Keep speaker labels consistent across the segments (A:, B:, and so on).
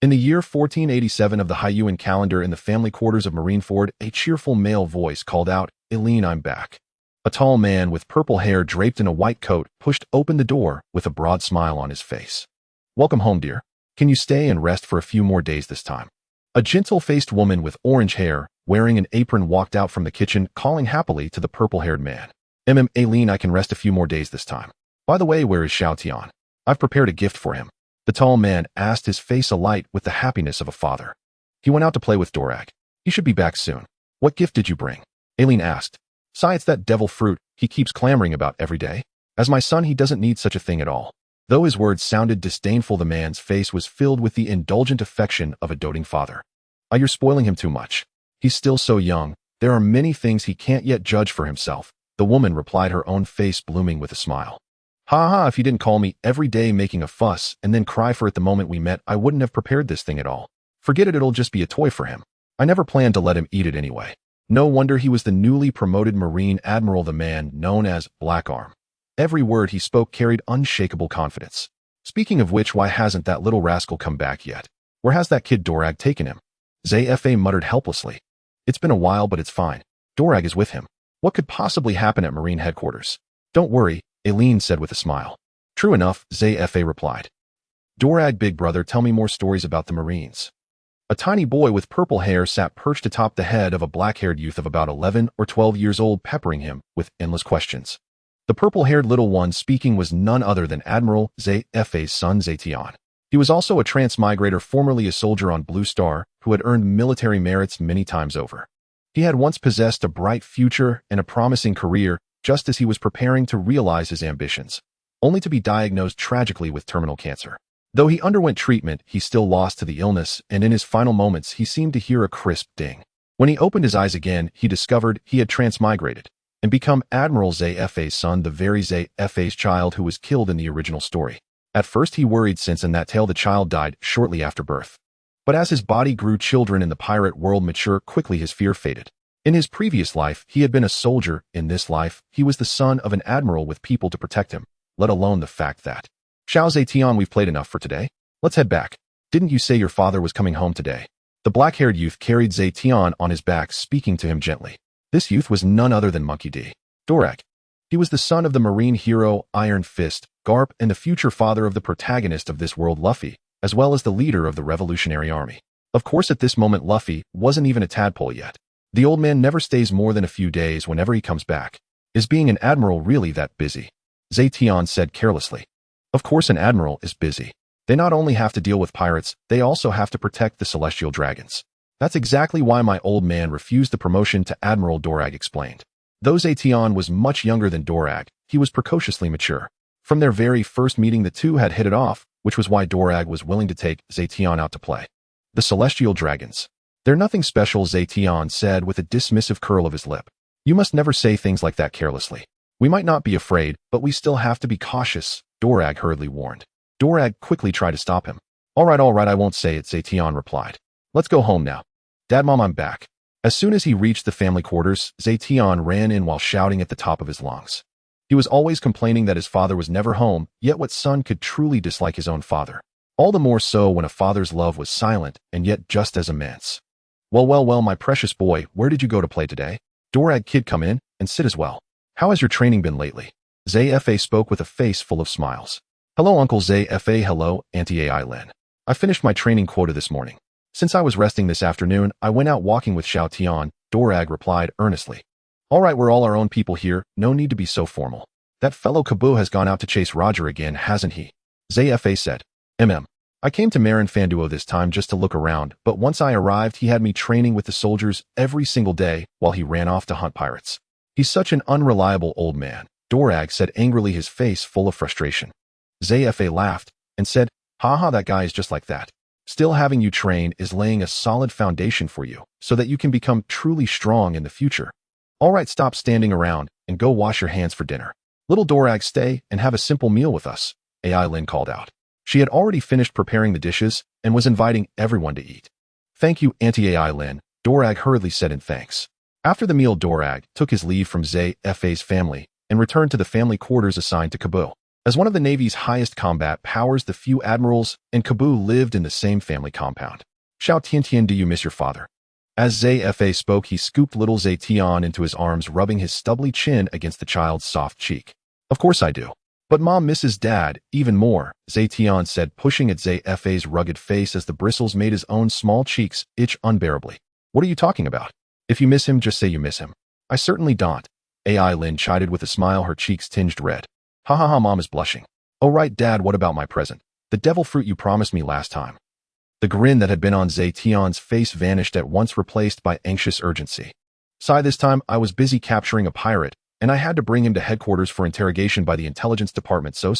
A: In the year 1487 of the Hyuan calendar in the family quarters of Marineford, a cheerful male voice called out, "Eileen, I'm back." A tall man with purple hair draped in a white coat pushed open the door with a broad smile on his face. "Welcome home, dear. Can you stay and rest for a few more days this time?" A gentle-faced woman with orange hair, wearing an apron, walked out from the kitchen, calling happily to the purple-haired man. Eileen, I can rest a few more days this time. By the way, where is Xiaotian? I've prepared a gift for him." The tall man asked, his face alight with the happiness of a father. "He went out to play with Dorag. He should be back soon." "What gift did you bring?" Eileen asked. "It's that devil fruit he keeps clamoring about every day. As my son, he doesn't need such a thing at all." Though his words sounded disdainful, the man's face was filled with the indulgent affection of a doting father. "You're spoiling him too much. He's still so young. There are many things he can't yet judge for himself," the woman replied, her own face blooming with a smile. "Ha ha, if he didn't call me every day making a fuss and then cry for it the moment we met, I wouldn't have prepared this thing at all. Forget it, it'll just be a toy for him. I never planned to let him eat it anyway." No wonder he was the newly promoted Marine Admiral, the man known as Black Arm. Every word he spoke carried unshakable confidence. "Speaking of which, why hasn't that little rascal come back yet? Where has that kid Dorag taken him?" Zefa muttered helplessly. "It's been a while, but it's fine. Dorag is with him. What could possibly happen at Marine headquarters?" "Don't worry," Eileen said with a smile. "True enough," Zefa replied. "Dorag, big brother, tell me more stories about the Marines." A tiny boy with purple hair sat perched atop the head of a black-haired youth of about 11 or 12 years old, peppering him with endless questions. The purple-haired little one speaking was none other than Admiral Zefa's son, Zetion. He was also a transmigrator, formerly a soldier on Blue Star, who had earned military merits many times over. He had once possessed a bright future and a promising career, just as he was preparing to realize his ambitions, only to be diagnosed tragically with terminal cancer. Though he underwent treatment, he still lost to the illness, and in his final moments he seemed to hear a crisp ding. When he opened his eyes again, he discovered he had transmigrated and become Admiral Zefa's son, the very Zefa's child who was killed in the original story. At first he worried, since in that tale the child died shortly after birth. But as his body grew, children in the pirate world mature quickly, his fear faded. In his previous life, he had been a soldier. In this life, he was the son of an admiral with people to protect him, let alone the fact that, "Xiao Zetion, we've played enough for today. Let's head back. Didn't you say your father was coming home today?" The black-haired youth carried Zetion on his back, speaking to him gently. This youth was none other than Monkey D. Dorag. He was the son of the marine hero Iron Fist, Garp, and the future father of the protagonist of this world, Luffy, as well as the leader of the Revolutionary Army. Of course, at this moment, Luffy wasn't even a tadpole yet. The old man never stays more than a few days whenever he comes back. "Is being an admiral really that busy?" Zetion said carelessly. "Of course an admiral is busy. They not only have to deal with pirates, they also have to protect the celestial dragons. That's exactly why my old man refused the promotion to Admiral," Dorag explained. Though Zetion was much younger than Dorag, he was precociously mature. From their very first meeting, the two had hit it off, which was why Dorag was willing to take Zetion out to play. "The celestial dragons. They're nothing special," Zetion said with a dismissive curl of his lip. "You must never say things like that carelessly. We might not be afraid, but we still have to be cautious," Dorag hurriedly warned. Dorag quickly tried to stop him. All right, I won't say it," Zetion replied. "Let's go home now. Dad, Mom, I'm back." As soon as he reached the family quarters, Zetion ran in while shouting at the top of his lungs. He was always complaining that his father was never home, yet what son could truly dislike his own father? All the more so when a father's love was silent and yet just as immense. Well, my precious boy, where did you go to play today? Dorag, kid, come in and sit as well. How has your training been lately?" Zefa spoke with a face full of smiles. "Hello, Uncle Zefa. Hello, Auntie Aileen. I finished my training quota this morning. Since I was resting this afternoon, I went out walking with Xiaotian," Dorag replied earnestly. "All right, we're all our own people here. No need to be so formal. That fellow Kabu has gone out to chase Roger again, hasn't he?" Zefa said. I came to Marin Fanduo this time just to look around, but once I arrived, he had me training with the soldiers every single day while he ran off to hunt pirates. He's such an unreliable old man," Dorag said angrily, his face full of frustration. Zefa laughed and said, "Haha, that guy is just like that. Still, having you train is laying a solid foundation for you so that you can become truly strong in the future. All right, stop standing around and go wash your hands for dinner. Little Dorag, stay and have a simple meal with us," Aileen called out. She had already finished preparing the dishes and was inviting everyone to eat. "Thank you, Auntie Aileen," Dorag hurriedly said in thanks. After the meal, Dorag took his leave from Zefa's family and returned to the family quarters assigned to Kabu. As one of the Navy's highest combat powers, the few admirals and Kabu lived in the same family compound. Xiao Tiantian, do you miss your father? As Zefa spoke, he scooped little Zetion into his arms, rubbing his stubbly chin against the child's soft cheek. Of course I do. But Mom misses Dad even more, Zetion said, pushing at Zefa's rugged face as the bristles made his own small cheeks itch unbearably. What are you talking about? If you miss him, just say you miss him. I certainly don't. Ai Lin chided with a smile, her cheeks tinged red. Ha ha ha, Mom is blushing. Oh right, Dad, what about my present? The devil fruit you promised me last time. The grin that had been on Zetion's face vanished at once, replaced by anxious urgency. Sigh, this time I was busy capturing a pirate, and I had to bring him to headquarters for interrogation by the intelligence department, so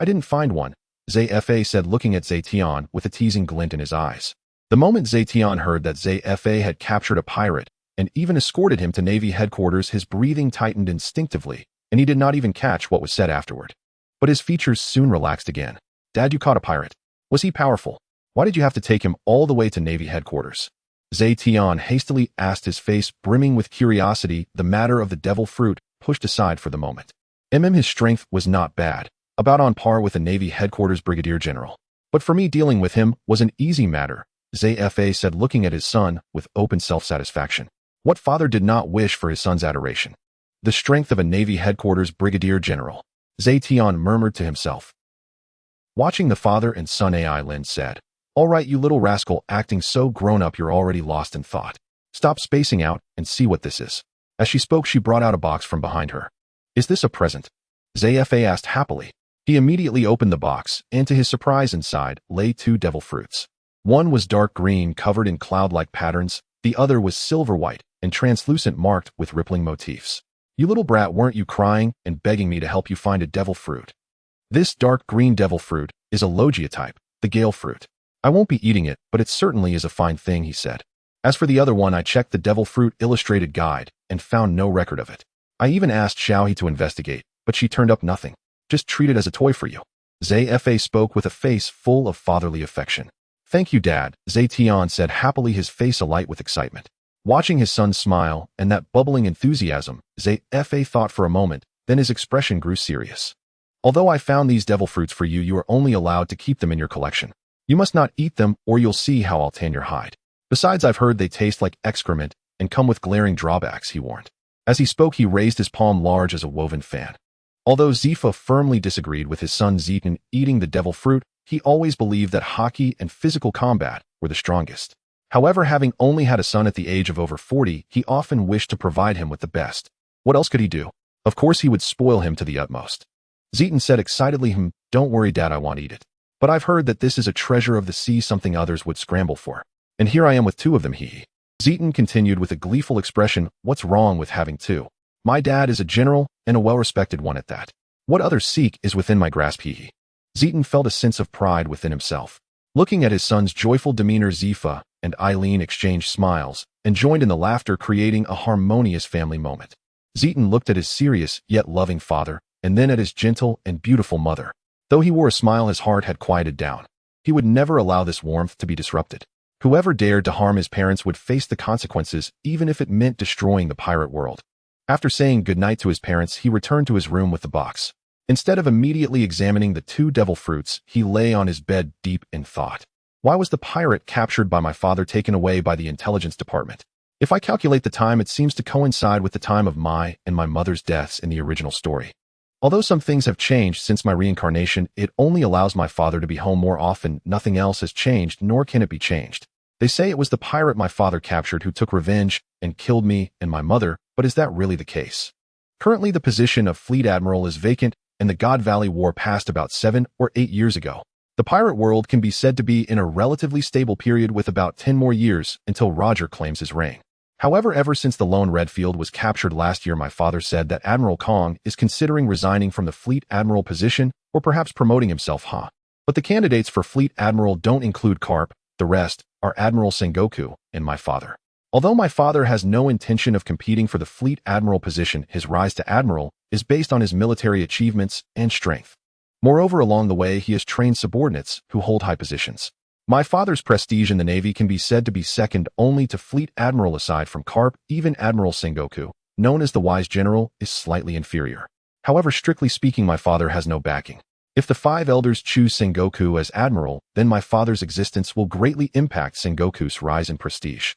A: I didn't find one, Zefa said, looking at Zetion with a teasing glint in his eyes. The moment Zetion heard that Zefa had captured a pirate and even escorted him to Navy headquarters, his breathing tightened instinctively, and he did not even catch what was said afterward. But his features soon relaxed again. Dad, you caught a pirate. Was he powerful? Why did you have to take him all the way to Navy headquarters? Zetion hastily asked, his face brimming with curiosity, the matter of the devil fruit pushed aside for the moment. His strength was not bad, about on par with a Navy headquarters brigadier general. But for me, dealing with him was an easy matter, Zefa said, looking at his son with open self-satisfaction. What father did not wish for his son's adoration? The strength of a Navy headquarters brigadier general, Zetion murmured to himself. Watching the father and son, Ai Lin said, All right, you little rascal, acting so grown up you're already lost in thought. Stop spacing out and see what this is. As she spoke, she brought out a box from behind her. Is this a present? Zefa asked happily. He immediately opened the box, and to his surprise, inside lay 2 devil fruits. One was dark green, covered in cloud-like patterns. The other was silver white and translucent, marked with rippling motifs. You little brat, weren't you crying and begging me to help you find a devil fruit? This dark green devil fruit is a Logia type, the gale fruit. I won't be eating it, but it certainly is a fine thing, he said. As for the other one, I checked the devil fruit illustrated guide and found no record of it. I even asked Xiaohe to investigate, but she turned up nothing. Just treat it as a toy for you. Zefa spoke with a face full of fatherly affection. Thank you, Dad, Zetion said happily, his face alight with excitement. Watching his son smile and that bubbling enthusiasm, Zefa thought for a moment, then his expression grew serious. Although I found these devil fruits for you, you are only allowed to keep them in your collection. You must not eat them, or you'll see how I'll tan your hide. Besides, I've heard they taste like excrement and come with glaring drawbacks, he warned. As he spoke, he raised his palm large as a woven fan. Although Zefa firmly disagreed with his son Zeton eating the devil fruit, he always believed that Haki and physical combat were the strongest. However, having only had a son at the age of over 40, he often wished to provide him with the best. What else could he do? Of course, he would spoil him to the utmost. Zeton said excitedly, Don't worry, Dad, I won't eat it. But I've heard that this is a treasure of the sea, something others would scramble for. And here I am with 2 of them, he. Zeton continued with a gleeful expression, What's wrong with having 2? My dad is a general, and a well-respected one at that. What others seek is within my grasp, he. Zeton felt a sense of pride within himself. Looking at his son's joyful demeanor, Zefa and Eileen exchanged smiles and joined in the laughter, creating a harmonious family moment. Zeton looked at his serious yet loving father, and then at his gentle and beautiful mother. Though he wore a smile, his heart had quieted down. He would never allow this warmth to be disrupted. Whoever dared to harm his parents would face the consequences, even if it meant destroying the pirate world. After saying goodnight to his parents, he returned to his room with the box. Instead of immediately examining the 2 devil fruits, he lay on his bed deep in thought. Why was the pirate captured by my father taken away by the intelligence department? If I calculate the time, it seems to coincide with the time of my and my mother's deaths in the original story. Although some things have changed since my reincarnation, it only allows my father to be home more often. Nothing else has changed, nor can it be changed. They say it was the pirate my father captured who took revenge and killed me and my mother, but is that really the case? Currently, the position of Fleet Admiral is vacant, and the God Valley War passed about 7 or 8 years ago. The pirate world can be said to be in a relatively stable period, with about 10 more years until Roger claims his reign. However, ever since the Lone Redfield was captured last year, my father said that Admiral Kong is considering resigning from the Fleet Admiral position, or perhaps promoting himself, But the candidates for Fleet Admiral don't include Garp. The rest are Admiral Sengoku and my father. Although my father has no intention of competing for the Fleet Admiral position, his rise to Admiral is based on his military achievements and strength. Moreover, along the way, he has trained subordinates who hold high positions. My father's prestige in the Navy can be said to be second only to Fleet Admiral. Aside from Garp, even Admiral Sengoku, known as the Wise General, is slightly inferior. However, strictly speaking, my father has no backing. If the 5 elders choose Sengoku as admiral, then my father's existence will greatly impact Sengoku's rise in prestige.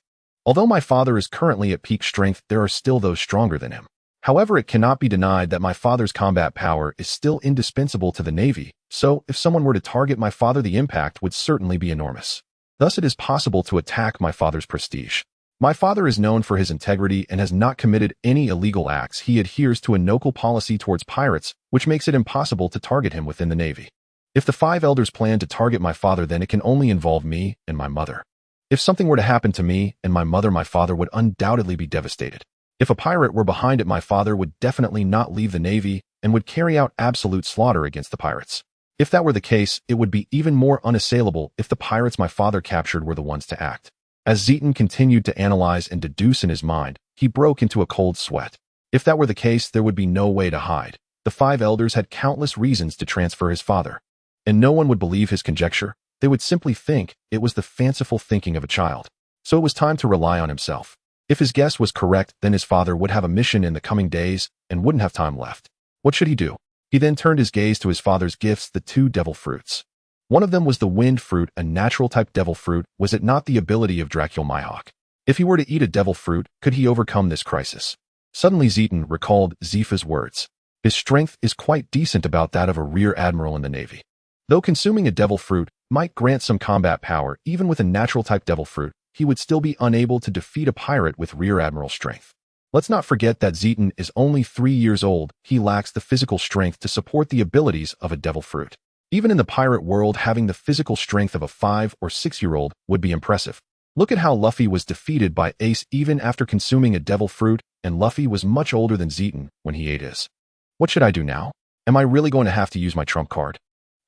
A: Although my father is currently at peak strength, there are still those stronger than him. However, it cannot be denied that my father's combat power is still indispensable to the Navy, so if someone were to target my father, the impact would certainly be enormous. Thus, it is possible to attack my father's prestige. My father is known for his integrity and has not committed any illegal acts. He adheres to a noble policy towards pirates, which makes it impossible to target him within the Navy. If the 5 elders plan to target my father, then it can only involve me and my mother. If something were to happen to me and my mother, my father would undoubtedly be devastated. If a pirate were behind it, my father would definitely not leave the Navy and would carry out absolute slaughter against the pirates. If that were the case, it would be even more unassailable if the pirates my father captured were the ones to act. As Zetion continued to analyze and deduce in his mind, he broke into a cold sweat. If that were the case, there would be no way to hide. The 5 elders had countless reasons to transfer his father, and no one would believe his conjecture. They would simply think it was the fanciful thinking of a child. So it was time to rely on himself. If his guess was correct, then his father would have a mission in the coming days and wouldn't have time left. What should he do? He then turned his gaze to his father's gifts, the 2 devil fruits. One of them was the wind fruit, a natural-type devil fruit. Was it not the ability of Dracula Mihawk? If he were to eat a devil fruit, could he overcome this crisis? Suddenly Zetion recalled Zifa's words. His strength is quite decent, about that of a rear admiral in the Navy. Though consuming a devil fruit might grant some combat power, even with a natural-type devil fruit, he would still be unable to defeat a pirate with rear admiral strength. Let's not forget that Zetion is only 3 years old. He lacks the physical strength to support the abilities of a devil fruit. Even in the pirate world, having the physical strength of a 5 or 6-year-old would be impressive. Look at how Luffy was defeated by Ace even after consuming a devil fruit, and Luffy was much older than Zetion when he ate his. What should I do now? Am I really going to have to use my trump card?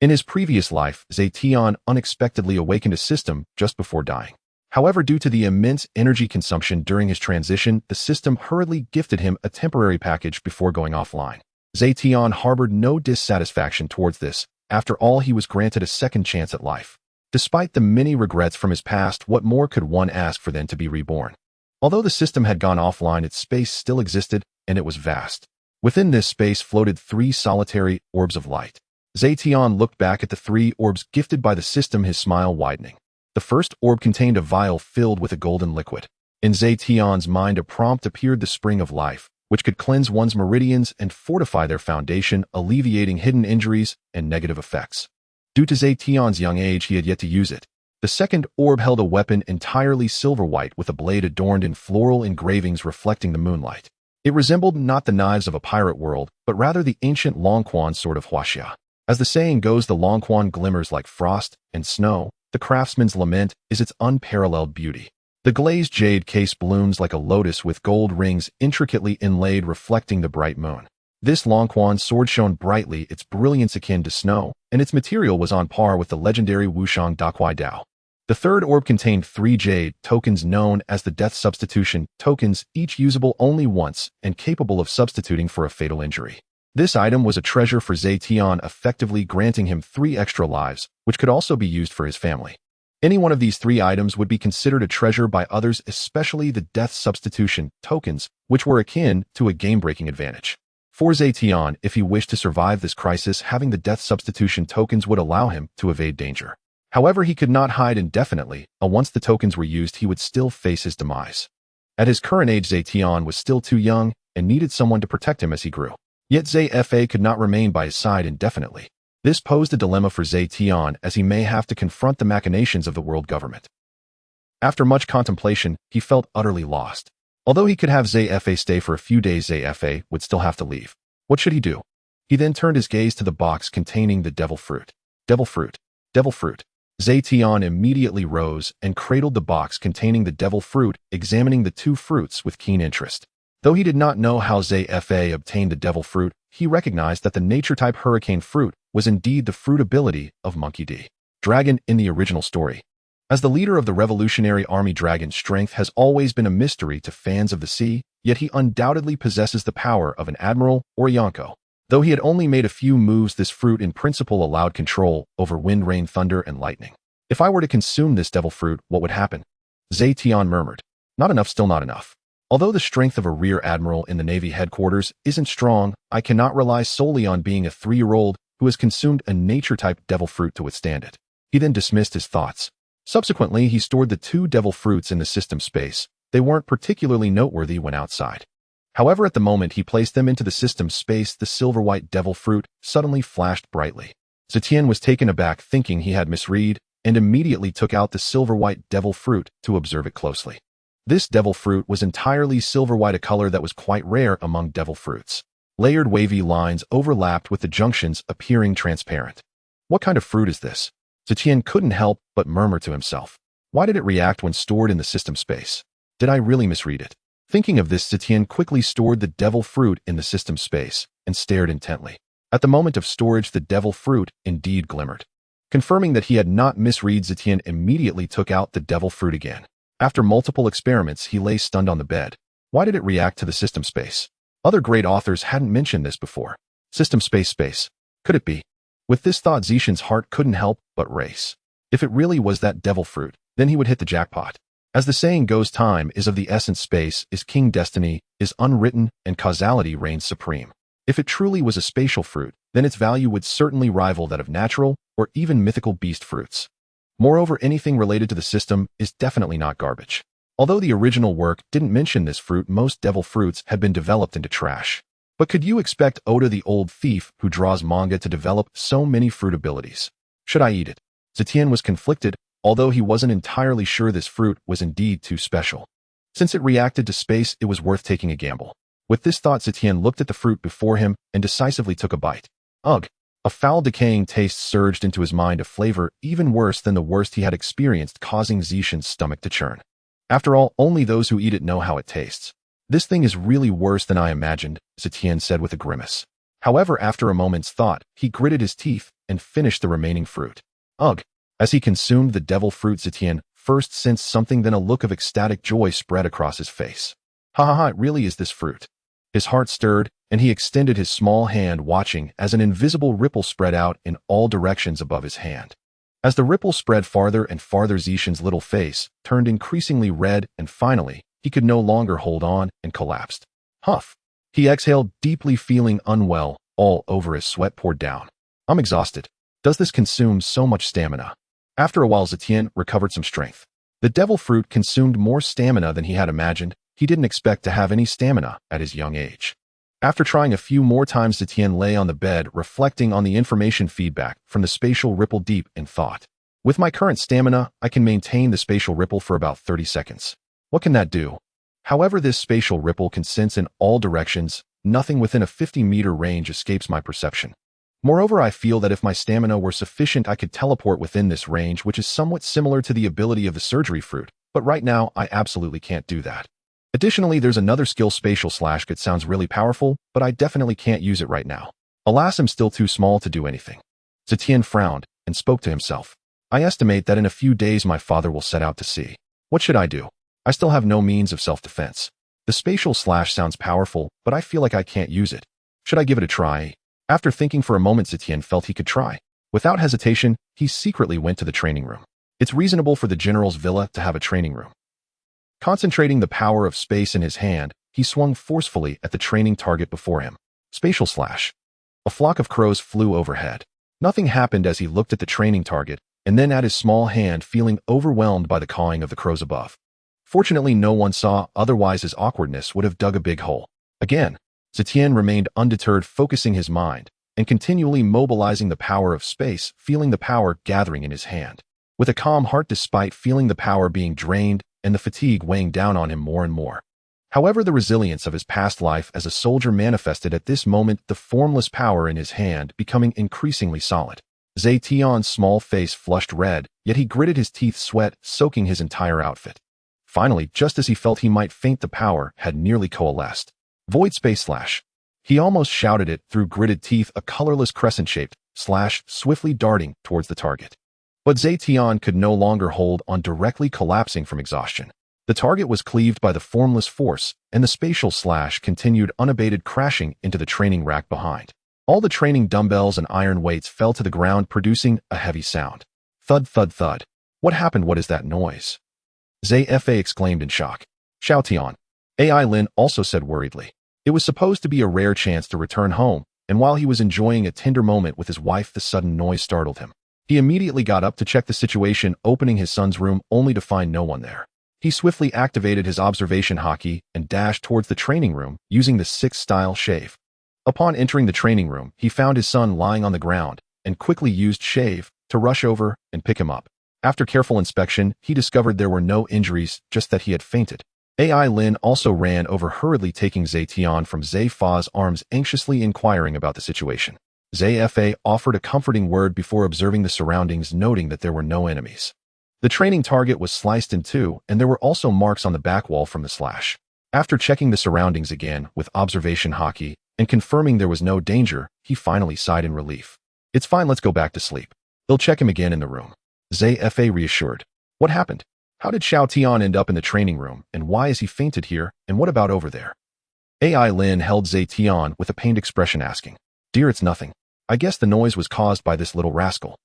A: In his previous life, Zetion unexpectedly awakened a system just before dying. However, due to the immense energy consumption during his transition, the system hurriedly gifted him a temporary package before going offline. Zetion harbored no dissatisfaction towards this. After all, he was granted a second chance at life. Despite the many regrets from his past, what more could one ask for than to be reborn? Although the system had gone offline, its space still existed, and it was vast. Within this space floated 3 solitary orbs of light. Zetion looked back at the 3 orbs gifted by the system, his smile widening. The first orb contained a vial filled with a golden liquid. In Zetion's mind, a prompt appeared: the spring of life, which could cleanse one's meridians and fortify their foundation, alleviating hidden injuries and negative effects. Due to Zetion's young age, he had yet to use it. The second orb held a weapon entirely silver-white with a blade adorned in floral engravings reflecting the moonlight. It resembled not the knives of a pirate world, but rather the ancient Longquan sword of Huaxia. As the saying goes, the Longquan glimmers like frost and snow. The craftsman's lament is its unparalleled beauty. The glazed jade case blooms like a lotus with gold rings intricately inlaid, reflecting the bright moon. This Longquan sword shone brightly, its brilliance akin to snow, and its material was on par with the legendary Wushang Dakuai Dao. The third orb contained 3 jade tokens known as the death substitution tokens, each usable only once and capable of substituting for a fatal injury. This item was a treasure for Zetion, effectively granting him 3 extra lives, which could also be used for his family. Any one of these 3 items would be considered a treasure by others, especially the death substitution tokens, which were akin to a game-breaking advantage. For Zetion, if he wished to survive this crisis, having the death substitution tokens would allow him to evade danger. However, he could not hide indefinitely, and once the tokens were used, he would still face his demise. At his current age, Zetion was still too young and needed someone to protect him as he grew. Yet Zefa could not remain by his side indefinitely. This posed a dilemma for Zetion, as he may have to confront the machinations of the world government. After much contemplation, he felt utterly lost. Although he could have Zefa stay for a few days, Zefa would still have to leave. What should he do? He then turned his gaze to the box containing the devil fruit. Devil fruit. Devil fruit. Zetion immediately rose and cradled the box containing the devil fruit, examining the 2 fruits with keen interest. Though he did not know how Zefa obtained the devil fruit, he recognized that the nature-type hurricane fruit was indeed the fruit ability of Monkey D. Dragon in the original story. As the leader of the Revolutionary Army, Dragon's strength has always been a mystery to fans of the sea, yet he undoubtedly possesses the power of an admiral or Yonko. Though he had only made a few moves, this fruit in principle allowed control over wind, rain, thunder, and lightning. If I were to consume this devil fruit, what would happen? Zetion murmured. Not enough, still not enough. Although the strength of a rear admiral in the Navy headquarters isn't strong, I cannot rely solely on being a 3-year-old who has consumed a nature-type devil fruit to withstand it. He then dismissed his thoughts. Subsequently, he stored the 2 devil fruits in the system space. They weren't particularly noteworthy when outside. However, at the moment he placed them into the system space, the silver-white devil fruit suddenly flashed brightly. Zetion was taken aback, thinking he had misread, and immediately took out the silver-white devil fruit to observe it closely. This devil fruit was entirely silver-white, a color that was quite rare among devil fruits. Layered wavy lines overlapped with the junctions appearing transparent. What kind of fruit is this? Zetion couldn't help but murmur to himself. Why did it react when stored in the system space? Did I really misread it? Thinking of this, Zetion quickly stored the devil fruit in the system space and stared intently. At the moment of storage, the devil fruit indeed glimmered. Confirming that he had not misread, Zetion immediately took out the devil fruit again. After multiple experiments, he lay stunned on the bed. Why did it react to the system space? Other great authors hadn't mentioned this before. System space. Could it be? With this thought, Zetion's heart couldn't help but race. If it really was that devil fruit, then he would hit the jackpot. As the saying goes, time is of the essence, space is king, destiny is unwritten, and causality reigns supreme. If it truly was a spatial fruit, then its value would certainly rival that of natural or even mythical beast fruits. Moreover, anything related to the system is definitely not garbage. Although the original work didn't mention this fruit, most devil fruits had been developed into trash. But could you expect Oda the old thief who draws manga to develop so many fruit abilities? Should I eat it? Zetion was conflicted, although he wasn't entirely sure this fruit was indeed too special. Since it reacted to space, it was worth taking a gamble. With this thought, Zetion looked at the fruit before him and decisively took a bite. Ugh! A foul, decaying taste surged into his mind, a flavor even worse than the worst he had experienced, causing Zetion's stomach to churn. After all, only those who eat it know how it tastes. This thing is really worse than I imagined, Zetion said with a grimace. However, after a moment's thought, he gritted his teeth and finished the remaining fruit. Ugh! As he consumed the devil fruit, Zetion first sensed something, then a look of ecstatic joy spread across his face. Ha, it really is this fruit. His heart stirred, and he extended his small hand, watching as an invisible ripple spread out in all directions above his hand. As the ripple spread farther and farther, Zetion's little face turned increasingly red, and finally, he could no longer hold on and collapsed. Huff! He exhaled deeply, feeling unwell. All over, his sweat poured down. I'm exhausted. Does this consume so much stamina? After a while, Zetion recovered some strength. The devil fruit consumed more stamina than he had imagined. He didn't expect to have any stamina at his young age. After trying a few more times, Zetion lay on the bed, reflecting on the information feedback from the spatial ripple, deep in thought. With my current stamina, I can maintain the spatial ripple for about 30 seconds. What can that do? However, this spatial ripple can sense in all directions. Nothing within a 50-meter range escapes my perception. Moreover, I feel that if my stamina were sufficient, I could teleport within this range, which is somewhat similar to the ability of the surgery fruit, but right now, I absolutely can't do that. Additionally, there's another skill, spatial slash. It sounds really powerful, but I definitely can't use it right now. Alas, I'm still too small to do anything. Zetion frowned and spoke to himself. I estimate that in a few days my father will set out to sea. What should I do? I still have no means of self-defense. The spatial slash sounds powerful, but I feel like I can't use it. Should I give it a try? After thinking for a moment, Zetion felt he could try. Without hesitation, he secretly went to the training room. It's reasonable for the general's villa to have a training room. Concentrating the power of space in his hand, he swung forcefully at the training target before him. Spatial slash. A flock of crows flew overhead. Nothing happened as he looked at the training target, and then at his small hand, feeling overwhelmed by the cawing of the crows above. Fortunately, no one saw, otherwise his awkwardness would have dug a big hole. Again, Zetion remained undeterred, focusing his mind and continually mobilizing the power of space, feeling the power gathering in his hand. With a calm heart, despite feeling the power being drained and the fatigue weighing down on him more and more. However, the resilience of his past life as a soldier manifested at this moment, the formless power in his hand becoming increasingly solid. Zetion's small face flushed red, yet he gritted his teeth, sweat soaking his entire outfit. Finally, just as he felt he might faint, the power had nearly coalesced. Void space slash. He almost shouted it through gritted teeth, a colorless crescent-shaped slash swiftly darting towards the target. But Zetion could no longer hold on, directly collapsing from exhaustion. The target was cleaved by the formless force, and the spatial slash continued unabated, crashing into the training rack behind. All the training dumbbells and iron weights fell to the ground, producing a heavy sound. Thud, thud, thud. What happened? What is that noise? Zefa exclaimed in shock. Xiaotian. AI Lin also said worriedly. It was supposed to be a rare chance to return home, and while he was enjoying a tender moment with his wife, the sudden noise startled him. He immediately got up to check the situation, opening his son's room only to find no one there. He swiftly activated his observation Haki and dashed towards the training room using the 6-style shave. Upon entering the training room, he found his son lying on the ground and quickly used shave to rush over and pick him up. After careful inspection, he discovered there were no injuries, just that he had fainted. AI Lin also ran over, hurriedly taking Zetion from Zefa's arms, anxiously inquiring about the situation. Zefa offered a comforting word before observing the surroundings, noting that there were no enemies. The training target was sliced in two, and there were also marks on the back wall from the slash. After checking the surroundings again with observation Haki and confirming there was no danger, he finally sighed in relief. It's fine, let's go back to sleep. They'll check him again in the room. Zefa reassured. What happened? How did Xiao Tian end up in the training room, and why is he fainted here, and what about over there? AI Lin held Zetion with a pained expression, asking, Dear, it's nothing. I guess the noise was caused by this little rascal.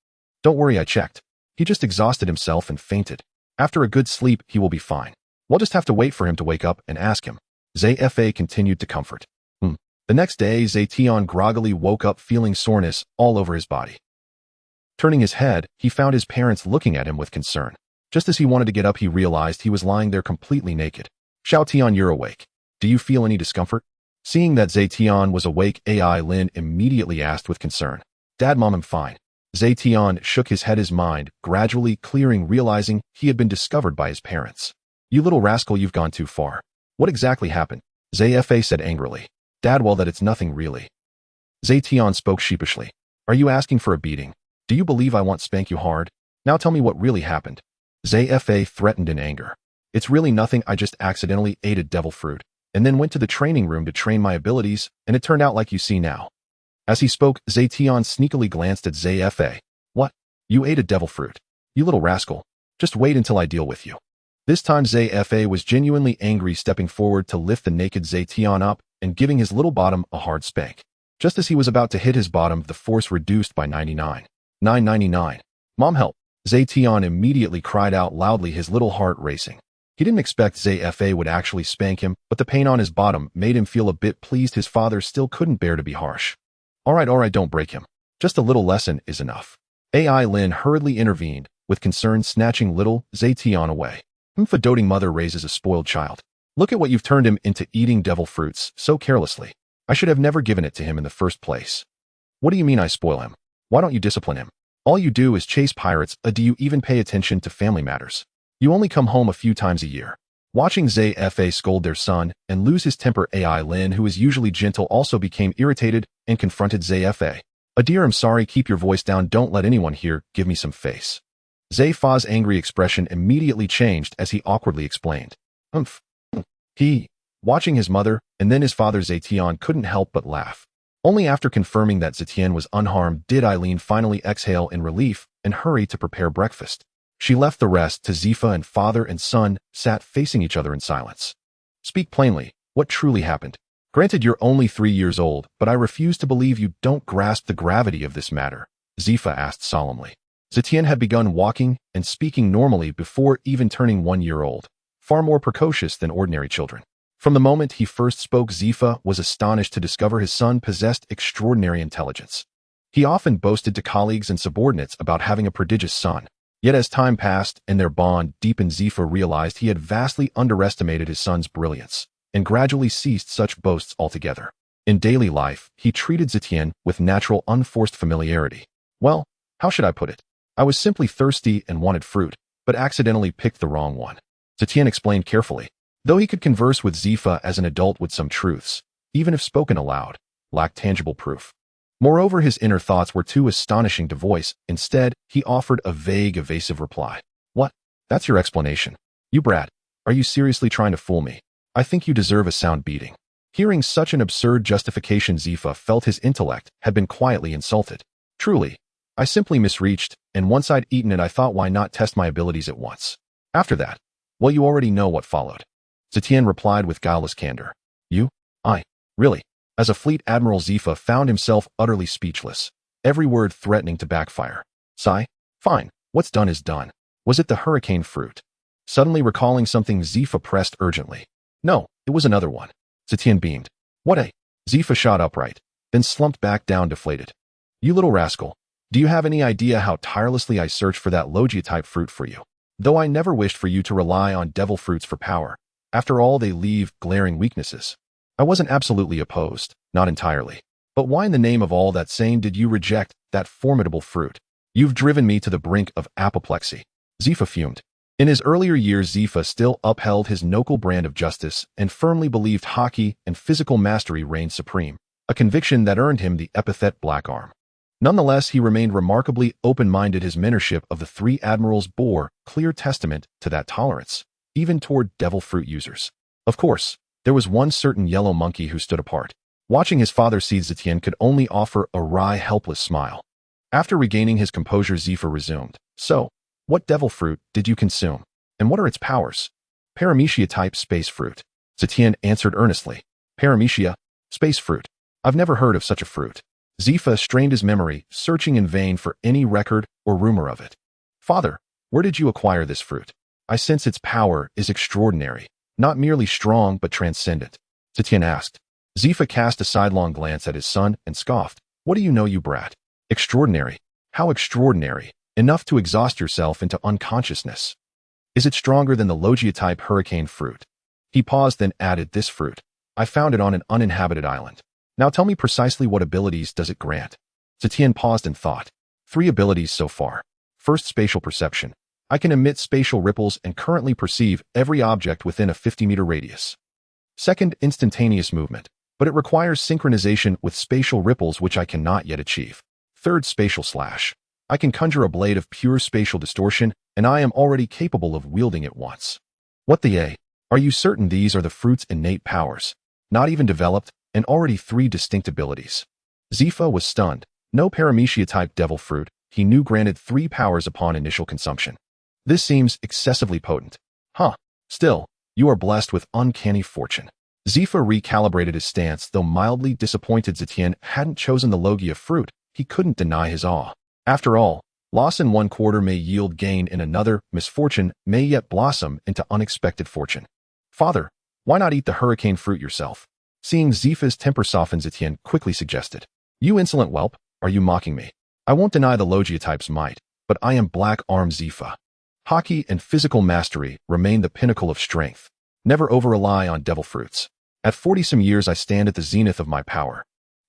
A: Don't worry, I checked. He just exhausted himself and fainted. After a good sleep, he will be fine. We'll just have to wait for him to wake up and ask him. Zefa continued to comfort. The next day, Zetion groggily woke up feeling soreness all over his body. Turning his head, he found his parents looking at him with concern. Just as he wanted to get up, he realized he was lying there completely naked. Xiao Tian, you're awake. Do you feel any discomfort? Seeing that Zetion was awake, AI Lin immediately asked with concern. Dad, Mom, I'm fine. Zetion shook his head, his mind gradually clearing, realizing he had been discovered by his parents. You little rascal, you've gone too far. What exactly happened? Zefa said angrily. Dad, well, that it's nothing really. Zetion spoke sheepishly. Are you asking for a beating? Do you believe I won't spank you hard? Now tell me what really happened. Zefa threatened in anger. It's really nothing, I just accidentally ate a devil fruit, and then went to the training room to train my abilities, and it turned out like you see now. As he spoke, Zetion sneakily glanced at Zefa. What? You ate a devil fruit? You little rascal. Just wait until I deal with you. This time Zefa was genuinely angry, stepping forward to lift the naked Zetion up and giving his little bottom a hard spank. Just as he was about to hit his bottom, the force reduced by 999. Mom, help. Zetion immediately cried out loudly, his little heart racing. He didn't expect Zefa would actually spank him, but the pain on his bottom made him feel a bit pleased. His father still couldn't bear to be harsh. All right, don't break him. Just a little lesson is enough. AI Lin hurriedly intervened, with concern, snatching little Zetion away. The doting mother raises a spoiled child. Look at what you've turned him into, eating devil fruits so carelessly. I should have never given it to him in the first place. What do you mean I spoil him? Why don't you discipline him? All you do is chase pirates. Do you even pay attention to family matters? You only come home a few times a year. Watching Zefa scold their son and lose his temper, AI Lin, who is usually gentle, also became irritated and confronted Zefa. Dear, I'm sorry, keep your voice down, don't let anyone hear, give me some face. Zefa's angry expression immediately changed as he awkwardly explained. He, watching his mother and then his father Zetion, couldn't help but laugh. Only after confirming that Zetion was unharmed did Eileen finally exhale in relief and hurry to prepare breakfast. She left the rest to Zefa, and father and son sat facing each other in silence. Speak plainly, what truly happened? Granted, you're only 3 years old, but I refuse to believe you don't grasp the gravity of this matter, Zefa asked solemnly. Zetion had begun walking and speaking normally before even turning 1 year old, far more precocious than ordinary children. From the moment he first spoke, Zefa was astonished to discover his son possessed extraordinary intelligence. He often boasted to colleagues and subordinates about having a prodigious son. Yet as time passed and their bond deepened, Zefa realized he had vastly underestimated his son's brilliance and gradually ceased such boasts altogether. In daily life, he treated Zetion with natural, unforced familiarity. Well, how should I put it? I was simply thirsty and wanted fruit, but accidentally picked the wrong one. Zetion explained carefully. Though he could converse with Zefa as an adult with some truths, even if spoken aloud, lacked tangible proof. Moreover, his inner thoughts were too astonishing to voice. Instead, he offered a vague, evasive reply. What? That's your explanation? You brat. Are you seriously trying to fool me? I think you deserve a sound beating. Hearing such an absurd justification, Zefa felt his intellect had been quietly insulted. Truly, I simply misreached, and once I'd eaten it, I thought, why not test my abilities at once? After that, well, you already know what followed. Zetion replied with guileless candor. You? Really? As a fleet admiral, Zefa found himself utterly speechless, every word threatening to backfire. Sigh? Fine, what's done is done. Was it the hurricane fruit? Suddenly recalling something, Zefa pressed urgently. No, It was another one. Zetion beamed. What a... Zifa shot upright, then slumped back down deflated. You little rascal. Do you have any idea how tirelessly I searched for that Logia-type fruit for you? Though I never wished for you to rely on devil fruits for power. After all, they leave glaring weaknesses. I wasn't absolutely opposed, not entirely. But why in the name of all that's sane did you reject that formidable fruit? You've driven me to the brink of apoplexy. Zifa fumed. In his earlier years, Zifa still upheld his Nokul brand of justice and firmly believed Haki and physical mastery reigned supreme, a conviction that earned him the epithet Black Arm. Nonetheless, he remained remarkably open-minded. His mentorship of the three admirals bore clear testament to that tolerance, even toward devil fruit users. Of course, there was one certain yellow monkey who stood apart. Watching his father see Zetion could only offer a wry, helpless smile. After regaining his composure, Zifa resumed. So, what devil fruit did you consume? And what are its powers? Paramecia-type space fruit. Zetion answered earnestly. Paramecia? Space fruit. I've never heard of such a fruit. Zifa strained his memory, searching in vain for any record or rumor of it. Father, where did you acquire this fruit? I sense its power is extraordinary, not merely strong but transcendent. Zetion asked. Zifa cast a sidelong glance at his son and scoffed. What do you know, you brat? Extraordinary. How extraordinary? Enough to exhaust yourself into unconsciousness. Is it stronger than the Logia-type hurricane fruit? He paused, then added, this fruit. I found it on an uninhabited island. Now tell me precisely what abilities does it grant? Zetion paused and thought. 3 abilities so far. First, spatial perception. I can emit spatial ripples and currently perceive every object within a 50-meter radius. Second, instantaneous movement, but it requires synchronization with spatial ripples which I cannot yet achieve. Third, spatial slash. I can conjure a blade of pure spatial distortion, and I am already capable of wielding it once. What the A? Are you certain these are the fruit's innate powers? Not even developed, and already 3 distinct abilities. Zifa was stunned. No Paramecia-type devil fruit, he knew, granted 3 powers upon initial consumption. This seems excessively potent. Huh. Still, you are blessed with uncanny fortune. Zifa recalibrated his stance. Though mildly disappointed Zetion hadn't chosen the Logia fruit, he couldn't deny his awe. After all, loss in one quarter may yield gain in another, misfortune may yet blossom into unexpected fortune. Father, why not eat the hurricane fruit yourself? Seeing Zifa's temper soften, Zetion quickly suggested. You insolent whelp, are you mocking me? I won't deny the Logia-type's might, but I am Black Arm Zifa. Haki and physical mastery remain the pinnacle of strength. Never over-rely on devil fruits. At 40-some years I stand at the zenith of my power.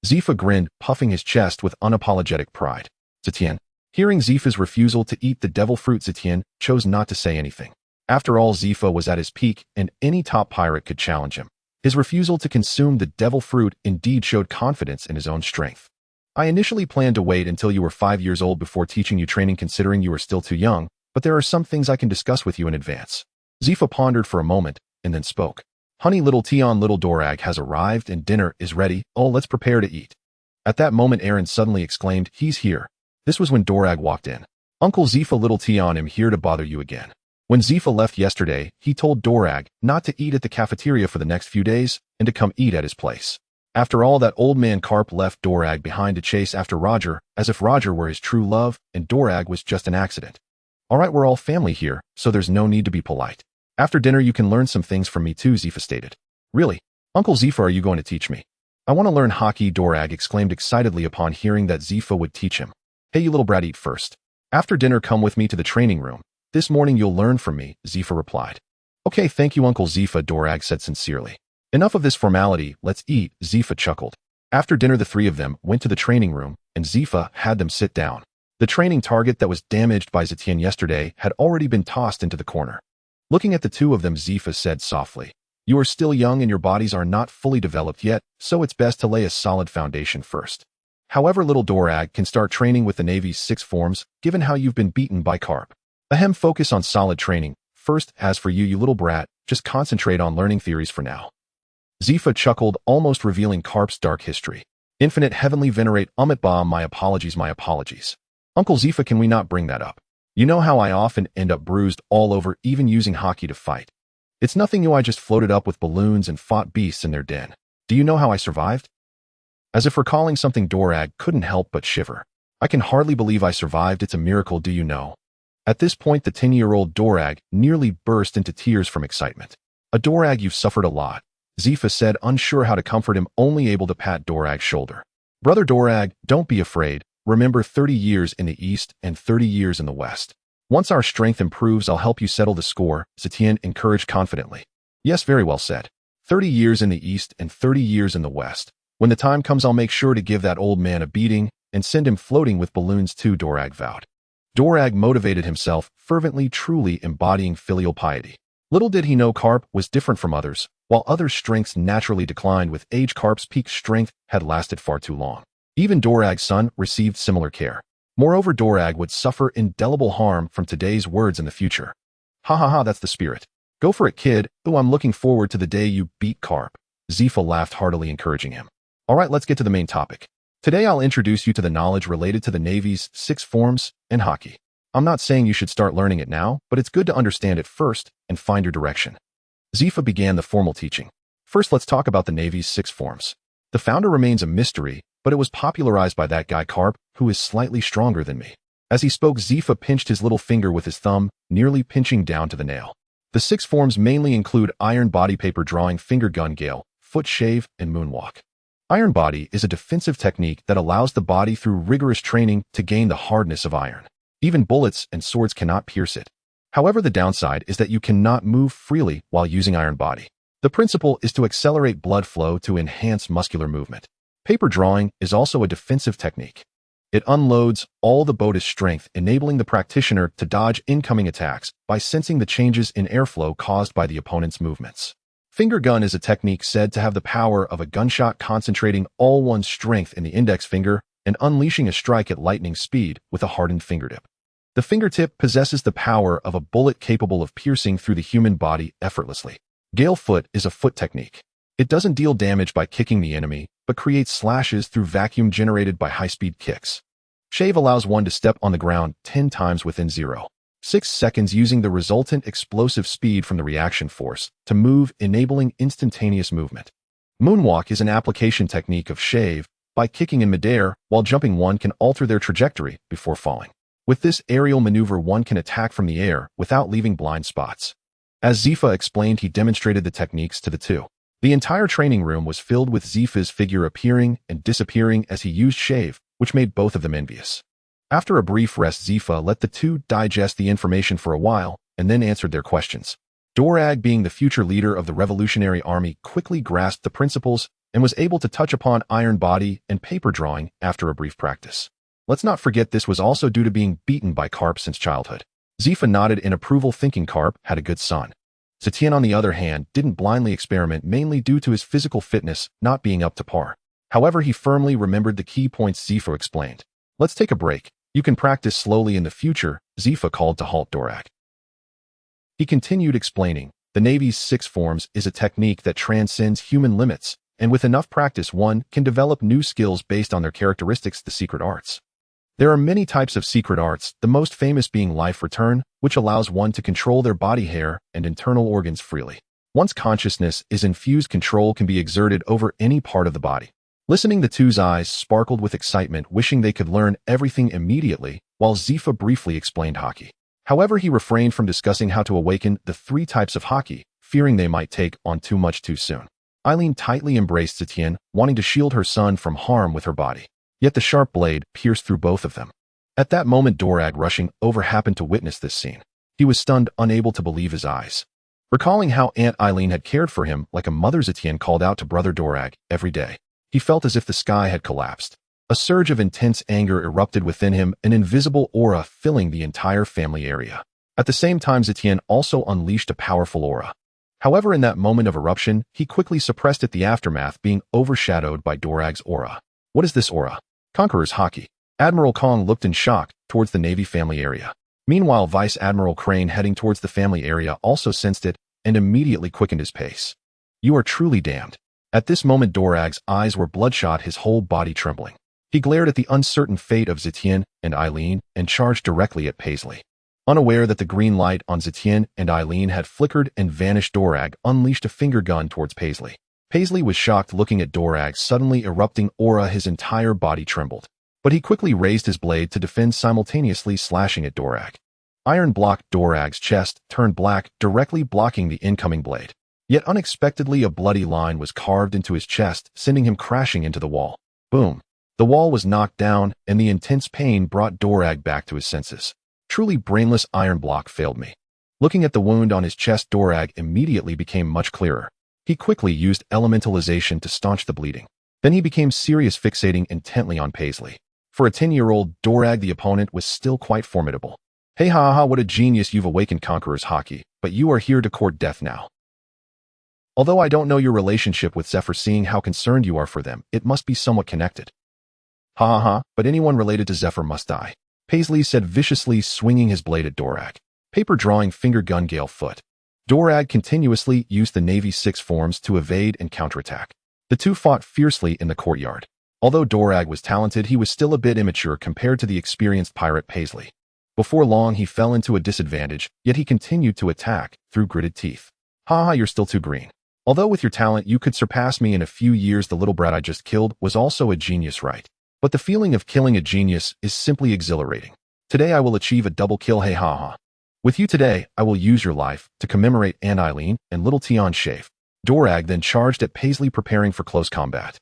A: Zifa grinned, puffing his chest with unapologetic pride. Zetion, hearing Zifa's refusal to eat the devil fruit, Zetion chose not to say anything. After all, Zifa was at his peak, and any top pirate could challenge him. His refusal to consume the devil fruit indeed showed confidence in his own strength. I initially planned to wait until you were 5 years old before teaching you training, considering you are still too young, but there are some things I can discuss with you in advance. Zifa pondered for a moment, and then spoke. Honey, little Tion, little Dorag has arrived and dinner is ready. Oh, let's prepare to eat. At that moment, Aaron suddenly exclaimed, he's here. This was when Dorag walked in. Uncle Zifa, little Tion, I'm here to bother you again. When Zifa left yesterday, he told Dorag not to eat at the cafeteria for the next few days and to come eat at his place. After all, that old man Garp left Dorag behind to chase after Roger, as if Roger were his true love and Dorag was just an accident. All right, we're all family here, so there's no need to be polite. After dinner, you can learn some things from me too, Zifa stated. Really? Uncle Zifa, are you going to teach me? I want to learn Haki, Dorag exclaimed excitedly upon hearing that Zifa would teach him. Hey, you little brat, eat first. After dinner, come with me to the training room. This morning you'll learn from me, Zifa replied. Okay, thank you, Uncle Zifa, Dorag said sincerely. Enough of this formality, let's eat, Zifa chuckled. After dinner, the 3 of them went to the training room, and Zifa had them sit down. The training target that was damaged by Zetion yesterday had already been tossed into the corner. Looking at the 2 of them, Zifa said softly, you are still young and your bodies are not fully developed yet, so it's best to lay a solid foundation first. However, little Dorag can start training with the Navy's 6 forms, given how you've been beaten by Garp. Ahem, focus on solid training. First, as for you, you little brat, just concentrate on learning theories for now. Zifa chuckled, almost revealing Garp's dark history. Infinite heavenly venerate Ba, my apologies, my apologies. Uncle Zifa, can we not bring that up? You know how I often end up bruised all over, even using Haki to fight. It's nothing new, I just floated up with balloons and fought beasts in their den. Do you know how I survived? As if recalling something, Dorag couldn't help but shiver. I can hardly believe I survived, it's a miracle, do you know? At this point, the 10-year-old Dorag nearly burst into tears from excitement. A Dorag, you've suffered a lot. Zifa said, unsure how to comfort him, only able to pat Dorag's shoulder. Brother Dorag, don't be afraid. Remember 30 years in the east and 30 years in the west. Once our strength improves, I'll help you settle the score, Zetion encouraged confidently. Yes, very well said. 30 years in the east and 30 years in the west. When the time comes, I'll make sure to give that old man a beating and send him floating with balloons too, Dorag vowed. Dorag motivated himself, fervently, truly embodying filial piety. Little did he know Garp was different from others. While others' strengths naturally declined with age, Garp's peak strength had lasted far too long. Even Dorag's son received similar care. Moreover, Dorag would suffer indelible harm from today's words in the future. Ha ha ha, that's the spirit. Go for it, kid. Ooh, I'm looking forward to the day you beat Garp. Zifa laughed heartily, encouraging him. Alright, let's get to the main topic. Today I'll introduce you to the knowledge related to the Navy's 6 forms and Haki. I'm not saying you should start learning it now, but it's good to understand it first and find your direction. Zifa began the formal teaching. First, let's talk about the Navy's 6 forms. The founder remains a mystery, but it was popularized by that guy Garp, who is slightly stronger than me. As he spoke, Zifa pinched his little finger with his thumb, nearly pinching down to the nail. The 6 forms mainly include iron body, paper drawing, finger gun, gale, foot shave, and moonwalk. Iron body is a defensive technique that allows the body through rigorous training to gain the hardness of iron. Even bullets and swords cannot pierce it. However, the downside is that you cannot move freely while using iron body. The principle is to accelerate blood flow to enhance muscular movement. Paper drawing is also a defensive technique. It unloads all the body's strength, enabling the practitioner to dodge incoming attacks by sensing the changes in airflow caused by the opponent's movements. Finger gun is a technique said to have the power of a gunshot, concentrating all one's strength in the index finger and unleashing a strike at lightning speed with a hardened fingertip. The fingertip possesses the power of a bullet capable of piercing through the human body effortlessly. Gale foot is a foot technique. It doesn't deal damage by kicking the enemy, but creates slashes through vacuum generated by high-speed kicks. Shave allows one to step on the ground 10 times within 0.6 seconds using the resultant explosive speed from the reaction force to move, enabling instantaneous movement. Moonwalk is an application technique of shave. By kicking in midair, while jumping, one can alter their trajectory before falling. With this aerial maneuver, one can attack from the air without leaving blind spots. As Zifa explained, he demonstrated the techniques to the two. The entire training room was filled with Zifa's figure appearing and disappearing as he used shave, which made both of them envious. After a brief rest, Zifa let the two digest the information for a while and then answered their questions. Dorag, being the future leader of the Revolutionary Army, quickly grasped the principles and was able to touch upon iron body and paper drawing after a brief practice. Let's not forget this was also due to being beaten by Garp since childhood. Zifa nodded in approval, thinking Garp had a good son. Zetion, on the other hand, didn't blindly experiment, mainly due to his physical fitness not being up to par. However, he firmly remembered the key points Zifa explained. Let's take a break. You can practice slowly in the future, Zifa called to halt Dorag. He continued explaining, the Navy's 6 forms is a technique that transcends human limits, and with enough practice one can develop new skills based on their characteristics, the secret arts. There are many types of secret arts, the most famous being life return, which allows one to control their body hair and internal organs freely. Once consciousness is infused, control can be exerted over any part of the body. Listening, the two's eyes sparkled with excitement, wishing they could learn everything immediately, while Zifa briefly explained Haki. However, he refrained from discussing how to awaken the 3 types of Haki, fearing they might take on too much too soon. Eileen tightly embraced Zetion, wanting to shield her son from harm with her body. Yet the sharp blade pierced through both of them. At that moment, Dorag, rushing over, happened to witness this scene. He was stunned, unable to believe his eyes. Recalling how Aunt Eileen had cared for him like a mother, Zetion called out to Brother Dorag every day. He felt as if the sky had collapsed. A surge of intense anger erupted within him, an invisible aura filling the entire family area. At the same time, Zetion also unleashed a powerful aura. However, in that moment of eruption, he quickly suppressed it, the aftermath being overshadowed by Dorag's aura. What is this aura? Conqueror's Haki. Admiral Kong looked in shock towards the Navy family area. Meanwhile, Vice Admiral Crane, heading towards the family area, also sensed it and immediately quickened his pace. You are truly damned. At this moment, Dorag's eyes were bloodshot, his whole body trembling. He glared at the uncertain fate of Zetion and Eileen and charged directly at Paisley. Unaware that the green light on Zetion and Eileen had flickered and vanished, Dorag unleashed a finger gun towards Paisley. Paisley was shocked, looking at Dorag's suddenly erupting aura. His entire body trembled. But he quickly raised his blade to defend, simultaneously slashing at Dorag. Iron blocked Dorag's chest, turned black, directly blocking the incoming blade. Yet unexpectedly a bloody line was carved into his chest, sending him crashing into the wall. Boom. The wall was knocked down, and the intense pain brought Dorag back to his senses. Truly brainless iron block failed me. Looking at the wound on his chest, Dorag immediately became much clearer. He quickly used elementalization to staunch the bleeding. Then he became serious, fixating intently on Paisley. For a 10-year-old, Dorag the opponent was still quite formidable. Hey ha, what a genius, you've awakened Conqueror's Haki, but you are here to court death now. Although I don't know your relationship with Zephyr, seeing how concerned you are for them, it must be somewhat connected. Ha, but anyone related to Zephyr must die, Paisley said viciously, swinging his blade at Dorag. Paper drawing finger gun gale foot. Dorag continuously used the Navy's 6 forms to evade and counterattack. The two fought fiercely in the courtyard. Although Dorag was talented, he was still a bit immature compared to the experienced pirate Paisley. Before long, he fell into a disadvantage, yet he continued to attack through gritted teeth. You're still too green. Although with your talent you could surpass me in a few years, the little brat I just killed was also a genius, right? But the feeling of killing a genius is simply exhilarating. Today I will achieve a double kill, hey ha. With you today, I will use your life to commemorate Aunt Eileen and little Tion Shafe. Dorag then charged at Paisley, preparing for close combat.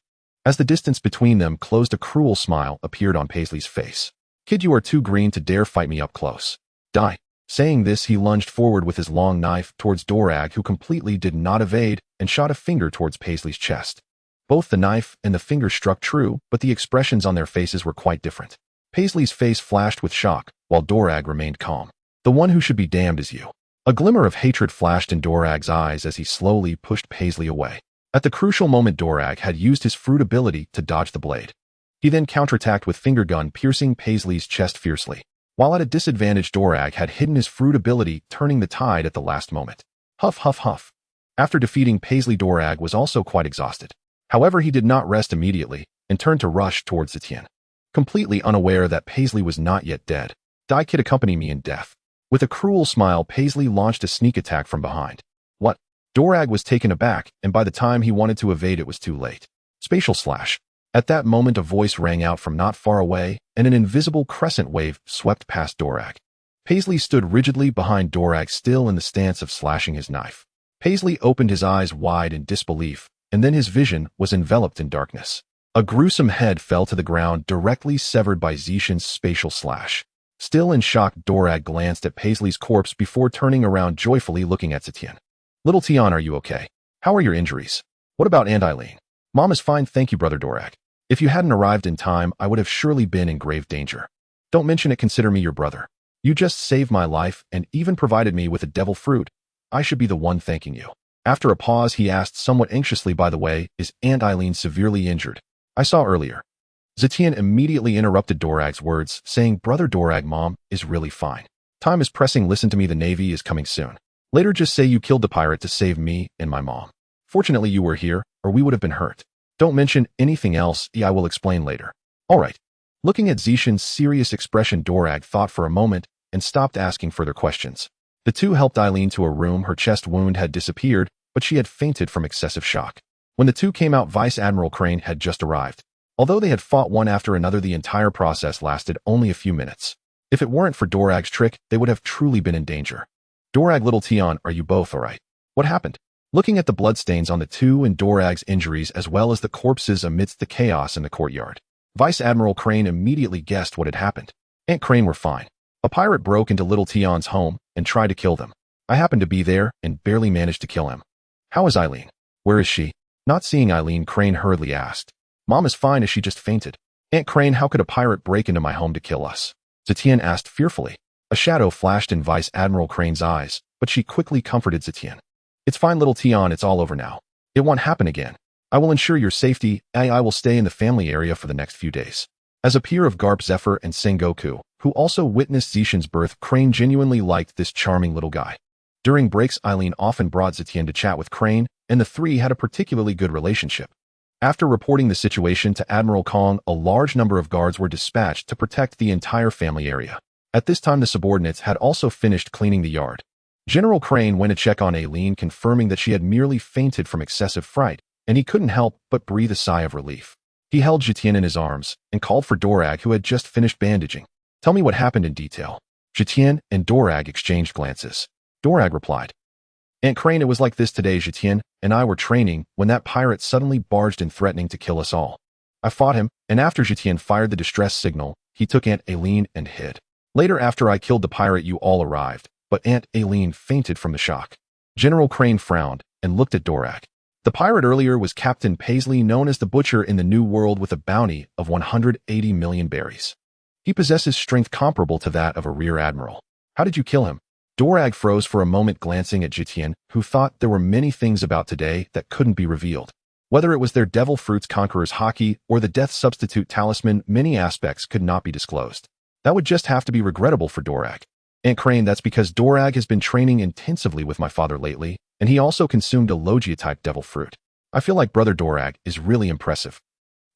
A: As the distance between them closed, a cruel smile appeared on Paisley's face. Kid, you are too green to dare fight me up close. Die. Saying this, he lunged forward with his long knife towards Dorag, who completely did not evade and shot a finger towards Paisley's chest. Both the knife and the finger struck true, but the expressions on their faces were quite different. Paisley's face flashed with shock, while Dorag remained calm. The one who should be damned is you. A glimmer of hatred flashed in Dorag's eyes as he slowly pushed Paisley away. At the crucial moment, Dorag had used his fruit ability to dodge the blade. He then counterattacked with finger gun, piercing Paisley's chest fiercely. While at a disadvantage, Dorag had hidden his fruit ability, turning the tide at the last moment. Huff. After defeating Paisley, Dorag was also quite exhausted. However, he did not rest immediately and turned to rush towards Zetion. Completely unaware that Paisley was not yet dead, Die Kid, accompany me in death. With a cruel smile, Paisley launched a sneak attack from behind. What? Dorag was taken aback, and by the time he wanted to evade, it was too late. Spatial slash. At that moment, a voice rang out from not far away, and an invisible crescent wave swept past Dorag. Paisley stood rigidly behind Dorag, still in the stance of slashing his knife. Paisley opened his eyes wide in disbelief, and then his vision was enveloped in darkness. A gruesome head fell to the ground, directly severed by Zetion's spatial slash. Still in shock, Dorag glanced at Paisley's corpse before turning around, joyfully looking at Zetion. Little Tion, are you okay? How are your injuries? What about Aunt Eileen? Mom is fine, thank you, brother Dorag. If you hadn't arrived in time, I would have surely been in grave danger. Don't mention it, consider me your brother. You just saved my life and even provided me with a devil fruit. I should be the one thanking you. After a pause, he asked somewhat anxiously, by the way, is Aunt Eileen severely injured? I saw earlier. Zetion immediately interrupted Dorag's words, saying, Brother Dorag, Mom is really fine. Time is pressing, listen to me, the Navy is coming soon. Later just say you killed the pirate to save me and my mom. Fortunately you were here, or we would have been hurt. Don't mention anything else, I will explain later. Alright. Looking at Zetion's serious expression, Dorag thought for a moment and stopped asking further questions. The two helped Eileen to a room. Her chest wound had disappeared, but she had fainted from excessive shock. When the two came out, Vice Admiral Crane had just arrived. Although they had fought one after another, the entire process lasted only a few minutes. If it weren't for Dorag's trick, they would have truly been in danger. Dorag, little Tion, are you both alright? What happened? Looking at the bloodstains on the two and Dorag's injuries, as well as the corpses amidst the chaos in the courtyard, Vice Admiral Crane immediately guessed what had happened. Aunt Crane were fine. A pirate broke into little Tion's home and tried to kill them. I happened to be there and barely managed to kill him. How is Eileen? Where is she? Not seeing Eileen, Crane hurriedly asked. Mom is fine, as she just fainted. Aunt Crane, how could a pirate break into my home to kill us? Zetion asked fearfully. A shadow flashed in Vice Admiral Crane's eyes, but she quickly comforted Zetion. It's fine, little Tion, it's all over now. It won't happen again. I will ensure your safety, and I will stay in the family area for the next few days. As a peer of Garp, Zephyr, and Sengoku, who also witnessed Zetion's birth, Crane genuinely liked this charming little guy. During breaks, Eileen often brought Zetion to chat with Crane, and the three had a particularly good relationship. After reporting the situation to Admiral Kong, a large number of guards were dispatched to protect the entire family area. At this time, the subordinates had also finished cleaning the yard. General Crane went to check on Eileen, confirming that she had merely fainted from excessive fright, and he couldn't help but breathe a sigh of relief. He held Zetion in his arms and called for Dorag, who had just finished bandaging. Tell me what happened in detail. Zetion and Dorag exchanged glances. Dorag replied, Aunt Crane, it was like this today. Zetion and I were training when that pirate suddenly barged in threatening to kill us all. I fought him, and after Zetion fired the distress signal, he took Aunt Aileen and hid. Later, after I killed the pirate, you all arrived, but Aunt Aileen fainted from the shock. General Crane frowned and looked at Dorag. The pirate earlier was Captain Paisley, known as the Butcher in the New World, with a bounty of 180 million berries. He possesses strength comparable to that of a rear admiral. How did you kill him? Dorag froze for a moment, glancing at Zetion, who thought there were many things about today that couldn't be revealed. Whether it was their devil fruits Conqueror's Haki or the death substitute talisman, many aspects could not be disclosed. That would just have to be regrettable for Dorag. Aunt Crane, that's because Dorag has been training intensively with my father lately, and he also consumed a Logia-type devil fruit. I feel like Brother Dorag is really impressive.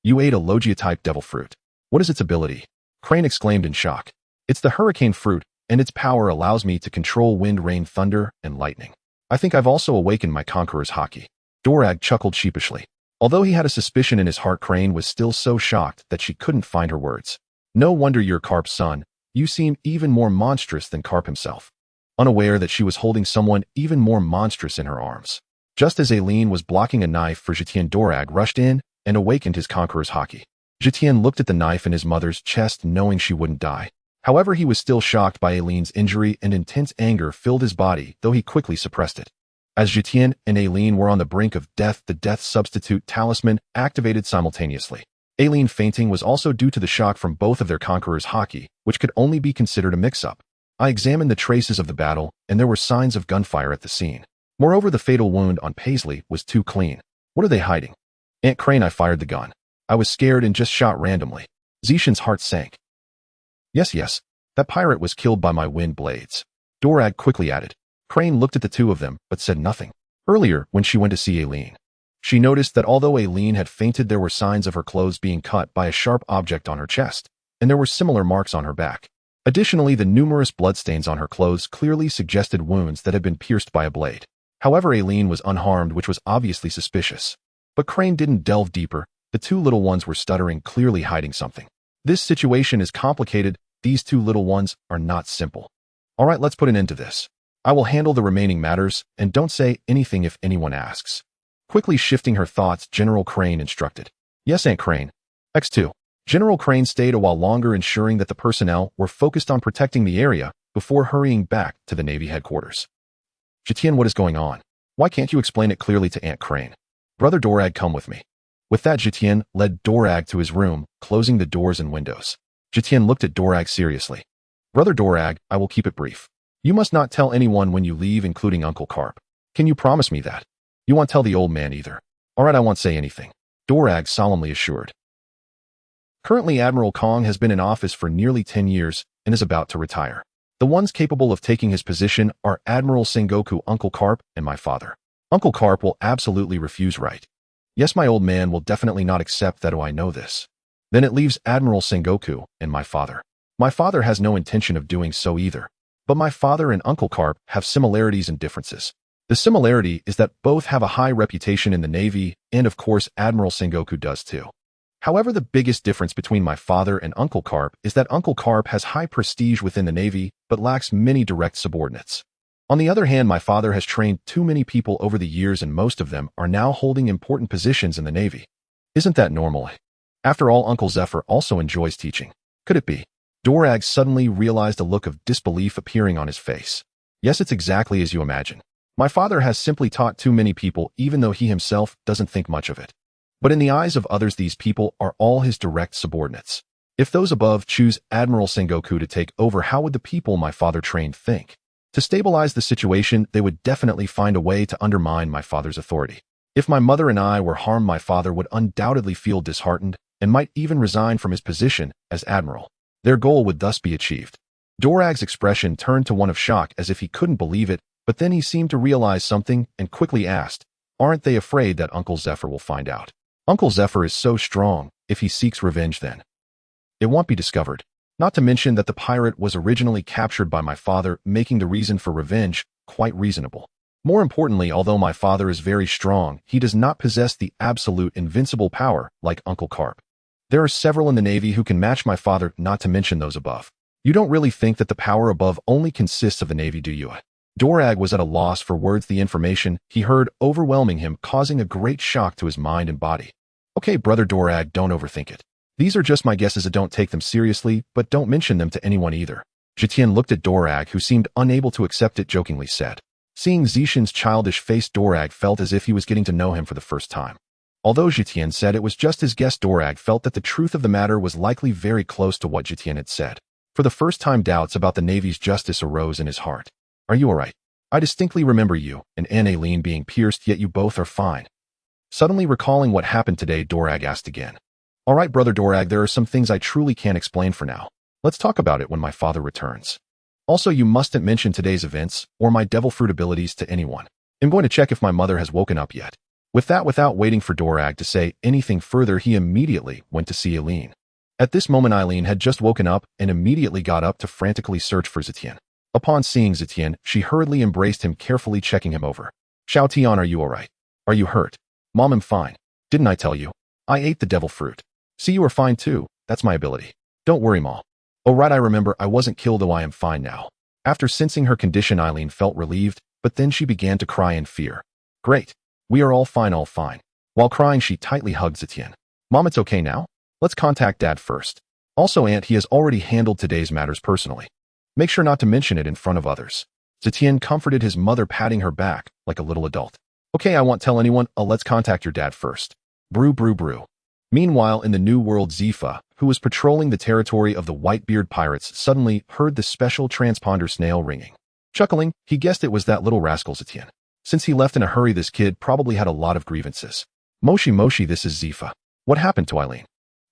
A: You ate a Logia-type devil fruit. What is its ability? Crane exclaimed in shock. It's the hurricane fruit, and its power allows me to control wind, rain, thunder, and lightning. I think I've also awakened my Conqueror's Haki. Dorag chuckled sheepishly. Although he had a suspicion in his heart, Crane was still so shocked that she couldn't find her words. No wonder you're Garp's son. You seem even more monstrous than Garp himself. Unaware that she was holding someone even more monstrous in her arms. Just as Aileen was blocking a knife for Zetion, Dorag rushed in and awakened his Conqueror's Haki. Zetion looked at the knife in his mother's chest, knowing she wouldn't die. However, he was still shocked by Aileen's injury, and intense anger filled his body, though he quickly suppressed it. As Zetion and Aileen were on the brink of death, the death substitute talisman activated simultaneously. Aileen fainting was also due to the shock from both of their Conqueror's Haki, which could only be considered a mix-up. I examined the traces of the battle, and there were signs of gunfire at the scene. Moreover, the fatal wound on Paisley was too clean. What are they hiding? Aunt Crane, I fired the gun. I was scared and just shot randomly. Zetion's heart sank. Yes, that pirate was killed by my wind blades. Dorag quickly added. Crane looked at the two of them, but said nothing. Earlier, when she went to see Aileen, she noticed that although Aileen had fainted, there were signs of her clothes being cut by a sharp object on her chest, and there were similar marks on her back. Additionally, the numerous bloodstains on her clothes clearly suggested wounds that had been pierced by a blade. However, Aileen was unharmed, which was obviously suspicious. But Crane didn't delve deeper. The two little ones were stuttering, clearly hiding something. This situation is complicated. These two little ones are not simple. All right, let's put an end to this. I will handle the remaining matters, and don't say anything if anyone asks. Quickly shifting her thoughts, General Crane instructed. Yes, Aunt Crane. X2. General Crane stayed a while longer, ensuring that the personnel were focused on protecting the area before hurrying back to the Navy headquarters. Zetion, what is going on? Why can't you explain it clearly to Aunt Crane? Brother Dorag, come with me. With that, Zetion led Dorag to his room, closing the doors and windows. Zetion looked at Dorag seriously. Brother Dorag, I will keep it brief. You must not tell anyone when you leave, including Uncle Garp. Can you promise me that? You won't tell the old man either. All right, I won't say anything. Dorag solemnly assured. Currently, Admiral Kong has been in office for nearly 10 years and is about to retire. The ones capable of taking his position are Admiral Sengoku, Uncle Garp, and my father. Uncle Garp will absolutely refuse, right? Yes, my old man will definitely not accept that. Oh, I know this. Then it leaves Admiral Sengoku and my father. My father has no intention of doing so either. But my father and Uncle Garp have similarities and differences. The similarity is that both have a high reputation in the Navy, and of course Admiral Sengoku does too. However, the biggest difference between my father and Uncle Garp is that Uncle Garp has high prestige within the Navy, but lacks many direct subordinates. On the other hand, my father has trained too many people over the years, and most of them are now holding important positions in the Navy. Isn't that normal? After all, Uncle Zephyr also enjoys teaching. Could it be? Dorag suddenly realized a look of disbelief appearing on his face. Yes, it's exactly as you imagine. My father has simply taught too many people, even though he himself doesn't think much of it. But in the eyes of others, these people are all his direct subordinates. If those above choose Admiral Sengoku to take over, how would the people my father trained think? To stabilize the situation, they would definitely find a way to undermine my father's authority. If my mother and I were harmed, my father would undoubtedly feel disheartened and might even resign from his position as admiral. Their goal would thus be achieved. Dorag's expression turned to one of shock, as if he couldn't believe it, but then he seemed to realize something and quickly asked, "Aren't they afraid that Uncle Zephyr will find out?" Uncle Zephyr is so strong. If he seeks revenge, then it won't be discovered. Not to mention that the pirate was originally captured by my father, making the reason for revenge quite reasonable. More importantly, although my father is very strong, he does not possess the absolute invincible power like Uncle Garp. There are several in the Navy who can match my father, not to mention those above. You don't really think that the power above only consists of the Navy, do you? Dorag was at a loss for words. The information he heard overwhelming him, causing a great shock to his mind and body. Okay, brother Dorag, don't overthink it. These are just my guesses, and don't take them seriously, but don't mention them to anyone either. Zetion looked at Dorag, who seemed unable to accept it, jokingly said. Seeing Zetion's childish face, Dorag felt as if he was getting to know him for the first time. Although Zetion said it was just his guess, Dorag felt that the truth of the matter was likely very close to what Zetion had said. For the first time, doubts about the Navy's justice arose in his heart. Are you alright? I distinctly remember you and Enel being pierced, yet you both are fine. Suddenly recalling what happened today, Dorag asked again. Alright, brother Dorag, there are some things I truly can't explain for now. Let's talk about it when my father returns. Also, you mustn't mention today's events or my devil fruit abilities to anyone. I'm going to check if my mother has woken up yet. With that, without waiting for Dorag to say anything further, he immediately went to see Eileen. At this moment, Eileen had just woken up and immediately got up to frantically search for Zetion. Upon seeing Zetion, she hurriedly embraced him, carefully checking him over. Xiaotian, are you alright? Are you hurt? Mom, I'm fine. Didn't I tell you? I ate the devil fruit. See, you are fine too. That's my ability. Don't worry, Ma. Oh right, I remember, I wasn't killed, though I am fine now. After sensing her condition, Eileen felt relieved, but then she began to cry in fear. Great. We are all fine, all fine. While crying, she tightly hugged Zetion. Mom, it's okay now? Let's contact Dad first. Also, Aunt, he has already handled today's matters personally. Make sure not to mention it in front of others. Zetion comforted his mother, patting her back like a little adult. Okay, I won't tell anyone. Let's contact your dad first. Brew, brew, brew. Meanwhile, in the New World, Zifa, who was patrolling the territory of the Whitebeard pirates, suddenly heard the special transponder snail ringing. Chuckling, he guessed it was that little rascal Zetion. Since he left in a hurry, this kid probably had a lot of grievances. Moshi Moshi, this is Zifa. What happened to Eileen?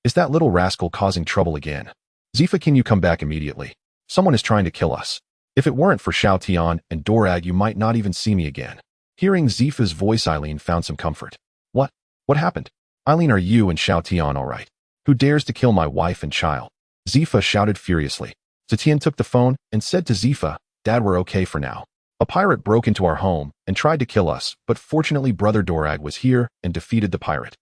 A: Is that little rascal causing trouble again? Zifa, can you come back immediately? Someone is trying to kill us. If it weren't for Xiaotian and Dorag, you might not even see me again. Hearing Zifa's voice, Eileen found some comfort. What? What happened? Eileen, are you and Xiaotian alright? Who dares to kill my wife and child? Zifa shouted furiously. Zetion took the phone and said to Zifa, Dad, we're okay for now. A pirate broke into our home and tried to kill us, but fortunately brother Dorag was here and defeated the pirate.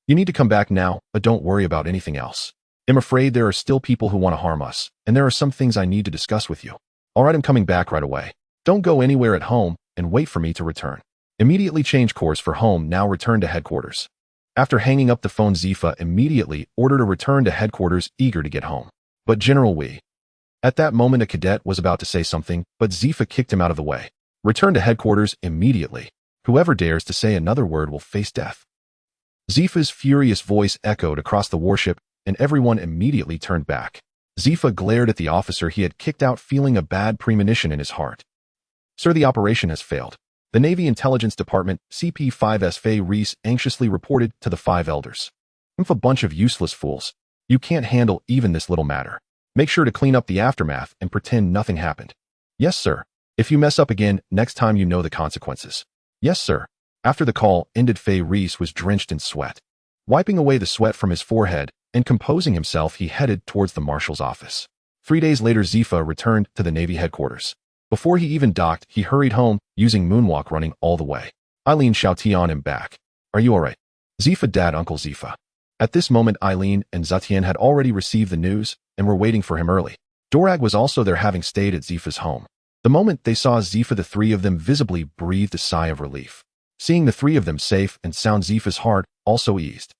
A: You need to come back now, but don't worry about anything else. I'm afraid there are still people who want to harm us, and there are some things I need to discuss with you. Alright, I'm coming back right away. Don't go anywhere at home and wait for me to return. Immediately change course for home, now return to headquarters. After hanging up the phone, Zifa immediately ordered a return to headquarters, eager to get home. But General Wee. At that moment, a cadet was about to say something, but Zifa kicked him out of the way. Return to headquarters immediately. Whoever dares to say another word will face death. Zifa's furious voice echoed across the warship, and everyone immediately turned back. Zifa glared at the officer he had kicked out, feeling a bad premonition in his heart. Sir, the operation has failed. The Navy Intelligence Department, CP5 Reese, anxiously reported to the 5 elders. A bunch of useless fools. You can't handle even this little matter. Make sure to clean up the aftermath and pretend nothing happened. Yes, sir. If you mess up again, next time you know the consequences. Yes, sir. After the call ended, Reese was drenched in sweat. Wiping away the sweat from his forehead and composing himself, he headed towards the marshal's office. 3 days later, Zifa returned to the Navy headquarters. Before he even docked, he hurried home, using moonwalk, running all the way. Eileen Xiaotian him back. Are you alright? Zifa, Dad, Uncle Zifa. At this moment, Eileen and Zetion had already received the news and were waiting for him early. Dorag was also there, having stayed at Zifa's home. The moment they saw Zifa, the 3 of them visibly breathed a sigh of relief. Seeing the 3 of them safe and sound, Zifa's heart also eased.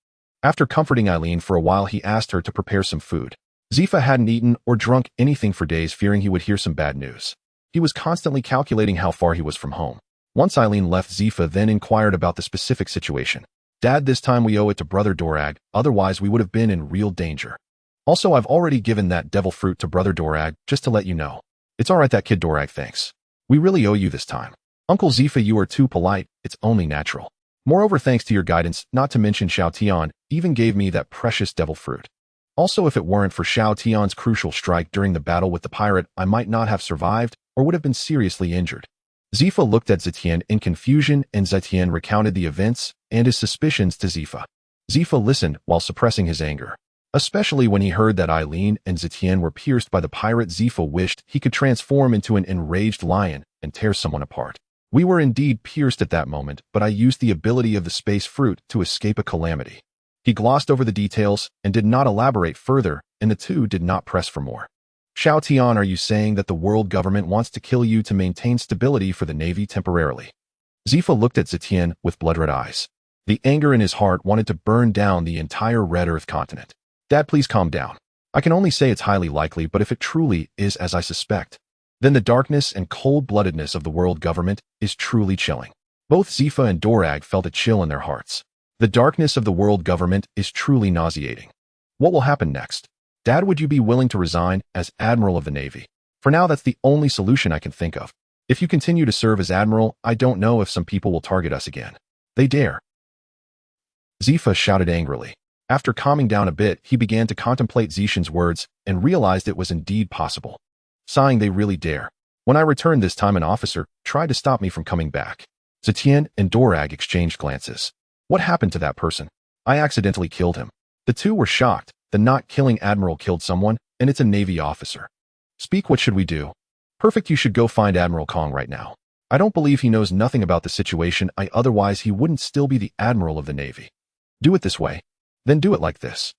A: After comforting Eileen for a while, he asked her to prepare some food. Zifa hadn't eaten or drunk anything for days, fearing he would hear some bad news. He was constantly calculating how far he was from home. Once Eileen left, Zifa then inquired about the specific situation. Dad, this time we owe it to brother Dorag, otherwise we would have been in real danger. Also, I've already given that devil fruit to brother Dorag, just to let you know. It's alright, that kid Dorag, thanks. We really owe you this time. Uncle Zifa, you are too polite, it's only natural. Moreover, thanks to your guidance, not to mention Xiaotian even gave me that precious devil fruit. Also, if it weren't for Xiaotian's crucial strike during the battle with the pirate, I might not have survived or would have been seriously injured. Zifa looked at Zetion in confusion, and Zetion recounted the events and his suspicions to Zifa. Zifa listened while suppressing his anger. Especially when he heard that Eileen and Zetion were pierced by the pirate, Zifa wished he could transform into an enraged lion and tear someone apart. We were indeed pierced at that moment, but I used the ability of the space fruit to escape a calamity. He glossed over the details and did not elaborate further, and the two did not press for more. Xiao Tian, are you saying that the world government wants to kill you to maintain stability for the Navy temporarily? Zifa looked at Zetion with blood-red eyes. The anger in his heart wanted to burn down the entire Red Earth continent. Dad, please calm down. I can only say it's highly likely, but if it truly is as I suspect, then the darkness and cold-bloodedness of the world government is truly chilling. Both Zifa and Dorag felt a chill in their hearts. The darkness of the world government is truly nauseating. What will happen next? Dad, would you be willing to resign as Admiral of the Navy? For now, that's the only solution I can think of. If you continue to serve as Admiral, I don't know if some people will target us again. They dare. Zifa shouted angrily. After calming down a bit, he began to contemplate Zetion's words and realized it was indeed possible. Sighing, they really dare. When I returned this time, an officer tried to stop me from coming back. Zetion and Dorag exchanged glances. What happened to that person? I accidentally killed him. The two were shocked. The not killing Admiral killed someone, and it's a Navy officer. Speak, what should we do? Perfect, you should go find Admiral Kong right now. I don't believe he knows nothing about the situation, otherwise he wouldn't still be the Admiral of the Navy. Do it this way. Then do it like this.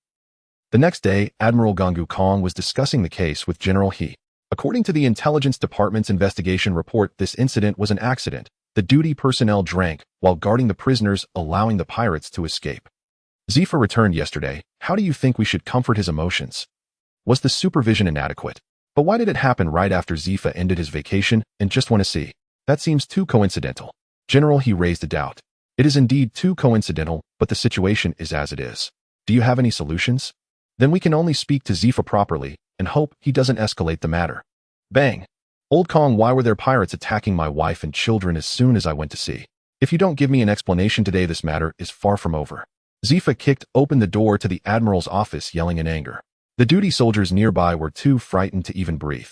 A: The next day, Admiral Gongu Kong was discussing the case with General He. According to the Intelligence Department's investigation report, this incident was an accident. The duty personnel drank while guarding the prisoners, allowing the pirates to escape. Zifa returned yesterday. How do you think we should comfort his emotions? Was the supervision inadequate? But why did it happen right after Zifa ended his vacation and just want to see? That seems too coincidental. General, he raised a doubt. It is indeed too coincidental, but the situation is as it is. Do you have any solutions? Then we can only speak to Zifa properly and hope he doesn't escalate the matter. Bang! Old Kong, why were there pirates attacking my wife and children as soon as I went to sea? If you don't give me an explanation today, this matter is far from over. Zifa kicked open the door to the Admiral's office, yelling in anger. The duty soldiers nearby were too frightened to even breathe.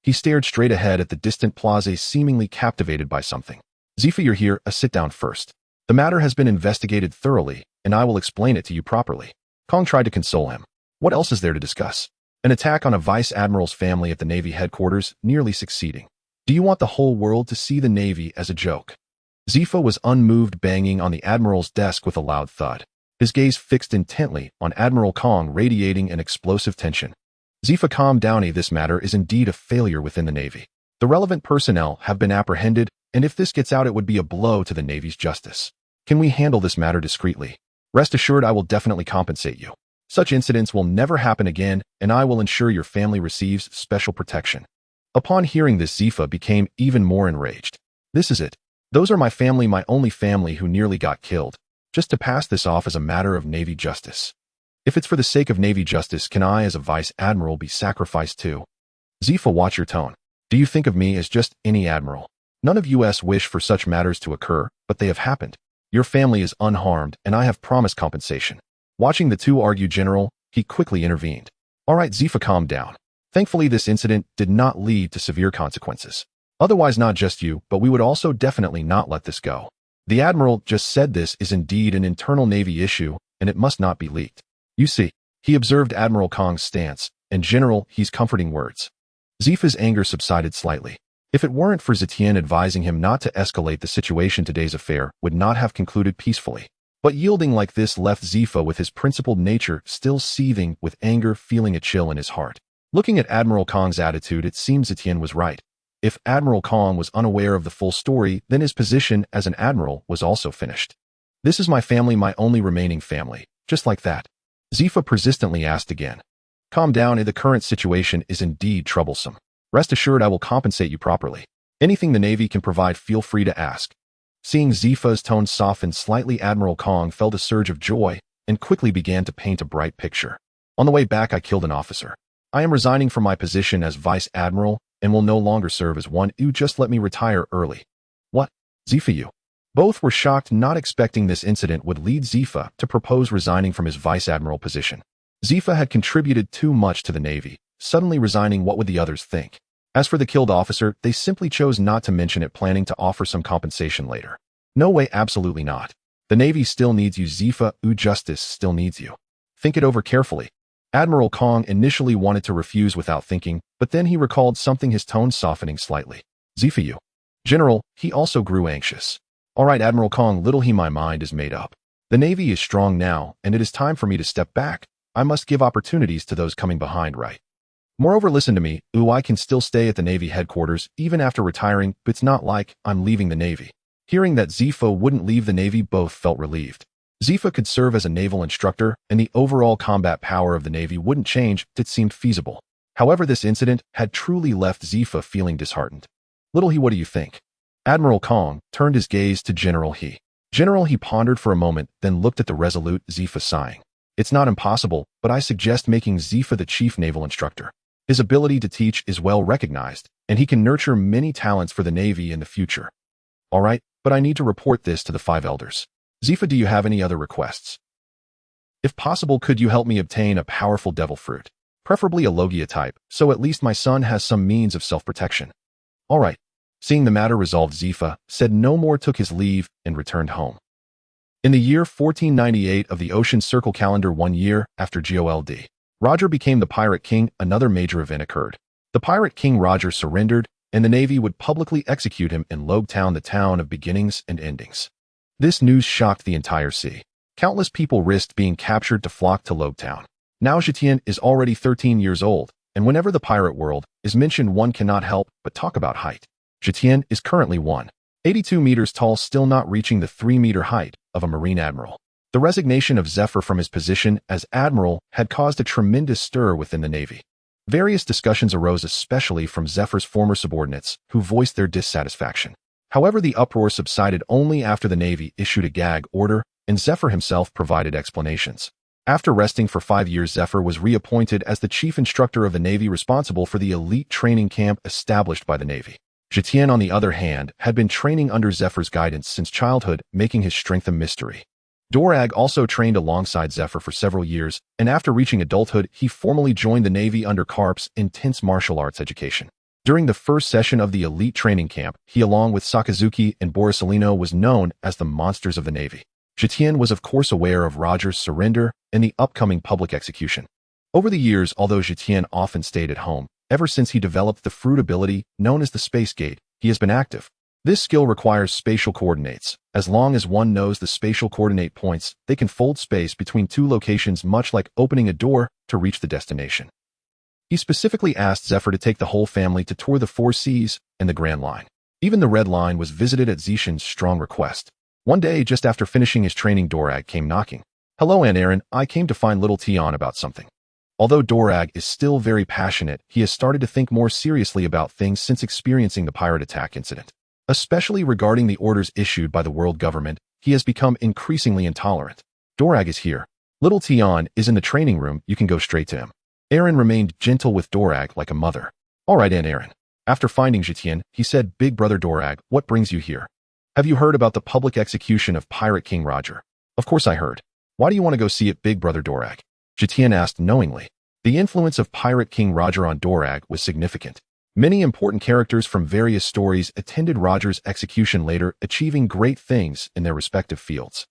A: He stared straight ahead at the distant plaza, seemingly captivated by something. Zifa, you're here, sit down first. The matter has been investigated thoroughly, and I will explain it to you properly. Kong tried to console him. What else is there to discuss? An attack on a vice admiral's family at the Navy headquarters, nearly succeeding. Do you want the whole world to see the Navy as a joke? Zifa was unmoved, banging on the Admiral's desk with a loud thud. His gaze fixed intently on Admiral Kong, radiating an explosive tension. Zifa, calm down. This matter is indeed a failure within the Navy. The relevant personnel have been apprehended, and if this gets out, it would be a blow to the Navy's justice. Can we handle this matter discreetly? Rest assured, I will definitely compensate you. Such incidents will never happen again, and I will ensure your family receives special protection. Upon hearing this, Zifa became even more enraged. This is it. Those are my family, my only family, who nearly got killed. Just to pass this off as a matter of Navy justice. If it's for the sake of Navy justice, can I as a Vice Admiral be sacrificed too? Zifa, watch your tone. Do you think of me as just any admiral? None of us wish for such matters to occur, but they have happened. Your family is unharmed, and I have promised compensation. Watching the two argue, General, he quickly intervened. All right, Zifa, calm down. Thankfully, this incident did not lead to severe consequences. Otherwise, not just you, but we would also definitely not let this go. The Admiral just said this is indeed an internal Navy issue, and it must not be leaked. You see, he observed Admiral Kong's stance, and General He's comforting words. Zifa's anger subsided slightly. If it weren't for Zetion advising him not to escalate the situation, today's affair would not have concluded peacefully. But yielding like this left Zifa with his principled nature still seething with anger, feeling a chill in his heart. Looking at Admiral Kong's attitude, it seems Zetion was right. If Admiral Kong was unaware of the full story, then his position as an admiral was also finished. This is my family, my only remaining family, just like that. Zifa persistently asked again. Calm down, the current situation is indeed troublesome. Rest assured, I will compensate you properly. Anything the Navy can provide, feel free to ask. Seeing Zifa's tone soften slightly, Admiral Kong felt a surge of joy and quickly began to paint a bright picture. On the way back, I killed an officer. I am resigning from my position as Vice Admiral and will no longer serve as one. You just let me retire early. What? Zifa, you? Both were shocked, not expecting this incident would lead Zifa to propose resigning from his Vice Admiral position. Zifa had contributed too much to the Navy. Suddenly resigning, what would the others think? As for the killed officer, they simply chose not to mention it, planning to offer some compensation later. No way, absolutely not. The Navy still needs you, Zifa. Justice still needs you. Think it over carefully. Admiral Kong initially wanted to refuse without thinking, but then he recalled something, his tone softening slightly. Zifa, you? General, he also grew anxious. All right, Admiral Kong, little he, my mind is made up. The Navy is strong now, and it is time for me to step back. I must give opportunities to those coming behind, right? Moreover, listen to me, I can still stay at the Navy headquarters even after retiring, but it's not like I'm leaving the Navy. Hearing that Zifa wouldn't leave the Navy, both felt relieved. Zifa could serve as a naval instructor, and the overall combat power of the Navy wouldn't change if it seemed feasible. However, this incident had truly left Zifa feeling disheartened. Little He, what do you think? Admiral Kong turned his gaze to General He. General He pondered for a moment, then looked at the resolute Zifa, sighing. It's not impossible, but I suggest making Zifa the chief naval instructor. His ability to teach is well recognized, and he can nurture many talents for the Navy in the future. All right, but I need to report this to the 5 elders. Zifa, do you have any other requests? If possible, could you help me obtain a powerful devil fruit? Preferably a Logia type, so at least my son has some means of self-protection. All right. Seeing the matter resolved, Zifa said no more, took his leave, and returned home. In the year 1498 of the Ocean Circle calendar, 1 year after Gold, Roger became the Pirate King. Another major event occurred. The Pirate King Roger surrendered, and the Navy would publicly execute him in Logtown, the town of beginnings and endings. This news shocked the entire sea. Countless people risked being captured to flock to Logtown. Now Zetion is already 13 years old, and whenever the pirate world is mentioned, one cannot help but talk about height. Zetion is currently 182 meters tall, still not reaching the 3-meter height of a marine admiral. The resignation of Zephyr from his position as admiral had caused a tremendous stir within the Navy. Various discussions arose, especially from Zephyr's former subordinates, who voiced their dissatisfaction. However, the uproar subsided only after the Navy issued a gag order, and Zephyr himself provided explanations. After resting for 5 years, Zephyr was reappointed as the chief instructor of the Navy, responsible for the elite training camp established by the Navy. Zetion, on the other hand, had been training under Zephyr's guidance since childhood, making his strength a mystery. Dorag also trained alongside Zephyr for several years, and after reaching adulthood, he formally joined the Navy under Garp's intense martial arts education. During the first session of the elite training camp, he, along with Sakazuki and Borisolino, was known as the Monsters of the Navy. Zetion was of course aware of Roger's surrender and the upcoming public execution. Over the years, although Zetion often stayed at home, ever since he developed the fruit ability known as the Space Gate, he has been active. This skill requires spatial coordinates. As long as one knows the spatial coordinate points, they can fold space between 2 locations, much like opening a door to reach the destination. He specifically asked Zephyr to take the whole family to tour the 4 seas and the Grand Line. Even the Red Line was visited at Zetion's strong request. One day, just after finishing his training, Dorag came knocking. Hello, Aunt Aaron, I came to find little Tion about something. Although Dorag is still very passionate, he has started to think more seriously about things since experiencing the pirate attack incident. Especially regarding the orders issued by the world government, he has become increasingly intolerant. Dorag is here. Little Tion is in the training room, you can go straight to him. Aaron remained gentle with Dorag like a mother. All right, Aunt Aaron. After finding Zetion, he said, Big brother Dorag, what brings you here? Have you heard about the public execution of Pirate King Roger? Of course I heard. Why do you want to go see it, Big brother Dorag? Zetion asked knowingly. The influence of Pirate King Roger on Dorag was significant. Many important characters from various stories attended Roger's execution, later achieving great things in their respective fields.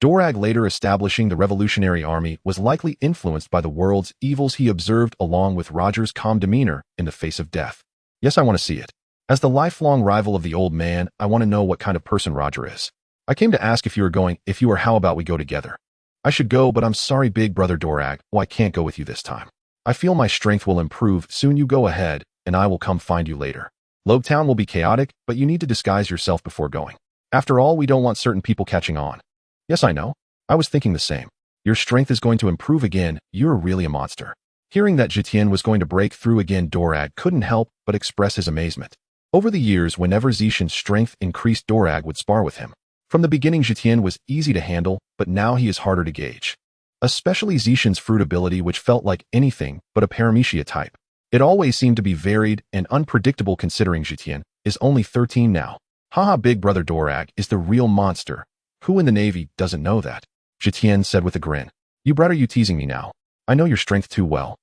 A: Dorag, later establishing the Revolutionary Army, was likely influenced by the world's evils he observed, along with Roger's calm demeanor in the face of death. Yes, I want to see it. As the lifelong rival of the old man, I want to know what kind of person Roger is. I came to ask if you are going. If you are, how about we go together? I should go, but I'm sorry, Big brother Dorag. I can't go with you this time. I feel my strength will improve soon. You go ahead, and I will come find you later. Logtown will be chaotic, but you need to disguise yourself before going. After all, we don't want certain people catching on. Yes, I know. I was thinking the same. Your strength is going to improve again. You're really a monster. Hearing that Zetion was going to break through again, Dorag couldn't help but express his amazement. Over the years, whenever Zetion's strength increased, Dorag would spar with him. From the beginning, Zetion was easy to handle, but now he is harder to gauge. Especially Zetion's fruit ability, which felt like anything but a paramecia type. It always seemed to be varied and unpredictable, considering Zetion is only 13 now. Haha, Big brother Dorag is the real monster. Who in the Navy doesn't know that? Zetion said with a grin. You brat, are you teasing me now? I know your strength too well.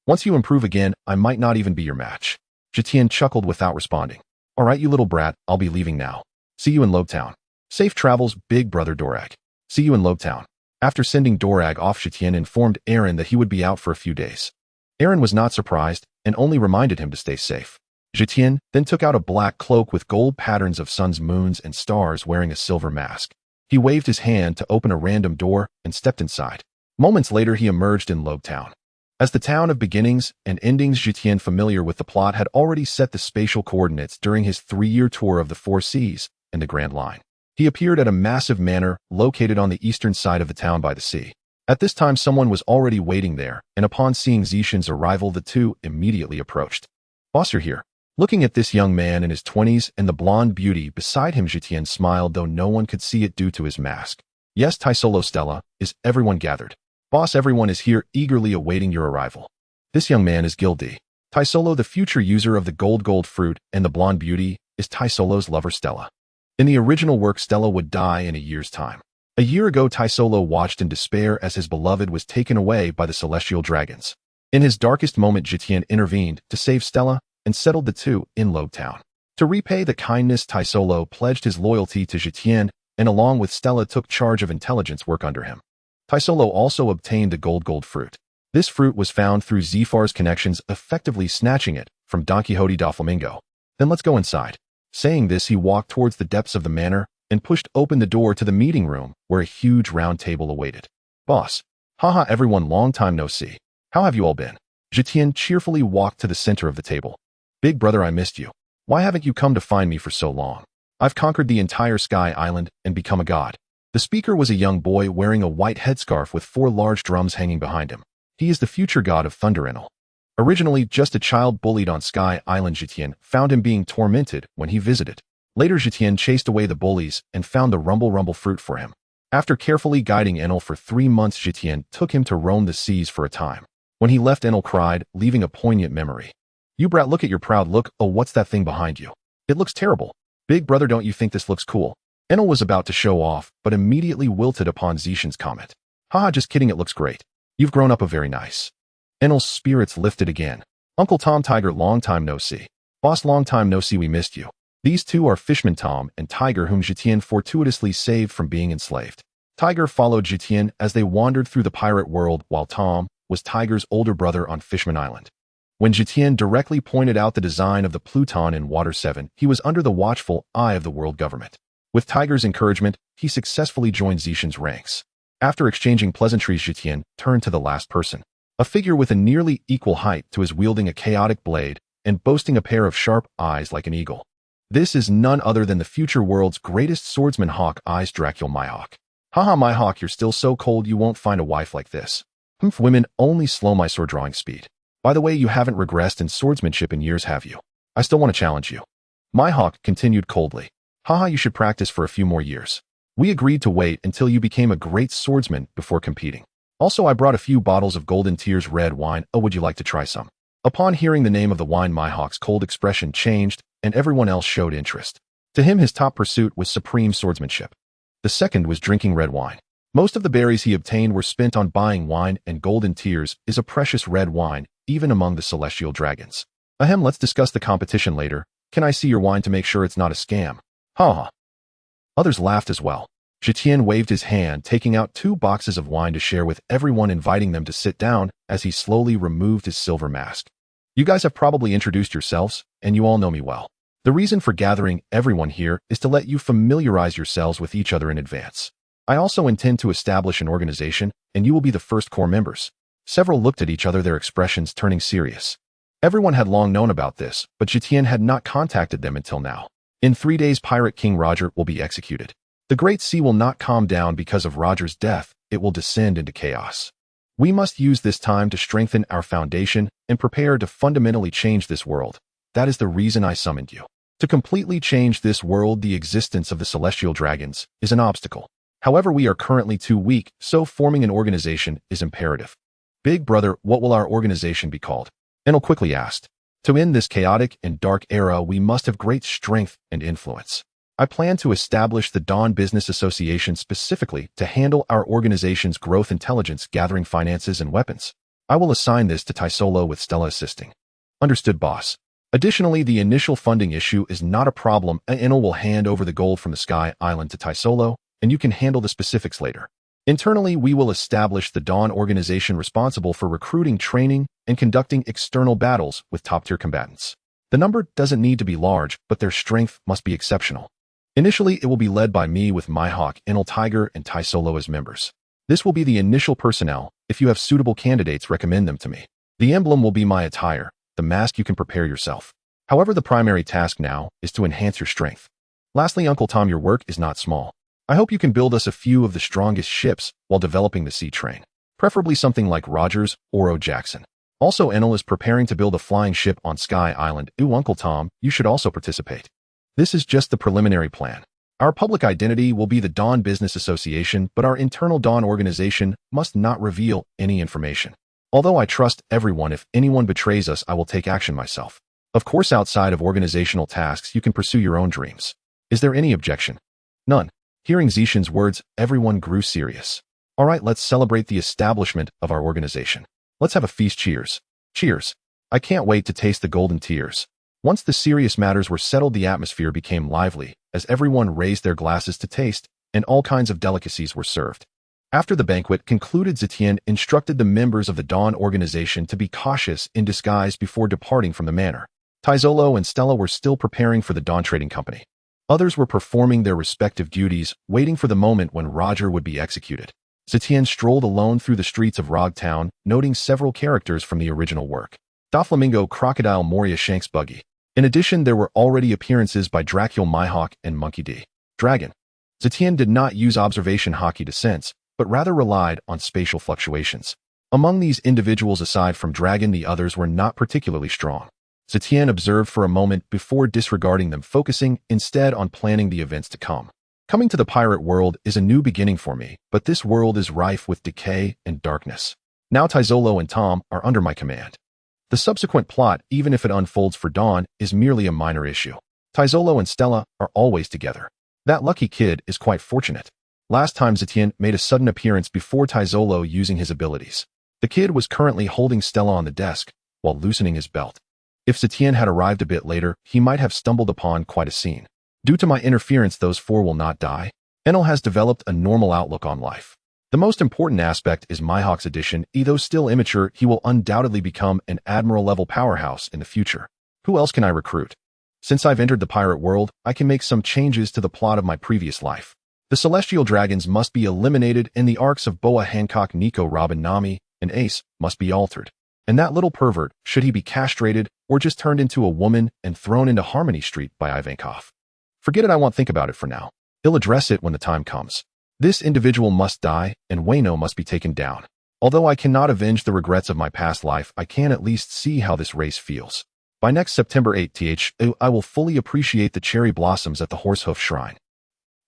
A: Once you improve again, I might not even be your match. Zetion chuckled without responding. All right, you little brat, I'll be leaving now. See you in Logtown. Safe travels, Big brother Dorag. See you in Logtown. After sending Dorag off, Zetion informed Aaron that he would be out for a few days. Aaron was not surprised and only reminded him to stay safe. Zetion then took out a black cloak with gold patterns of suns, moons, and stars, wearing a silver mask. He waved his hand to open a random door and stepped inside. Moments later, he emerged in Logtown. As the town of beginnings and endings, Zetion, familiar with the plot, had already set the spatial coordinates during his 3-year tour of the Four Seas and the Grand Line. He appeared at a massive manor located on the eastern side of the town by the sea. At this time, someone was already waiting there, and upon seeing Zetion's arrival, the two immediately approached. "Boss, you're here." Looking at this young man in his 20s and the blonde beauty beside him, Zetion smiled, though no one could see it due to his mask. "Yes, Taisolo Stella, is everyone gathered?" "Boss, everyone is here, eagerly awaiting your arrival." This young man is Gildi. Taisolo, the future user of the gold fruit, and the blonde beauty is Taisolo's lover Stella. In the original work, Stella would die in a year's time. A year ago, Taisolo watched in despair as his beloved was taken away by the celestial dragons. In his darkest moment, Zetion intervened to save Stella and settled the two in Lobe Town. To repay the kindness, Taisolo pledged his loyalty to Zetion and along with Stella took charge of intelligence work under him. Taisolo also obtained the gold fruit. This fruit was found through Zefar's connections, effectively snatching it from Don Quixote Doflamingo. "Then let's go inside." Saying this, he walked towards the depths of the manor and pushed open the door to the meeting room where a huge round table awaited. "Boss." "Haha, everyone, long time no see. How have you all been?" Zetion cheerfully walked to the center of the table. "Big brother, I missed you. Why haven't you come to find me for so long? I've conquered the entire Sky Island and become a god." The speaker was a young boy wearing a white headscarf with 4 large drums hanging behind him. He is the future god of thunder, Enel. Originally just a child bullied on Sky Island, Zetion found him being tormented when he visited. Later, Zetion chased away the bullies and found the rumble fruit for him. After carefully guiding Enel for 3 months, Zetion took him to roam the seas for a time. When he left, Enel cried, leaving a poignant memory. "You brat, look at your proud look. Oh, what's that thing behind you? It looks terrible. Big brother, don't you think this looks cool?" Enel was about to show off, but immediately wilted upon Zetion's comment. "Haha, just kidding, it looks great. You've grown up a very nice." Enel's spirits lifted again. "Uncle Tom, Tiger, long time no see." "Boss, long time no see, we missed you." These two are Fishman Tom and Tiger, whom Zetion fortuitously saved from being enslaved. Tiger followed Zetion as they wandered through the pirate world, while Tom was Tiger's older brother on Fishman Island. When Zetion directly pointed out the design of the Pluton in Water 7, he was under the watchful eye of the world government. With Tiger's encouragement, he successfully joined Zetion's ranks. After exchanging pleasantries, Zetion turned to the last person. A figure with a nearly equal height to his, wielding a chaotic blade and boasting a pair of sharp eyes like an eagle. This is none other than the future world's greatest swordsman, Hawk Eyes Dracula Mihawk. "Haha, Mihawk, you're still so cold, you won't find a wife like this. Women only slow my sword drawing speed. By the way, you haven't regressed in swordsmanship in years, have you? I still want to challenge you." Mihawk continued coldly. "Haha, you should practice for a few more years. We agreed to wait until you became a great swordsman before competing. Also, I brought a few bottles of Golden Tears red wine. Oh, would you like to try some?" Upon hearing the name of the wine, Mihawk's cold expression changed, and everyone else showed interest. To him, his top pursuit was supreme swordsmanship. The second was drinking red wine. Most of the berries he obtained were spent on buying wine, and Golden Tears is a precious red wine, even among the celestial dragons. "Ahem, let's discuss the competition later. Can I see your wine to make sure it's not a scam?" "Haha." Others laughed as well. Zetion waved his hand, taking out 2 boxes of wine to share with everyone, inviting them to sit down as he slowly removed his silver mask. "You guys have probably introduced yourselves, and you all know me well. The reason for gathering everyone here is to let you familiarize yourselves with each other in advance. I also intend to establish an organization, and you will be the first core members." Several looked at each other, their expressions turning serious. Everyone had long known about this, but Zetion had not contacted them until now. In 3 days, Pirate King Roger will be executed. The Great Sea will not calm down because of Roger's death. It will descend into chaos. We must use this time to strengthen our foundation and prepare to fundamentally change this world. That is the reason I summoned you. To completely change this world, the existence of the celestial dragons is an obstacle. However, we are currently too weak, so forming an organization is imperative. "Big brother, what will our organization be called?" Enel quickly asked. "To end this chaotic and dark era, we must have great strength and influence. I plan to establish the Dawn Business Association specifically to handle our organization's growth, intelligence, gathering, finances, and weapons. I will assign this to Taisolo with Stella assisting." "Understood, boss." Additionally, the initial funding issue is not a problem. Enel will hand over the gold from the Sky Island to Taisolo, and you can handle the specifics later. Internally, we will establish the Dawn organization responsible for recruiting, training, and conducting external battles with top-tier combatants. The number doesn't need to be large, but their strength must be exceptional. Initially, it will be led by me with Mihawk, Enel, Tiger, and Taisolo as members. This will be the initial personnel, If you have suitable candidates, recommend them to me. The emblem will be my attire. The mask you can prepare yourself. However, the primary task now is to enhance your strength. Lastly, Uncle Tom, your work is not small. I hope you can build us a few of the strongest ships while developing the sea train. Preferably something like Rogers, Oro, Jackson. Also, Enel is preparing to build a flying ship on Sky Island. Ooh, Uncle Tom, you should also participate. This is just the preliminary plan. Our public identity will be the Dawn Business Association, but our internal Dawn organization must not reveal any information. Although I trust everyone, if anyone betrays us, I will take action myself. Of course, outside of organizational tasks, you can pursue your own dreams. Is there any objection? None. Hearing Zetion's words, everyone grew serious. All right, let's celebrate the establishment of our organization. Let's have a feast. Cheers. Cheers. I can't wait to taste the golden tears. Once the serious matters were settled, the atmosphere became lively as everyone raised their glasses to taste, and all kinds of delicacies were served. After the banquet concluded, Zetion instructed the members of the Dawn organization to be cautious in disguise before departing from the manor. Taizolo and Stella were still preparing for the Dawn Trading Company. Others were performing their respective duties, waiting for the moment when Roger would be executed. Zetion strolled alone through the streets of Rog Town, noting several characters from the original work. Doflamingo, Crocodile, Moria, Shanks, Buggy. In addition, there were already appearances by Dracula, Mihawk, and Monkey D. Dragon. Zetion did not use observation Haki to sense, but rather relied on spatial fluctuations. Among these individuals aside from Dragon, the others were not particularly strong. Zetion observed for a moment before disregarding them, focusing instead on planning the events to come. Coming to the pirate world is a new beginning for me, but this world is rife with decay and darkness. Now Taizolo and Tom are under my command. The subsequent plot, even if it unfolds for Dawn, is merely a minor issue. Taizolo and Stella are always together. That lucky kid is quite fortunate. Last time Zetion made a sudden appearance before Taizolo using his abilities. The kid was currently holding Stella on the desk while loosening his belt. If Zetion had arrived a bit later, he might have stumbled upon quite a scene. Due to my interference, those four will not die. Enel has developed a normal outlook on life. The most important aspect is Mihawk's addition. Though still immature, he will undoubtedly become an admiral-level powerhouse in the future. Who else can I recruit? Since I've entered the pirate world, I can make some changes to the plot of my previous life. The celestial dragons must be eliminated, and the arcs of Boa Hancock, Nico, Robin, Nami, and Ace must be altered. And that little pervert, should he be castrated or just turned into a woman and thrown into Harmony Street by Ivankov? Forget it, I won't think about it for now. He'll address it when the time comes. This individual must die, and Wayno must be taken down. Although I cannot avenge the regrets of my past life, I can at least see how this race feels. By next September 8th, I will fully appreciate the cherry blossoms at the Horsehoof Shrine.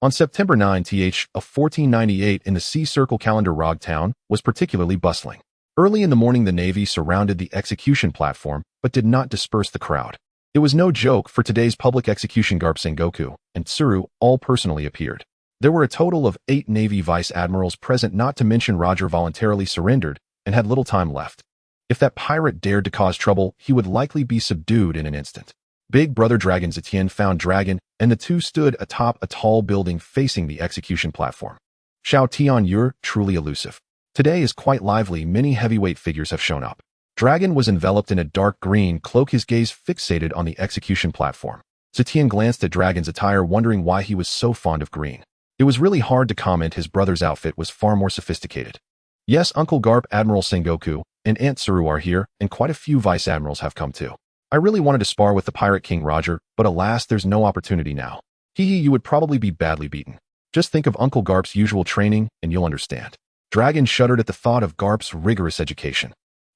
A: On September 9th, of 1498 in the Sea Circle calendar, Rog Town was particularly bustling. Early in the morning, the Navy surrounded the execution platform, but did not disperse the crowd. It was no joke. For today's public execution, Garp, Sengoku, and Tsuru all personally appeared. There were a total of 8 Navy vice admirals present, not to mention Roger voluntarily surrendered and had little time left. If that pirate dared to cause trouble, he would likely be subdued in an instant. Big Brother Dragon Zetion found Dragon, and the two stood atop a tall building facing the execution platform. Xiao Tian, you're truly elusive. Today is quite lively. Many heavyweight figures have shown up. Dragon was enveloped in a dark green cloak, his gaze fixated on the execution platform. Zetion glanced at Dragon's attire, wondering why he was so fond of green. It was really hard to comment. His brother's outfit was far more sophisticated. Yes, Uncle Garp, Admiral Sengoku, and Aunt Tsuru are here, and quite a few vice admirals have come too. I really wanted to spar with the Pirate King Roger, but alas, there's no opportunity now. You would probably be badly beaten. Just think of Uncle Garp's usual training, and you'll understand. Dragon shuddered at the thought of Garp's rigorous education.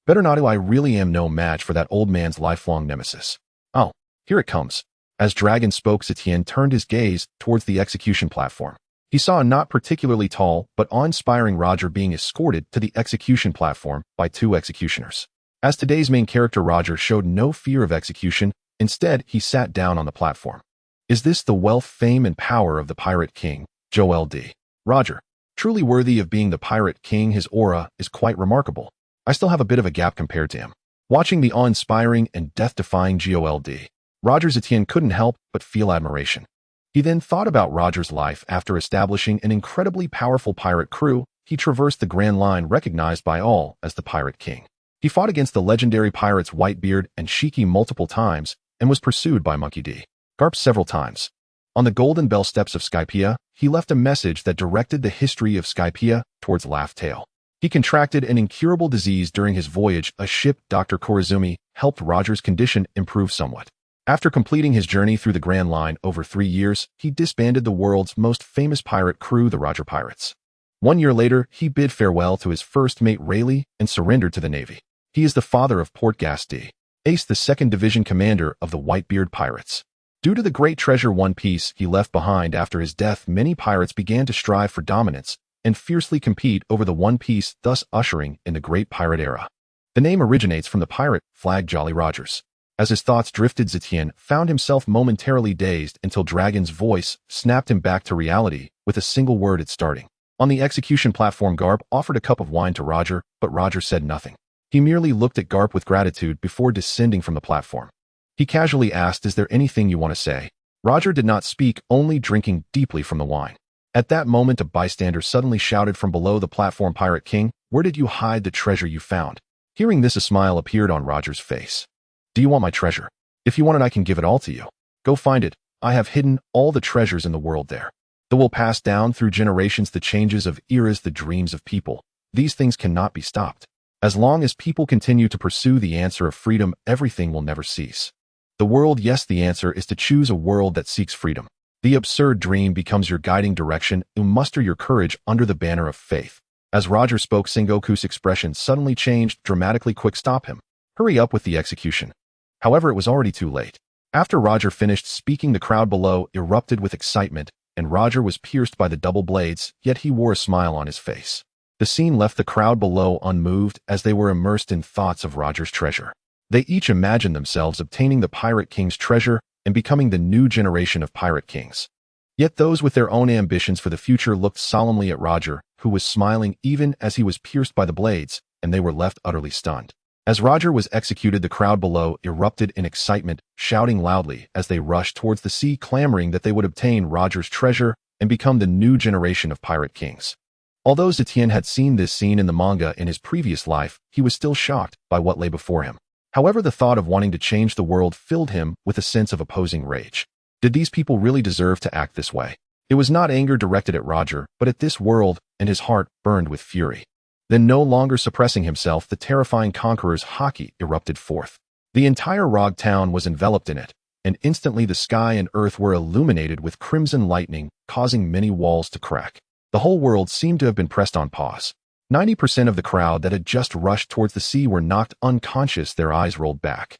A: Better not. I really am no match for that old man's lifelong nemesis. Oh, here it comes. As Dragon spoke, Zetion turned his gaze towards the execution platform. He saw a not particularly tall but awe-inspiring Roger being escorted to the execution platform by 2 executioners. As today's main character, Roger showed no fear of execution. Instead, he sat down on the platform. Is this the wealth, fame, and power of the Pirate King, Joel D. Roger? Truly worthy of being the Pirate King, his aura is quite remarkable. I still have a bit of a gap compared to him. Watching the awe-inspiring and death-defying Jold, Roger, Zetion couldn't help but feel admiration. He then thought about Roger's life. After establishing an incredibly powerful pirate crew, he traversed the Grand Line, recognized by all as the Pirate King. He fought against the legendary pirates Whitebeard and Shiki multiple times and was pursued by Monkey D. Garp several times. On the Golden Bell steps of Skypia, he left a message that directed the history of Skypia towards Laugh Tale. He contracted an incurable disease during his voyage. A ship, Dr. Korizumi, helped Roger's condition improve somewhat. After completing his journey through the Grand Line over 3 years, he disbanded the world's most famous pirate crew, the Roger Pirates. 1 year later, he bid farewell to his first mate Rayleigh and surrendered to the Navy. He is the father of Portgas D. Ace, the 2nd Division commander of the Whitebeard Pirates. Due to the great treasure One Piece he left behind after his death, many pirates began to strive for dominance and fiercely compete over the One Piece, thus ushering in the Great Pirate Era. The name originates from the pirate flag Jolly Rogers. As his thoughts drifted, Zetion found himself momentarily dazed until Dragon's voice snapped him back to reality with a single word at starting. On the execution platform, Garp offered a cup of wine to Roger, but Roger said nothing. He merely looked at Garp with gratitude before descending from the platform. He casually asked, "Is there anything you want to say?" Roger did not speak, only drinking deeply from the wine. At that moment, a bystander suddenly shouted from below the platform, "Pirate King, where did you hide the treasure you found?" Hearing this, a smile appeared on Roger's face. "Do you want my treasure? If you want it, I can give it all to you. Go find it. I have hidden all the treasures in the world there. They will pass down through generations, the changes of eras, the dreams of people. These things cannot be stopped. As long as people continue to pursue the answer of freedom, everything will never cease. The world, yes, the answer is to choose a world that seeks freedom. The absurd dream becomes your guiding direction. You muster your courage under the banner of faith." As Roger spoke, Sengoku's expression suddenly changed dramatically. "Quick, stop him. Hurry up with the execution." However, it was already too late. After Roger finished speaking, the crowd below erupted with excitement, and Roger was pierced by the double blades, yet he wore a smile on his face. The scene left the crowd below unmoved as they were immersed in thoughts of Roger's treasure. They each imagined themselves obtaining the Pirate King's treasure and becoming the new generation of Pirate Kings. Yet those with their own ambitions for the future looked solemnly at Roger, who was smiling even as he was pierced by the blades, and they were left utterly stunned. As Roger was executed, the crowd below erupted in excitement, shouting loudly as they rushed towards the sea, clamoring that they would obtain Roger's treasure and become the new generation of Pirate Kings. Although Zetion had seen this scene in the manga in his previous life, he was still shocked by what lay before him. However, the thought of wanting to change the world filled him with a sense of opposing rage. Did these people really deserve to act this way? It was not anger directed at Roger, but at this world, and his heart burned with fury. Then, no longer suppressing himself, the terrifying Conqueror's Haki erupted forth. The entire Rog town was enveloped in it, and instantly the sky and earth were illuminated with crimson lightning, causing many walls to crack. The whole world seemed to have been pressed on pause. 90% of the crowd that had just rushed towards the sea were knocked unconscious, their eyes rolled back.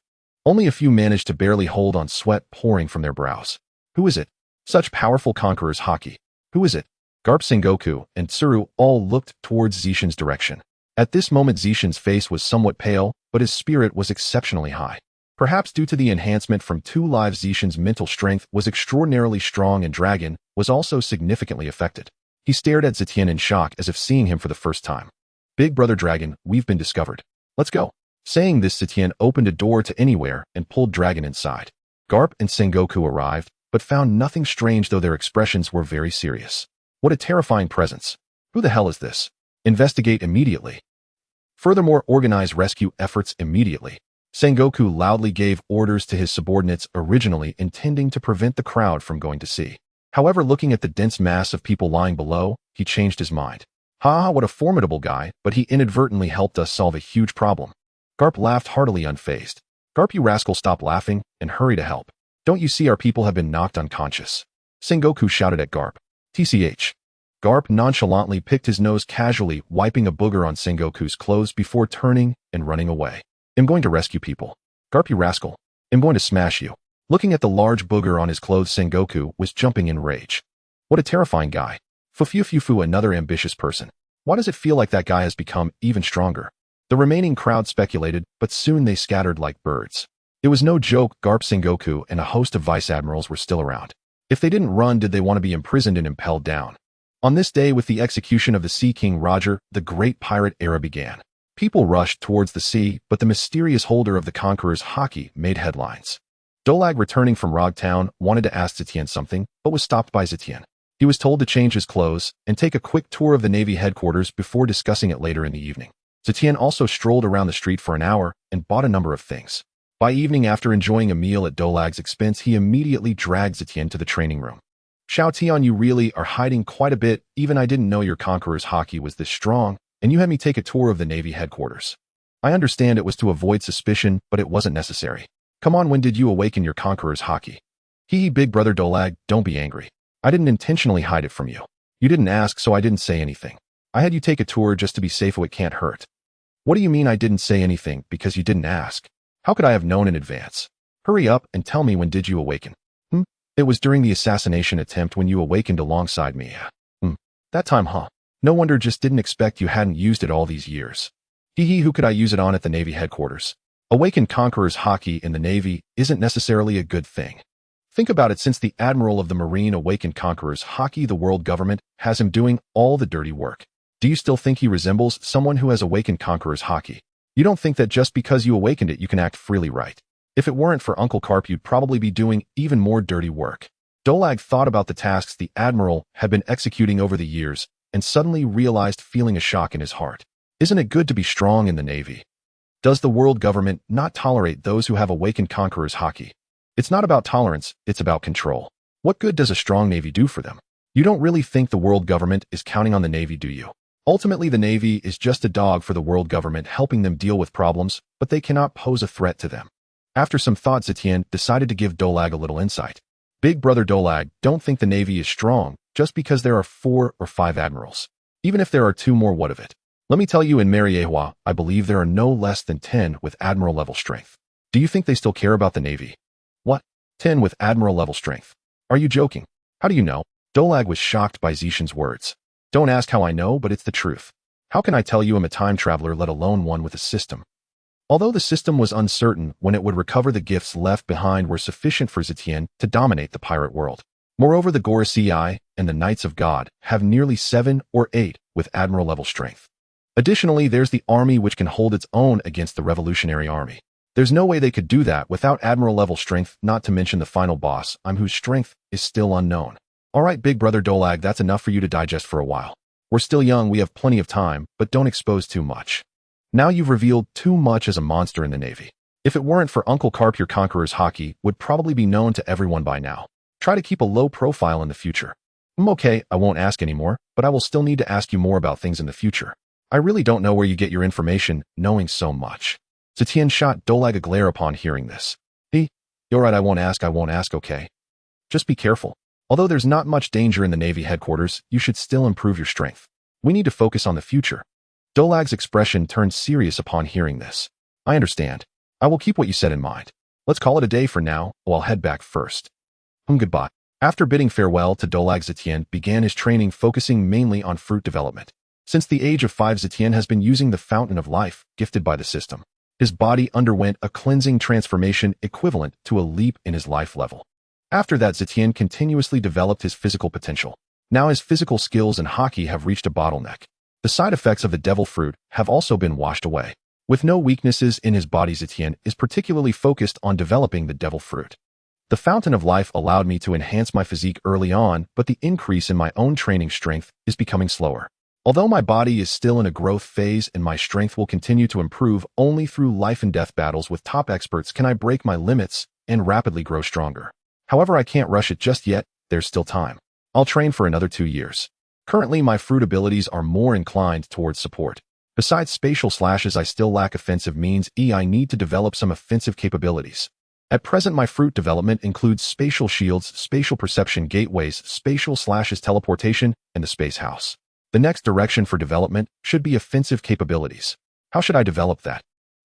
A: Only a few managed to barely hold on, sweat pouring from their brows. Who is it? Such powerful Conqueror's Haki. Who is it? Garp, Sengoku, and Tsuru all looked towards Zetion's direction. At this moment, Zetion's face was somewhat pale, but his spirit was exceptionally high. Perhaps due to the enhancement from 2 lives, Zetion's mental strength was extraordinarily strong, and Dragon was also significantly affected. He stared at Zetion in shock as if seeing him for the first time. "Big brother Dragon, we've been discovered. Let's go." Saying this, Zetion opened a door to anywhere and pulled Dragon inside. Garp and Sengoku arrived, but found nothing strange, though their expressions were very serious. What a terrifying presence. Who the hell is this? Investigate immediately. Furthermore, organize rescue efforts immediately. Sengoku loudly gave orders to his subordinates, originally intending to prevent the crowd from going to sea. However, looking at the dense mass of people lying below, he changed his mind. "Ha, what a formidable guy, but he inadvertently helped us solve a huge problem." Garp laughed heartily, unfazed. "Garp, you rascal, stop laughing and hurry to help. Don't you see our people have been knocked unconscious?" Sengoku shouted at Garp. "TCH." Garp nonchalantly picked his nose, casually wiping a booger on Sengoku's clothes before turning and running away. "I'm going to rescue people. Garp, you rascal. I'm going to smash you." Looking at the large booger on his clothes, Sengoku was jumping in rage. What a terrifying guy. Fufufufu, another ambitious person. Why does it feel like that guy has become even stronger? The remaining crowd speculated, but soon they scattered like birds. It was no joke. Garp, Sengoku, and a host of vice admirals were still around. If they didn't run, did they want to be imprisoned and impelled down? On this day, with the execution of the Sea King Roger, the Great Pirate Era began. People rushed towards the sea, but the mysterious holder of the Conqueror's Haki made headlines. Dorag, returning from Rog Town, wanted to ask Zetion something, but was stopped by Zetion. He was told to change his clothes and take a quick tour of the Navy headquarters before discussing it later in the evening. Zetion also strolled around the street for an hour and bought a number of things. By evening, after enjoying a meal at Dorag's expense, he immediately dragged Zetion to the training room. "Xiao Tian, you really are hiding quite a bit. Even I didn't know your Conqueror's Haki was this strong. and you had me take a tour of the Navy headquarters. I understand it was to avoid suspicion, but it wasn't necessary. Come on, when did you awaken your Conqueror's Haki? Hee big brother Dorag, don't be angry. I didn't intentionally hide it from you. You didn't ask, so I didn't say anything. I had you take a tour just to be safe, so it can't hurt. What do you mean I didn't say anything because you didn't ask? How could I have known in advance? Hurry up and tell me, when did you awaken? It was during the assassination attempt when you awakened alongside me. That time, huh? No wonder, just didn't expect you hadn't used it all these years. Who could I use it on at the Navy headquarters? Awakened Conqueror's Haki in the Navy isn't necessarily a good thing. Think about it, since the admiral of the Marine awakened Conqueror's Haki, the world government has him doing all the dirty work. Do you still think he resembles someone who has awakened Conqueror's Haki? You don't think that just because you awakened it you can act freely, right? If it weren't for Uncle Garp, you'd probably be doing even more dirty work. Dorag thought about the tasks the admiral had been executing over the years and suddenly realized, feeling a shock in his heart. Isn't it good to be strong in the Navy? Does the world government not tolerate those who have awakened Conqueror's Haki? It's not about tolerance, it's about control. What good does a strong Navy do for them? You don't really think the world government is counting on the Navy, do you? Ultimately, the Navy is just a dog for the world government, helping them deal with problems, but they cannot pose a threat to them. After some thought, Zetion decided to give Dorag a little insight. Big brother Dorag, don't think the Navy is strong just because there are 4 or 5 admirals. Even if there are 2 more, what of it? Let me tell you, in Mariehua, I believe there are no less than 10 with admiral level strength. Do you think they still care about the Navy? What? 10 with admiral level strength? Are you joking? How do you know? Dorag was shocked by Zetion's words. Don't ask how I know, but it's the truth. How can I tell you I'm a time traveler, let alone one with a system? Although the system was uncertain when it would recover, the gifts left behind were sufficient for Zetion to dominate the pirate world. Moreover, the Gorosei and the Knights of God have nearly 7 or 8 with admiral level strength. Additionally, there's the army, which can hold its own against the revolutionary army. There's no way they could do that without admiral level strength, not to mention the final boss, whose strength is still unknown. Alright, big brother Dorag, that's enough for you to digest for a while. We're still young, we have plenty of time, but don't expose too much. Now you've revealed too much as a monster in the Navy. If it weren't for Uncle Garp, your Conqueror's Haki would probably be known to everyone by now. Try to keep a low profile in the future. Okay, I won't ask anymore, but I will still need to ask you more about things in the future. I really don't know where you get your information, knowing so much. Zetion shot Dorag a glare upon hearing this. You're right, I won't ask, okay? Just be careful. Although there's not much danger in the Navy headquarters, you should still improve your strength. We need to focus on the future. Dorag's expression turned serious upon hearing this. I understand. I will keep what you said in mind. Let's call it a day for now, or I'll head back first. Goodbye. After bidding farewell to Dorag, Zetion began his training, focusing mainly on fruit development. Since the age of 5, Zetion has been using the Fountain of Life, gifted by the system. His body underwent a cleansing transformation equivalent to a leap in his life level. After that, Zetion continuously developed his physical potential. Now his physical skills and Haki have reached a bottleneck. The side effects of the devil fruit have also been washed away. With no weaknesses in his body, Zetion is particularly focused on developing the devil fruit. The Fountain of Life allowed me to enhance my physique early on, but the increase in my own training strength is becoming slower. Although my body is still in a growth phase and my strength will continue to improve, only through life and death battles with top experts can I break my limits and rapidly grow stronger. However, I can't rush it just yet, there's still time. I'll train for another 2 years. Currently, my fruit abilities are more inclined towards support. Besides spatial slashes, I still lack offensive means. I need to develop some offensive capabilities. At present, my fruit development includes spatial shields, spatial perception gateways, spatial slashes, teleportation, and the space house. The next direction for development should be offensive capabilities. How should I develop that?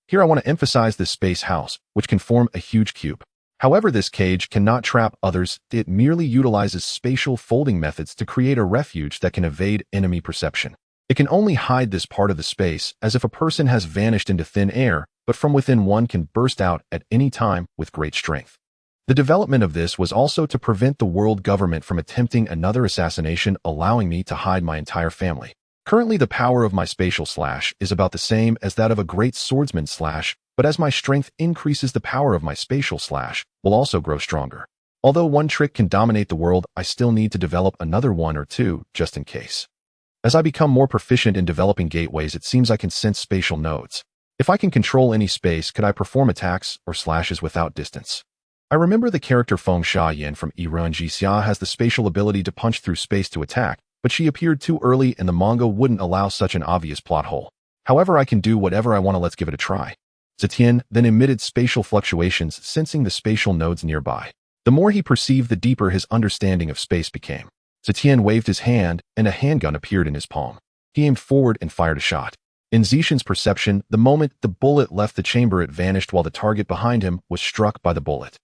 A: Here I want to emphasize this space house, which can form a huge cube. However, this cage cannot trap others, it merely utilizes spatial folding methods to create a refuge that can evade enemy perception. It can only hide this part of the space as if a person has vanished into thin air, but from within one can burst out at any time with great strength. The development of this was also to prevent the world government from attempting another assassination, allowing me to hide my entire family. Currently, the power of my spatial slash is about the same as that of a great swordsman slash, but as my strength increases, the power of my spatial slash will also grow stronger. Although one trick can dominate the world, I still need to develop another 1 or 2, just in case. As I become more proficient in developing gateways, it seems I can sense spatial nodes. If I can control any space, could I perform attacks or slashes without distance? I remember the character Feng Xiaoyan from Iran Jixia has the spatial ability to punch through space to attack, but she appeared too early and the manga wouldn't allow such an obvious plot hole. However, I can do whatever I want to, let's give it a try. Zetion then emitted spatial fluctuations, sensing the spatial nodes nearby. The more he perceived, the deeper his understanding of space became. Zetion waved his hand, and a handgun appeared in his palm. He aimed forward and fired a shot. In Zetion's perception, the moment the bullet left the chamber, it vanished while the target behind him was struck by the bullet.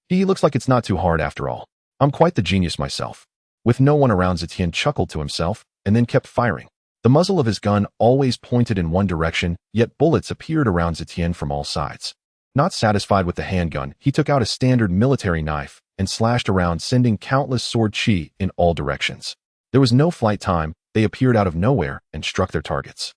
A: He looks like it's not too hard after all. I'm quite the genius myself. With no one around, Zetion chuckled to himself, and then kept firing. The muzzle of his gun always pointed in one direction, yet bullets appeared around Zetion from all sides. Not satisfied with the handgun, he took out a standard military knife and slashed around, sending countless sword chi in all directions. There was no flight time, they appeared out of nowhere and struck their targets.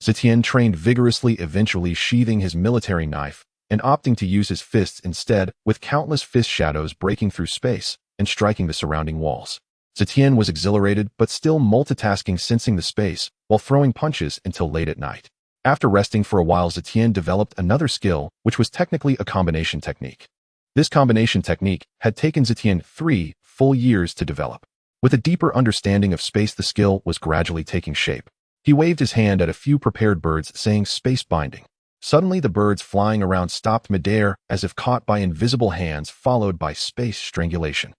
A: Zetion trained vigorously, eventually sheathing his military knife and opting to use his fists instead, with countless fist shadows breaking through space and striking the surrounding walls. Zetion was exhilarated but still multitasking, sensing the space while throwing punches until late at night. After resting for a while, Zetion developed another skill, which was technically a combination technique. This combination technique had taken Zetion 3 full years to develop. With a deeper understanding of space, the skill was gradually taking shape. He waved his hand at a few prepared birds, saying space binding. Suddenly, the birds flying around stopped midair as if caught by invisible hands, followed by space strangulation.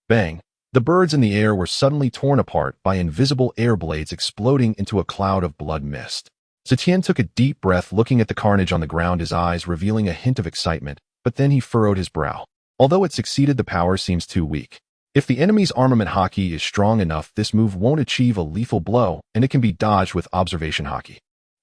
A: Bang! The birds in the air were suddenly torn apart by invisible air blades exploding into a cloud of blood mist. Zetion took a deep breath, looking at the carnage on the ground, his eyes revealing a hint of excitement, but then he furrowed his brow. Although it succeeded, the power seems too weak. If the enemy's armament Haki is strong enough, this move won't achieve a lethal blow, and it can be dodged with observation Haki.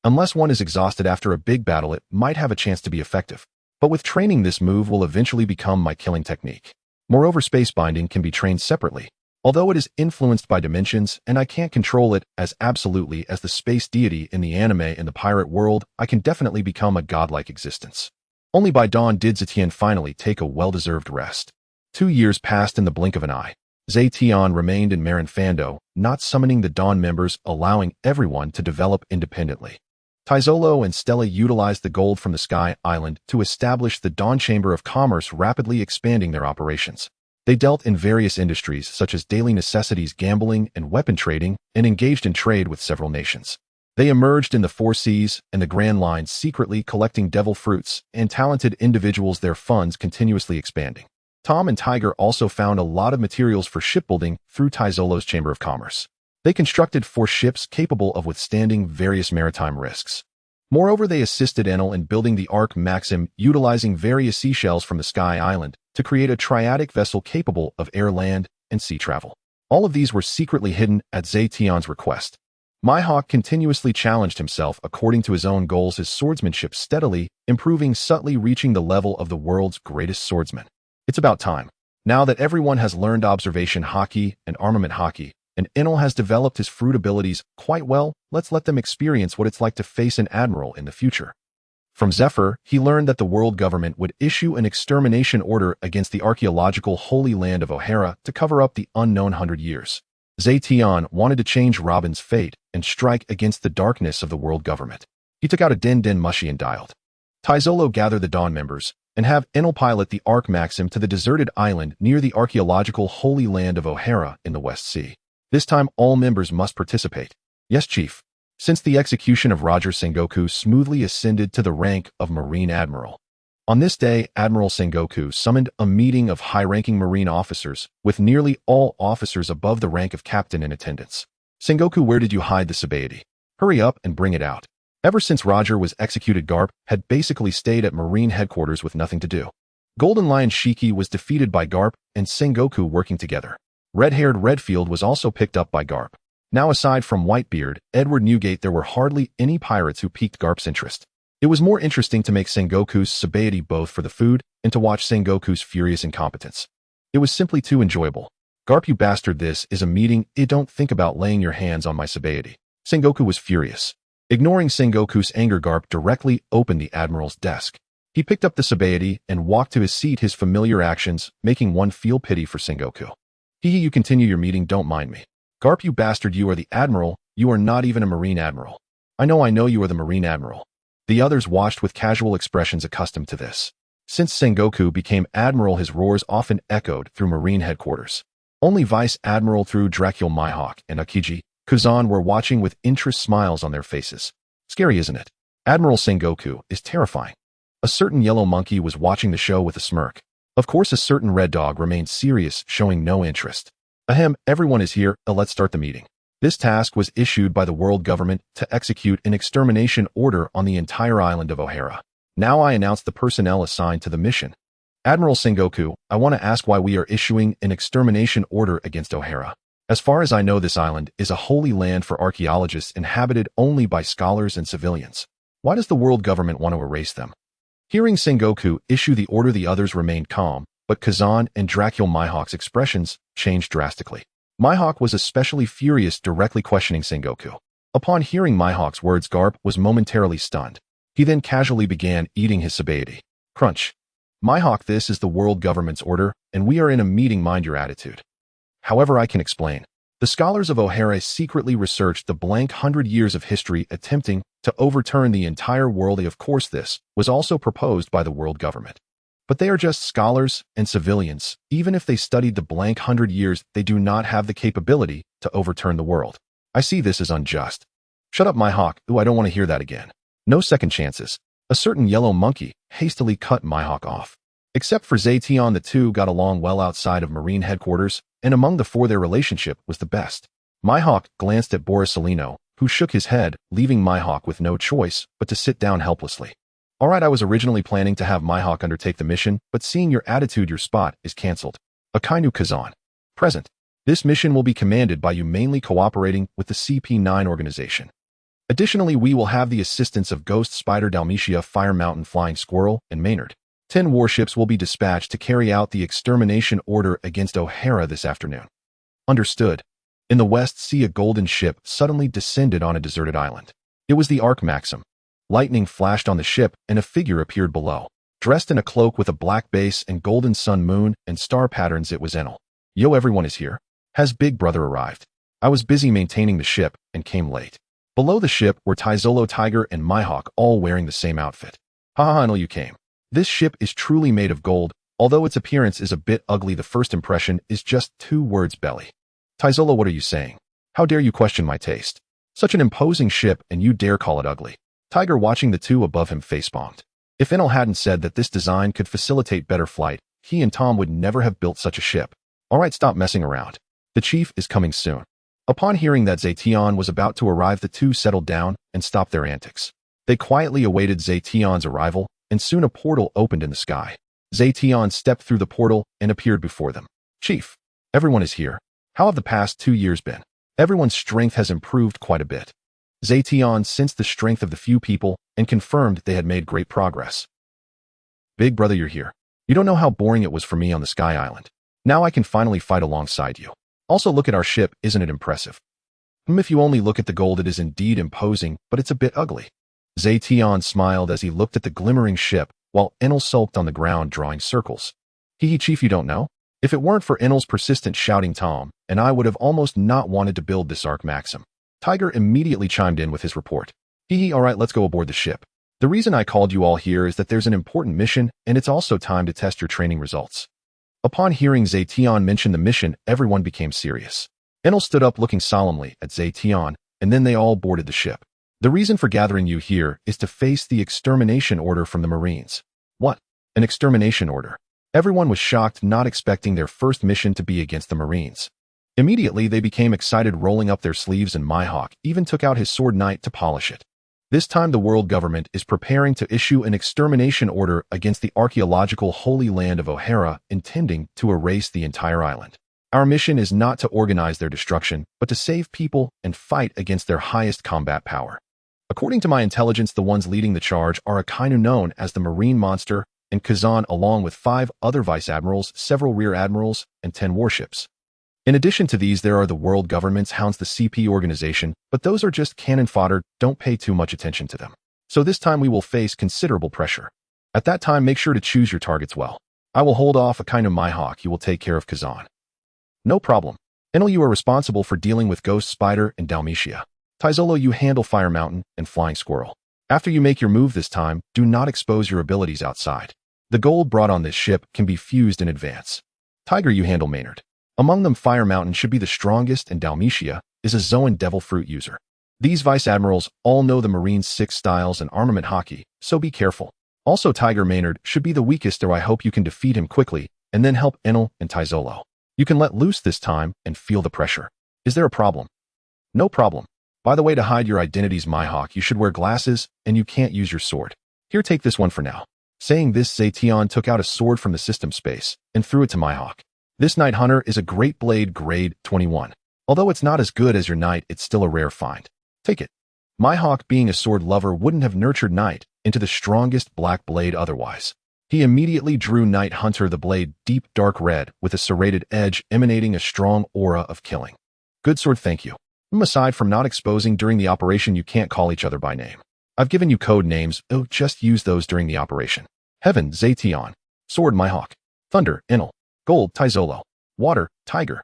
A: Unless one is exhausted after a big battle, it might have a chance to be effective. But with training, this move will eventually become my killing technique. Moreover, space binding can be trained separately. Although it is influenced by dimensions, and I can't control it as absolutely as the space deity in the anime and the pirate world, I can definitely become a godlike existence. Only by dawn did Zetion finally take a well-deserved rest. 2 years passed in the blink of an eye. Zetion remained in Marinfando, not summoning the Dawn members, allowing everyone to develop independently. Taizolo and Stella utilized the gold from the Sky Island to establish the Dawn Chamber of Commerce, rapidly expanding their operations. They dealt in various industries such as daily necessities, gambling, and weapon trading, and engaged in trade with several nations. They emerged in the Four Seas and the Grand Line, secretly collecting devil fruits and talented individuals, their funds continuously expanding. Tom and Tiger also found a lot of materials for shipbuilding through Taizolo's Chamber of Commerce. They constructed 4 ships capable of withstanding various maritime risks. Moreover, they assisted Enel in building the Ark Maxim, utilizing various seashells from the Sky Island to create a triadic vessel capable of air, land, and sea travel. All of these were secretly hidden at Zetion's request. Mihawk continuously challenged himself according to his own goals, his swordsmanship steadily improving, subtly reaching the level of the world's greatest swordsman. It's about time. Now that everyone has learned observation Haki and armament Haki, and Enel has developed his fruit abilities quite well, let's let them experience what it's like to face an admiral in the future. From Zephyr, he learned that the world government would issue an extermination order against the archaeological holy land of O'Hara to cover up the unknown 100 years. Zetion wanted to change Robin's fate and strike against the darkness of the world government. He took out a Den Mushi and dialed. Taizolo gathered the Dawn members and have Enel pilot the Ark Maxim to the deserted island near the archaeological holy land of O'Hara in the West Sea. This time, all members must participate. Yes, Chief. Since the execution of Roger, Sengoku smoothly ascended to the rank of Marine Admiral. On this day, Admiral Sengoku summoned a meeting of high-ranking Marine officers, with nearly all officers above the rank of captain in attendance. Sengoku, where did you hide the Sabaody? Hurry up and bring it out. Ever since Roger was executed, Garp had basically stayed at Marine headquarters with nothing to do. Golden Lion Shiki was defeated by Garp and Sengoku working together. Red-haired Redfield was also picked up by Garp. Now, aside from Whitebeard, Edward Newgate, there were hardly any pirates who piqued Garp's interest. It was more interesting to make Sengoku's Sabaody both for the food and to watch Sengoku's furious incompetence. It was simply too enjoyable. Garp, you bastard, this is a meeting. Don't think about laying your hands on my Sabaody. Sengoku was furious. Ignoring Sengoku's anger, Garp directly opened the Admiral's desk. He picked up the Sabaody and walked to his seat, his familiar actions making one feel pity for Sengoku. Hee, you continue your meeting, don't mind me. Garp, you bastard, you are the Admiral, you are not even a Marine Admiral. I know you are the Marine Admiral. The others watched with casual expressions, accustomed to this. Since Sengoku became Admiral, his roars often echoed through Marine headquarters. Only Vice Admiral through Dracul Mihawk and Akiji Kazan were watching with interest smiles on their faces. Scary, isn't it? Admiral Sengoku is terrifying. A certain yellow monkey was watching the show with a smirk. Of course, a certain red dog remained serious, showing no interest. Ahem, everyone is here, let's start the meeting. This task was issued by the world government to execute an extermination order on the entire island of O'Hara. Now I announce the personnel assigned to the mission. Admiral Sengoku, I want to ask why we are issuing an extermination order against O'Hara. As far as I know, this island is a holy land for archaeologists inhabited only by scholars and civilians. Why does the world government want to erase them? Hearing Sengoku issue the order, the others remained calm, but Kazan and Dracul Mihawk's expressions changed drastically. Mihawk was especially furious, directly questioning Sengoku. Upon hearing Mihawk's words, Garp was momentarily stunned. He then casually began eating his sabayeti. Crunch. Mihawk, this is the world government's order, and we are in a meeting, mind your attitude. However, I can explain. The scholars of O'Hara secretly researched the blank 100 years of history, attempting to overturn the entire world. Of course, this was also proposed by the world government. But they are just scholars and civilians. Even if they studied the blank 100 years, they do not have the capability to overturn the world. I see this as unjust. Shut up, Mihawk. Ooh, I don't want to hear that again. No second chances. A certain yellow monkey hastily cut Mihawk off. Except for Zetion, the two got along well outside of Marine headquarters, and among the four their relationship was the best. Mihawk glanced at Borisolino, who shook his head, leaving Mihawk with no choice but to sit down helplessly. Alright, I was originally planning to have Mihawk undertake the mission, but seeing your attitude, your spot is cancelled. Akainu Kazan. Present. This mission will be commanded by you, mainly cooperating with the CP9 organization. Additionally, we will have the assistance of Ghost Spider, Dalmatia, Fire Mountain, Flying Squirrel, and Maynard. 10 warships will be dispatched to carry out the extermination order against O'Hara this afternoon. Understood. In the west sea, a golden ship suddenly descended on a deserted island. It was the Ark Maxim. Lightning flashed on the ship, and a figure appeared below. Dressed in a cloak with a black base and golden sun, moon, and star patterns, it was Enel. Yo, everyone is here. Has Big Brother arrived? I was busy maintaining the ship and came late. Below the ship were Taizolo, Tiger, and Mihawk, all wearing the same outfit. Haha, Enel, you came. This ship is truly made of gold, although its appearance is a bit ugly. The first impression is just 2 words, belly. Taizolo, what are you saying? How dare you question my taste? Such an imposing ship, and you dare call it ugly. Tiger, watching the two above him, facepalmed. If Enel hadn't said that this design could facilitate better flight, he and Tom would never have built such a ship. Alright, stop messing around. The chief is coming soon. Upon hearing that Zetion was about to arrive, the two settled down and stopped their antics. They quietly awaited Zetion's arrival, and soon a portal opened in the sky. Zetion stepped through the portal and appeared before them. Chief, everyone is here. How have the past 2 years been? Everyone's strength has improved quite a bit. Zetion sensed the strength of the few people and confirmed they had made great progress. Big Brother, you're here. You don't know how boring it was for me on the Sky Island. Now I can finally fight alongside you. Also, look at our ship, isn't it impressive? If you only look at the gold, it is indeed imposing, but it's a bit ugly. Zetion smiled as he looked at the glimmering ship, while Enel sulked on the ground, drawing circles. Chief, you don't know? If it weren't for Enel's persistent shouting, Tom and I would have almost not wanted to build this Ark Maxim. Tiger immediately chimed in with his report. Alright, let's go aboard the ship. The reason I called you all here is that there's an important mission, and it's also time to test your training results. Upon hearing Zetion mention the mission, everyone became serious. Enel stood up, looking solemnly at Zetion, and then they all boarded the ship. The reason for gathering you here is to face the extermination order from the Marines. What? An extermination order? Everyone was shocked, not expecting their first mission to be against the Marines. Immediately, they became excited, rolling up their sleeves, and Mihawk even took out his sword knight to polish it. This time, the world government is preparing to issue an extermination order against the archaeological holy land of O'Hara, intending to erase the entire island. Our mission is not to organize their destruction, but to save people and fight against their highest combat power. According to my intelligence, the ones leading the charge are a Akainu known as the Marine Monster, and Kazan, along with 5 other vice admirals, several rear admirals, and 10 warships. In addition to these, there are the world government's hounds, the CP organization, but those are just cannon fodder, don't pay too much attention to them. So this time we will face considerable pressure. At that time, make sure to choose your targets well. I will hold off Akainu Mihawk, you will take care of Kazan. No problem. Enel, you are responsible for dealing with Ghost Spider and Dalmatia. Taizolo, you handle Fire Mountain and Flying Squirrel. After you make your move this time, do not expose your abilities outside. The gold brought on this ship can be fused in advance. Tiger, you handle Maynard. Among them, Fire Mountain should be the strongest, and Dalmatia is a Zoan devil fruit user. These vice admirals all know the Marine's 6 styles and armament Haki, so be careful. Also, Tiger Maynard should be the weakest, though I hope you can defeat him quickly and then help Enel and Tizolo. You can let loose this time and feel the pressure. Is there a problem? No problem. By the way, to hide your identities, Mihawk, you should wear glasses and you can't use your sword. Here, take this one for now. Saying this, Zetion took out a sword from the system space and threw it to Mihawk. This Night Hunter is a great blade, grade 21. Although it's not as good as your Knight, it's still a rare find. Take it. Mihawk, being a sword lover, wouldn't have nurtured Knight into the strongest black blade otherwise. He immediately drew Night Hunter the blade deep dark red with a serrated edge emanating a strong aura of killing. Good sword, thank you. Aside from not exposing during the operation, you can't call each other by name. I've given you code names, oh, just use those during the operation. Heaven, Zetion. Sword, Mihawk. Thunder, Enel. Gold, Tizolo. Water, Tiger.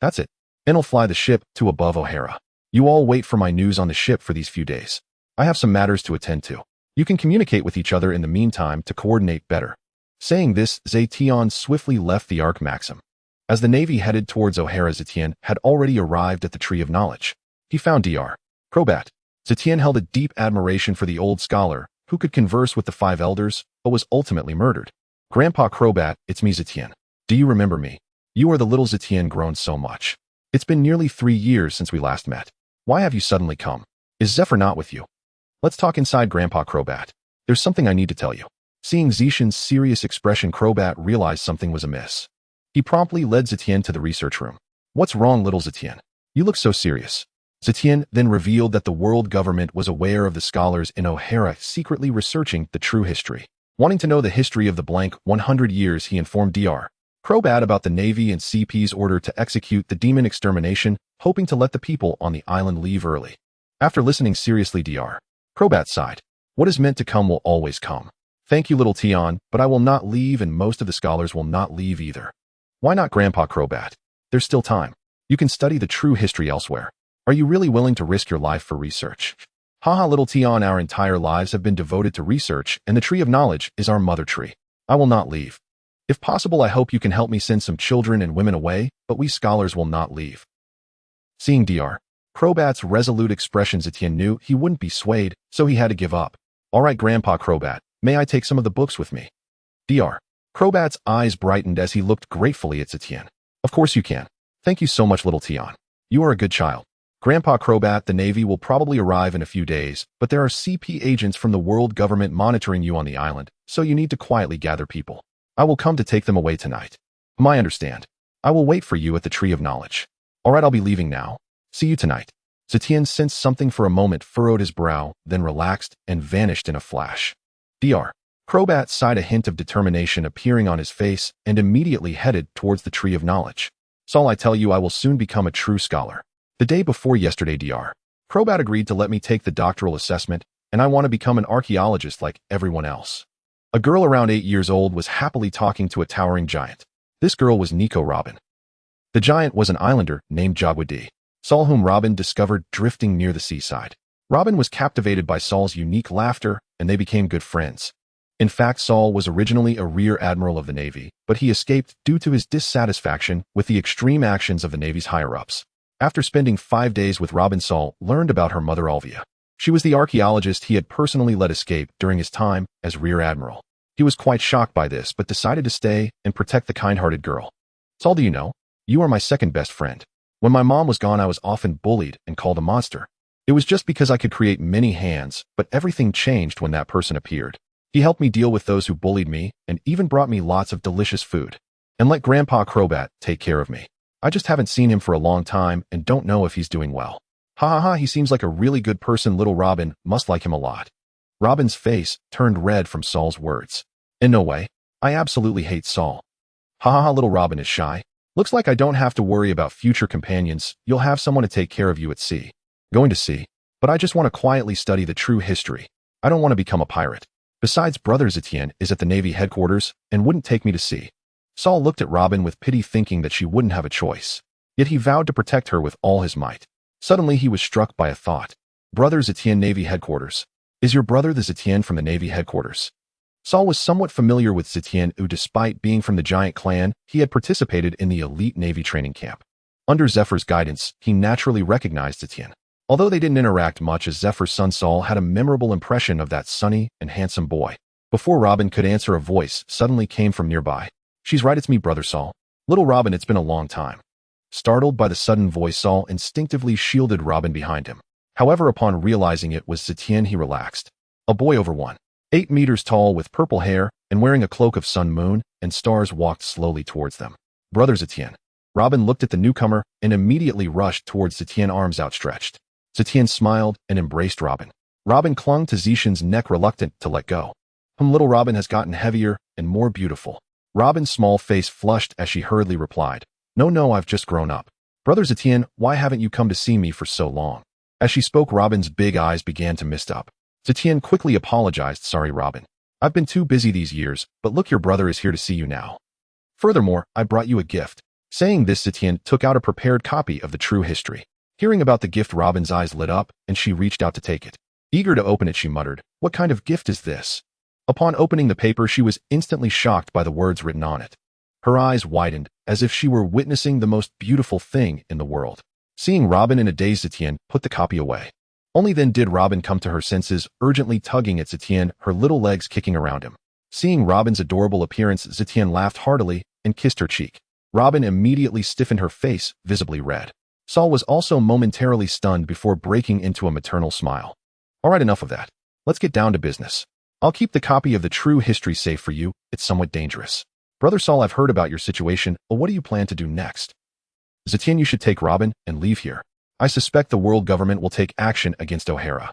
A: That's it. Enel, fly the ship to above O'Hara. You all wait for my news on the ship for these few days. I have some matters to attend to. You can communicate with each other in the meantime to coordinate better. Saying this, Zetion swiftly left the Arc Maxim. As the Navy headed towards O'Hara, Zetion had already arrived at the Tree of Knowledge. He found Dr. Crobat. Zetion held a deep admiration for the old scholar, who could converse with the 5 elders, but was ultimately murdered. Grandpa Crobat, it's me, Zetion. Do you remember me? You are the little Zetion grown so much. It's been nearly 3 years since we last met. Why have you suddenly come? Is Zephyr not with you? Let's talk inside, Grandpa Crobat. There's something I need to tell you. Seeing Zetion's serious expression, Crobat realized something was amiss. He promptly led Zetion to the research room. What's wrong, little Zetion? You look so serious. Zetion then revealed that the world government was aware of the scholars in O'Hara secretly researching the true history. Wanting to know the history of the blank 100 years, he informed Dr. Crobat about the Navy and CP's order to execute the demon extermination, hoping to let the people on the island leave early. After listening seriously, Dr. Crobat sighed. What is meant to come will always come. Thank you, little Tion, but I will not leave, and most of the scholars will not leave either. Why not, Grandpa Crobat? There's still time. You can study the true history elsewhere. Are you really willing to risk your life for research? Haha, little Tion, our entire lives have been devoted to research, and the Tree of Knowledge is our mother tree. I will not leave. If possible, I hope you can help me send some children and women away, but we scholars will not leave. Seeing Dr. Crobat's resolute expression, Zetion knew he wouldn't be swayed, so he had to give up. All right, Grandpa Crobat, may I take some of the books with me? Dr. Crobat's eyes brightened as he looked gratefully at Zetion. Of course you can. Thank you so much, little Tion. You are a good child. Grandpa Crobat, the Navy will probably arrive in a few days, but there are CP agents from the world government monitoring you on the island, so you need to quietly gather people. I will come to take them away tonight. I understand. I will wait for you at the Tree of Knowledge. All right, I'll be leaving now. See you tonight. Zetion sensed something for a moment, furrowed his brow, then relaxed and vanished in a flash. Dr. Crobat sighed, a hint of determination appearing on his face, and immediately headed towards the Tree of Knowledge. Saul, I tell you, I will soon become a true scholar. The day before yesterday, Dr. Crobat agreed to let me take the doctoral assessment, and I want to become an archaeologist like everyone else. A girl around 8 years old was happily talking to a towering giant. This girl was Nico Robin. The giant was an islander named Jagwadi, Saul, whom Robin discovered drifting near the seaside. Robin was captivated by Saul's unique laughter, and they became good friends. In fact, Saul was originally a rear admiral of the Navy, but he escaped due to his dissatisfaction with the extreme actions of the Navy's higher-ups. After spending 5 days with Robin, Saul learned about her mother Alvia. She was the archaeologist he had personally let escape during his time as rear admiral. He was quite shocked by this, but decided to stay and protect the kind-hearted girl. Saul, do you know? You are my second best friend. When my mom was gone, I was often bullied and called a monster. It was just because I could create many hands, but everything changed when that person appeared. He helped me deal with those who bullied me and even brought me lots of delicious food. And let Grandpa Crobat take care of me. I just haven't seen him for a long time and don't know if he's doing well. Ha ha ha, he seems like a really good person. Little Robin must like him a lot. Robin's face turned red from Saul's words. In no way. I absolutely hate Saul. Ha ha ha, little Robin is shy. Looks like I don't have to worry about future companions. You'll have someone to take care of you at sea. Going to sea. But I just want to quietly study the true history. I don't want to become a pirate. Besides, Brother Zetion is at the Navy headquarters and wouldn't take me to sea. Saul looked at Robin with pity, thinking that she wouldn't have a choice. Yet he vowed to protect her with all his might. Suddenly he was struck by a thought. Brother Zetion, Navy headquarters. Is your brother the Zetion from the Navy headquarters? Saul was somewhat familiar with Zetion, who, despite being from the giant clan, he had participated in the elite Navy training camp. Under Zephyr's guidance, he naturally recognized Zetion. Although they didn't interact much, as Zephyr's son Saul had a memorable impression of that sunny and handsome boy. Before Robin could answer, a voice suddenly came from nearby. "She's right, it's me, brother Saul. Little Robin, it's been a long time." Startled by the sudden voice, Saul instinctively shielded Robin behind him. However, upon realizing it was Zetion, he relaxed. A boy over 1.8 meters tall with purple hair and wearing a cloak of sun, moon, and stars walked slowly towards them. "Brother Zetion." Robin looked at the newcomer and immediately rushed towards Zetion, arms outstretched. Zetion smiled and embraced Robin. Robin clung to Zetion's neck, reluctant to let go. Little Robin has gotten heavier and more beautiful." Robin's small face flushed as she hurriedly replied, No, I've just grown up. "Brother Zetion, why haven't you come to see me for so long?" As she spoke, Robin's big eyes began to mist up. Zetion quickly apologized. "Sorry, Robin. I've been too busy these years, but look, your brother is here to see you now. Furthermore, I brought you a gift." Saying this, Zetion took out a prepared copy of the true history. Hearing about the gift, Robin's eyes lit up, and she reached out to take it. Eager to open it, she muttered, "What kind of gift is this?" Upon opening the paper, she was instantly shocked by the words written on it. Her eyes widened, as if she were witnessing the most beautiful thing in the world. Seeing Robin in a daze, Zetion put the copy away. Only then did Robin come to her senses, urgently tugging at Zetion, her little legs kicking around him. Seeing Robin's adorable appearance, Zetion laughed heartily and kissed her cheek. Robin immediately stiffened, her face visibly red. Saul was also momentarily stunned before breaking into a maternal smile. "All right, enough of that. Let's get down to business. I'll keep the copy of the true history safe for you. It's somewhat dangerous. Brother Saul, I've heard about your situation, but what do you plan to do next?" "Zetion, you should take Robin and leave here. I suspect the world government will take action against O'Hara."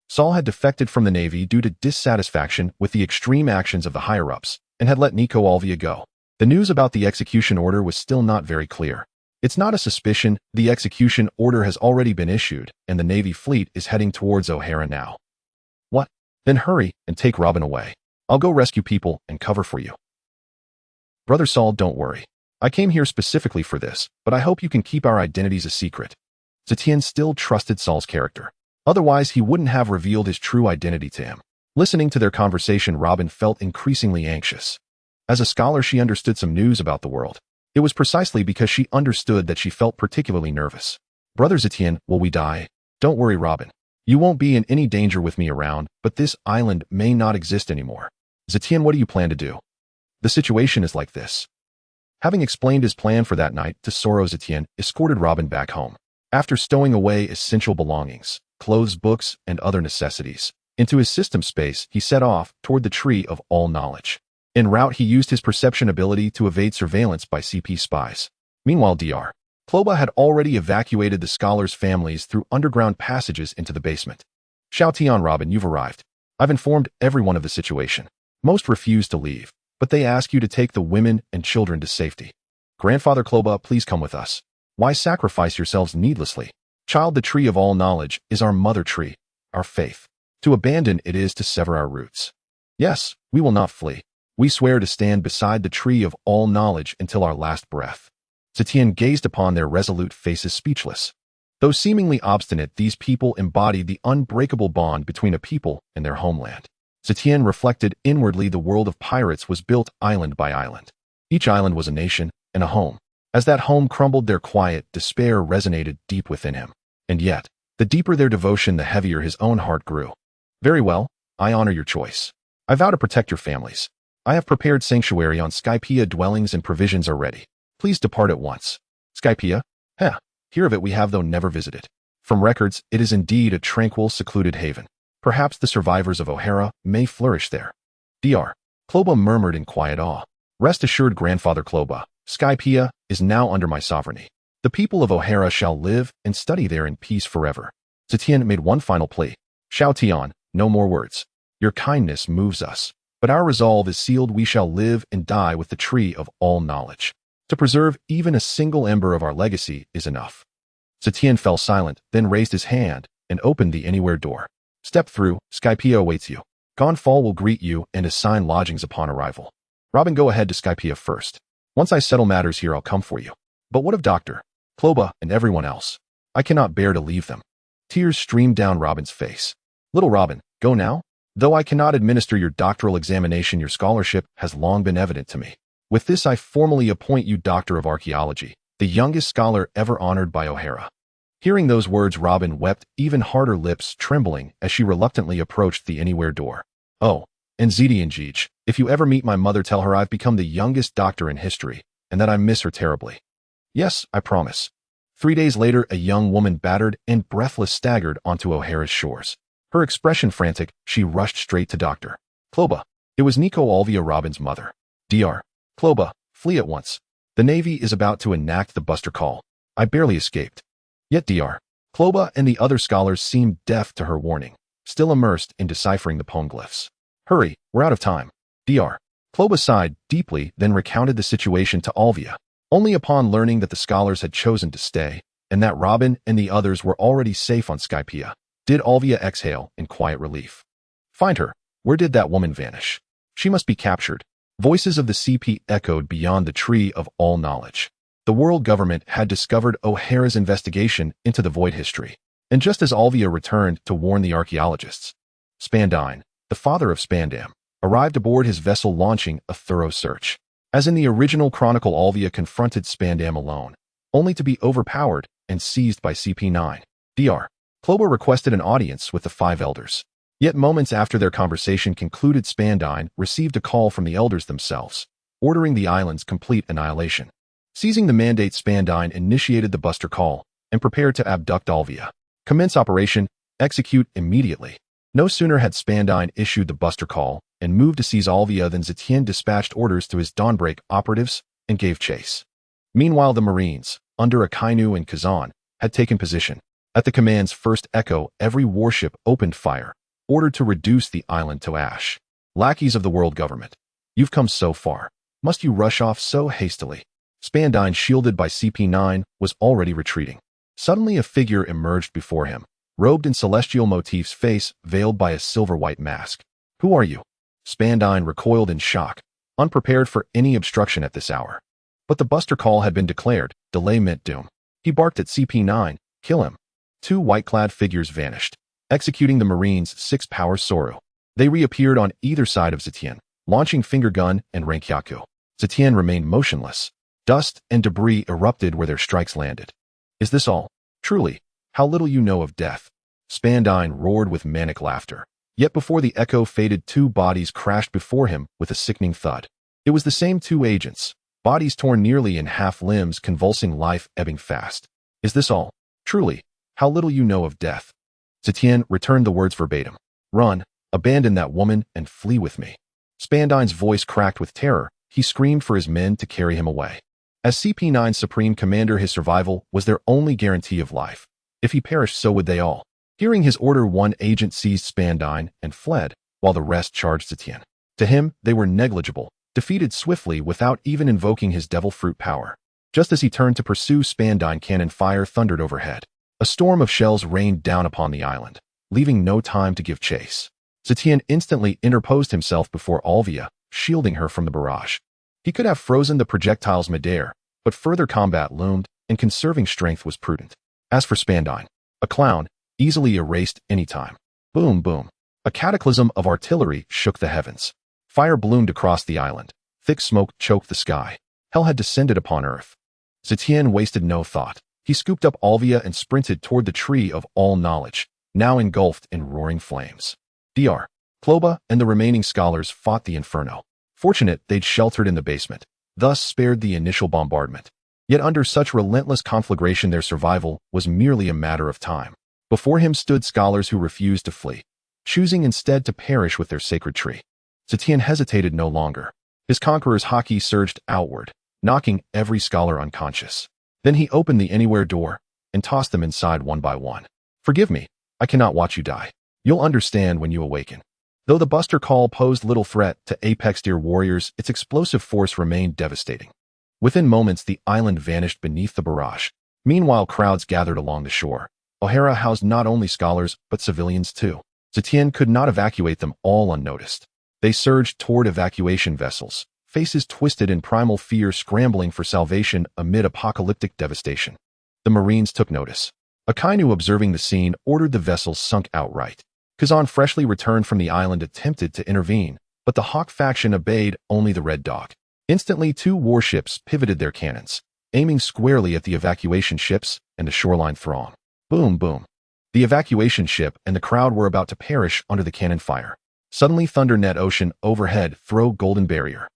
A: Saul had defected from the Navy due to dissatisfaction with the extreme actions of the higher-ups and had let Nico Alvia go. The news about the execution order was still not very clear. It's not a suspicion, the execution order has already been issued, and the Navy fleet is heading towards O'Hara now. "What? Then hurry and take Robin away. I'll go rescue people and cover for you." "Brother Saul, don't worry. I came here specifically for this, but I hope you can keep our identities a secret." Zetion still trusted Saul's character. Otherwise, he wouldn't have revealed his true identity to him. Listening to their conversation, Robin felt increasingly anxious. As a scholar, she understood some news about the world. It was precisely because she understood that she felt particularly nervous. "Brother Zetion, will we die?" "Don't worry, Robin. You won't be in any danger with me around, but this island may not exist anymore." "Zetion, what do you plan to do?" "The situation is like this." Having explained his plan for that night to Soro, Zetion escorted Robin back home. After stowing away essential belongings, clothes, books, and other necessities, into his system space, he set off toward the Tree of All Knowledge. En route, he used his perception ability to evade surveillance by CP spies. Meanwhile, Dr. Kloba had already evacuated the scholars' families through underground passages into the basement. "Xiao Robin, you've arrived. I've informed everyone of the situation. Most refuse to leave, but they ask you to take the women and children to safety. Grandfather Kloba, please come with us. Why sacrifice yourselves needlessly? Child, the Tree of All Knowledge is our mother tree, our faith. To abandon it is to sever our roots. Yes, we will not flee. We swear to stand beside the Tree of All Knowledge until our last breath." Zetion gazed upon their resolute faces, speechless. Though seemingly obstinate, these people embodied the unbreakable bond between a people and their homeland. Zetion reflected inwardly. The world of pirates was built island by island. Each island was a nation and a home. As that home crumbled, their quiet despair resonated deep within him. And yet, the deeper their devotion, the heavier his own heart grew. "Very well, I honor your choice. I vow to protect your families. I have prepared sanctuary on Skypia. Dwellings and provisions are ready. Please depart at once." "Skypia? Hear of it we have, though never visited. From records, it is indeed a tranquil, secluded haven. Perhaps the survivors of O'Hara may flourish there." Dr. Kloba murmured in quiet awe. "Rest assured, Grandfather Kloba, Skypia is now under my sovereignty. The people of O'Hara shall live and study there in peace forever." Zetion made one final plea. "Xiao, no more words. Your kindness moves us, but our resolve is sealed. We shall live and die with the Tree of All Knowledge. To preserve even a single ember of our legacy is enough." Zetion fell silent, then raised his hand and opened the anywhere door. "Step through, Skypia awaits you. Gonfall will greet you and assign lodgings upon arrival. Robin, go ahead to Skypia first. Once I settle matters here, I'll come for you. But what of Dr. Kloba and everyone else? I cannot bear to leave them." Tears streamed down Robin's face. "Little Robin, go now? Though I cannot administer your doctoral examination, your scholarship has long been evident to me. With this I formally appoint you Doctor of Archaeology, the youngest scholar ever honored by O'Hara." Hearing those words, Robin wept, even harder, lips trembling as she reluctantly approached the anywhere door. "Oh, and Zetion, if you ever meet my mother, tell her I've become the youngest doctor in history, and that I miss her terribly." "Yes, I promise." 3 days later, a young woman, battered and breathless, staggered onto O'Hara's shores. Her expression frantic, she rushed straight to Dr. Kloba. It was Nico Alvia, Robin's mother. "Dr. Kloba, flee at once. The Navy is about to enact the Buster Call. I barely escaped." Yet Dr. Kloba and the other scholars seemed deaf to her warning, still immersed in deciphering the poneglyphs. "Hurry, we're out of time." Dr. Kloba sighed deeply, then recounted the situation to Alvia. Only upon learning that the scholars had chosen to stay, and that Robin and the others were already safe on Skypia, did Alvia exhale in quiet relief. "Find her. Where did that woman vanish? She must be captured." Voices of the CP echoed beyond the tree of all knowledge. The world government had discovered O'Hara's investigation into the void history, and just as Alvia returned to warn the archaeologists, Spandine, the father of Spandam, arrived aboard his vessel, launching a thorough search. As in the original chronicle, Alvia confronted Spandam alone, only to be overpowered and seized by CP9. Dr. Kloba requested an audience with the 5 elders. Yet moments after their conversation concluded, Spandine received a call from the elders themselves, ordering the island's complete annihilation. Seizing the mandate, Spandine initiated the Buster Call and prepared to abduct Alvia. "Commence operation. Execute immediately." No sooner had Spandine issued the Buster Call and moved to seize Alvia than Zetion dispatched orders to his Dawnbreak operatives and gave chase. Meanwhile, the Marines, under Akainu and Kazan, had taken position. At the command's first echo, every warship opened fire, ordered to reduce the island to ash. "Lackeys of the world government, you've come so far. Must you rush off so hastily?" Spandine, shielded by CP9, was already retreating. Suddenly a figure emerged before him, robed in celestial motifs, face veiled by a silver-white mask. "Who are you?" Spandine recoiled in shock, unprepared for any obstruction at this hour. But the Buster Call had been declared. Delay meant doom. He barked at CP9, "Kill him." 2 white-clad figures vanished, executing the Marines' 6 power Soru. They reappeared on either side of Zetion, launching finger gun and Rankyaku. Zetion remained motionless. Dust and debris erupted where their strikes landed. "Is this all? Truly, how little you know of death." Spandine roared with manic laughter. Yet before the echo faded, 2 bodies crashed before him with a sickening thud. It was the same 2 agents, bodies torn nearly in half, limbs convulsing, life ebbing fast. "Is this all? Truly, how little you know of death." Zetion returned the words verbatim. "Run, abandon that woman, and flee with me." Spandine's voice cracked with terror. He screamed for his men to carry him away. As CP9's supreme commander, his survival was their only guarantee of life. If he perished, so would they all. Hearing his order, 1 agent seized Spandine and fled, while the rest charged Zetion. To him, they were negligible, defeated swiftly without even invoking his devil fruit power. Just as he turned to pursue Spandine, cannon fire thundered overhead. A storm of shells rained down upon the island, leaving no time to give chase. Zetion instantly interposed himself before Alvia, shielding her from the barrage. He could have frozen the projectiles midair, but further combat loomed, and conserving strength was prudent. As for Spandine, a clown, easily erased any time. Boom, boom. A cataclysm of artillery shook the heavens. Fire bloomed across the island. Thick smoke choked the sky. Hell had descended upon earth. Zetion wasted no thought. He scooped up Alvia and sprinted toward the tree of all knowledge, now engulfed in roaring flames. Dr. Kloba and the remaining scholars fought the inferno. Fortunate they'd sheltered in the basement, thus spared the initial bombardment. Yet under such relentless conflagration, their survival was merely a matter of time. Before him stood scholars who refused to flee, choosing instead to perish with their sacred tree. Zetion hesitated no longer. His Conqueror's Haki surged outward, knocking every scholar unconscious. Then he opened the anywhere door and tossed them inside one by one. "Forgive me, I cannot watch you die. You'll understand when you awaken." Though the Buster Call posed little threat to Apex Deer warriors, its explosive force remained devastating. Within moments, the island vanished beneath the barrage. Meanwhile, crowds gathered along the shore. O'Hara housed not only scholars, but civilians too. Zetion could not evacuate them all unnoticed. They surged toward evacuation vessels, faces twisted in primal fear, scrambling for salvation amid apocalyptic devastation. The Marines took notice. Akainu, observing the scene, ordered the vessels sunk outright. Kazan, freshly returned from the island, attempted to intervene, but the Hawk faction obeyed only the Red Dog. Instantly, 2 warships pivoted their cannons, aiming squarely at the evacuation ships and the shoreline throng. Boom, boom. The evacuation ship and the crowd were about to perish under the cannon fire. Suddenly, thunder net ocean overhead throw golden barrier.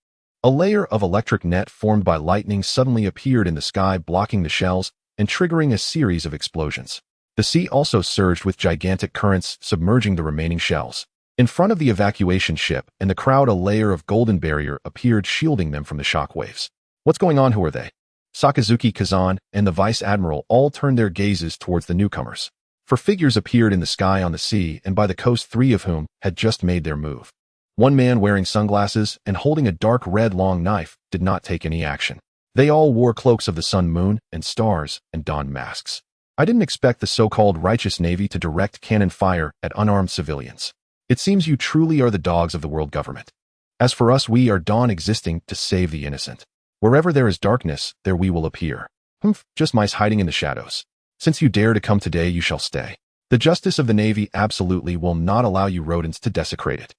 A: A layer of electric net formed by lightning suddenly appeared in the sky, blocking the shells and triggering a series of explosions. The sea also surged with gigantic currents, submerging the remaining shells. In front of the evacuation ship and the crowd, a layer of golden barrier appeared, shielding them from the shock waves. What's going on? Who are they? Sakazuki, Kazan, and the vice admiral all turned their gazes towards the newcomers. For figures appeared in the sky, on the sea, and by the coast, 3 of whom had just made their move. One man wearing sunglasses and holding a dark red long knife did not take any action. They all wore cloaks of the sun, moon, and stars and donned masks. I didn't expect the so-called righteous navy to direct cannon fire at unarmed civilians. It seems you truly are the dogs of the world government. As for us, we are dawn, existing to save the innocent. Wherever there is darkness, there we will appear. Humph, just mice hiding in the shadows. Since you dare to come today, you shall stay. The justice of the navy absolutely will not allow you rodents to desecrate it.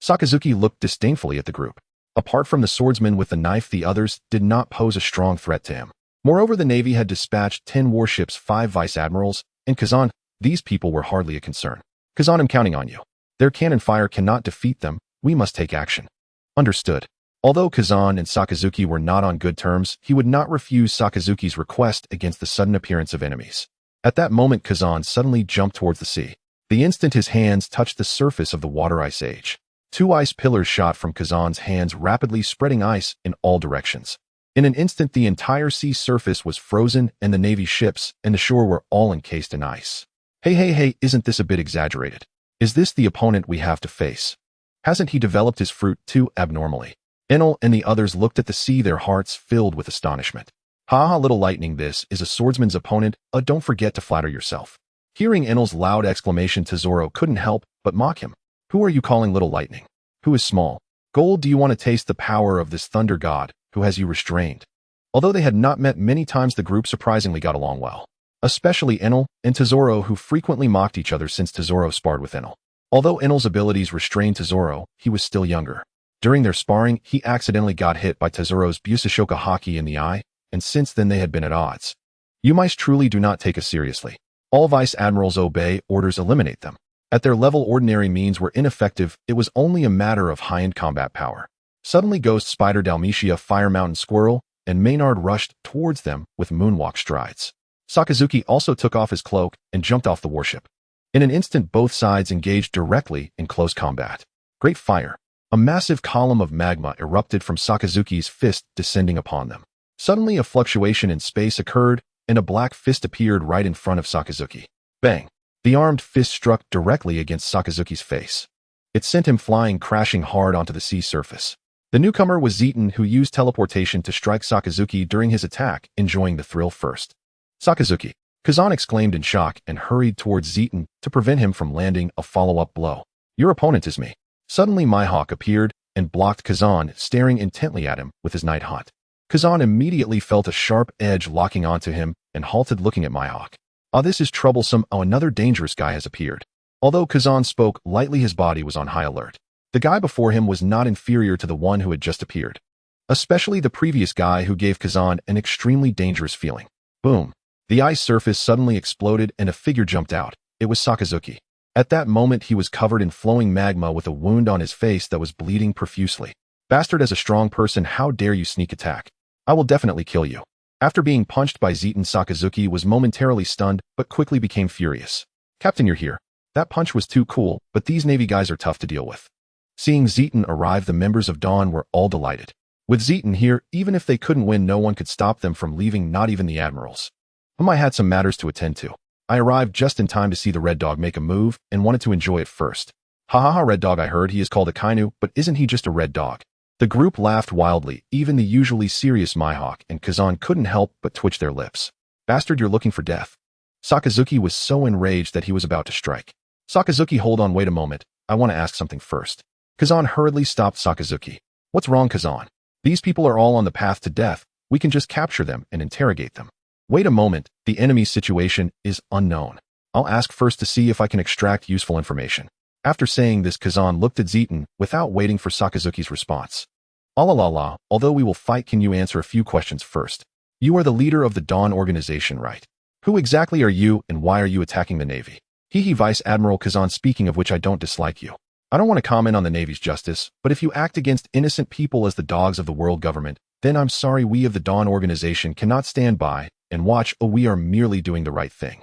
A: Sakazuki looked disdainfully at the group. Apart from the swordsman with the knife, the others did not pose a strong threat to him. Moreover, the navy had dispatched 10 warships, 5 vice admirals, and Kazan. These people were hardly a concern. Kazan, I'm counting on you. Their cannon fire cannot defeat them. We must take action. Understood. Although Kazan and Sakazuki were not on good terms, he would not refuse Sakazuki's request against the sudden appearance of enemies. At that moment, Kazan suddenly jumped towards the sea. The instant his hands touched the surface of the water ice age, 2 ice pillars shot from Kazan's hands, rapidly spreading ice in all directions. In an instant, the entire sea surface was frozen, and the navy ships and the shore were all encased in ice. Hey, isn't this a bit exaggerated? Is this the opponent we have to face? Hasn't he developed his fruit too abnormally? Enel and the others looked at the sea, their hearts filled with astonishment. Ha, little lightning, this is a swordsman's opponent. Don't forget to flatter yourself. Hearing Enel's loud exclamation, Tesoro couldn't help but mock him. Who are you calling little lightning? Who is small? Gold, do you want to taste the power of this thunder god who has you restrained? Although they had not met many times, the group surprisingly got along well. Especially Enel and Tesoro, who frequently mocked each other since Tesoro sparred with Enel. Although Enel's abilities restrained Tesoro, he was still younger. During their sparring, he accidentally got hit by Tesoro's Busashoka Haki in the eye, and since then they had been at odds. You mice truly do not take us seriously. All vice admirals obey orders, eliminate them. At their level, ordinary means were ineffective. It was only a matter of high-end combat power. Suddenly, Ghost Spider, Dalmatia, Fire Mountain Squirrel, and Maynard rushed towards them with moonwalk strides. Sakazuki also took off his cloak and jumped off the warship. In an instant, both sides engaged directly in close combat. Great fire. A massive column of magma erupted from Sakazuki's fist, descending upon them. Suddenly, a fluctuation in space occurred, and a black fist appeared right in front of Sakazuki. Bang! The armed fist struck directly against Sakazuki's face. It sent him flying, crashing hard onto the sea surface. The newcomer was Zetion, who used teleportation to strike Sakazuki during his attack, enjoying the thrill first. Sakazuki! Kazan exclaimed in shock and hurried towards Zetion to prevent him from landing a follow-up blow. Your opponent is me. Suddenly, Mihawk appeared and blocked Kazan, staring intently at him with his night hot. Kazan immediately felt a sharp edge locking onto him and halted, looking at Mihawk. This is troublesome. Another dangerous guy has appeared. Although Kazan spoke lightly, his body was on high alert. The guy before him was not inferior to the one who had just appeared. Especially the previous guy, who gave Kazan an extremely dangerous feeling. Boom. The ice surface suddenly exploded and a figure jumped out. It was Sakazuki. At that moment, he was covered in flowing magma with a wound on his face that was bleeding profusely. Bastard, as a strong person, how dare you sneak attack? I will definitely kill you. After being punched by Zetion, Sakazuki was momentarily stunned, but quickly became furious. Captain, you're here. That punch was too cool, but these Navy guys are tough to deal with. Seeing Zetion arrive, the members of Dawn were all delighted. With Zetion here, even if they couldn't win, no one could stop them from leaving, not even the admirals. I had some matters to attend to. I arrived just in time to see the Red Dog make a move and wanted to enjoy it first. Ha, Red Dog, I heard he is called a Kainu, but isn't he just a red dog? The group laughed wildly. Even the usually serious Mihawk and Kazan couldn't help but twitch their lips. Bastard, you're looking for death. Sakazuki was so enraged that he was about to strike. Sakazuki, hold on, wait a moment. I want to ask something first. Kazan hurriedly stopped Sakazuki. What's wrong, Kazan? These people are all on the path to death. We can just capture them and interrogate them. Wait a moment, the enemy's situation is unknown. I'll ask first to see if I can extract useful information. After saying this, Kazan looked at Zeton without waiting for Sakazuki's response. La, although we will fight, can you answer a few questions first? You are the leader of the Dawn organization, right? Who exactly are you and why are you attacking the Navy? Vice Admiral Kazan, speaking of which, I don't dislike you. I don't want to comment on the Navy's justice, but if you act against innocent people as the dogs of the world government, then I'm sorry, we of the Dawn organization cannot stand by and watch. We are merely doing the right thing.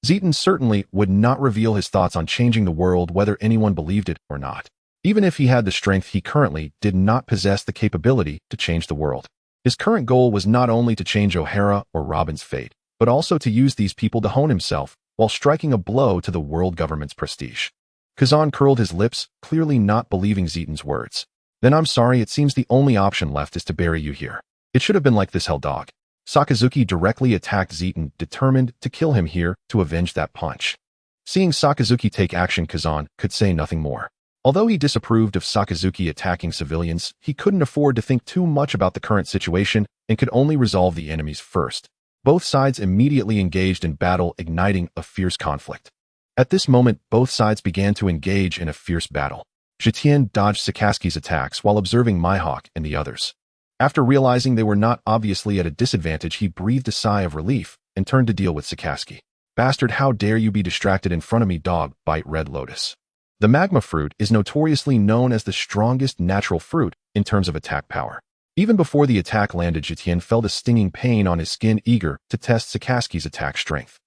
A: Zeton certainly would not reveal his thoughts on changing the world, whether anyone believed it or not. Even if he had the strength, he currently did not possess the capability to change the world. His current goal was not only to change O'Hara or Robin's fate, but also to use these people to hone himself while striking a blow to the world government's prestige. Kazan curled his lips, clearly not believing Zeton's words. Then I'm sorry, it seems the only option left is to bury you here. It should have been like this, hell dog. Sakazuki directly attacked Zeton, determined to kill him here to avenge that punch. Seeing Sakazuki take action, Kazan could say nothing more. Although he disapproved of Sakazuki attacking civilians, he couldn't afford to think too much about the current situation and could only resolve the enemies first. Both sides immediately engaged in battle, igniting a fierce conflict. At this moment, both sides began to engage in a fierce battle. Zetion dodged Sakazuki's attacks while observing Mihawk and the others. After realizing they were not obviously at a disadvantage, he breathed a sigh of relief and turned to deal with Sakazuki. Bastard, how dare you be distracted in front of me, dog, bite Red Lotus. The magma fruit is notoriously known as the strongest natural fruit in terms of attack power. Even before the attack landed, Zetion felt a stinging pain on his skin, eager to test Sakazuki's attack strength.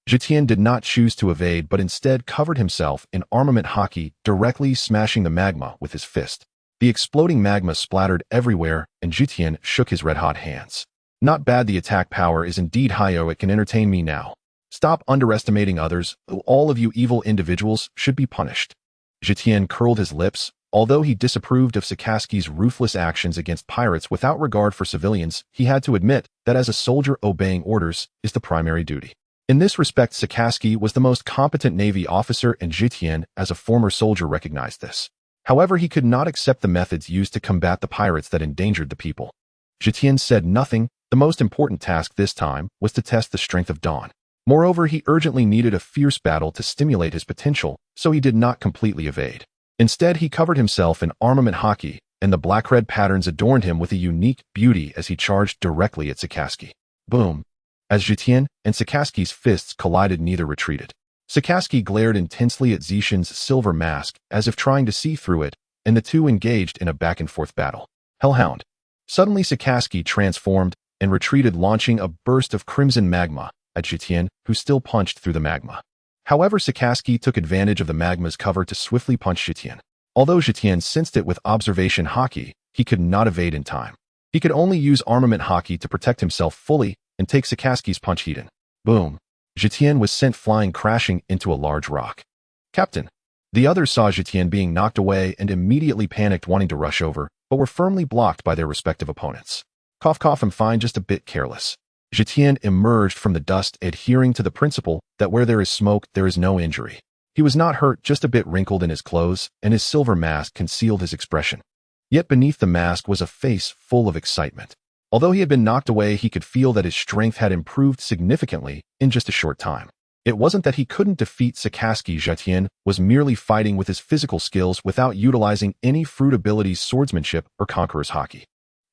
A: Zetion did not choose to evade, but instead covered himself in armament Haki, directly smashing the magma with his fist. The exploding magma splattered everywhere, and Zetion shook his red-hot hands. Not bad, the attack power is indeed high. It can entertain me now. Stop underestimating others. All of you evil individuals should be punished. Zetion curled his lips. Although he disapproved of Sakazuki's ruthless actions against pirates without regard for civilians, he had to admit that as a soldier, obeying orders is the primary duty. In this respect, Sakazuki was the most competent Navy officer, and Zetion, as a former soldier, recognized this. However, he could not accept the methods used to combat the pirates that endangered the people. Zetion said nothing. The most important task this time was to test the strength of Dawn. Moreover, he urgently needed a fierce battle to stimulate his potential, so he did not completely evade. Instead, he covered himself in armament Haki, and the black-red patterns adorned him with a unique beauty as he charged directly at Sakazuki. Boom! As Zetion and Sakazuki's fists collided, neither retreated. Sakazuki glared intensely at Zetion's silver mask, as if trying to see through it, and the two engaged in a back-and-forth battle. Hellhound! Suddenly, Sakazuki transformed and retreated, launching a burst of crimson magma at Zetion, who still punched through the magma. However, Sakazuki took advantage of the magma's cover to swiftly punch Zetion. Although Zetion sensed it with observation Haki, he could not evade in time. He could only use armament Haki to protect himself fully and take Sakazuki's punch heat. Boom! Zetion was sent flying, crashing into a large rock. Captain! The others saw Zetion being knocked away and immediately panicked, wanting to rush over, but were firmly blocked by their respective opponents. Cough cough, I'm fine, just a bit careless. Zetion emerged from the dust, adhering to the principle that where there is smoke, there is no injury. He was not hurt, just a bit wrinkled in his clothes, and his silver mask concealed his expression. Yet beneath the mask was a face full of excitement. Although he had been knocked away, he could feel that his strength had improved significantly in just a short time. It wasn't that he couldn't defeat Sakazuki. Zetion was merely fighting with his physical skills without utilizing any fruit abilities, swordsmanship, or Conqueror's Haki.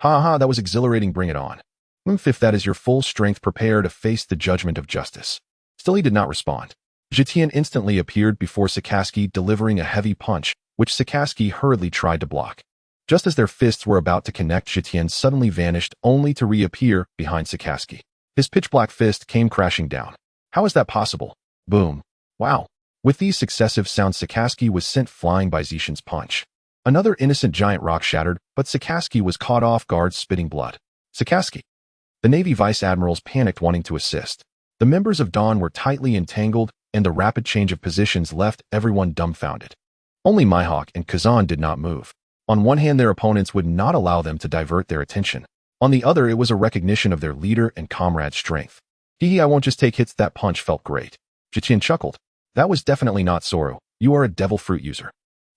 A: Ha, that was exhilarating, bring it on. If that is your full strength, prepare to face the judgment of justice. Still, he did not respond. Zetion instantly appeared before Sakazuki, delivering a heavy punch, which Sakazuki hurriedly tried to block. Just as their fists were about to connect, Zetion suddenly vanished, only to reappear behind Sakazuki. His pitch-black fist came crashing down. How is that possible? Boom. Wow. With these successive sounds, Sakazuki was sent flying by Zetion's punch. Another innocent giant rock shattered, but Sakazuki was caught off guard, spitting blood. Sakazuki! The Navy vice admirals panicked, wanting to assist. The members of Dawn were tightly entangled, and the rapid change of positions left everyone dumbfounded. Only Mihawk and Kazan did not move. On one hand, their opponents would not allow them to divert their attention. On the other, it was a recognition of their leader and comrade's strength. I won't just take hits. That punch felt great. Zetion chuckled. That was definitely not Zoro. You are a devil fruit user.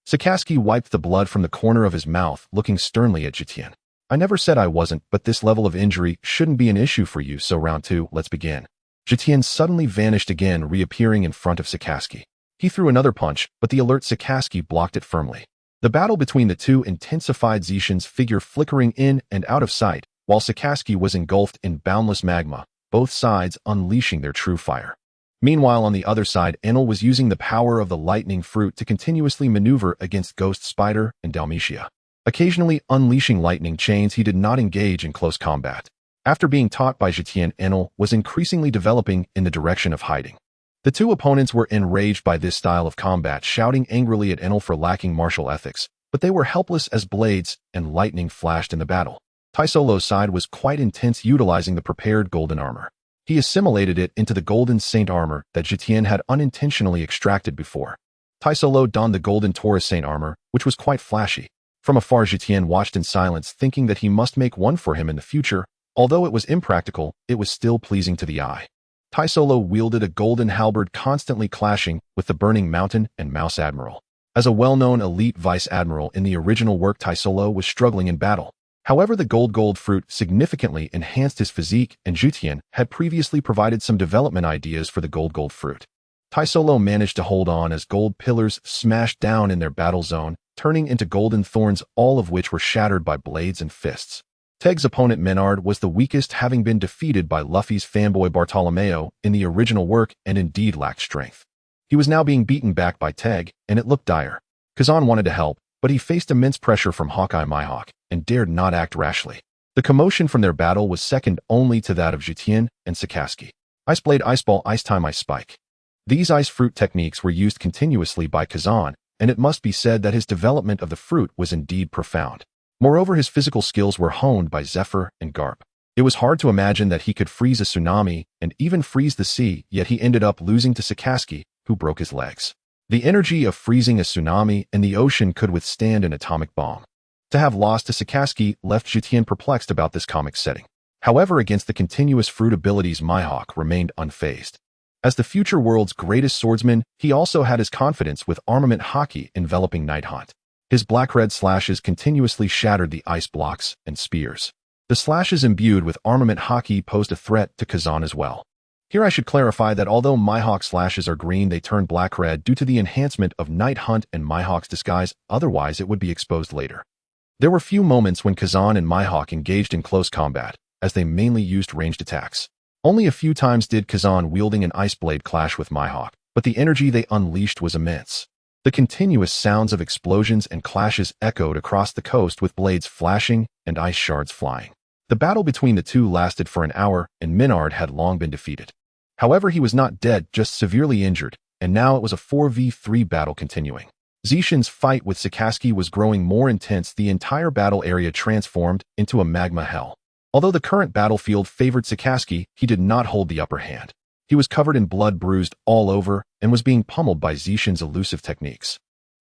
A: Sakazuki wiped the blood from the corner of his mouth, looking sternly at Zetion. I never said I wasn't, but this level of injury shouldn't be an issue for you, so round two, let's begin. Zetion suddenly vanished again, reappearing in front of Sakazuki. He threw another punch, but the alert Sakaski blocked it firmly. The battle between the two intensified, Zetion's figure flickering in and out of sight, while Sakaski was engulfed in boundless magma, both sides unleashing their true fire. Meanwhile, on the other side, Enel was using the power of the lightning fruit to continuously maneuver against Ghost Spider and Dalmatia. Occasionally unleashing lightning chains, he did not engage in close combat. After being taught by Zetion, Enel was increasingly developing in the direction of hiding. The two opponents were enraged by this style of combat, shouting angrily at Enel for lacking martial ethics, but they were helpless as blades and lightning flashed in the battle. Taisolo's side was quite intense, utilizing the prepared golden armor. He assimilated it into the golden saint armor that Zetion had unintentionally extracted before. Taisolo donned the golden Taurus saint armor, which was quite flashy. From afar, Zetion watched in silence, thinking that he must make one for him in the future. Although it was impractical, it was still pleasing to the eye. Taisolo wielded a golden halberd, constantly clashing with the Burning Mountain and Mouse Admiral. As a well-known elite vice admiral in the original work, Taisolo was struggling in battle. However, the gold fruit significantly enhanced his physique, and Zetion had previously provided some development ideas for the gold fruit. Taisolo managed to hold on as gold pillars smashed down in their battle zone, turning into golden thorns, all of which were shattered by blades and fists. Teg's opponent Menard was the weakest, having been defeated by Luffy's fanboy Bartolomeo in the original work and indeed lacked strength. He was now being beaten back by Teg, and it looked dire. Kazan wanted to help, but he faced immense pressure from Hawkeye Mihawk and dared not act rashly. The commotion from their battle was second only to that of Zetion and Sakaski. Ice Blade, Ice Ball, Ice Time, Ice Spike. These ice fruit techniques were used continuously by Kazan, and it must be said that his development of the fruit was indeed profound. Moreover, his physical skills were honed by Zephyr and Garp. It was hard to imagine that he could freeze a tsunami and even freeze the sea, yet he ended up losing to Sakaski, who broke his legs. The energy of freezing a tsunami in the ocean could withstand an atomic bomb. To have lost to Sakaski left Zetion perplexed about this comic setting. However, against the continuous fruit abilities, Mihawk remained unfazed. As the future world's greatest swordsman, he also had his confidence with armament Haki enveloping Night Hunt. His black-red slashes continuously shattered the ice blocks and spears. The slashes imbued with armament Haki posed a threat to Kazan as well. Here I should clarify that although Mihawk's slashes are green, they turn black-red due to the enhancement of Night Hunt and Mihawk's disguise, otherwise it would be exposed later. There were few moments when Kazan and Mihawk engaged in close combat, as they mainly used ranged attacks. Only a few times did Kazan wielding an ice blade clash with Mihawk, but the energy they unleashed was immense. The continuous sounds of explosions and clashes echoed across the coast with blades flashing and ice shards flying. The battle between the two lasted for an hour, and Menard had long been defeated. However, he was not dead, just severely injured, and now it was a 4v3 battle continuing. Zetion's fight with Sakaski was growing more intense. The entire battle area transformed into a magma hell. Although the current battlefield favored Sakaski, he did not hold the upper hand. He was covered in blood, bruised all over, and was being pummeled by Zetion's elusive techniques.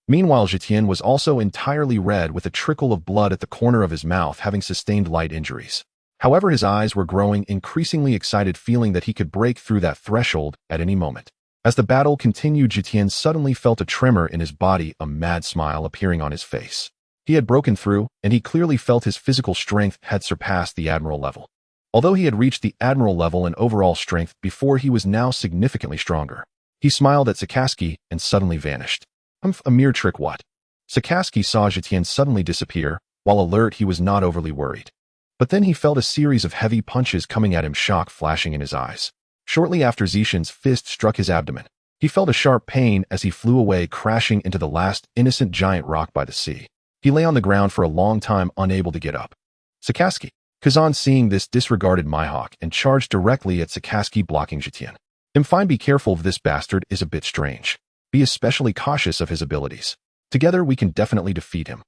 A: Meanwhile, Zetion was also entirely red with a trickle of blood at the corner of his mouth, having sustained light injuries. However, his eyes were growing increasingly excited, feeling that he could break through that threshold at any moment. As the battle continued, Zetion suddenly felt a tremor in his body, a mad smile appearing on his face. He had broken through, and he clearly felt his physical strength had surpassed the admiral level. Although he had reached the admiral level in overall strength before, he was now significantly stronger. He smiled at Sakaski and suddenly vanished. A mere trick, what? Sakaski saw Zetion suddenly disappear. While alert, he was not overly worried. But then he felt a series of heavy punches coming at him, shock flashing in his eyes. Shortly after, Zetion's fist struck his abdomen. He felt a sharp pain as he flew away, crashing into the last innocent giant rock by the sea. He lay on the ground for a long time, unable to get up. Sakaski. Kazan, seeing this, disregarded Mihawk and charged directly at Sakaski, blocking Zetion. Fine, be careful of this bastard, is a bit strange. Be especially cautious of his abilities. Together we can definitely defeat him.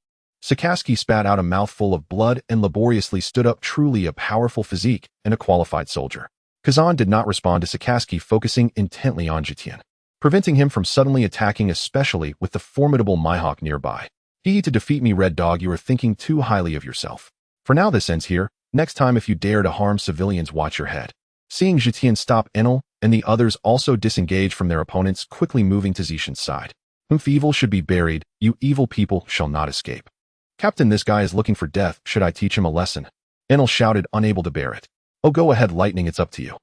A: Sakaski spat out a mouthful of blood and laboriously stood up, truly a powerful physique and a qualified soldier. Kazan did not respond to Sakaski, focusing intently on Zetion, preventing him from suddenly attacking, especially with the formidable Mihawk nearby. To defeat me, Red Dog, you are thinking too highly of yourself. For now, this ends here. Next time, if you dare to harm civilians, watch your head. Seeing Zetion stop, Enel and the others also disengaged from their opponents, quickly moving to Zetion's side. Evil should be buried, you evil people shall not escape. Captain, this guy is looking for death, should I teach him a lesson? Enel shouted, unable to bear it. Oh, go ahead, Lightning, it's up to you.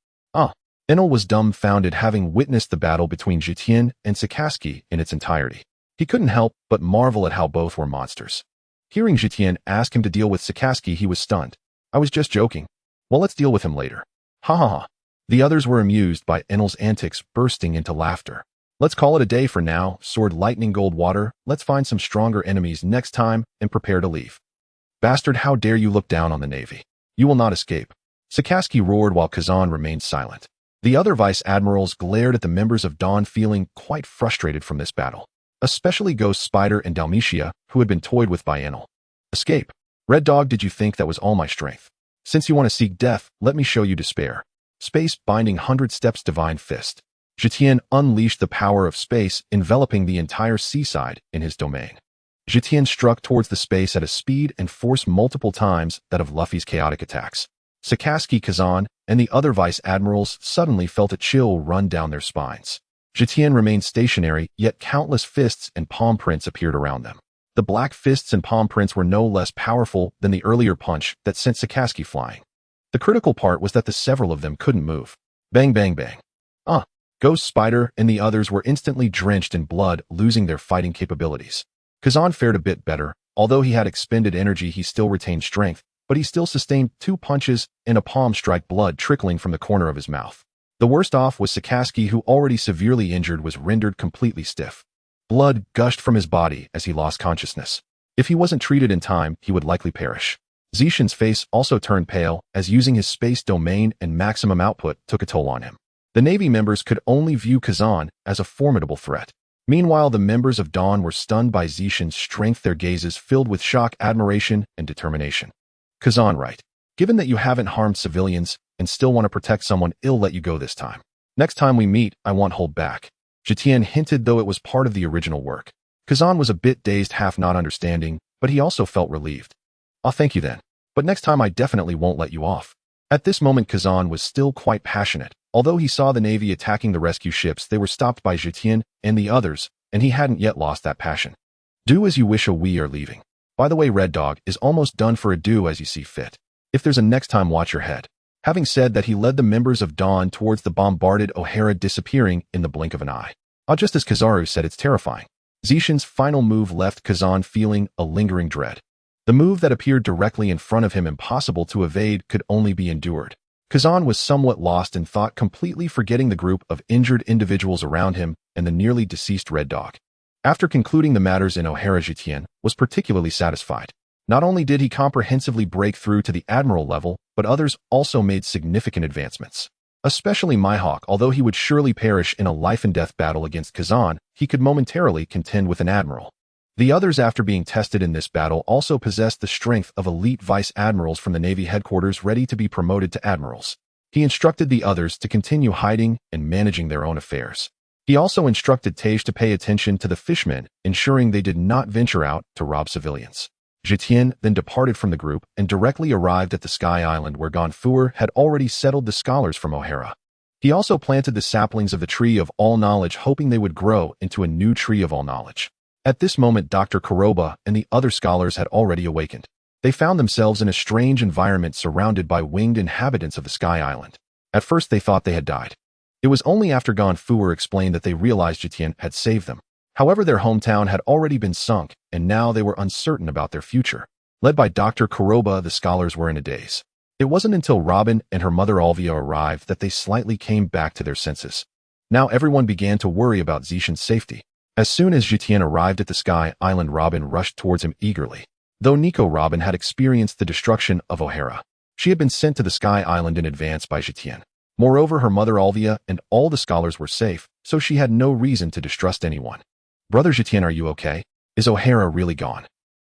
A: Enel was dumbfounded having witnessed the battle between Zetion and Sakaski in its entirety. He couldn't help but marvel at how both were monsters. Hearing Zetion ask him to deal with Sakaski, he was stunned. I was just joking. Well, let's deal with him later. Ha ha ha. The others were amused by Enel's antics, bursting into laughter. Let's call it a day for now, Sword Lightning Gold Water. Let's find some stronger enemies next time and prepare to leave. Bastard, how dare you look down on the Navy? You will not escape. Sakaski roared while Kazan remained silent. The other vice admirals glared at the members of Dawn, feeling quite frustrated from this battle, especially Ghost Spider and Dalmatia, who had been toyed with by Enel. Escape. Red Dog, did you think that was all my strength? Since you want to seek death, let me show you despair. Space binding 100 steps divine fist. Zetion unleashed the power of space, enveloping the entire seaside in his domain. Zetion struck towards the space at a speed and force multiple times that of Luffy's chaotic attacks. Sakaski, Kazan, and the other vice admirals suddenly felt a chill run down their spines. Zetion remained stationary, yet countless fists and palm prints appeared around them. The black fists and palm prints were no less powerful than the earlier punch that sent Sakaski flying. The critical part was that the several of them couldn't move. Bang bang bang. Ghost Spider and the others were instantly drenched in blood, losing their fighting capabilities. Kazan fared a bit better. Although he had expended energy, he still retained strength, but he still sustained 2 punches and a palm strike, blood trickling from the corner of his mouth. The worst off was Sakaski, who, already severely injured, was rendered completely stiff. Blood gushed from his body as he lost consciousness. If he wasn't treated in time, he would likely perish. Zetion's face also turned pale, as using his space domain and maximum output took a toll on him. The Navy members could only view Kazan as a formidable threat. Meanwhile, the members of Dawn were stunned by Zetion's strength, their gazes filled with shock, admiration, and determination. Kazan, right. Given that you haven't harmed civilians and still want to protect someone, I'll let you go this time. Next time we meet, I won't hold back. Zetion hinted, though it was part of the original work. Kazan was a bit dazed, half not understanding, but he also felt relieved. Thank you then. But next time I definitely won't let you off. At this moment, Kazan was still quite passionate. Although he saw the Navy attacking the rescue ships, they were stopped by Zetion and the others, and he hadn't yet lost that passion. Do as you wish, we are leaving. By the way, Red Dog is almost done for a do as you see fit. If there's a next time, watch your head. Having said that, he led the members of Dawn towards the bombarded O'Hara, disappearing in the blink of an eye. Just as Kizaru said, it's terrifying. Zetion's final move left Kazan feeling a lingering dread. The move that appeared directly in front of him, impossible to evade, could only be endured. Kazan was somewhat lost in thought, completely forgetting the group of injured individuals around him and the nearly deceased Red Dog. After concluding the matters in O'Hara, Zetion was particularly satisfied. Not only did he comprehensively break through to the admiral level, but others also made significant advancements. Especially Mihawk, although he would surely perish in a life-and-death battle against Kazan, he could momentarily contend with an admiral. The others, after being tested in this battle, also possessed the strength of elite vice admirals from the Navy headquarters, ready to be promoted to admirals. He instructed the others to continue hiding and managing their own affairs. He also instructed Tage to pay attention to the fishmen, ensuring they did not venture out to rob civilians. Zetion then departed from the group and directly arrived at the Sky Island, where Gonfur had already settled the scholars from O'Hara. He also planted the saplings of the Tree of All Knowledge, hoping they would grow into a new Tree of All Knowledge. At this moment, Dr. Kuroba and the other scholars had already awakened. They found themselves in a strange environment surrounded by winged inhabitants of the Sky Island. At first, they thought they had died. It was only after Gonfur explained that they realized Zetion had saved them. However, their hometown had already been sunk, and now they were uncertain about their future. Led by Dr. Kuroba, the scholars were in a daze. It wasn't until Robin and her mother Alvia arrived that they slightly came back to their senses. Now everyone began to worry about Zetion's safety. As soon as Zetion arrived at the Sky Island, Robin rushed towards him eagerly. Though Nico Robin had experienced the destruction of O'Hara, she had been sent to the Sky Island in advance by Zetion. Moreover, her mother Alvia and all the scholars were safe, so she had no reason to distrust anyone. Brother Zetion, are you okay? Is O'Hara really gone?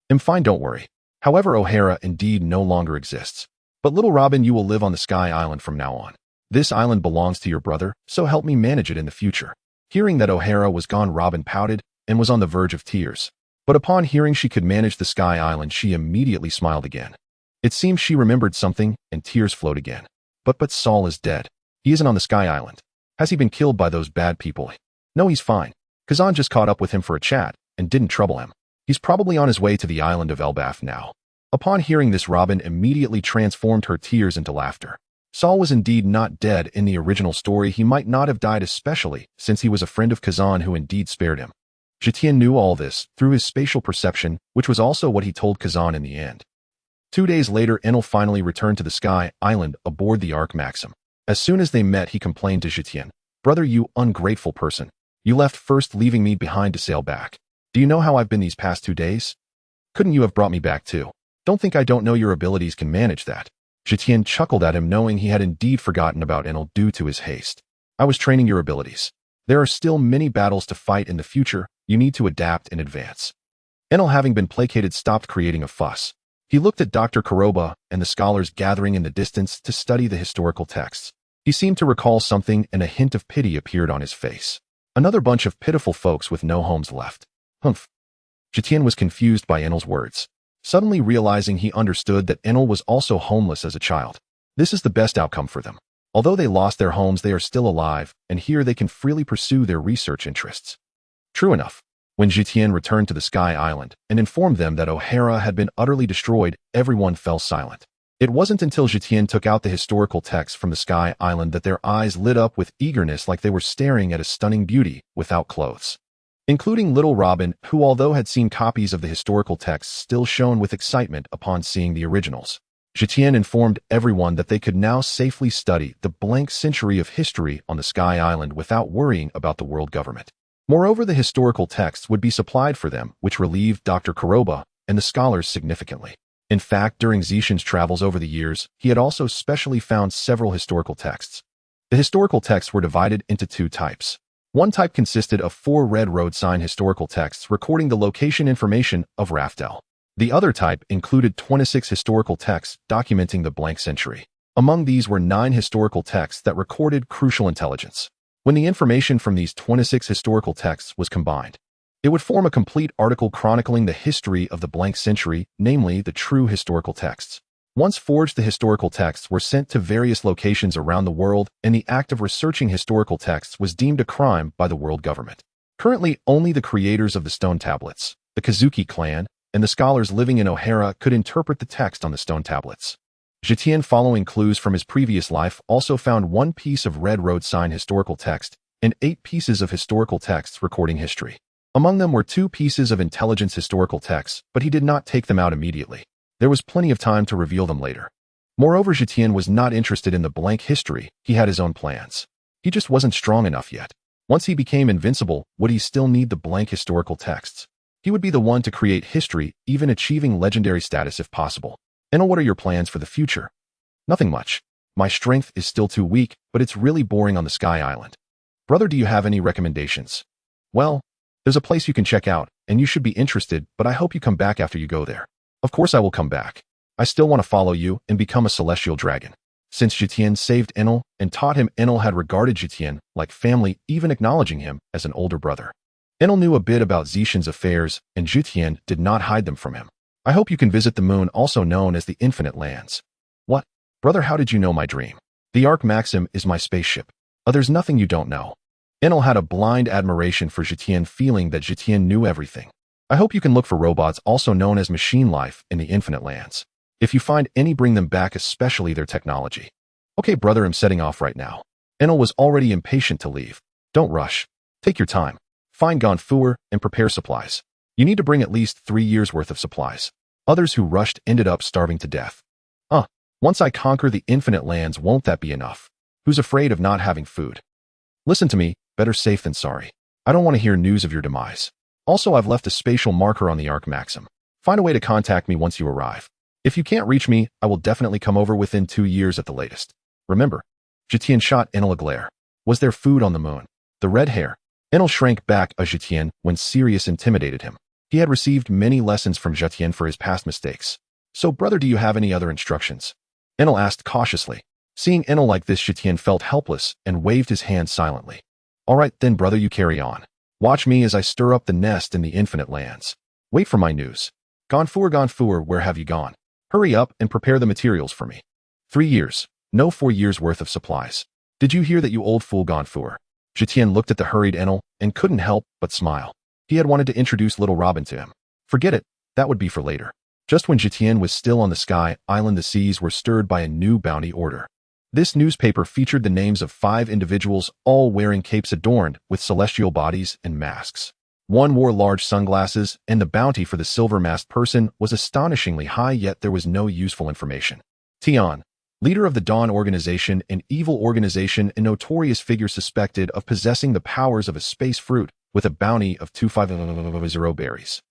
A: I'm fine, don't worry. However, O'Hara indeed no longer exists. But little Robin, you will live on the Sky Island from now on. This island belongs to your brother, so help me manage it in the future. Hearing that O'Hara was gone, Robin pouted and was on the verge of tears. But upon hearing she could manage the Sky Island, she immediately smiled again. It seems she remembered something, and tears flowed again. But Saul is dead. He isn't on the Sky Island. Has he been killed by those bad people? No, he's fine. Kazan just caught up with him for a chat and didn't trouble him. He's probably on his way to the island of Elbaf now. Upon hearing this, Robin immediately transformed her tears into laughter. Saul was indeed not dead. In the original story, he might not have died, especially since he was a friend of Kazan who indeed spared him. Zetion knew all this through his spatial perception, which was also what he told Kazan in the end. 2 days later, Enel finally returned to the Sky Island aboard the Ark Maxim. As soon as they met, he complained to Zetion, "Brother, you ungrateful person. You left first, leaving me behind to sail back. Do you know how I've been these past 2 days? Couldn't you have brought me back too? Don't think I don't know your abilities can manage that." Zetion chuckled at him, knowing he had indeed forgotten about Enel due to his haste. "I was training your abilities. There are still many battles to fight in the future. You need to adapt in advance." Enel, having been placated, stopped creating a fuss. He looked at Dr. Kuroba and the scholars gathering in the distance to study the historical texts. He seemed to recall something, and a hint of pity appeared on his face. Another bunch of pitiful folks with no homes left. Humph. Zetion was confused by Enel's words, suddenly realizing he understood that Enel was also homeless as a child. This is the best outcome for them. Although they lost their homes, they are still alive, and here they can freely pursue their research interests. True enough. When Zetion returned to the Sky Island and informed them that O'Hara had been utterly destroyed, everyone fell silent. It wasn't until Zetion took out the historical text from the Sky Island that their eyes lit up with eagerness, like they were staring at a stunning beauty without clothes. Including little Robin, who, although had seen copies of the historical texts, still shone with excitement upon seeing the originals. Zetion informed everyone that they could now safely study the blank century of history on the Sky Island without worrying about the world government. Moreover, the historical texts would be supplied for them, which relieved Dr. Kuroba and the scholars significantly. In fact, during Zetion's travels over the years, he had also specially found several historical texts. The historical texts were divided into 2 types. One type consisted of 4 red road sign historical texts recording the location information of Raftel. The other type included 26 historical texts documenting the blank century. Among these were 9 historical texts that recorded crucial intelligence. When the information from these 26 historical texts was combined, it would form a complete article chronicling the history of the blank century, namely the true historical texts. Once forged, the historical texts were sent to various locations around the world, and the act of researching historical texts was deemed a crime by the world government. Currently, only the creators of the stone tablets, the Kazuki clan, and the scholars living in O'Hara could interpret the text on the stone tablets. Zetion, following clues from his previous life, also found 1 piece of red road sign historical text and 8 pieces of historical texts recording history. Among them were 2 pieces of intelligence historical texts, but he did not take them out immediately. There was plenty of time to reveal them later. Moreover, Zetion was not interested in the blank history. He had his own plans. He just wasn't strong enough yet. Once he became invincible, would he still need the blank historical texts? He would be the one to create history, even achieving legendary status if possible. Enel, what are your plans for the future? Nothing much. My strength is still too weak, but it's really boring on the Sky Island. Brother, do you have any recommendations? Well, there's a place you can check out, and you should be interested, but I hope you come back after you go there. Of course I will come back. I still want to follow you and become a celestial dragon. Since Zetion saved Enel and taught him, Enel had regarded Zetion like family, even acknowledging him as an older brother. Enel knew a bit about Zetion's affairs, and Zetion did not hide them from him. I hope you can visit the moon, also known as the Infinite Lands. What? Brother, how did you know my dream? The Ark Maxim is my spaceship. There's nothing you don't know. Enel had a blind admiration for Zetion, feeling that Zetion knew everything. I hope you can look for robots, also known as machine life, in the Infinite Lands. If you find any, bring them back, especially their technology. Okay, brother, I'm setting off right now. Enel was already impatient to leave. Don't rush. Take your time. Find Gonfuer and prepare supplies. You need to bring at least 3 years' worth of supplies. Others who rushed ended up starving to death. Once I conquer the Infinite Lands, won't that be enough? Who's afraid of not having food? Listen to me, better safe than sorry. I don't want to hear news of your demise. Also, I've left a spatial marker on the Ark Maxim. Find a way to contact me once you arrive. If you can't reach me, I will definitely come over within 2 years at the latest. Remember. Zetion shot Enel a glare. Was there food on the moon? The red hair. Enel shrank back as Zetion when Sirius intimidated him. He had received many lessons from Zetion for his past mistakes. So, brother, do you have any other instructions? Enel asked cautiously. Seeing Enel like this, Zetion felt helpless and waved his hand silently. All right then, brother, you carry on. Watch me as I stir up the nest in the Infinite Lands. Wait for my news. Gonfuer, where have you gone? Hurry up and prepare the materials for me. 3 years. No 4 years' worth of supplies. Did you hear that, you old fool, Gonfuer? Zetion looked at the hurried Enel and couldn't help but smile. He had wanted to introduce little Robin to him. Forget it. That would be for later. Just when Zetion was still on the Sky Island, the seas were stirred by a new bounty order. This newspaper featured the names of 5 individuals, all wearing capes adorned with celestial bodies and masks. One wore large sunglasses, and the bounty for the silver-masked person was astonishingly high, yet there was no useful information. Tion, leader of the Dawn Organization, an evil organization and notorious figure suspected of possessing the powers of a space fruit, with a bounty of 250 berries.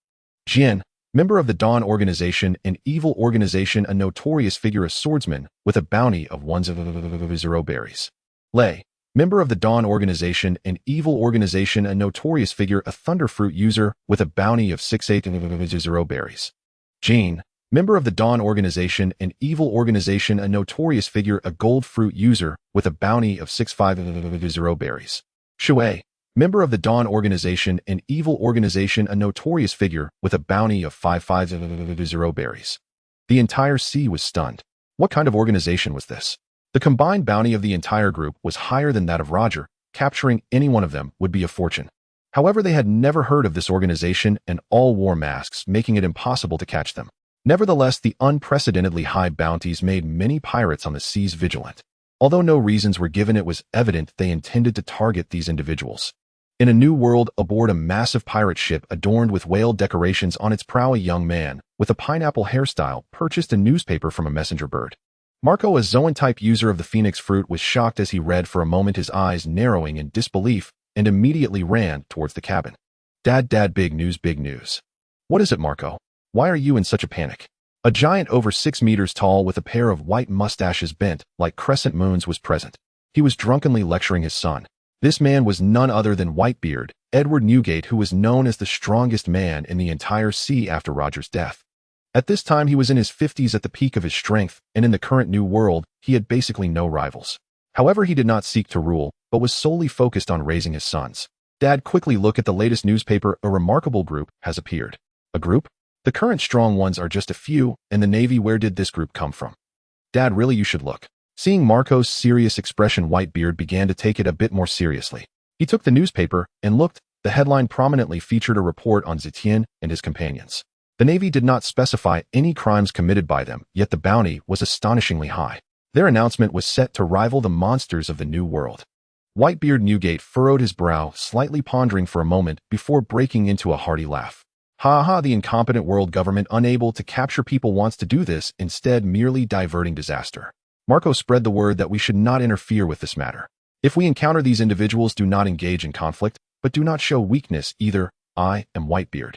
A: Jin, member of the Dawn Organization, an evil organization, a notorious figure, a swordsman, with a bounty of 10 berries. Lei, member of the Dawn Organization, an evil organization, a notorious figure, a thunder fruit user, with a bounty of 68 berries. Jean, member of the Dawn Organization, an evil organization, a notorious figure, a gold fruit user, with a bounty of 65 berries. Shui, member of the Dawn Organization, an evil organization, a notorious figure, with a bounty of 55 berries. The entire sea was stunned. What kind of organization was this? The combined bounty of the entire group was higher than that of Roger. Capturing any one of them would be a fortune. However, they had never heard of this organization and all wore masks, making it impossible to catch them. Nevertheless, the unprecedentedly high bounties made many pirates on the seas vigilant. Although no reasons were given, it was evident they intended to target these individuals. In a new world, aboard a massive pirate ship adorned with whale decorations on its prow, a young man, with a pineapple hairstyle, purchased a newspaper from a messenger bird. Marco, a Zoan-type user of the phoenix fruit, was shocked as he read, for a moment his eyes narrowing in disbelief, and immediately ran towards the cabin. Dad, big news, big news. What is it, Marco? Why are you in such a panic? A giant over 6 meters tall with a pair of white mustaches bent like crescent moons was present. He was drunkenly lecturing his son. This man was none other than Whitebeard, Edward Newgate, who was known as the strongest man in the entire sea after Roger's death. At this time, he was in his 50s, at the peak of his strength, and in the current new world, he had basically no rivals. However, he did not seek to rule, but was solely focused on raising his sons. Dad, quickly look at the latest newspaper. A remarkable group has appeared. A group? The current strong ones are just a few, and the Navy. Where did this group come from? Dad, really, you should look. Seeing Marco's serious expression, Whitebeard began to take it a bit more seriously. He took the newspaper and looked. The headline prominently featured a report on Zetion and his companions. The Navy did not specify any crimes committed by them, yet the bounty was astonishingly high. Their announcement was set to rival the monsters of the New World. Whitebeard Newgate furrowed his brow, slightly pondering for a moment before breaking into a hearty laugh. Ha ha, the incompetent world government, unable to capture people, wants to do this, instead merely diverting disaster. Marco, spread the word that we should not interfere with this matter. If we encounter these individuals, do not engage in conflict, but do not show weakness either. I am Whitebeard.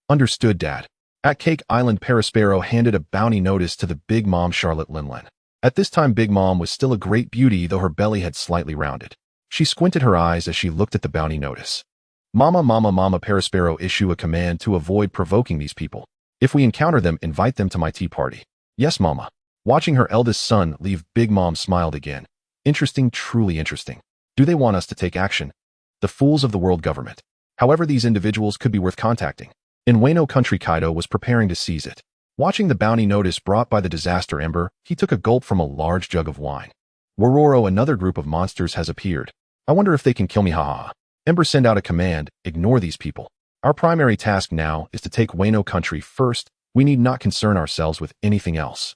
A: Understood, Dad. At Cake Island, Perispero handed a bounty notice to the Big Mom, Charlotte Linlin. At this time, Big Mom was still a great beauty, though her belly had slightly rounded. She squinted her eyes as she looked at the bounty notice. Mama, Perispero, issue a command to avoid provoking these people. If we encounter them, invite them to my tea party. Yes, Mama. Watching her eldest son leave, Big Mom smiled again. Interesting, truly interesting. Do they want us to take action? The fools of the world government. However, these individuals could be worth contacting. In Wano country, Kaido was preparing to seize it. Watching the bounty notice brought by the disaster Ember, he took a gulp from a large jug of wine. Wororo, another group of monsters has appeared. I wonder if they can kill me, haha. Ember, send out a command, ignore these people. Our primary task now is to take Wano country first. We need not concern ourselves with anything else.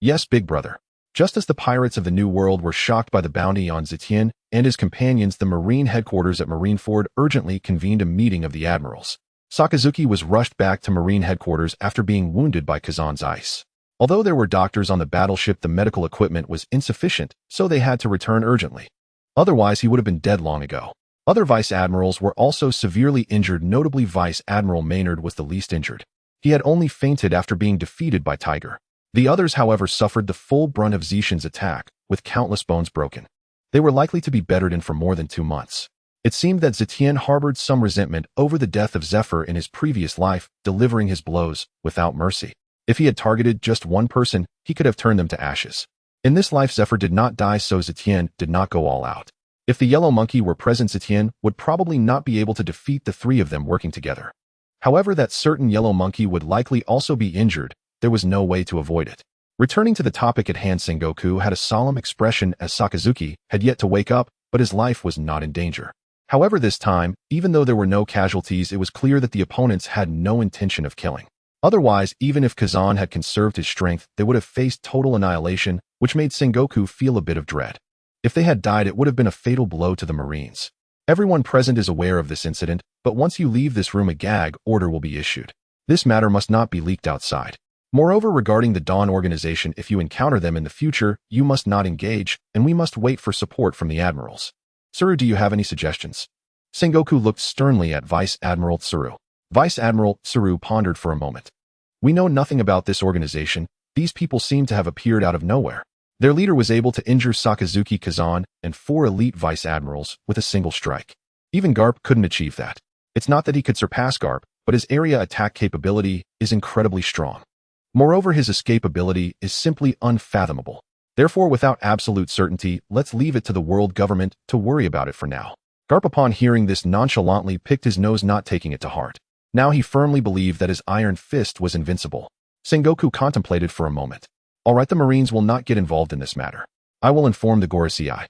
A: Yes, big brother. Just as the pirates of the New World were shocked by the bounty on Zetion and his companions, the Marine headquarters at Marineford urgently convened a meeting of the admirals. Sakazuki was rushed back to Marine headquarters after being wounded by Kazan's ice. Although there were doctors on the battleship, the medical equipment was insufficient, so they had to return urgently. Otherwise, he would have been dead long ago. Other vice admirals were also severely injured, notably Vice Admiral Maynard was the least injured. He had only fainted after being defeated by Tiger. The others, however, suffered the full brunt of Zetion's attack, with countless bones broken. They were likely to be bedridden for more than 2 months. It seemed that Zetion harbored some resentment over the death of Zephyr in his previous life, delivering his blows without mercy. If he had targeted just one person, he could have turned them to ashes. In this life, Zephyr did not die, so Zetion did not go all out. If the Yellow Monkey were present, Zetion would probably not be able to defeat the 3 of them working together. However, that certain Yellow Monkey would likely also be injured. There was no way to avoid it. Returning to the topic at hand, Sengoku had a solemn expression as Sakazuki had yet to wake up, but his life was not in danger. However, this time, even though there were no casualties, it was clear that the opponents had no intention of killing. Otherwise, even if Kazan had conserved his strength, they would have faced total annihilation which made Sengoku feel a bit of dread. If they had died, it would have been a fatal blow to the Marines. Everyone present is aware of this incident, but once you leave this room, a gag order will be issued. This matter must not be leaked outside. Moreover, regarding the Dawn organization, if you encounter them in the future, you must not engage, and we must wait for support from the admirals. Tsuru, do you have any suggestions? Sengoku looked sternly at Vice Admiral Tsuru. Vice Admiral Tsuru pondered for a moment. We know nothing about this organization. These people seem to have appeared out of nowhere. Their leader was able to injure Sakazuki Kazan and 4 elite vice admirals with a single strike. Even Garp couldn't achieve that. It's not that he could surpass Garp, but his area attack capability is incredibly strong. Moreover, his escape ability is simply unfathomable. Therefore, without absolute certainty, let's leave it to the world government to worry about it for now. Garp, upon hearing this, nonchalantly picked his nose, not taking it to heart. Now he firmly believed that his iron fist was invincible. Sengoku contemplated for a moment. All right, the Marines will not get involved in this matter. I will inform the Gorosei.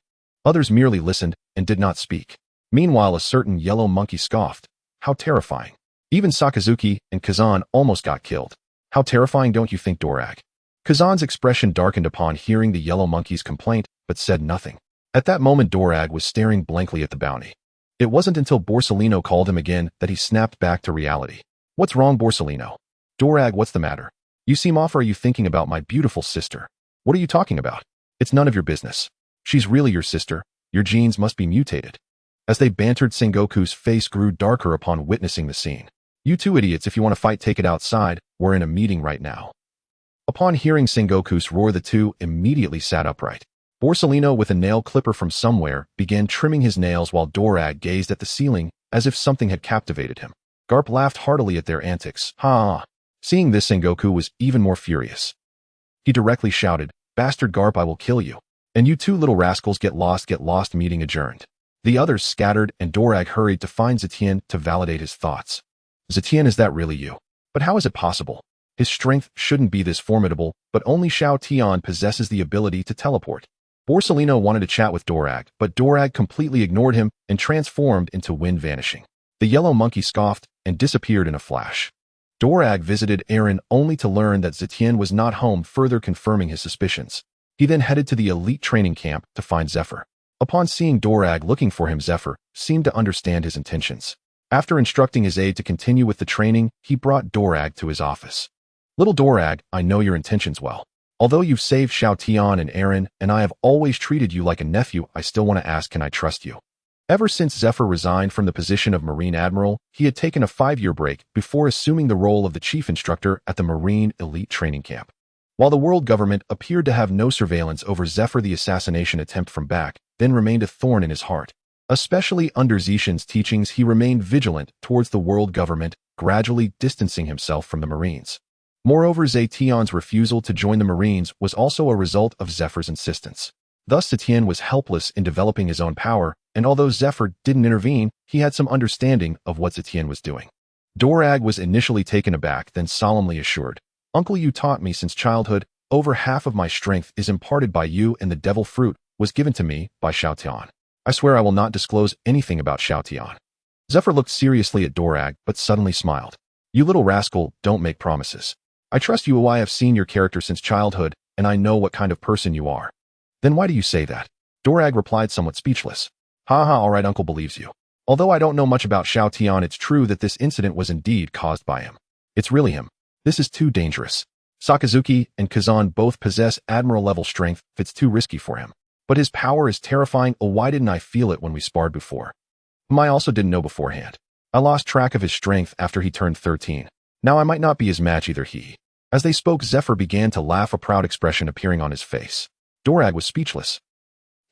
A: Others merely listened and did not speak. Meanwhile, a certain yellow monkey scoffed. How terrifying. Even Sakazuki and Kazan almost got killed. How terrifying, don't you think, Dorag? Kazan's expression darkened upon hearing the yellow monkey's complaint, but said nothing. At that moment, Dorag was staring blankly at the bounty. It wasn't until Borsellino called him again that he snapped back to reality. What's wrong, Borsellino? Dorag, what's the matter? You seem off. Are you thinking about my beautiful sister? What are you talking about? It's none of your business. She's really your sister. Your genes must be mutated. As they bantered, Sengoku's face grew darker upon witnessing the scene. You two idiots, if you want to fight, take it outside. We're in a meeting right now. Upon hearing Sengoku's roar, the two immediately sat upright. Borsellino, with a nail clipper from somewhere, began trimming his nails while Dorag gazed at the ceiling as if something had captivated him. Garp laughed heartily at their antics. Ha! Seeing this, Sengoku was even more furious. He directly shouted, Bastard Garp, I will kill you. And you two little rascals, get lost, meeting adjourned. The others scattered, and Dorag hurried to find Zetion to validate his thoughts. Zetion, is that really you? But how is it possible? His strength shouldn't be this formidable, but only Xiao Tian possesses the ability to teleport. Borsellino wanted to chat with Dorag, but Dorag completely ignored him and transformed into wind, vanishing. The yellow monkey scoffed and disappeared in a flash. Dorag visited Eren only to learn that Zetion was not home, further confirming his suspicions. He then headed to the elite training camp to find Zephyr. Upon seeing Dorag looking for him, Zephyr seemed to understand his intentions. After instructing his aide to continue with the training, he brought Dorag to his office. Little Dorag, I know your intentions well. Although you've saved Xiao Tian and Eren, and I have always treated you like a nephew, I still want to ask, can I trust you? Ever since Zephyr resigned from the position of Marine Admiral, he had taken a 5-year break before assuming the role of the chief instructor at the Marine Elite Training Camp. While the world government appeared to have no surveillance over Zephyr, the assassination attempt from back then remained a thorn in his heart. Especially under Zetion's teachings, he remained vigilant towards the world government, gradually distancing himself from the Marines. Moreover, Zetion's refusal to join the Marines was also a result of Zephyr's insistence. Thus, Zetion was helpless in developing his own power, and although Zephyr didn't intervene, he had some understanding of what Zetion was doing. Dorag was initially taken aback, then solemnly assured, Uncle, you taught me since childhood. Over half of my strength is imparted by you, and the devil fruit was given to me by Xiao Tian. I swear I will not disclose anything about Xiao Tian. Zephyr looked seriously at Dorag, but suddenly smiled. You little rascal, don't make promises. I trust you. I have seen your character since childhood, and I know what kind of person you are. Then why do you say that? Dorag replied, somewhat speechless. Haha, all right, Uncle believes you. Although I don't know much about Xiao Tian, it's true that this incident was indeed caused by him. It's really him. This is too dangerous. Sakazuki and Kazan both possess admiral-level strength. It's too risky for him. But his power is terrifying. Oh, why didn't I feel it when we sparred before? I also didn't know beforehand. I lost track of his strength after he turned 13. Now I might not be his match either. As they spoke, Zephyr began to laugh, a proud expression appearing on his face. Dorag was speechless.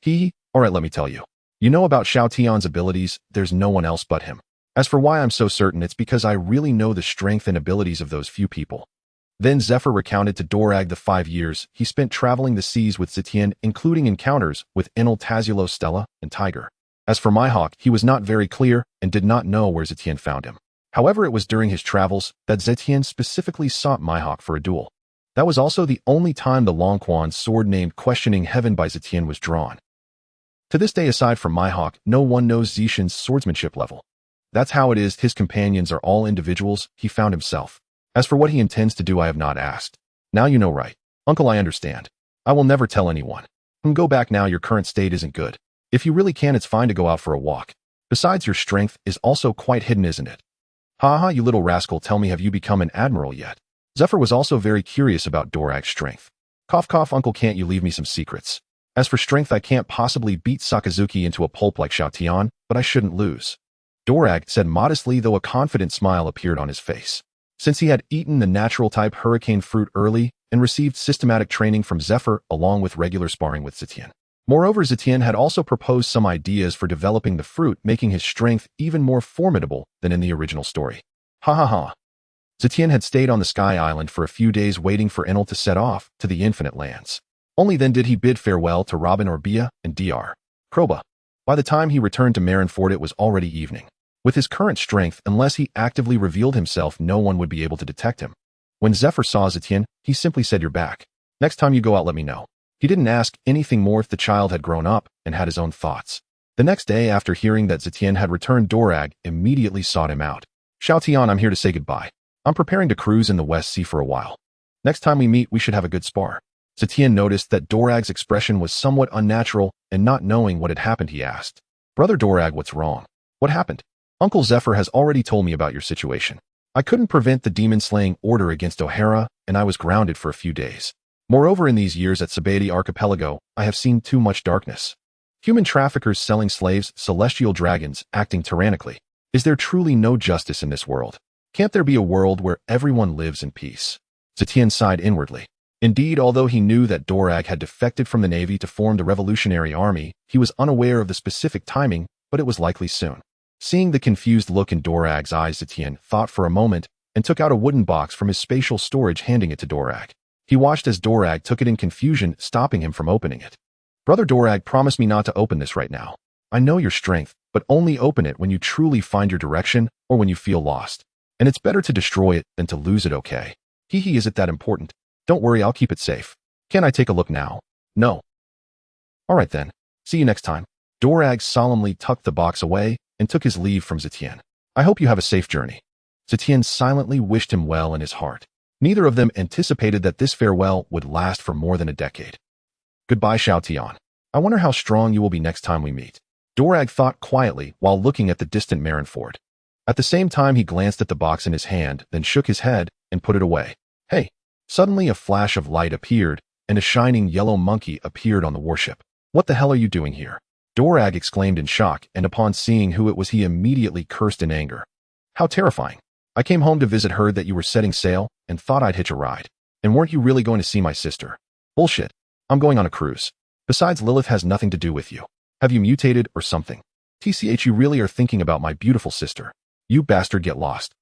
A: Alright, let me tell you. You know about Xiao Tian's abilities, there's no one else but him. As for why I'm so certain, it's because I really know the strength and abilities of those few people. Then Zephyr recounted to Dorag the 5 years he spent traveling the seas with Zetion, including encounters with Enel, Tazulo, Stella, and Tiger. As for Mihawk, he was not very clear and did not know where Zetion found him. However, it was during his travels that Zetion specifically sought Mihawk for a duel. That was also the only time the Longquan's sword named Questioning Heaven by Zetion was drawn. To this day, aside from Mihawk, no one knows Zetion's swordsmanship level. That's how it is. His companions are all individuals he found himself. As for what he intends to do, I have not asked. Now you know, right? Uncle, I understand. I will never tell anyone. Go back now, your current state isn't good. If you really can, it's fine to go out for a walk. Besides, your strength is also quite hidden, isn't it? Haha, you little rascal, tell me, have you become an admiral yet? Zephyr was also very curious about Dorag's strength. Cough cough, uncle, can't you leave me some secrets? As for strength, I can't possibly beat Sakazuki into a pulp like Xiaotian, but I shouldn't lose. Dorag said modestly, though a confident smile appeared on his face. Since he had eaten the natural-type hurricane fruit early and received systematic training from Zephyr along with regular sparring with Zetion. Moreover, Zetion had also proposed some ideas for developing the fruit, making his strength even more formidable than in the original story. Ha ha ha. Zetion had stayed on the Sky Island for a few days waiting for Enel to set off to the Infinite Lands. Only then did he bid farewell to Robin Orbia and Dr. Kroba. By the time he returned to Marineford, it was already evening. With his current strength, unless he actively revealed himself, no one would be able to detect him. When Zephyr saw Zetion, he simply said, "You're back. Next time you go out, let me know." He didn't ask anything more if the child had grown up and had his own thoughts. The next day, after hearing that Zetion had returned, Dorag immediately sought him out. "Xiaotian, I'm here to say goodbye. I'm preparing to cruise in the West Sea for a while. Next time we meet, we should have a good spar." Zetion noticed that Dorag's expression was somewhat unnatural, and not knowing what had happened, he asked, "Brother Dorag, what's wrong? What happened?" "Uncle Zephyr has already told me about your situation. I couldn't prevent the demon-slaying order against O'Hara, and I was grounded for a few days. Moreover, in these years at Sabaody Archipelago, I have seen too much darkness. Human traffickers selling slaves, celestial dragons acting tyrannically. Is there truly no justice in this world? Can't there be a world where everyone lives in peace?" Zetion sighed inwardly. Indeed, although he knew that Dorag had defected from the Navy to form the Revolutionary Army, he was unaware of the specific timing, but it was likely soon. Seeing the confused look in Dorag's eyes, Zetion thought for a moment and took out a wooden box from his spatial storage, handing it to Dorag. He watched as Dorag took it in confusion, stopping him from opening it. "Brother Dorag, promise me not to open this right now. I know your strength, but only open it when you truly find your direction or when you feel lost. And it's better to destroy it than to lose it, okay? Hee, is it that important? Don't worry, I'll keep it safe. Can I take a look now?" "No." "All right then. See you next time." Dorag solemnly tucked the box away and took his leave from Zetion. "I hope you have a safe journey." Zetion silently wished him well in his heart. Neither of them anticipated that this farewell would last for more than a decade. "Goodbye, Xiaotian. I wonder how strong you will be next time we meet." Dorag thought quietly while looking at the distant Marineford. At the same time, he glanced at the box in his hand, then shook his head and put it away. "Hey!" Suddenly a flash of light appeared, and a shining yellow monkey appeared on the warship. "What the hell are you doing here?" Dorag exclaimed in shock, and upon seeing who it was, he immediately cursed in anger. "How terrifying. I came home to visit, heard that you were setting sail, and thought I'd hitch a ride. And weren't you really going to see my sister?" "Bullshit. I'm going on a cruise. Besides, Lilith has nothing to do with you. Have you mutated or something? TCH, you really are thinking about my beautiful sister. You bastard, get lost."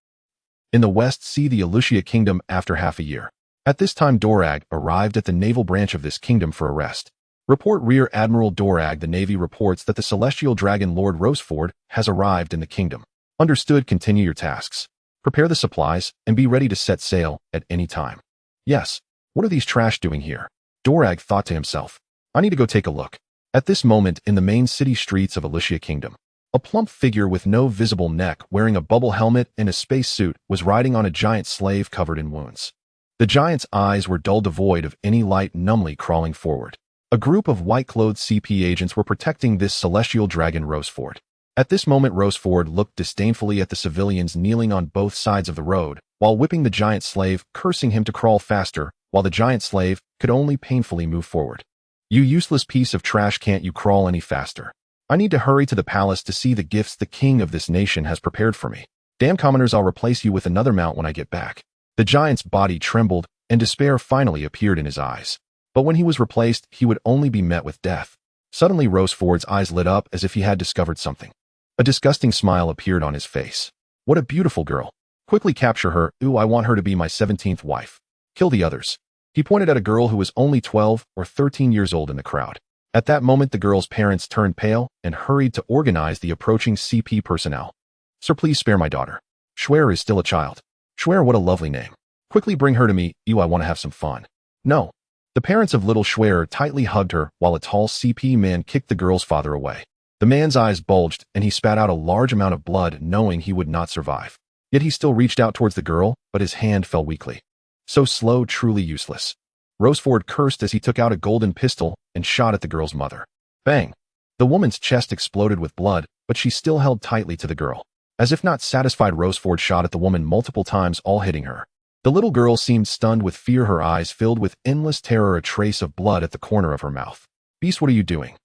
A: In the West Sea, the Alucia Kingdom, after half a year. At this time, Dorag arrived at the naval branch of this kingdom for a rest. Report Rear Admiral Dorag. The Navy reports that the Celestial Dragon Lord Roseford has arrived in the kingdom. Understood. Continue your tasks. Prepare the supplies and be ready to set sail at any time. Yes. What are these trash doing here? Dorag thought to himself. I need to go take a look. At this moment, in the main city streets of Alucia Kingdom, a plump figure with no visible neck, wearing a bubble helmet and a space suit, was riding on a giant slave covered in wounds. The giant's eyes were dull, devoid of any light, numbly crawling forward. A group of white-clothed CP agents were protecting this celestial dragon, Roseford. At this moment, Roseford looked disdainfully at the civilians kneeling on both sides of the road, while whipping the giant slave, cursing him to crawl faster, while the giant slave could only painfully move forward. "You useless piece of trash, can't you crawl any faster? I need to hurry to the palace to see the gifts the king of this nation has prepared for me. Damn commoners, I'll replace you with another mount when I get back." The giant's body trembled, and despair finally appeared in his eyes. But when he was replaced, he would only be met with death. Suddenly, Roseford's eyes lit up as if he had discovered something. A disgusting smile appeared on his face. "What a beautiful girl. Quickly capture her. Ooh, I want her to be my 17th wife. Kill the others." He pointed at a girl who was only 12 or 13 years old in the crowd. At that moment, the girl's parents turned pale and hurried to organize the approaching CP personnel. "Sir, please spare my daughter. Schwer is still a child." "Schwer, what a lovely name. Quickly bring her to me. Ew, I want to have some fun." "No." The parents of little Schwer tightly hugged her while a tall CP man kicked the girl's father away. The man's eyes bulged and he spat out a large amount of blood, knowing he would not survive. Yet he still reached out towards the girl, but his hand fell weakly. So slow, truly useless. Roseford cursed as he took out a golden pistol and shot at the girl's mother. Bang! The woman's chest exploded with blood, but she still held tightly to the girl. As if not satisfied, Roseford shot at the woman multiple times, all hitting her. The little girl seemed stunned with fear, her eyes filled with endless terror, a trace of blood at the corner of her mouth. Beast, what are you doing?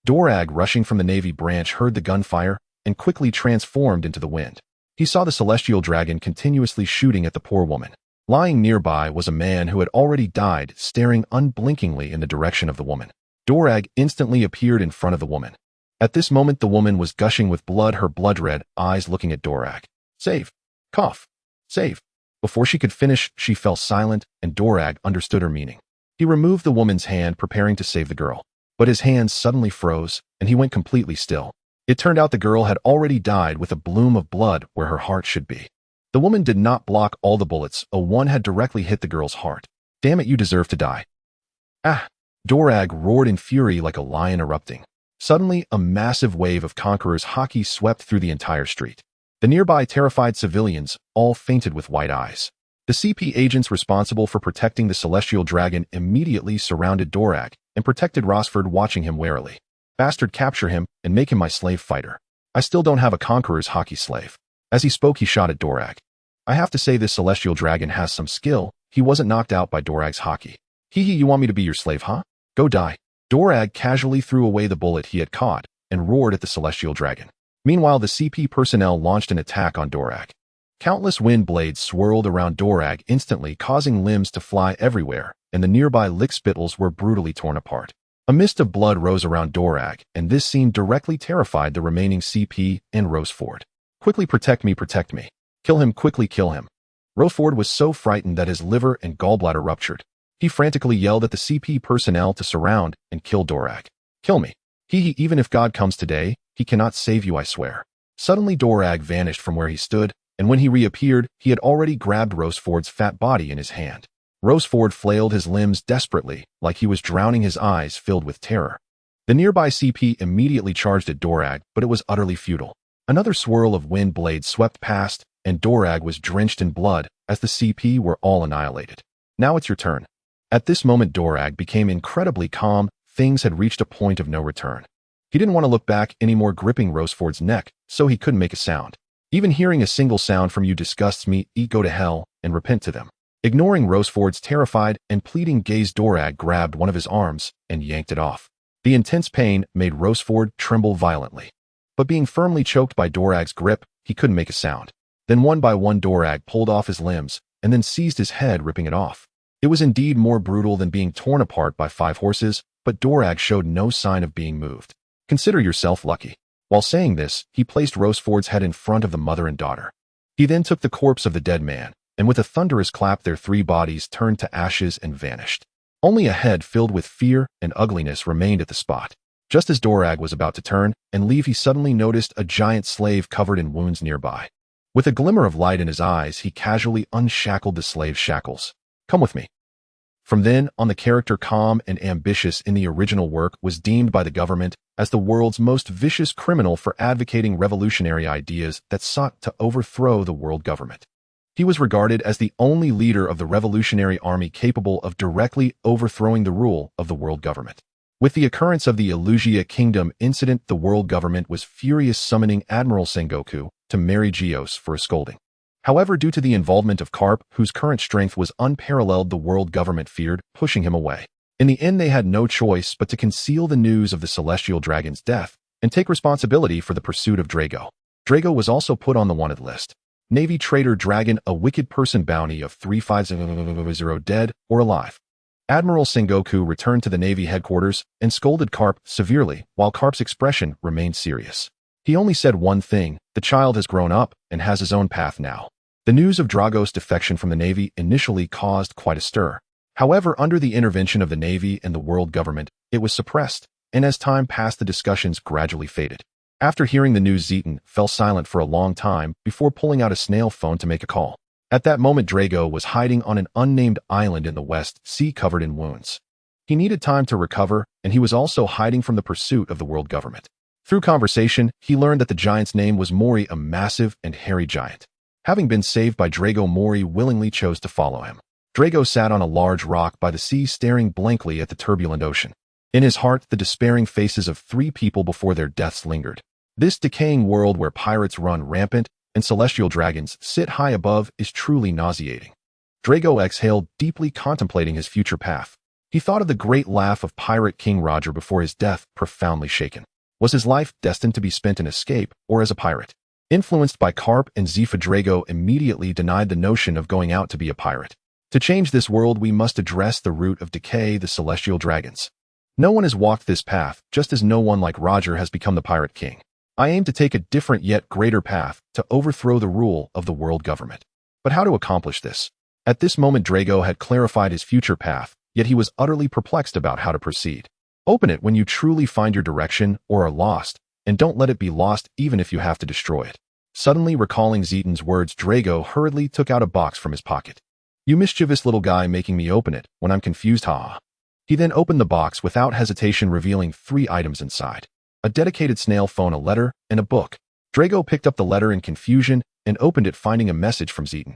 A: Dorag, rushing from the Navy branch, heard the gunfire and quickly transformed into the wind. He saw the celestial dragon continuously shooting at the poor woman. Lying nearby was a man who had already died, staring unblinkingly in the direction of the woman. Dorag instantly appeared in front of the woman. At this moment, the woman was gushing with blood, her blood-red eyes looking at Dorag. Save! Cough! Save! Before she could finish, she fell silent, and Dorag understood her meaning. He removed the woman's hand, preparing to save the girl. But his hands suddenly froze, and he went completely still. It turned out the girl had already died with a bloom of blood where her heart should be. The woman did not block all the bullets, one had directly hit the girl's heart. Damn it, you deserve to die. Ah! Dorag roared in fury like a lion erupting. Suddenly, a massive wave of Conqueror's Haki swept through the entire street. The nearby terrified civilians all fainted with white eyes. The CP agents responsible for protecting the celestial dragon immediately surrounded Dorag and protected Roseford, watching him warily. Bastard, capture him and make him my slave fighter. I still don't have a Conqueror's Haki slave. As he spoke, he shot at Dorag. I have to say, this celestial dragon has some skill. He wasn't knocked out by Dorag's Haki. Hee, you want me to be your slave, huh? Go die. Dorag casually threw away the bullet he had caught and roared at the celestial dragon. Meanwhile, the CP personnel launched an attack on Dorag. Countless wind blades swirled around Dorag instantly, causing limbs to fly everywhere, and the nearby lickspittles were brutally torn apart. A mist of blood rose around Dorag, and this scene directly terrified the remaining CP and Roseford. Quickly, protect me, protect me. Kill him, quickly kill him. Roseford was so frightened that his liver and gallbladder ruptured. He frantically yelled at the CP personnel to surround and kill Dorag. Kill me. Even if God comes today, he cannot save you, I swear. Suddenly, Dorag vanished from where he stood, and when he reappeared, he had already grabbed Roseford's fat body in his hand. Roseford flailed his limbs desperately, like he was drowning, his eyes filled with terror. The nearby CP immediately charged at Dorag, but it was utterly futile. Another swirl of wind blades swept past, and Dorag was drenched in blood as the CP were all annihilated. Now it's your turn. At this moment, Dorag became incredibly calm. Things had reached a point of no return. He didn't want to look back anymore, gripping Roseford's neck, so he couldn't make a sound. Even hearing a single sound from you disgusts me. Go to hell and repent to them. Ignoring Roseford's terrified and pleading gaze, Dorag grabbed one of his arms and yanked it off. The intense pain made Roseford tremble violently. But being firmly choked by Dorag's grip, he couldn't make a sound. Then one by one, Dorag pulled off his limbs and then seized his head, ripping it off. It was indeed more brutal than being torn apart by 5 horses, but Dorag showed no sign of being moved. Consider yourself lucky. While saying this, he placed Roseford's head in front of the mother and daughter. He then took the corpse of the dead man, and with a thunderous clap, their 3 bodies turned to ashes and vanished. Only a head filled with fear and ugliness remained at the spot. Just as Dorag was about to turn and leave, he suddenly noticed a giant slave covered in wounds nearby. With a glimmer of light in his eyes, he casually unshackled the slave's shackles. Come with me. From then on, the character, calm and ambitious in the original work, was deemed by the government as the world's most vicious criminal for advocating revolutionary ideas that sought to overthrow the world government. He was regarded as the only leader of the revolutionary army capable of directly overthrowing the rule of the world government. With the occurrence of the Illusia Kingdom incident, the world government was furious, summoning Admiral Sengoku to marry Geos for a scolding. However, due to the involvement of Garp, whose current strength was unparalleled, the world government feared pushing him away. In the end, they had no choice but to conceal the news of the celestial dragon's death and take responsibility for the pursuit of Drago. Drago was also put on the wanted list. Navy Traitor Dragon, a wicked person, bounty of 350 dead or alive. Admiral Sengoku returned to the Navy headquarters and scolded Garp severely, while Garp's expression remained serious. He only said one thing: the child has grown up and has his own path now. The news of Drago's defection from the Navy initially caused quite a stir. However, under the intervention of the Navy and the world government, it was suppressed, and as time passed, the discussions gradually faded. After hearing the news, Zetion fell silent for a long time before pulling out a snail phone to make a call. At that moment, Drago was hiding on an unnamed island in the West Sea covered in wounds. He needed time to recover, and he was also hiding from the pursuit of the world government. Through conversation, he learned that the giant's name was Mori, a massive and hairy giant. Having been saved by Drago, Mori willingly chose to follow him. Drago sat on a large rock by the sea staring blankly at the turbulent ocean. In his heart, the despairing faces of 3 people before their deaths lingered. This decaying world where pirates run rampant and celestial dragons sit high above is truly nauseating. Drago exhaled, deeply contemplating his future path. He thought of the great laugh of Pirate King Roger before his death, profoundly shaken. Was his life destined to be spent in escape or as a pirate? Influenced by Garp and Zefa, Drago immediately denied the notion of going out to be a pirate. To change this world, we must address the root of decay, the celestial dragons. No one has walked this path, just as no one like Roger has become the Pirate King. I aim to take a different yet greater path to overthrow the rule of the world government. But how to accomplish this? At this moment, Drago had clarified his future path, yet he was utterly perplexed about how to proceed. Open it when you truly find your direction or are lost, and don't let it be lost even if you have to destroy it. Suddenly recalling Zeton's words, Drago hurriedly took out a box from his pocket. You mischievous little guy, making me open it when I'm confused, ha. He then opened the box without hesitation, revealing 3 items inside. A dedicated snail phone, a letter, and a book. Drago picked up the letter in confusion and opened it, finding a message from Zeton.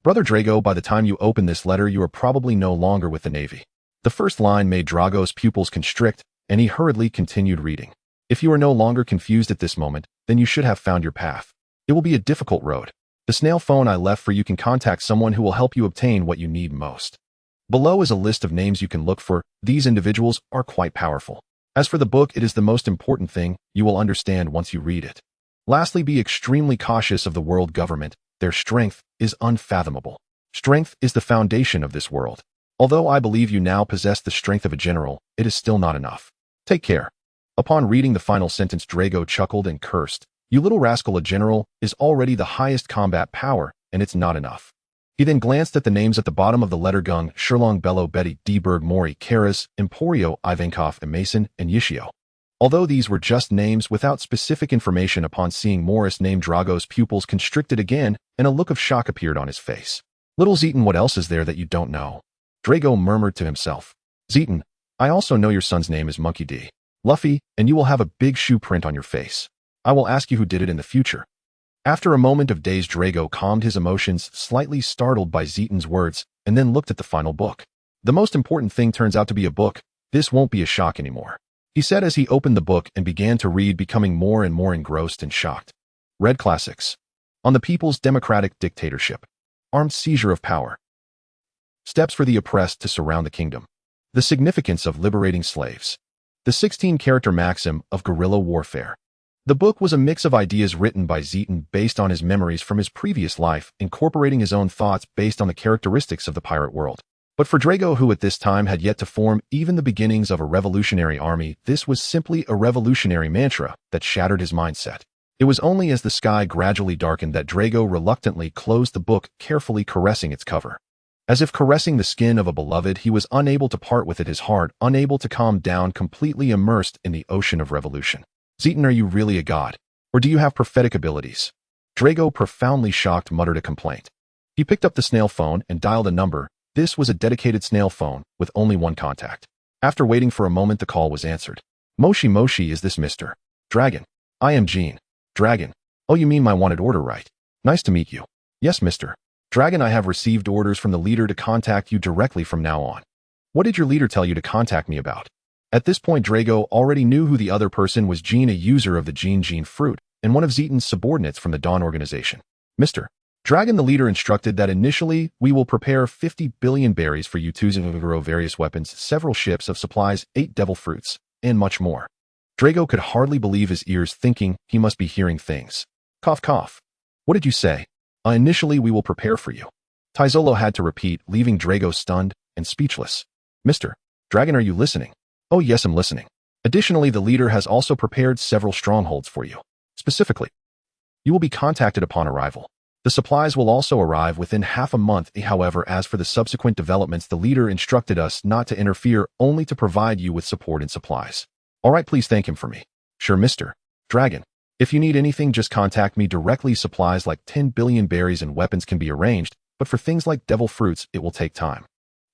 A: Brother Drago, by the time you open this letter, you are probably no longer with the Navy. The first line made Drago's pupils constrict, and he hurriedly continued reading. If you are no longer confused at this moment, then you should have found your path. It will be a difficult road. The snail phone I left for you can contact someone who will help you obtain what you need most. Below is a list of names you can look for. These individuals are quite powerful. As for the book, it is the most important thing. You will understand once you read it. Lastly, be extremely cautious of the world government. Their strength is unfathomable. Strength is the foundation of this world. Although I believe you now possess the strength of a general, it is still not enough. Take care. Upon reading the final sentence, Drago chuckled and cursed. You little rascal, a general is already the highest combat power, and it's not enough. He then glanced at the names at the bottom of the letter: Gung, Sherlong, Bello, Betty, Deberg, Mori, Karas, Emporio, Ivankov, and Mason, and Yishio. Although these were just names without specific information, upon seeing Morris' name, Drago's pupils constricted again, and a look of shock appeared on his face. Little Zeton, what else is there that you don't know? Drago murmured to himself. Zeton, I also know your son's name is Monkey D. Luffy, and you will have a big shoe print on your face. I will ask you who did it in the future. After a moment of daze, Drago calmed his emotions, slightly startled by Zeton's words, and then looked at the final book. The most important thing turns out to be a book. This won't be a shock anymore, he said as he opened the book and began to read, becoming more and more engrossed and shocked. Red Classics. On the People's Democratic Dictatorship. Armed seizure of power. Steps for the oppressed to surround the kingdom. The significance of liberating slaves. The 16-character maxim of guerrilla warfare. The book was a mix of ideas written by Zeton based on his memories from his previous life, incorporating his own thoughts based on the characteristics of the pirate world. But for Drago, who at this time had yet to form even the beginnings of a revolutionary army, this was simply a revolutionary mantra that shattered his mindset. It was only as the sky gradually darkened that Drago reluctantly closed the book, carefully caressing its cover. As if caressing the skin of a beloved, he was unable to part with it, his heart unable to calm down, completely immersed in the ocean of revolution. Zeton, are you really a god? Or do you have prophetic abilities? Drago, profoundly shocked, muttered a complaint. He picked up the snail phone and dialed a number. This was a dedicated snail phone with only one contact. After waiting for a moment, the call was answered. Moshi Moshi, is this Mr. Dragon? I am Jean. Dragon. Oh, you mean my wanted order, right? Nice to meet you. Yes, Mr. Dragon, I have received orders from the leader to contact you directly from now on. What did your leader tell you to contact me about? At this point, Drago already knew who the other person was. Jean, a user of the Gene fruit, and one of Zeton's subordinates from the Dawn organization. Mr. Dragon, the leader instructed that initially we will prepare 50 billion berries for you to grow various weapons, several ships of supplies, 8 devil fruits, and much more. Drago could hardly believe his ears, thinking he must be hearing things. Cough, cough. What did you say? Initially we will prepare for you. Taizolo had to repeat, leaving Drago stunned and speechless. Mr. Dragon, are you listening? Oh yes, I'm listening. Additionally, the leader has also prepared several strongholds for you. Specifically, you will be contacted upon arrival. The supplies will also arrive within half a month. However, as for the subsequent developments, the leader instructed us not to interfere, only to provide you with support and supplies. All right, please thank him for me. Sure, Mr. Dragon. If you need anything, just contact me directly. Supplies like 10 billion berries and weapons can be arranged, but for things like devil fruits, it will take time.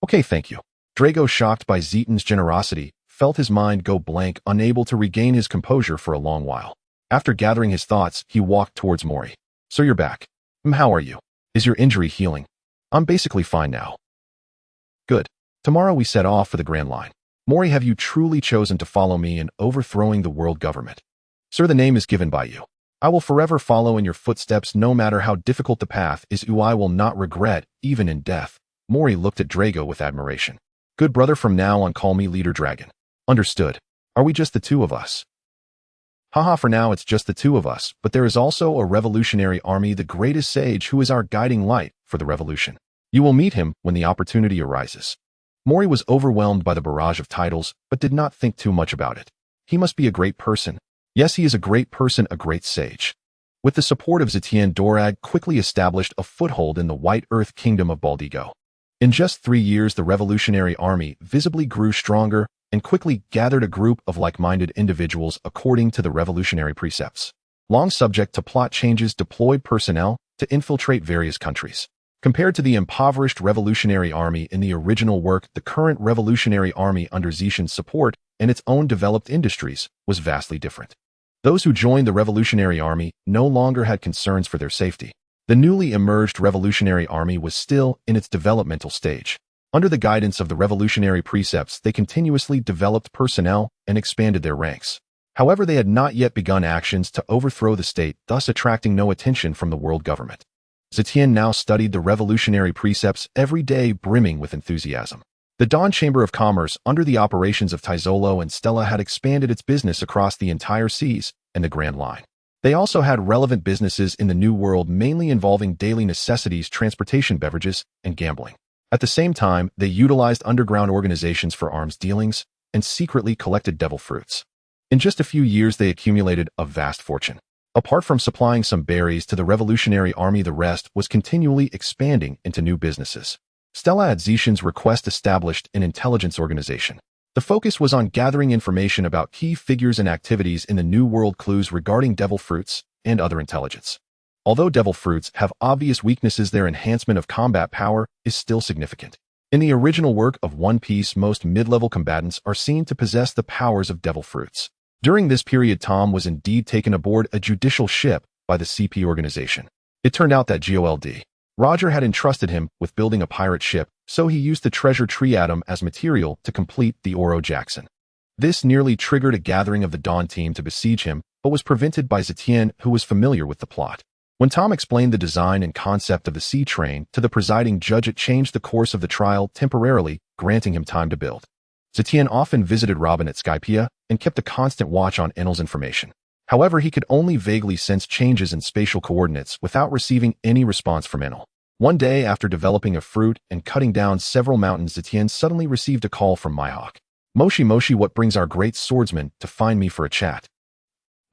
A: Okay, thank you. Drago, shocked by Zeton's generosity, felt his mind go blank, unable to regain his composure for a long while. After gathering his thoughts, he walked towards Mori. So you're back. How are you? Is your injury healing? I'm basically fine now. Good. Tomorrow we set off for the Grand Line. Mori, have you truly chosen to follow me in overthrowing the world government? Sir, the name is given by you. I will forever follow in your footsteps no matter how difficult the path is. I will not regret, even in death. Mori looked at Drago with admiration. Good brother, from now on call me Leader Dragon. Understood. Are we just the two of us? Haha, for now it's just the two of us, but there is also a revolutionary army, the greatest sage who is our guiding light for the revolution. You will meet him when the opportunity arises. Mori was overwhelmed by the barrage of titles, but did not think too much about it. He must be a great person. Yes, he is a great person, a great sage. With the support of Zetion, Dorag quickly established a foothold in the White Earth Kingdom of Baldigo. In just 3 years, the revolutionary army visibly grew stronger and quickly gathered a group of like-minded individuals according to the revolutionary precepts. Long subject to plot changes, deployed personnel to infiltrate various countries. Compared to the impoverished revolutionary army in the original work, the current revolutionary army under Zetion's support and its own developed industries was vastly different. Those who joined the revolutionary army no longer had concerns for their safety. The newly emerged revolutionary army was still in its developmental stage. Under the guidance of the revolutionary precepts, they continuously developed personnel and expanded their ranks. However, they had not yet begun actions to overthrow the state, thus attracting no attention from the world government. Zetion now studied the revolutionary precepts every day, brimming with enthusiasm. The Dawn Chamber of Commerce, under the operations of Taizolo and Stella, had expanded its business across the entire seas and the Grand Line. They also had relevant businesses in the New World, mainly involving daily necessities, transportation, beverages, and gambling. At the same time, they utilized underground organizations for arms dealings and secretly collected devil fruits. In just a few years, they accumulated a vast fortune. Apart from supplying some berries to the revolutionary army, the rest was continually expanding into new businesses. Stella, at Zetion's request, established an intelligence organization. The focus was on gathering information about key figures and activities in the New World, clues regarding devil fruits and other intelligence. Although devil fruits have obvious weaknesses, their enhancement of combat power is still significant. In the original work of One Piece, most mid-level combatants are seen to possess the powers of devil fruits. During this period, Tom was indeed taken aboard a judicial ship by the CP organization. It turned out that GOLD. Roger had entrusted him with building a pirate ship, so he used the treasure tree atom as material to complete the Oro Jackson. This nearly triggered a gathering of the Dawn team to besiege him, but was prevented by Zetion, who was familiar with the plot. When Tom explained the design and concept of the sea train to the presiding judge, it changed the course of the trial, temporarily granting him time to build. Zetion often visited Robin at Skypia and kept a constant watch on Enel's information. However, he could only vaguely sense changes in spatial coordinates without receiving any response from Enel. One day, after developing a fruit and cutting down several mountains, Zetion suddenly received a call from Mihawk. Moshi, what brings our great swordsman to find me for a chat?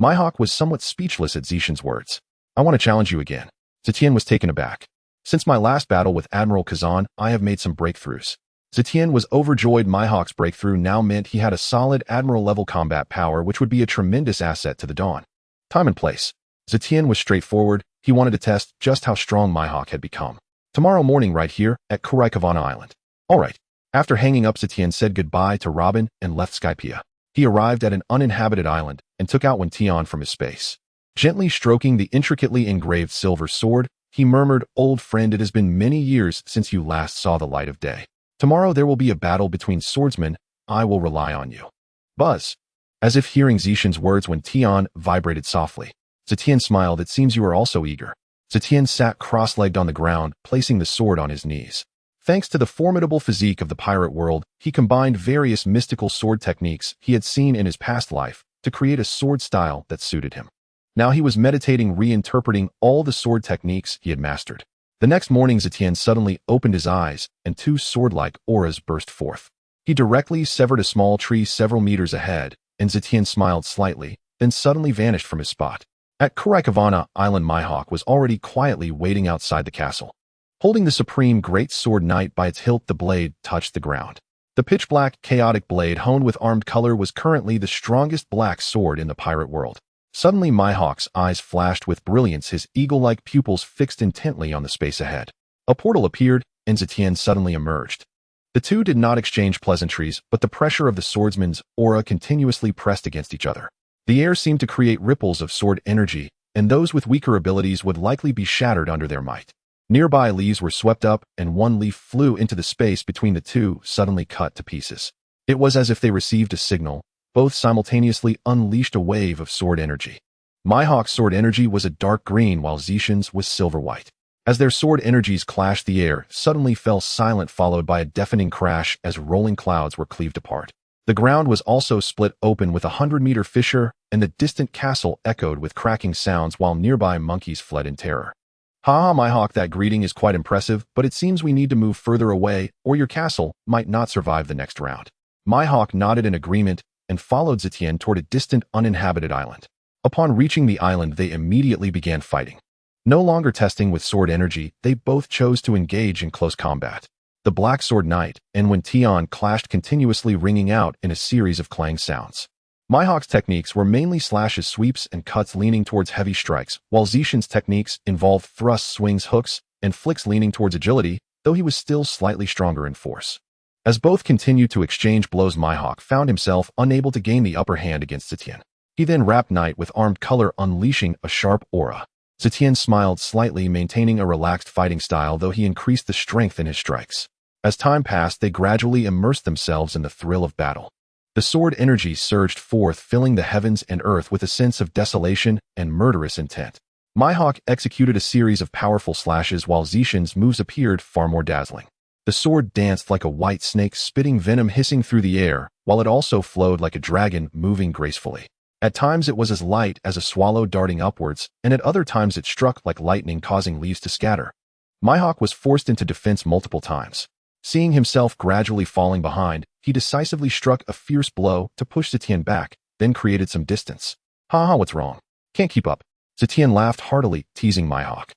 A: Mihawk was somewhat speechless at Zetion's words. I want to challenge you again. Zetion was taken aback. Since my last battle with Admiral Kazan, I have made some breakthroughs. Zetion was overjoyed. Mihawk's breakthrough now meant he had a solid admiral-level combat power, which would be a tremendous asset to the Dawn. Time and place. Zetion was straightforward. He wanted to test just how strong Mihawk had become. Tomorrow morning, right here at Kuraikavana Island. All right. After hanging up, Zetion said goodbye to Robin and left Skypia. He arrived at an uninhabited island and took out Tion from his space. Gently stroking the intricately engraved silver sword, he murmured, "Old friend, it has been many years since you last saw the light of day. Tomorrow there will be a battle between swordsmen. I will rely on you." Buzz. As if hearing Zetion's words, Tion vibrated softly. Zetion smiled. It seems you are also eager. Zetion sat cross-legged on the ground, placing the sword on his knees. Thanks to the formidable physique of the pirate world, he combined various mystical sword techniques he had seen in his past life to create a sword style that suited him. Now he was meditating, reinterpreting all the sword techniques he had mastered. The next morning, Zetion suddenly opened his eyes, and 2 sword-like auras burst forth. He directly severed a small tree several meters ahead, and Zetion smiled slightly, then suddenly vanished from his spot. At Kuraikavana Island, Mihawk was already quietly waiting outside the castle. Holding the supreme great sword knight by its hilt, the blade touched the ground. The pitch-black, chaotic blade, honed with armed color, was currently the strongest black sword in the pirate world. Suddenly, Mihawk's eyes flashed with brilliance, his eagle-like pupils fixed intently on the space ahead. A portal appeared, and Zetion suddenly emerged. The two did not exchange pleasantries, but the pressure of the swordsman's aura continuously pressed against each other. The air seemed to create ripples of sword energy, and those with weaker abilities would likely be shattered under their might. Nearby leaves were swept up, and one leaf flew into the space between the two, suddenly cut to pieces. It was as if they received a signal. Both simultaneously unleashed a wave of sword energy. Mihawk's sword energy was a dark green while Zetion's was silver-white. As their sword energies clashed, the air suddenly fell silent, followed by a deafening crash as rolling clouds were cleaved apart. The ground was also split open with a 100-meter fissure, and the distant castle echoed with cracking sounds while nearby monkeys fled in terror. "Ha, Mihawk, that greeting is quite impressive, but it seems we need to move further away, or your castle might not survive the next round." Mihawk nodded in agreement and followed Zetion toward a distant, uninhabited island. Upon reaching the island, they immediately began fighting. No longer testing with sword energy, they both chose to engage in close combat. The Black Sword Knight and Tion clashed continuously, ringing out in a series of clang sounds. Mihawk's techniques were mainly slashes, sweeps, and cuts leaning towards heavy strikes, while Zetion's techniques involved thrusts, swings, hooks, and flicks leaning towards agility, though he was still slightly stronger in force. As both continued to exchange blows, Mihawk found himself unable to gain the upper hand against Zetion. He then rapped Knight with armed color, unleashing a sharp aura. Zetion smiled slightly, maintaining a relaxed fighting style, though he increased the strength in his strikes. As time passed, they gradually immersed themselves in the thrill of battle. The sword energy surged forth, filling the heavens and earth with a sense of desolation and murderous intent. Mihawk executed a series of powerful slashes while Zetion's moves appeared far more dazzling. The sword danced like a white snake, spitting venom hissing through the air, while it also flowed like a dragon, moving gracefully. At times it was as light as a swallow darting upwards, and at other times it struck like lightning, causing leaves to scatter. Mihawk was forced into defense multiple times. Seeing himself gradually falling behind, he decisively struck a fierce blow to push Zetion back, then created some distance. "Haha, what's wrong? Can't keep up." Zetion laughed heartily, teasing Mihawk.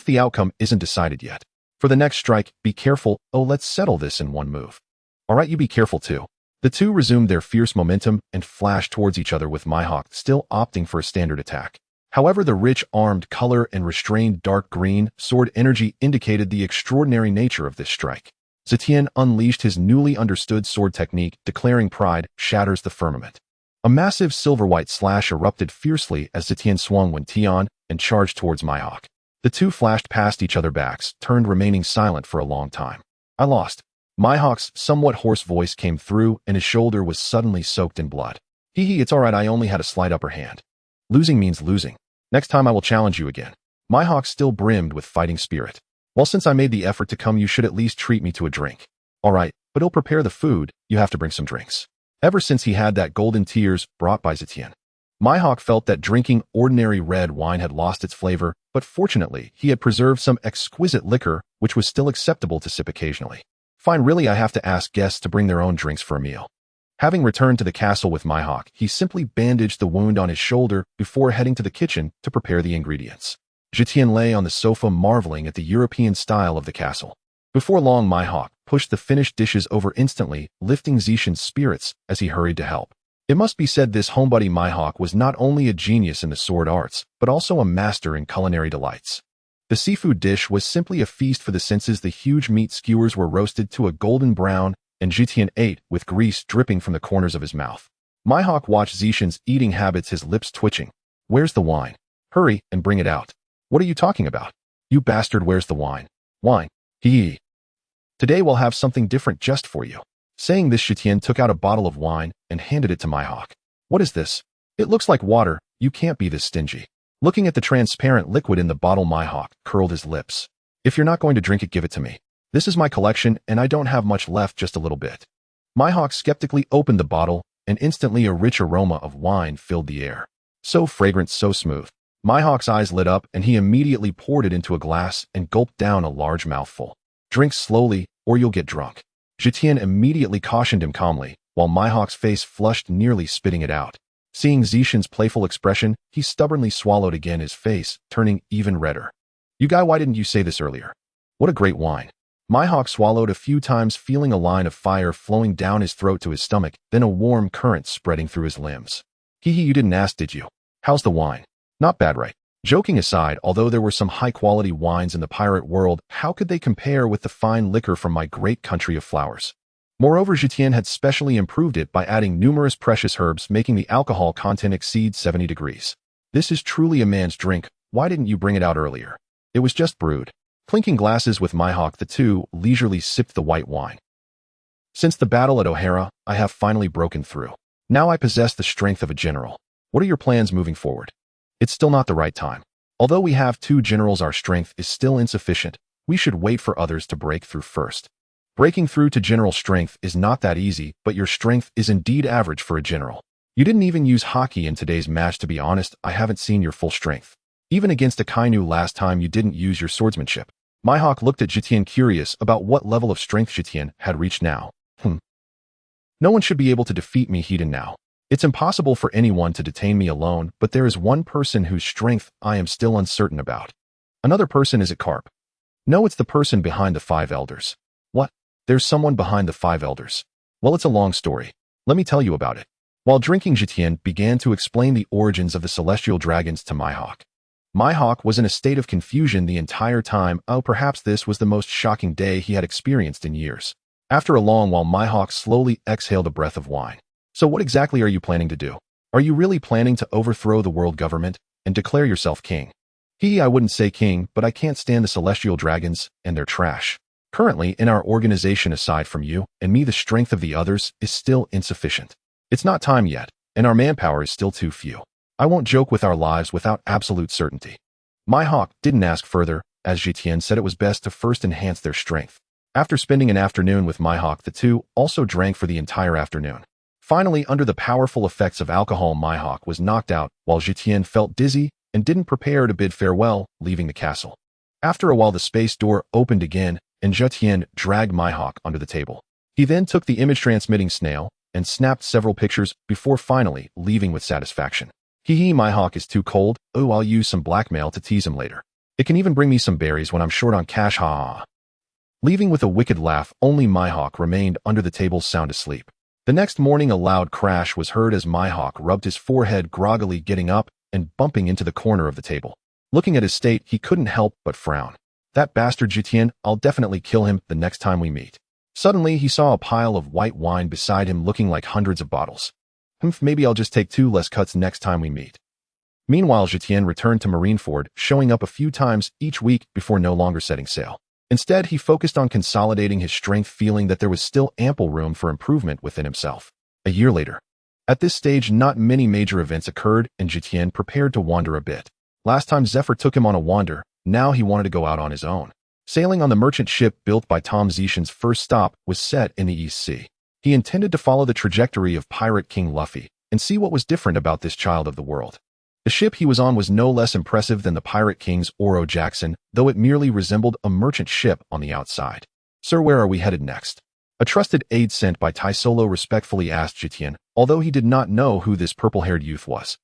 A: "The outcome isn't decided yet. For the next strike, be careful. Oh, let's settle this in one move." "Alright, you be careful too." The two resumed their fierce momentum and flashed towards each other, with Mihawk still opting for a standard attack. However, the rich armed color and restrained dark green sword energy indicated the extraordinary nature of this strike. Zetion unleashed his newly understood sword technique, declaring pride shatters the firmament. A massive silver-white slash erupted fiercely as Zetion swung Tion and charged towards Mihawk. The two flashed past each other's backs, turned, remaining silent for a long time. "I lost." Mihawk's somewhat hoarse voice came through, and his shoulder was suddenly soaked in blood. "Hee, it's alright, I only had a slight upper hand. Losing means losing. Next time I will challenge you again." Mihawk still brimmed with fighting spirit. "Well, since I made the effort to come, you should at least treat me to a drink." "Alright, but he'll prepare the food, you have to bring some drinks." Ever since he had that golden tears brought by Zetion, Mihawk felt that drinking ordinary red wine had lost its flavor, but fortunately, he had preserved some exquisite liquor, which was still acceptable to sip occasionally. "Fine, really, I have to ask guests to bring their own drinks for a meal." Having returned to the castle with Mihawk, he simply bandaged the wound on his shoulder before heading to the kitchen to prepare the ingredients. Zetion lay on the sofa, marveling at the European style of the castle. Before long, Mihawk pushed the finished dishes over instantly, lifting Zetion's spirits as he hurried to help. It must be said this homebody Mihawk was not only a genius in the sword arts, but also a master in culinary delights. The seafood dish was simply a feast for the senses. The huge meat skewers were roasted to a golden brown, and Zetion ate with grease dripping from the corners of his mouth. Mihawk watched Zetion's eating habits, his lips twitching. "Where's the wine? Hurry and bring it out." "What are you talking about? You bastard, where's the wine?" "Wine? Hee. Today we'll have something different just for you." Saying this, Zetion took out a bottle of wine and handed it to Mihawk. "What is this? It looks like water. You can't be this stingy." Looking at the transparent liquid in the bottle, Mihawk curled his lips. "If you're not going to drink it, give it to me. This is my collection, and I don't have much left, just a little bit." Mihawk skeptically opened the bottle, and instantly a rich aroma of wine filled the air. So fragrant, so smooth. Mihawk's eyes lit up, and he immediately poured it into a glass and gulped down a large mouthful. "Drink slowly, or you'll get drunk." Zetion immediately cautioned him calmly, while Mihawk's face flushed, nearly spitting it out. Seeing Zetion's playful expression, he stubbornly swallowed again, his face turning even redder. "You guy, why didn't you say this earlier? What a great wine." Mihawk swallowed a few times, feeling a line of fire flowing down his throat to his stomach, then a warm current spreading through his limbs. "Hee, you didn't ask, did you? How's the wine?" "Not bad, right?" Joking aside, although there were some high-quality wines in the pirate world, how could they compare with the fine liquor from my great country of flowers? Moreover, Zetion had specially improved it by adding numerous precious herbs, making the alcohol content exceed 70 degrees. "This is truly a man's drink. Why didn't you bring it out earlier?" "It was just brewed." Clinking glasses with Mihawk, the two leisurely sipped the white wine. Since the battle at O'Hara, I have finally broken through. Now I possess the strength of a general. What are your plans moving forward? It's still not the right time. Although we have 2 generals, our strength is still insufficient. We should wait for others to break through first. Breaking through to general strength is not that easy, but your strength is indeed average for a general. You didn't even use Haki in today's match. To be honest, I haven't seen your full strength. Even against a Kainu last time you didn't use your swordsmanship. Mihawk looked at Zetion, curious about what level of strength Zetion had reached now. No one should be able to defeat me hidden now. It's impossible for anyone to detain me alone, but there is one person whose strength I am still uncertain about. Another person, is it Garp? No, it's the person behind the 5 elders. What? There's someone behind the 5 elders. Well, it's a long story. Let me tell you about it. While drinking, Zetion began to explain the origins of the celestial dragons to Mihawk. Mihawk was in a state of confusion the entire time. Oh, perhaps this was the most shocking day he had experienced in years. After a long while, Mihawk slowly exhaled a breath of wine. So what exactly are you planning to do? Are you really planning to overthrow the world government and declare yourself king? I wouldn't say king, but I can't stand the celestial dragons and their trash. Currently, in our organization, aside from you and me, the strength of the others is still insufficient. It's not time yet, and our manpower is still too few. I won't joke with our lives without absolute certainty. Mihawk didn't ask further, as Zetion said it was best to first enhance their strength. After spending an afternoon with Mihawk, the two also drank for the entire afternoon. Finally, under the powerful effects of alcohol, Mihawk was knocked out, while Zetion felt dizzy and didn't prepare to bid farewell, leaving the castle. After a while, the space door opened again, and Zetion dragged Mihawk onto the table. He then took the image-transmitting snail and snapped several pictures before finally leaving with satisfaction. Mihawk is too cold. Oh, I'll use some blackmail to tease him later. It can even bring me some berries when I'm short on cash, ha. Leaving with a wicked laugh, only Mihawk remained under the table, sound asleep. The next morning, a loud crash was heard as Mihawk rubbed his forehead, groggily getting up and bumping into the corner of the table. Looking at his state, he couldn't help but frown. That bastard Zetion, I'll definitely kill him the next time we meet. Suddenly, he saw a pile of white wine beside him, looking like hundreds of bottles. Maybe I'll just take 2 less cuts next time we meet. Meanwhile, Zetion returned to Marineford, showing up a few times each week before no longer setting sail. Instead, he focused on consolidating his strength, feeling that there was still ample room for improvement within himself. A year later. At this stage, not many major events occurred, and Zetion prepared to wander a bit. Last time Zephyr took him on a wander, now he wanted to go out on his own. Sailing on the merchant ship built by Tom Zetion's first stop was set in the East Sea. He intended to follow the trajectory of Pirate King Luffy and see what was different about this child of the world. The ship he was on was no less impressive than the Pirate King's Oro Jackson, though it merely resembled a merchant ship on the outside. Sir, where are we headed next? A trusted aide sent by Taisolo respectfully asked Zetion, although he did not know who this purple-haired youth was.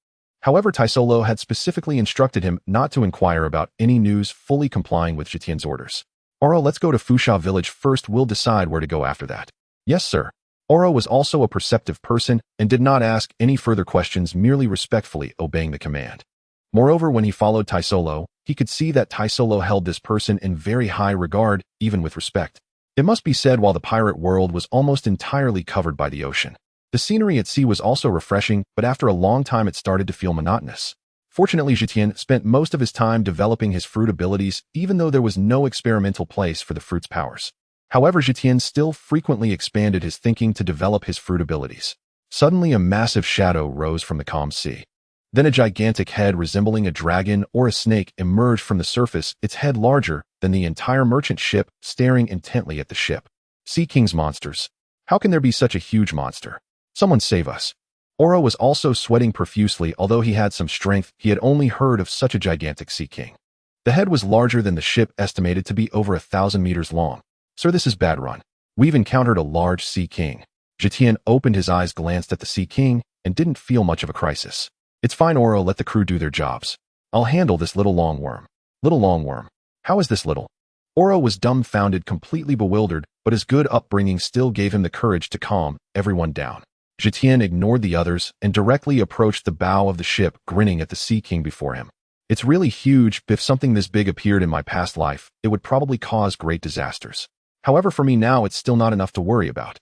A: However, Taisolo had specifically instructed him not to inquire about any news, fully complying with Zetion's orders. Oro, let's go to Fusha village first, we'll decide where to go after that. Yes, sir. Oro was also a perceptive person and did not ask any further questions, merely respectfully obeying the command. Moreover, when he followed Taisolo, he could see that Taisolo held this person in very high regard, even with respect. It must be said, while the pirate world was almost entirely covered by the ocean, the scenery at sea was also refreshing, but after a long time it started to feel monotonous. Fortunately, Zetion spent most of his time developing his fruit abilities, even though there was no experimental place for the fruit's powers. However, Zetion still frequently expanded his thinking to develop his fruit abilities. Suddenly, a massive shadow rose from the calm sea. Then a gigantic head resembling a dragon or a snake emerged from the surface, its head larger than the entire merchant ship, staring intently at the ship. Sea King's monsters. How can there be such a huge monster? Someone save us. Oro was also sweating profusely. Although he had some strength, he had only heard of such a gigantic Sea King. The head was larger than the ship, estimated to be over 1,000 meters long. Sir, this is bad run. We've encountered a large Sea King. Zetion opened his eyes, glanced at the Sea King, and didn't feel much of a crisis. It's fine, Oro, let the crew do their jobs. I'll handle this little long worm. Little long worm? How is this little? Oro was dumbfounded, completely bewildered, but his good upbringing still gave him the courage to calm everyone down. Zetion ignored the others and directly approached the bow of the ship, grinning at the Sea King before him. It's really huge. If something this big appeared in my past life, it would probably cause great disasters. However, for me now, it's still not enough to worry about.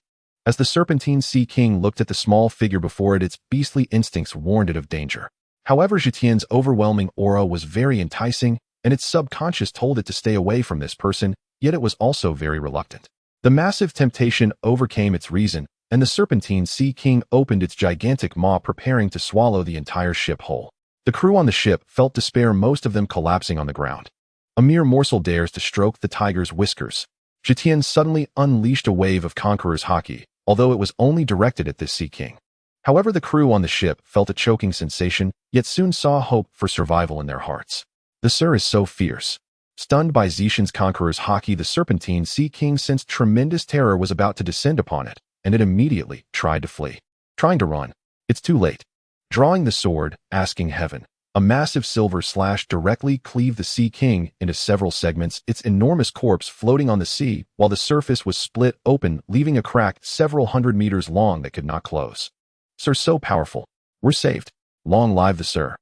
A: As the serpentine Sea King looked at the small figure before it, its beastly instincts warned it of danger. However, Zetion's overwhelming aura was very enticing, and its subconscious told it to stay away from this person, yet it was also very reluctant. The massive temptation overcame its reason, and the Serpentine Sea King opened its gigantic maw preparing to swallow the entire ship whole. The crew on the ship felt despair, most of them collapsing on the ground. A mere morsel dares to stroke the tiger's whiskers. Zetion suddenly unleashed a wave of Conqueror's Haki, although it was only directed at this Sea King. However, the crew on the ship felt a choking sensation, yet soon saw hope for survival in their hearts. The Sir is so fierce. Stunned by Zetion's Conqueror's Haki, the Serpentine Sea King sensed tremendous terror was about to descend upon it, and it immediately tried to flee. Trying to run. It's too late. Drawing the sword, asking heaven. A massive silver slash directly cleaved the Sea King into several segments, its enormous corpse floating on the sea, while the surface was split open, leaving a crack several hundred meters long that could not close. Sir, so powerful. We're saved. Long live the Sir.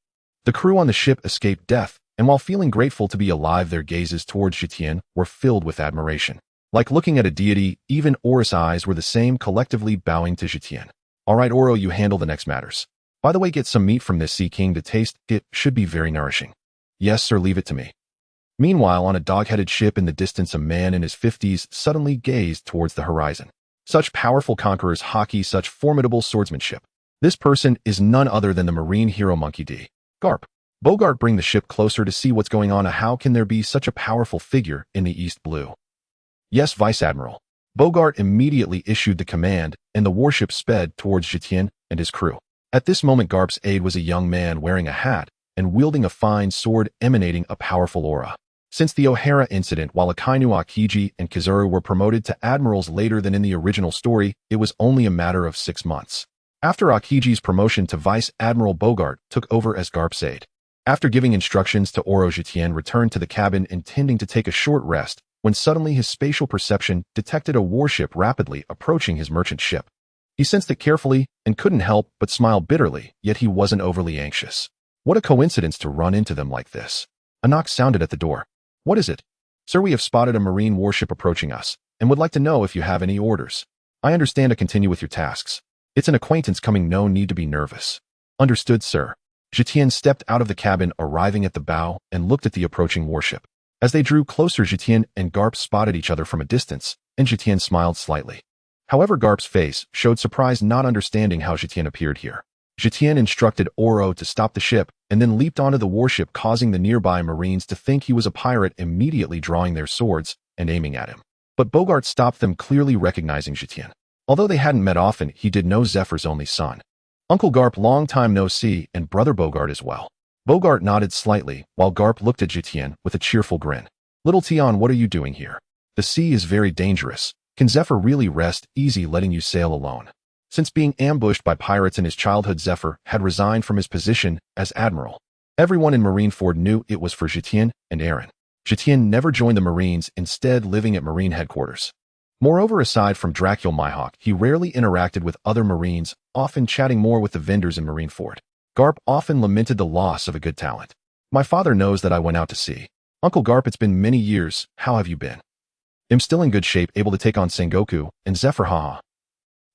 A: The crew on the ship escaped death, and while feeling grateful to be alive, their gazes towards Zetion were filled with admiration. Like looking at a deity, even Oro's eyes were the same, collectively bowing to Zetion. All right, Oro, you handle the next matters. By the way, get some meat from this Sea King to taste. It should be very nourishing. Yes, sir, leave it to me. Meanwhile, on a dog-headed ship in the distance, a man in his 50s suddenly gazed towards the horizon. Such powerful Conqueror's Haki, such formidable swordsmanship. This person is none other than the marine hero Monkey D. Garp. Bogart, bring the ship closer to see what's going on. How can there be such a powerful figure in the East Blue? Yes, Vice Admiral. Bogart immediately issued the command, and the warship sped towards Zetion and his crew. At this moment, Garp's aide was a young man wearing a hat and wielding a fine sword emanating a powerful aura. Since the O'Hara incident, while Akainu, Akiji, and Kizuru were promoted to admirals later than in the original story, it was only a matter of 6 months. After Akiji's promotion to Vice Admiral, Bogart took over as Garp's aide. After giving instructions to Oro, Zetion returned to the cabin intending to take a short rest, when suddenly his spatial perception detected a warship rapidly approaching his merchant ship. He sensed it carefully and couldn't help but smile bitterly, yet he wasn't overly anxious. What a coincidence to run into them like this. A knock sounded at the door. What is it? Sir, we have spotted a marine warship approaching us, and would like to know if you have any orders. I understand to continue with your tasks. It's an acquaintance coming, no need to be nervous. Understood, sir. Zetion stepped out of the cabin, arriving at the bow, and looked at the approaching warship. As they drew closer, Zetion and Garp spotted each other from a distance, and Zetion smiled slightly. However, Garp's face showed surprise, not understanding how Zetion appeared here. Zetion instructed Oro to stop the ship, and then leaped onto the warship, causing the nearby marines to think he was a pirate, immediately drawing their swords and aiming at him. But Bogart stopped them, clearly recognizing Zetion. Although they hadn't met often, he did know Zephyr's only son. Uncle Garp, long time no see, and brother Bogart as well. Bogart nodded slightly, while Garp looked at Zetion with a cheerful grin. Little Tion, what are you doing here? The sea is very dangerous. Can Zephyr really rest easy letting you sail alone? Since being ambushed by pirates in his childhood, Zephyr had resigned from his position as admiral. Everyone in Marineford knew it was for Zetion and Aaron. Zetion never joined the Marines, instead living at Marine headquarters. Moreover, aside from Dracula Mihawk, he rarely interacted with other Marines, often chatting more with the vendors in Marineford. Garp often lamented the loss of a good talent. My father knows that I went out to sea. Uncle Garp, it's been many years. How have you been? I'm still in good shape, able to take on Sengoku and Zephyr, haha.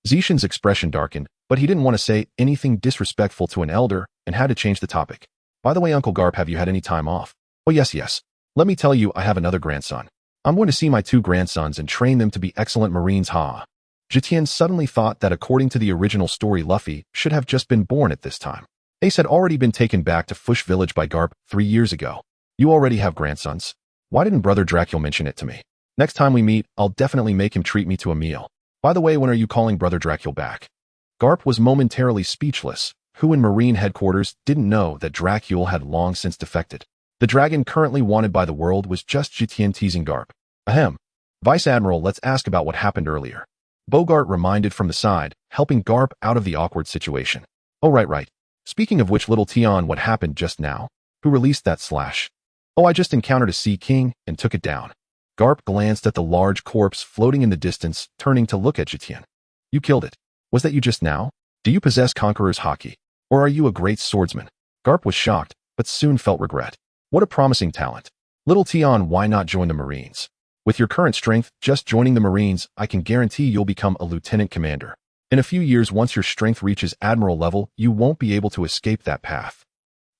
A: Zetion's expression darkened, but he didn't want to say anything disrespectful to an elder and had to change the topic. By the way, Uncle Garp, have you had any time off? Oh yes. Let me tell you, I have another grandson. I'm going to see my 2 grandsons and train them to be excellent Marines, ha. Zetion suddenly thought that according to the original story, Luffy should have just been born at this time. Ace had already been taken back to Fush Village by Garp 3 years ago. You already have grandsons? Why didn't Brother Dracula mention it to me? Next time we meet, I'll definitely make him treat me to a meal. By the way, when are you calling Brother Dracula back? Garp was momentarily speechless. Who in Marine headquarters didn't know that Dracula had long since defected? The dragon currently wanted by the world was just Zetion teasing Garp. Ahem. Vice Admiral, let's ask about what happened earlier. Bogart reminded from the side, helping Garp out of the awkward situation. Oh, right. Speaking of which, little Tion, what happened just now? Who released that slash? Oh, I just encountered a Sea King and took it down. Garp glanced at the large corpse floating in the distance, turning to look at Zetion. You killed it. Was that you just now? Do you possess Conqueror's Haki? Or are you a great swordsman? Garp was shocked, but soon felt regret. What a promising talent. Little Tion, why not join the Marines? With your current strength, just joining the Marines, I can guarantee you'll become a lieutenant commander. In a few years, once your strength reaches admiral level, you won't be able to escape that path.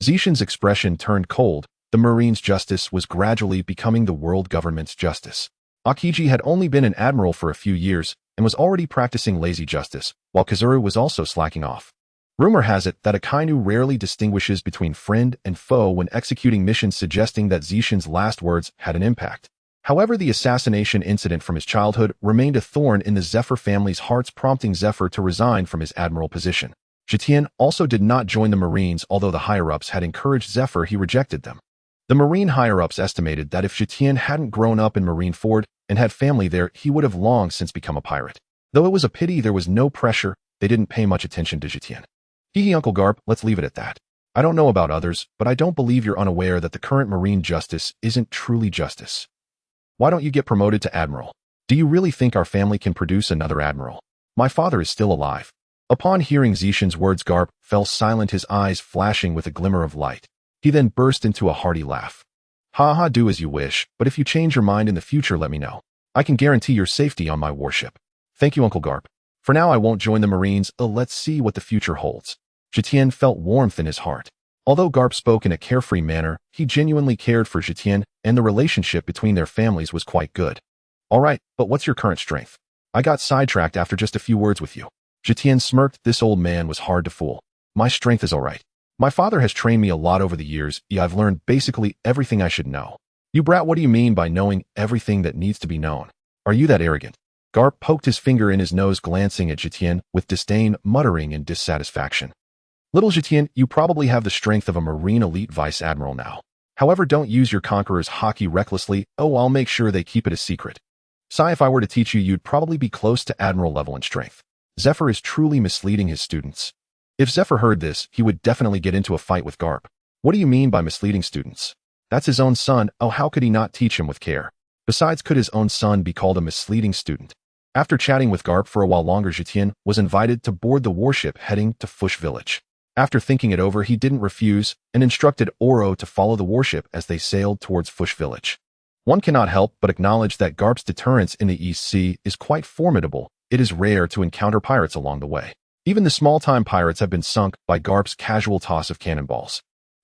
A: Zetion's expression turned cold, The Marine's justice was gradually becoming the world government's justice. Aokiji had only been an admiral for a few years and was already practicing lazy justice, while Kazuru was also slacking off. Rumor has it that Akainu rarely distinguishes between friend and foe when executing missions, suggesting that Zetion's last words had an impact. However, the assassination incident from his childhood remained a thorn in the Zephyr family's hearts, prompting Zephyr to resign from his admiral position. Zetion also did not join the Marines, although the higher-ups had encouraged Zephyr, he rejected them. The Marine higher-ups estimated that if Zetion hadn't grown up in Marineford and had family there, he would have long since become a pirate. Though it was a pity there was no pressure, they didn't pay much attention to Zetion. Hee Uncle Garp, let's leave it at that. I don't know about others, but I don't believe you're unaware that the current Marine justice isn't truly justice. Why don't you get promoted to admiral? Do you really think our family can produce another admiral? My father is still alive. Upon hearing Zetion's words, Garp fell silent, his eyes flashing with a glimmer of light. He then burst into a hearty laugh. Ha ha, do as you wish, but if you change your mind in the future, let me know. I can guarantee your safety on my warship. Thank you, Uncle Garp. For now, I won't join the Marines. Let's see what the future holds. Zetion felt warmth in his heart. Although Garp spoke in a carefree manner, he genuinely cared for Zetion, and the relationship between their families was quite good. All right, but what's your current strength? I got sidetracked after just a few words with you. Zetion smirked. This old man was hard to fool. My strength is all right. My father has trained me a lot over the years. Yeah, I've learned basically everything I should know. You brat, what do you mean by knowing everything that needs to be known? Are you that arrogant? Garp poked his finger in his nose, glancing at Zetion with disdain, muttering in dissatisfaction. Little Zetion, you probably have the strength of a Marine elite vice admiral now. However, don't use your Conqueror's Haki recklessly. Oh, I'll make sure they keep it a secret. Sai, if I were to teach you, you'd probably be close to admiral level in strength. Zephyr is truly misleading his students. If Zephyr heard this, he would definitely get into a fight with Garp. What do you mean by misleading students? That's his own son. Oh, how could he not teach him with care? Besides, could his own son be called a misleading student? After chatting with Garp for a while longer, Zetion was invited to board the warship heading to Fush Village. After thinking it over, he didn't refuse and instructed Oro to follow the warship as they sailed towards Fush Village. One cannot help but acknowledge that Garp's deterrence in the East Sea is quite formidable. It is rare to encounter pirates along the way. Even the small-time pirates have been sunk by Garp's casual toss of cannonballs.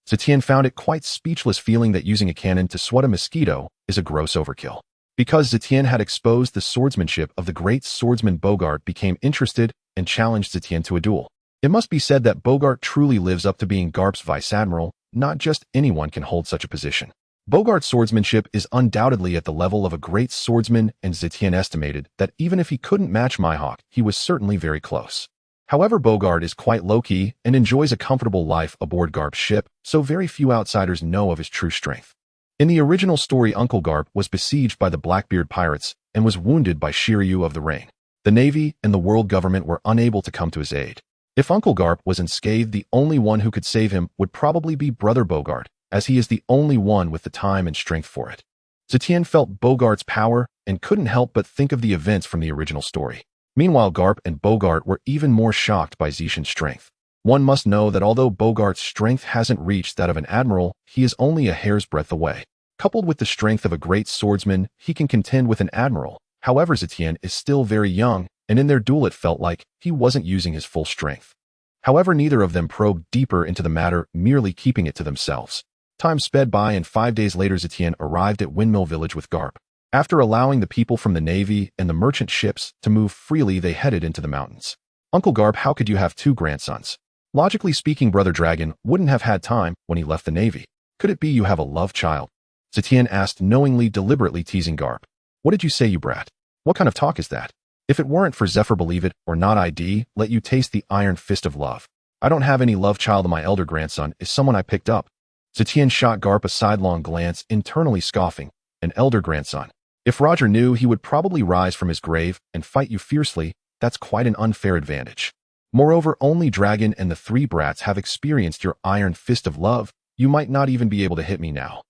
A: Zetion found it quite speechless, feeling that using a cannon to swat a mosquito is a gross overkill. Because Zetion had exposed the swordsmanship of the great swordsman, Bogart became interested and challenged Zetion to a duel. It must be said that Bogart truly lives up to being Garp's vice admiral. Not just anyone can hold such a position. Bogart's swordsmanship is undoubtedly at the level of a great swordsman, and Zetion estimated that even if he couldn't match Mihawk, he was certainly very close. However, Bogart is quite low-key and enjoys a comfortable life aboard Garp's ship, so very few outsiders know of his true strength. In the original story, Uncle Garp was besieged by the Blackbeard pirates and was wounded by Shiryu of the Rain. The Navy and the world government were unable to come to his aid. If Uncle Garp was unscathed, the only one who could save him would probably be Brother Bogart, as he is the only one with the time and strength for it. Zetion felt Bogart's power and couldn't help but think of the events from the original story. Meanwhile, Garp and Bogart were even more shocked by Zetion's strength. One must know that although Bogart's strength hasn't reached that of an admiral, he is only a hair's breadth away. Coupled with the strength of a great swordsman, he can contend with an admiral. However, Zetion is still very young, and in their duel it felt like he wasn't using his full strength. However, neither of them probed deeper into the matter, merely keeping it to themselves. Time sped by, and 5 days later Zetion arrived at Windmill Village with Garp. After allowing the people from the Navy and the merchant ships to move freely, they headed into the mountains. Uncle Garp, how could you have two grandsons? Logically speaking, Brother Dragon wouldn't have had time when he left the Navy. Could it be you have a love child? Zetion asked knowingly, deliberately teasing Garp. What did you say, you brat? What kind of talk is that? If it weren't for Zephyr, believe it or not, I'd let you taste the iron fist of love. I don't have any love child. My elder grandson is someone I picked up. Zetion shot Garp a sidelong glance, internally scoffing. An elder grandson. If Roger knew, he would probably rise from his grave and fight you fiercely. That's quite an unfair advantage. Moreover, only Dragon and the three brats have experienced your iron fist of love. You might not even be able to hit me now.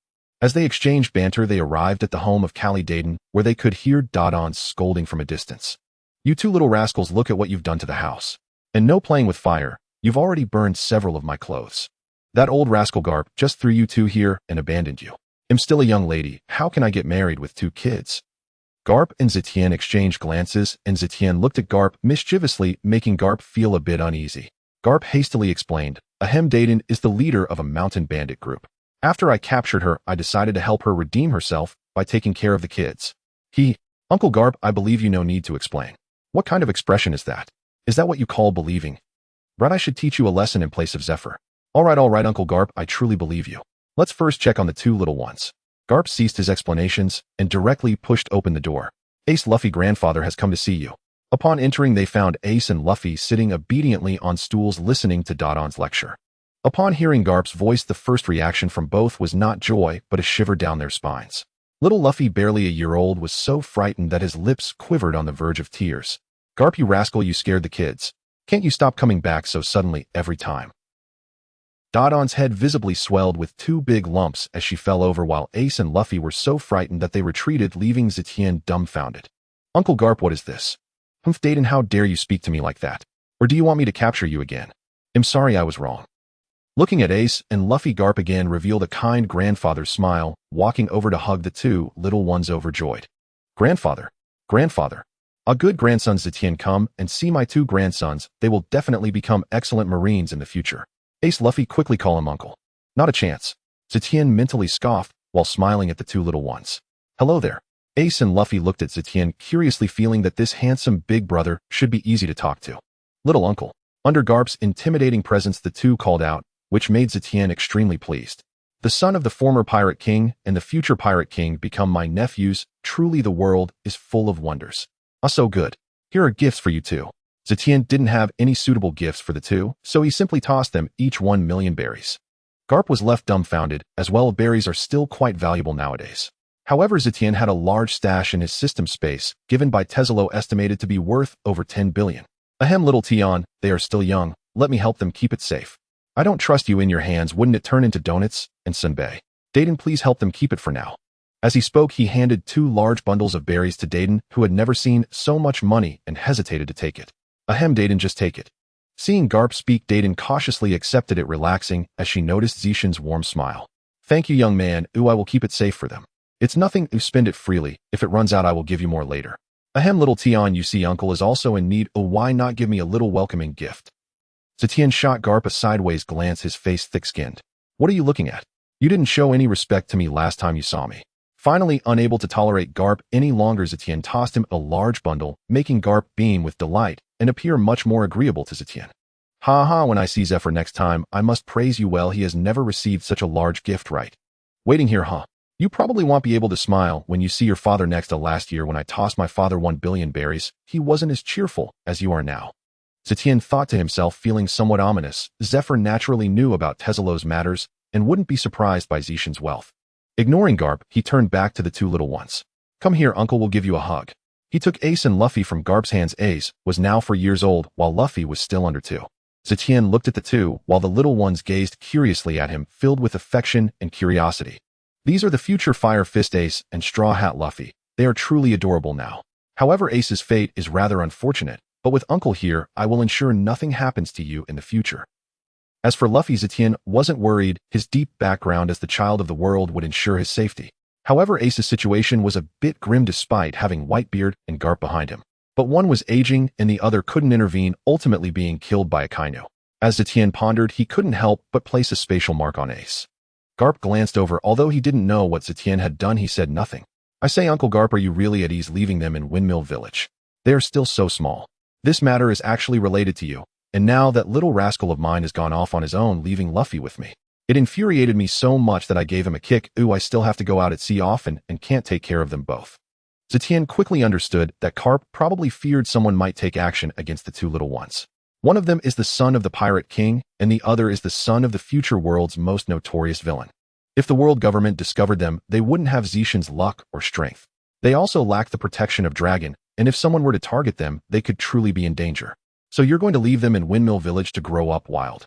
A: As they exchanged banter, they arrived at the home of Callie Dayton, where they could hear Dodon scolding from a distance. You two little rascals, look at what you've done to the house. And no playing with fire. You've already burned several of my clothes. That old rascal Garp just threw you two here and abandoned you. I'm still a young lady. How can I get married with 2 kids? Garp and Zetion exchanged glances, and Zetion looked at Garp mischievously, making Garp feel a bit uneasy. Garp hastily explained, Ahem, Dayton is the leader of a mountain bandit group. After I captured her, I decided to help her redeem herself by taking care of the kids. Uncle Garp, I believe you no need to explain. What kind of expression is that? Is that what you call believing? Brad, I should teach you a lesson in place of Zephyr. All right, Uncle Garp, I truly believe you. Let's first check on the two little ones. Garp ceased his explanations and directly pushed open the door. Ace, Luffy grandfather has come to see you. Upon entering, they found Ace and Luffy sitting obediently on stools listening to Dodon's lecture. Upon hearing Garp's voice, the first reaction from both was not joy, but a shiver down their spines. Little Luffy, barely a year old, was so frightened that his lips quivered on the verge of tears. Garp, you rascal, you scared the kids. Can't you stop coming back so suddenly every time? Dodon's head visibly swelled with two big lumps as she fell over, while Ace and Luffy were so frightened that they retreated, leaving Zetion dumbfounded. Uncle Garp, what is this? Humph, Dayton, how dare you speak to me like that? Or do you want me to capture you again? I'm sorry, I was wrong. Looking at Ace and Luffy, Garp again revealed a kind grandfather's smile, walking over to hug the two little ones overjoyed. Grandfather. A good grandson, Zetion, come and see my two grandsons. They will definitely become excellent Marines in the future. Ace, Luffy, quickly call him uncle. Not a chance. Zetion mentally scoffed while smiling at the two little ones. Hello there. Ace and Luffy looked at Zetion, curiously feeling that this handsome big brother should be easy to talk to. Little uncle. Under Garp's intimidating presence, the two called out, which made Zetion extremely pleased. The son of the former Pirate King and the future Pirate King become my nephews. Truly the world is full of wonders. So good. Here are gifts for you two. Zetion didn't have any suitable gifts for the two, so he simply tossed them each 1,000,000 berries. Garp was left dumbfounded, as well. Berries are still quite valuable nowadays. However, Zetion had a large stash in his system space, given by Tezelo, estimated to be worth over 10 billion. Ahem, little Tion, they are still young. Let me help them keep it safe. I don't trust you in your hands. Wouldn't it turn into donuts? And Sunbae. Dayton, please help them keep it for now. As he spoke, he handed two large bundles of berries to Dayton, who had never seen so much money and hesitated to take it. Ahem, Dayton, just take it. Seeing Garp speak, Dayton cautiously accepted it, relaxing as she noticed Zetion's warm smile. Thank you, young man. I will keep it safe for them. It's nothing. Spend it freely. If it runs out, I will give you more later. Ahem, little Tion, you see uncle is also in need. Why not give me a little welcoming gift? Zetion shot Garp a sideways glance, his face thick-skinned. What are you looking at? You didn't show any respect to me last time you saw me. Finally, unable to tolerate Garp any longer, Zetion tossed him a large bundle, making Garp beam with delight and appear much more agreeable to Zetion. Ha, when I see Zephyr next time, I must praise you well. He has never received such a large gift, right? Waiting here, huh? You probably won't be able to smile when you see your father next. Last year when I tossed my father 1,000,000,000 berries, he wasn't as cheerful as you are now. Zetion thought to himself, feeling somewhat ominous. Zephyr naturally knew about Tezelo's matters and wouldn't be surprised by Zetion's wealth. Ignoring Garp, he turned back to the two little ones. Come here, uncle will give you a hug. He took Ace and Luffy from Garp's hands. Ace was now 4 years old, while Luffy was still under 2. Zetion looked at the two, while the little ones gazed curiously at him, filled with affection and curiosity. These are the future Fire Fist Ace and Straw Hat Luffy. They are truly adorable now. However, Ace's fate is rather unfortunate, but with uncle here, I will ensure nothing happens to you in the future. As for Luffy, Zetion wasn't worried. His deep background as the child of the world would ensure his safety. However, Ace's situation was a bit grim despite having Whitebeard and Garp behind him. But one was aging and the other couldn't intervene, ultimately being killed by a Kainu. As Zetion pondered, he couldn't help but place a spatial mark on Ace. Garp glanced over. Although he didn't know what Zetion had done, he said nothing. I say, Uncle Garp, are you really at ease leaving them in Windmill Village? They are still so small. This matter is actually related to you, and now that little rascal of mine has gone off on his own, leaving Luffy with me. It infuriated me so much that I gave him a kick. I still have to go out at sea often and can't take care of them both. Zetion quickly understood that Garp probably feared someone might take action against the two little ones. One of them is the son of the Pirate King, and the other is the son of the future world's most notorious villain. If the world government discovered them, they wouldn't have Zetion's luck or strength. They also lack the protection of Dragon, and if someone were to target them, they could truly be in danger. So you're going to leave them in Windmill Village to grow up wild?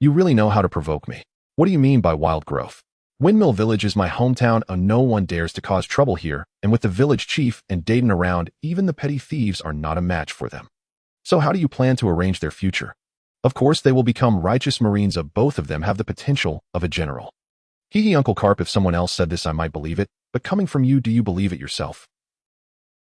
A: You really know how to provoke me. What do you mean by wild growth? Windmill Village is my hometown, and no one dares to cause trouble here, and with the village chief and Dayton around, even the petty thieves are not a match for them. So how do you plan to arrange their future? Of course, they will become righteous Marines. Both of them have the potential of a general. Hee Uncle Garp, if someone else said this I might believe it, but coming from you, do you believe it yourself?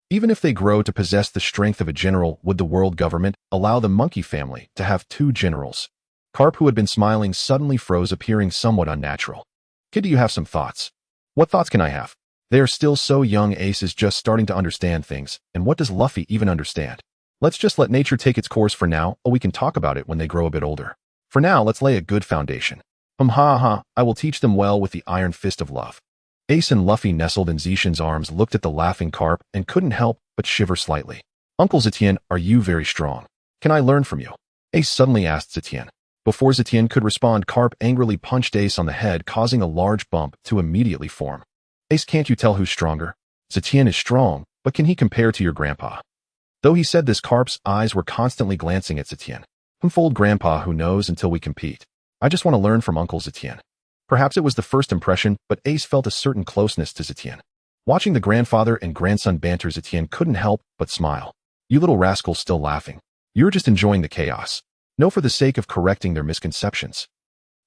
A: Even if they grow to possess the strength of a general, would the world government allow the monkey family to have 2 generals? Garp, who had been smiling, suddenly froze, appearing somewhat unnatural. Kid, do you have some thoughts? What thoughts can I have? They are still so young. Ace is just starting to understand things, and what does Luffy even understand? Let's just let nature take its course for now, or we can talk about it when they grow a bit older. For now, let's lay a good foundation. I will teach them well with the iron fist of love. Ace and Luffy nestled in Zetion's arms, looked at the laughing Garp, and couldn't help but shiver slightly. Uncle Zetion, are you very strong? Can I learn from you? Ace suddenly asked Zetion. Before Zetion could respond, Garp angrily punched Ace on the head, causing a large bump to immediately form. Ace, can't you tell who's stronger? Zetion is strong, but can he compare to your grandpa? Though he said this, Garp's eyes were constantly glancing at Zetion. Fold grandpa, who knows until we compete. I just want to learn from Uncle Zetion. Perhaps it was the first impression, but Ace felt a certain closeness to Zetion. Watching the grandfather and grandson banter, Zetion couldn't help but smile. You little rascals, still laughing. You're just enjoying the chaos. No, for the sake of correcting their misconceptions.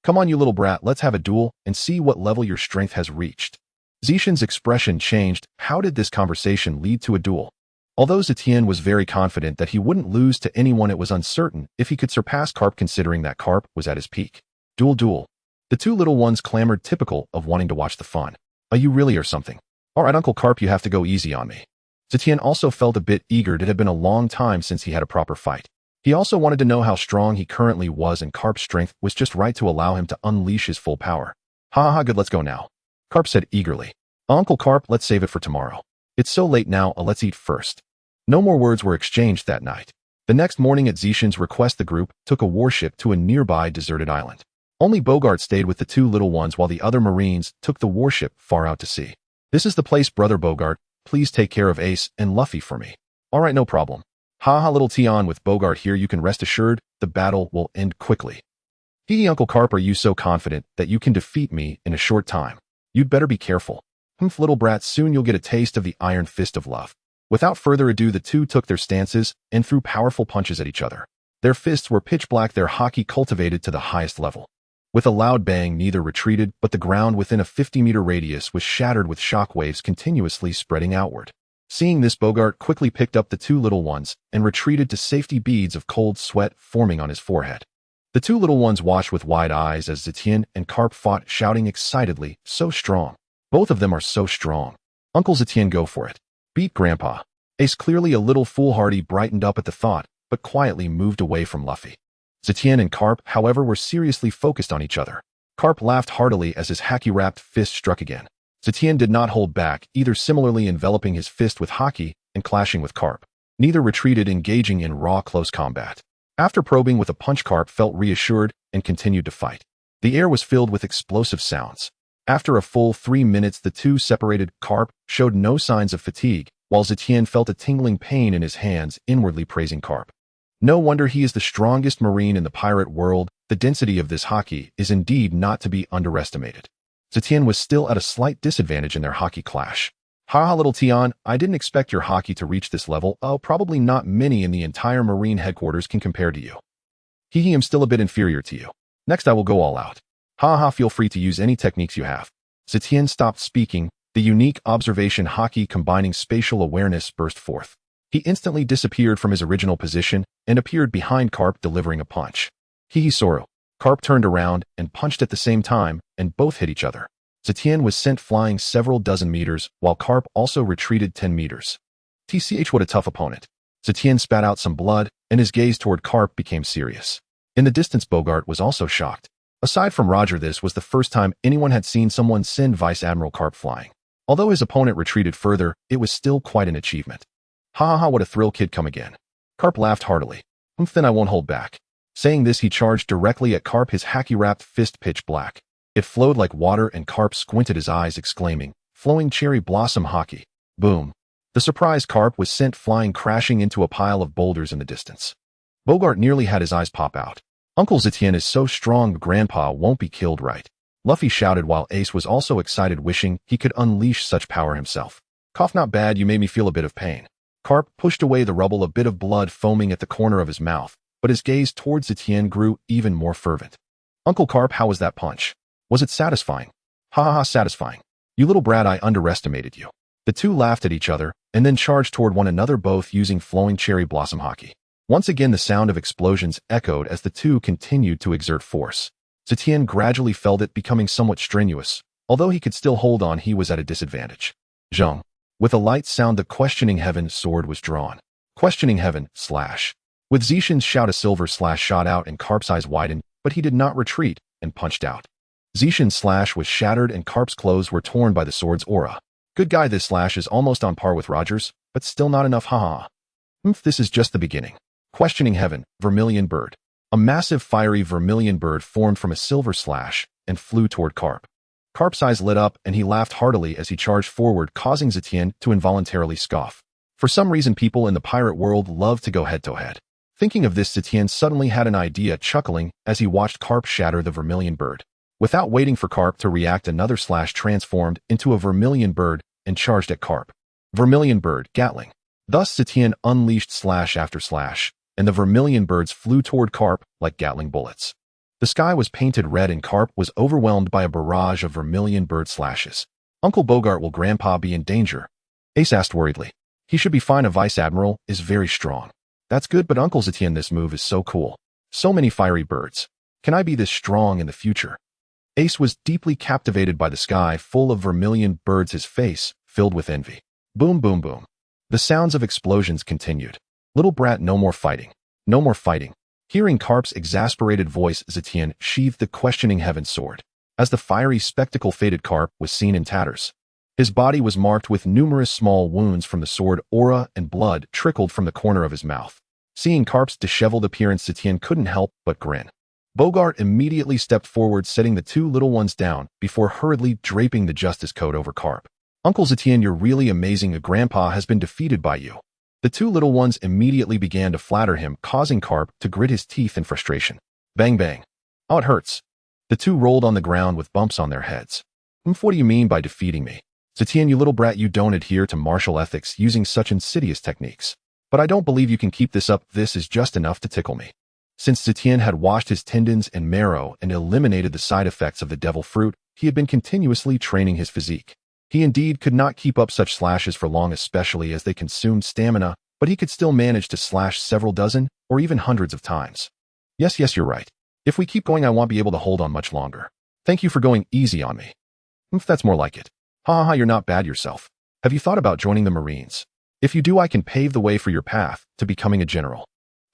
A: Come on, you little brat, let's have a duel and see what level your strength has reached. Zetion's expression changed. How did this conversation lead to a duel? Although Zetion was very confident that he wouldn't lose to anyone, it was uncertain if he could surpass Garp, considering that Garp was at his peak. Duel. The two little ones clamored, typical of wanting to watch the fun. Are you really or something? Alright, Uncle Garp, you have to go easy on me. Zetion also felt a bit eager. It had been a long time since he had a proper fight. He also wanted to know how strong he currently was, and Garp's strength was just right to allow him to unleash his full power. Good, let's go now. Garp said eagerly. Uncle Garp, let's save it for tomorrow. It's so late now, let's eat first. No more words were exchanged that night. The next morning, at Zetion's request, the group took a warship to a nearby deserted island. Only Bogart stayed with the two little ones while the other Marines took the warship far out to sea. This is the place, Brother Bogart. Please take care of Ace and Luffy for me. Alright, no problem. Little Tion, with Bogart here, you can rest assured the battle will end quickly. Uncle Garp, are you so confident that you can defeat me in a short time? You'd better be careful. Little brat, soon you'll get a taste of the iron fist of love. Without further ado, the two took their stances and threw powerful punches at each other. Their fists were pitch black, their haki cultivated to the highest level. With a loud bang, neither retreated, but the ground within a 50-meter radius was shattered, with shock waves continuously spreading outward. Seeing this, Bogart quickly picked up the two little ones and retreated to safety, beads of cold sweat forming on his forehead. The two little ones watched with wide eyes as Zetion and Garp fought, shouting excitedly, so strong. Both of them are so strong. Uncle Zetion, go for it. Beat Grandpa. Ace, clearly a little foolhardy, brightened up at the thought, but quietly moved away from Luffy. Zetion and Garp, however, were seriously focused on each other. Garp laughed heartily as his haki-wrapped fist struck again. Zetion did not hold back, either similarly enveloping his fist with haki and clashing with Garp. Neither retreated, engaging in raw close combat. After probing with a punch, Garp felt reassured and continued to fight. The air was filled with explosive sounds. After a full 3 minutes, the two separated. Garp showed no signs of fatigue, while Zetion felt a tingling pain in his hands, inwardly praising Garp. No wonder he is the strongest marine in the pirate world. The density of this haki is indeed not to be underestimated. Zetion was still at a slight disadvantage in their haki clash. Little Tion, I didn't expect your haki to reach this level. Probably not many in the entire marine headquarters can compare to you. I'm still a bit inferior to you. Next I will go all out. Feel free to use any techniques you have. Zetion stopped speaking. The unique observation haki combining spatial awareness burst forth. He instantly disappeared from his original position and appeared behind Garp, delivering a punch. Soro. Garp turned around and punched at the same time, and both hit each other. Zetion was sent flying several dozen meters, while Garp also retreated 10 meters. What a tough opponent. Zetion spat out some blood, and his gaze toward Garp became serious. In the distance, Bogart was also shocked. Aside from Roger, this was the first time anyone had seen someone send Vice Admiral Garp flying. Although his opponent retreated further, it was still quite an achievement. What a thrill, kid, come again. Garp laughed heartily. Then I won't hold back. Saying this, he charged directly at Garp, his haki-wrapped fist pitch black. It flowed like water, and Garp squinted his eyes, exclaiming, flowing cherry blossom haki. Boom. The surprised Garp was sent flying, crashing into a pile of boulders in the distance. Bogart nearly had his eyes pop out. Uncle Zetion is so strong, Grandpa won't be killed, right? Luffy shouted, while Ace was also excited, wishing he could unleash such power himself. Cough, not bad, you made me feel a bit of pain. Garp pushed away the rubble, a bit of blood foaming at the corner of his mouth, but his gaze towards Zetion grew even more fervent. Uncle Garp, how was that punch? Was it satisfying? Satisfying. You little brat, I underestimated you. The two laughed at each other, and then charged toward one another, both using flowing cherry blossom haki. Once again, the sound of explosions echoed as the two continued to exert force. Zetion gradually felt it becoming somewhat strenuous, Although he could still hold on, he was at a disadvantage. Zheng. With a light sound, the Questioning Heaven sword was drawn. Questioning Heaven, slash. With Zetion's shout, a silver slash shot out and Garp's eyes widened, but he did not retreat and punched out. Zetion's slash was shattered and Garp's clothes were torn by the sword's aura. Good guy, this slash is almost on par with Roger's, but still not enough, haha. This is just the beginning. Questioning Heaven, Vermilion Bird. A massive fiery vermilion bird formed from a silver slash and flew toward Garp. Garp's eyes lit up and he laughed heartily as he charged forward, causing Zetion to involuntarily scoff. For some reason, people in the pirate world love to go head-to-head. Thinking of this, Zetion suddenly had an idea, chuckling as he watched Garp shatter the vermilion bird. Without waiting for Garp to react, another slash transformed into a vermilion bird and charged at Garp. Vermilion bird, Gatling. Thus, Zetion unleashed slash after slash, and the vermilion birds flew toward Garp like Gatling bullets. The sky was painted red and Garp was overwhelmed by a barrage of vermilion bird slashes. Uncle Bogart, will Grandpa be in danger? Ace asked worriedly. He should be fine. A vice admiral is very strong. That's good, but Uncle Zetion, this move is so cool. So many fiery birds. Can I be this strong in the future? Ace was deeply captivated by the sky full of vermilion birds, his face filled with envy. Boom, boom, boom. The sounds of explosions continued. Little brat, no more fighting. No more fighting. Hearing Garp's exasperated voice, Zetion sheathed the Questioning Heaven sword. As the fiery spectacle faded, Garp was seen in tatters. His body was marked with numerous small wounds from the sword aura, and blood trickled from the corner of his mouth. Seeing Garp's disheveled appearance, Zetion couldn't help but grin. Bogart immediately stepped forward, setting the two little ones down before hurriedly draping the justice coat over Garp. Uncle Zetion, you're really amazing. A grandpa has been defeated by you. The two little ones immediately began to flatter him, causing Garp to grit his teeth in frustration. Bang, bang. Oh, it hurts. The two rolled on the ground with bumps on their heads. What do you mean by defeating me? Zetion, you little brat, you don't adhere to martial ethics using such insidious techniques. But I don't believe you can keep this up. This is just enough to tickle me. Since Zetion had washed his tendons and marrow and eliminated the side effects of the devil fruit, he had been continuously training his physique. He indeed could not keep up such slashes for long, especially as they consumed stamina, but he could still manage to slash several dozen or even hundreds of times. Yes, you're right. If we keep going, I won't be able to hold on much longer. Thank you for going easy on me. That's more like it. Ha ha, you're not bad yourself. Have you thought about joining the Marines? If you do, I can pave the way for your path to becoming a general.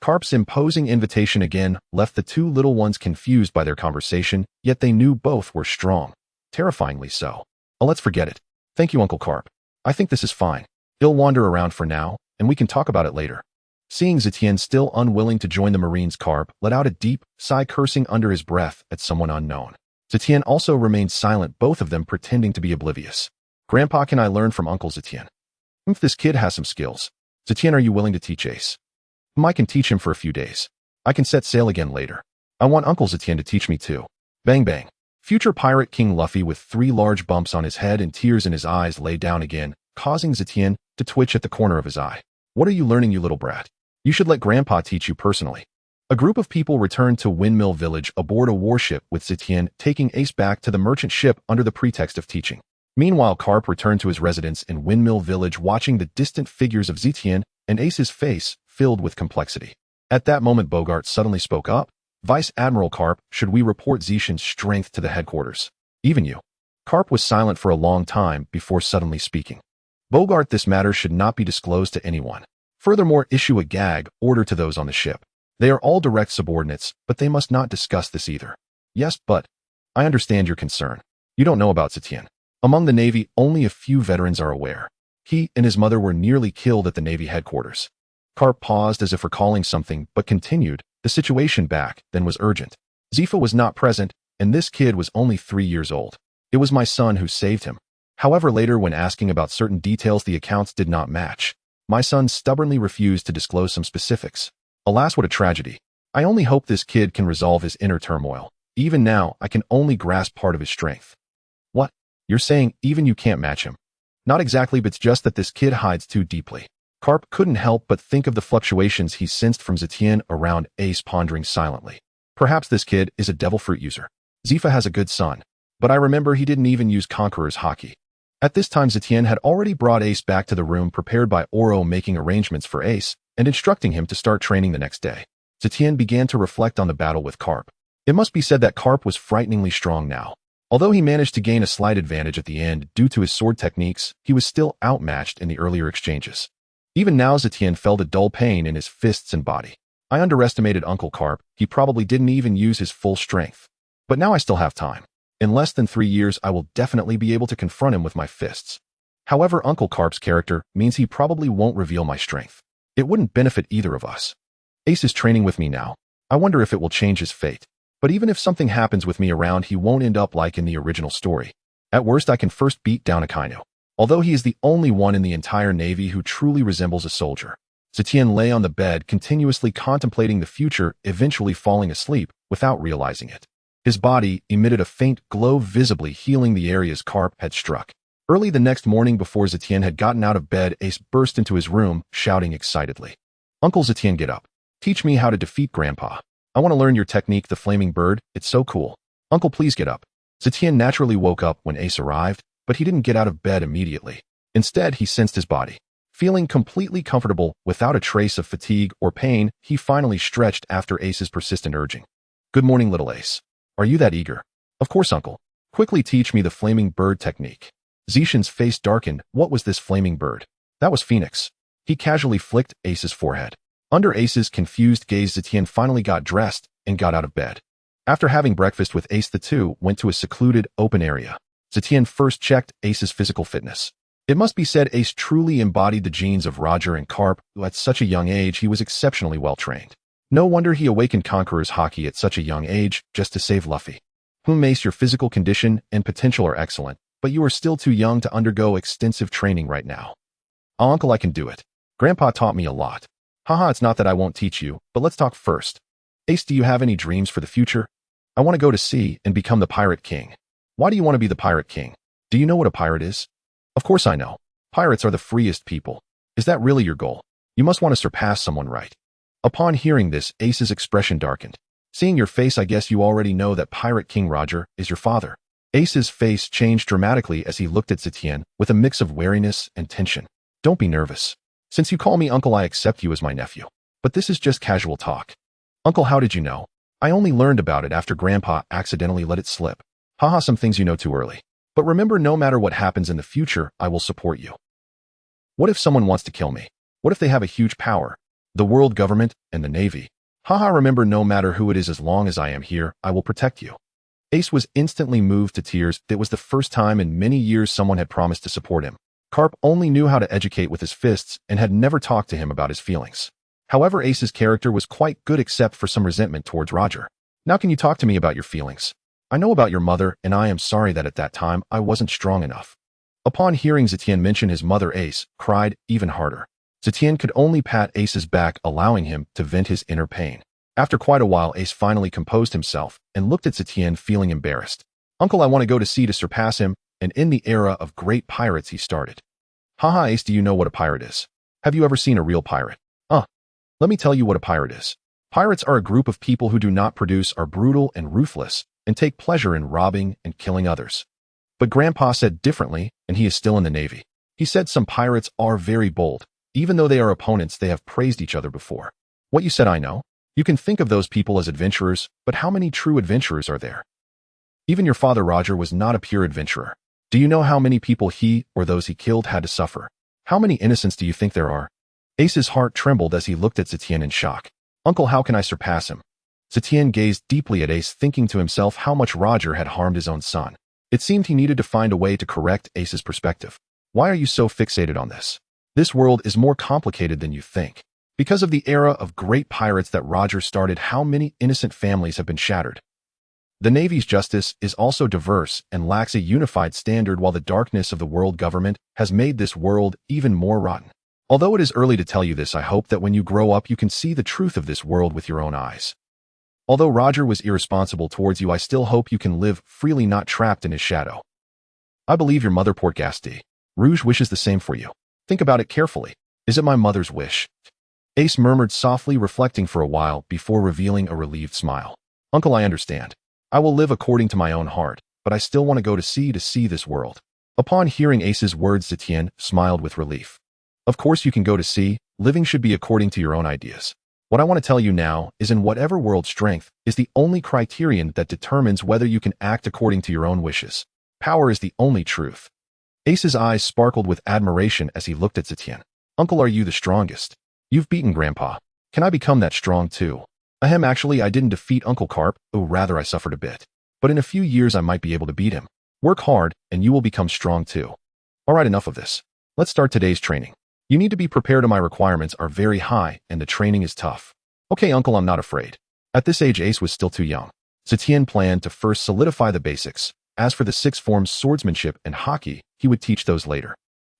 A: Garp's imposing invitation again left the two little ones confused by their conversation, yet they knew both were strong. Terrifyingly so. Oh, let's forget it. Thank you, Uncle Garp. I think this is fine. He'll wander around for now, and we can talk about it later. Seeing Zetion still unwilling to join the Marines, Garp let out a deep sigh, cursing under his breath at someone unknown. Zetion also remained silent, both of them pretending to be oblivious. Grandpa, can I learn from Uncle Zetion? If this kid has some skills. Zetion, are you willing to teach Ace? I can teach him for a few days. I can set sail again later. I want Uncle Zetion to teach me too. Bang, bang. Future Pirate King Luffy, with 3 large bumps on his head and tears in his eyes, lay down again, causing Zetion to twitch at the corner of his eye. What are you learning, you little brat? You should let Grandpa teach you personally. A group of people returned to Windmill Village aboard a warship, with Zetion taking Ace back to the merchant ship under the pretext of teaching. Meanwhile, Garp returned to his residence in Windmill Village, watching the distant figures of Zetion and Ace's face filled with complexity. At that moment, Bogart suddenly spoke up. Vice Admiral Garp, should we report Zetion's strength to the headquarters? Even you. Garp was silent for a long time before suddenly speaking. Bogart, this matter should not be disclosed to anyone. Furthermore, issue a gag order to those on the ship. They are all direct subordinates, but they must not discuss this either. Yes, but I understand your concern. You don't know about Zetion. Among the Navy, only a few veterans are aware. He and his mother were nearly killed at the Navy headquarters. Garp paused as if recalling something, but continued. The situation back then was urgent. Zifa was not present, and this kid was only 3 years old. It was my son who saved him. However, later when asking about certain details, the accounts did not match. My son stubbornly refused to disclose some specifics. Alas, what a tragedy. I only hope this kid can resolve his inner turmoil. Even now, I can only grasp part of his strength. What? You're saying even you can't match him? Not exactly, but it's just that this kid hides too deeply. Garp couldn't help but think of the fluctuations he sensed from Zetion around Ace, pondering silently. Perhaps this kid is a devil fruit user. Zifa has a good son, but I remember he didn't even use Conqueror's Haki. At this time, Zetion had already brought Ace back to the room prepared by Oro, making arrangements for Ace and instructing him to start training the next day. Zetion began to reflect on the battle with Garp. It must be said that Garp was frighteningly strong now. Although he managed to gain a slight advantage at the end due to his sword techniques, he was still outmatched in the earlier exchanges. Even now Zetion felt a dull pain in his fists and body. I underestimated Uncle Garp. He probably didn't even use his full strength. But now I still have time. In less than 3 years, I will definitely be able to confront him with my fists. However, Uncle Garp's character means he probably won't reveal my strength. It wouldn't benefit either of us. Ace is training with me now. I wonder if it will change his fate. But even if something happens with me around, he won't end up like in the original story. At worst, I can first beat down Akainu. Although he is the only one in the entire Navy who truly resembles a soldier. Zetion lay on the bed, continuously contemplating the future, eventually falling asleep without realizing it. His body emitted a faint glow, visibly healing the areas Garp had struck. Early the next morning, before Zetion had gotten out of bed, Ace burst into his room, shouting excitedly, "Uncle Zetion, get up. Teach me how to defeat Grandpa. I want to learn your technique, the flaming bird. It's so cool. Uncle, please get up." Zetion naturally woke up when Ace arrived, but he didn't get out of bed immediately. Instead, he sensed his body. Feeling completely comfortable, without a trace of fatigue or pain, he finally stretched after Ace's persistent urging. "Good morning, little Ace. Are you that eager?" "Of course, Uncle. Quickly teach me the flaming bird technique." Zetion's face darkened. What was this flaming bird? That was Phoenix. He casually flicked Ace's forehead. Under Ace's confused gaze, Zetion finally got dressed and got out of bed. After having breakfast with Ace, the two went to a secluded, open area. Zetion first checked Ace's physical fitness. It must be said Ace truly embodied the genes of Roger and Garp, who at such a young age he was exceptionally well trained. No wonder he awakened Conqueror's Haki at such a young age, just to save Luffy. Ace, your physical condition and potential are excellent, but you are still too young to undergo extensive training right now. "Oh, Uncle, I can do it. Grandpa taught me a lot." "Haha, it's not that I won't teach you, but let's talk first. Ace, do you have any dreams for the future?" "I want to go to sea and become the Pirate King." "Why do you want to be the Pirate King? Do you know what a pirate is?" "Of course I know. Pirates are the freest people." "Is that really your goal? You must want to surpass someone, right?" Upon hearing this, Ace's expression darkened. "Seeing your face, I guess you already know that Pirate King Roger is your father." Ace's face changed dramatically as he looked at Zetion with a mix of wariness and tension. "Don't be nervous. Since you call me Uncle, I accept you as my nephew. But this is just casual talk." "Uncle, how did you know?" "I only learned about it after Grandpa accidentally let it slip." "Haha, some things you know too early. But remember, no matter what happens in the future, I will support you." "What if someone wants to kill me? What if they have a huge power? The world government and the Navy?" "Haha, remember, no matter who it is, as long as I am here, I will protect you." Ace was instantly moved to tears. It was the first time in many years someone had promised to support him. Garp only knew how to educate with his fists and had never talked to him about his feelings. However, Ace's character was quite good except for some resentment towards Roger. "Now can you talk to me about your feelings? I know about your mother, and I am sorry that at that time I wasn't strong enough." Upon hearing Zetion mention his mother, Ace cried even harder. Zetion could only pat Ace's back, allowing him to vent his inner pain. After quite a while, Ace finally composed himself and looked at Zetion, feeling embarrassed. "Uncle, I want to go to sea to surpass him, and in the era of great pirates he started." "Haha, Ace, do you know what a pirate is? Have you ever seen a real pirate?" Let me tell you what a pirate is. Pirates are a group of people who do not produce, are brutal and ruthless, and take pleasure in robbing and killing others." But Grandpa said differently, and he is still in the Navy. He said some pirates are very bold. Even though they are opponents, they have praised each other before. "What you said I know. You can think of those people as adventurers, but how many true adventurers are there? Even your father Roger was not a pure adventurer. Do you know how many people he or those he killed had to suffer? How many innocents do you think there are?" Ace's heart trembled as he looked at Zetion in shock. "Uncle, how can I surpass him?" Zetion gazed deeply at Ace, thinking to himself how much Roger had harmed his own son. It seemed he needed to find a way to correct Ace's perspective. "Why are you so fixated on this? This world is more complicated than you think. Because of the era of great pirates that Roger started, how many innocent families have been shattered? The Navy's justice is also diverse and lacks a unified standard, while the darkness of the world government has made this world even more rotten. Although it is early to tell you this, I hope that when you grow up you can see the truth of this world with your own eyes. Although Roger was irresponsible towards you, I still hope you can live freely, not trapped in his shadow. I believe your mother, Port Gasti Rouge, wishes the same for you. Think about it carefully. Is it my mother's wish?" Ace murmured softly, reflecting for a while before revealing a relieved smile. "Uncle, I understand. I will live according to my own heart, but I still want to go to see this world." Upon hearing Ace's words, Zetion smiled with relief. "Of course you can go to sea. Living should be according to your own ideas. What I want to tell you now is in whatever world, strength is the only criterion that determines whether you can act according to your own wishes. Power is the only truth. Ace's eyes sparkled with admiration as he looked at Zetion. Uncle, are you the strongest? You've beaten Grandpa. Can I become that strong too? Ahem, actually, I didn't defeat Uncle Garp, or rather I suffered a bit. But in a few years I might be able to beat him. Work hard, and you will become strong too. Alright, enough of this. Let's start today's training. You need to be prepared, and my requirements are very high, and the training is tough. Okay, Uncle, I'm not afraid. At this age, Ace was still too young. Zetion planned to first solidify the basics. As for the 6 forms, swordsmanship and Haki, he would teach those later.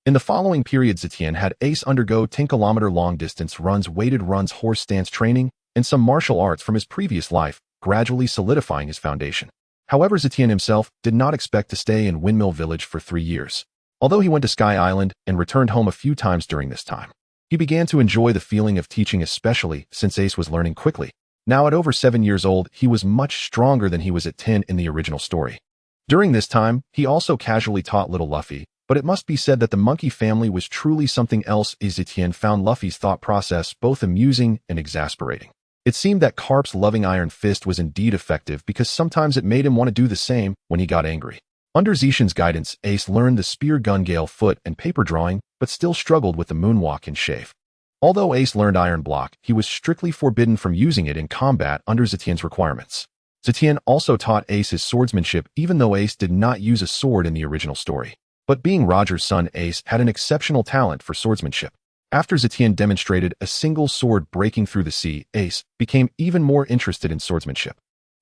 A: In the following period, Zetion had Ace undergo 10-kilometer long-distance runs, weighted runs, horse stance training, and some martial arts from his previous life, gradually solidifying his foundation. However, Zetion himself did not expect to stay in Windmill Village for 3 years. Although he went to Sky Island and returned home a few times during this time, he began to enjoy the feeling of teaching, especially since Ace was learning quickly. Now at over 7 years old, he was much stronger than he was at 10 in the original story. During this time, he also casually taught little Luffy, but it must be said that the monkey family was truly something else. Zetion found Luffy's thought process both amusing and exasperating. It seemed that Garp's loving iron fist was indeed effective because sometimes it made him want to do the same when he got angry. Under Zetion's guidance, Ace learned the spear, gun, gale, foot, and paper drawing, but still struggled with the moonwalk and shave. Although Ace learned iron block, he was strictly forbidden from using it in combat under Zetion's requirements. Zetion also taught Ace his swordsmanship, even though Ace did not use a sword in the original story. But being Roger's son, Ace had an exceptional talent for swordsmanship. After Zetion demonstrated a single sword breaking through the sea, Ace became even more interested in swordsmanship.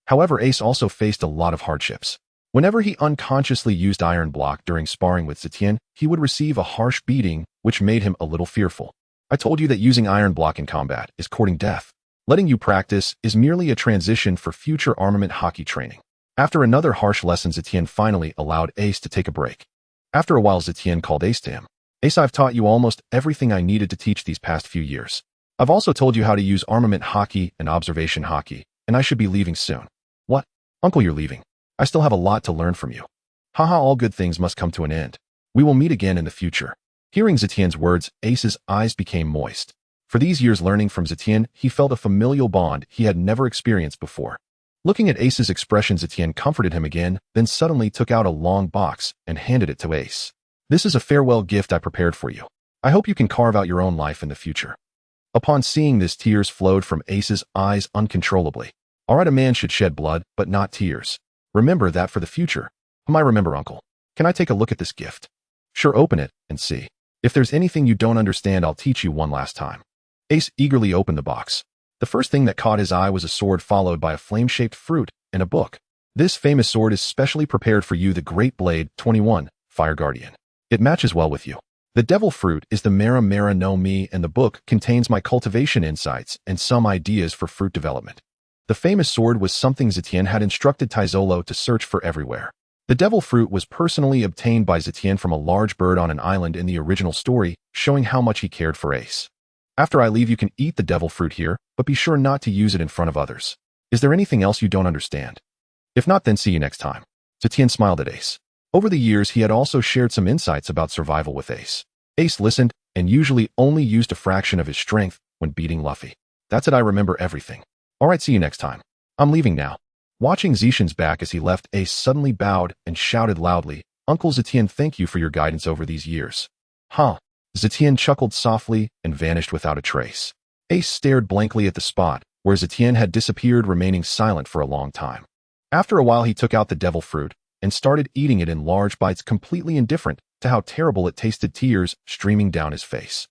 A: However, Ace also faced a lot of hardships. Whenever he unconsciously used iron block during sparring with Zetion, he would receive a harsh beating, which made him a little fearful. I told you that using iron block in combat is courting death. Letting you practice is merely a transition for future armament Haki training. After another harsh lesson, Zetion finally allowed Ace to take a break. After a while, Zetion called Ace to him. Ace, I've taught you almost everything I needed to teach these past few years. I've also told you how to use armament Haki and observation Haki, and I should be leaving soon. What? Uncle, you're leaving? I still have a lot to learn from you. Haha, all good things must come to an end. We will meet again in the future. Hearing Zetion's words, Ace's eyes became moist. For these years learning from Zetion, he felt a familial bond he had never experienced before. Looking at Ace's expression, Zetion comforted him again, then suddenly took out a long box and handed it to Ace. This is a farewell gift I prepared for you. I hope you can carve out your own life in the future. Upon seeing this, tears flowed from Ace's eyes uncontrollably. Alright, a man should shed blood, but not tears. Remember that for the future. I remember, Uncle. Can I take a look at this gift? Sure, open it and see. If there's anything you don't understand, I'll teach you one last time. Ace eagerly opened the box. The first thing that caught his eye was a sword followed by a flame-shaped fruit and a book. This famous sword is specially prepared for you, the Great Blade 21, Fire Guardian. It matches well with you. The devil fruit is the Mera Mera no Mi, and the book contains my cultivation insights and some ideas for fruit development. The famous sword was something Zetion had instructed Taizolo to search for everywhere. The devil fruit was personally obtained by Zetion from a large bird on an island in the original story, showing how much he cared for Ace. After I leave, you can eat the devil fruit here, but be sure not to use it in front of others. Is there anything else you don't understand? If not, then see you next time. Zetion smiled at Ace. Over the years, he had also shared some insights about survival with Ace. Ace listened and usually only used a fraction of his strength when beating Luffy. That's it, I remember everything. Alright, see you next time. I'm leaving now. Watching Zetion's back as he left, Ace suddenly bowed and shouted loudly, Uncle Zetion, thank you for your guidance over these years. Huh? Zetion chuckled softly and vanished without a trace. Ace stared blankly at the spot where Zetion had disappeared, remaining silent for a long time. After a while, he took out the devil fruit and started eating it in large bites, completely indifferent to how terrible it tasted, tears streaming down his face.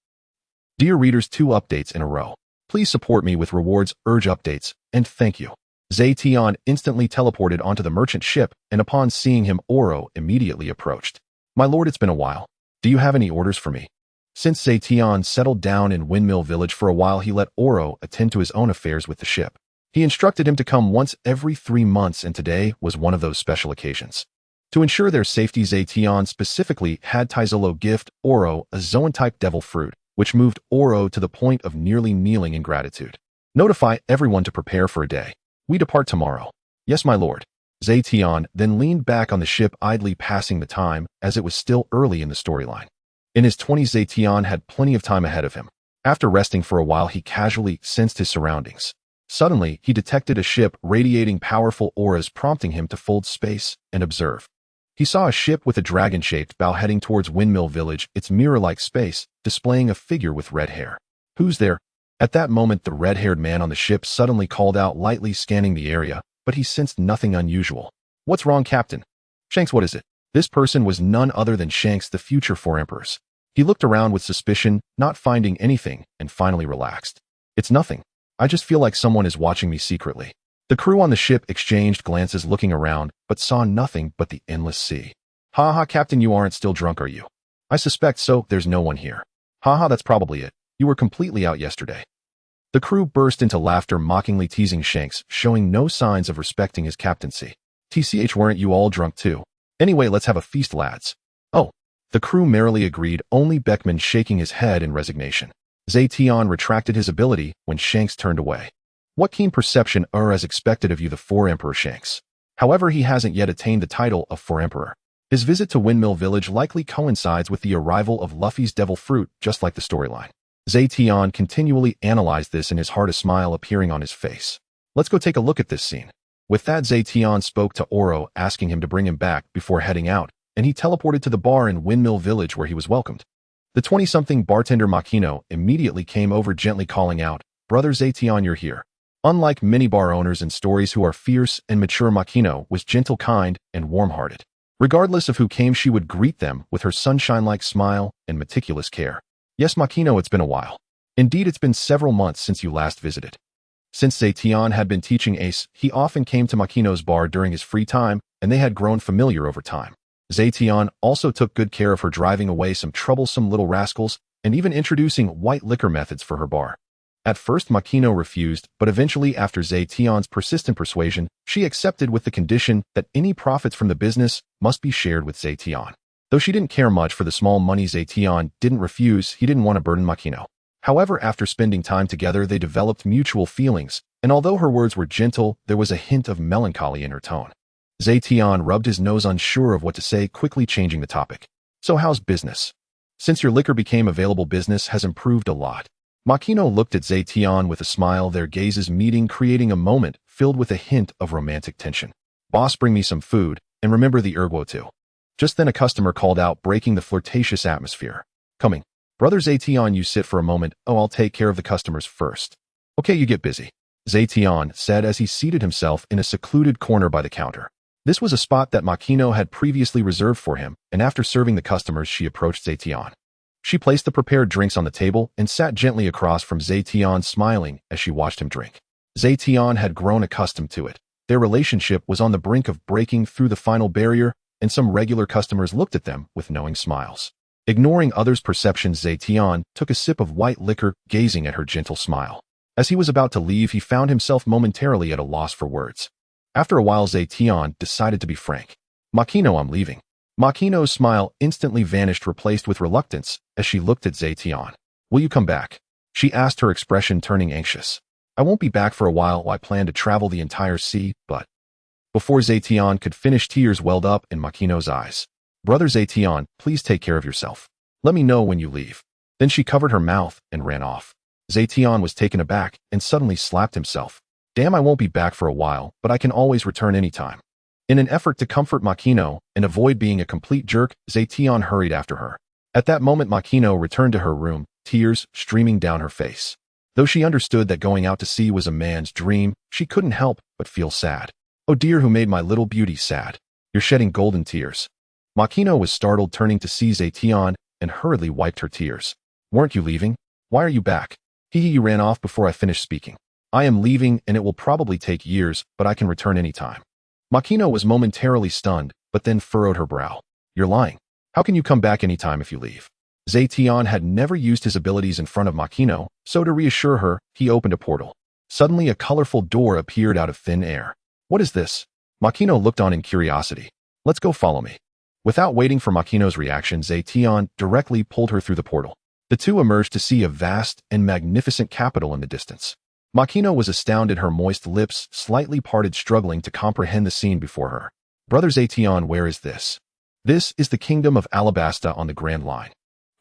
A: Dear readers, 2 updates in a row. Please support me with rewards, urge updates, and thank you. Zetion instantly teleported onto the merchant ship, and upon seeing him, Oro immediately approached. My lord, it's been a while. Do you have any orders for me? Since Zetion settled down in Windmill Village for a while, he let Oro attend to his own affairs with the ship. He instructed him to come once every 3 months, and today was one of those special occasions. To ensure their safety, Zetion specifically had Taizolo gift Oro a Zoan-type devil fruit, which moved Oro to the point of nearly kneeling in gratitude. Notify everyone to prepare for a day. We depart tomorrow. Yes, my lord. Zetion then leaned back on the ship, idly passing the time, as it was still early in the storyline. In his 20s, Zetion had plenty of time ahead of him. After resting for a while, he casually sensed his surroundings. Suddenly, he detected a ship radiating powerful auras, prompting him to fold space and observe. He saw a ship with a dragon-shaped bow heading towards Windmill Village, its mirror-like space displaying a figure with red hair. "Who's there?" At that moment, the red-haired man on the ship suddenly called out, lightly scanning the area, but he sensed nothing unusual. "What's wrong, Captain?" "Shanks, what is it?" This person was none other than Shanks, the future four emperors. He looked around with suspicion, not finding anything, and finally relaxed. "It's nothing. I just feel like someone is watching me secretly." The crew on the ship exchanged glances, looking around, but saw nothing but the endless sea. "Ha ha, Captain, you aren't still drunk, are you?" "I suspect so. There's no one here." "Ha ha, that's probably it. You were completely out yesterday." The crew burst into laughter, mockingly teasing Shanks, showing no signs of respecting his captaincy. "TCH, weren't you all drunk too? Anyway, let's have a feast, lads." "Oh." The crew merrily agreed, only Beckman shaking his head in resignation. Zetion retracted his ability when Shanks turned away. "What keen perception as expected of you, the Four Emperor Shanks." However, he hasn't yet attained the title of Four Emperor. His visit to Windmill Village likely coincides with the arrival of Luffy's devil fruit, just like the storyline. Zetion continually analyzed this, and his heart, a smile appearing on his face. "Let's go take a look at this scene." With that, Zetion spoke to Oro, asking him to bring him back before heading out, and he teleported to the bar in Windmill Village where he was welcomed. The 20-something bartender Makino immediately came over, gently calling out, "Brother Zetion, you're here." Unlike many bar owners in stories who are fierce and mature, Makino was gentle, kind, and warm-hearted. Regardless of who came, she would greet them with her sunshine-like smile and meticulous care. "Yes, Makino, it's been a while. Indeed, it's been several months since you last visited." Since Zetion had been teaching Ace, he often came to Makino's bar during his free time, and they had grown familiar over time. Zetion also took good care of her, driving away some troublesome little rascals and even introducing white liquor methods for her bar. At first, Makino refused, but eventually, after Zetion's persistent persuasion, she accepted, with the condition that any profits from the business must be shared with Zetion. Though she didn't care much for the small money, Zetion didn't refuse. He didn't want to burden Makino. However, after spending time together, they developed mutual feelings, and although her words were gentle, there was a hint of melancholy in her tone. Zetion rubbed his nose, unsure of what to say, quickly changing the topic. "So how's business? Since your liquor became available, business has improved a lot." Makino looked at Zetion with a smile, their gazes meeting, creating a moment filled with a hint of romantic tension. "Boss, bring me some food, and remember the ergo too." Just then a customer called out, breaking the flirtatious atmosphere. "Coming." "Brother Zetion, you sit for a moment." "Oh, I'll take care of the customers first." "Okay, you get busy," Zetion said as he seated himself in a secluded corner by the counter. This was a spot that Makino had previously reserved for him, and after serving the customers, she approached Zetion. She placed the prepared drinks on the table and sat gently across from Zetion, smiling as she watched him drink. Zetion had grown accustomed to it. Their relationship was on the brink of breaking through the final barrier, and some regular customers looked at them with knowing smiles. Ignoring others' perceptions, Zetion took a sip of white liquor, gazing at her gentle smile. As he was about to leave, he found himself momentarily at a loss for words. After a while, Zetion decided to be frank. "Makino, I'm leaving." Makino's smile instantly vanished, replaced with reluctance as she looked at Zetion. "Will you come back?" she asked, her expression turning anxious. "I won't be back for a while. I plan to travel the entire sea, but..." Before Zetion could finish, tears welled up in Makino's eyes. "Brother Zetion, please take care of yourself. Let me know when you leave." Then she covered her mouth and ran off. Zetion was taken aback and suddenly slapped himself. "Damn, I won't be back for a while, but I can always return anytime." In an effort to comfort Makino and avoid being a complete jerk, Zetion hurried after her. At that moment, Makino returned to her room, tears streaming down her face. Though she understood that going out to sea was a man's dream, she couldn't help but feel sad. "Oh dear, who made my little beauty sad? You're shedding golden tears." Makino was startled, turning to see Zetion, and hurriedly wiped her tears. "Weren't you leaving? Why are you back?" You ran off before I finished speaking." "I am leaving, and it will probably take years, but I can return anytime." Makino was momentarily stunned, but then furrowed her brow. "You're lying. How can you come back anytime if you leave?" Zetion had never used his abilities in front of Makino, so to reassure her, he opened a portal. Suddenly, a colorful door appeared out of thin air. "What is this?" Makino looked on in curiosity. "Let's go, follow me." Without waiting for Makino's reaction, Zetion directly pulled her through the portal. The two emerged to see a vast and magnificent capital in the distance. Makino was astounded, her moist lips slightly parted, struggling to comprehend the scene before her. "Brother Zetion, where is this?" "This is the kingdom of Alabasta on the Grand Line."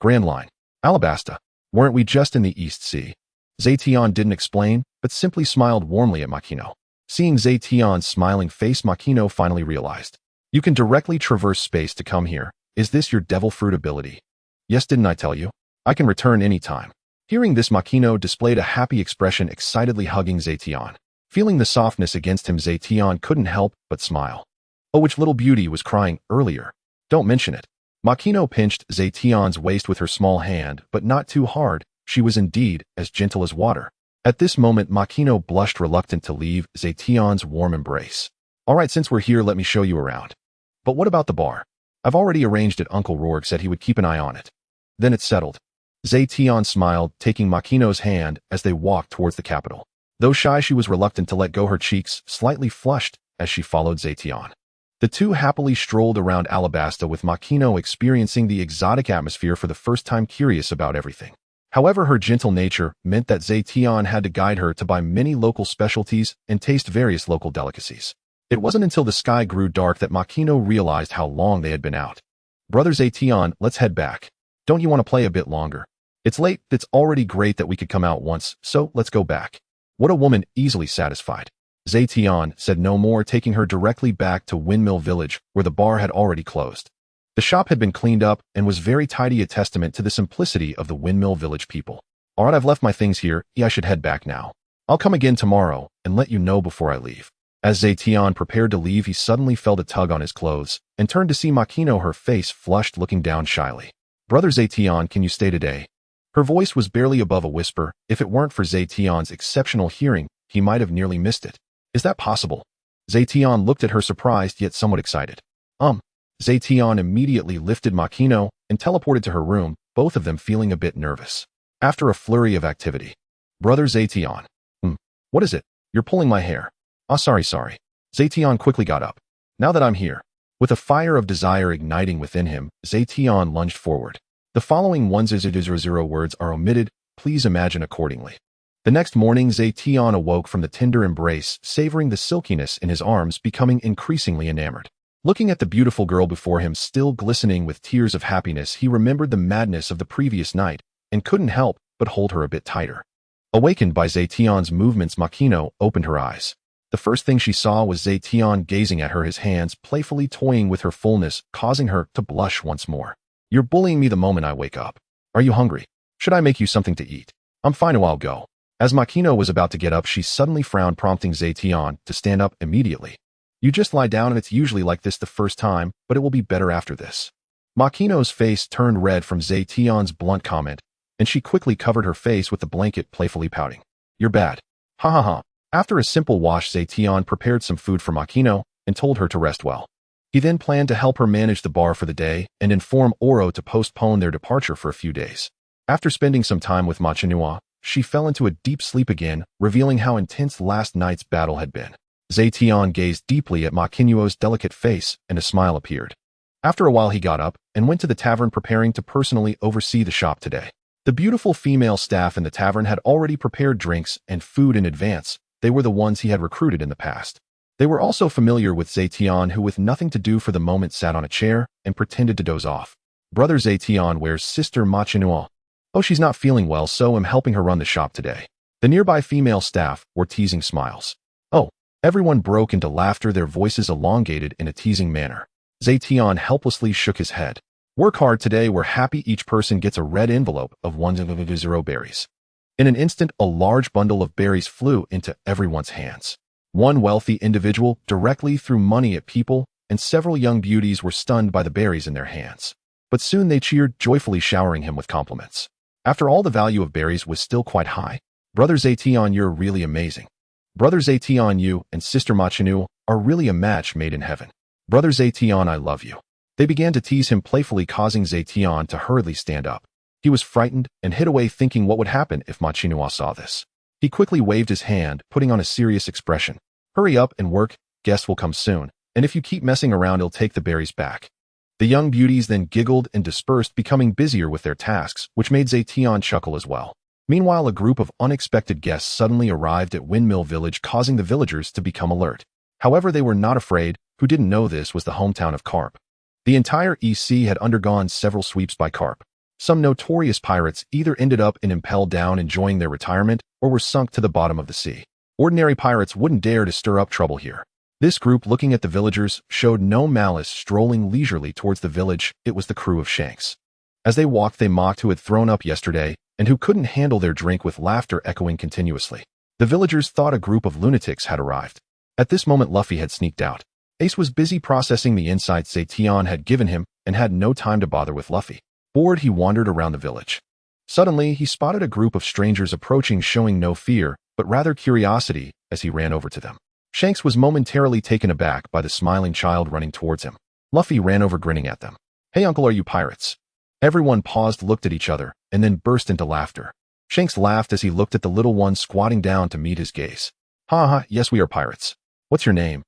A: "Grand Line? Alabasta? Weren't we just in the East Sea? Zetion didn't explain, but simply smiled warmly at Makino. Seeing Zetion's smiling face, Makino finally realized. You can directly traverse space to come here. Is this your devil fruit ability? Yes, didn't I tell you? I can return any time. Hearing this, Makino displayed a happy expression, excitedly hugging Zetion. Feeling the softness against him, Zetion couldn't help but smile. Oh, which little beauty was crying earlier? Don't mention it. Makino pinched Zetion's waist with her small hand, but not too hard. She was indeed as gentle as water. At this moment, Makino blushed, reluctant to leave Zetion's warm embrace. All right, since we're here, let me show you around. But what about the bar? I've already arranged it. Uncle Rourke said he would keep an eye on it. Then it's settled. Zetion smiled, taking Makino's hand as they walked towards the capital. Though shy, she was reluctant to let go, her cheeks slightly flushed as she followed Zetion. The two happily strolled around Alabasta, with Makino experiencing the exotic atmosphere for the first time, curious about everything. However, her gentle nature meant that Zetion had to guide her to buy many local specialties and taste various local delicacies. It wasn't until the sky grew dark that Makino realized how long they had been out. Brother Zetion, let's head back. Don't you want to play a bit longer? It's late. It's already great that we could come out once, so let's go back. What a woman, easily satisfied. Zetion said no more, taking her directly back to Windmill Village, where the bar had already closed. The shop had been cleaned up and was very tidy, a testament to the simplicity of the Windmill Village people. All right, I've left my things here. I should head back now. I'll come again tomorrow and let you know before I leave. As Zetion prepared to leave, he suddenly felt a tug on his clothes and turned to see Makino, her face flushed, looking down shyly. Brother Zetion, can you stay today? Her voice was barely above a whisper. If it weren't for Zetion's exceptional hearing, he might have nearly missed it. Is that possible? Zetion looked at her, surprised yet somewhat excited. Zetion immediately lifted Makino and teleported to her room, both of them feeling a bit nervous. After a flurry of activity. Brother Zetion. What is it? You're pulling my hair. Oh, sorry. Zetion quickly got up. Now that I'm here. With a fire of desire igniting within him, Zetion lunged forward. The following 100 words are omitted. Please imagine accordingly. The next morning, Zetion awoke from the tender embrace, savoring the silkiness in his arms, becoming increasingly enamored. Looking at the beautiful girl before him, still glistening with tears of happiness, he remembered the madness of the previous night and couldn't help but hold her a bit tighter. Awakened by Zetion's movements, Makino opened her eyes. The first thing she saw was Zetion gazing at her, his hands playfully toying with her fullness, causing her to blush once more. You're bullying me the moment I wake up. Are you hungry? Should I make you something to eat? I'm fine, I'll go. As Makino was about to get up, she suddenly frowned, prompting Zetion to stand up immediately. You just lie down, and it's usually like this the first time, but it will be better after this. Makino's face turned red from Zetion's blunt comment, and she quickly covered her face with the blanket, playfully pouting. You're bad. Ha ha ha. After a simple wash, Zetion prepared some food for Makino and told her to rest well. He then planned to help her manage the bar for the day and inform Oro to postpone their departure for a few days. After spending some time with Machinua, she fell into a deep sleep again, revealing how intense last night's battle had been. Zetion gazed deeply at Machinuo's delicate face, and a smile appeared. After a while, he got up and went to the tavern, preparing to personally oversee the shop today. The beautiful female staff in the tavern had already prepared drinks and food in advance. They were the ones he had recruited in the past. They were also familiar with Zetion, who with nothing to do for the moment sat on a chair and pretended to doze off. Brother Zetion, where's sister Machinua? Oh, she's not feeling well, so I'm helping her run the shop today. The nearby female staff were teasing smiles. Oh, everyone broke into laughter, their voices elongated in a teasing manner. Zetion helplessly shook his head. Work hard today, we're happy. Each person gets a red envelope of 100 berries. In an instant, a large bundle of berries flew into everyone's hands. One wealthy individual directly threw money at people, and several young beauties were stunned by the berries in their hands. But soon they cheered, joyfully showering him with compliments. After all, the value of berries was still quite high. Brother Zetion, you're really amazing. Brother Zetion, you and Sister Machinu are really a match made in heaven. Brother Zetion, I love you. They began to tease him playfully, causing Zetion to hurriedly stand up. He was frightened and hid away, thinking what would happen if Machinua saw this. He quickly waved his hand, putting on a serious expression. Hurry up and work, guests will come soon, and if you keep messing around, he'll take the berries back. The young beauties then giggled and dispersed, becoming busier with their tasks, which made Zetion chuckle as well. Meanwhile, a group of unexpected guests suddenly arrived at Windmill Village, causing the villagers to become alert. However, they were not afraid. Who didn't know this was the hometown of Garp? The entire EC had undergone several sweeps by Garp. Some notorious pirates either ended up in impelled down enjoying their retirement or were sunk to the bottom of the sea. Ordinary pirates wouldn't dare to stir up trouble here. This group, looking at the villagers, showed no malice, strolling leisurely towards the village. It was the crew of Shanks. As they walked, they mocked who had thrown up yesterday and who couldn't handle their drink, with laughter echoing continuously. The villagers thought a group of lunatics had arrived. At this moment, Luffy had sneaked out. Ace was busy processing the insights Zetion had given him and had no time to bother with Luffy. Bored, he wandered around the village. Suddenly, he spotted a group of strangers approaching, showing no fear, but rather curiosity as he ran over to them. Shanks was momentarily taken aback by the smiling child running towards him. Luffy ran over, grinning at them. "Hey uncle, are you pirates?" Everyone paused, looked at each other, and then burst into laughter. Shanks laughed as he looked at the little one squatting down to meet his gaze. "Ha ha, yes we are pirates. What's your name?"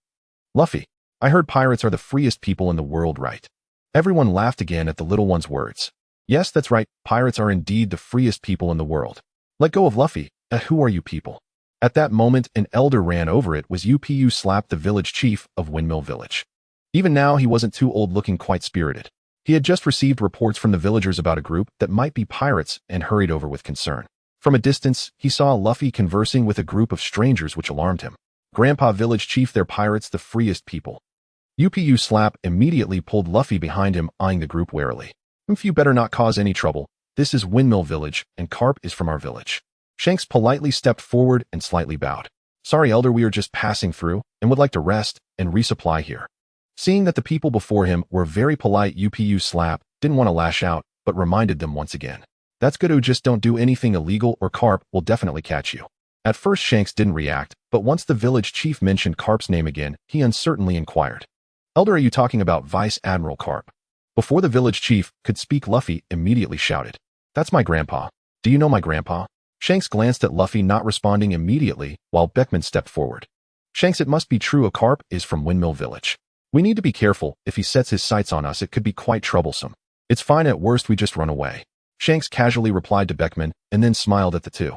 A: "Luffy. I heard pirates are the freest people in the world, right?" Everyone laughed again at the little one's words. "Yes, that's right, pirates are indeed the freest people in the world. Let go of Luffy. Who are you people?" At that moment, an elder ran over. It was Upu Slap, the village chief of Windmill Village. Even now, he wasn't too old, looking quite spirited. He had just received reports from the villagers about a group that might be pirates and hurried over with concern. From a distance, he saw Luffy conversing with a group of strangers, which alarmed him. "Grandpa, village chief, they're pirates, the freest people." Upu Slap immediately pulled Luffy behind him, eyeing the group warily. "You better not cause any trouble. This is Windmill Village, and Garp is from our village." Shanks politely stepped forward and slightly bowed. "Sorry, elder, we are just passing through and would like to rest and resupply here." Seeing that the people before him were very polite, Upu Slap didn't want to lash out, but reminded them once again. "That's good, just don't do anything illegal or Garp will definitely catch you." At first, Shanks didn't react, but once the village chief mentioned Garp's name again, he uncertainly inquired. "Elder, are you talking about Vice Admiral Garp?" Before the village chief could speak, Luffy immediately shouted, "That's my grandpa. Do you know my grandpa?" Shanks glanced at Luffy, not responding immediately, while Beckman stepped forward. "Shanks, it must be true. Garp is from Windmill Village. We need to be careful. If he sets his sights on us, it could be quite troublesome. It's fine, at worst we just run away." Shanks casually replied to Beckman, and then smiled at the two.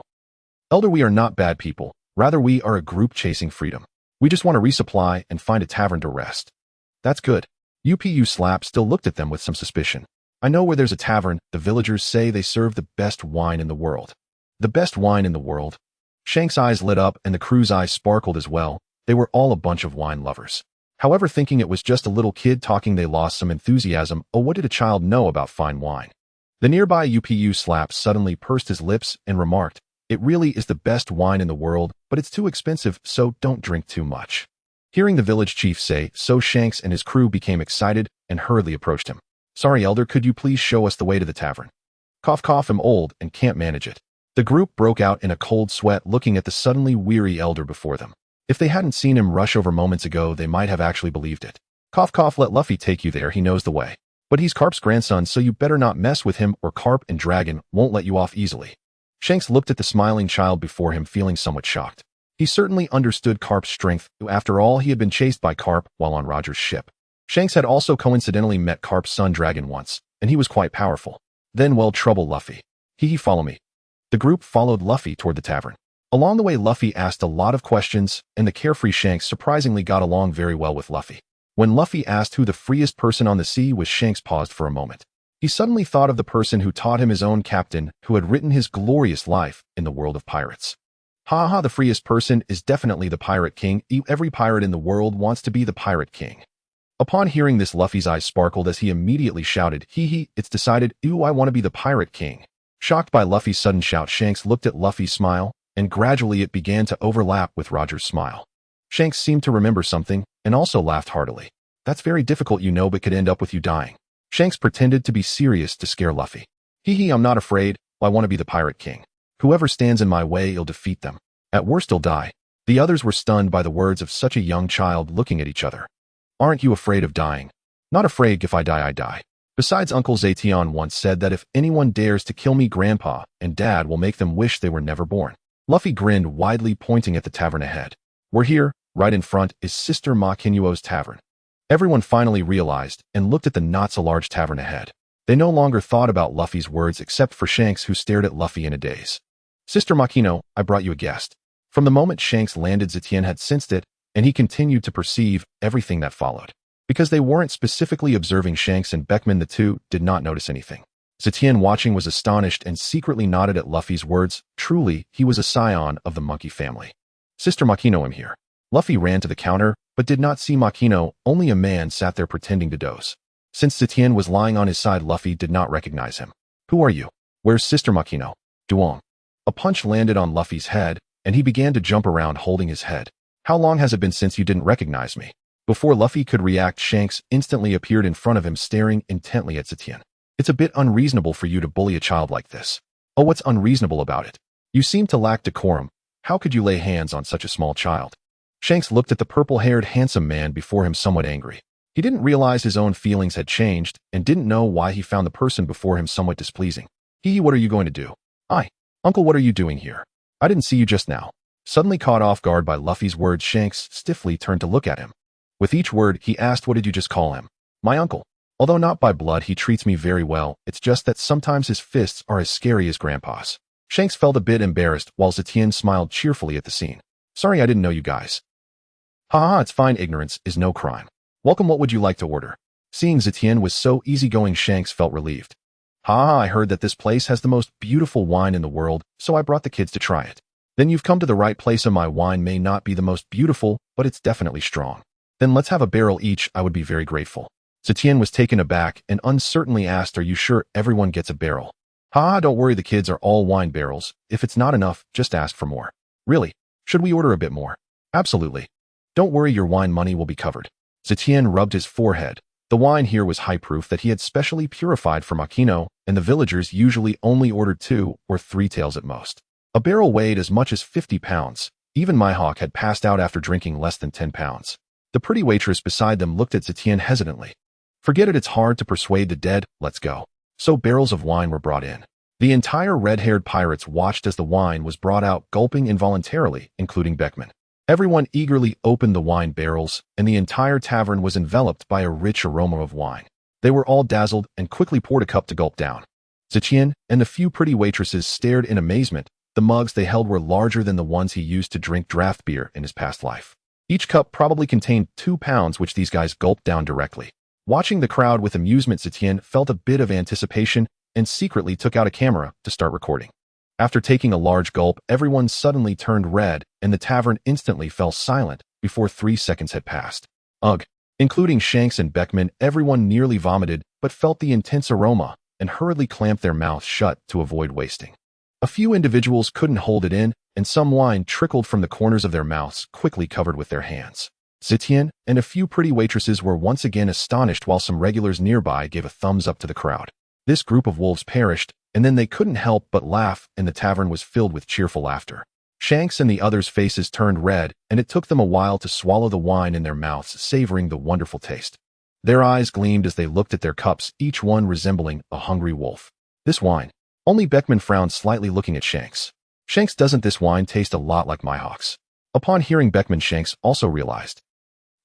A: "Elder, we are not bad people. Rather, we are a group chasing freedom. We just want to resupply and find a tavern to rest." "That's good." Upu Slap still looked at them with some suspicion. "I know where there's a tavern. The villagers say they serve the best wine in the world." "The best wine in the world?" Shanks' eyes lit up and the crew's eyes sparkled as well. They were all a bunch of wine lovers. However, thinking it was just a little kid talking, they lost some enthusiasm. Oh, what did a child know about fine wine? The nearby Upu Slap suddenly pursed his lips and remarked, "It really is the best wine in the world, but it's too expensive, so don't drink too much." Hearing the village chief say so, Shanks and his crew became excited and hurriedly approached him. "Sorry, elder, could you please show us the way to the tavern?" "Cough, cough, I'm old and can't manage it." The group broke out in a cold sweat, looking at the suddenly weary elder before them. If they hadn't seen him rush over moments ago, they might have actually believed it. "Cough, cough, let Luffy take you there. He knows the way. But he's Garp's grandson, so you better not mess with him or Garp and Dragon won't let you off easily." Shanks looked at the smiling child before him, feeling somewhat shocked. He certainly understood Garp's strength. After all, he had been chased by Garp while on Roger's ship. Shanks had also coincidentally met Garp's son Dragon once, and he was quite powerful. Then, well, trouble, Luffy. Follow me." The group followed Luffy toward the tavern. Along the way, Luffy asked a lot of questions, and the carefree Shanks surprisingly got along very well with Luffy. When Luffy asked who the freest person on the sea was, Shanks paused for a moment. He suddenly thought of the person who taught him, his own captain, who had written his glorious life in the world of pirates. "Ha ha, the freest person is definitely the Pirate King. Every pirate in the world wants to be the Pirate King." Upon hearing this, Luffy's eyes sparkled as he immediately shouted, It's decided. I want to be the Pirate King." Shocked by Luffy's sudden shout, Shanks looked at Luffy's smile, and gradually it began to overlap with Roger's smile. Shanks seemed to remember something, and also laughed heartily. "That's very difficult, but could end up with you dying." Shanks pretended to be serious to scare Luffy. I'm not afraid. I want to be the Pirate King. Whoever stands in my way, I'll defeat them. At worst, I'll die." The others were stunned by the words of such a young child, looking at each other. "Aren't you afraid of dying?" "Not afraid. If I die, I die. Besides, Uncle Zetion once said that if anyone dares to kill me, Grandpa and Dad will make them wish they were never born." Luffy grinned widely, pointing at the tavern ahead. "We're here. Right in front is Sister Makinuo's tavern." Everyone finally realized and looked at the not-so-large tavern ahead. They no longer thought about Luffy's words, except for Shanks, who stared at Luffy in a daze. "Sister Makino, I brought you a guest." From the moment Shanks landed, Zetion had sensed it, and he continued to perceive everything that followed. Because they weren't specifically observing Shanks and Beckman, the two did not notice anything. Zetion, watching, was astonished and secretly nodded at Luffy's words. Truly, he was a scion of the monkey family. Sister Makino, I'm here. Luffy ran to the counter, but did not see Makino. Only a man sat there pretending to doze. Since Zetion was lying on his side, Luffy did not recognize him. Who are you? Where's Sister Makino? Duong. A punch landed on Luffy's head, and he began to jump around holding his head. How long has it been since you didn't recognize me? Before Luffy could react, Shanks instantly appeared in front of him, staring intently at Zetion. It's a bit unreasonable for you to bully a child like this. Oh, what's unreasonable about it? You seem to lack decorum. How could you lay hands on such a small child? Shanks looked at the purple-haired handsome man before him, somewhat angry. He didn't realize his own feelings had changed and didn't know why he found the person before him somewhat displeasing. What are you going to do? Uncle, what are you doing here? I didn't see you just now. Suddenly caught off guard by Luffy's words, Shanks stiffly turned to look at him. With each word, he asked, what did you just call him? My uncle. Although not by blood, he treats me very well. It's just that sometimes his fists are as scary as Grandpa's. Shanks felt a bit embarrassed, while Zetion smiled cheerfully at the scene. Sorry, I didn't know you guys. Ha, it's fine. Ignorance is no crime. Welcome. What would you like to order? Seeing Zetion was so easygoing, Shanks felt relieved. I heard that this place has the most beautiful wine in the world, so I brought the kids to try it. Then you've come to the right place, and my wine may not be the most beautiful, but it's definitely strong. Then let's have a barrel each. I would be very grateful. Zetion was taken aback and uncertainly asked, are you sure everyone gets a barrel? Don't worry, the kids are all wine barrels. If it's not enough, just ask for more. Really? Should we order a bit more? Absolutely. Don't worry, your wine money will be covered. Zetion rubbed his forehead. The wine here was high proof that he had specially purified for Makino, and the villagers usually only ordered 2 or 3 taels at most. A barrel weighed as much as 50 pounds. Even Mihawk had passed out after drinking less than 10 pounds. The pretty waitress beside them looked at Zetion hesitantly. Forget it, it's hard to persuade the dead, let's go. So barrels of wine were brought in. The entire red-haired pirates watched as the wine was brought out, gulping involuntarily, including Beckman. Everyone eagerly opened the wine barrels, and the entire tavern was enveloped by a rich aroma of wine. They were all dazzled and quickly poured a cup to gulp down. Zetion and the few pretty waitresses stared in amazement. The mugs they held were larger than the ones he used to drink draft beer in his past life. Each cup probably contained 2 pounds, which these guys gulped down directly. Watching the crowd with amusement, Zetion felt a bit of anticipation and secretly took out a camera to start recording. After taking a large gulp, everyone suddenly turned red, and the tavern instantly fell silent before 3 seconds had passed. Ugh! Including Shanks and Beckman, everyone nearly vomited, but felt the intense aroma and hurriedly clamped their mouths shut to avoid wasting. A few individuals couldn't hold it in, and some wine trickled from the corners of their mouths, quickly covered with their hands. Zetion and a few pretty waitresses were once again astonished, while some regulars nearby gave a thumbs up to the crowd. This group of wolves perished, and then they couldn't help but laugh, and the tavern was filled with cheerful laughter. Shanks and the others' faces turned red, and it took them a while to swallow the wine in their mouths, savoring the wonderful taste. Their eyes gleamed as they looked at their cups, each one resembling a hungry wolf. This wine. Only Beckman frowned slightly, looking at Shanks. Shanks, doesn't this wine taste a lot like Mihawk's? Upon hearing Beckman, Shanks also realized.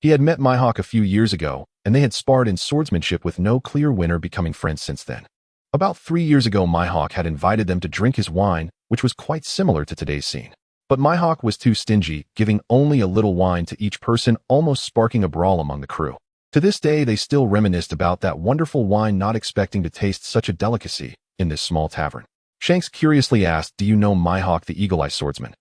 A: He had met Mihawk a few years ago, and they had sparred in swordsmanship with no clear winner, becoming friends since then. About 3 years ago, Mihawk had invited them to drink his wine, which was quite similar to today's scene. But Mihawk was too stingy, giving only a little wine to each person, almost sparking a brawl among the crew. To this day, they still reminisced about that wonderful wine, not expecting to taste such a delicacy in this small tavern. Shanks curiously asked, do you know Mihawk, the eagle-eye swordsman?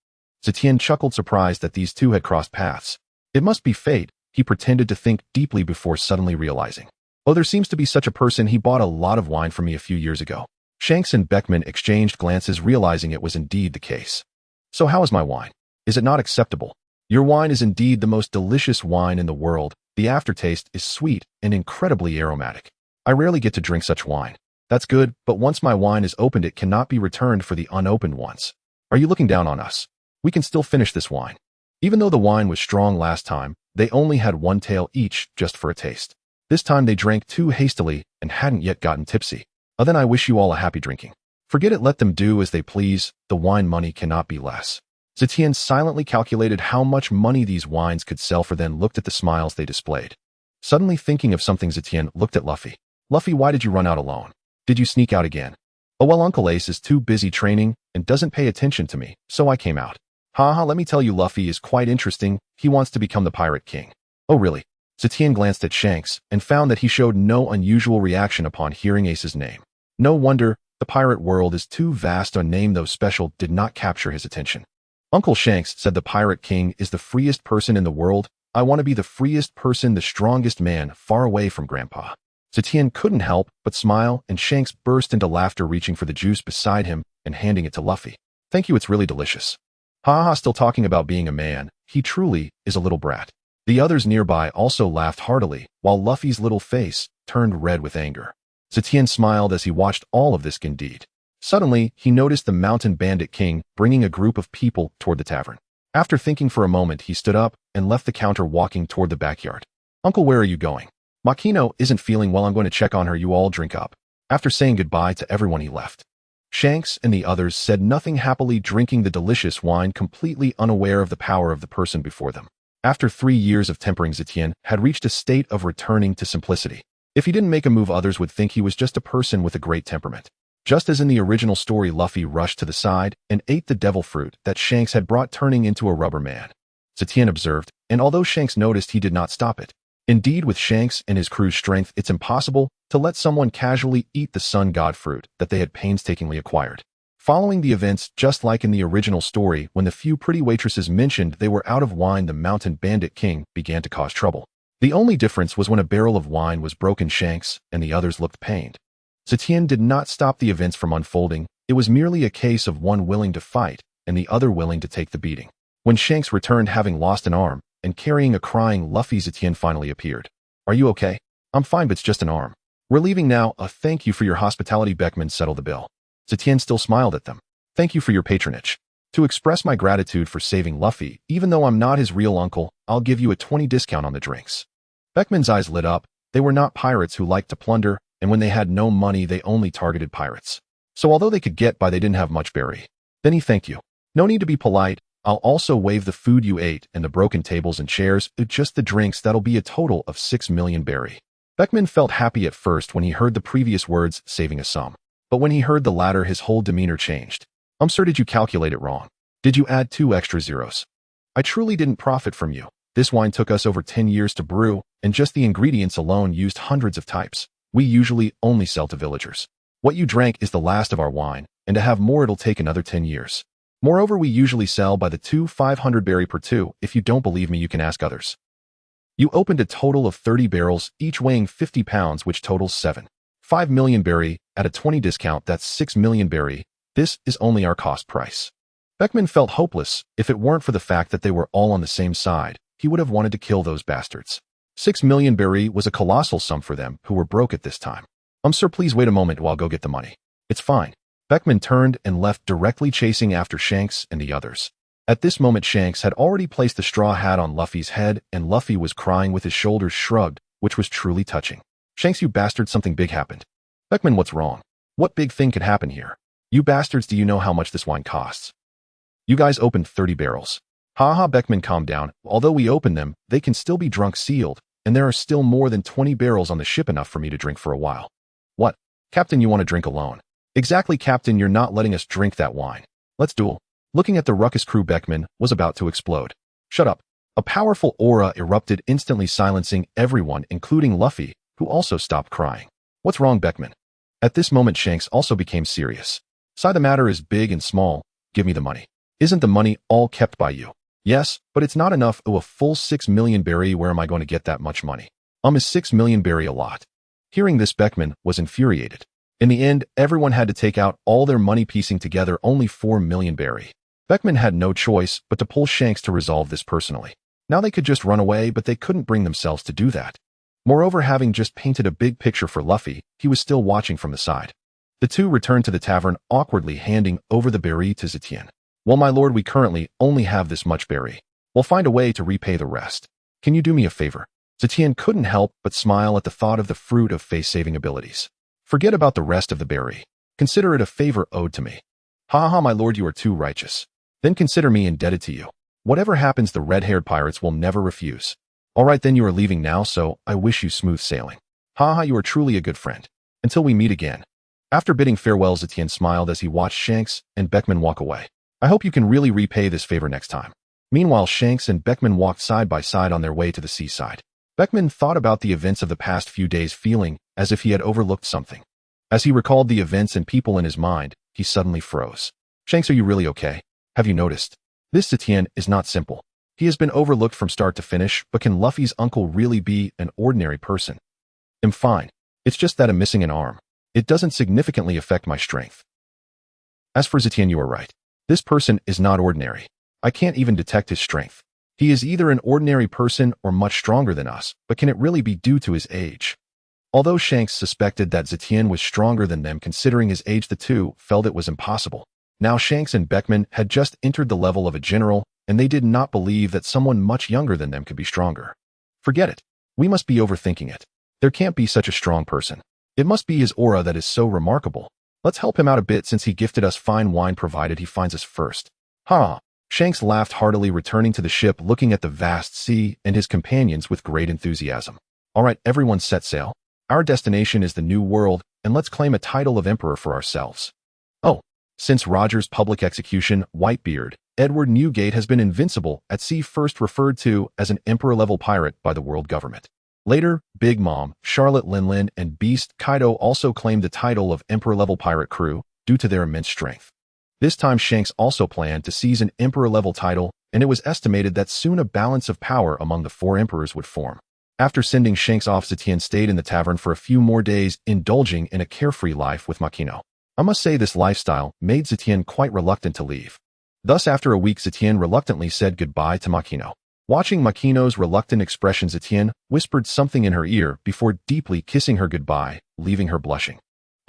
A: Zetion chuckled, surprised that these two had crossed paths. It must be fate. He pretended to think deeply before suddenly realizing. Oh, there seems to be such a person. He bought a lot of wine from me a few years ago. Shanks and Beckman exchanged glances, realizing it was indeed the case. So how is my wine? Is it not acceptable? Your wine is indeed the most delicious wine in the world. The aftertaste is sweet and incredibly aromatic. I rarely get to drink such wine. That's good, but once my wine is opened, it cannot be returned for the unopened ones. Are you looking down on us? We can still finish this wine. Even though the wine was strong last time, they only had 1 tael each just for a taste. This time they drank too hastily and hadn't yet gotten tipsy. Then I wish you all a happy drinking. Forget it, let them do as they please. The wine money cannot be less. Zetion silently calculated how much money these wines could sell for, then looked at the smiles they displayed. Suddenly thinking of something, Zetion looked at Luffy. Luffy, why did you run out alone? Did you sneak out again? Oh well, Uncle Ace is too busy training and doesn't pay attention to me, so I came out. Let me tell you, Luffy is quite interesting. He wants to become the Pirate King. Oh really? Zetion glanced at Shanks and found that he showed no unusual reaction upon hearing Ace's name. No wonder, the pirate world is too vast. A name though special did not capture his attention. Uncle Shanks said the Pirate King is the freest person in the world. I want to be the freest person, the strongest man, far away from Grandpa. Zetion couldn't help but smile, and Shanks burst into laughter, reaching for the juice beside him and handing it to Luffy. Thank you, it's really delicious. Ha, still talking about being a man. He truly is a little brat. The others nearby also laughed heartily, while Luffy's little face turned red with anger. Zetion smiled as he watched all of this. Indeed. Suddenly, he noticed the Mountain Bandit King bringing a group of people toward the tavern. After thinking for a moment, he stood up and left the counter, walking toward the backyard. Uncle, where are you going? Makino isn't feeling well. I'm going to check on her. You all drink up. After saying goodbye to everyone, he left. Shanks and the others said nothing, happily drinking the delicious wine, completely unaware of the power of the person before them. After 3 years of tempering, Zetion had reached a state of returning to simplicity. If he didn't make a move, others would think he was just a person with a great temperament. Just as in the original story, Luffy rushed to the side and ate the devil fruit that Shanks had brought, turning into a rubber man. Zetion observed, and although Shanks noticed, he did not stop it. Indeed, with Shanks and his crew's strength, it's impossible to let someone casually eat the sun god fruit that they had painstakingly acquired. Following the events, just like in the original story, when the few pretty waitresses mentioned they were out of wine, the Mountain Bandit King began to cause trouble. The only difference was when a barrel of wine was broken, Shanks and the others looked pained. Zetion did not stop the events from unfolding. It was merely a case of one willing to fight and the other willing to take the beating. When Shanks returned, having lost an arm and carrying a crying Luffy, Zetion finally appeared. Are you okay? I'm fine, but it's just an arm. We're leaving now. Thank you for your hospitality. Beckman settled the bill. Zetion still smiled at them. Thank you for your patronage. To express my gratitude for saving Luffy, even though I'm not his real uncle, I'll give you a 20% discount on the drinks. Beckman's eyes lit up. They were not pirates who liked to plunder, and when they had no money, they only targeted pirates. So although they could get by, they didn't have much berry. Then he thanked you. No need to be polite. I'll also waive the food you ate and the broken tables and chairs, just the drinks. That'll be a total of 6 million berry. Beckman felt happy at first when he heard the previous words, saving a sum. But when he heard the latter, his whole demeanor changed. Sir, did you calculate it wrong? Did you add 2 extra zeros? I truly didn't profit from you. This wine took us over 10 years to brew, and just the ingredients alone used hundreds of types. We usually only sell to villagers. What you drank is the last of our wine, and to have more it'll take another 10 years. Moreover, we usually sell by the 500 berry per 2. If you don't believe me, you can ask others. You opened a total of 30 barrels, each weighing 50 pounds, which totals 5 million berry. At a 20% discount, that's 6 million berry. This is only our cost price. Beckman felt hopeless. If it weren't for the fact that they were all on the same side, he would have wanted to kill those bastards. 6 million berry was a colossal sum for them, who were broke at this time. Sir, please wait a moment while I'll go get the money. It's fine. Beckman turned and left, directly chasing after Shanks and the others. At this moment, Shanks had already placed the straw hat on Luffy's head, and Luffy was crying with his shoulders shrugged, which was truly touching. Shanks, you bastard, something big happened. Beckman, what's wrong? What big thing could happen here? You bastards, do you know how much this wine costs? You guys opened 30 barrels. Haha, Beckman, calm down. Although we opened them, they can still be drunk sealed, and there are still more than 20 barrels on the ship, enough for me to drink for a while. What? Captain, you want to drink alone? Exactly, Captain, you're not letting us drink that wine. Let's duel. Looking at the ruckus crew, Beckman was about to explode. Shut up. A powerful aura erupted, instantly silencing everyone, including Luffy, who also stopped crying. What's wrong, Beckman? At this moment, Shanks also became serious. The matter is big and small. Give me the money. Isn't the money all kept by you? Yes, but it's not enough. A full 6 million berry. Where am I going to get that much money? Is 6 million berry a lot? Hearing this, Beckman was infuriated. In the end, everyone had to take out all their money, piecing together only 4 million berry. Beckman had no choice but to pull Shanks to resolve this personally. Now they could just run away, but they couldn't bring themselves to do that. Moreover, having just painted a big picture for Luffy, he was still watching from the side. The two returned to the tavern, awkwardly handing over the berry to Zetion. Well, my lord, we currently only have this much berry. We'll find a way to repay the rest. Can you do me a favor? Zetion couldn't help but smile at the thought of the fruit of face-saving abilities. Forget about the rest of the berry. Consider it a favor owed to me. Ha, my lord, you are too righteous. Then consider me indebted to you. Whatever happens, the red-haired pirates will never refuse. All right, then, you are leaving now, so I wish you smooth sailing. Ha, you are truly a good friend. Until we meet again. After bidding farewell, Zetion smiled as he watched Shanks and Beckman walk away. I hope you can really repay this favor next time. Meanwhile, Shanks and Beckman walked side by side on their way to the seaside. Beckman thought about the events of the past few days, feeling as if he had overlooked something. As he recalled the events and people in his mind, he suddenly froze. Shanks, are you really okay? Have you noticed? This Zetion is not simple. He has been overlooked from start to finish, but can Luffy's uncle really be an ordinary person? I'm fine. It's just that I'm missing an arm. It doesn't significantly affect my strength. As for Zetion, you are right. This person is not ordinary. I can't even detect his strength. He is either an ordinary person or much stronger than us, but can it really be due to his age? Although Shanks suspected that Zetion was stronger than them considering his age, the two felt it was impossible. Now Shanks and Beckman had just entered the level of a general, and they did not believe that someone much younger than them could be stronger. Forget it. We must be overthinking it. There can't be such a strong person. It must be his aura that is so remarkable. Let's help him out a bit since he gifted us fine wine provided he finds us first. Ha! Shanks laughed heartily, returning to the ship, looking at the vast sea and his companions with great enthusiasm. All right, everyone set sail. Our destination is the New World, and let's claim a title of emperor for ourselves. Oh, since Roger's public execution, Whitebeard, Edward Newgate has been invincible at sea, first referred to as an emperor-level pirate by the world government. Later, Big Mom, Charlotte Linlin, and Beast Kaido also claimed the title of emperor-level pirate crew due to their immense strength. This time Shanks also planned to seize an emperor-level title, and it was estimated that soon a balance of power among the four emperors would form. After sending Shanks off, Zetion stayed in the tavern for a few more days, indulging in a carefree life with Makino. I must say this lifestyle made Zetion quite reluctant to leave. Thus, after a week, Zetion reluctantly said goodbye to Makino. Watching Makino's reluctant expression, Zetion whispered something in her ear before deeply kissing her goodbye, leaving her blushing.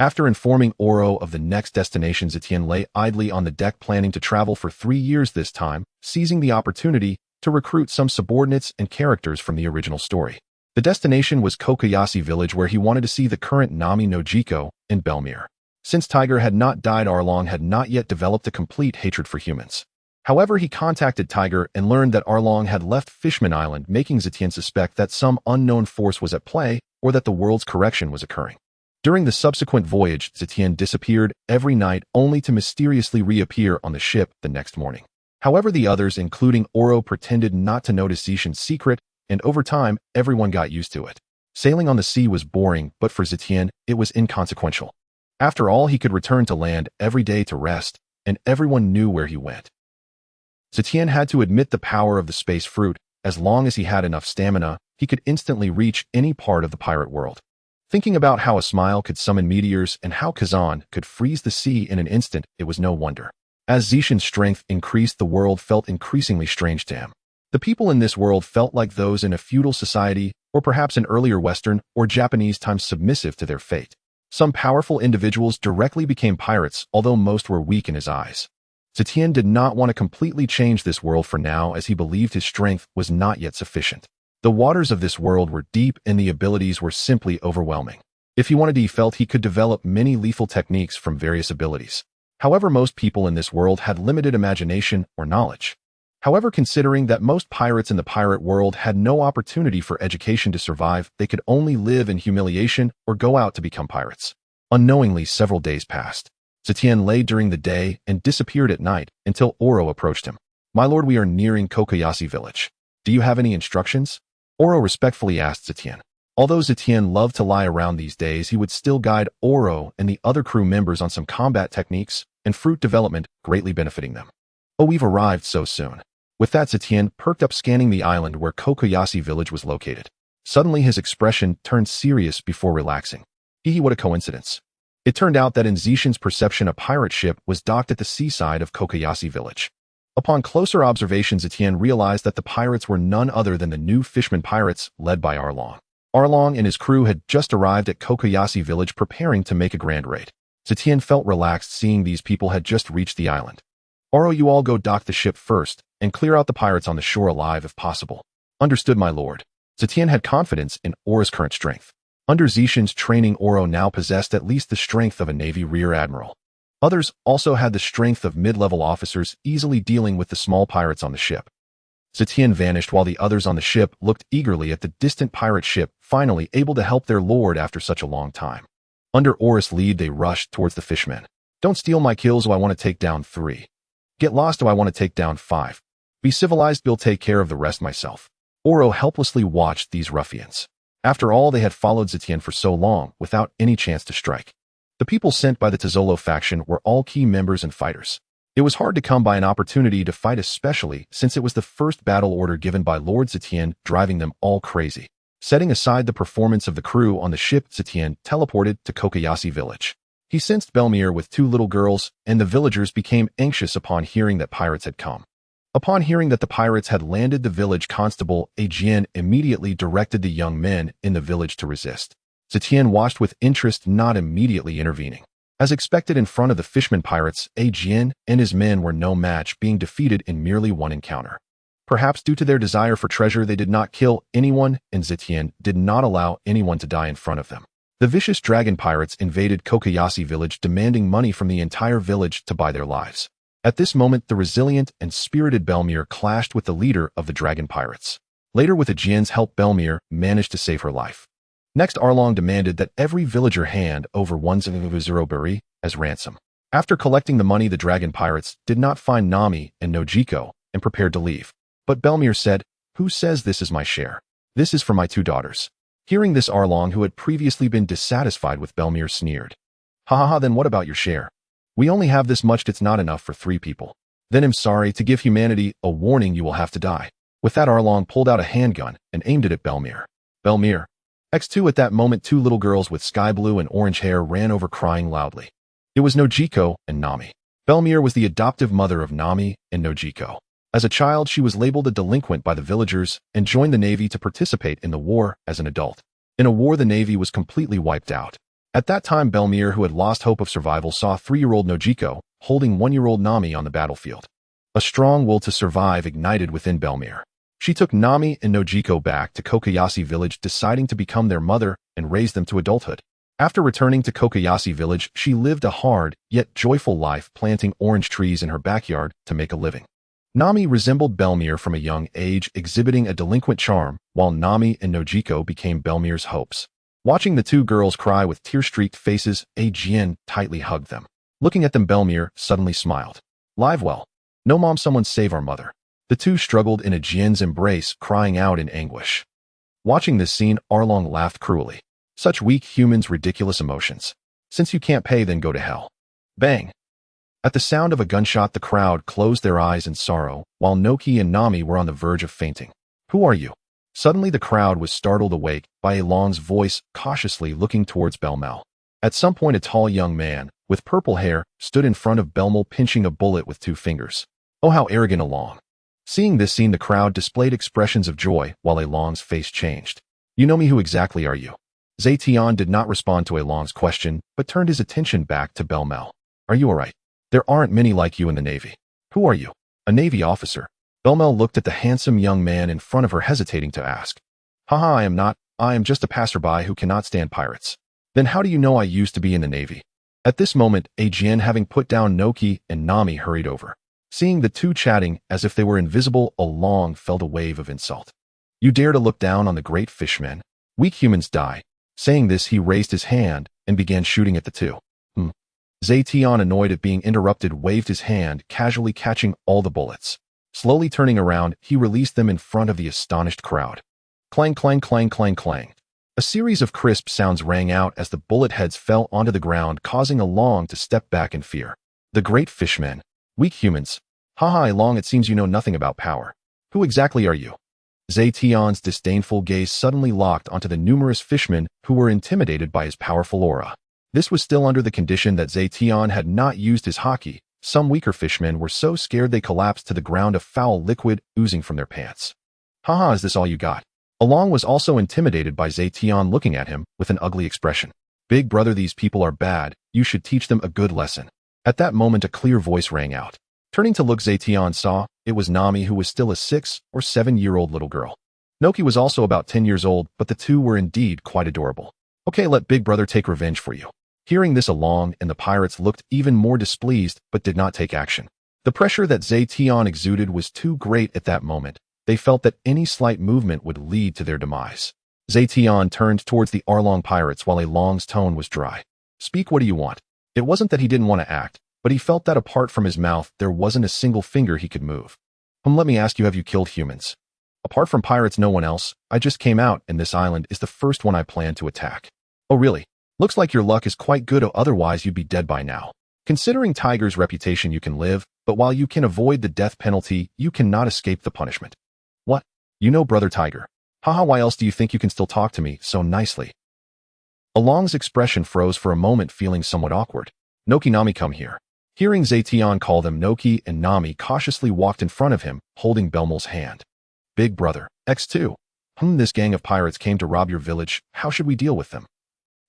A: After informing Oro of the next destination, Zetion lay idly on the deck, planning to travel for 3 years this time, seizing the opportunity to recruit some subordinates and characters from the original story. The destination was Kokoyashi village, where he wanted to see the current Nami no Jiko in Belmere. Since Tiger had not died, Arlong had not yet developed a complete hatred for humans. However, he contacted Tiger and learned that Arlong had left Fishman Island, making Zetion suspect that some unknown force was at play or that the world's correction was occurring. During the subsequent voyage, Zetion disappeared every night only to mysteriously reappear on the ship the next morning. However, the others, including Oro, pretended not to notice Zetion's secret, and over time, everyone got used to it. Sailing on the sea was boring, but for Zetion, it was inconsequential. After all, he could return to land every day to rest, and everyone knew where he went. Zetion had to admit the power of the space fruit. As long as he had enough stamina, he could instantly reach any part of the pirate world. Thinking about how a smile could summon meteors and how Kazan could freeze the sea in an instant, it was no wonder. As Zetion's strength increased, the world felt increasingly strange to him. The people in this world felt like those in a feudal society, or perhaps an earlier Western or Japanese times, submissive to their fate. Some powerful individuals directly became pirates, although most were weak in his eyes. Zetion did not want to completely change this world for now, as he believed his strength was not yet sufficient. The waters of this world were deep and the abilities were simply overwhelming. If he wanted, he felt he could develop many lethal techniques from various abilities. However, most people in this world had limited imagination or knowledge. However, considering that most pirates in the pirate world had no opportunity for education to survive, they could only live in humiliation or go out to become pirates. Unknowingly, several days passed. Zetion lay during the day and disappeared at night until Oro approached him. "My lord, we are nearing Kokoyashi village. Do you have any instructions?" Oro respectfully asked Zetion. Although Zetion loved to lie around these days, he would still guide Oro and the other crew members on some combat techniques and fruit development, greatly benefiting them. "Oh, we've arrived so soon." With that, Zetion perked up, scanning the island where Kokoyashi village was located. Suddenly, his expression turned serious before relaxing. What a coincidence. It turned out that in Zetion's perception, a pirate ship was docked at the seaside of Kokoyashi village. Upon closer observation, Zetion realized that the pirates were none other than the new fishermen pirates led by Arlong. Arlong and his crew had just arrived at Kokoyashi village, preparing to make a grand raid. Zetion felt relaxed seeing these people had just reached the island. "Oro, you all go dock the ship first and clear out the pirates on the shore alive if possible." "Understood, my lord." Zetion had confidence in Oro's current strength. Under Zetion's training, Oro now possessed at least the strength of a Navy rear admiral. Others also had the strength of mid-level officers, easily dealing with the small pirates on the ship. Zetion vanished while the others on the ship looked eagerly at the distant pirate ship, finally able to help their lord after such a long time. Under Oro's lead, they rushed towards the fishmen. "Don't steal my kills, or I want to take down 3. Get lost, or I want to take down 5. Be civilized, Bill, take care of the rest myself." Oro helplessly watched these ruffians. After all, they had followed Zetion for so long without any chance to strike. The people sent by the Tazolo faction were all key members and fighters. It was hard to come by an opportunity to fight, especially since it was the first battle order given by Lord Zetion, driving them all crazy. Setting aside the performance of the crew on the ship, Zetion teleported to Kokoyashi village. He sensed Belmir with 2 little girls, and the villagers became anxious upon hearing that pirates had come. Upon hearing that the pirates had landed, the village constable, Ajian, immediately directed the young men in the village to resist. Zetion watched with interest, not immediately intervening. As expected, in front of the fisherman pirates, Ajian and his men were no match, being defeated in merely one encounter. Perhaps due to their desire for treasure, they did not kill anyone, and Zetion did not allow anyone to die in front of them. The vicious dragon pirates invaded Kokoyashi village, demanding money from the entire village to buy their lives. At this moment, the resilient and spirited Belmir clashed with the leader of the dragon pirates. Later, with Ajian's help, Belmir managed to save her life. Next, Arlong demanded that every villager hand over 1,000 berry as ransom. After collecting the money, the dragon pirates did not find Nami and Nojiko and prepared to leave. But Belmir said, "Who says this is my share? This is for my 2 daughters." Hearing this, Arlong, who had previously been dissatisfied with Belmir, sneered. "Ha ha ha, then what about your share? We only have this much, it's not enough for 3 people. Then I'm sorry to give humanity a warning, you will have to die." With that, Arlong pulled out a handgun and aimed it at Belmir. Belmir. X2. At that moment, 2 little girls with sky blue and orange hair ran over crying loudly. It was Nojiko and Nami. Belmir was the adoptive mother of Nami and Nojiko. As a child, she was labeled a delinquent by the villagers and joined the Navy to participate in the war as an adult. In a war, the Navy was completely wiped out. At that time, Belmir, who had lost hope of survival, saw 3-year-old Nojiko holding 1-year-old Nami on the battlefield. A strong will to survive ignited within Belmir. She took Nami and Nojiko back to Kokoyashi village, deciding to become their mother and raise them to adulthood. After returning to Kokoyashi village, she lived a hard yet joyful life, planting orange trees in her backyard to make a living. Nami resembled Belmir from a young age, exhibiting a delinquent charm, while Nami and Nojiko became Belmir's hopes. Watching the 2 girls cry with tear-streaked faces, Ajian tightly hugged them. Looking at them, Belmir suddenly smiled. "Live well. No mom, someone save our mother." The 2 struggled in Ajian's embrace, crying out in anguish. Watching this scene, Arlong laughed cruelly. Such weak humans, ridiculous emotions. Since you can't pay, then go to hell. Bang! At the sound of a gunshot, the crowd closed their eyes in sorrow, while Noki and Nami were on the verge of fainting. "Who are you?" Suddenly, the crowd was startled awake by Arlong's voice, cautiously looking towards Belmel. At some point, a tall young man, with purple hair, stood in front of Belmel, pinching a bullet with 2 fingers. Oh, how arrogant Arlong! Seeing this scene, the crowd displayed expressions of joy, while Arlong's face changed. "You know me, who exactly are you?" Zetion did not respond to Arlong's question, but turned his attention back to Belmel. "Are you alright? There aren't many like you in the Navy." "Who are you?" "A Navy officer." Belmel looked at the handsome young man in front of her, hesitating to ask. "Haha, I am not. I am just a passerby who cannot stand pirates." "Then how do you know I used to be in the Navy?" At this moment, Ajian, having put down Noki and Nami, hurried over. Seeing the 2 chatting as if they were invisible, Arlong felt a wave of insult. "You dare to look down on the great fishmen? Weak humans die." Saying this, he raised his hand and began shooting at the 2. Zetion, annoyed at being interrupted, waved his hand, casually catching all the bullets. Slowly turning around, he released them in front of the astonished crowd. Clang, clang, clang, clang, clang. A series of crisp sounds rang out as the bullet heads fell onto the ground, causing Arlong to step back in fear. "The great fishmen. Weak humans. Haha, Arlong, it seems you know nothing about power. Who exactly are you?" Zetion's disdainful gaze suddenly locked onto the numerous fishmen who were intimidated by his powerful aura. This was still under the condition that Zetion had not used his Haki. Some weaker fishmen were so scared they collapsed to the ground, a foul liquid oozing from their pants. "Haha, is this all you got?" Arlong was also intimidated by Zetion, looking at him with an ugly expression. "Big brother, these people are bad. You should teach them a good lesson." At that moment, a clear voice rang out. Turning to look, Zetion saw it was Nami, who was still a 6 or 7-year-old little girl. Noki was also about 10 years old, but the 2 were indeed quite adorable. "Okay, let big brother take revenge for you." Hearing this, Arlong and the pirates looked even more displeased, but did not take action. The pressure that Zetion exuded was too great at that moment. They felt that any slight movement would lead to their demise. Zetion turned towards the Arlong pirates while Arlong's tone was dry. "Speak, what do you want?" It wasn't that he didn't want to act, but he felt that apart from his mouth, there wasn't a single finger he could move. Let me ask you, have you killed humans?" "Apart from pirates, no one else. I just came out, and this island is the first one I plan to attack." "Oh, really?" Looks like your luck is quite good, or otherwise you'd be dead by now. Considering Tiger's reputation, you can live, but while you can avoid the death penalty, you cannot escape the punishment. What? You know Brother Tiger. Haha, why else do you think you can still talk to me so nicely? Arlong's expression froze for a moment, feeling somewhat awkward. Noki, Nami, come here. Hearing Zetion call them, Noki and Nami cautiously walked in front of him, holding Belmel's hand. Big brother, X2. This gang of pirates came to rob your village. How should we deal with them?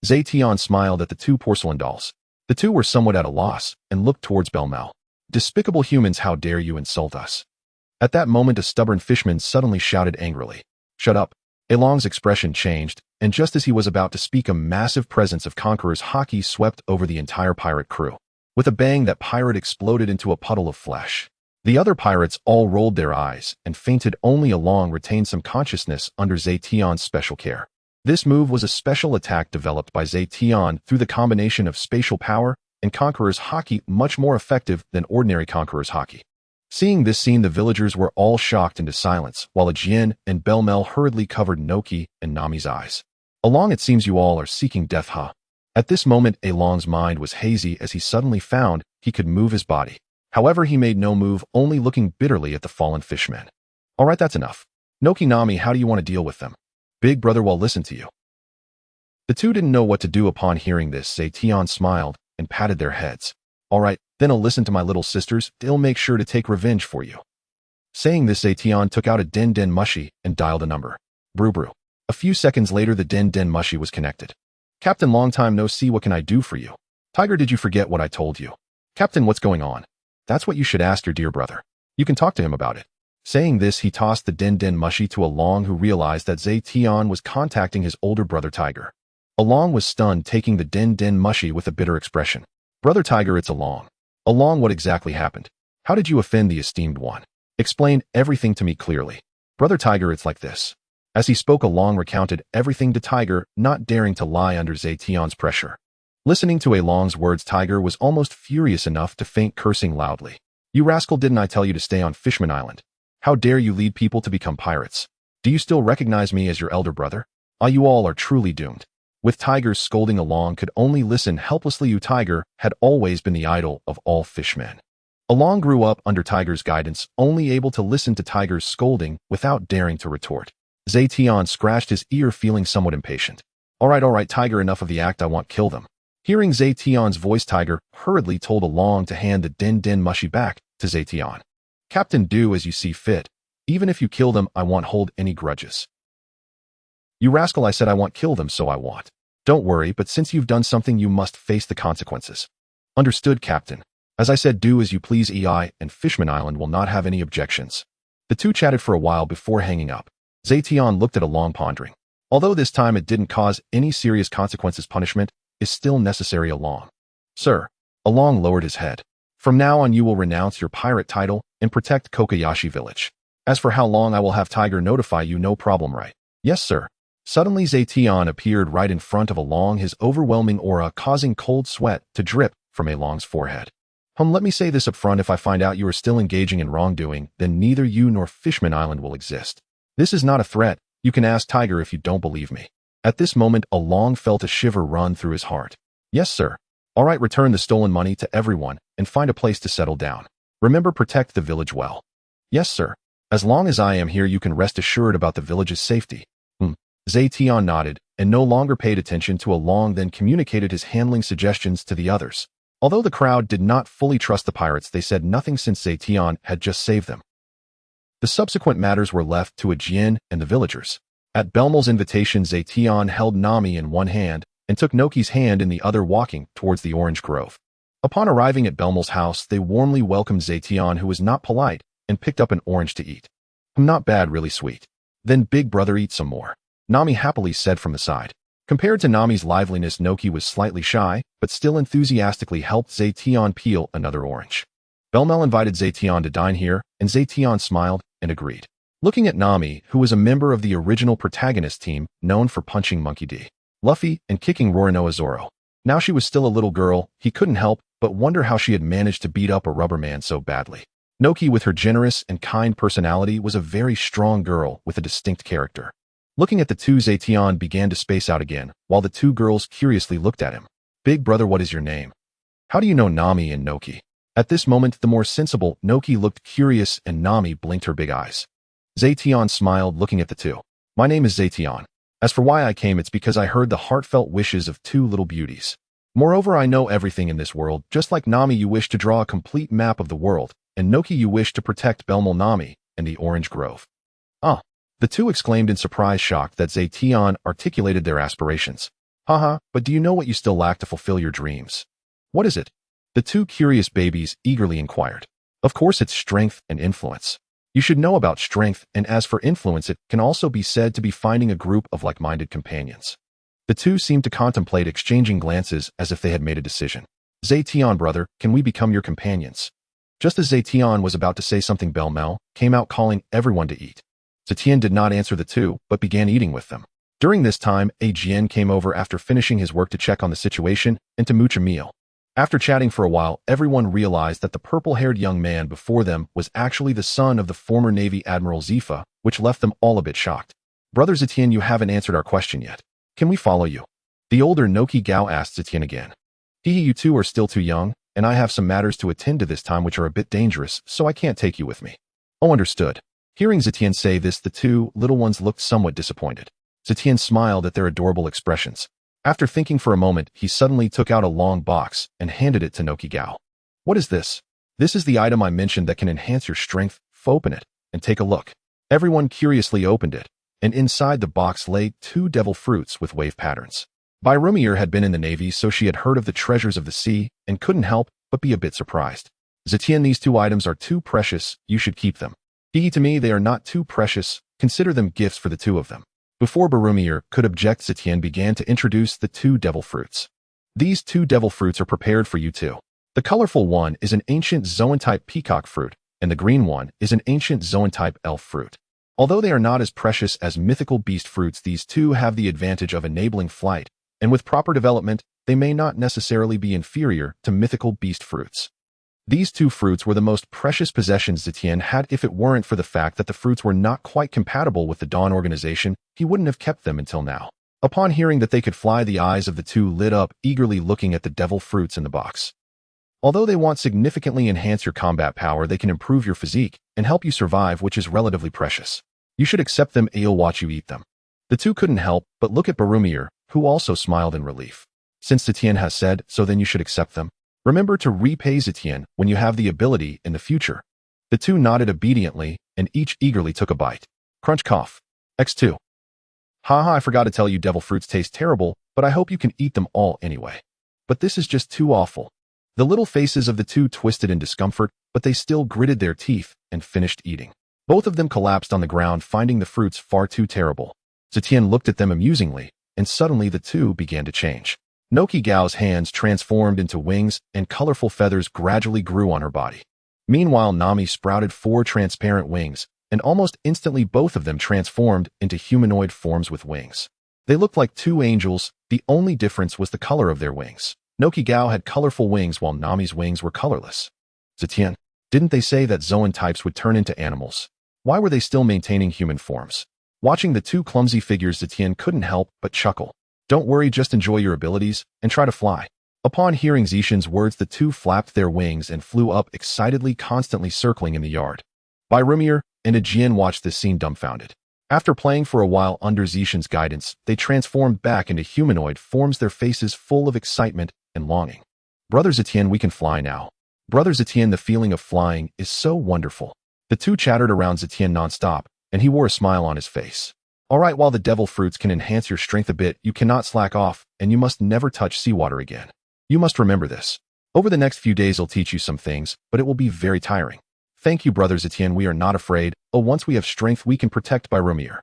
A: Zetion smiled at the two porcelain dolls. The two were somewhat at a loss, and looked towards Belmel. Despicable humans, how dare you insult us? At that moment, a stubborn fishman suddenly shouted angrily. Shut up. Arlong's expression changed, and just as he was about to speak, a massive presence of Conqueror's Haki swept over the entire pirate crew. With a bang, that pirate exploded into a puddle of flesh. The other pirates all rolled their eyes and fainted. Only Arlong retained some consciousness under Zetion's special care. This move was a special attack developed by Zetion through the combination of spatial power and Conqueror's Haki, much more effective than ordinary Conqueror's Haki. Seeing this scene, the villagers were all shocked into silence, while Zetion and Belmel hurriedly covered Noki and Nami's eyes. Arlong, it seems you all are seeking death, huh? At this moment, Arlong's mind was hazy as he suddenly found he could move his body. However, he made no move, only looking bitterly at the fallen fishmen. All right, that's enough. Noki, Nami, how do you want to deal with them? Big brother will listen to you. The two didn't know what to do upon hearing this. Zetion smiled and patted their heads. All right, then I'll listen to my little sisters. They'll make sure to take revenge for you. Saying this, Zetion took out a Den Den Mushi and dialed a number. Brew brew. A few seconds later, the Den Den Mushi was connected. Captain, long time no see, what can I do for you? Tiger, did you forget what I told you? Captain, what's going on? That's what you should ask your dear brother. You can talk to him about it. Saying this, he tossed the Den Den Mushi to Arlong, who realized that Zetion was contacting his older brother Tiger. Arlong was stunned, taking the Den Den Mushi with a bitter expression. Brother Tiger, it's Arlong. Arlong, what exactly happened? How did you offend the esteemed one? Explain everything to me clearly. Brother Tiger, it's like this. As he spoke, Arlong recounted everything to Tiger, not daring to lie under Zetion's pressure. Listening to Arlong's words, Tiger was almost furious enough to faint, cursing loudly. You rascal, didn't I tell you to stay on Fishman Island? How dare you lead people to become pirates? Do you still recognize me as your elder brother? You all are truly doomed. With Tiger's scolding, Arlong could only listen helplessly. You, Tiger, had always been the idol of all fishmen. Arlong grew up under Tiger's guidance, only able to listen to Tiger's scolding without daring to retort. Zetion scratched his ear, feeling somewhat impatient. All right, Tiger, enough of the act. I want kill them. Hearing Zetion's voice, Tiger hurriedly told Arlong to hand the Den Den Mushi back to Zetion. Captain, do as you see fit. Even if you kill them, I won't hold any grudges. You rascal, I said I won't kill them, so I won't. Don't worry, but since you've done something, you must face the consequences. Understood, Captain. As I said, do as you please. EI and Fishman Island will not have any objections. The two chatted for a while before hanging up. Zetion looked at Arlong, pondering. Although this time it didn't cause any serious consequences, punishment is still necessary. Arlong. Sir. Arlong lowered his head. From now on, you will renounce your pirate title and protect Kokoyashi village. As for how long, I will have Tiger notify you. No problem, right? Yes, sir. Suddenly, Zetion appeared right in front of Arlong, his overwhelming aura causing cold sweat to drip from Arlong's forehead. Let me say this up front. If I find out you are still engaging in wrongdoing, then neither you nor Fishman Island will exist. This is not a threat. You can ask Tiger if you don't believe me. At this moment, Arlong felt a shiver run through his heart. Yes, sir. All right, return the stolen money to everyone and find a place to settle down. Remember, protect the village well. Yes, sir. As long as I am here, you can rest assured about the village's safety. Zetion nodded and no longer paid attention to Arlong, then communicated his handling suggestions to the others. Although the crowd did not fully trust the pirates, they said nothing since Zetion had just saved them. The subsequent matters were left to Zetion and the villagers. At Belmel's invitation, Zetion held Nami in one hand and took Noki's hand in the other, walking towards the orange grove. Upon arriving at Belmel's house, they warmly welcomed Zetion, who was not polite, and picked up an orange to eat. Not bad, really sweet. Then big brother, eat some more. Nami happily said from the side. Compared to Nami's liveliness, Noki was slightly shy, but still enthusiastically helped Zetion peel another orange. Belmel invited Zetion to dine here, and Zetion smiled and agreed. Looking at Nami, who was a member of the original protagonist team, known for punching Monkey D. Luffy and kicking Roronoa Zoro. Now she was still a little girl, he couldn't help but wonder how she had managed to beat up a rubber man so badly. Noki, with her generous and kind personality, was a very strong girl with a distinct character. Looking at the two, Zetion began to space out again, while the two girls curiously looked at him. Big brother, what is your name? How do you know Nami and Noki? At this moment, the more sensible Noki looked curious and Nami blinked her big eyes. Zetion smiled, looking at the two. My name is Zetion. As for why I came, it's because I heard the heartfelt wishes of two little beauties. Moreover, I know everything in this world. Just like Nami, you wish to draw a complete map of the world, and Noki, you wish to protect Belmul Nami and the Orange Grove. Ah! The two exclaimed in surprise, shocked that Zetion articulated their aspirations. Haha, but do you know what you still lack to fulfill your dreams? What is it? The two curious babies eagerly inquired. Of course, it's strength and influence. You should know about strength, and as for influence, it can also be said to be finding a group of like-minded companions. The two seemed to contemplate, exchanging glances as if they had made a decision. Zetion, brother, can we become your companions? Just as Zetion was about to say something, Belmul came out calling everyone to eat. Zetion did not answer the two, but began eating with them. During this time, Jian came over after finishing his work to check on the situation and to mooch a meal. After chatting for a while, everyone realized that the purple-haired young man before them was actually the son of the former Navy Admiral Zifa, which left them all a bit shocked. Brother Zetion, you haven't answered our question yet. Can we follow you? The older Noki Gao asked Zetion again. You two are still too young, and I have some matters to attend to this time which are a bit dangerous, so I can't take you with me. Oh, understood. Hearing Zetion say this, the two little ones looked somewhat disappointed. Zetion smiled at their adorable expressions. After thinking for a moment, he suddenly took out a long box and handed it to Noki Gao. What is this? This is the item I mentioned that can enhance your strength. Open it and take a look. Everyone curiously opened it, and inside the box lay 2 devil fruits with wave patterns. Byrumir had been in the Navy, so she had heard of the treasures of the sea and couldn't help but be a bit surprised. Zetion, these 2 items are too precious, you should keep them. To me, they are not too precious, consider them gifts for the 2 of them. Before Byrumir could object, Zetion began to introduce the 2 devil fruits. These 2 devil fruits are prepared for you too. The colorful one is an ancient Zoan-type peacock fruit, and the green one is an ancient Zoan-type elf fruit. Although they are not as precious as mythical beast fruits, these 2 have the advantage of enabling flight, and with proper development, they may not necessarily be inferior to mythical beast fruits. These 2 fruits were the most precious possessions Zetion had. If it weren't for the fact that the fruits were not quite compatible with the Dawn organization, he wouldn't have kept them until now. Upon hearing that they could fly, the eyes of the 2 lit up, eagerly looking at the devil fruits in the box. Although they won't significantly enhance your combat power, they can improve your physique and help you survive, which is relatively precious. You should accept them, and I'll watch you eat them. The 2 couldn't help but look at Byrumir, who also smiled in relief. Since Zetion has said so, then you should accept them. Remember to repay Zetion when you have the ability in the future. The 2 nodded obediently, and each eagerly took a bite. Crunch, cough. X2. Haha, I forgot to tell you, devil fruits taste terrible, but I hope you can eat them all anyway. But this is just too awful. The little faces of the 2 twisted in discomfort, but they still gritted their teeth and finished eating. Both of them collapsed on the ground, finding the fruits far too terrible. Zetion looked at them amusingly, and suddenly the 2 began to change. Noki Gao's hands transformed into wings, and colorful feathers gradually grew on her body. Meanwhile, Nami sprouted 4 transparent wings, and almost instantly both of them transformed into humanoid forms with wings. They looked like 2 angels, the only difference was the color of their wings. Noki Gao had colorful wings while Nami's wings were colorless. Zetion, didn't they say that Zoan types would turn into animals? Why were they still maintaining human forms? Watching the 2 clumsy figures, Zetion couldn't help but chuckle. Don't worry, just enjoy your abilities and try to fly. Upon hearing Zetion's words, the 2 flapped their wings and flew up excitedly, constantly circling in the yard. Byrumir and Jian watched this scene dumbfounded. After playing for a while under Zetion's guidance, they transformed back into humanoid forms, their faces full of excitement and longing. Brother Zetion, we can fly now. Brother Zetion, the feeling of flying is so wonderful. The 2 chattered around Zetion nonstop, and he wore a smile on his face. Alright, while the devil fruits can enhance your strength a bit, you cannot slack off, and you must never touch seawater again. You must remember this. Over the next few days I'll teach you some things, but it will be very tiring. Thank you, Brother Zetion, we are not afraid. Oh, once we have strength we can protect Byrumir.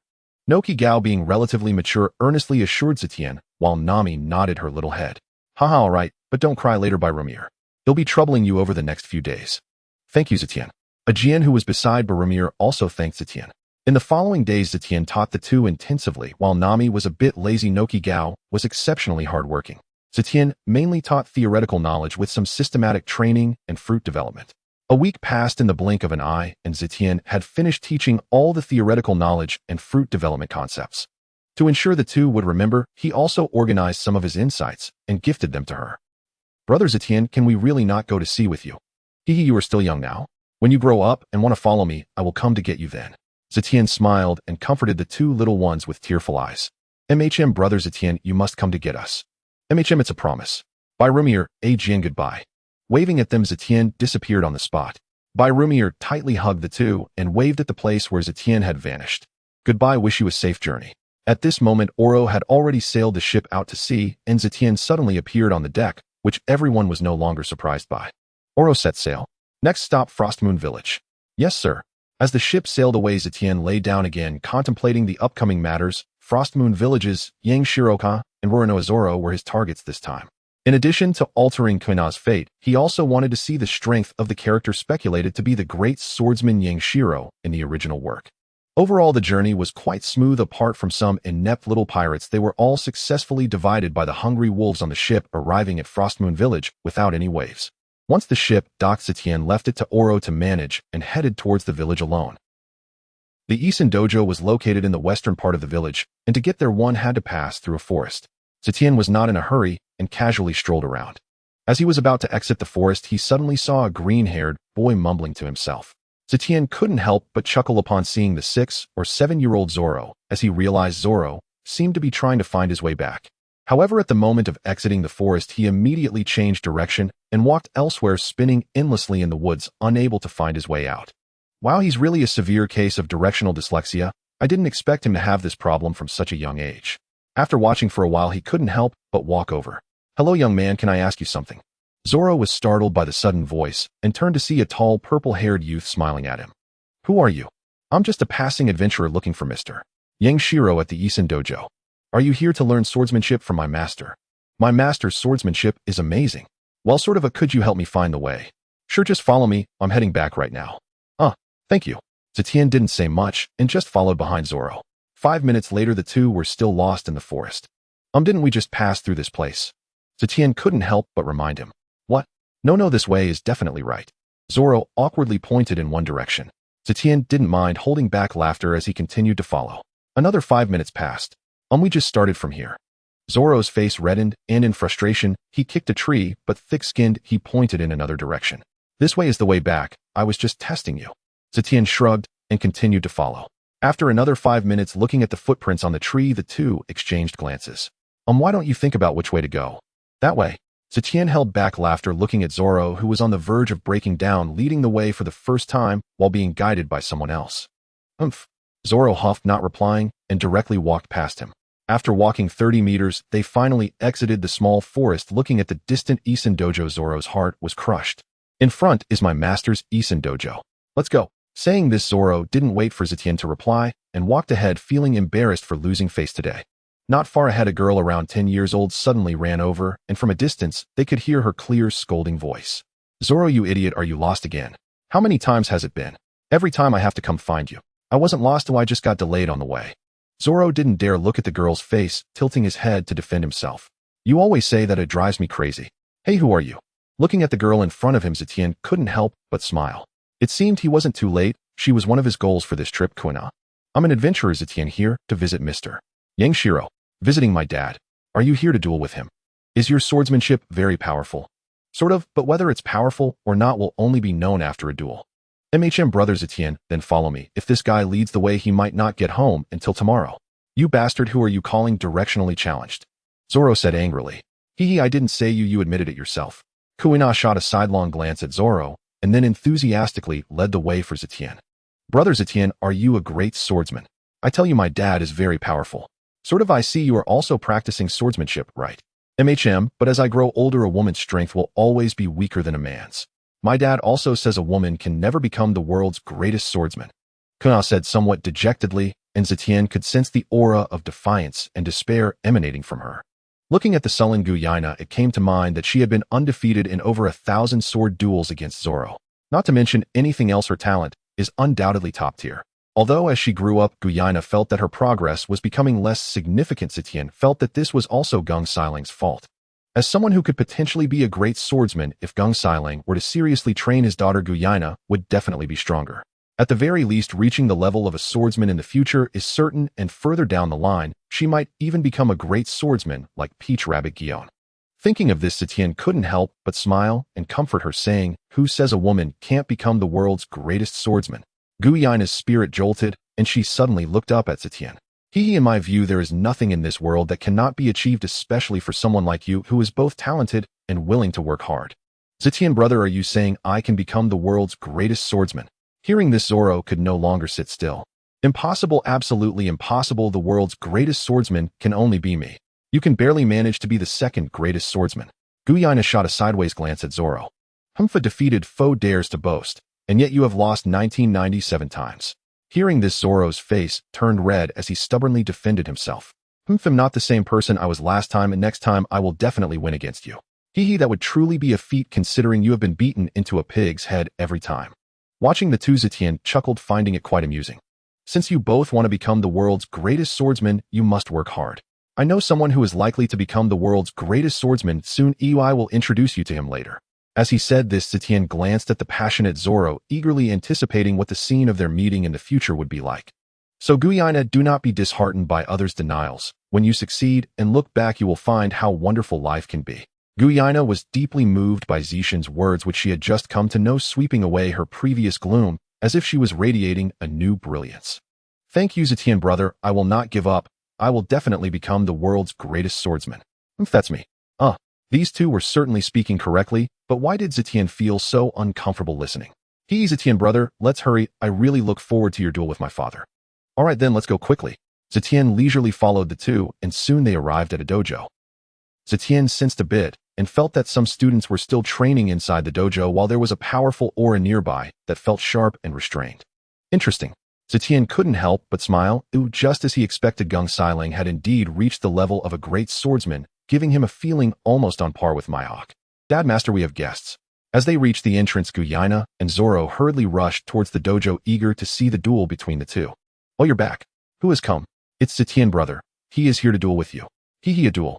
A: Noki Gao, being relatively mature, earnestly assured Zetion, while Nami nodded her little head. Haha, alright, but don't cry later, Byrumir. He'll be troubling you over the next few days. Thank you, Zetion. Jian, who was beside Byrumir, also thanked Zetion. In the following days, Zetion taught the 2 intensively, while Nami was a bit lazy. Noki Gao was exceptionally hardworking. Zetion mainly taught theoretical knowledge with some systematic training and fruit development. A week passed in the blink of an eye, and Zetion had finished teaching all the theoretical knowledge and fruit development concepts. To ensure the two would remember, he also organized some of his insights and gifted them to her. Brother Zetion, can we really not go to sea with you? You are still young now. When you grow up and want to follow me, I will come to get you then. Zetion smiled and comforted the two little ones with tearful eyes. Brother Zetion, you must come to get us. It's a promise. Rumier, Jian goodbye. Waving at them, Zetion disappeared on the spot. Rumier tightly hugged the two and waved at the place where Zetion had vanished. Goodbye, wish you a safe journey. At this moment, Oro had already sailed the ship out to sea, and Zetion suddenly appeared on the deck, which everyone was no longer surprised by. Oro set sail. Next stop, Frostmoon Village. Yes, sir. As the ship sailed away, Zetion lay down again, contemplating the upcoming matters. Frostmoon Villages, Yangshiroka, and Roronoazoro were his targets this time. In addition to altering Kuina's fate, he also wanted to see the strength of the character speculated to be the great swordsman Yangshiro in the original work. Overall, the journey was quite smooth apart from some inept little pirates. They were all successfully divided by the hungry wolves on the ship, arriving at Frostmoon Village without any waves. Once the ship docked, Zetion left it to Oro to manage and headed towards the village alone. The Isen Dojo was located in the western part of the village, and to get there one had to pass through a forest. Zetion was not in a hurry and casually strolled around. As he was about to exit the forest, he suddenly saw a green-haired boy mumbling to himself. Zetion couldn't help but chuckle upon seeing the 6 or 7-year-old Zoro, as he realized Zoro seemed to be trying to find his way back. However, at the moment of exiting the forest, he immediately changed direction and walked elsewhere, spinning endlessly in the woods, unable to find his way out. While he's really a severe case of directional dyslexia, I didn't expect him to have this problem from such a young age. After watching for a while, he couldn't help but walk over. Hello, young man, can I ask you something? Zoro was startled by the sudden voice and turned to see a tall, purple-haired youth smiling at him. Who are you? I'm just a passing adventurer looking for Mr. Yangshiro at the Isen Dojo. Are you here to learn swordsmanship from my master? My master's swordsmanship is amazing. Well, sort of a could you help me find the way? Sure, just follow me, I'm heading back right now. Thank you. Zetion didn't say much and just followed behind Zoro. 5 minutes later, the two were still lost in the forest. Didn't we just pass through this place? Zetion couldn't help but remind him. What? No, this way is definitely right. Zoro awkwardly pointed in one direction. Zetion didn't mind holding back laughter as he continued to follow. Another 5 minutes passed. We just started from here. Zoro's face reddened, and in frustration, he kicked a tree, but thick-skinned, he pointed in another direction. This way is the way back, I was just testing you. Zetion shrugged and continued to follow. After another 5 minutes looking at the footprints on the tree, the two exchanged glances. Why don't you think about which way to go? That way. Zetion held back laughter looking at Zoro, who was on the verge of breaking down, leading the way for the first time while being guided by someone else. Zoro huffed, not replying, and directly walked past him. After walking 30 meters, they finally exited the small forest. Looking at the distant Isen Dojo, Zoro's heart was crushed. In front is my master's Isen Dojo. Let's go. Saying this, Zoro didn't wait for Zetion to reply and walked ahead, feeling embarrassed for losing face today. Not far ahead, a girl around 10 years old suddenly ran over, and from a distance, they could hear her clear, scolding voice. Zoro, you idiot, are you lost again? How many times has it been? Every time I have to come find you. I wasn't lost, I just got delayed on the way. Zoro didn't dare look at the girl's face, tilting his head to defend himself. You always say that, it drives me crazy. Hey, who are you? Looking at the girl in front of him, Zetion couldn't help but smile. It seemed he wasn't too late. She was one of his goals for this trip. Kuina. I'm an adventurer, Zetion, here to visit Mr. Yangshiro. Visiting my dad. Are you here to duel with him? Is your swordsmanship very powerful? Sort of, but whether it's powerful or not will only be known after a duel. Brother Zetion, then follow me. If this guy leads the way, he might not get home until tomorrow. You bastard, who are you calling directionally challenged? Zoro said angrily. I didn't say you admitted it yourself. Kuina shot a sidelong glance at Zoro, and then enthusiastically led the way for Zetion. Brother Zetion, are you a great swordsman? I tell you, my dad is very powerful. Sort of, I see you are also practicing swordsmanship, right? But as I grow older, a woman's strength will always be weaker than a man's. My dad also says a woman can never become the world's greatest swordsman. Kuina said somewhat dejectedly, and Zetion could sense the aura of defiance and despair emanating from her. Looking at the sullen Kuina, it came to mind that she had been undefeated in over 1,000 sword duels against Zoro. Not to mention anything else, her talent is undoubtedly top tier. Although as she grew up, Kuina felt that her progress was becoming less significant, Zetion felt that this was also Concealing's fault. As someone who could potentially be a great swordsman, if Concealing were to seriously train his daughter, Kuina would definitely be stronger. At the very least, reaching the level of a swordsman in the future is certain, and further down the line, she might even become a great swordsman like Peach Rabbit Guion. Thinking of this, Zetion couldn't help but smile and comfort her, saying, "Who says a woman can't become the world's greatest swordsman?" Guiana's spirit jolted, and she suddenly looked up at Zetion. In my view, there is nothing in this world that cannot be achieved, especially for someone like you who is both talented and willing to work hard. Zetion, brother, are you saying I can become the world's greatest swordsman? Hearing this, Zoro could no longer sit still. Impossible, absolutely impossible. The world's greatest swordsman can only be me. You can barely manage to be the second greatest swordsman. Guiana shot a sideways glance at Zoro. A defeated foe dares to boast, and yet you have lost 1997 times. Hearing this, Zoro's face turned red as he stubbornly defended himself. I'm not the same person I was last time, and next time I will definitely win against you. That would truly be a feat, considering you have been beaten into a pig's head every time. Watching the two, Zetion chuckled, finding it quite amusing. Since you both want to become the world's greatest swordsman, you must work hard. I know someone who is likely to become the world's greatest swordsman soon. I will introduce you to him later. As he said this, Zetion glanced at the passionate Zoro, eagerly anticipating what the scene of their meeting in the future would be like. So Guiana, do not be disheartened by others' denials. When you succeed and look back, you will find how wonderful life can be. Guiana was deeply moved by Zetion's words, which she had just come to know, sweeping away her previous gloom, as if she was radiating a new brilliance. Thank you, Zetion, brother. I will not give up. I will definitely become the world's greatest swordsman. That's me. These two were certainly speaking correctly, but why did Zetion feel so uncomfortable listening? Zetion, brother, let's hurry. I really look forward to your duel with my father. All right then, let's go quickly. Zetion leisurely followed the two, and soon they arrived at a dojo. Zetion sensed a bit and felt that some students were still training inside the dojo, while there was a powerful aura nearby that felt sharp and restrained. Interesting. Zetion couldn't help but smile. Just as he expected, Concealing had indeed reached the level of a great swordsman, giving him a feeling almost on par with Mihawk. Dad, master, we have guests. As they reached the entrance, Guiana and Zoro hurriedly rushed towards the dojo, eager to see the duel between the two. Oh, you're back. Who has come? It's Zetion, brother. He is here to duel with you. A duel.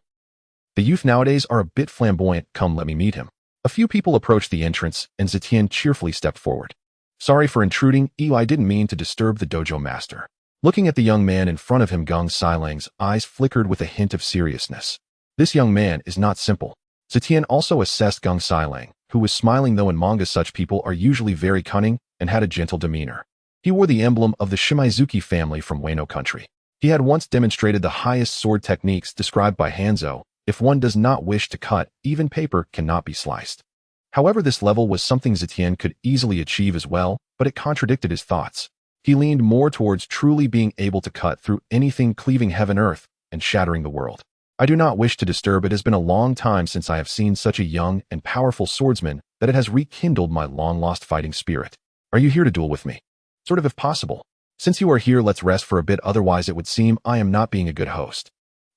A: The youth nowadays are a bit flamboyant. Come, let me meet him. A few people approached the entrance, and Zetion cheerfully stepped forward. Sorry for intruding. I didn't mean to disturb the dojo master. Looking at the young man in front of him, Concealing's eyes flickered with a hint of seriousness. This young man is not simple. Zetion also assessed Concealing, who was smiling, though in manga such people are usually very cunning, and had a gentle demeanor. He wore the emblem of the Shimizuki family from Wano country. He had once demonstrated the highest sword techniques described by Hanzo. If one does not wish to cut, even paper cannot be sliced. However, this level was something Zetion could easily achieve as well, but it contradicted his thoughts. He leaned more towards truly being able to cut through anything, cleaving heaven, earth, and shattering the world. I do not wish to disturb. It has been a long time since I have seen such a young and powerful swordsman that it has rekindled my long-lost fighting spirit. Are you here to duel with me? Sort of, if possible. Since you are here, let's rest for a bit, otherwise it would seem I am not being a good host.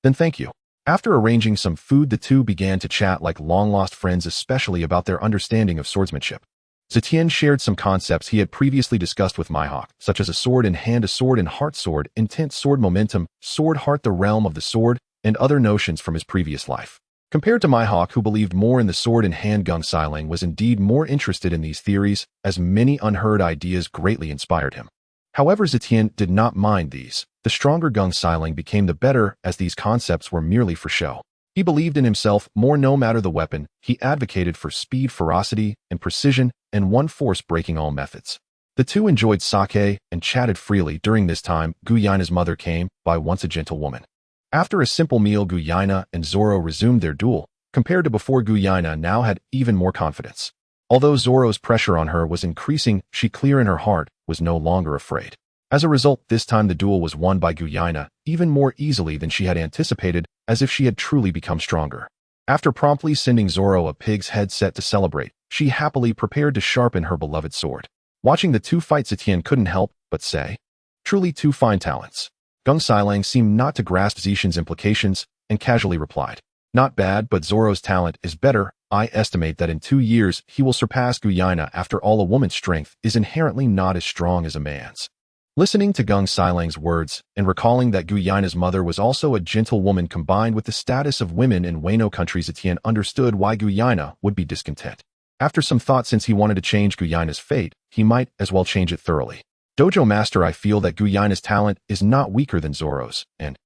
A: Then thank you. After arranging some food, the two began to chat like long-lost friends, especially about their understanding of swordsmanship. Zetion shared some concepts he had previously discussed with Mihawk, such as a sword in hand, a sword in heart, sword intent, sword momentum, sword heart, the realm of the sword, and other notions from his previous life. Compared to Mihawk, who believed more in the sword in hand, Concealing was indeed more interested in these theories, as many unheard ideas greatly inspired him. However, Zetion did not mind these. The stronger Concealing became, the better, as these concepts were merely for show. He believed in himself more no matter the weapon. He advocated for speed, ferocity, and precision, and one force breaking all methods. The two enjoyed sake and chatted freely. During this time, Guiana's mother came by, once a gentle woman. After a simple meal, Guiana and Zoro resumed their duel. Compared to before, Guiana now had even more confidence. Although Zoro's pressure on her was increasing, she, clear in her heart, was no longer afraid. As a result, this time the duel was won by Guiana even more easily than she had anticipated, as if she had truly become stronger. After promptly sending Zoro a pig's head set to celebrate, she happily prepared to sharpen her beloved sword. Watching the two fight, Zetion couldn't help but say, truly two fine talents. Concealing seemed not to grasp Zetion's implications and casually replied, not bad, but Zoro's talent is better. I estimate that in 2 years he will surpass Guiana. After all, a woman's strength is inherently not as strong as a man's. Listening to Concealing's words and recalling that Guiana's mother was also a gentle woman, combined with the status of women in Wano country, Zetion understood why Guiana would be discontent. After some thought, since he wanted to change Guiana's fate, he might as well change it thoroughly. Dojo Master, I feel that Kuina's talent is not weaker than Zoro's, and...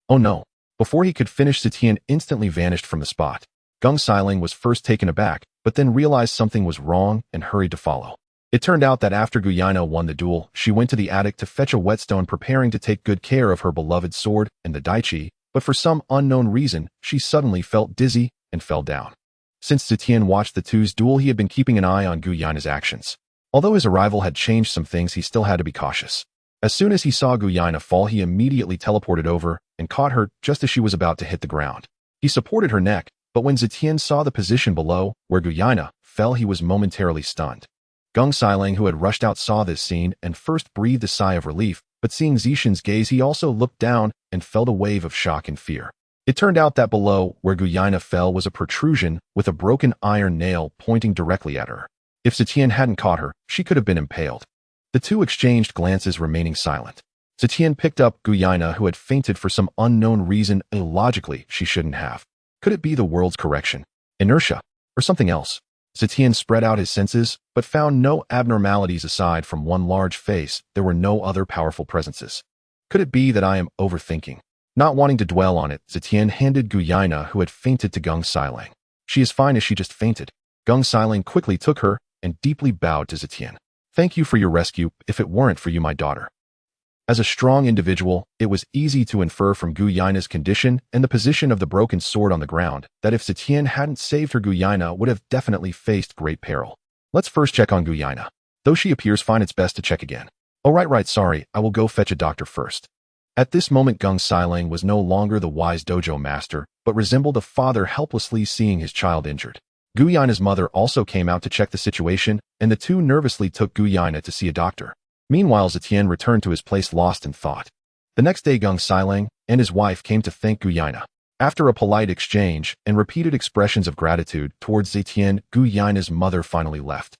A: Oh no. Before he could finish, Zetion instantly vanished from the spot. Concealing was first taken aback, but then realized something was wrong and hurried to follow. It turned out that after Kuina won the duel, she went to the attic to fetch a whetstone, preparing to take good care of her beloved sword and the daichi, but for some unknown reason, she suddenly felt dizzy and fell down. Since Zetion watched the two's duel, he had been keeping an eye on Kuina's actions. Although his arrival had changed some things, he still had to be cautious. As soon as he saw Kuina fall, he immediately teleported over and caught her just as she was about to hit the ground. He supported her neck, but when Zetion saw the position below, where Kuina fell, he was momentarily stunned. Concealing, who had rushed out, saw this scene and first breathed a sigh of relief, but seeing Zetion's gaze, he also looked down and felt a wave of shock and fear. It turned out that below, where Kuina fell, was a protrusion with a broken iron nail pointing directly at her. If Zetion hadn't caught her, she could have been impaled. The two exchanged glances, remaining silent. Zetion picked up Kuina, who had fainted for some unknown reason. Illogically, she shouldn't have. Could it be the world's correction, inertia, or something else? Zetion spread out his senses, but found no abnormalities aside from one large face. There were no other powerful presences. Could it be that I am overthinking? Not wanting to dwell on it, Zetion handed Kuina, who had fainted, to Concealing. She is fine as she just fainted. Concealing quickly took her and deeply bowed to Zetion. Thank you for your rescue. If it weren't for you, my daughter. As a strong individual, it was easy to infer from Kuina's condition and the position of the broken sword on the ground that if Zetion hadn't saved her, Kuina would have definitely faced great peril. Let's first check on Kuina. Though she appears fine, it's best to check again. Oh right, sorry, I will go fetch a doctor first. At this moment, Concealing was no longer the wise dojo master, but resembled a father helplessly seeing his child injured. Kuina's mother also came out to check the situation, and the two nervously took Kuina to see a doctor. Meanwhile, Zetion returned to his place lost in thought. The next day, Concealing and his wife came to thank Kuina. After a polite exchange and repeated expressions of gratitude towards Zetion, Kuina's mother finally left.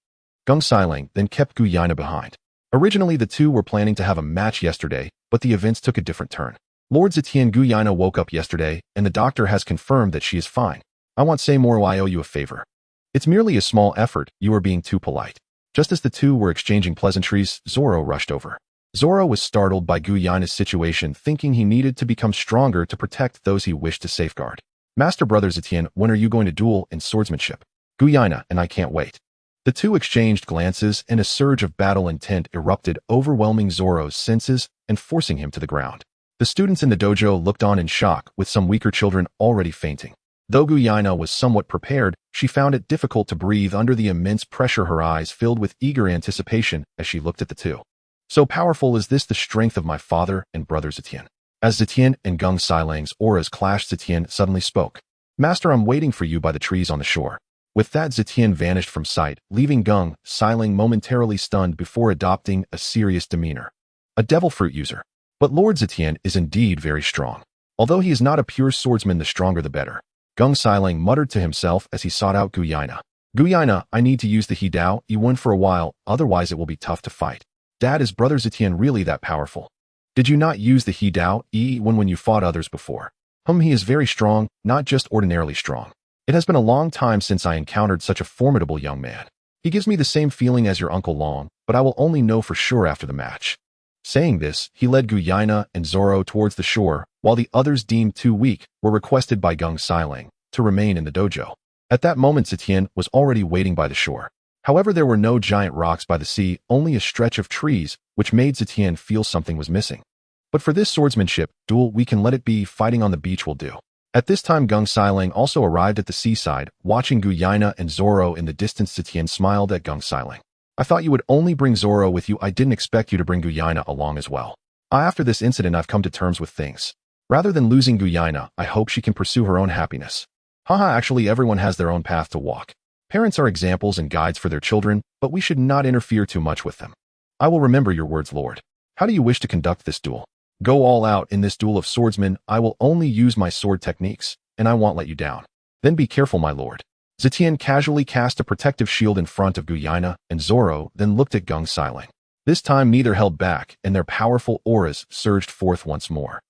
A: Concealing then kept Kuina behind. Originally, the two were planning to have a match yesterday, but the events took a different turn. Lord Zetion, Kuina woke up yesterday, and the doctor has confirmed that she is fine. I want to say more. I owe you a favor. It's merely a small effort. You are being too polite. Just as the two were exchanging pleasantries, Zoro rushed over. Zoro was startled by Kuina's situation, thinking he needed to become stronger to protect those he wished to safeguard. Master Brother Zetion, when are you going to duel in swordsmanship? Kuina and I can't wait. The two exchanged glances, and a surge of battle intent erupted, overwhelming Zoro's senses and forcing him to the ground. The students in the dojo looked on in shock, with some weaker children already fainting. Though Kuina was somewhat prepared, she found it difficult to breathe under the immense pressure. Her eyes filled with eager anticipation as she looked at the two. So powerful is this, the strength of my father and brother Zetion. As Zetion and Concealing's auras clashed, Zetion suddenly spoke. Master, I'm waiting for you by the trees on the shore. With that, Zetion vanished from sight, leaving Concealing momentarily stunned before adopting a serious demeanor. A devil fruit user. But Lord Zetion is indeed very strong. Although he is not a pure swordsman, the stronger the better. Concealing muttered to himself as he sought out Kuina. Kuina, I need to use the Hidao E1 for a while, otherwise it will be tough to fight. Dad, is Brother Zetion really that powerful? Did you not use the Hidao E1 when you fought others before? He is very strong, not just ordinarily strong. It has been a long time since I encountered such a formidable young man. He gives me the same feeling as your Uncle Long, but I will only know for sure after the match. Saying this, he led Kuina and Zoro towards the shore, while the others, deemed too weak, were requested by Concealing to remain in the dojo. At that moment, Zetion was already waiting by the shore. However, there were no giant rocks by the sea, only a stretch of trees, which made Zetion feel something was missing. But for this swordsmanship duel, we can let it be. Fighting on the beach will do. At this time, Concealing also arrived at the seaside, watching Kuina and Zoro in the distance. Zetion smiled at Concealing. I thought you would only bring Zoro with you. I didn't expect you to bring Kuina along as well. After this incident, I've come to terms with things. Rather than losing Kuina, I hope she can pursue her own happiness. Actually, everyone has their own path to walk. Parents are examples and guides for their children, but we should not interfere too much with them. I will remember your words, Lord. How do you wish to conduct this duel? Go all out in this duel of swordsmen. I will only use my sword techniques, and I won't let you down. Then be careful, my lord. Zetion casually cast a protective shield in front of Kuina and Zoro, then looked at Concealing. This time neither held back, and their powerful auras surged forth once more.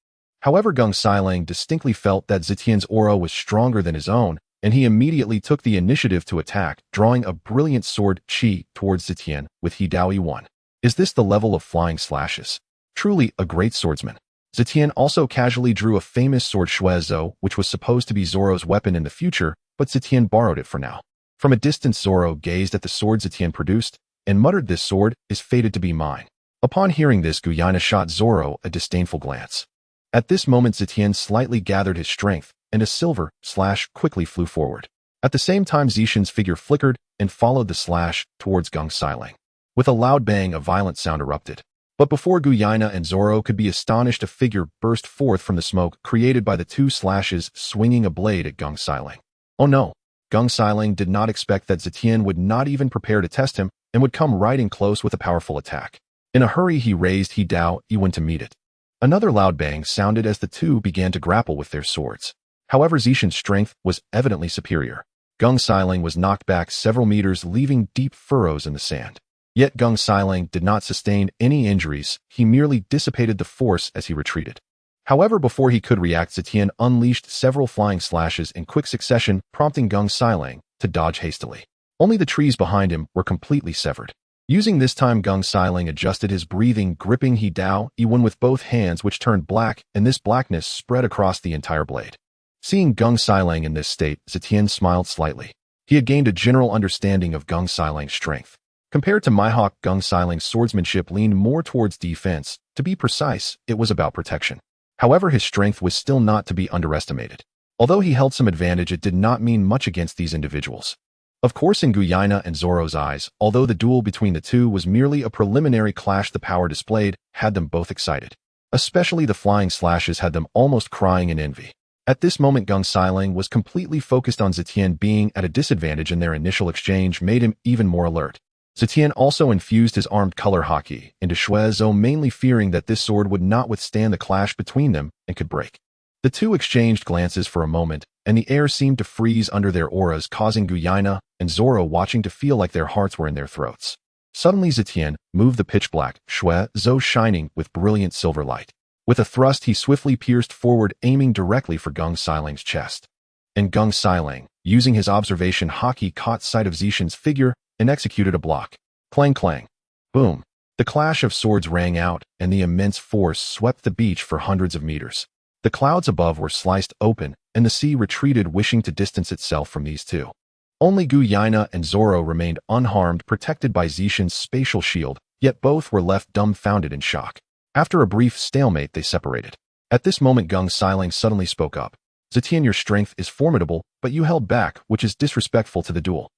A: However, Concealing distinctly felt that Zetion's aura was stronger than his own, and he immediately took the initiative to attack, drawing a brilliant sword chi towards Zetion with Hidao E1. Is this the level of flying slashes? Truly a great swordsman. Zetion also casually drew a famous sword Shuezo, which was supposed to be Zoro's weapon in the future, but Zetion borrowed it for now. From a distance, Zoro gazed at the sword Zetion produced and muttered, "This sword is fated to be mine." Upon hearing this, Kuina shot Zoro a disdainful glance. At this moment, Zetion slightly gathered his strength, and a silver slash quickly flew forward. At the same time, Zetion's figure flickered and followed the slash towards Concealing. With a loud bang, a violent sound erupted. But before Kuina and Zoro could be astonished, a figure burst forth from the smoke created by the two slashes, swinging a blade at Concealing. Oh no! Concealing did not expect that Zetion would not even prepare to test him and would come right in close with a powerful attack. In a hurry, he raised Hidao Iwan to meet it. Another loud bang sounded as the two began to grapple with their swords. However, Zetion's strength was evidently superior. Concealing was knocked back several meters, leaving deep furrows in the sand. Yet Concealing did not sustain any injuries, he merely dissipated the force as he retreated. However, before he could react, Zetion unleashed several flying slashes in quick succession, prompting Concealing to dodge hastily. Only the trees behind him were completely severed. Using this time, Concealing adjusted his breathing, gripping Hidao Iwan with both hands, which turned black, and this blackness spread across the entire blade. Seeing Concealing in this state, Zetion smiled slightly. He had gained a general understanding of Concealing's strength. Compared to Mihawk, Concealing's swordsmanship leaned more towards defense. To be precise, it was about protection. However, his strength was still not to be underestimated. Although he held some advantage, it did not mean much against these individuals. Of course, in Kuina and Zoro's eyes, although the duel between the two was merely a preliminary clash, the power displayed had them both excited. Especially the flying slashes had them almost crying in envy. At this moment, Concealing was completely focused on Zetion. Being at a disadvantage in their initial exchange made him even more alert. Zetion also infused his armed color Haki into Shuezo, mainly fearing that this sword would not withstand the clash between them and could break. The two exchanged glances for a moment, and the air seemed to freeze under their auras, causing Kuina and Zoro watching to feel like their hearts were in their throats. Suddenly, Zetion moved the pitch-black Shuezo, shining with brilliant silver light. With a thrust, he swiftly pierced forward, aiming directly for Concealing's chest. And Concealing, using his observation Haki, caught sight of Zetion's figure and executed a block. Clang clang. Boom. The clash of swords rang out, and the immense force swept the beach for hundreds of meters. The clouds above were sliced open, and the sea retreated, wishing to distance itself from these two. Only Kuina and Zoro remained unharmed, protected by Zetion's spatial shield, yet both were left dumbfounded in shock. After a brief stalemate, they separated. At this moment, Concealing suddenly spoke up. Zetion, your strength is formidable, but you held back, which is disrespectful to the duel.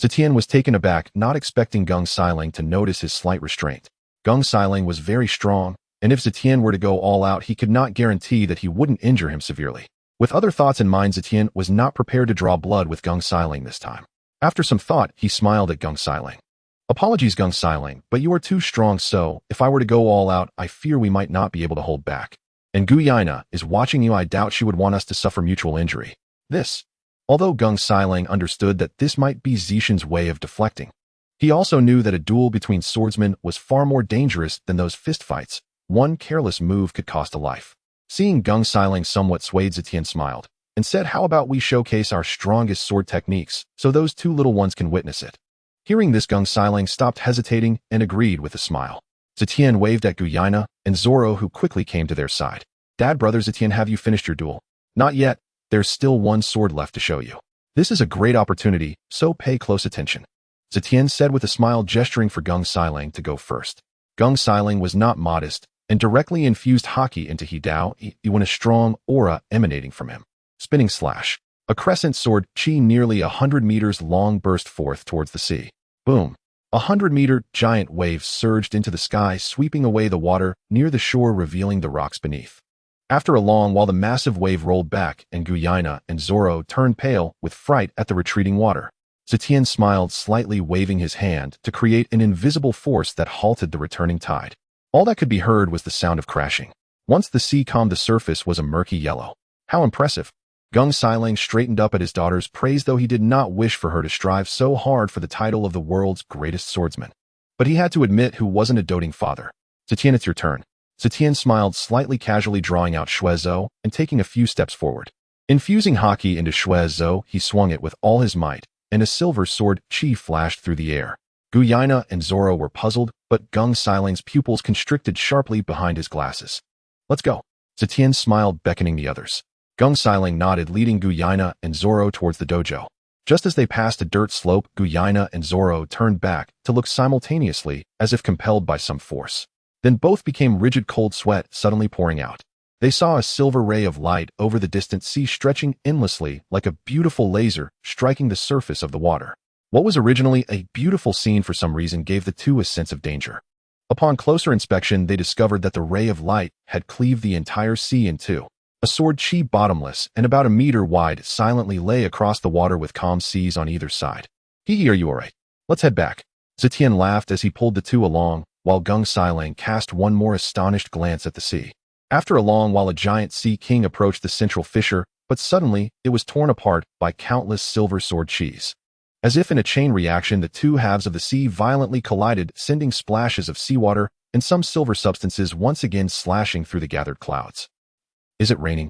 A: Zetion was taken aback, not expecting Concealing to notice his slight restraint. Concealing was very strong, and if Zetion were to go all out, he could not guarantee that he wouldn't injure him severely. With other thoughts in mind, Zetion was not prepared to draw blood with Concealing this time. After some thought, he smiled at Concealing. Apologies, Concealing, but you are too strong, so if I were to go all out, I fear we might not be able to hold back. And Kuina is watching you. I doubt she would want us to suffer mutual injury. Although Concealing understood that this might be Zetion's way of deflecting, he also knew that a duel between swordsmen was far more dangerous than those fistfights. One careless move could cost a life. Seeing Concealing somewhat swayed, Zetion smiled and said, "How about we showcase our strongest sword techniques so those two little ones can witness it?" Hearing this, Concealing stopped hesitating and agreed with a smile. Zetion waved at Kuina and Zoro, who quickly came to their side. "Dad, brother Zetion, have you finished your duel?" "Not yet. There's still one sword left to show you. This is a great opportunity, so pay close attention," Zetion said with a smile, gesturing for Concealing to go first. Concealing was not modest and directly infused Haki into Hidao Iwan, a strong aura emanating from him. Spinning slash. A crescent sword, chi nearly 100 meters long, burst forth towards the sea. Boom. 100-meter giant waves surged into the sky, sweeping away the water near the shore, revealing the rocks beneath. After a long while, the massive wave rolled back, and Kuina and Zoro turned pale with fright at the retreating water. Zetion smiled slightly, waving his hand to create an invisible force that halted the returning tide. All that could be heard was the sound of crashing. Once the sea calmed, the surface was a murky yellow. How impressive! Concealing straightened up at his daughter's praise, though he did not wish for her to strive so hard for the title of the world's greatest swordsman. But he had to admit, who wasn't a doting father? "Zetion, it's your turn." Zetion smiled slightly, casually drawing out Shuezo and taking a few steps forward. Infusing Haki into Shuezo, he swung it with all his might, and a silver sword chi flashed through the air. Kuina and Oro were puzzled, but Concealing's pupils constricted sharply behind his glasses. Let's go. Zetion smiled, beckoning the others. Concealing nodded, leading Kuina and Oro towards the dojo. Just as they passed a dirt slope, Kuina and Oro turned back to look simultaneously, as if compelled by some force. Then both became rigid, cold sweat suddenly pouring out. They saw a silver ray of light over the distant sea stretching endlessly like a beautiful laser striking the surface of the water. What was originally a beautiful scene for some reason gave the two a sense of danger. Upon closer inspection, they discovered that the ray of light had cleaved the entire sea in two. A sword chi bottomless and about a meter wide silently lay across the water with calm seas on either side. Hee, are you alright? Let's head back. Zetion laughed as he pulled the two along, while Concealing cast one more astonished glance at the sea. After a long while, a giant sea king approached the central fissure, but suddenly it was torn apart by countless silver sword chis. As if in a chain reaction, the two halves of the sea violently collided, sending splashes of seawater and some silver substances once again slashing through the gathered clouds. Is it raining?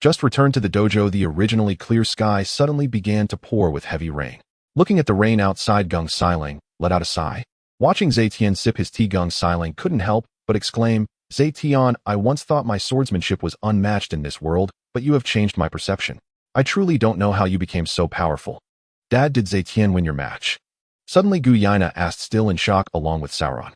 A: Just returned to the dojo, the originally clear sky suddenly began to pour with heavy rain. Looking at the rain outside, Concealing let out a sigh. Watching Zetion sip his tea, Concealing couldn't help but exclaim, Zetion, I once thought my swordsmanship was unmatched in this world, but you have changed my perception. I truly don't know how you became so powerful. Dad, did Zetion win your match? Suddenly Kuina asked, still in shock along with Sauron.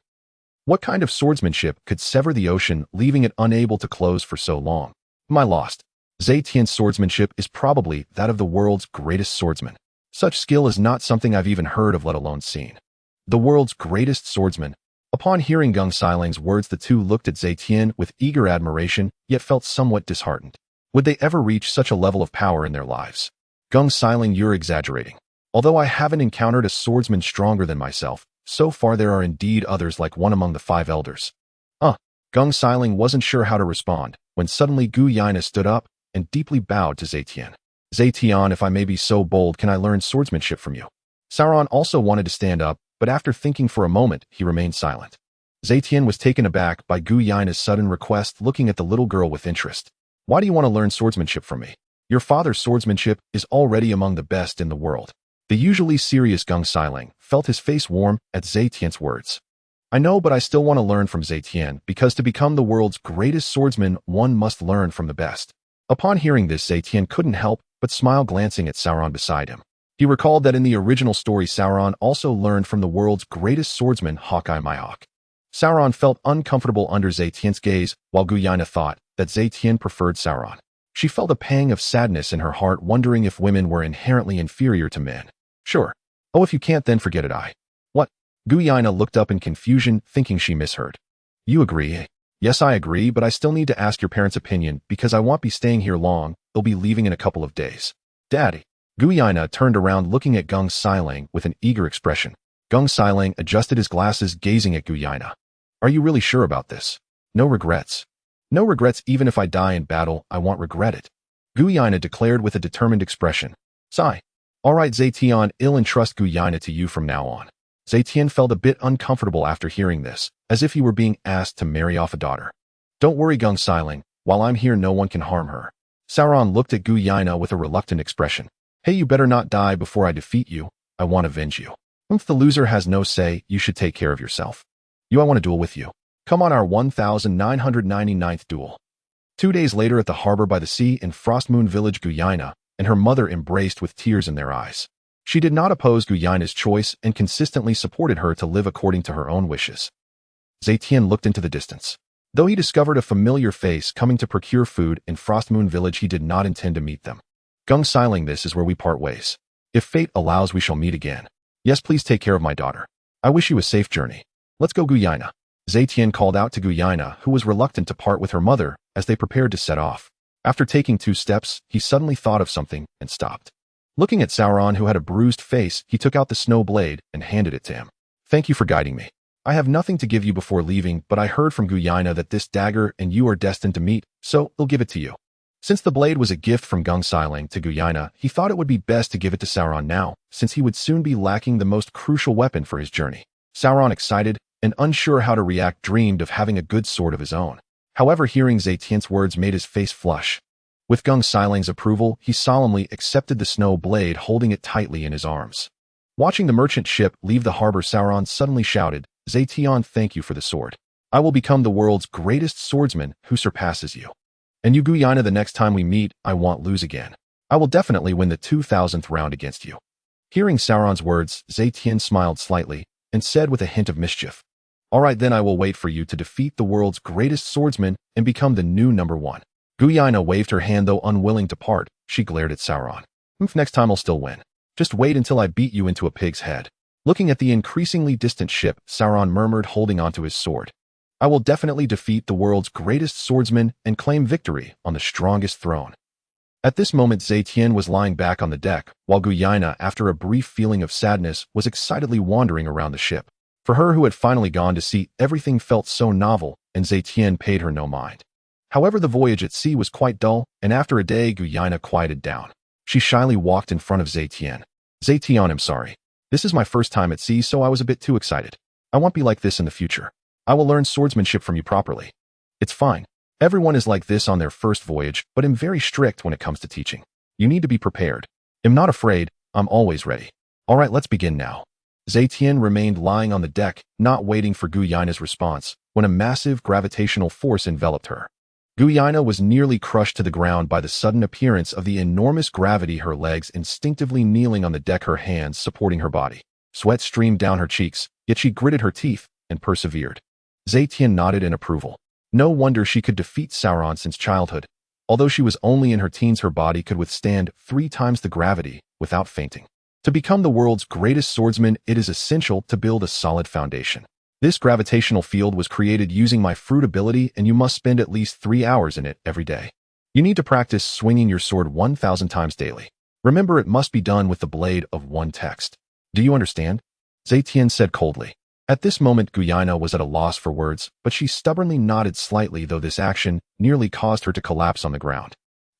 A: What kind of swordsmanship could sever the ocean, leaving it unable to close for so long? My lost. Zetion's swordsmanship is probably that of the world's greatest swordsman. Such skill is not something I've even heard of, let alone seen. The world's greatest swordsman. Upon hearing Concealing's words, the two looked at Zetion with eager admiration, yet felt somewhat disheartened. Would they ever reach such a level of power in their lives? Concealing, you're exaggerating. Although I haven't encountered a swordsman stronger than myself, so far there are indeed others like one among the five elders. Concealing wasn't sure how to respond, when suddenly Kuina stood up and deeply bowed to Zetion. Zetion, if I may be so bold, can I learn swordsmanship from you? Sauron also wanted to stand up, but after thinking for a moment, he remained silent. Zetion was taken aback by Kuina's sudden request, looking at the little girl with interest. Why do you want to learn swordsmanship from me? Your father's swordsmanship is already among the best in the world. The usually serious Concealing felt his face warm at Zetion's words. I know, but I still want to learn from Zetion, because to become the world's greatest swordsman, one must learn from the best. Upon hearing this, Zetion couldn't help but smile, glancing at Sauron beside him. He recalled that in the original story, Sauron also learned from the world's greatest swordsman, Haki Mihawk. Sauron felt uncomfortable under Zetion's gaze, while Kuina thought that Zetion preferred Sauron. She felt a pang of sadness in her heart, wondering if women were inherently inferior to men. Sure. Oh, if you can't, then forget it. What? Kuina looked up in confusion, thinking she misheard. You agree? Yes, I agree, but I still need to ask your parents' opinion, because I won't be staying here long. They'll be leaving in a couple of days. Daddy. Kuina turned around, looking at Concealing with an eager expression. Concealing adjusted his glasses, gazing at Kuina. Are you really sure about this? No regrets. No regrets. Even if I die in battle, I won't regret it. Kuina declared with a determined expression. Sigh. All right, Zetion, I'll entrust Kuina to you from now on. Zetion felt a bit uncomfortable after hearing this, as if he were being asked to marry off a daughter. Don't worry, Concealing. While I'm here, no one can harm her. Sauron looked at Kuina with a reluctant expression. Hey, you better not die before I defeat you. I want to avenge you. If the loser has no say, you should take care of yourself. I want to duel with you. Come on our 1999th duel. 2 days later at the harbor by the sea in Frostmoon Village, Kuina and her mother embraced with tears in their eyes. She did not oppose Kuina's choice and consistently supported her to live according to her own wishes. Zetion looked into the distance. Though he discovered a familiar face coming to procure food in Frostmoon Village, he did not intend to meet them. Concealing, this is where we part ways. If fate allows, we shall meet again. Yes, please take care of my daughter. I wish you a safe journey. Let's go, Kuina. Zetion called out to Kuina, who was reluctant to part with her mother, as they prepared to set off. After taking 2 steps, he suddenly thought of something and stopped. Looking at Sauron, who had a bruised face, he took out the snow blade and handed it to him. Thank you for guiding me. I have nothing to give you before leaving, but I heard from Kuina that this dagger and you are destined to meet, so I'll give it to you. Since the blade was a gift from Concealing to Kuina, he thought it would be best to give it to Sauron now, since he would soon be lacking the most crucial weapon for his journey. Sauron, excited and unsure how to react, dreamed of having a good sword of his own. However, hearing Zetion's words made his face flush. With Concealing's approval, he solemnly accepted the snow blade, holding it tightly in his arms. Watching the merchant ship leave the harbor, Sauron suddenly shouted, Zetion, thank you for the sword. I will become the world's greatest swordsman who surpasses you. And you, Kuina, the next time we meet, I won't lose again. I will definitely win the 2000th round against you. Hearing Sauron's words, Zetion smiled slightly and said with a hint of mischief, all right, then I will wait for you to defeat the world's greatest swordsman and become the new number one. Kuina waved her hand, though unwilling to part. She glared at Sauron. Next time I'll still win. Just wait until I beat you into a pig's head. Looking at the increasingly distant ship, Sauron murmured, holding onto his sword. I will definitely defeat the world's greatest swordsman and claim victory on the strongest throne. At this moment, Zetion was lying back on the deck, while Kuina, after a brief feeling of sadness, was excitedly wandering around the ship. For her, who had finally gone to sea, everything felt so novel, and Zetion paid her no mind. However, the voyage at sea was quite dull, and after a day, Kuina quieted down. She shyly walked in front of Zetion. Zetion, I'm sorry. This is my first time at sea, so I was a bit too excited. I won't be like this in the future. I will learn swordsmanship from you properly. It's fine. Everyone is like this on their first voyage, but I'm very strict when it comes to teaching. You need to be prepared. I'm not afraid. I'm always ready. All right, let's begin now. Zetion remained lying on the deck, not waiting for Kuina's response, when a massive gravitational force enveloped her. Kuina was nearly crushed to the ground by the sudden appearance of the enormous gravity, her legs instinctively kneeling on the deck, her hands supporting her body. Sweat streamed down her cheeks, yet she gritted her teeth and persevered. Zetion nodded in approval. No wonder she could defeat Sauron since childhood. Although she was only in her teens, her body could withstand 3 times the gravity without fainting. To become the world's greatest swordsman, it is essential to build a solid foundation. This gravitational field was created using my fruit ability, and you must spend at least 3 hours in it every day. You need to practice swinging your sword 1,000 times daily. Remember, it must be done with the blade of one text. Do you understand? Zetion said coldly. At this moment, Kuina was at a loss for words, but she stubbornly nodded slightly, though this action nearly caused her to collapse on the ground.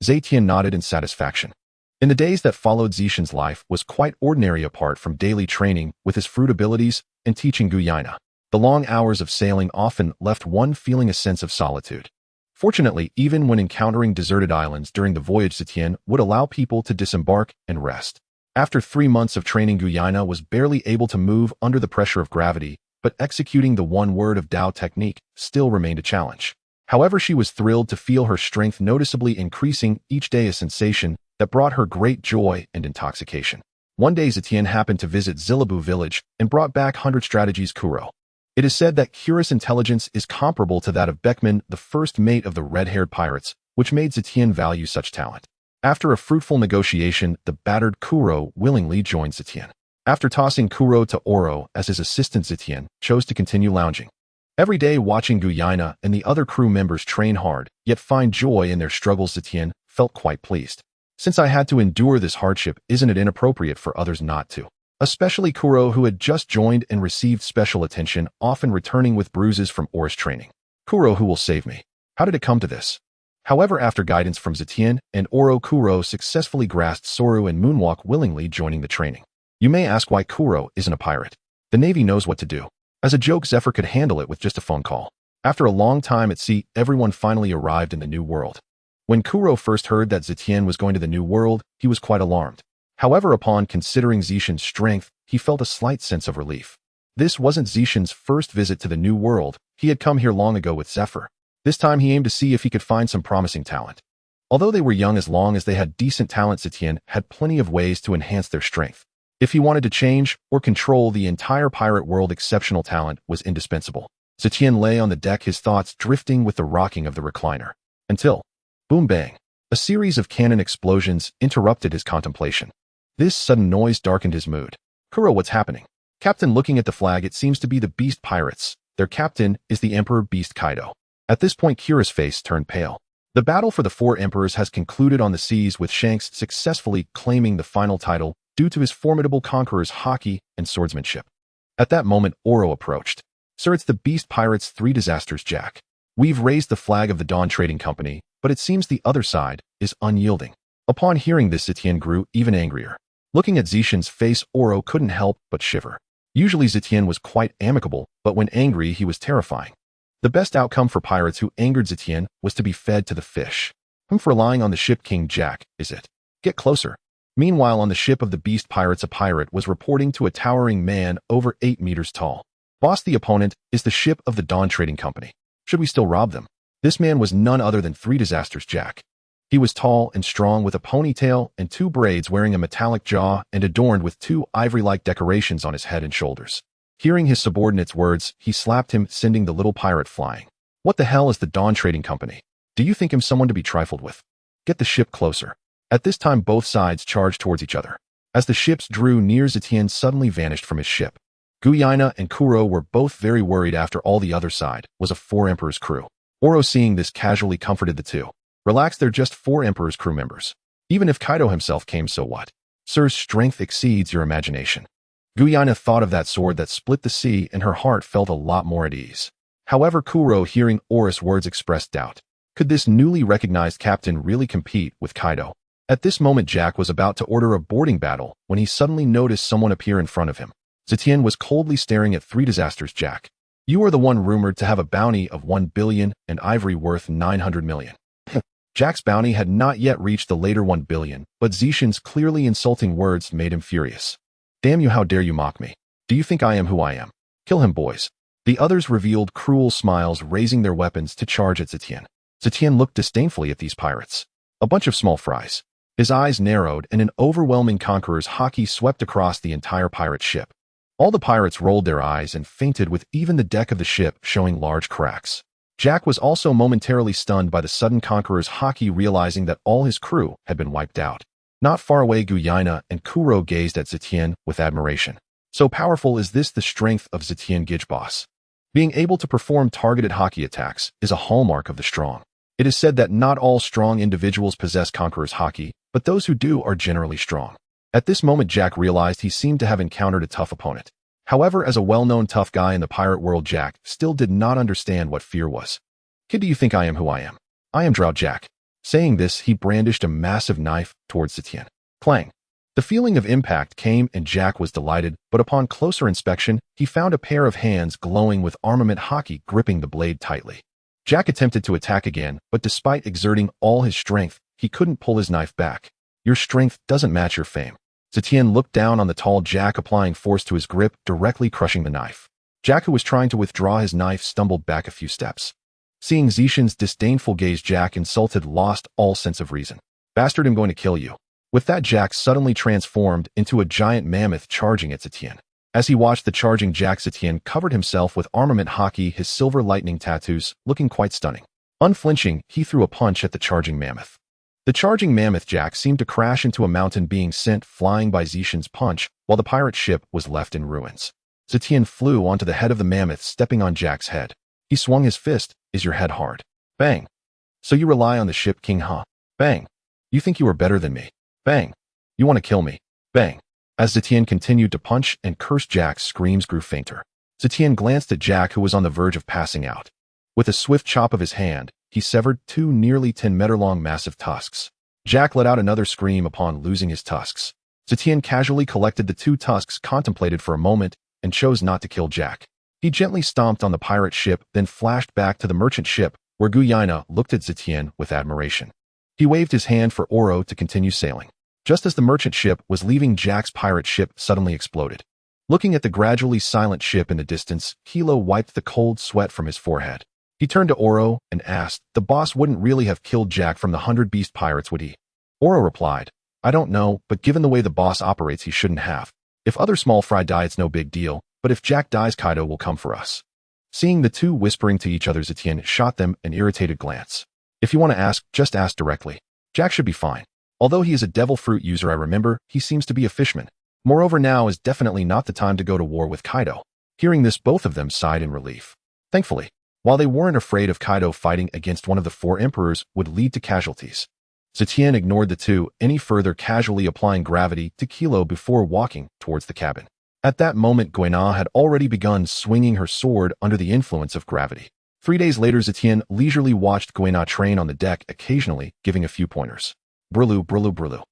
A: Zetion nodded in satisfaction. In the days that followed, Zetion's life was quite ordinary apart from daily training with his fruit abilities and teaching Kuina. The long hours of sailing often left one feeling a sense of solitude. Fortunately, even when encountering deserted islands during the voyage, Zetion would allow people to disembark and rest. After 3 months of training, Kuina was barely able to move under the pressure of gravity, but executing the one word of Tao technique still remained a challenge. However, she was thrilled to feel her strength noticeably increasing each day, a sensation that brought her great joy and intoxication. One day, Zetion happened to visit Zilabu village and brought back 100 strategies Kuro. It is said that Kura's intelligence is comparable to that of Beckman, the first mate of the red-haired pirates, which made Zetion value such talent. After a fruitful negotiation, the battered Kuro willingly joined Zetion. After tossing Kuro to Oro as his assistant, Zetion chose to continue lounging. Every day, watching Kuina and the other crew members train hard, yet find joy in their struggles, Zetion felt quite pleased. Since I had to endure this hardship, isn't it inappropriate for others not to? Especially Kuro, who had just joined and received special attention, often returning with bruises from Oro's training. Kuro, who will save me? How did it come to this? However, after guidance from Zetion and Oro, Kuro successfully grasped Soru and Moonwalk, willingly joining the training. You may ask why Kuro isn't a pirate. The Navy knows what to do. As a joke, Zephyr could handle it with just a phone call. After a long time at sea, everyone finally arrived in the new world. When Kuro first heard that Zetion was going to the new world, he was quite alarmed. However, upon considering Zetion's strength, he felt a slight sense of relief. This wasn't Zetion's first visit to the new world. He had come here long ago with Zephyr. This time he aimed to see if he could find some promising talent. Although they were young, as long as they had decent talent, Zetion had plenty of ways to enhance their strength. If he wanted to change or control the entire pirate world, exceptional talent was indispensable. Zetion lay on the deck, his thoughts drifting with the rocking of the recliner. Until, boom bang, a series of cannon explosions interrupted his contemplation. This sudden noise darkened his mood. Kuro, what's happening? Captain, looking at the flag, it seems to be the Beast Pirates. Their captain is the Emperor Beast Kaido. At this point, Kura's face turned pale. The battle for the 4 emperors has concluded on the seas, with Shanks successfully claiming the final title due to his formidable conquerors Haki and swordsmanship. At that moment, Oro approached. Sir, it's the Beast Pirates, 3 disasters, Jack. We've raised the flag of the Dawn Trading Company, but it seems the other side is unyielding. Upon hearing this, Zetion grew even angrier. Looking at Zetion's face, Oro couldn't help but shiver. Usually Zetion was quite amicable, but when angry he was terrifying. The best outcome for pirates who angered Zetion was to be fed to the fish. For lying on the ship, King Jack, is it? Get closer. Meanwhile, on the ship of the beast pirates, a pirate was reporting to a towering man over 8 meters tall. Boss, the opponent is the ship of the Dawn Trading Company. Should we still rob them? This man was none other than Three Disasters Jack. He was tall and strong with a ponytail and 2 braids, wearing a metallic jaw and adorned with 2 ivory-like decorations on his head and shoulders. Hearing his subordinate's words, he slapped him, sending the little pirate flying. What the hell is the Dawn Trading Company? Do you think him someone to be trifled with? Get the ship closer. At this time, both sides charged towards each other. As the ships drew near, Zetion suddenly vanished from his ship. Kuina and Oro were both very worried. After all, the other side was a 4 Emperor's crew. Oro, seeing this, casually comforted the two. Relax, they're just 4 Emperor's crew members. Even if Kaido himself came, so what? Sir's strength exceeds your imagination. Kuina thought of that sword that split the sea, and her heart felt a lot more at ease. However, Oro, hearing Oro's words, expressed doubt. Could this newly recognized captain really compete with Kaido? At this moment, Jack was about to order a boarding battle when he suddenly noticed someone appear in front of him. Zetion was coldly staring at Three Disasters Jack. You are the one rumored to have a bounty of 1 billion and ivory worth 900 million. Jack's bounty had not yet reached the later 1 billion, but Zetion's clearly insulting words made him furious. Damn you, how dare you mock me? Do you think I am who I am? Kill him, boys. The others revealed cruel smiles, raising their weapons to charge at Zetion. Zetion looked disdainfully at these pirates. A bunch of small fries. His eyes narrowed, and an overwhelming Conqueror's Haki swept across the entire pirate ship. All the pirates rolled their eyes and fainted, with even the deck of the ship showing large cracks. Jack was also momentarily stunned by the sudden Conqueror's Haki, realizing that all his crew had been wiped out. Not far away, Kuina and Oro gazed at Zetion with admiration. So powerful is this, the strength of Zetion Gijboss. Being able to perform targeted Haki attacks is a hallmark of the strong. It is said that not all strong individuals possess Conqueror's Haki, but those who do are generally strong. At this moment, Jack realized he seemed to have encountered a tough opponent. However, as a well-known tough guy in the pirate world, Jack still did not understand what fear was. Kid, do you think I am who I am? I am Drow Jack. Saying this, he brandished a massive knife towards Zetion. Clang. The feeling of impact came, and Jack was delighted, but upon closer inspection, he found a pair of hands glowing with armament Haki gripping the blade tightly. Jack attempted to attack again, but despite exerting all his strength, he couldn't pull his knife back. Your strength doesn't match your fame. Zetion looked down on the tall Jack, applying force to his grip, directly crushing the knife. Jack, who was trying to withdraw his knife, stumbled back a few steps. Seeing Zetion's disdainful gaze, Jack, insulted, lost all sense of reason. Bastard, I'm going to kill you. With that, Jack suddenly transformed into a giant mammoth, charging at Zetion. As he watched the charging Jack, Zetion covered himself with armament Haki, his silver lightning tattoos looking quite stunning. Unflinching, he threw a punch at the charging mammoth. The charging mammoth Jack seemed to crash into a mountain, being sent flying by Zetion's punch, while the pirate ship was left in ruins. Zetion flew onto the head of the mammoth, stepping on Jack's head. He swung his fist. Is your head hard? Bang. So you rely on the ship king, huh? Bang. You think you are better than me? Bang. You want to kill me? Bang. As Zetion continued to punch and curse, Jack's screams grew fainter. Zetion glanced at Jack, who was on the verge of passing out. With a swift chop of his hand, he severed 2 nearly 10-meter-long massive tusks. Jack let out another scream upon losing his tusks. Zetion casually collected the 2 tusks, contemplated for a moment, and chose not to kill Jack. He gently stomped on the pirate ship, then flashed back to the merchant ship, where Kuina looked at Zetion with admiration. He waved his hand for Oro to continue sailing. Just as the merchant ship was leaving, Jack's pirate ship suddenly exploded. Looking at the gradually silent ship in the distance, Kilo wiped the cold sweat from his forehead. He turned to Oro and asked, the boss wouldn't really have killed Jack from the 100 beast pirates, would he? Oro replied, I don't know, but given the way the boss operates, he shouldn't have. If other small fry die, it's no big deal, but if Jack dies, Kaido will come for us. Seeing the two whispering to each other, Zetion shot them an irritated glance. If you want to ask, just ask directly. Jack should be fine. Although he is a devil fruit user, I remember, he seems to be a fishman. Moreover, now is definitely not the time to go to war with Kaido. Hearing this, both of them sighed in relief. Thankfully, while they weren't afraid of Kaido, fighting against one of the 4 emperors would lead to casualties. Zetion ignored the two any further, casually applying gravity to Kilo before walking towards the cabin. At that moment, Kuina had already begun swinging her sword under the influence of gravity. 3 days later, Zetion leisurely watched Kuina train on the deck, occasionally giving a few pointers. Brulu, brulu, brulu.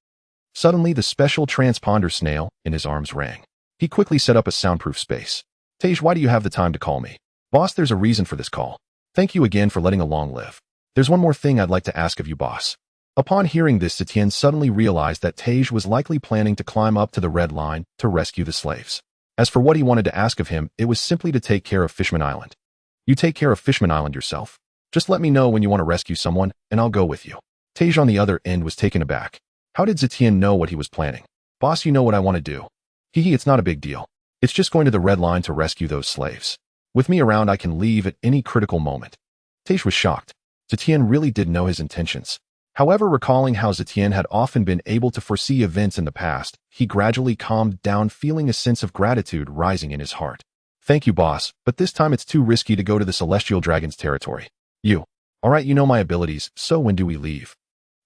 A: Suddenly, the special transponder snail in his arms rang. He quickly set up a soundproof space. Tej, why do you have the time to call me? Boss, there's a reason for this call. Thank you again for letting Arlong live. There's one more thing I'd like to ask of you, boss. Upon hearing this, Zetion suddenly realized that Tej was likely planning to climb up to the Red Line to rescue the slaves. As for what he wanted to ask of him, it was simply to take care of Fishman Island. You take care of Fishman Island yourself. Just let me know when you want to rescue someone, and I'll go with you. Tej on the other end was taken aback. How did Zetion know what he was planning? Boss, you know what I want to do. It's not a big deal. It's just going to the Red Line to rescue those slaves. With me around, I can leave at any critical moment. Tej was shocked. Zetion really did know his intentions. However, recalling how Zetion had often been able to foresee events in the past, he gradually calmed down, feeling a sense of gratitude rising in his heart. Thank you, boss, but this time it's too risky to go to the Celestial Dragon's territory. Alright, you know my abilities, so when do we leave?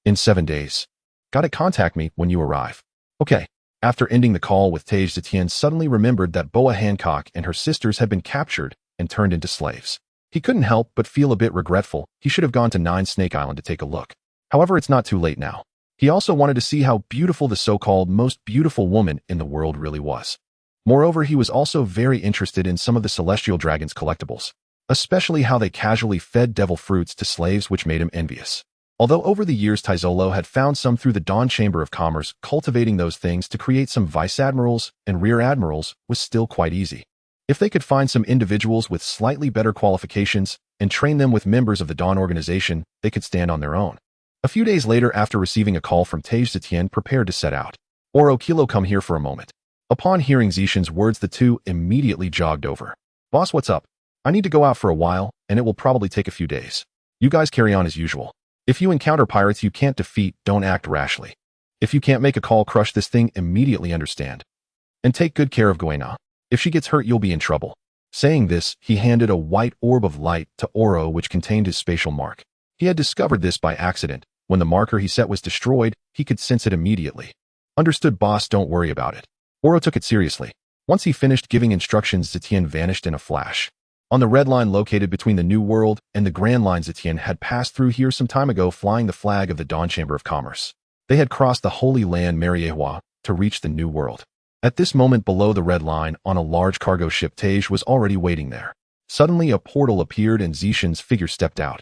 A: In 7 days. Gotta contact me when you arrive. Okay. After ending the call with Tej, Zetion suddenly remembered that Boa Hancock and her sisters had been captured and turned into slaves. He couldn't help but feel a bit regretful. He should have gone to Nine Snake Island to take a look. However, it's not too late now. He also wanted to see how beautiful the so-called most beautiful woman in the world really was. Moreover, he was also very interested in some of the Celestial Dragon's collectibles, especially how they casually fed devil fruits to slaves, which made him envious. Although over the years Tizolo had found some through the Dawn Chamber of Commerce, cultivating those things to create some vice admirals and rear admirals was still quite easy. If they could find some individuals with slightly better qualifications and train them with members of the Dawn organization, they could stand on their own. A few days later, after receiving a call from Tej, Zetion prepared to set out. Oro, Kilo, come here for a moment. Upon hearing Zetion's words, the two immediately jogged over. Boss, what's up? I need to go out for a while, and it will probably take a few days. You guys carry on as usual. If you encounter pirates you can't defeat, don't act rashly. If you can't make a call, crush this thing immediately, understand? And take good care of Kuina. If she gets hurt, you'll be in trouble. Saying this, he handed a white orb of light to Oro, which contained his spatial mark. He had discovered this by accident. When the marker he set was destroyed, he could sense it immediately. Understood, boss, don't worry about it. Oro took it seriously. Once he finished giving instructions, Zetion vanished in a flash. On the Red Line located between the New World and the Grand Line, Zetion had passed through here some time ago, flying the flag of the Dawn Chamber of Commerce. They had crossed the Holy Land Mariehua to reach the New World. At this moment, below the Red Line, on a large cargo ship, Tej was already waiting there. Suddenly, a portal appeared and Zetion's figure stepped out.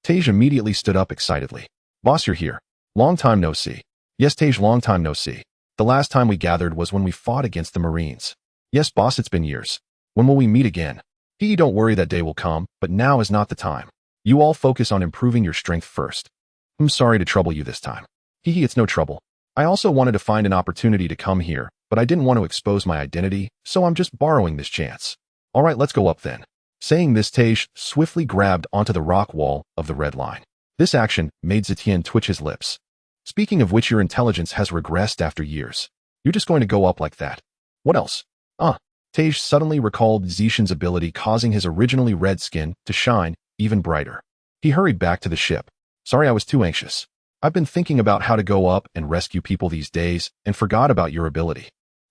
A: Tej immediately stood up excitedly. Boss, you're here. Long time no see. Yes, Tej, long time no see. The last time we gathered was when we fought against the Marines. Yes, boss, it's been years. When will we meet again? Don't worry, that day will come, but now is not the time. You all focus on improving your strength first. I'm sorry to trouble you this time. It's no trouble. I also wanted to find an opportunity to come here, but I didn't want to expose my identity, so I'm just borrowing this chance. Alright, let's go up then. Saying this, Tej swiftly grabbed onto the rock wall of the Red Line. This action made Zetion twitch his lips. Speaking of which, your intelligence has regressed after years. You're just going to go up like that. What else? Tej suddenly recalled Zetion's ability, causing his originally red skin to shine even brighter. He hurried back to the ship. Sorry, I was too anxious. I've been thinking about how to go up and rescue people these days and forgot about your ability.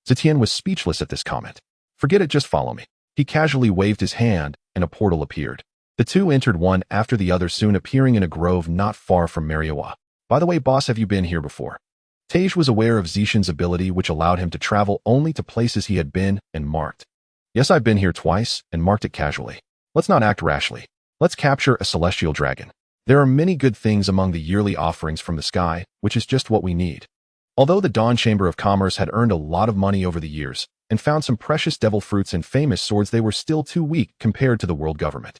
A: Zetion was speechless at this comment. Forget it, just follow me. He casually waved his hand and a portal appeared. The two entered one after the other, soon appearing in a grove not far from Mariehua. By the way, boss, have you been here before? Tej was aware of Zetion's ability, which allowed him to travel only to places he had been and marked. Yes, I've been here twice and marked it casually. Let's not act rashly. Let's capture a celestial dragon. There are many good things among the yearly offerings from the sky, which is just what we need. Although the Dawn Chamber of Commerce had earned a lot of money over the years and found some precious devil fruits and famous swords, they were still too weak compared to the world government.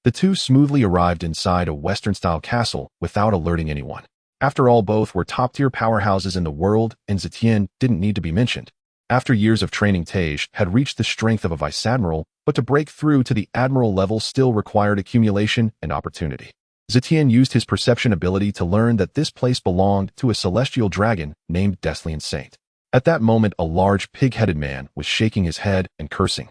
A: The two smoothly arrived inside a Western-style castle without alerting anyone. After all, both were top-tier powerhouses in the world, and Zetion didn't need to be mentioned. After years of training, Tej had reached the strength of a vice admiral, but to break through to the admiral level still required accumulation and opportunity. Zetion used his perception ability to learn that this place belonged to a celestial dragon named Destined Saint. At that moment, a large pig-headed man was shaking his head and cursing.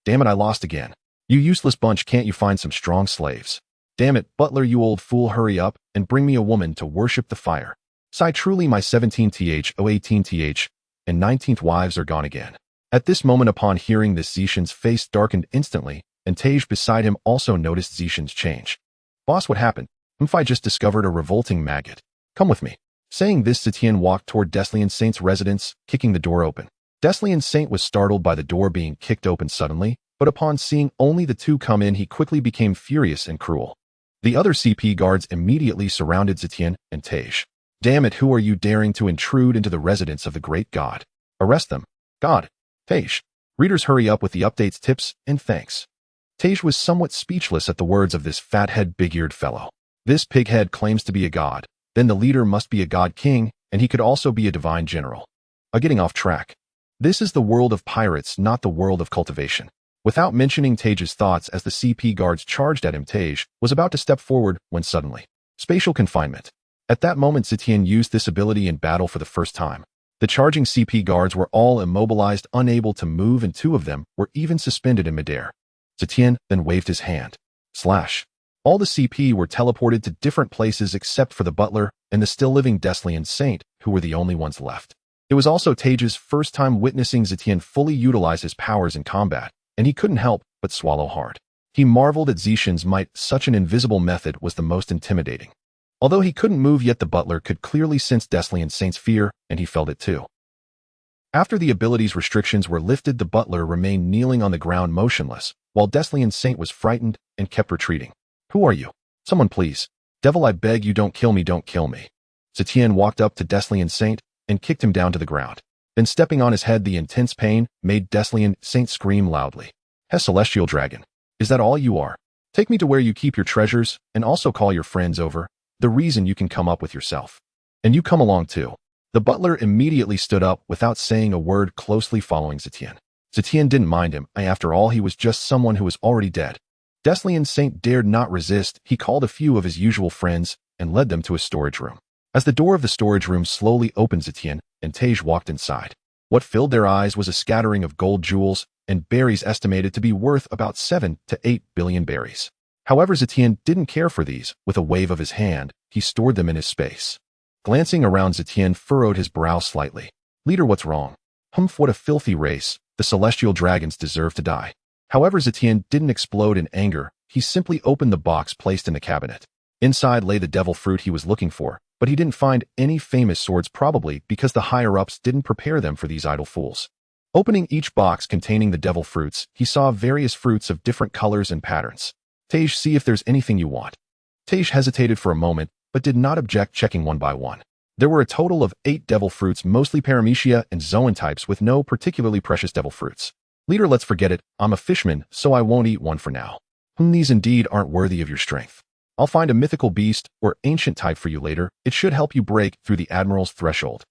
A: Damn it, I lost again. You useless bunch, can't you find some strong slaves? Damn it, butler, you old fool, hurry up and bring me a woman to worship the fire. Sigh, truly my 17th, 18th, and 19th wives are gone again. At this moment, upon hearing this, Zetion's face darkened instantly, and Tej beside him also noticed Zetion's change. Boss, what happened? I just discovered a revolting maggot. Come with me. Saying this, Zetion walked toward Destined Saint's residence, kicking the door open. Destined Saint was startled by the door being kicked open suddenly, but upon seeing only the two come in, he quickly became furious and cruel. The other CP guards immediately surrounded Zetion and Tej. Damn it, who are you daring to intrude into the residence of the great god? Arrest them. God. Tej. Readers, hurry up with the updates, tips, and thanks. Tej was somewhat speechless at the words of this fathead big-eared fellow. This pighead claims to be a god. Then the leader must be a god king, and he could also be a divine general. Getting off track. This is the world of pirates, not the world of cultivation. Without mentioning Tej's thoughts as the CP guards charged at him, Tej was about to step forward when suddenly. Spatial confinement. At that moment, Zetion used this ability in battle for the first time. The charging CP guards were all immobilized, unable to move, and 2 of them were even suspended in midair. Zetion then waved his hand. Slash. All the CP were teleported to different places except for the butler and the still-living Deslian Saint, who were the only ones left. It was also Tej's first time witnessing Zetion fully utilize his powers in combat, and he couldn't help but swallow hard. He marveled at Zetion's might. Such an invisible method was the most intimidating. Although he couldn't move yet, the butler could clearly sense Deslian Saint's fear, and he felt it too. After the ability's restrictions were lifted, the butler remained kneeling on the ground motionless, while Deslian Saint was frightened and kept retreating. Who are you? Someone please. Devil, I beg you, don't kill me, don't kill me. Zetion walked up to Deslian Saint and kicked him down to the ground. Then stepping on his head, the intense pain made Deslian Saint scream loudly. Hey, celestial dragon. Is that all you are? Take me to where you keep your treasures, and also call your friends over. The reason you can come up with yourself. And you come along too. The butler immediately stood up without saying a word, closely following Zetion. Zetion didn't mind him. After all, he was just someone who was already dead. Deslian Saint dared not resist. He called a few of his usual friends and led them to a storage room. As the door of the storage room slowly opened, Zetion and Tej walked inside. What filled their eyes was a scattering of gold jewels and berries estimated to be worth about 7 to 8 billion berries. However, Zetion didn't care for these. With a wave of his hand, he stored them in his space. Glancing around, Zetion furrowed his brow slightly. Leader, what's wrong? Humph, what a filthy race. The celestial dragons deserve to die. However, Zetion didn't explode in anger. He simply opened the box placed in the cabinet. Inside lay the devil fruit he was looking for, but he didn't find any famous swords, probably because the higher-ups didn't prepare them for these idle fools. Opening each box containing the devil fruits, he saw various fruits of different colors and patterns. Tej, see if there's anything you want. Tej hesitated for a moment, but did not object, checking one by one. There were a total of 8 devil fruits, mostly paramecia and Zoan types, with no particularly precious devil fruits. Leader, let's forget it. I'm a fishman, so I won't eat one for now. These indeed aren't worthy of your strength. I'll find a mythical beast or ancient type for you later. It should help you break through the admiral's threshold.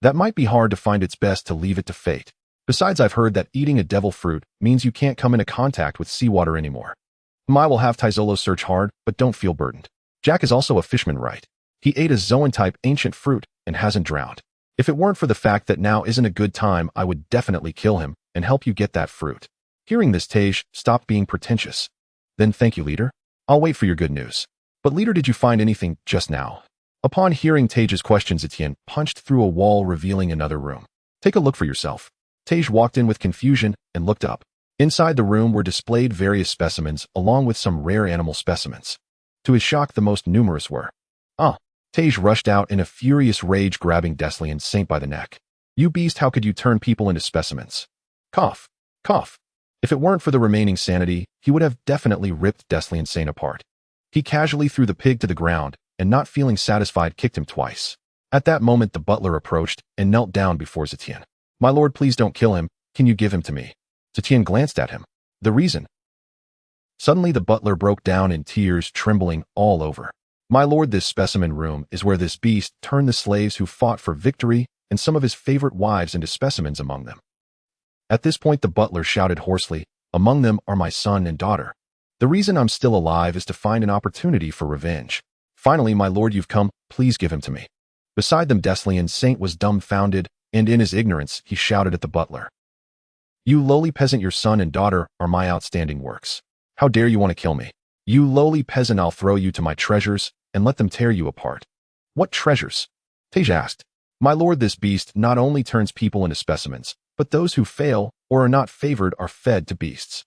A: That might be hard to find. It's best to leave it to fate. Besides, I've heard that eating a devil fruit means you can't come into contact with seawater anymore. I will have Taizolo search hard, but don't feel burdened. Jack is also a fishman, right? He ate a Zoan-type ancient fruit and hasn't drowned. If it weren't for the fact that now isn't a good time, I would definitely kill him and help you get that fruit. Hearing this, Tej stopped being pretentious. Then thank you, leader. I'll wait for your good news. But leader, did you find anything just now? Upon hearing Tej's question, Zetion punched through a wall, revealing another room. Take a look for yourself. Tej walked in with confusion and looked up. Inside the room were displayed various specimens, along with some rare animal specimens. To his shock, the most numerous were. Tej rushed out in a furious rage, grabbing Deslian Saint by the neck. You beast, how could you turn people into specimens? Cough. Cough. If it weren't for the remaining sanity, he would have definitely ripped Deslian Saint apart. He casually threw the pig to the ground, and not feeling satisfied, kicked him twice. At that moment, the butler approached and knelt down before Zetion. My lord, please don't kill him. Can you give him to me? Zetion glanced at him. The reason? Suddenly the butler broke down in tears, trembling all over. My lord, this specimen room is where this beast turned the slaves who fought for victory and some of his favorite wives into specimens among them. At this point the butler shouted hoarsely, among them are my son and daughter. The reason I'm still alive is to find an opportunity for revenge. Finally, my lord, you've come, please give him to me. Beside them, Deslian Saint was dumbfounded, and in his ignorance he shouted at the butler. You lowly peasant, your son and daughter are my outstanding works. How dare you want to kill me? You lowly peasant, I'll throw you to my treasures and let them tear you apart. What treasures? Tej asked. My lord, this beast not only turns people into specimens, but those who fail or are not favored are fed to beasts.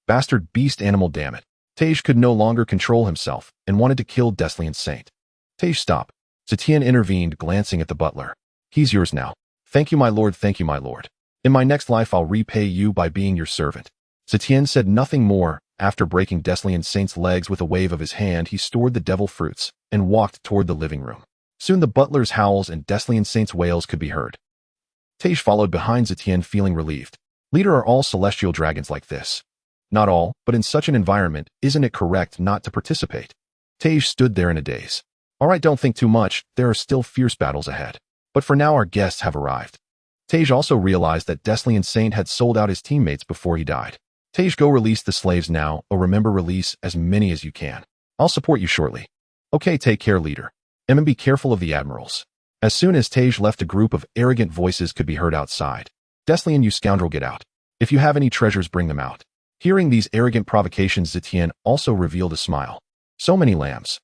A: Bastard beast animal, damn it. Tej could no longer control himself and wanted to kill Deslian Saint. Tej, stop. Zetion intervened, glancing at the butler. He's yours now. Thank you, my lord, thank you, my lord. In my next life I'll repay you by being your servant. Zetion said nothing more. After breaking Deslian Saint's legs with a wave of his hand, he stored the devil fruits and walked toward the living room. Soon the butler's howls and Deslian Saint's wails could be heard. Tej followed behind Zetion, feeling relieved. Leader, are all celestial dragons like this? Not all, but in such an environment, isn't it correct not to participate? Tej stood there in a daze. Alright, don't think too much, there are still fierce battles ahead. But for now our guests have arrived. Tej also realized that Deslian Saint had sold out his teammates before he died. Tej, go release the slaves now, or remember, release as many as you can. I'll support you shortly. Okay, take care, leader. And be careful of the admirals. As soon as Tej left, a group of arrogant voices could be heard outside. Deslian, you scoundrel, get out. If you have any treasures, bring them out. Hearing these arrogant provocations, Zetion also revealed a smile. So many lambs.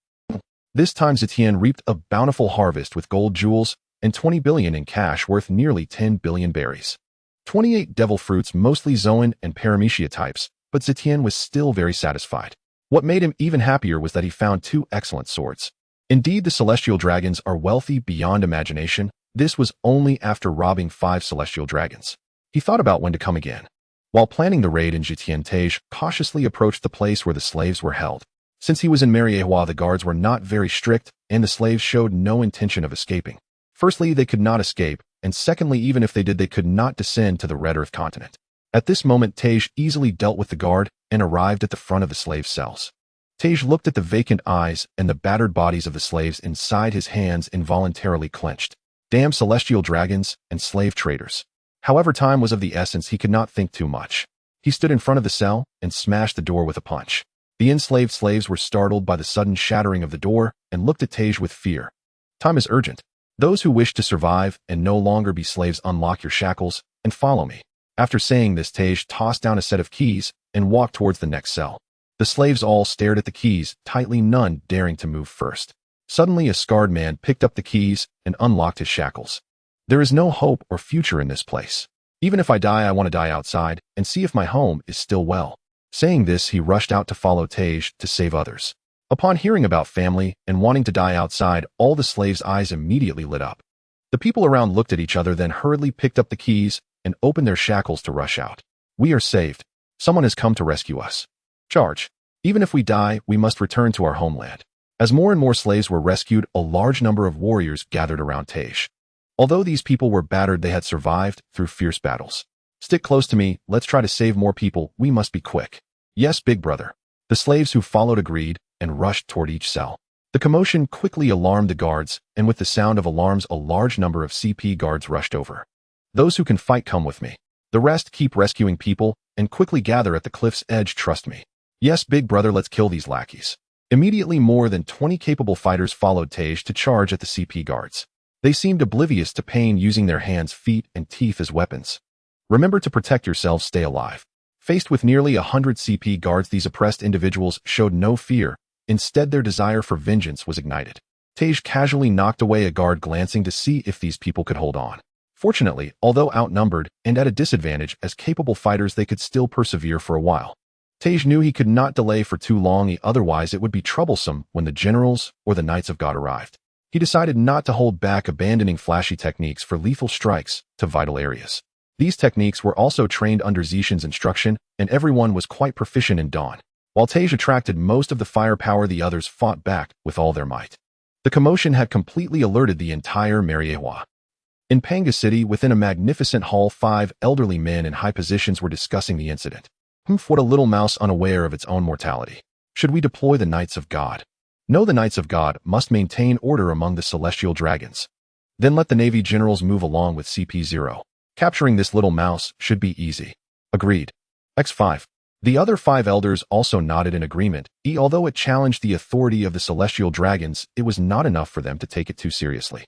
A: This time Zetion reaped a bountiful harvest with gold jewels and 20 billion in cash worth nearly 10 billion berries. 28 devil fruits, mostly Zoan and Paramecia types, but Zetion was still very satisfied. What made him even happier was that he found 2 excellent swords. Indeed, the celestial dragons are wealthy beyond imagination. This was only after robbing 5 celestial dragons. He thought about when to come again. While planning the raid in Zetion, Tej cautiously approached the place where the slaves were held. Since he was in Mariewa, the guards were not very strict, and the slaves showed no intention of escaping. Firstly, they could not escape, and secondly, even if they did, they could not descend to the Red Earth continent. At this moment, Tej easily dealt with the guard and arrived at the front of the slave cells. Tej looked at the vacant eyes and the battered bodies of the slaves inside. His hands involuntarily clenched. Damn celestial dragons and slave traders. However, time was of the essence. He could not think too much. He stood in front of the cell and smashed the door with a punch. The enslaved slaves were startled by the sudden shattering of the door and looked at Tej with fear. Time is urgent. Those who wish to survive and no longer be slaves, unlock your shackles and follow me. After saying this, Tej tossed down a set of keys and walked towards the next cell. The slaves all stared at the keys tightly, none daring to move first. Suddenly, a scarred man picked up the keys and unlocked his shackles. There is no hope or future in this place. Even if I die, I want to die outside and see if my home is still well. Saying this, he rushed out to follow Tej to save others. Upon hearing about family and wanting to die outside, all the slaves' eyes immediately lit up. The people around looked at each other, then hurriedly picked up the keys and opened their shackles to rush out. We are saved. Someone has come to rescue us. Charge. Even if we die, we must return to our homeland. As more and more slaves were rescued, a large number of warriors gathered around Tej. Although these people were battered, they had survived through fierce battles. Stick close to me, let's try to save more people, we must be quick. Yes, big brother. The slaves who followed agreed and rushed toward each cell. The commotion quickly alarmed the guards, and with the sound of alarms, a large number of CP guards rushed over. Those who can fight, come with me. The rest, keep rescuing people and quickly gather at the cliff's edge, trust me. Yes, big brother, let's kill these lackeys. Immediately, more than 20 capable fighters followed Tej to charge at the CP guards. They seemed oblivious to pain, using their hands, feet, and teeth as weapons. Remember to protect yourselves, stay alive. Faced with nearly 100 CP guards, these oppressed individuals showed no fear. Instead, their desire for vengeance was ignited. Tej casually knocked away a guard, glancing to see if these people could hold on. Fortunately, although outnumbered and at a disadvantage as capable fighters, they could still persevere for a while. Tej knew he could not delay for too long, otherwise it would be troublesome when the generals or the Knights of God arrived. He decided not to hold back, abandoning flashy techniques for lethal strikes to vital areas. These techniques were also trained under Zetion's instruction, and everyone was quite proficient in Dawn. While Tej attracted most of the firepower, the others fought back with all their might. The commotion had completely alerted the entire Mariewa. In Panga City, within a magnificent hall, 5 elderly men in high positions were discussing the incident. What a little mouse, unaware of its own mortality. Should we deploy the Knights of God? No, the Knights of God must maintain order among the celestial dragons. Then let the Navy generals move along with CP0. Capturing this little mouse should be easy. Agreed. X5. The other 5 elders also nodded in agreement. Although it challenged the authority of the celestial dragons, it was not enough for them to take it too seriously.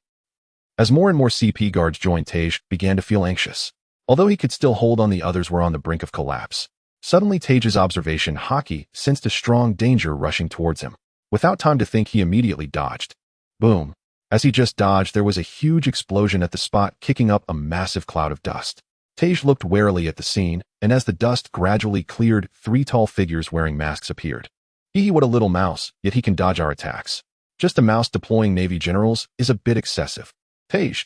A: As more and more CP guards joined, Tej began to feel anxious. Although he could still hold on, the others were on the brink of collapse. Suddenly, Tej's observation, Haki, sensed a strong danger rushing towards him. Without time to think, he immediately dodged. Boom. As he just dodged, there was a huge explosion at the spot, kicking up a massive cloud of dust. Tej looked warily at the scene, and as the dust gradually cleared, 3 tall figures wearing masks appeared. What a little mouse, yet he can dodge our attacks. Just a mouse deploying Navy generals is a bit excessive. Tej,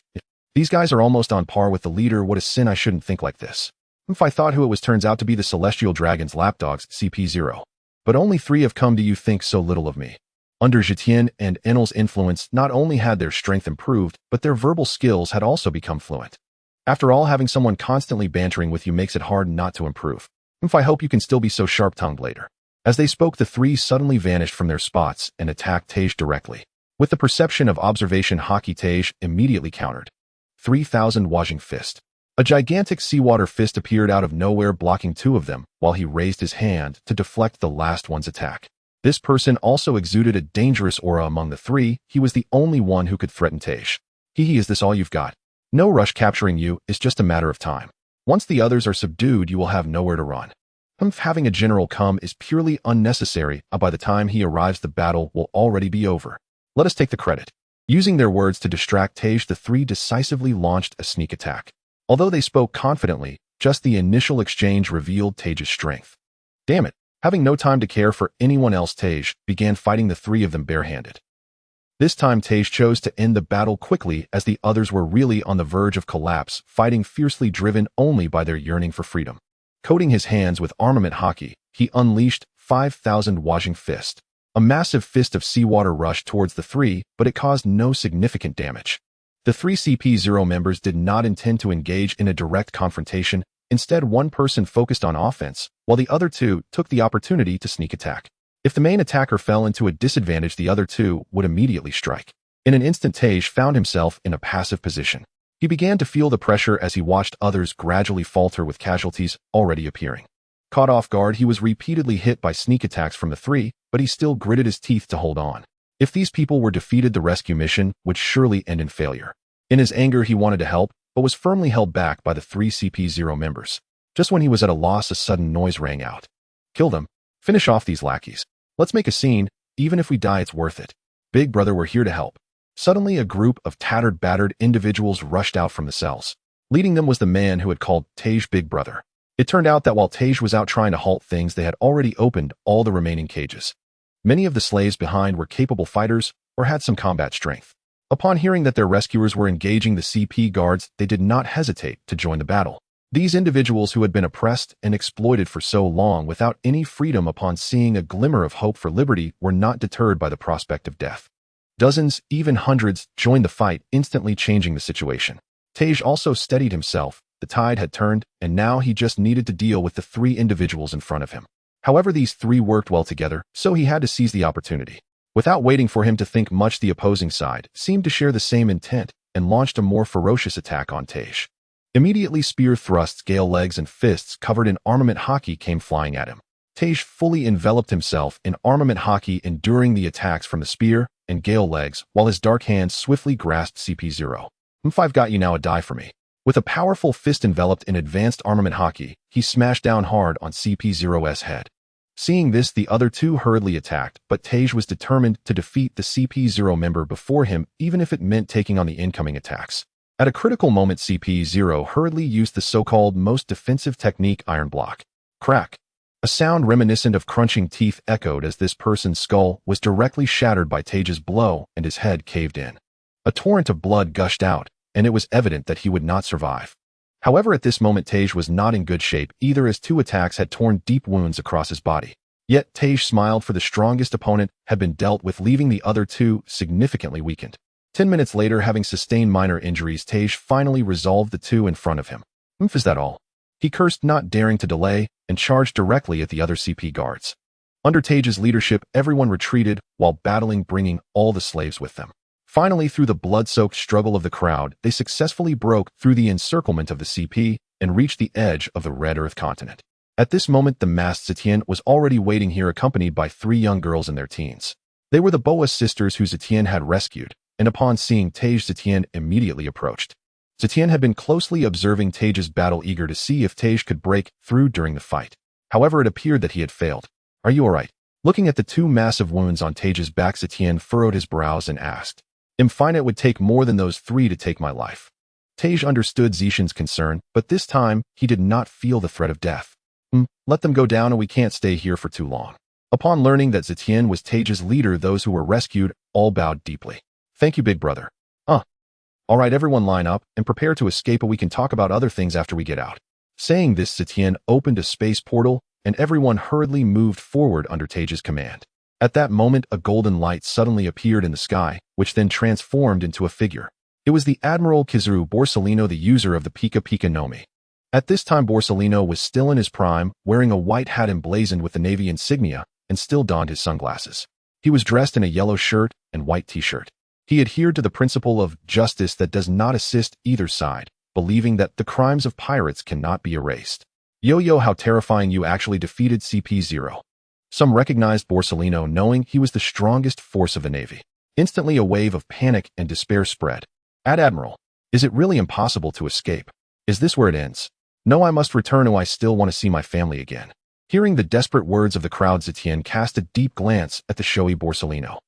A: these guys are almost on par with the leader. What a sin, I shouldn't think like this. If I thought who it was, turns out to be the Celestial Dragon's lapdogs, CP0. But only 3 have come. Do you think so little of me? Under Zetion and Enel's influence, not only had their strength improved, but their verbal skills had also become fluent. After all, having someone constantly bantering with you makes it hard not to improve. I hope you can still be so sharp-tongued later. As they spoke, the three suddenly vanished from their spots and attacked Tej directly. With the perception of observation, Haki Tej immediately countered. 3,000 Wajing Fist. A gigantic seawater fist appeared out of nowhere, blocking two of them, while he raised his hand to deflect the last one's attack. This person also exuded a dangerous aura among the three. He was the only one who could threaten Tej. Is this all you've got? No rush, capturing you is just a matter of time. Once the others are subdued, you will have nowhere to run. Having a general come is purely unnecessary. By the time he arrives, the battle will already be over. Let us take the credit. Using their words to distract Tej, the three decisively launched a sneak attack. Although they spoke confidently, just the initial exchange revealed Tej's strength. Damn it. Having no time to care for anyone else, Tej began fighting the three of them barehanded. This time Tej chose to end the battle quickly, as the others were really on the verge of collapse, fighting fiercely, driven only by their yearning for freedom. Coating his hands with armament Haki, he unleashed 5,000 Wajing Fist. A massive fist of seawater rushed towards the three, but it caused no significant damage. The three CP0 members did not intend to engage in a direct confrontation. Instead, one person focused on offense, while the other two took the opportunity to sneak attack. If the main attacker fell into a disadvantage, the other two would immediately strike. In an instant, Tej found himself in a passive position. He began to feel the pressure as he watched others gradually falter, with casualties already appearing. Caught off guard, he was repeatedly hit by sneak attacks from the three, but he still gritted his teeth to hold on. If these people were defeated, the rescue mission would surely end in failure. In his anger, he wanted to help, but was firmly held back by the three CP0 members. Just when he was at a loss, a sudden noise rang out. Kill them. Finish off these lackeys. Let's make a scene. Even if we die, it's worth it. Big brother, we're here to help. Suddenly, a group of tattered, battered individuals rushed out from the cells. Leading them was the man who had called Tej Big Brother. It turned out that while Tej was out trying to halt things, they had already opened all the remaining cages. Many of the slaves behind were capable fighters or had some combat strength. Upon hearing that their rescuers were engaging the CP guards, they did not hesitate to join the battle. These individuals, who had been oppressed and exploited for so long without any freedom, upon seeing a glimmer of hope for liberty, were not deterred by the prospect of death. Dozens, even hundreds, joined the fight, instantly changing the situation. Tej also steadied himself. The tide had turned, and now he just needed to deal with the three individuals in front of him. However, these three worked well together, so he had to seize the opportunity. Without waiting for him to think much, the opposing side seemed to share the same intent and launched a more ferocious attack on Tej. Immediately, spear thrusts, gale legs, and fists covered in armament Haki came flying at him. Tej fully enveloped himself in armament Haki, enduring the attacks from the spear and gale legs, while his dark hands swiftly grasped CP0. I've got you now, die for me. With a powerful fist enveloped in advanced armament Haki, he smashed down hard on CP0's head. Seeing this, the other two hurriedly attacked, but Tej was determined to defeat the CP0 member before him, even if it meant taking on the incoming attacks. At a critical moment, CP0 hurriedly used the so-called most defensive technique, Iron Block. Crack. A sound reminiscent of crunching teeth echoed as this person's skull was directly shattered by Tej's blow and his head caved in. A torrent of blood gushed out, and it was evident that he would not survive. However, at this moment, Tej was not in good shape either, as two attacks had torn deep wounds across his body. Yet Tej smiled, for the strongest opponent had been dealt with, leaving the other two significantly weakened. 10 minutes later, having sustained minor injuries, Tej finally resolved the two in front of him. Is that all? He cursed, not daring to delay, and charged directly at the other CP guards. Under Tej's leadership, everyone retreated while battling, bringing all the slaves with them. Finally, through the blood-soaked struggle of the crowd, they successfully broke through the encirclement of the CP and reached the edge of the Red Earth continent. At this moment, the masked Zetion was already waiting here, accompanied by three young girls in their teens. They were the Boa sisters who Zetion had rescued, and upon seeing Tej, Zetion immediately approached. Zetion had been closely observing Tej's battle, eager to see if Tej could break through during the fight. However, it appeared that he had failed. Are you alright? Looking at the two massive wounds on Tej's back, Zetion furrowed his brows and asked, I'm fine. It would take more than those three to take my life. Tej understood Zetion's concern, but this time he did not feel the threat of death. Let them go down, and we can't stay here for too long. Upon learning that Zetion was Tej's leader, those who were rescued all bowed deeply. Thank you, big brother. Alright, everyone line up and prepare to escape, and we can talk about other things after we get out. Saying this, Zetion opened a space portal, and everyone hurriedly moved forward under Tej's command. At that moment, a golden light suddenly appeared in the sky, which then transformed into a figure. It was the Admiral Kizaru Borsalino, the user of the Pika Pika Nomi. At this time, Borsalino was still in his prime, wearing a white hat emblazoned with the Navy insignia, and still donned his sunglasses. He was dressed in a yellow shirt and white t-shirt. He adhered to the principle of justice that does not assist either side, believing that the crimes of pirates cannot be erased. Yo, how terrifying, you actually defeated CP0. Some recognized Borsalino, knowing he was the strongest force of the Navy. Instantly a wave of panic and despair spread. Admiral, is it really impossible to escape? Is this where it ends? No, I must return, or I still want to see my family again. Hearing the desperate words of the crowd, Zetion cast a deep glance at the showy Borsalino.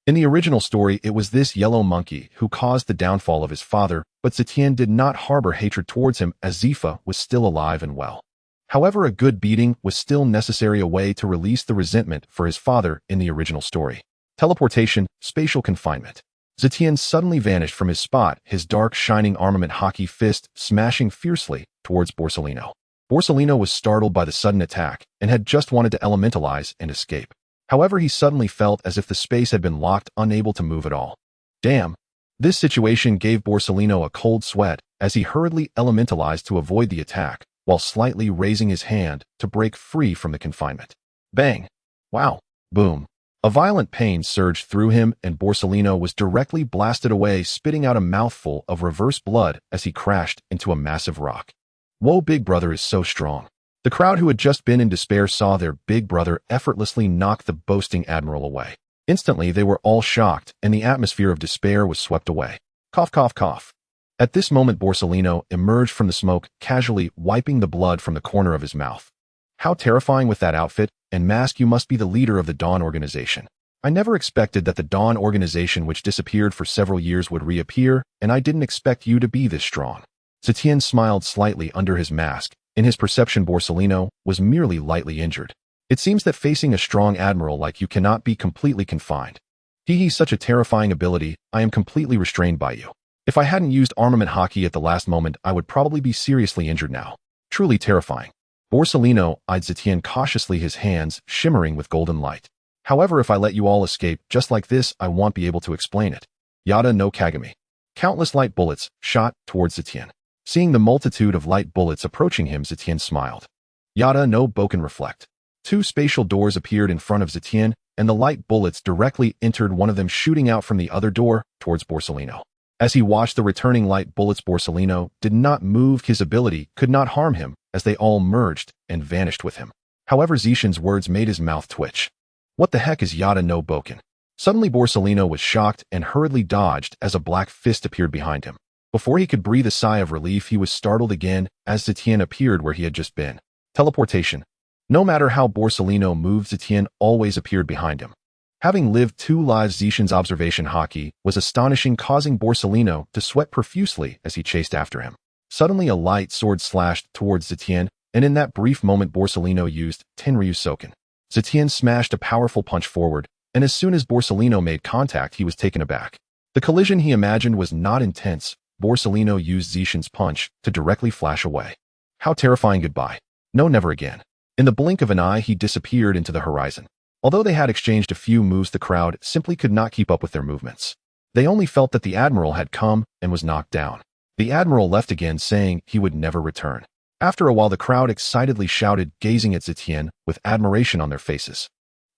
A: In the original story, it was this yellow monkey who caused the downfall of his father, but Zetion did not harbor hatred towards him as Zifa was still alive and well. However, a good beating was still necessary, a way to release the resentment for his father in the original story. Teleportation, spatial confinement. Zetion suddenly vanished from his spot, his dark, shining armament Haki fist smashing fiercely towards Borsalino. Borsalino was startled by the sudden attack and had just wanted to elementalize and escape. However, he suddenly felt as if the space had been locked, unable to move at all. Damn! This situation gave Borsalino a cold sweat as he hurriedly elementalized to avoid the attack, while slightly raising his hand to break free from the confinement. Bang! Wow! Boom! A violent pain surged through him, and Borsalino was directly blasted away, spitting out a mouthful of reverse blood as he crashed into a massive rock. Whoa, big brother is so strong. The crowd, who had just been in despair, saw their big brother effortlessly knock the boasting admiral away. Instantly, they were all shocked, and the atmosphere of despair was swept away. Cough, cough, cough. At this moment, Borsalino emerged from the smoke, casually wiping the blood from the corner of his mouth. How terrifying with that outfit and mask! You must be the leader of the Dawn organization. I never expected that the Dawn organization, which disappeared for several years, would reappear, and I didn't expect you to be this strong. Zetion smiled slightly under his mask. In his perception, Borsalino was merely lightly injured. It seems that facing a strong admiral like you cannot be completely confined. He's such a terrifying ability. I am completely restrained by you. If I hadn't used armament Haki at the last moment, I would probably be seriously injured now. Truly terrifying. Borsalino eyed Zetion cautiously, his hands shimmering with golden light. However, if I let you all escape just like this, I won't be able to explain it. Yada no Kagami. Countless light bullets shot towards Zetion. Seeing the multitude of light bullets approaching him, Zetion smiled. Yada no Boken reflect. Two spatial doors appeared in front of Zetion, and the light bullets directly entered one of them, shooting out from the other door towards Borsalino. As he watched the returning light bullets, Borsalino did not move. His ability could not harm him, as they all merged and vanished with him. However, Zetion's words made his mouth twitch. What the heck is Yada no Boken? Suddenly, Borsalino was shocked and hurriedly dodged as a black fist appeared behind him. Before he could breathe a sigh of relief, he was startled again as Zetion appeared where he had just been. Teleportation. No matter how Borsalino moved, Zetion always appeared behind him. Having lived 2 lives, Zetion's observation Haki was astonishing, causing Borsalino to sweat profusely as he chased after him. Suddenly, a light sword slashed towards Zetion, and in that brief moment, Borsalino used Tenryu Soken. Zetion smashed a powerful punch forward, and as soon as Borsalino made contact, he was taken aback. The collision he imagined was not intense. Borsalino used Zetion's punch to directly flash away. How terrifying! Goodbye. No, never again. In the blink of an eye, he disappeared into the horizon. Although they had exchanged a few moves, the crowd simply could not keep up with their movements. They only felt that the admiral had come and was knocked down. The admiral left again, saying he would never return. After a while, the crowd excitedly shouted, gazing at Zetion with admiration on their faces.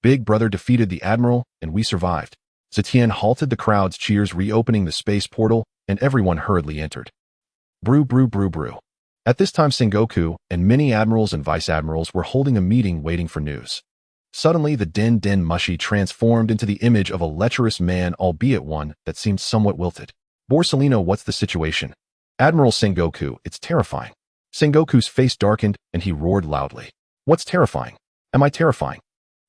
A: Big brother defeated the admiral, and we survived. Zetion halted the crowd's cheers, reopening the space portal, and everyone hurriedly entered. Brew, brew, brew, brew. At this time, Sengoku and many admirals and vice-admirals were holding a meeting waiting for news. Suddenly, the Den Den Mushi transformed into the image of a lecherous man, albeit one that seemed somewhat wilted. Borsalino, what's the situation? Admiral Sengoku, it's terrifying. Sengoku's face darkened, and he roared loudly. What's terrifying? Am I terrifying?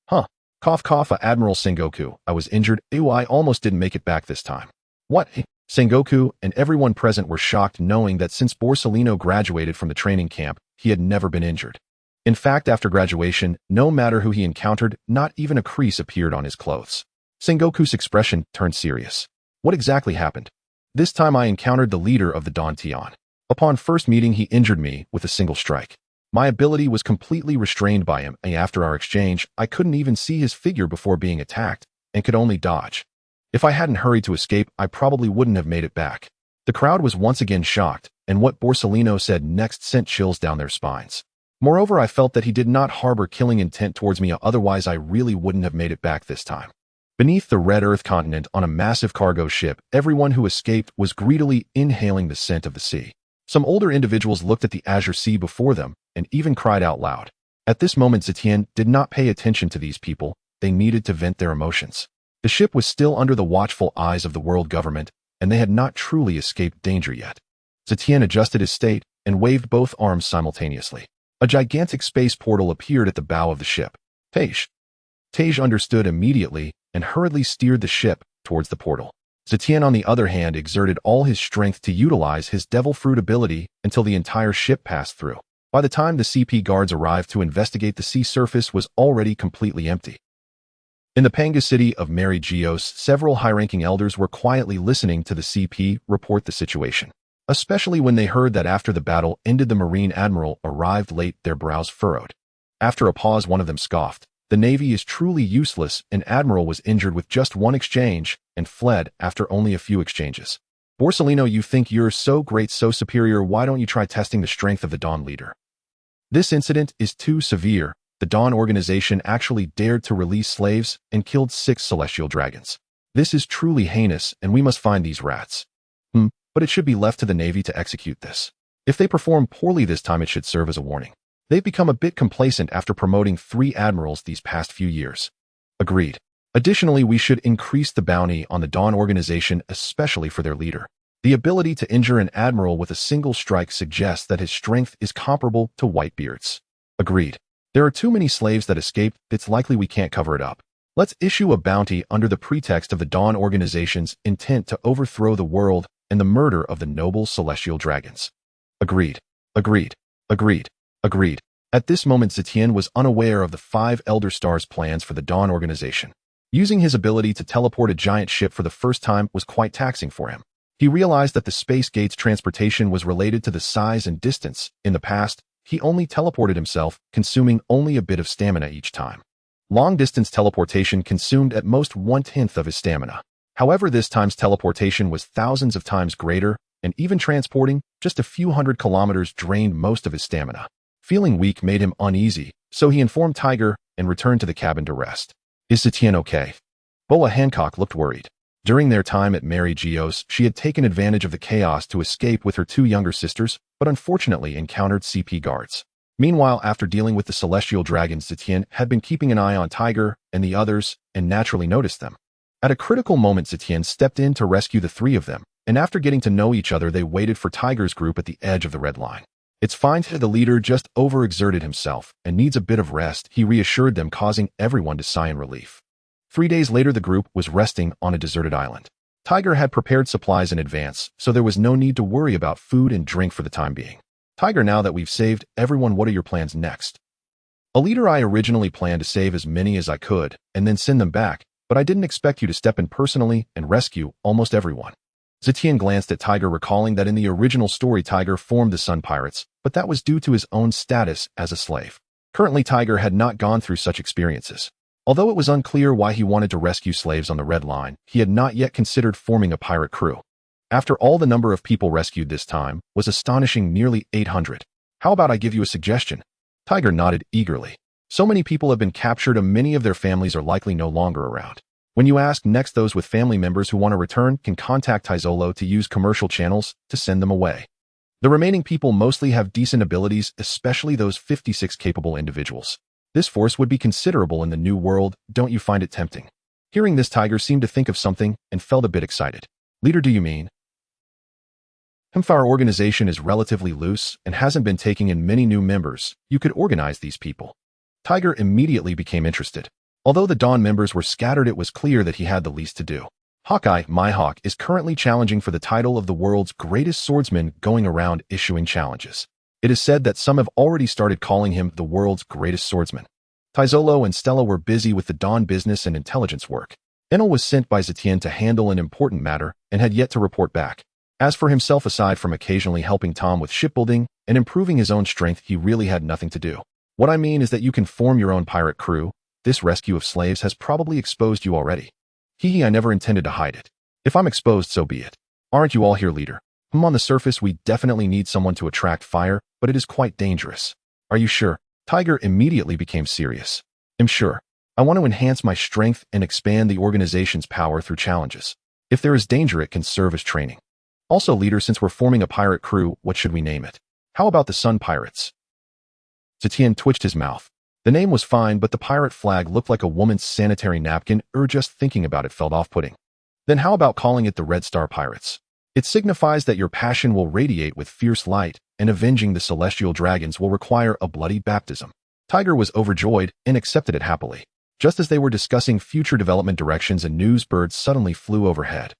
A: Huh. Cough, cough, Admiral Sengoku, I was injured. Ew, I almost didn't make it back this time. What? Sengoku and everyone present were shocked, knowing that since Borsalino graduated from the training camp, he had never been injured. In fact, after graduation, no matter who he encountered, not even a crease appeared on his clothes. Sengoku's expression turned serious. What exactly happened? This time I encountered the leader of the Dawn Tian. Upon first meeting, he injured me with a single strike. My ability was completely restrained by him, and after our exchange, I couldn't even see his figure before being attacked, and could only dodge. If I hadn't hurried to escape, I probably wouldn't have made it back. The crowd was once again shocked, and what Borsalino said next sent chills down their spines. Moreover, I felt that he did not harbor killing intent towards me, otherwise I really wouldn't have made it back this time. Beneath the Red Earth continent on a massive cargo ship, everyone who escaped was greedily inhaling the scent of the sea. Some older individuals looked at the azure sea before them and even cried out loud. At this moment, Zetion did not pay attention to these people. They needed to vent their emotions. The ship was still under the watchful eyes of the world government, and they had not truly escaped danger yet. Zetion adjusted his state and waved both arms simultaneously. A gigantic space portal appeared at the bow of the ship. Tej understood immediately and hurriedly steered the ship towards the portal. Zetion, on the other hand, exerted all his strength to utilize his devil fruit ability until the entire ship passed through. By the time the CP guards arrived to investigate, the sea surface was already completely empty. In the Panga city of Mary Geos, several high-ranking elders were quietly listening to the CP report the situation. Especially when they heard that after the battle ended, the Marine Admiral arrived late, their brows furrowed. After a pause, one of them scoffed. The Navy is truly useless. An Admiral was injured with just one exchange and fled after only a few exchanges. Borsalino, you think you're so great, so superior, why don't you try testing the strength of the Dawn leader? This incident is too severe. The Dawn organization actually dared to release slaves and killed 6 celestial dragons. This is truly heinous, and we must find these rats. But it should be left to the Navy to execute this. If they perform poorly this time, it should serve as a warning. They've become a bit complacent after promoting 3 admirals these past few years. Agreed. Additionally, we should increase the bounty on the Dawn organization, especially for their leader. The ability to injure an admiral with a single strike suggests that his strength is comparable to Whitebeard's. Agreed. There are too many slaves that escaped. It's likely we can't cover it up. Let's issue a bounty under the pretext of the Dawn organization's intent to overthrow the world and the murder of the noble celestial dragons. Agreed. Agreed. Agreed. Agreed. At this moment, Zetion was unaware of the 5 Elder Stars' plans for the Dawn organization. Using his ability to teleport a giant ship for the first time was quite taxing for him. He realized that the Space Gate's transportation was related to the size and distance. In the past, he only teleported himself, consuming only a bit of stamina each time. Long-distance teleportation consumed at most 1/10 of his stamina. However, this time's teleportation was thousands of times greater, and even transporting just a few hundred kilometers drained most of his stamina. Feeling weak made him uneasy, so he informed Tiger and returned to the cabin to rest. Is Zetion okay? Boa Hancock looked worried. During their time at Mary Geos, she had taken advantage of the chaos to escape with her 2 younger sisters, but unfortunately encountered CP guards. Meanwhile, after dealing with the celestial dragons, Zetion had been keeping an eye on Tiger and the others and naturally noticed them. At a critical moment, Zetion stepped in to rescue the 3 of them, and after getting to know each other, they waited for Tiger's group at the edge of the red line. It's fine, the leader just overexerted himself and needs a bit of rest, he reassured them, causing everyone to sigh in relief. 3 days later, the group was resting on a deserted island. Tiger had prepared supplies in advance, so there was no need to worry about food and drink for the time being. Tiger, now that we've saved everyone, what are your plans next? A leader, I originally planned to save as many as I could and then send them back, but I didn't expect you to step in personally and rescue almost everyone. Zetion glanced at Tiger, recalling that in the original story, Tiger formed the Sun Pirates, but that was due to his own status as a slave. Currently, Tiger had not gone through such experiences. Although it was unclear why he wanted to rescue slaves on the Red Line, he had not yet considered forming a pirate crew. After all, the number of people rescued this time was astonishing, nearly 800. How about I give you a suggestion? Tiger nodded eagerly. So many people have been captured and many of their families are likely no longer around. When you ask next, those with family members who want to return can contact Taizolo to use commercial channels to send them away. The remaining people mostly have decent abilities, especially those 56 capable individuals. This force would be considerable in the new world, don't you find it tempting? Hearing this, Tiger seemed to think of something and felt a bit excited. Leader, do you mean? Our organization is relatively loose and hasn't been taking in many new members. You could organize these people. Tiger immediately became interested. Although the Dawn members were scattered, it was clear that he had the least to do. Hawkeye, Mihawk, is currently challenging for the title of the world's greatest swordsman, going around issuing challenges. It is said that some have already started calling him the world's greatest swordsman. Taizolo and Stella were busy with the Dawn business and intelligence work. Enel was sent by Zetion to handle an important matter and had yet to report back. As for himself, aside from occasionally helping Tom with shipbuilding and improving his own strength, he really had nothing to do. What I mean is that you can form your own pirate crew. This rescue of slaves has probably exposed you already. I never intended to hide it. If I'm exposed, so be it. Aren't you all here, leader? On the surface, we definitely need someone to attract fire, but it is quite dangerous. Are you sure? Tiger immediately became serious. I'm sure. I want to enhance my strength and expand the organization's power through challenges. If there is danger, it can serve as training. Also, leader, since we're forming a pirate crew, what should we name it? How about the Sun Pirates? Zetion twitched his mouth. The name was fine, but the pirate flag looked like a woman's sanitary napkin, just thinking about it felt off-putting. Then how about calling it the Red Star Pirates? It signifies that your passion will radiate with fierce light, and avenging the celestial dragons will require a bloody baptism. Tiger was overjoyed and accepted it happily. Just as they were discussing future development directions, a newsbird suddenly flew overhead.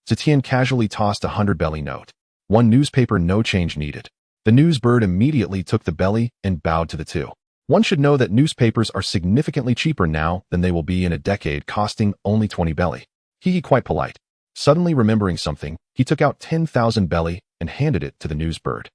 A: Zetion casually tossed a 100-belly note. 1 newspaper, no change needed. The newsbird immediately took the belly and bowed to the 2. One should know that newspapers are significantly cheaper now than they will be in a decade, costing only 20 belly. Quite polite. Suddenly remembering something, he took out 10,000 belly and handed it to the newsbird.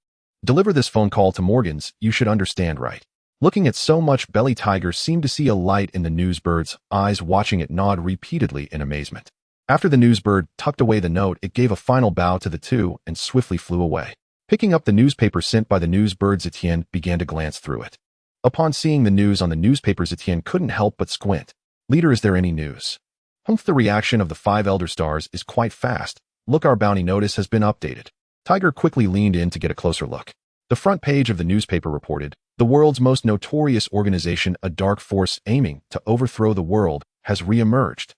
A: Deliver this phone call to Morgan's, you should understand, right? Looking at so much belly, Tiger seemed to see a light in the newsbird's eyes, watching it nod repeatedly in amazement. After the newsbird tucked away the note, it gave a final bow to the 2 and swiftly flew away. Picking up the newspaper sent by the newsbird, Zetion began to glance through it. Upon seeing the news on the newspaper, Zetion couldn't help but squint. Leader, is there any news? The reaction of the 5 Elder Stars is quite fast. Look, our bounty notice has been updated. Tiger quickly leaned in to get a closer look. The front page of the newspaper reported, the world's most notorious organization, a dark force aiming to overthrow the world, has re-emerged.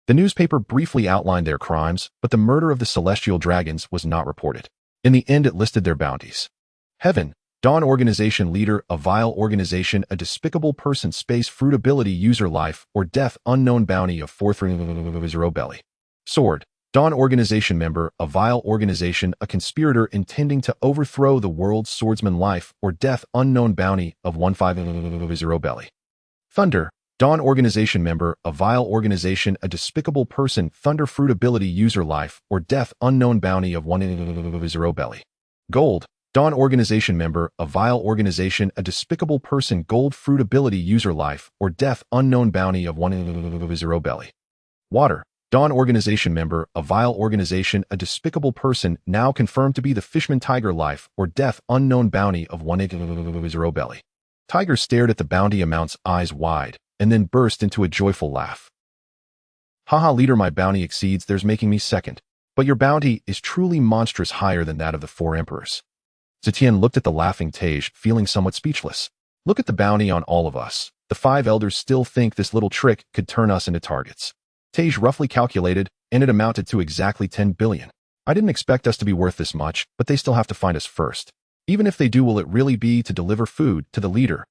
A: The newspaper briefly outlined their crimes, but the murder of the celestial dragons was not reported. In the end, it listed their bounties. Heaven, Dawn Organization leader, a vile organization, a despicable person, space, fruit ability, user life, or death, unknown bounty of 430 belly. Sword, Dawn Organization member, a vile organization, a conspirator intending to overthrow the world, swordsman life, or death, unknown bounty of 1500 belly. Thunder, Dawn Organization member, a vile organization, a despicable person, thunder, fruit ability, user life, or death, unknown bounty of 10 belly. Gold, Dawn Organization member, a vile organization, a despicable person, gold, fruit ability, user life, or death, unknown bounty of 10 belly. Water, Dawn Organization member, a vile organization, a despicable person, now confirmed to be the Fishman Tiger life, or death, unknown bounty of 10 belly. Tiger stared at the bounty amounts, eyes wide, and then burst into a joyful laugh. Haha, leader, my bounty exceeds theirs, making me second. But your bounty is truly monstrous, higher than that of the 4 emperors. Zetion looked at the laughing Tej, feeling somewhat speechless. Look at the bounty on all of us. The 5 elders still think this little trick could turn us into targets. Tej roughly calculated, and it amounted to exactly 10 billion. I didn't expect us to be worth this much, but they still have to find us first. Even if they do, will it really be to deliver food to the leader?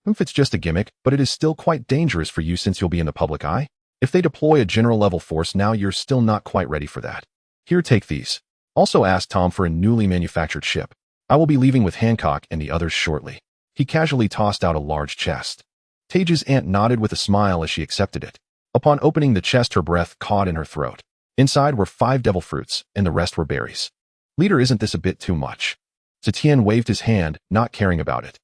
A: If it's just a gimmick, but it is still quite dangerous for you since you'll be in the public eye. If they deploy a general-level force now, you're still not quite ready for that. Here, take these. Also ask Tom for a newly manufactured ship. I will be leaving with Hancock and the others shortly. He casually tossed out a large chest. Tej's aunt nodded with a smile as she accepted it. Upon opening the chest, her breath caught in her throat. Inside were 5 devil fruits, and the rest were berries. Leader, isn't this a bit too much? Zetion waved his hand, not caring about it.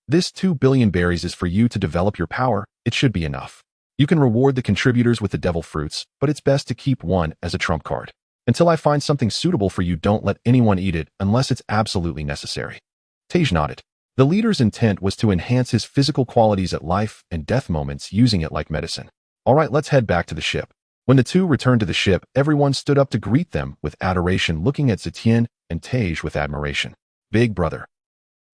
A: This 2 billion berries is for you to develop your power. It should be enough. You can reward the contributors with the devil fruits, but it's best to keep one as a trump card. Until I find something suitable for you, don't let anyone eat it unless it's absolutely necessary. Tej nodded. The leader's intent was to enhance his physical qualities at life and death moments, using it like medicine. All right, let's head back to the ship. When the 2 returned to the ship, everyone stood up to greet them with adoration, looking at Zetion and Tej with admiration. Big brother.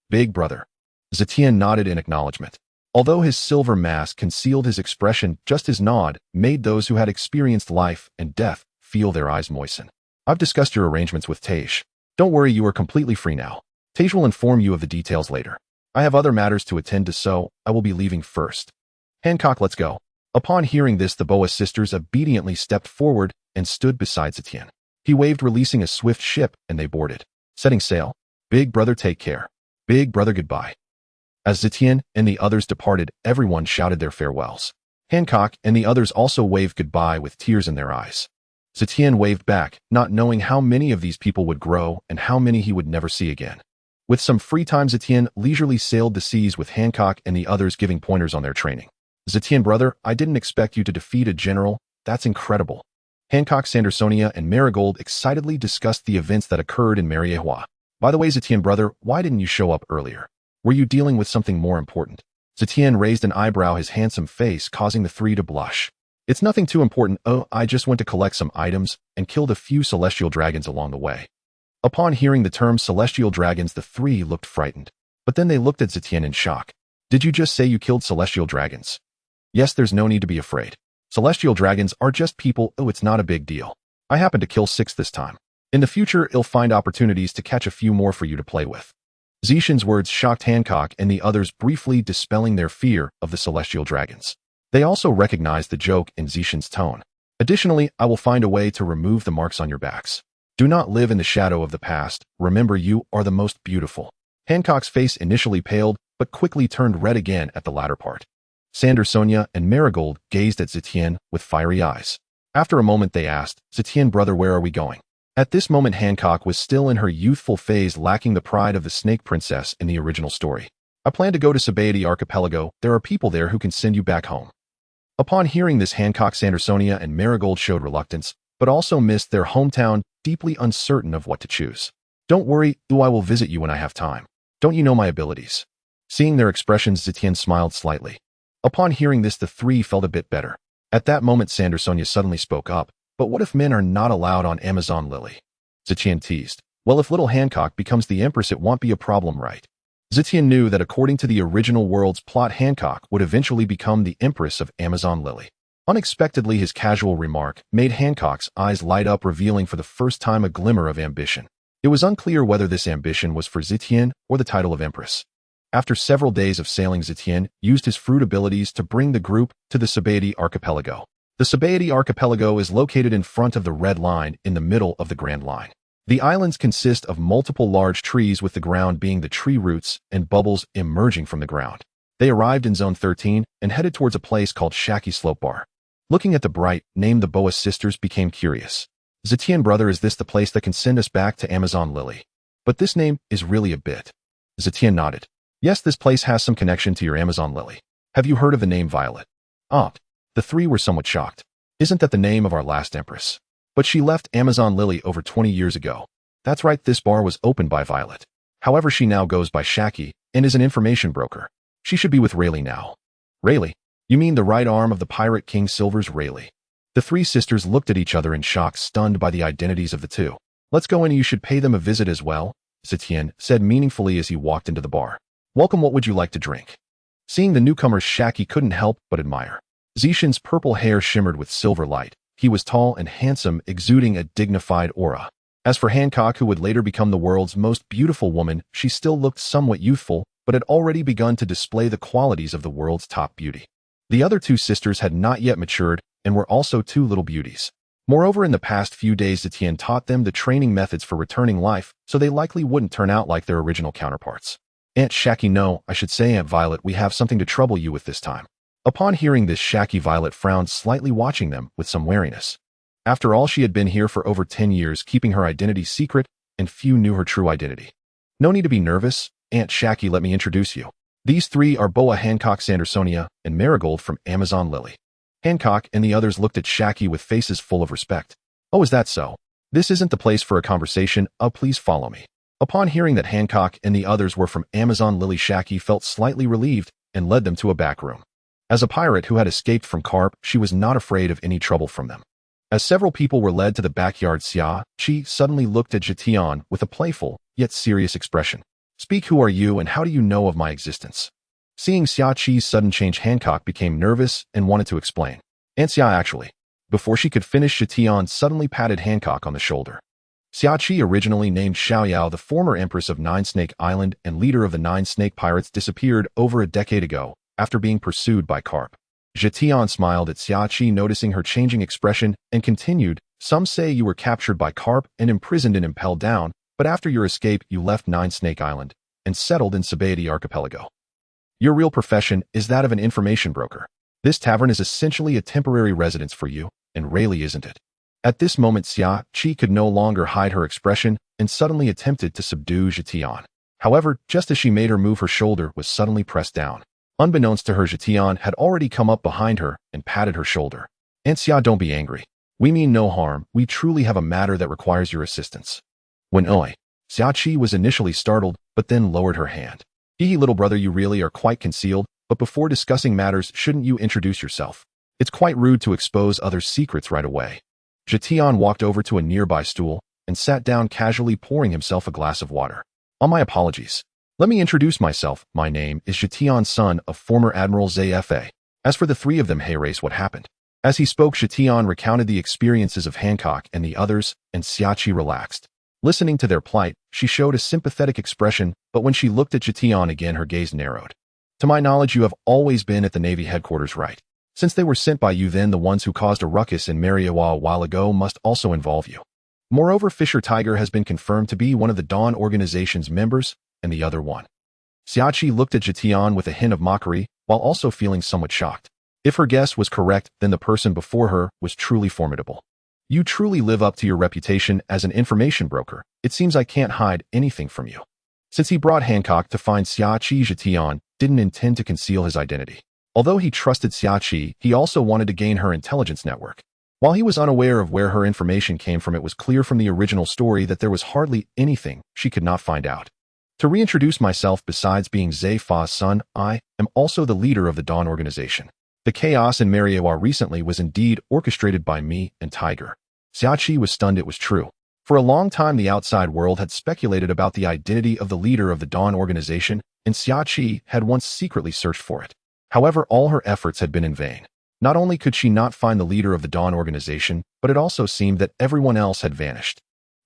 A: Big brother. Zetion nodded in acknowledgement. Although his silver mask concealed his expression, just his nod made those who had experienced life and death feel their eyes moisten. I've discussed your arrangements with Tej. Don't worry, you are completely free now. Tej will inform you of the details later. I have other matters to attend to, so I will be leaving first. Hancock, let's go. Upon hearing this, the Boa sisters obediently stepped forward and stood beside Zetion. He waved, releasing a swift ship, and they boarded. Setting sail. Big brother, take care. Big brother, goodbye. As Zetion and the others departed, everyone shouted their farewells. Hancock and the others also waved goodbye with tears in their eyes. Zetion waved back, not knowing how many of these people would grow and how many he would never see again. With some free time, Zetion leisurely sailed the seas with Hancock and the others giving pointers on their training. Zetion, brother, I didn't expect you to defeat a general. That's incredible. Hancock, Sandersonia, and Marigold excitedly discussed the events that occurred in Mariehua. By the way, Zetion, brother, why didn't you show up earlier? Were you dealing with something more important? Zetion raised an eyebrow, his handsome face causing the three to blush. It's nothing too important. Oh, I just went to collect some items and killed a few celestial dragons along the way. Upon hearing the term celestial dragons, the three looked frightened. But then they looked at Zetion in shock. Did you just say you killed celestial dragons? Yes, there's no need to be afraid. Celestial dragons are just people. Oh, it's not a big deal. I happened to kill 6 this time. In the future, I'll find opportunities to catch a few more for you to play with. Zetion's words shocked Hancock and the others, briefly dispelling their fear of the celestial dragons. They also recognized the joke in Zetion's tone. Additionally, I will find a way to remove the marks on your backs. Do not live in the shadow of the past. Remember, you are the most beautiful. Hancock's face initially paled, but quickly turned red again at the latter part. Sandersonia and Marigold gazed at Zetion with fiery eyes. After a moment they asked, Zetion, brother, where are we going? At this moment Hancock was still in her youthful phase, lacking the pride of the Snake Princess in the original story. I plan to go to Sabo Archipelago. There are people there who can send you back home. Upon hearing this, Hancock, Sandersonia, and Marigold showed reluctance, but also missed their hometown, deeply uncertain of what to choose. Don't worry, I will visit you when I have time. Don't you know my abilities? Seeing their expressions, Zetion smiled slightly. Upon hearing this, the three felt a bit better. At that moment, Sandersonia suddenly spoke up. But what if men are not allowed on Amazon Lily? Zetion teased. Well, if little Hancock becomes the Empress, it won't be a problem, right? Zetion knew that according to the original world's plot, Hancock would eventually become the Empress of Amazon Lily. Unexpectedly, his casual remark made Hancock's eyes light up, revealing for the first time a glimmer of ambition. It was unclear whether this ambition was for Zetion or the title of Empress. After several days of sailing, Zetion used his fruit abilities to bring the group to the Sabo Archipelago. The Sabo Archipelago is located in front of the Red Line in the middle of the Grand Line. The islands consist of multiple large trees, with the ground being the tree roots and bubbles emerging from the ground. They arrived in Zone 13 and headed towards a place called Shaki Slope Bar. Looking at the bright, named the Boa sisters, became curious. Zetion, brother, is this the place that can send us back to Amazon Lily? But this name is really a bit. Zetion nodded. Yes, this place has some connection to your Amazon Lily. Have you heard of the name Violet? The three were somewhat shocked. Isn't that the name of our last Empress? But she left Amazon Lily over 20 years ago. That's right, this bar was opened by Violet. However, she now goes by Shaki and is an information broker. She should be with Rayleigh now. Rayleigh? You mean the right arm of the Pirate King Silver's Rayleigh? The three sisters looked at each other in shock, stunned by the identities of the two. Let's go in, and you should pay them a visit as well, Zetion said meaningfully as he walked into the bar. Welcome, what would you like to drink? Seeing the newcomers, Shaki couldn't help but admire. Zetion's purple hair shimmered with silver light. He was tall and handsome, exuding a dignified aura. As for Hancock, who would later become the world's most beautiful woman, she still looked somewhat youthful, but had already begun to display the qualities of the world's top beauty. The other two sisters had not yet matured and were also two little beauties. Moreover, in the past few days, Zetion taught them the training methods for returning life, so they likely wouldn't turn out like their original counterparts. Aunt Shaki, no, I should say Aunt Violet, we have something to trouble you with this time. Upon hearing this, Shaki Violet frowned slightly, watching them with some wariness. After all, she had been here for over 10 years, keeping her identity secret, and few knew her true identity. No need to be nervous, Aunt Shaki, let me introduce you. These three are Boa, Hancock, Sandersonia, and Marigold from Amazon Lily. Hancock and the others looked at Shaki with faces full of respect. Oh, is that so? This isn't the place for a conversation. Please follow me. Upon hearing that Hancock and the others were from Amazon Lily, Shaki felt slightly relieved and led them to a back room. As a pirate who had escaped from Garp, she was not afraid of any trouble from them. As several people were led to the backyard, she suddenly looked at Zetion with a playful, yet serious expression. Speak, who are you and how do you know of my existence? Seeing Xiaqi's sudden change, Hancock became nervous and wanted to explain. And Xia actually. Before she could finish, Zetion suddenly patted Hancock on the shoulder. Xiaqi, originally named Xiaoyao, the former empress of Nine Snake Island and leader of the Nine Snake Pirates, disappeared over a decade ago after being pursued by Garp. Zetion smiled at Xiaqi, noticing her changing expression, and continued, some say you were captured by Garp and imprisoned and impelled down, but after your escape you left Nine Snake Island and settled in Sabo Archipelago. Your real profession is that of an information broker. This tavern is essentially a temporary residence for you, and Rayleigh isn't it? At this moment Xia Qi could no longer hide her expression and suddenly attempted to subdue Zetion. However, just as she made her move, her shoulder was suddenly pressed down. Unbeknownst to her, Zetion had already come up behind her and patted her shoulder. "Aunt Xia, don't be angry. We mean no harm. We truly have a matter that requires your assistance." When Oi, Xia Qi was initially startled, but then lowered her hand. "Hee little brother, you really are quite concealed, but before discussing matters, shouldn't you introduce yourself? It's quite rude to expose others' secrets right away." Zetion walked over to a nearby stool and sat down, casually pouring himself a glass of water. My apologies. Let me introduce myself. My name is Zetion, son of former Admiral Zefa. As for the three of them, hey race, what happened?" As he spoke, Zetion recounted the experiences of Hancock and the others, and Xia Qi relaxed. Listening to their plight, she showed a sympathetic expression, but when she looked at Zetion again, her gaze narrowed. "To my knowledge, you have always been at the Navy headquarters, right? Since they were sent by you, then the ones who caused a ruckus in Mariawa a while ago must also involve you. Moreover, Fisher Tiger has been confirmed to be one of the Dawn Organization's members, and the other one." Xia Qi looked at Zetion with a hint of mockery, while also feeling somewhat shocked. If her guess was correct, then the person before her was truly formidable. "You truly live up to your reputation as an information broker. It seems I can't hide anything from you." Since he brought Hancock to find Xia Qi, Zetion didn't intend to conceal his identity. Although he trusted Xia Qi, he also wanted to gain her intelligence network. While he was unaware of where her information came from, it was clear from the original story that there was hardly anything she could not find out. "To reintroduce myself, besides being Zefa's son, I am also the leader of the Dawn Organization. The chaos in Mariawa recently was indeed orchestrated by me and Tiger." Xia Qi was stunned. It was true. For a long time, the outside world had speculated about the identity of the leader of the Dawn Organization, and Xia Qi had once secretly searched for it. However, all her efforts had been in vain. Not only could she not find the leader of the Dawn Organization, but it also seemed that everyone else had vanished.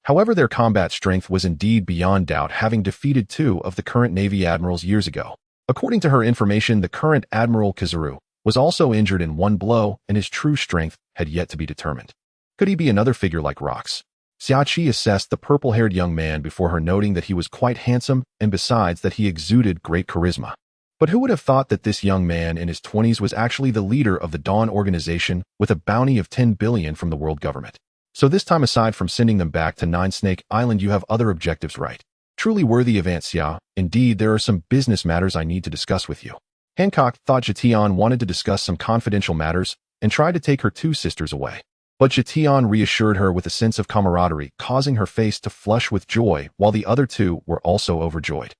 A: However, their combat strength was indeed beyond doubt, having defeated 2 of the current Navy admirals years ago. According to her information, the current Admiral Kazuru was also injured in one blow, and his true strength had yet to be determined. Could he be another figure like Rox? Xia Qi assessed the purple-haired young man before her, noting that he was quite handsome, and besides that he exuded great charisma. But who would have thought that this young man in his 20s was actually the leader of the Dawn Organization with a bounty of 10 billion from the world government? So this time, aside from sending them back to Nine Snake Island, you have other objectives, right? Truly worthy of Aunt Xia. Indeed, there are some business matters I need to discuss with you. Hancock thought Zetion wanted to discuss some confidential matters and tried to take her 2 sisters away. But Zetion reassured her with a sense of camaraderie, causing her face to flush with joy, while the other 2 were also overjoyed.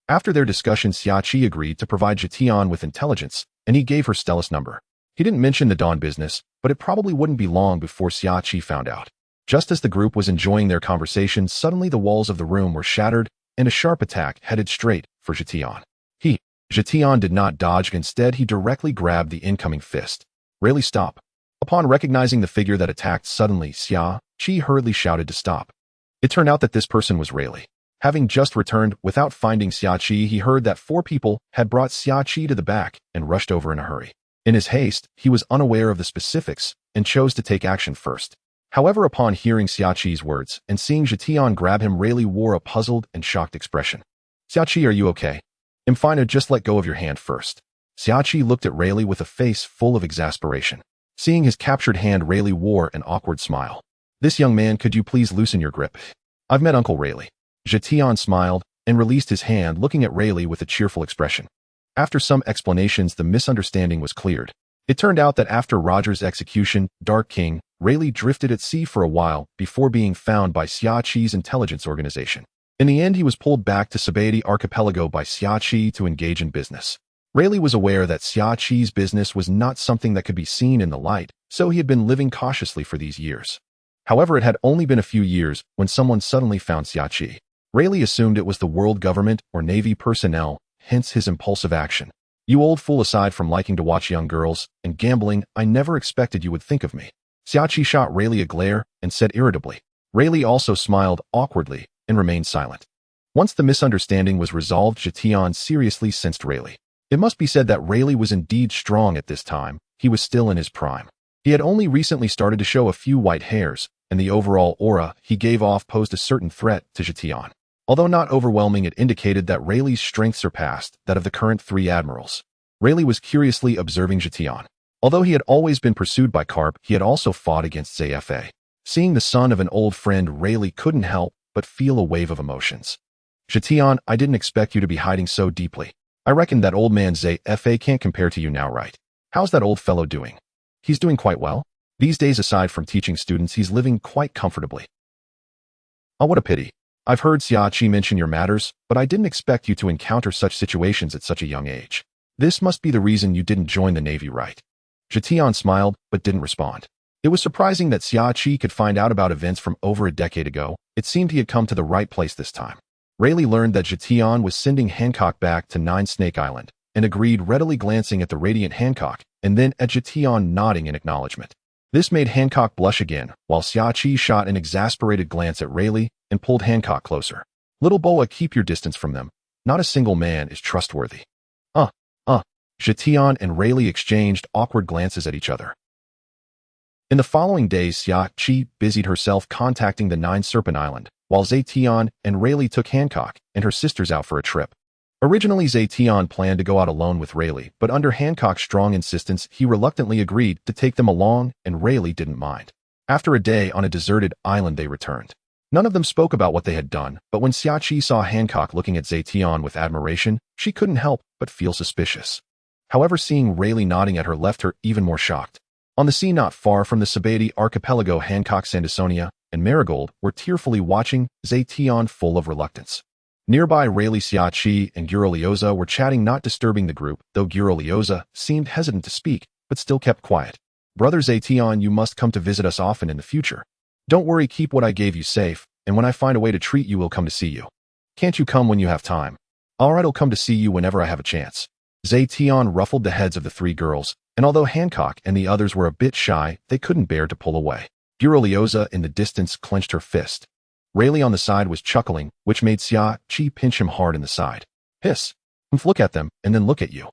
A: After their discussion, Xia Qi agreed to provide Zetion with intelligence, and he gave her Stella's number. He didn't mention the Dawn business, but it probably wouldn't be long before Xia Qi found out. Just as the group was enjoying their conversation, suddenly the walls of the room were shattered, and a sharp attack headed straight for Zetion. Zetion did not dodge. Instead, he directly grabbed the incoming fist. "Rayleigh, stop." Upon recognizing the figure that attacked, suddenly Xia Qi hurriedly shouted to stop. It turned out that this person was Rayleigh. Having just returned without finding Xia Qi, he heard that 4 people had brought Xia Qi to the back and rushed over in a hurry. In his haste, he was unaware of the specifics and chose to take action first. However, upon hearing Xia Qi's words and seeing Zetion grab him, Rayleigh wore a puzzled and shocked expression. "Xia Qi, are you okay?" "I'm fine, just let go of your hand first." Xia Qi looked at Rayleigh with a face full of exasperation. Seeing his captured hand, Rayleigh wore an awkward smile. "This young man, could you please loosen your grip? I've met Uncle Rayleigh." Zetion smiled and released his hand, looking at Rayleigh with a cheerful expression. After some explanations, the misunderstanding was cleared. It turned out that after Roger's execution, Dark King Rayleigh drifted at sea for a while before being found by Xia Qi's intelligence organization. In the end, he was pulled back to Saba Archipelago by Xia Qi to engage in business. Rayleigh was aware that Xia Qi's business was not something that could be seen in the light, so he had been living cautiously for these years. However, it had only been a few years when someone suddenly found Xia Qi. Rayleigh assumed it was the world government or Navy personnel, hence his impulsive action. "You old fool, aside from liking to watch young girls and gambling, I never expected you would think of me." Xia Qi shot Rayleigh a glare and said irritably. Rayleigh also smiled awkwardly and remained silent. Once the misunderstanding was resolved, Zetion seriously sensed Rayleigh. It must be said that Rayleigh was indeed strong at this time. He was still in his prime. He had only recently started to show a few white hairs, and the overall aura he gave off posed a certain threat to Zetion. Although not overwhelming, it indicated that Rayleigh's strength surpassed that of the current 3 admirals. Rayleigh was curiously observing Zetion. Although he had always been pursued by Garp, he had also fought against Zefa. Seeing the son of an old friend, Rayleigh couldn't help but feel a wave of emotions. Zetion, I didn't expect you to be hiding so deeply. I reckon that old man Zefa can't compare to you now, right? How's that old fellow doing? He's doing quite well. These days, aside from teaching students, he's living quite comfortably. Oh, what a pity. I've heard Xiachi mention your matters, but I didn't expect you to encounter such situations at such a young age. This must be the reason you didn't join the Navy, right? Zetion smiled, but didn't respond. It was surprising that Xiachi could find out about events from over a decade ago. It seemed he had come to the right place this time. Rayleigh learned that Zetion was sending Hancock back to Nine Snake Island, and agreed, readily glancing at the radiant Hancock, and then at Zetion nodding in acknowledgement. This made Hancock blush again, while Xiachi shot an exasperated glance at Rayleigh and pulled Hancock closer. Little Boa, keep your distance from them. Not a single man is trustworthy. Zetion and Rayleigh exchanged awkward glances at each other. In the following days, Xiachi busied herself contacting the Nine Serpent Island, while Zetion and Rayleigh took Hancock and her sisters out for a trip. Originally, Zetion planned to go out alone with Rayleigh, but under Hancock's strong insistence, he reluctantly agreed to take them along, and Rayleigh didn't mind. After a day on a deserted island, they returned. None of them spoke about what they had done, but when Xiachi saw Hancock looking at Zetion with admiration, she couldn't help but feel suspicious. However, seeing Rayleigh nodding at her left her even more shocked. On the sea not far from the Sabati archipelago, Hancock, Sandersonia, and Marigold were tearfully watching Zetion full of reluctance. Nearby, Rayleigh, Xiachi, and Gurulioza were chatting, not disturbing the group, though Gurulioza seemed hesitant to speak, but still kept quiet. Brother Zetion, you must come to visit us often in the future. Don't worry, keep what I gave you safe, and when I find a way to treat you, we'll come to see you. Can't you come when you have time? Alright, I'll come to see you whenever I have a chance. Zetion ruffled the heads of the three girls, and although Hancock and the others were a bit shy, they couldn't bear to pull away. Gurulioza in the distance clenched her fist. Rayleigh on the side was chuckling, which made Xiachi pinch him hard in the side. Hiss. Look at them, and then look at you.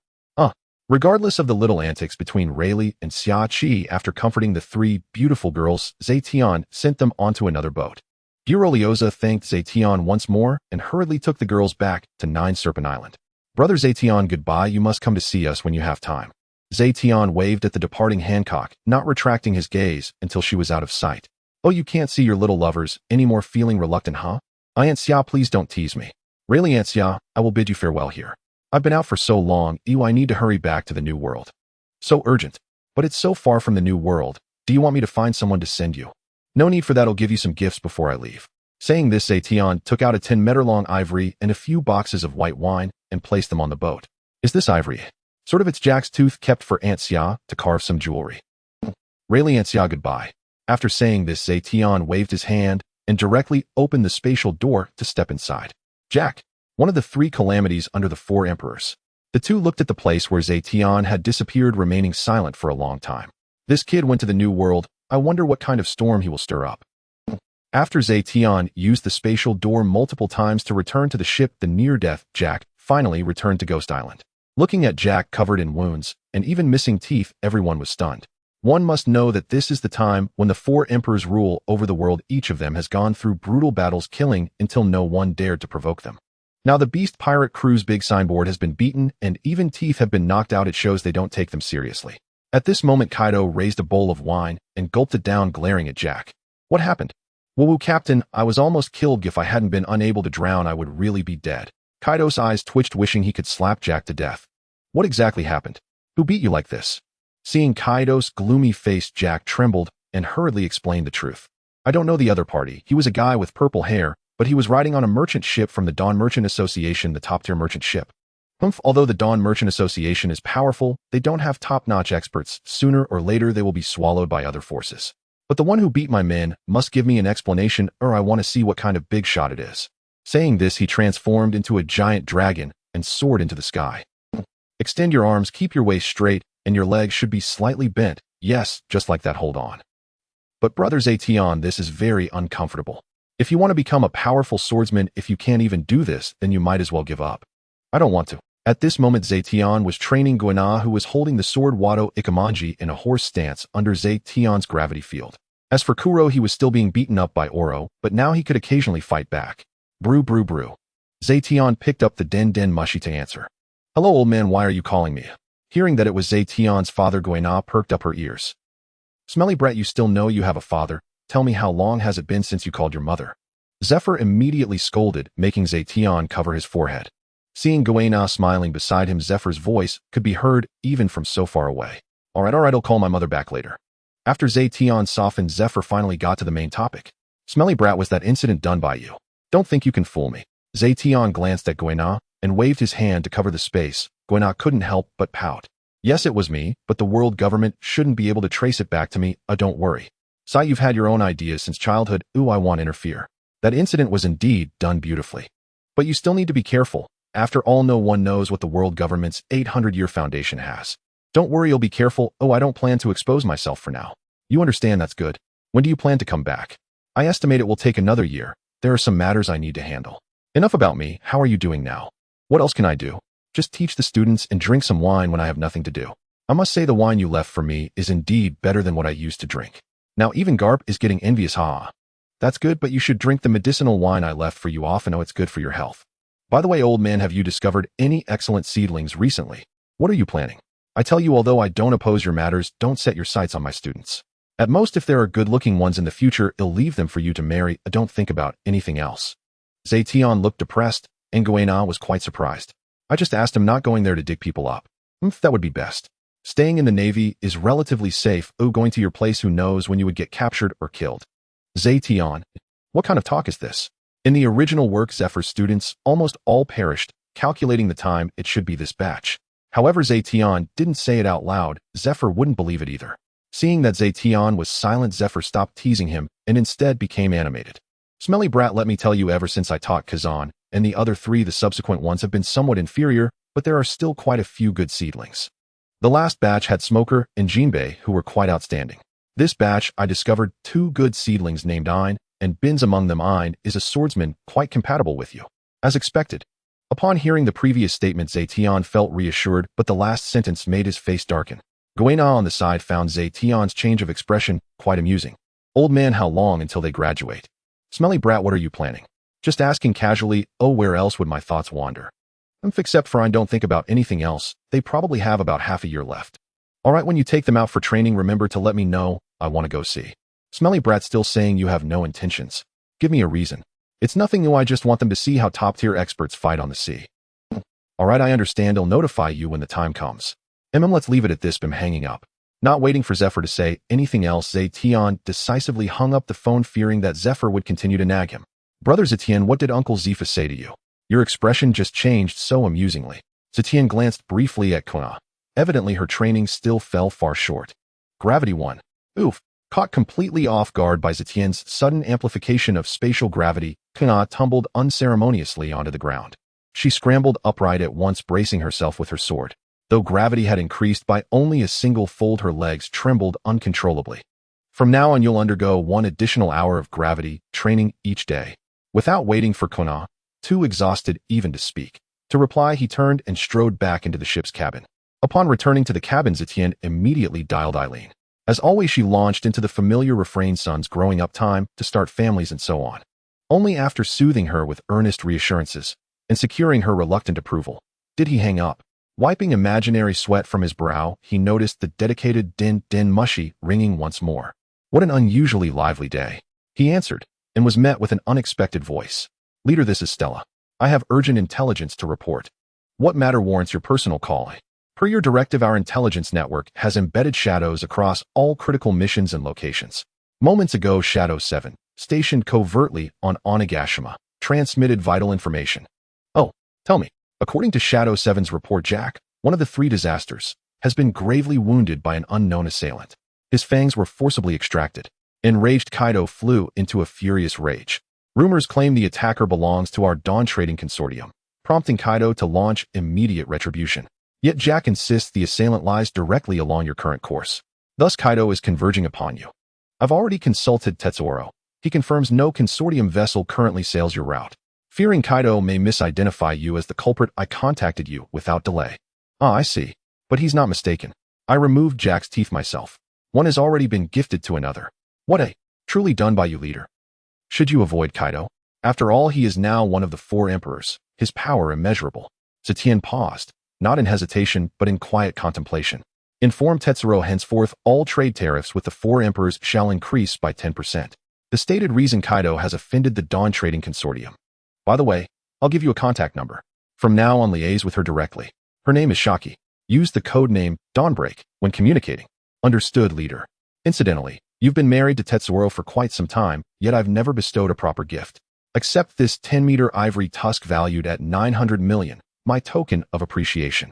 A: Regardless of the little antics between Rayleigh and Xiachi, after comforting the three beautiful girls, Zetion sent them onto another boat. Gurulioza thanked Zetion once more and hurriedly took the girls back to Nine Serpent Island. Brother Zetion, goodbye, you must come to see us when you have time. Zetion waved at the departing Hancock, not retracting his gaze until she was out of sight. Oh, you can't see your little lovers anymore, feeling reluctant, huh? Aunt Xia, please don't tease me. Really, Aunt Xia, I will bid you farewell here. I've been out for so long, I need to hurry back to the New World. So urgent. But it's so far from the New World. Do you want me to find someone to send you? No need for that, I'll give you some gifts before I leave. Saying this, Zetion took out a 10-meter-long ivory and a few boxes of white wine and placed them on the boat. Is this ivory? Sort of, it's Jack's tooth kept for Aunt Xia to carve some jewelry. Really, Aunt Xia, goodbye. After saying this, Zetion waved his hand and directly opened the spatial door to step inside. Jack, one of the three calamities under the four emperors. The two looked at the place where Zetion had disappeared, remaining silent for a long time. This kid went to the New World. I wonder what kind of storm he will stir up. After Zetion used the spatial door multiple times to return to the ship, the near-death Jack finally returned to Ghost Island. Looking at Jack covered in wounds and even missing teeth, everyone was stunned. One must know that this is the time when the four emperors rule over the world. Each of them has gone through brutal battles, killing until no one dared to provoke them. Now the Beast Pirate Crew's big signboard has been beaten and even teeth have been knocked out. It shows they don't take them seriously. At this moment, Kaido raised a bowl of wine and gulped it down, glaring at Jack. What happened? Woo-woo, Captain, I was almost killed. If I hadn't been unable to drown, I would really be dead. Kaido's eyes twitched, wishing he could slap Jack to death. What exactly happened? Who beat you like this? Seeing Kaido's gloomy face, Jack trembled and hurriedly explained the truth. I don't know the other party. He was a guy with purple hair, but he was riding on a merchant ship from the Dawn Merchant Association, the top-tier merchant ship. Although the Dawn Merchant Association is powerful, they don't have top-notch experts. Sooner or later, they will be swallowed by other forces. But the one who beat my men must give me an explanation, or I want to see what kind of big shot it is. Saying this, he transformed into a giant dragon and soared into the sky. Extend your arms, keep your waist straight, and your legs should be slightly bent. Yes, just like that, hold on. But Brother Zetion, this is very uncomfortable. If you want to become a powerful swordsman, if you can't even do this, then you might as well give up. I don't want to. At this moment, Zetion was training Kuina, who was holding the sword Wado Ikamanji in a horse stance under Zetion's gravity field. As for Kuro, he was still being beaten up by Oro, but now he could occasionally fight back. Brew, brew, brew. Zetion picked up the Den Mushi to answer. Hello, old man, why are you calling me? Hearing that it was Zetion's father, Kuina perked up her ears. Smelly brat, you still know you have a father. tell me how long has it been since you called your mother? Zephyr immediately scolded, making Zetion cover his forehead. Seeing Kuina smiling beside him, Zephyr's voice could be heard even from so far away. Alright, I'll call my mother back later. After Zetion softened, Zephyr finally got to the main topic. Smelly brat, was that incident done by you? Don't think you can fool me. Zetion glanced at Kuina and waved his hand to cover the space. Kuina couldn't help but pout. Yes, it was me, but the world government shouldn't be able to trace it back to me. Don't worry. Sai, you've had your own ideas since childhood. I won't interfere. That incident was indeed done beautifully. But you still need to be careful. After all, no one knows what the world government's 800-year foundation has. Don't worry, you'll be careful. I don't plan to expose myself for now. You understand, that's good. When do you plan to come back? I estimate it will take another year. There are some matters I need to handle. Enough about me. How are you doing now? What else can I do? Just teach the students and drink some wine when I have nothing to do. I must say the wine you left for me is indeed better than what I used to drink. Now even Garp is getting envious. That's good, but you should drink the medicinal wine I left for you. Often it's good for your health. By the way, old man, have you discovered any excellent seedlings recently? What are you planning? I tell you, although I don't oppose your matters, don't set your sights on my students. At most, if there are good-looking ones in the future, I'll leave them for you to marry. Don't think about anything else. Zetion looked depressed, and Kuina was quite surprised. I just asked him, not going there to dig people up. That would be best. Staying in the Navy is relatively safe. Going to your place, who knows when you would get captured or killed. Zetion, what kind of talk is this? In the original work, Zephyr's students almost all perished. Calculating the time, it should be this batch. However, Zetion didn't say it out loud. Zephyr wouldn't believe it either. Seeing that Zetion was silent, Zephyr stopped teasing him and instead became animated. Smelly brat, let me tell you, ever since I taught Kazan and the other three, the subsequent ones have been somewhat inferior, but there are still quite a few good seedlings. The last batch had Smoker and Jinbei, who were quite outstanding. This batch, I discovered 2 good seedlings named Ein and Bins. Among them, Ein is a swordsman quite compatible with you. As expected. Upon hearing the previous statement, Zetion felt reassured, but the last sentence made his face darken. Kuina on the side found Zetion's change of expression quite amusing. Old man, how long until they graduate? Smelly brat, what are you planning? Just asking casually. Where else would my thoughts wander? Except for I don't think about anything else. They probably have about half a year left. Alright, when you take them out for training, remember to let me know. I want to go see. Smelly brat, still saying you have no intentions. Give me a reason. It's nothing new, I just want them to see how top-tier experts fight on the sea. Alright, I understand. I'll notify you when the time comes. Let's leave it at this. Hanging up. Not waiting for Zephyr to say anything else, Zetion decisively hung up the phone, fearing that Zephyr would continue to nag him. Brother Zetion, what did Uncle Zifa say to you? Your expression just changed so amusingly. Zetion glanced briefly at Kuina. Evidently her training still fell far short. Gravity 1. Oof. Caught completely off guard by Zetion's sudden amplification of spatial gravity, Kuina tumbled unceremoniously onto the ground. She scrambled upright at once, bracing herself with her sword. Though gravity had increased by only a single fold, her legs trembled uncontrollably. From now on, you'll undergo 1 additional hour of gravity training each day. Without waiting for Kuina, too exhausted even to speak, to reply, he turned and strode back into the ship's cabin. Upon returning to the cabin, Zetion immediately dialed Eileen. As always, she launched into the familiar refrain, sons growing up, time to start families and so on. Only after soothing her with earnest reassurances and securing her reluctant approval did he hang up. Wiping imaginary sweat from his brow, he noticed the dedicated din mushy ringing once more. What an unusually lively day. He answered, and was met with an unexpected voice. Leader, this is Stella. I have urgent intelligence to report. What matter warrants your personal call? Per your directive, our intelligence network has embedded shadows across all critical missions and locations. Moments ago, Shadow 7, stationed covertly on Onigashima, transmitted vital information. Oh, tell me. According to Shadow 7's report, Jack, one of the 3 disasters, has been gravely wounded by an unknown assailant. His fangs were forcibly extracted. Enraged, Kaido flew into a furious rage. Rumors claim the attacker belongs to our Dawn Trading Consortium, prompting Kaido to launch immediate retribution. Yet Jack insists the assailant lies directly along your current course. Thus, Kaido is converging upon you. I've already consulted Tetsuro. He confirms no consortium vessel currently sails your route. Fearing Kaido may misidentify you as the culprit, I contacted you without delay. I see. But he's not mistaken. I removed Jack's teeth myself. One has already been gifted to another. What a truly done by you, leader. Should you avoid Kaido? After all, he is now one of the 4 emperors, his power immeasurable. Zetion paused, not in hesitation, but in quiet contemplation. Inform Tetsuro, henceforth all trade tariffs with the 4 emperors shall increase by 10%. The stated reason Kaido has offended the Dawn Trading Consortium. By the way, I'll give you a contact number. From now on, liaise with her directly. Her name is Shaki. Use the code name Dawnbreak when communicating. Understood, leader. Incidentally, you've been married to Tetsuoro for quite some time, yet I've never bestowed a proper gift. Accept this 10-meter ivory tusk valued at 900 million, my token of appreciation.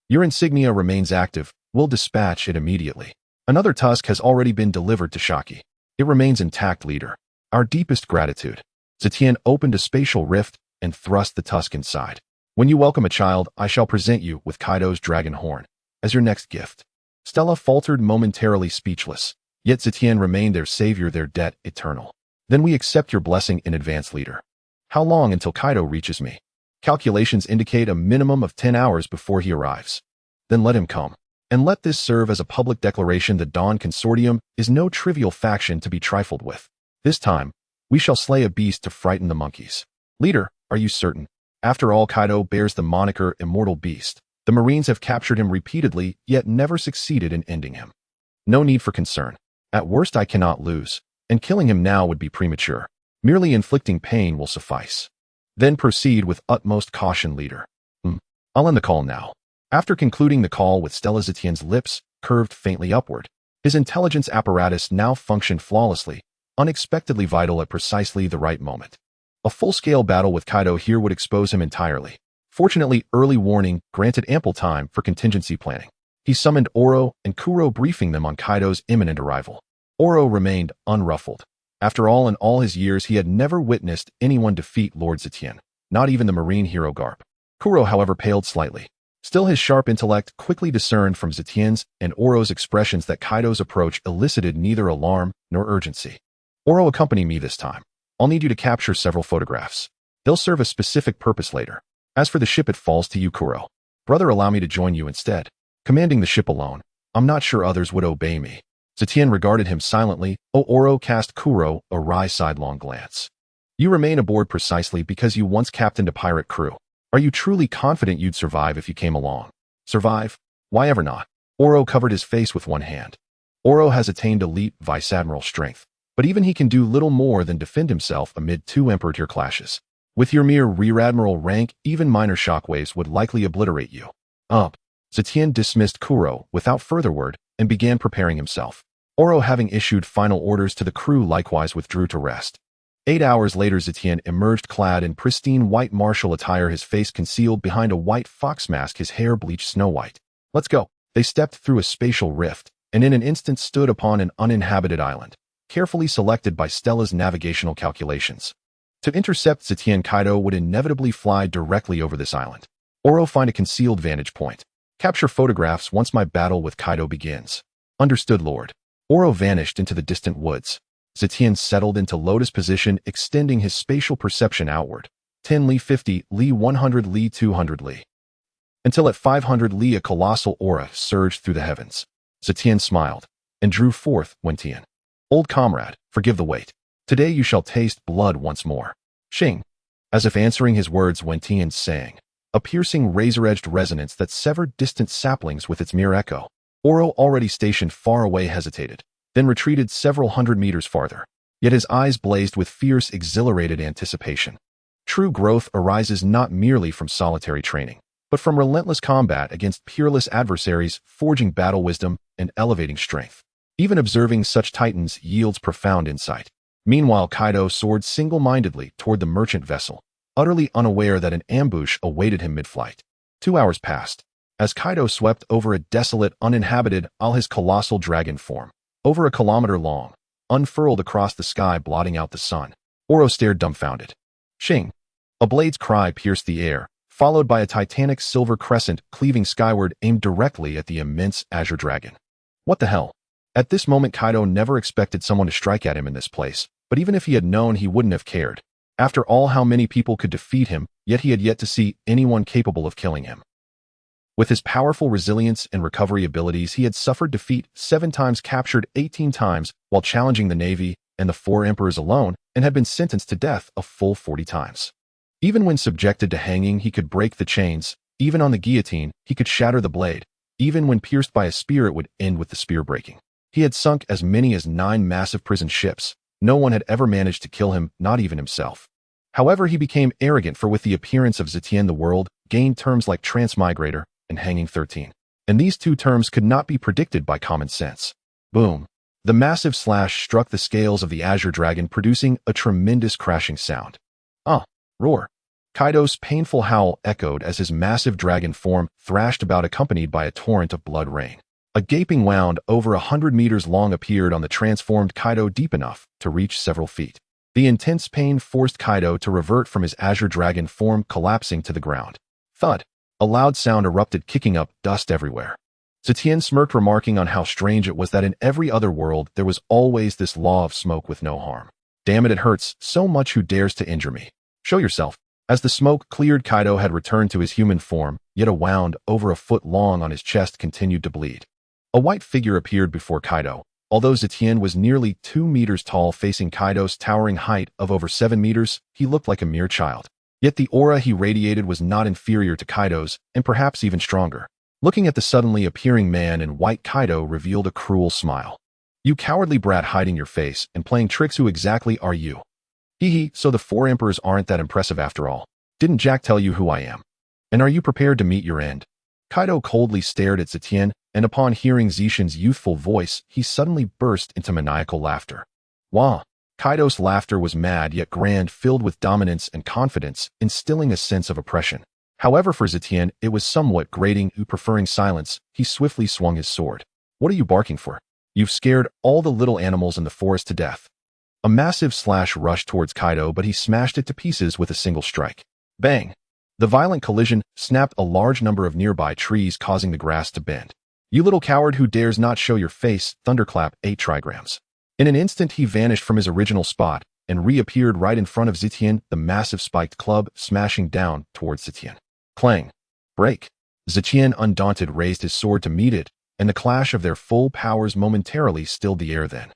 A: Your insignia remains active. We'll dispatch it immediately. Another tusk has already been delivered to Shaki. It remains intact, leader. Our deepest gratitude. Zetion opened a spatial rift and thrust the tusk inside. When you welcome a child, I shall present you with Kaido's dragon horn as your next gift. Stella faltered, momentarily speechless, yet Zetion remained their savior, their debt eternal. Then we accept your blessing in advance, leader. How long until Kaido reaches me? Calculations indicate a minimum of 10 hours before he arrives. Then let him come. And let this serve as a public declaration: the Dawn Consortium is no trivial faction to be trifled with. This time, we shall slay a beast to frighten the monkeys. Leader, are you certain? After all, Kaido bears the moniker Immortal Beast. The Marines have captured him repeatedly, yet never succeeded in ending him. No need for concern. At worst, I cannot lose, and killing him now would be premature. Merely inflicting pain will suffice. Then proceed with utmost caution, leader. I'll end the call now. After concluding the call with Stella, Zetion's lips curved faintly upward. His intelligence apparatus now functioned flawlessly, unexpectedly vital at precisely the right moment. A full-scale battle with Kaido here would expose him entirely. Fortunately, early warning granted ample time for contingency planning. He summoned Oro and Kuro, briefing them on Kaido's imminent arrival. Oro remained unruffled. After all, in all his years, he had never witnessed anyone defeat Lord Zetion, not even the marine hero Garp. Kuro, however, paled slightly. Still, his sharp intellect quickly discerned from Zetion's and Oro's expressions that Kaido's approach elicited neither alarm nor urgency. Oro, accompany me this time. I'll need you to capture several photographs. They'll serve a specific purpose later. As for the ship, it falls to you, Kuro. Brother, allow me to join you instead. Commanding the ship alone, I'm not sure others would obey me. Zetion regarded him silently. Oro cast Kuro a wry sidelong glance. You remain aboard precisely because you once captained a pirate crew. Are you truly confident you'd survive if you came along? Survive? Why ever not? Oro covered his face with one hand. Oro has attained elite vice-admiral strength, but even he can do little more than defend himself amid two emperor-tier clashes. With your mere rear-admiral rank, even minor shockwaves would likely obliterate you. Zetion dismissed Kuro without further word and began preparing himself. Oro, having issued final orders to the crew, likewise withdrew to rest. 8 hours later, Zetion emerged clad in pristine white martial attire, his face concealed behind a white fox mask, his hair bleached snow-white. Let's go. They stepped through a spatial rift, and in an instant stood upon an uninhabited island, carefully selected by Stella's navigational calculations. To intercept Zetion, Kaido would inevitably fly directly over this island. Oro, find a concealed vantage point. Capture photographs once my battle with Kaido begins. Understood, Lord. Oro vanished into the distant woods. Zetion settled into lotus position, extending his spatial perception outward. 10 li, 50 li, 100 li, 200 li. Until at 500 li a colossal aura surged through the heavens. Zetion smiled and drew forth Wentian. Old comrade, forgive the wait. Today you shall taste blood once more. Shing. As if answering his words, Wentian sang, a piercing razor-edged resonance that severed distant saplings with its mere echo. Oro, already stationed far away, hesitated, then retreated several hundred meters farther. Yet his eyes blazed with fierce, exhilarated anticipation. True growth arises not merely from solitary training, but from relentless combat against peerless adversaries, forging battle wisdom and elevating strength. Even observing such titans yields profound insight. Meanwhile, Kaido soared single-mindedly toward the merchant vessel, utterly unaware that an ambush awaited him mid-flight. 2 hours passed. As Kaido swept over a desolate, uninhabited isle, his colossal dragon form, over a kilometer long, unfurled across the sky, blotting out the sun. Oro stared dumbfounded. Shing! A blade's cry pierced the air, followed by a titanic silver crescent cleaving skyward, aimed directly at the immense azure dragon. What the hell? At this moment, Kaido never expected someone to strike at him in this place, but even if he had known, he wouldn't have cared. After all, how many people could defeat him, yet he had yet to see anyone capable of killing him. With his powerful resilience and recovery abilities, he had suffered defeat 7 times, captured 18 times, while challenging the Navy and the 4 emperors alone, and had been sentenced to death a full 40 times. Even when subjected to hanging, he could break the chains. Even on the guillotine, he could shatter the blade. Even when pierced by a spear, it would end with the spear breaking. He had sunk as many as 9 massive prison ships, No one had ever managed to kill him, not even himself. However, he became arrogant, for with the appearance of Zetion, the world gained terms like transmigrator and hanging 13. And these two terms could not be predicted by common sense. Boom. The massive slash struck the scales of the Azure Dragon, producing a tremendous crashing sound. Roar. Kaido's painful howl echoed as his massive dragon form thrashed about, accompanied by a torrent of blood rain. A gaping wound over 100 meters long appeared on the transformed Kaido, deep enough to reach several feet. The intense pain forced Kaido to revert from his Azure Dragon form, collapsing to the ground. Thud. A loud sound erupted, kicking up dust everywhere. Zetion smirked, remarking on how strange it was that in every other world there was always this law of smoke with no harm. Damn it hurts so much. Who dares to injure me? Show yourself. As the smoke cleared, Kaido had returned to his human form, yet a wound over a foot long on his chest continued to bleed. A white figure appeared before Kaido. Although Zetion was nearly 2 meters tall, facing Kaido's towering height of over 7 meters, he looked like a mere child. Yet the aura he radiated was not inferior to Kaido's, and perhaps even stronger. Looking at the suddenly appearing man in white, Kaido revealed a cruel smile. You cowardly brat, hiding your face and playing tricks. Who exactly are you? Hee, so the 4 emperors aren't that impressive after all. Didn't Jack tell you who I am? And are you prepared to meet your end? Kaido coldly stared at Zetion, and upon hearing Zetion's youthful voice, he suddenly burst into maniacal laughter. Wah! Kaido's laughter was mad yet grand, filled with dominance and confidence, instilling a sense of oppression. However, for Zetion, it was somewhat grating. Preferring silence, he swiftly swung his sword. What are you barking for? You've scared all the little animals in the forest to death. A massive slash rushed towards Kaido, but he smashed it to pieces with a single strike. Bang! The violent collision snapped a large number of nearby trees, causing the grass to bend. You little coward, who dares not show your face? Thunderclap 8 trigrams. In an instant, he vanished from his original spot and reappeared right in front of Zetion, the massive spiked club smashing down towards Zetion. Clang! Break! Zetion, undaunted, raised his sword to meet it, and the clash of their full powers momentarily stilled the air. Then,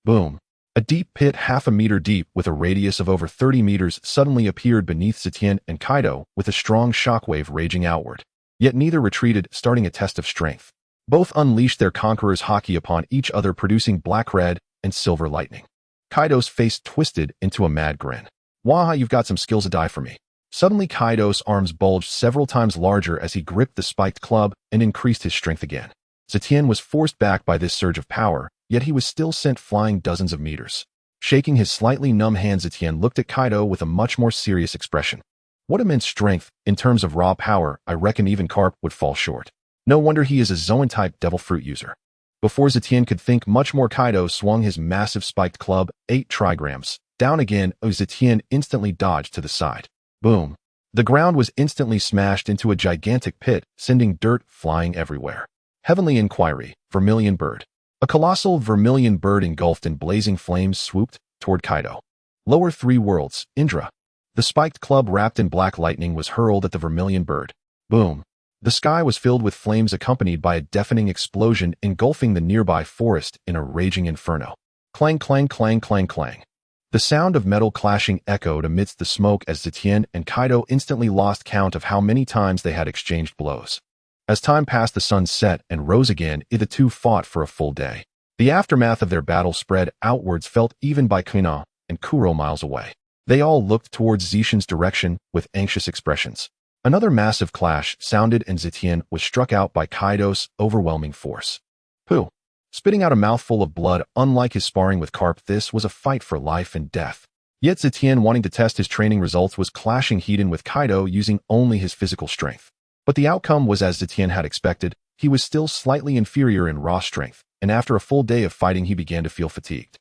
A: boom! A deep pit, half a meter deep with a radius of over 30 meters, suddenly appeared beneath Zetion and Kaido, with a strong shockwave raging outward. Yet neither retreated, starting a test of strength. Both unleashed their Conqueror's Haki upon each other, producing black, red, and silver lightning. Kaido's face twisted into a mad grin. Wah, you've got some skills to die for me. Suddenly, Kaido's arms bulged several times larger as he gripped the spiked club and increased his strength again. Zetion was forced back by this surge of power, yet he was still sent flying dozens of meters. Shaking his slightly numb hands, Zetion looked at Kaido with a much more serious expression. What immense strength! In terms of raw power, I reckon even Garp would fall short. No wonder he is a Zoan-type devil fruit user. Before Zetion could think much more, Kaido swung his massive spiked club, 8 trigrams, down again. Zetion instantly dodged to the side. Boom! The ground was instantly smashed into a gigantic pit, sending dirt flying everywhere. Heavenly Inquiry, Vermilion Bird. A colossal vermilion bird engulfed in blazing flames swooped toward Kaido. Lower 3 worlds, Indra. The spiked club wrapped in black lightning was hurled at the vermilion bird. Boom! The sky was filled with flames, accompanied by a deafening explosion engulfing the nearby forest in a raging inferno. Clang, clang, clang, clang, clang. The sound of metal clashing echoed amidst the smoke as Zetion and Kaido instantly lost count of how many times they had exchanged blows. As time passed, the sun set and rose again. The two fought for a full day. The aftermath of their battle spread outwards, felt even by Kuina and Oro miles away. They all looked towards Zetion's direction with anxious expressions. Another massive clash sounded and Zetion was struck out by Kaido's overwhelming force. Pooh! Spitting out a mouthful of blood, unlike his sparring with Garp, this was a fight for life and death. Yet Zetion, wanting to test his training results, was clashing head-on with Kaido using only his physical strength. But the outcome was as Zetion had expected. He was still slightly inferior in raw strength, and after a full day of fighting he began to feel fatigued.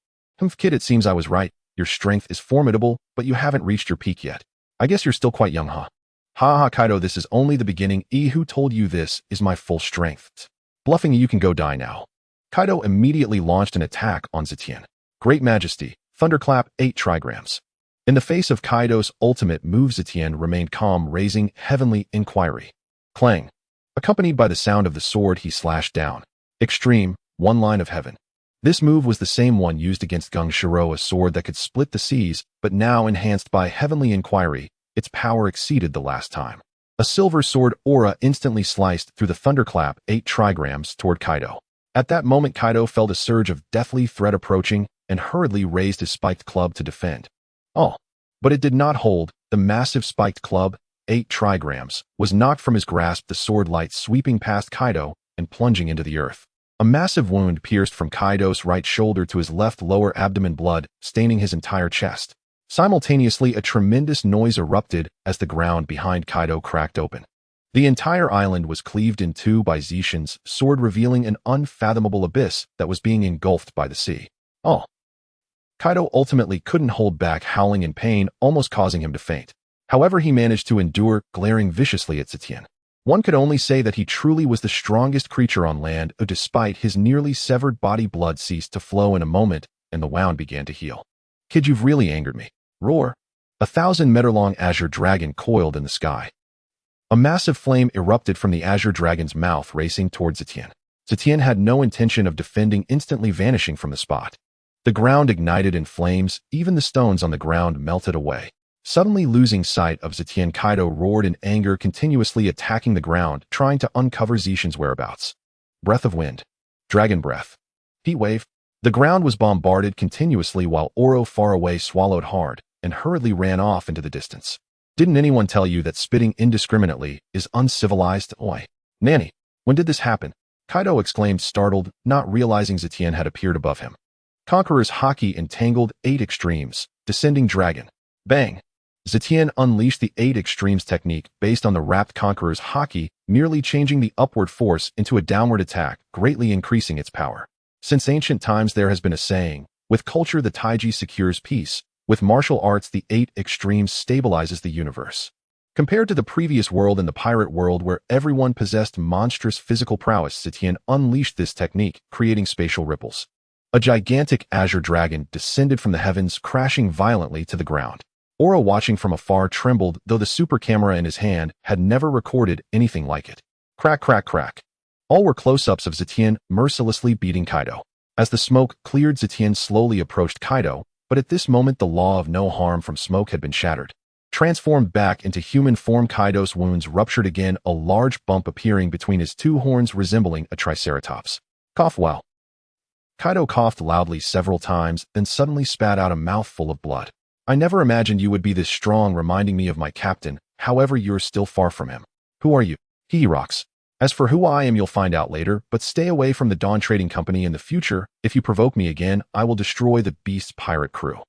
A: Kid, it seems I was right. Your strength is formidable, but you haven't reached your peak yet. I guess you're still quite young, huh? Ha, Kaido, this is only the beginning. Who told you this is my full strength? Bluffing, you can go die now. Kaido immediately launched an attack on Zetion. Great Majesty, Thunderclap 8 trigrams. In the face of Kaido's ultimate move, Zetion remained calm, raising Heavenly Inquiry. Clang. Accompanied by the sound of the sword, he slashed down. Extreme, 1 line of heaven. This move was the same one used against Gung Shiro, a sword that could split the seas, but now enhanced by Heavenly Inquiry, its power exceeded the last time. A silver sword aura instantly sliced through the Thunderclap 8 trigrams toward Kaido. At that moment, Kaido felt a surge of deathly threat approaching, and hurriedly raised his spiked club to defend. Oh, but it did not hold. The massive spiked club, 8 trigrams, was knocked from his grasp, the sword light sweeping past Kaido and plunging into the earth. A massive wound pierced from Kaido's right shoulder to his left lower abdomen, blood staining his entire chest. Simultaneously, a tremendous noise erupted as the ground behind Kaido cracked open. The entire island was cleaved in two by Zetion's sword, revealing an unfathomable abyss that was being engulfed by the sea. Oh! Kaido ultimately couldn't hold back, howling in pain, almost causing him to faint. However, he managed to endure, glaring viciously at Zetion. One could only say that he truly was the strongest creature on land, despite his nearly severed body. Blood ceased to flow in a moment, and the wound began to heal. Kid, you've really angered me. Roar! 1,000-meter-long azure dragon coiled in the sky. A massive flame erupted from the azure dragon's mouth, racing towards Zetion. Zetion had no intention of defending, instantly vanishing from the spot. The ground ignited in flames, even the stones on the ground melted away. Suddenly losing sight of Zetion, Kaido roared in anger, continuously attacking the ground, trying to uncover Zetion's whereabouts. Breath of wind. Dragon breath. Heat wave. The ground was bombarded continuously while Oro, far away, swallowed hard and hurriedly ran off into the distance. Didn't anyone tell you that spitting indiscriminately is uncivilized? Oi. Nanny, when did this happen? Kaido exclaimed, startled, not realizing Zetion had appeared above him. Conqueror's Haki entangled 8 extremes. Descending dragon. Bang! Zetion unleashed the 8 extremes technique based on the wrapped Conqueror's Haki, merely changing the upward force into a downward attack, greatly increasing its power. Since ancient times there has been a saying, with culture the Taiji secures peace, with martial arts the 8 extremes stabilizes the universe. Compared to the previous world and the pirate world where everyone possessed monstrous physical prowess, Zetion unleashed this technique, creating spatial ripples. A gigantic azure dragon descended from the heavens, crashing violently to the ground. Oro, watching from afar, trembled, though the super camera in his hand had never recorded anything like it. Crack, crack, crack. All were close-ups of Zetion mercilessly beating Kaido. As the smoke cleared, Zetion slowly approached Kaido, but at this moment the law of no harm from smoke had been shattered. Transformed back into human form, Kaido's wounds ruptured again, a large bump appearing between his 2 horns resembling a triceratops. Cough. Wow. Kaido coughed loudly several times, then suddenly spat out a mouthful of blood. I never imagined you would be this strong, reminding me of my captain. However, you're still far from him. Who are you? He rocks. As for who I am, you'll find out later, but stay away from the Dawn Trading Company in the future. If you provoke me again, I will destroy the Beast's pirate crew.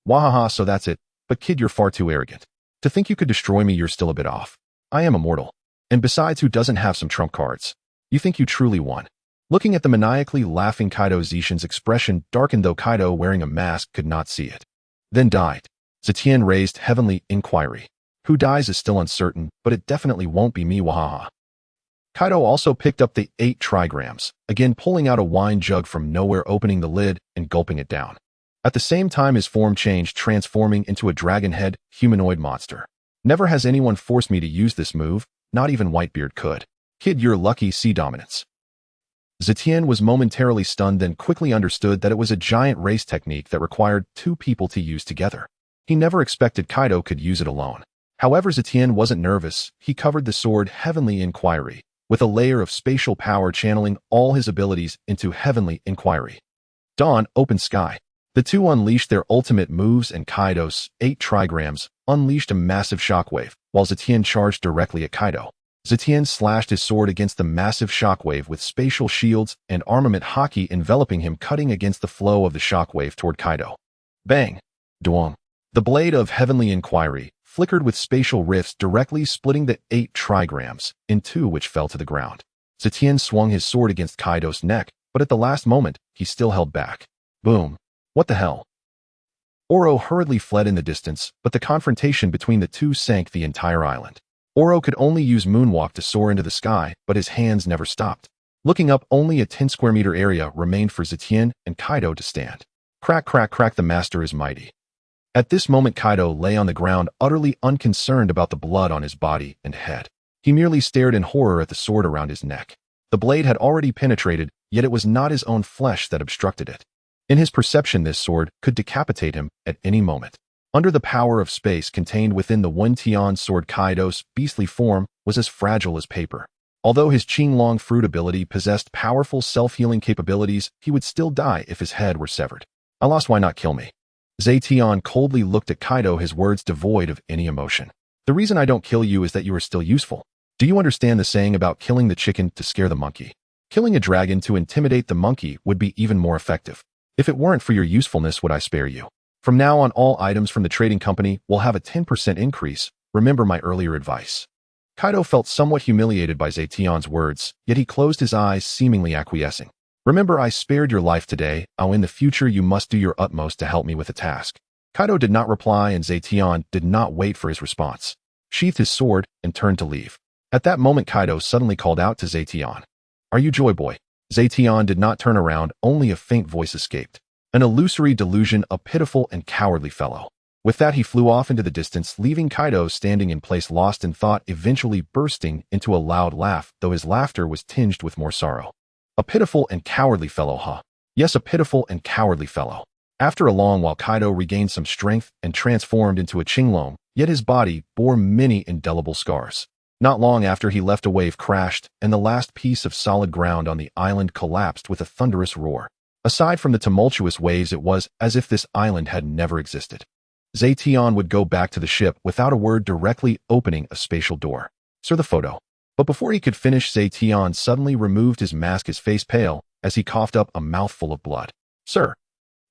A: Wahaha, so that's it. But kid, you're far too arrogant. To think you could destroy me, you're still a bit off. I am immortal. And besides, who doesn't have some trump cards? You think you truly won? Looking at the maniacally laughing Kaido, Zetion's expression darkened, though Kaido, wearing a mask, could not see it. Then died. Zetion raised heavenly inquiry. Who dies is still uncertain, but it definitely won't be me, wahaha. Kaido also picked up the 8 trigrams, again pulling out a wine jug from nowhere, opening the lid and gulping it down. At the same time, his form changed, transforming into a dragon-head humanoid monster. Never has anyone forced me to use this move, not even Whitebeard could. Kid, you're lucky. See dominance. Zetion was momentarily stunned, then quickly understood that it was a giant race technique that required 2 people to use together. He never expected Kaido could use it alone. However, Zetion wasn't nervous. He covered the sword Heavenly Inquiry with a layer of spatial power, channeling all his abilities into Heavenly Inquiry. Dawn, open sky. The 2 unleashed their ultimate moves, and Kaido's 8 trigrams unleashed a massive shockwave, while Zetion charged directly at Kaido. Zetion slashed his sword against the massive shockwave with spatial shields and armament Haki enveloping him, cutting against the flow of the shockwave toward Kaido. Bang! Dwong! The blade of Heavenly Inquiry flickered with spatial rifts, directly splitting the 8 trigrams in 2, which fell to the ground. Zetion swung his sword against Kaido's neck, but at the last moment, he still held back. Boom! What the hell? Oro hurriedly fled in the distance, but the confrontation between the 2 sank the entire island. Oro could only use moonwalk to soar into the sky, but his hands never stopped. Looking up, only a 10 square meter area remained for Zetion and Kaido to stand. Crack, crack, crack, the master is mighty. At this moment, Kaido lay on the ground, utterly unconcerned about the blood on his body and head. He merely stared in horror at the sword around his neck. The blade had already penetrated, yet it was not his own flesh that obstructed it. In his perception, this sword could decapitate him at any moment. Under the power of space contained within the One Tian sword, Kaido's beastly form was as fragile as paper. Although his Qinglong fruit ability possessed powerful self-healing capabilities, he would still die if his head were severed. I lost, why not kill me? Zetion coldly looked at Kaido, his words devoid of any emotion. The reason I don't kill you is that you are still useful. Do you understand the saying about killing the chicken to scare the monkey? Killing a dragon to intimidate the monkey would be even more effective. If it weren't for your usefulness, would I spare you? From now on, all items from the trading company will have a 10% increase. Remember my earlier advice. Kaido felt somewhat humiliated by Zetion's words, yet he closed his eyes, seemingly acquiescing. Remember, I spared your life today. In the future you must do your utmost to help me with a task. Kaido did not reply, and Zetion did not wait for his response. Sheathed his sword and turned to leave. At that moment, Kaido suddenly called out to Zetion. Are you Joy Boy? Zetion did not turn around, only a faint voice escaped. An illusory delusion, a pitiful and cowardly fellow. With that, he flew off into the distance, leaving Kaido standing in place, lost in thought, eventually bursting into a loud laugh, though his laughter was tinged with more sorrow. A pitiful and cowardly fellow, huh? Yes, a pitiful and cowardly fellow. After a long while, Kaido regained some strength and transformed into a Qinglong, yet his body bore many indelible scars. Not long after he left, a wave crashed, and the last piece of solid ground on the island collapsed with a thunderous roar. Aside from the tumultuous waves, it was as if this island had never existed. Zetion would go back to the ship without a word, directly opening a spatial door. Sir, the photo. But before he could finish, Zetion suddenly removed his mask, his face pale, as he coughed up a mouthful of blood. Sir!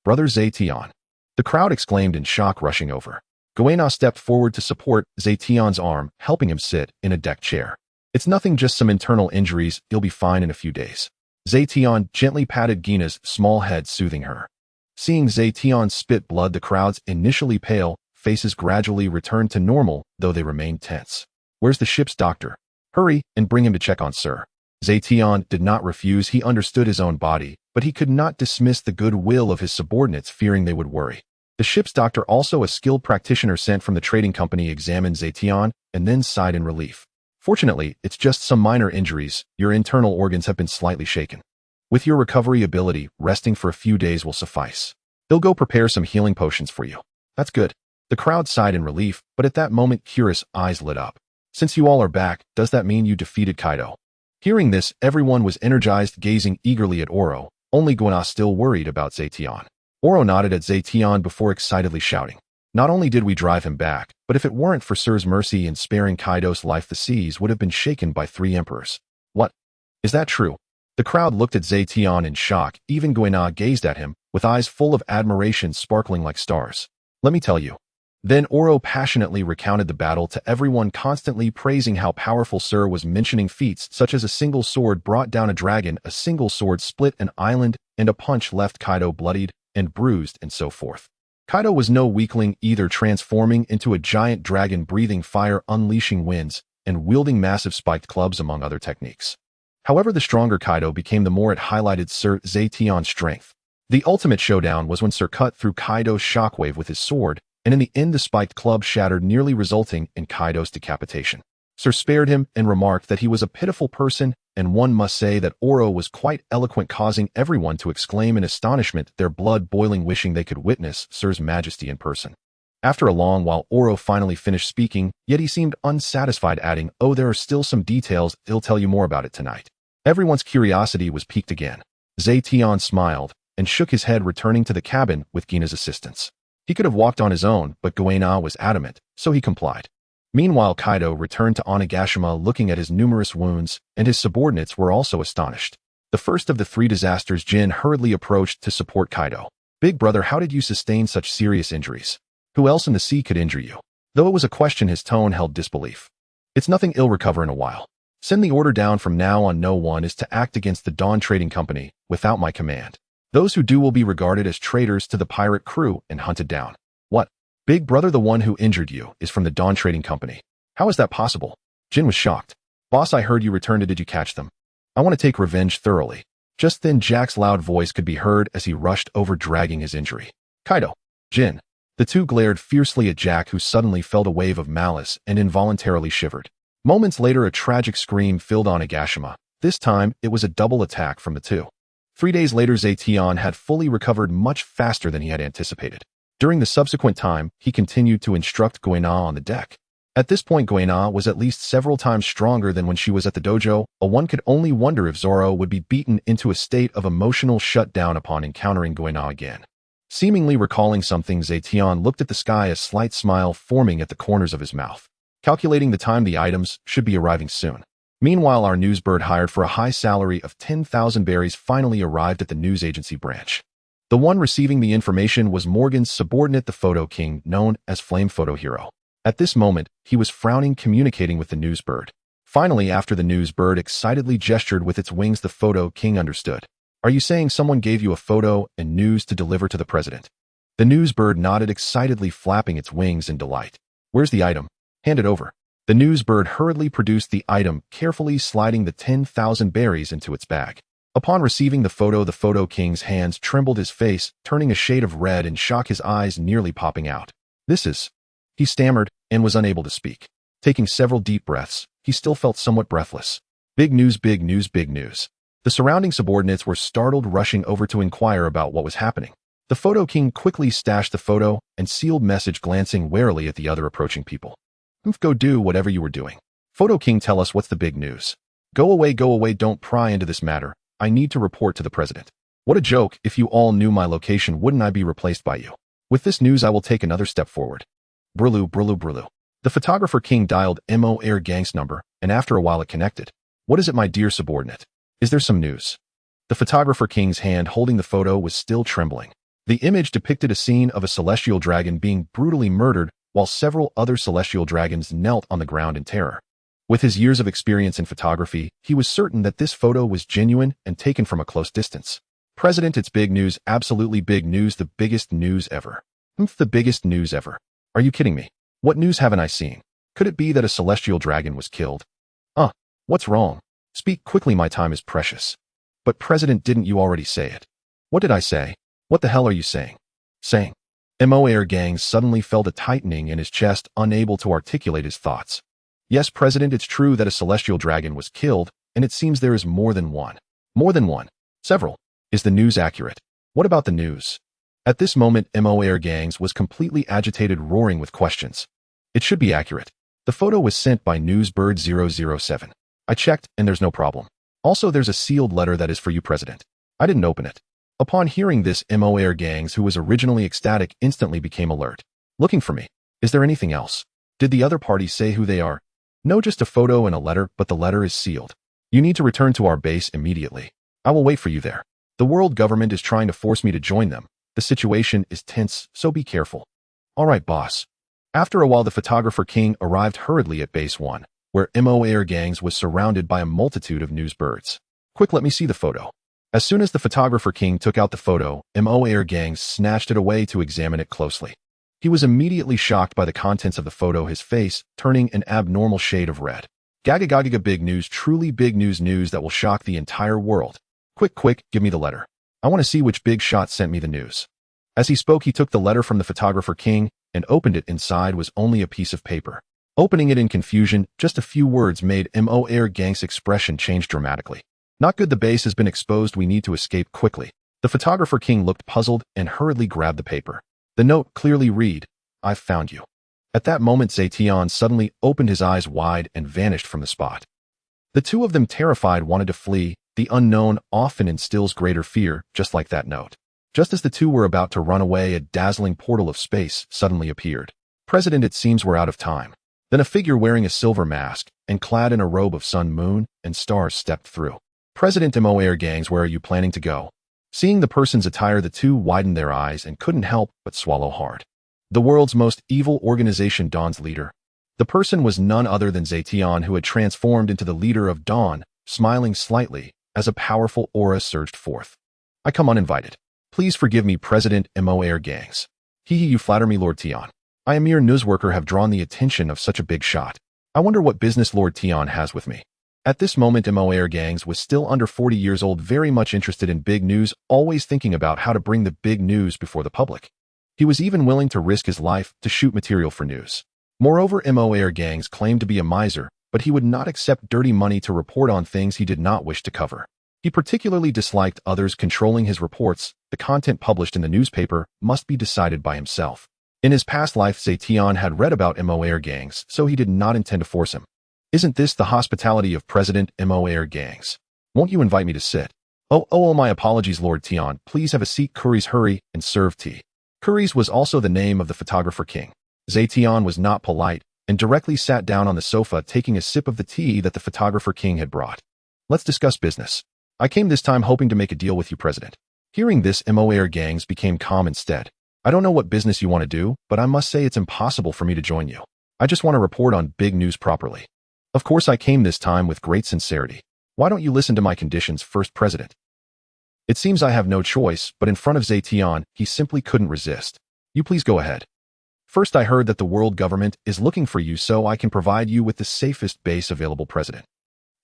A: Brother Zetion! The crowd exclaimed in shock, rushing over. Kuina stepped forward to support Zetion's arm, helping him sit in a deck chair. It's nothing, just some internal injuries, you'll be fine in a few days. Zetion gently patted Kuina's small head, soothing her. Seeing Zetion spit blood, the crowd's initially pale faces gradually returned to normal, though they remained tense. Where's the ship's doctor? Hurry and bring him to check on Sir. Zetion did not refuse. He understood his own body, but he could not dismiss the goodwill of his subordinates, fearing they would worry. The ship's doctor, also a skilled practitioner sent from the trading company, examined Zetion and then sighed in relief. Fortunately, it's just some minor injuries. Your internal organs have been slightly shaken. With your recovery ability, resting for a few days will suffice. They'll go prepare some healing potions for you. That's good. The crowd sighed in relief, but at that moment Kira's eyes lit up. Since you all are back, does that mean you defeated Kaido? Hearing this, everyone was energized, gazing eagerly at Oro. Only Kuina still worried about Zetion. Oro nodded at Zetion before excitedly shouting. Not only did we drive him back, but if it weren't for Sir's mercy in sparing Kaido's life, the seas would have been shaken by 3 emperors. What? Is that true? The crowd looked at Zetion in shock. Even Kuina gazed at him, with eyes full of admiration sparkling like stars. Let me tell you. Then Oro passionately recounted the battle to everyone, constantly praising how powerful Sir was, mentioning feats such as a single sword brought down a dragon, a single sword split an island, and a punch left Kaido bloodied and bruised, and so forth. Kaido was no weakling either, transforming into a giant dragon, breathing fire, unleashing winds, and wielding massive spiked clubs, among other techniques. However, the stronger Kaido became, the more it highlighted Sir Zetion's strength. The ultimate showdown was when Sir cut through Kaido's shockwave with his sword, and in the end the spiked club shattered, nearly resulting in Kaido's decapitation. Sir spared him and remarked that he was a pitiful person, and one must say that Oro was quite eloquent, causing everyone to exclaim in astonishment, their blood boiling, wishing they could witness Sir's majesty in person. After a long while, Oro finally finished speaking, yet he seemed unsatisfied, adding, "Oh, there are still some details. He'll tell you more about it tonight." Everyone's curiosity was piqued again. Zetion smiled and shook his head, returning to the cabin with Kuina's assistance. He could have walked on his own, but Kuina was adamant, so he complied. Meanwhile, Kaido returned to Onigashima, looking at his numerous wounds, and his subordinates were also astonished. The first of the 3 disasters, Jin hurriedly approached to support Kaido. "Big brother, how did you sustain such serious injuries? Who else in the sea could injure you?" Though it was a question, his tone held disbelief. "It's nothing, I'll recover in a while. Send the order down. From now on, no one is to act against the Dawn Trading Company without my command. Those who do will be regarded as traitors to the pirate crew and hunted down." "What? Big brother, the one who injured you is from the Dawn Trading Company. How is that possible?" Jin was shocked. "Boss, I heard you returned. Did you catch them? I want to take revenge thoroughly." Just then, Jack's loud voice could be heard as he rushed over, dragging his injury. "Kaido! Jin!" The two glared fiercely at Jack, who suddenly felt a wave of malice and involuntarily shivered. Moments later, a tragic scream filled Onigashima. This time, it was a double attack from the two. 3 days later, Zetion had fully recovered much faster than he had anticipated. During the subsequent time, he continued to instruct Kuina on the deck. At this point, Kuina was at least several times stronger than when she was at the dojo. One could only wonder if Zoro would be beaten into a state of emotional shutdown upon encountering Kuina again. Seemingly recalling something, Zetion looked at the sky, a slight smile forming at the corners of his mouth. Calculating the time, the items should be arriving soon. Meanwhile, our newsbird hired for a high salary of 10,000 berries finally arrived at the news agency branch. The one receiving the information was Morgan's subordinate, the Photo King, known as Flame Photo Hero. At this moment, he was frowning, communicating with the newsbird. Finally, after the newsbird excitedly gestured with its wings, the Photo King understood. Are you saying someone gave you a photo and news to deliver to the president? The newsbird nodded excitedly, flapping its wings in delight. Where's the item? Hand it over. The newsbird hurriedly produced the item, carefully sliding the 10,000 berries into its bag. Upon receiving the Photo King's hands trembled, his face turning a shade of red in shock, his eyes nearly popping out. This is... He stammered and was unable to speak. Taking several deep breaths, he still felt somewhat breathless. Big news, big news, big news. The surrounding subordinates were startled, rushing over to inquire about what was happening. The Photo King quickly stashed the photo and sealed message, glancing warily at the other approaching people. Go do whatever you were doing. Photo King, tell us what's the big news. Go away, don't pry into this matter. I need to report to the president. What a joke, if you all knew my location, wouldn't I be replaced by you? With this news, I will take another step forward. Brulu, brulu, brulu. The photographer king dialed Mo Air Gang's number, and after a while it connected. What is it, my dear subordinate? Is there some news? The photographer king's hand holding the photo was still trembling. The image depicted a scene of a celestial dragon being brutally murdered, while several other celestial dragons knelt on the ground in terror. With his years of experience in photography, he was certain that this photo was genuine and taken from a close distance. President, it's big news, absolutely big news, the biggest news ever. The biggest news ever. Are you kidding me? What news haven't I seen? Could it be that a celestial dragon was killed? What's wrong? Speak quickly, my time is precious. But President, didn't you already say it? What did I say? What the hell are you saying? Mo Air Gang suddenly felt a tightening in his chest, unable to articulate his thoughts. Yes, President, it's true that a celestial dragon was killed, and it seems there is more than one. More than one. Several. Is the news accurate? What about the news? At this moment, Mo Air Gangs was completely agitated, roaring with questions. It should be accurate. The photo was sent by Newsbird 007. I checked, and there's no problem. Also, there's a sealed letter that is for you, President. I didn't open it. Upon hearing this, Mo Air Gangs, who was originally ecstatic, instantly became alert. Looking for me. Is there anything else? Did the other party say who they are? No, just a photo and a letter, but the letter is sealed. You need to return to our base immediately. I will wait for you there. The world government is trying to force me to join them. The situation is tense, so be careful. All right, boss. After a while, the photographer king arrived hurriedly at Base 1, where Mo Air Gangs was surrounded by a multitude of newsbirds. Quick, let me see the photo. As soon as the photographer king took out the photo, Mo Air Gangs snatched it away to examine it closely. He was immediately shocked by the contents of the photo, his face turning an abnormal shade of red. Gaga gaga, big news, truly big news that will shock the entire world. Quick, give me the letter. I want to see which big shot sent me the news. As he spoke, he took the letter from the photographer king and opened it. Inside was only a piece of paper. Opening it in confusion, just a few words made Mo Air Gang's expression change dramatically. Not good, the base has been exposed, we need to escape quickly. The photographer king looked puzzled and hurriedly grabbed the paper. The note clearly read, I've found you. At that moment, Zetion suddenly opened his eyes wide and vanished from the spot. The two of them, terrified, wanted to flee. The unknown often instills greater fear, just like that note. Just as the two were about to run away, a dazzling portal of space suddenly appeared. President, it seems we're out of time. Then a figure wearing a silver mask and clad in a robe of sun, moon, and stars stepped through. President, Mo Air Gangs, where are you planning to go? Seeing the person's attire, the two widened their eyes and couldn't help but swallow hard. The world's most evil organization, Dawn's leader. The person was none other than Zetion, who had transformed into the leader of Dawn, smiling slightly as a powerful aura surged forth. I come uninvited. Please forgive me, President Mo Air Gangs. You flatter me, Lord Tion. I, a mere newsworker, have drawn the attention of such a big shot. I wonder what business Lord Tion has with me. At this moment, Mo Air Gangs was still under 40 years old, very much interested in big news, always thinking about how to bring the big news before the public. He was even willing to risk his life to shoot material for news. Moreover, Mo Air Gangs claimed to be a miser, but he would not accept dirty money to report on things he did not wish to cover. He particularly disliked others controlling his reports. The content published in the newspaper must be decided by himself. In his past life, Zetion had read about Mo Air Gangs, so he did not intend to force him. Isn't this the hospitality of President Mo Air Gangs? Won't you invite me to sit? Oh, my apologies, Lord Tion. Please have a seat. Curry's hurry and serve tea. Curry's was also the name of the photographer king. Zetion was not polite and directly sat down on the sofa taking a sip of the tea that the photographer king had brought. Let's discuss business. I came this time hoping to make a deal with you, President. Hearing this, Moair gangs became calm instead. I don't know what business you want to do, but I must say it's impossible for me to join you. I just want to report on big news properly. Of course I came this time with great sincerity. Why don't you listen to my conditions first, President? It seems I have no choice, but in front of Zetion, he simply couldn't resist. You please go ahead. First, I heard that the world government is looking for you so I can provide you with the safest base available, President.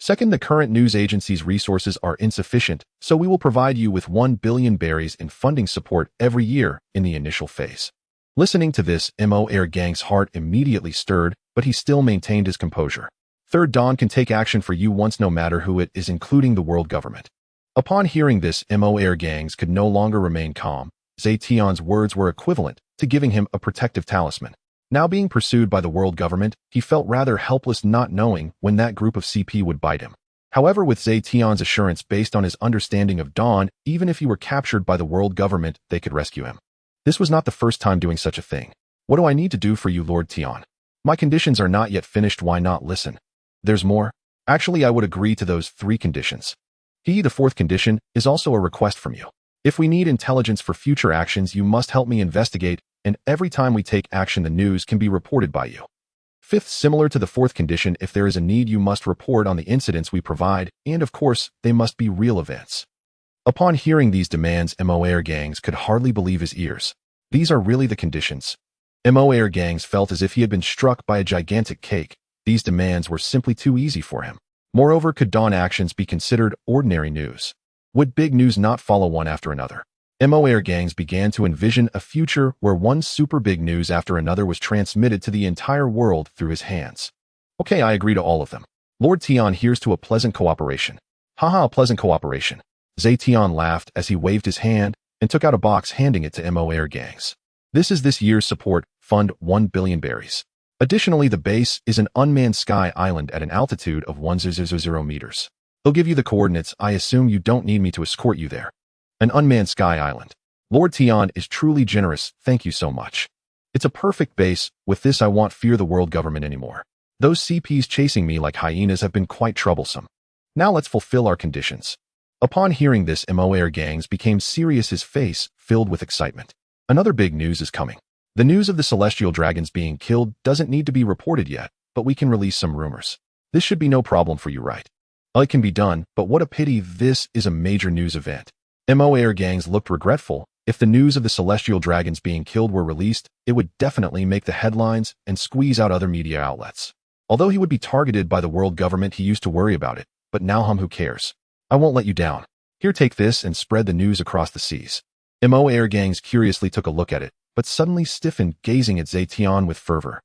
A: Second, the current news agency's resources are insufficient, so we will provide you with 1 billion berries in funding support every year in the initial phase. Listening to this, Moair Gang's heart immediately stirred, but he still maintained his composure. Third, Dawn can take action for you once, no matter who it is, including the world government. Upon hearing this, Moair Gangs could no longer remain calm. Zetion's words were equivalent to giving him a protective talisman. Now being pursued by the world government, he felt rather helpless, not knowing when that group of CP would bite him. However, with Zetion's assurance based on his understanding of Dawn, even if he were captured by the world government, they could rescue him. This was not the first time doing such a thing. What do I need to do for you, Lord Tion? My conditions are not yet finished. Why not listen? There's more. Actually, I would agree to those 3 conditions. The 4th condition is also a request from you. If we need intelligence for future actions, you must help me investigate, and every time we take action, the news can be reported by you. 5th, similar to the 4th condition, if there is a need, you must report on the incidents we provide, and of course, they must be real events. Upon hearing these demands, Moair Gangs could hardly believe his ears. These are really the conditions. Moair Gangs felt as if he had been struck by a gigantic cake. These demands were simply too easy for him. Moreover, could Dawn actions be considered ordinary news? Would big news not follow one after another? Moair Gangs began to envision a future where one super big news after another was transmitted to the entire world through his hands. Okay, I agree to all of them. Lord Tion, here's to a pleasant cooperation. Haha, a pleasant cooperation. Zetion laughed as he waved his hand and took out a box, handing it to Moair Gangs. This is this year's support fund, 1 billion berries. Additionally, the base is an unmanned sky island at an altitude of 1000 meters. They'll give you the coordinates. I assume you don't need me to escort you there. An unmanned sky island. Lord Tion is truly generous. Thank you so much. It's a perfect base. With this, I won't fear the world government anymore. Those CPs chasing me like hyenas have been quite troublesome. Now let's fulfill our conditions. Upon hearing this, Moair Gangs became serious, his face filled with excitement. Another big news is coming. The news of the celestial dragons being killed doesn't need to be reported yet, but we can release some rumors. This should be no problem for you, right? It can be done, but what a pity, this is a major news event. Moair Gangs looked regretful. If the news of the celestial dragons being killed were released, it would definitely make the headlines and squeeze out other media outlets. Although he would be targeted by the world government, he used to worry about it, but now who cares? I won't let you down. Here, take this and spread the news across the seas. Moair Gangs curiously took a look at it, but suddenly stiffened, gazing at Zetion with fervor.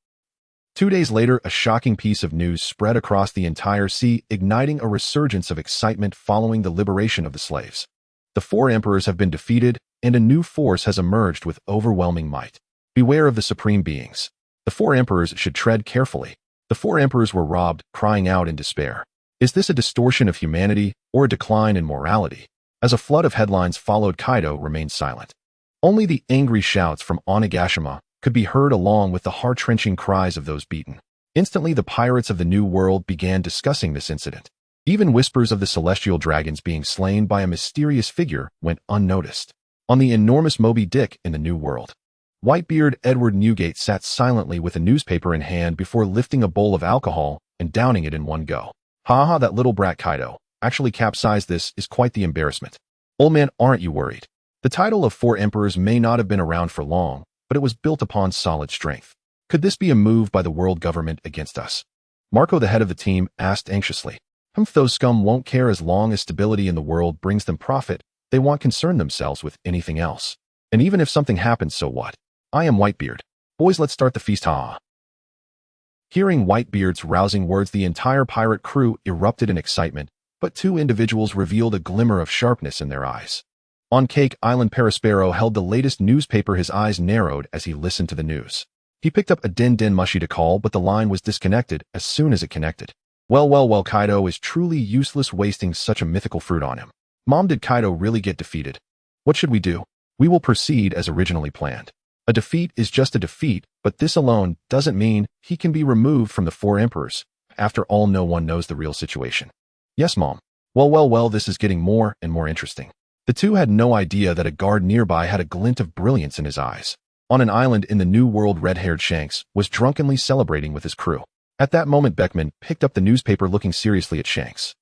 A: 2 days later, a shocking piece of news spread across the entire sea, igniting a resurgence of excitement following the liberation of the slaves. The 4 emperors have been defeated, and a new force has emerged with overwhelming might. Beware of the supreme beings. The 4 emperors should tread carefully. The 4 emperors were robbed, crying out in despair. Is this a distortion of humanity or a decline in morality? As a flood of headlines followed, Kaido remained silent. Only the angry shouts from Onigashima could be heard, along with the heart-wrenching cries of those beaten. Instantly, the pirates of the New World began discussing this incident. Even whispers of the celestial dragons being slain by a mysterious figure went unnoticed. On the enormous Moby Dick in the New World, Whitebeard Edward Newgate sat silently with a newspaper in hand before lifting a bowl of alcohol and downing it in one go. Haha, that little brat Kaido actually capsized. This is quite the embarrassment. Old man, aren't you worried? The title of 4 emperors may not have been around for long, but it was built upon solid strength. Could this be a move by the world government against us? Marco, the head of the team, asked anxiously. Those scum won't care as long as stability in the world brings them profit. They won't concern themselves with anything else. And even if something happens, so what? I am Whitebeard. Boys, let's start the feast. Ha! Hearing Whitebeard's rousing words, the entire pirate crew erupted in excitement, but 2 individuals revealed a glimmer of sharpness in their eyes. On Cake Island, Perispero held the latest newspaper. His eyes narrowed as he listened to the news. He picked up a din mushy to call, but the line was disconnected as soon as it connected. Well, Kaido is truly useless, wasting such a mythical fruit on him. Mom, did Kaido really get defeated? What should we do? We will proceed as originally planned. A defeat is just a defeat, but this alone doesn't mean he can be removed from the four emperors. After all, no one knows the real situation. Yes, Mom. Well, this is getting more and more interesting. The two had no idea that a guard nearby had a glint of brilliance in his eyes. On an island in the New World, red-haired Shanks was drunkenly celebrating with his crew. At that moment, Beckman picked up the newspaper, looking seriously at Shanks.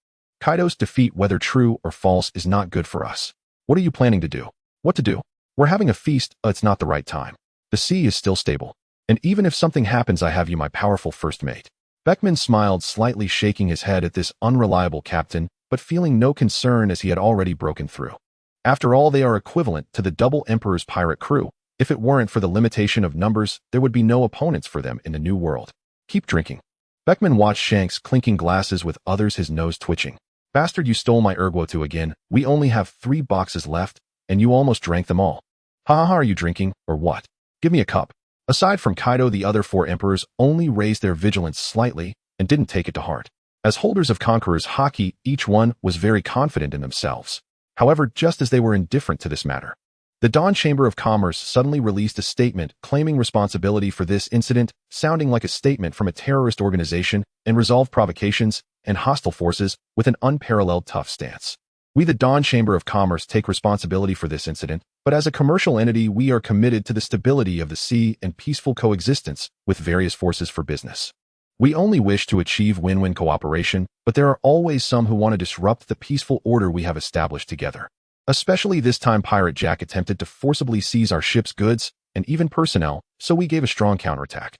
A: Kaido's defeat, whether true or false, is not good for us. What are you planning to do? What to do? We're having a feast. It's not the right time. The sea is still stable. And even if something happens, I have you, my powerful first mate. Beckman smiled slightly, shaking his head at this unreliable captain, but feeling no concern as he had already broken through. After all, they are equivalent to the double Emperor's pirate crew. If it weren't for the limitation of numbers, there would be no opponents for them in the New World. Keep drinking. Beckman watched Shanks clinking glasses with others, his nose twitching. Bastard, you stole my erguotu again. We only have 3 boxes left, and you almost drank them all. Ha, are you drinking, or what? Give me a cup. Aside from Kaido, the other 4 emperors only raised their vigilance slightly and didn't take it to heart. As holders of Conqueror's Haki, each one was very confident in themselves. However, just as they were indifferent to this matter, the Dawn Chamber of Commerce suddenly released a statement claiming responsibility for this incident, sounding like a statement from a terrorist organization, and resolved provocations and hostile forces with an unparalleled tough stance. We, the Dawn Chamber of Commerce, take responsibility for this incident, but as a commercial entity, we are committed to the stability of the sea and peaceful coexistence with various forces for business. We only wish to achieve win-win cooperation, but there are always some who want to disrupt the peaceful order we have established together. Especially this time, Pirate Jack attempted to forcibly seize our ship's goods and even personnel, so we gave a strong counterattack.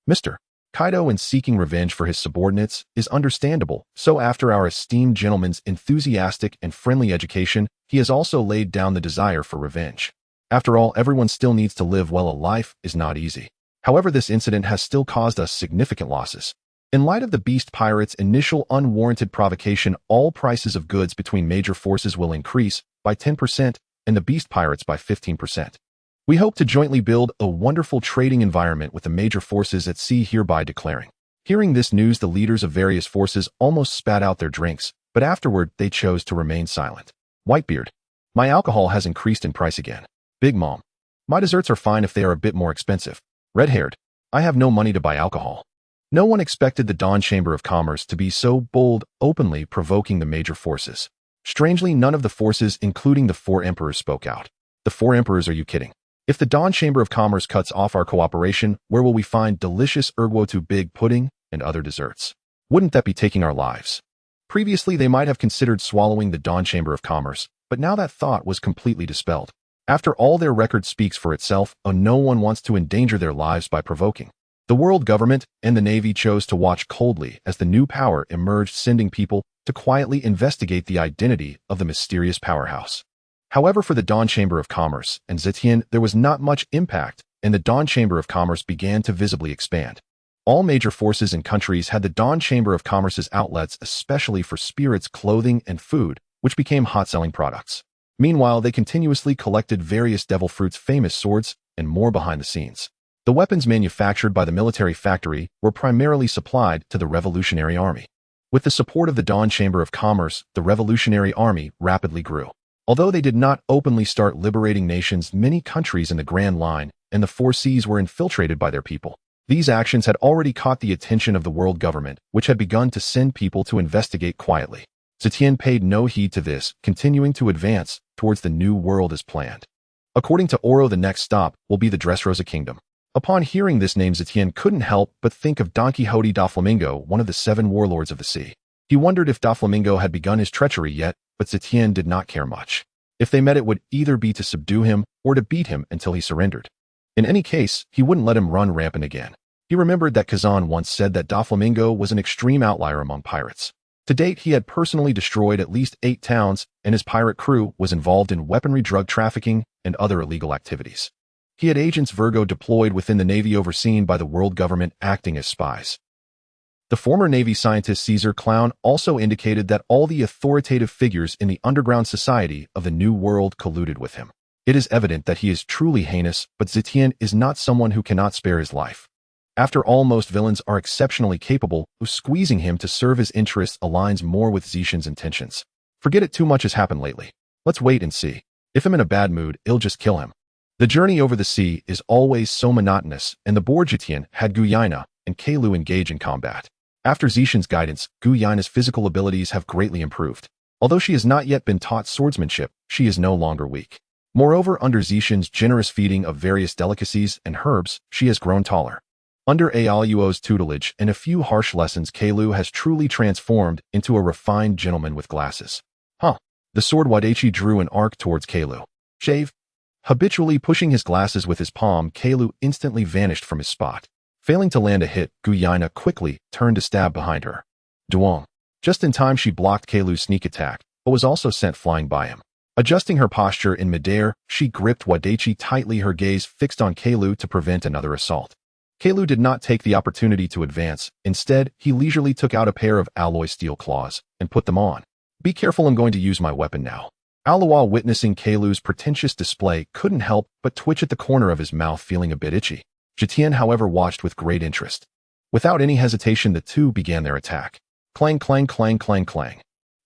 A: Mr. Kaido, in seeking revenge for his subordinates, is understandable, so after our esteemed gentleman's enthusiastic and friendly education, he has also laid down the desire for revenge. After all, everyone still needs to live well. A life is not easy. However, this incident has still caused us significant losses. In light of the Beast Pirates' initial unwarranted provocation, all prices of goods between major forces will increase by 10% and the Beast Pirates by 15%. We hope to jointly build a wonderful trading environment with the major forces at sea, hereby declaring. Hearing this news, the leaders of various forces almost spat out their drinks, but afterward they chose to remain silent. Whitebeard. My alcohol has increased in price again. Big Mom. My desserts are fine if they are a bit more expensive. Red-haired. I have no money to buy alcohol. No one expected the Dawn Chamber of Commerce to be so bold, openly provoking the major forces. Strangely, none of the forces, including the 4 emperors, spoke out. The 4 emperors, are you kidding? If the Dawn Chamber of Commerce cuts off our cooperation, where will we find delicious erguotu, big pudding, and other desserts? Wouldn't that be taking our lives? Previously, they might have considered swallowing the Dawn Chamber of Commerce, but now that thought was completely dispelled. After all, their record speaks for itself, and no one wants to endanger their lives by provoking. The world government and the Navy chose to watch coldly as the new power emerged, sending people to quietly investigate the identity of the mysterious powerhouse. However, for the Dawn Chamber of Commerce and Zetion, there was not much impact, and the Dawn Chamber of Commerce began to visibly expand. All major forces and countries had the Dawn Chamber of Commerce's outlets, especially for spirits, clothing, and food, which became hot-selling products. Meanwhile, they continuously collected various devil fruits, famous swords, and more behind the scenes. The weapons manufactured by the military factory were primarily supplied to the Revolutionary Army. With the support of the Dawn Chamber of Commerce, the Revolutionary Army rapidly grew. Although they did not openly start liberating nations, many countries in the Grand Line and the Four Seas were infiltrated by their people. These actions had already caught the attention of the world government, which had begun to send people to investigate quietly. Zetion paid no heed to this, continuing to advance towards the New World as planned. According to Oro, the next stop will be the Dress Rosa Kingdom. Upon hearing this name, Zetion couldn't help but think of Don Quixote Doflamingo, one of the 7 warlords of the sea. He wondered if Doflamingo had begun his treachery yet, but Zetion did not care much. If they met, it would either be to subdue him or to beat him until he surrendered. In any case, he wouldn't let him run rampant again. He remembered that Kazan once said that Doflamingo was an extreme outlier among pirates. To date, he had personally destroyed at least 8 towns, and his pirate crew was involved in weaponry, drug trafficking, and other illegal activities. He had agents Virgo deployed within the Navy, overseen by the world government, acting as spies. The former Navy scientist Caesar Clown also indicated that all the authoritative figures in the underground society of the New World colluded with him. It is evident that he is truly heinous, but Zetion is not someone who cannot spare his life. After all, most villains are exceptionally capable, squeezing him to serve his interests aligns more with Zetion's intentions. Forget it, too much has happened lately. Let's wait and see. If I'm in a bad mood, I'll just kill him. The journey over the sea is always so monotonous, and the bored Zetion had Kuina and Oro engage in combat. After Zetion's guidance, Kuina's physical abilities have greatly improved. Although she has not yet been taught swordsmanship, she is no longer weak. Moreover, under Zetion's generous feeding of various delicacies and herbs, she has grown taller. Under Aluo's tutelage and a few harsh lessons, Oro has truly transformed into a refined gentleman with glasses. The sword Whitebeard drew an arc towards Oro. Shave. Habitually pushing his glasses with his palm, Oro instantly vanished from his spot. Failing to land a hit, Kuina quickly turned to stab behind her. Duong. Just in time, she blocked Oro's sneak attack, but was also sent flying by him. Adjusting her posture in midair, she gripped Whitebeard tightly, her gaze fixed on Oro to prevent another assault. Oro did not take the opportunity to advance. Instead, he leisurely took out a pair of alloy steel claws and put them on. Be careful, I'm going to use my weapon now. Aluo, witnessing Oro's pretentious display, couldn't help but twitch at the corner of his mouth, feeling a bit itchy. Zetion, however, watched with great interest. Without any hesitation, the two began their attack. Clang, clang, clang, clang, clang.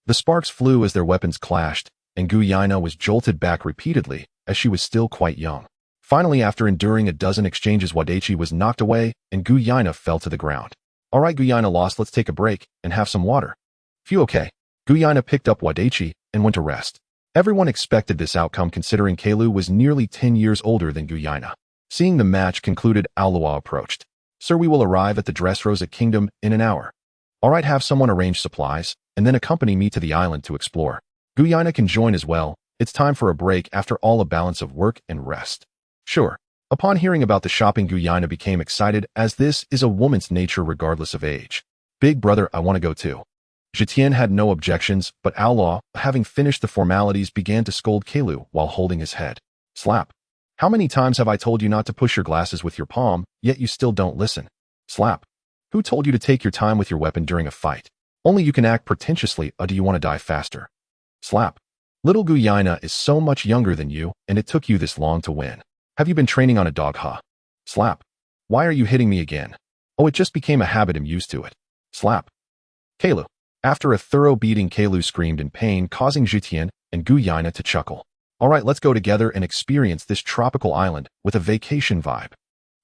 A: The sparks flew as their weapons clashed, and Kuina was jolted back repeatedly, as she was still quite young. Finally, after enduring a dozen exchanges, Whitebeard was knocked away, and Kuina fell to the ground. All right, Kuina lost, let's take a break and have some water. Phew, okay. Kuina picked up Whitebeard and went to rest. Everyone expected this outcome, considering Oro was nearly 10 years older than Kuina. Seeing the match concluded, Aluo approached. Sir, we will arrive at the Dress Rosa Kingdom in an hour. All right, have someone arrange supplies, and then accompany me to the island to explore. Kuina can join as well. It's time for a break, after all, a balance of work and rest. Sure. Upon hearing about the shopping, Kuina became excited, as this is a woman's nature regardless of age. Big brother, I want to go too. Zetion had no objections, but Aluo, having finished the formalities, began to scold Oro while holding his head. Slap. How many times have I told you not to push your glasses with your palm, yet you still don't listen? Slap. Who told you to take your time with your weapon during a fight? Only you can act pretentiously, or do you want to die faster? Slap. Little Kuina is so much younger than you, and it took you this long to win. Have you been training on a dog, huh? Slap. Why are you hitting me again? Oh, it just became a habit, I'm used to it. Slap. Oro. After a thorough beating, Oro screamed in pain, causing Zetion and Kuina to chuckle. All right, let's go together and experience this tropical island with a vacation vibe.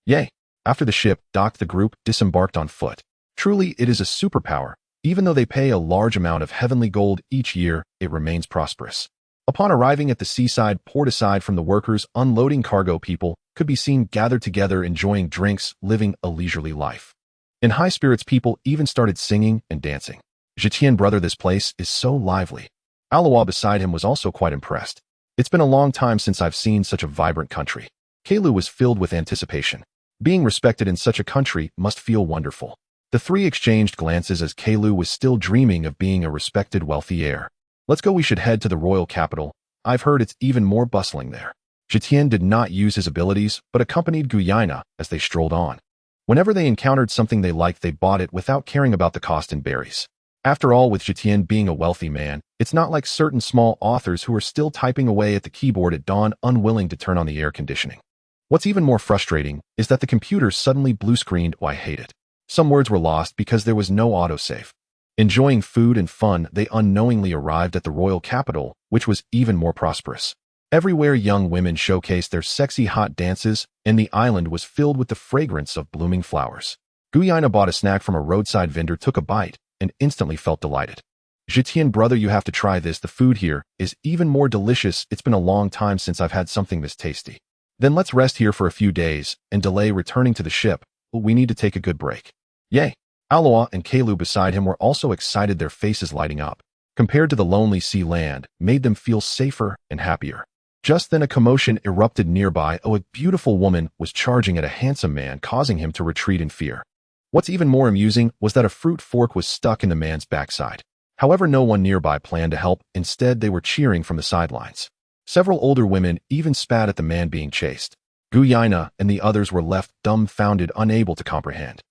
A: Yay! After the ship docked, the group disembarked on foot. Truly, it is a superpower. Even though they pay a large amount of heavenly gold each year, it remains prosperous. Upon arriving at the seaside port, aside from the workers unloading cargo, people could be seen gathered together, enjoying drinks, living a leisurely life. In high spirits, people even started singing and dancing. Zetion, brother, this place is so lively. Aluo beside him was also quite impressed. It's been a long time since I've seen such a vibrant country. Oro was filled with anticipation. Being respected in such a country must feel wonderful. The three exchanged glances as Oro was still dreaming of being a respected, wealthy heir. Let's go, we should head to the royal capital. I've heard it's even more bustling there. Zetion did not use his abilities, but accompanied Kuina as they strolled on. Whenever they encountered something they liked, they bought it without caring about the cost in berries. After all, with Zetion being a wealthy man, it's not like certain small authors who are still typing away at the keyboard at dawn, unwilling to turn on the air conditioning. What's even more frustrating is that the computer suddenly blue-screened. Oh, I hate it. Some words were lost because there was no autosave. Enjoying food and fun, they unknowingly arrived at the royal capital, which was even more prosperous. Everywhere young women showcased their sexy hot dances, and the island was filled with the fragrance of blooming flowers. Kuina bought a snack from a roadside vendor, took a bite, and instantly felt delighted. Zetion, brother, you have to try this. The food here is even more delicious. It's been a long time since I've had something this tasty. Then let's rest here for a few days and delay returning to the ship. We need to take a good break. Yay! Aluo and Oro beside him were also excited, their faces lighting up. Compared to the lonely sea land, made them feel safer and happier. Just then a commotion erupted nearby. Oh, a beautiful woman was charging at a handsome man, causing him to retreat in fear. What's even more amusing was that a fruit fork was stuck in the man's backside. However, no one nearby planned to help. Instead, they were cheering from the sidelines. Several older women even spat at the man being chased. Kuina and the others were left dumbfounded, unable to comprehend.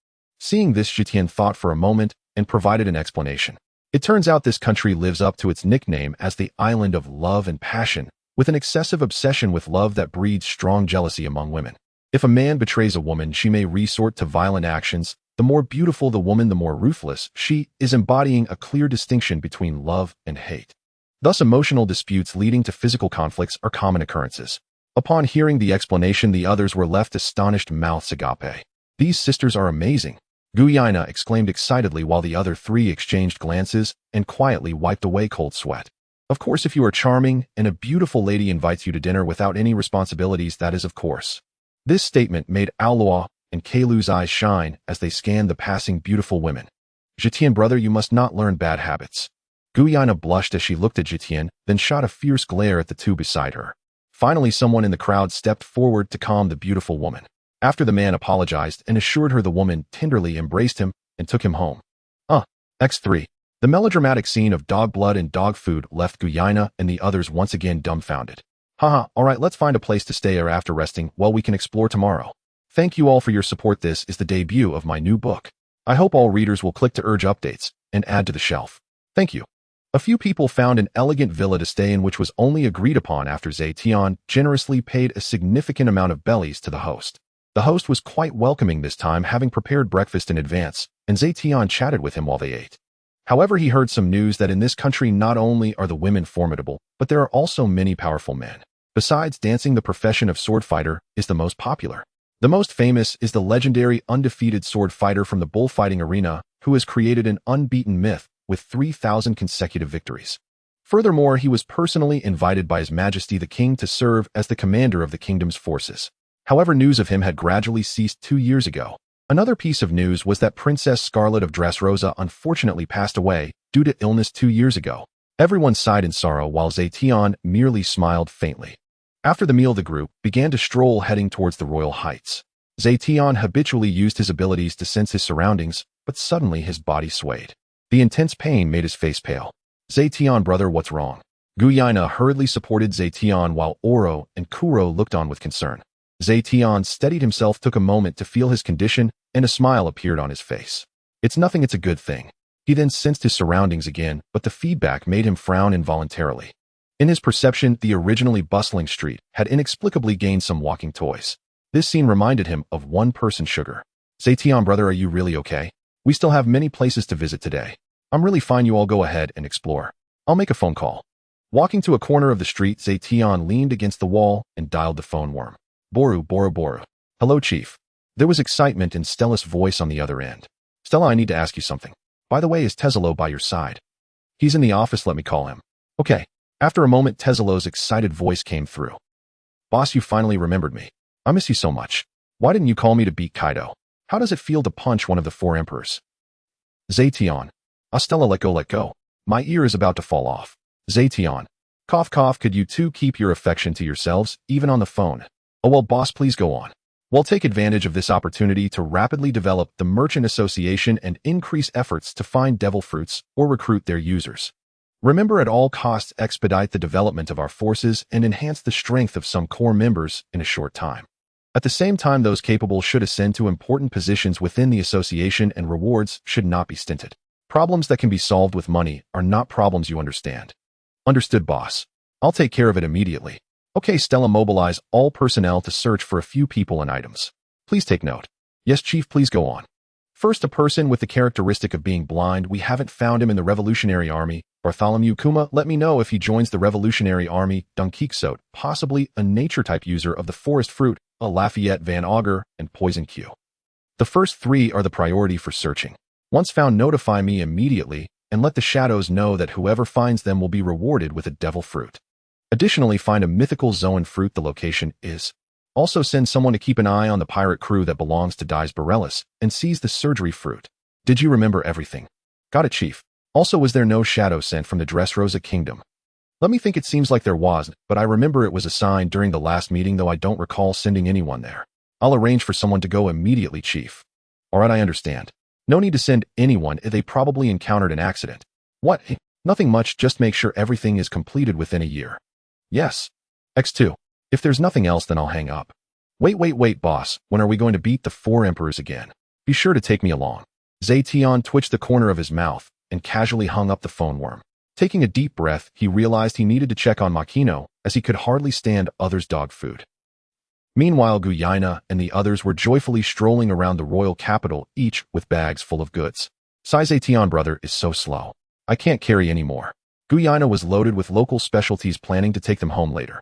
A: Seeing this, Zetion thought for a moment and provided an explanation. It turns out this country lives up to its nickname as the Island of Love and Passion, with an excessive obsession with love that breeds strong jealousy among women. If a man betrays a woman, she may resort to violent actions. The more beautiful the woman, the more ruthless she is, embodying a clear distinction between love and hate. Thus, emotional disputes leading to physical conflicts are common occurrences. Upon hearing the explanation, the others were left astonished mouths agape. These sisters are amazing, Kuina exclaimed excitedly while the other three exchanged glances and quietly wiped away cold sweat. Of course, if you are charming and a beautiful lady invites you to dinner without any responsibilities, that is of course. This statement made Aoloa and Keilu's eyes shine as they scanned the passing beautiful women. Zetion, brother, you must not learn bad habits. Kuina blushed as she looked at Zetion, then shot a fierce glare at the two beside her. Finally, someone in the crowd stepped forward to calm the beautiful woman. After the man apologized and assured her, the woman tenderly embraced him and took him home. X3. The melodramatic scene of dog blood and dog food left Kuina and the others once again dumbfounded. Haha, alright, let's find a place to stay or after resting, well, we can explore tomorrow. Thank you all for your support. This is the debut of my new book. I hope all readers will click to urge updates and add to the shelf. Thank you. A few people found an elegant villa to stay in, which was only agreed upon after Zetion generously paid a significant amount of bellies to the host. The host was quite welcoming this time, having prepared breakfast in advance, and Zetion chatted with him while they ate. However, he heard some news that in this country not only are the women formidable, but there are also many powerful men. Besides dancing, the profession of sword fighter is the most popular. The most famous is the legendary undefeated sword fighter from the bullfighting arena, who has created an unbeaten myth with 3,000 consecutive victories. Furthermore, he was personally invited by His Majesty the King to serve as the commander of the kingdom's forces. However, news of him had gradually ceased 2 years ago. Another piece of news was that Princess Scarlet of Dress Rosa unfortunately passed away due to illness 2 years ago. Everyone sighed in sorrow while Zetion merely smiled faintly. After the meal, the group began to stroll heading towards the royal heights. Zetion habitually used his abilities to sense his surroundings, but suddenly his body swayed. The intense pain made his face pale. Zetion, brother, what's wrong? Kuina hurriedly supported Zetion while Oro and Kuro looked on with concern. Zetion steadied himself, took a moment to feel his condition, and a smile appeared on his face. It's nothing, it's a good thing. He then sensed his surroundings again, but the feedback made him frown involuntarily. In his perception, the originally bustling street had inexplicably gained some walking toys. This scene reminded him of one-person sugar. Zetion, brother, are you really okay? We still have many places to visit today. I'm really fine, you all go ahead and explore. I'll make a phone call. Walking to a corner of the street, Zetion leaned against the wall and dialed the phone worm. Boru. Hello, Chief. There was excitement in Stella's voice on the other end. Stella, I need to ask you something. By the way, is Teselo by your side? He's in the office, let me call him. Okay. After a moment, Teselo's excited voice came through. Boss, you finally remembered me. I miss you so much. Why didn't you call me to beat Kaido? How does it feel to punch one of the 4 emperors? Zetion. Stella, let go. My ear is about to fall off. Zetion. Cough, could you two keep your affection to yourselves, even on the phone? Oh well, boss, please go on. We'll take advantage of this opportunity to rapidly develop the Merchant Association and increase efforts to find devil fruits or recruit their users. Remember, at all costs, expedite the development of our forces and enhance the strength of some core members in a short time. At the same time, those capable should ascend to important positions within the association, and rewards should not be stinted. Problems that can be solved with money are not problems, you understand. Understood, boss. I'll take care of it immediately. Okay, Stella, mobilize all personnel to search for a few people and items. Please take note. Yes, Chief, please go on. First, a person with the characteristic of being blind. We haven't found him in the Revolutionary Army. Bartholomew Kuma, let me know if he joins the Revolutionary Army. Dunkiksote, possibly a nature-type user of the forest fruit, a Lafayette Van Auger, and Poison Q. The first 3 are the priority for searching. Once found, notify me immediately, and let the shadows know that whoever finds them will be rewarded with a devil fruit. Additionally, find a Mythical Zoan fruit. The location is. Also send someone to keep an eye on the pirate crew that belongs to Dies Borellis and seize the surgery fruit. Did you remember everything? Got it, Chief. Also, was there no shadow sent from the Dress Rosa kingdom? Let me think, it seems like there was, but I remember it was assigned during the last meeting, though I don't recall sending anyone there. I'll arrange for someone to go immediately, Chief. Alright, I understand. No need to send anyone if they probably encountered an accident. What? Nothing much, just make sure everything is completed within a year. Yes. X2. If there's nothing else, then I'll hang up. Wait, boss. When are we going to beat the 4 emperors again? Be sure to take me along. Zetion twitched the corner of his mouth and casually hung up the phone worm. Taking a deep breath, he realized he needed to check on Makino, as he could hardly stand others' dog food. Meanwhile, Kuina and the others were joyfully strolling around the royal capital, each with bags full of goods. Zetion, brother, is so slow. I can't carry any more. Kuina was loaded with local specialties, planning to take them home later.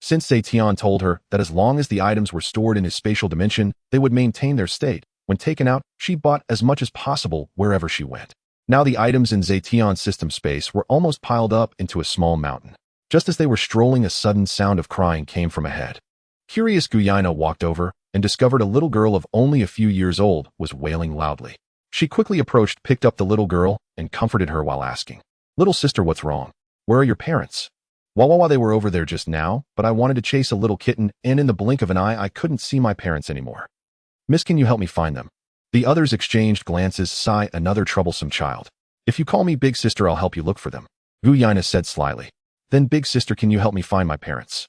A: Since Zetion told her that as long as the items were stored in his spatial dimension, they would maintain their state, when taken out, she bought as much as possible wherever she went. Now the items in Zetion's system space were almost piled up into a small mountain. Just as they were strolling, a sudden sound of crying came from ahead. Curious, Kuina walked over and discovered a little girl of only a few years old was wailing loudly. She quickly approached, picked up the little girl, and comforted her while asking, "Little sister, what's wrong? Where are your parents?" Wawawa, they were over there just now, but I wanted to chase a little kitten, and in the blink of an eye I couldn't see my parents anymore. Miss, can you help me find them? The others exchanged glances. Sigh, another troublesome child. If you call me big sister, I'll help you look for them, Kuina said slyly. Then big sister, can you help me find my parents?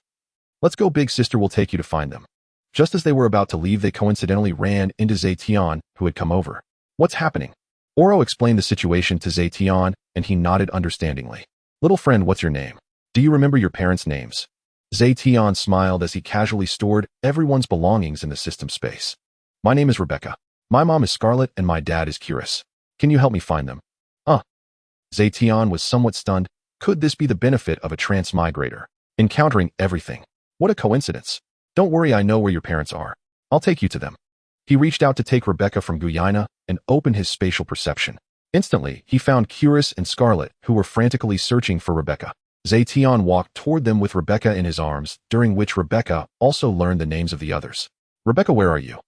A: Let's go, big sister will take you to find them. Just as they were about to leave, they coincidentally ran into Zetion, who had come over. What's happening? Oro explained the situation to Zetion, and he nodded understandingly. Little friend, what's your name? Do you remember your parents' names? Zetion smiled as he casually stored everyone's belongings in the system space. My name is Rebecca. My mom is Scarlet and my dad is Curious. Can you help me find them? Zetion was somewhat stunned. Could this be the benefit of a transmigrator? Encountering everything. What a coincidence. Don't worry, I know where your parents are. I'll take you to them. He reached out to take Rebecca from Kuina and opened his spatial perception. Instantly, he found Curious and Scarlet, who were frantically searching for Rebecca. Zetion walked toward them with Rebecca in his arms, during which Rebecca also learned the names of the others. Rebecca, where are you?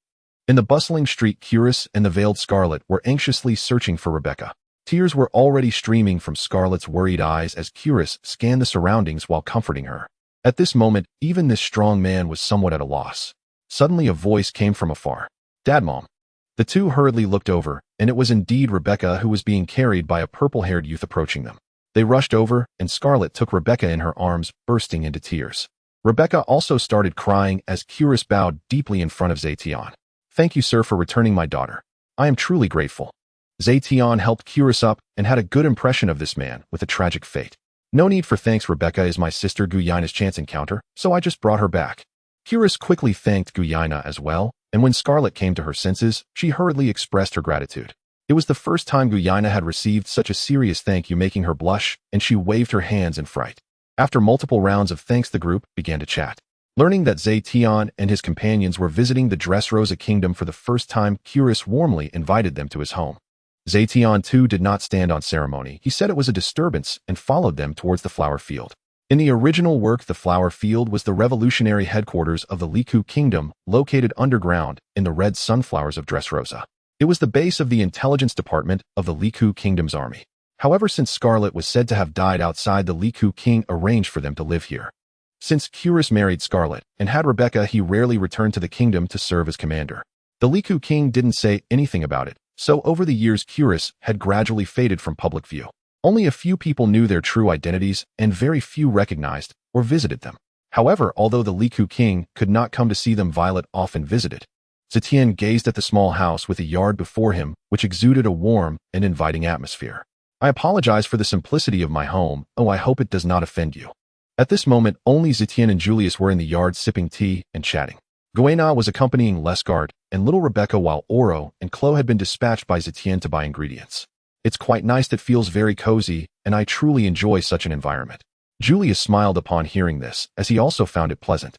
A: In the bustling street, Curious and the veiled Scarlet were anxiously searching for Rebecca. Tears were already streaming from Scarlet's worried eyes as Curious scanned the surroundings while comforting her. At this moment, even this strong man was somewhat at a loss. Suddenly a voice came from afar. Dad, Mom. The two hurriedly looked over, and it was indeed Rebecca, who was being carried by a purple-haired youth approaching them. They rushed over, and Scarlet took Rebecca in her arms, bursting into tears. Rebecca also started crying as Curious bowed deeply in front of Zetion. Thank you, sir, for returning my daughter. I am truly grateful. Zetion helped Curious up and had a good impression of this man with a tragic fate. No need for thanks, Rebecca is my sister Kuina's chance encounter, so I just brought her back. Curious quickly thanked Kuina as well, and when Scarlet came to her senses, she hurriedly expressed her gratitude. It was the first time Kuina had received such a serious thank you, making her blush, and she waved her hands in fright. After multiple rounds of thanks, the group began to chat. Learning that Zetion and his companions were visiting the Dress Rosa kingdom for the first time, Curious warmly invited them to his home. Zetion too did not stand on ceremony. He said it was a disturbance and followed them towards the flower field. In the original work, the flower field was the revolutionary headquarters of the Liku kingdom, located underground in the red sunflowers of Dress Rosa. It was the base of the intelligence department of the Liku kingdom's army. However, since Scarlet was said to have died outside, the Liku king arranged for them to live here. Since Curious married Scarlet and had Rebecca, he rarely returned to the kingdom to serve as commander. The Liku king didn't say anything about it, so over the years Curious had gradually faded from public view. Only a few people knew their true identities, and very few recognized or visited them. However, although the Liku king could not come to see them, Violet often visited. Zetion gazed at the small house with a yard before him, which exuded a warm and inviting atmosphere. I apologize for the simplicity of my home. I hope it does not offend you. At this moment, only Zetion and Julius were in the yard sipping tea and chatting. Kuina was accompanying Lesgard and little Rebecca, while Oro and Chloe had been dispatched by Zetion to buy ingredients. It's quite nice, that feels very cozy, and I truly enjoy such an environment. Julius smiled upon hearing this, as he also found it pleasant.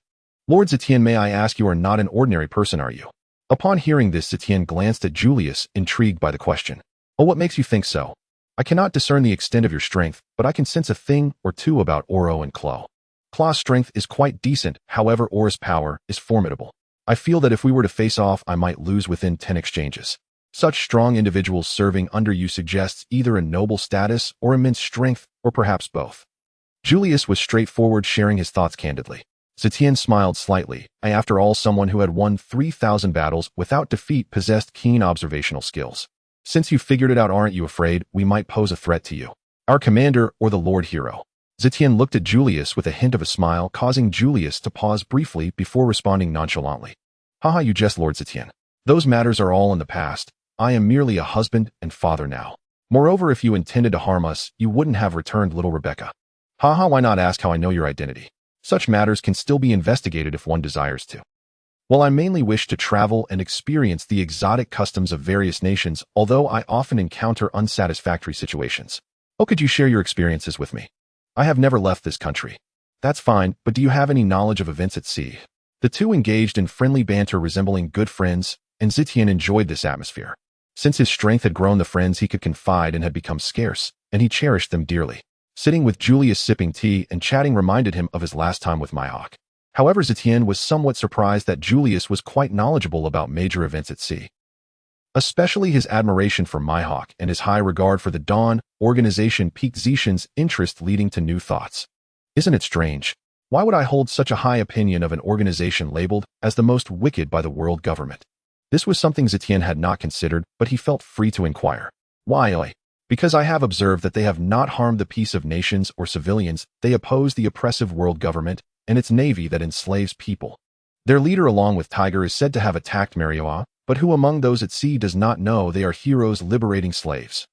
A: Lord Zetion, may I ask, you are not an ordinary person, are you? Upon hearing this, Zetion glanced at Julius, intrigued by the question. Oh, what makes you think so? I cannot discern the extent of your strength, but I can sense a thing or two about Oro and Chloe. Chloe's strength is quite decent, however Oro's power is formidable. I feel that if we were to face off, I might lose within 10 exchanges. Such strong individuals serving under you suggests either a noble status or immense strength, or perhaps both. Julius was straightforward, sharing his thoughts candidly. Zetion smiled slightly. After all, someone who had won 3,000 battles without defeat possessed keen observational skills. Since you figured it out, aren't you afraid we might pose a threat to you? Our commander or the Lord Hero? Zetion looked at Julius with a hint of a smile, causing Julius to pause briefly before responding nonchalantly. Haha, you jest, Lord Zetion. Those matters are all in the past. I am merely a husband and father now. Moreover, if you intended to harm us, you wouldn't have returned little Rebecca. Haha, why not ask how I know your identity? Such matters can still be investigated if one desires to. While I mainly wish to travel and experience the exotic customs of various nations, although I often encounter unsatisfactory situations. Oh, could you share your experiences with me? I have never left this country. That's fine, but do you have any knowledge of events at sea? The two engaged in friendly banter resembling good friends, and Zetion enjoyed this atmosphere. Since his strength had grown, the friends he could confide in had become scarce, and he cherished them dearly. Sitting with Julius sipping tea and chatting reminded him of his last time with Mihawk. However, Zetion was somewhat surprised that Julius was quite knowledgeable about major events at sea. Especially his admiration for Mihawk and his high regard for the Dawn organization piqued Zetion's interest, leading to new thoughts. Isn't it strange? Why would I hold such a high opinion of an organization labeled as the most wicked by the world government? This was something Zetion had not considered, but he felt free to inquire. Why? Because I have observed that they have not harmed the peace of nations or civilians. They oppose the oppressive world government and its navy that enslaves people. Their leader, along with Tiger, is said to have attacked Marioa, but who among those at sea does not know they are heroes liberating slaves?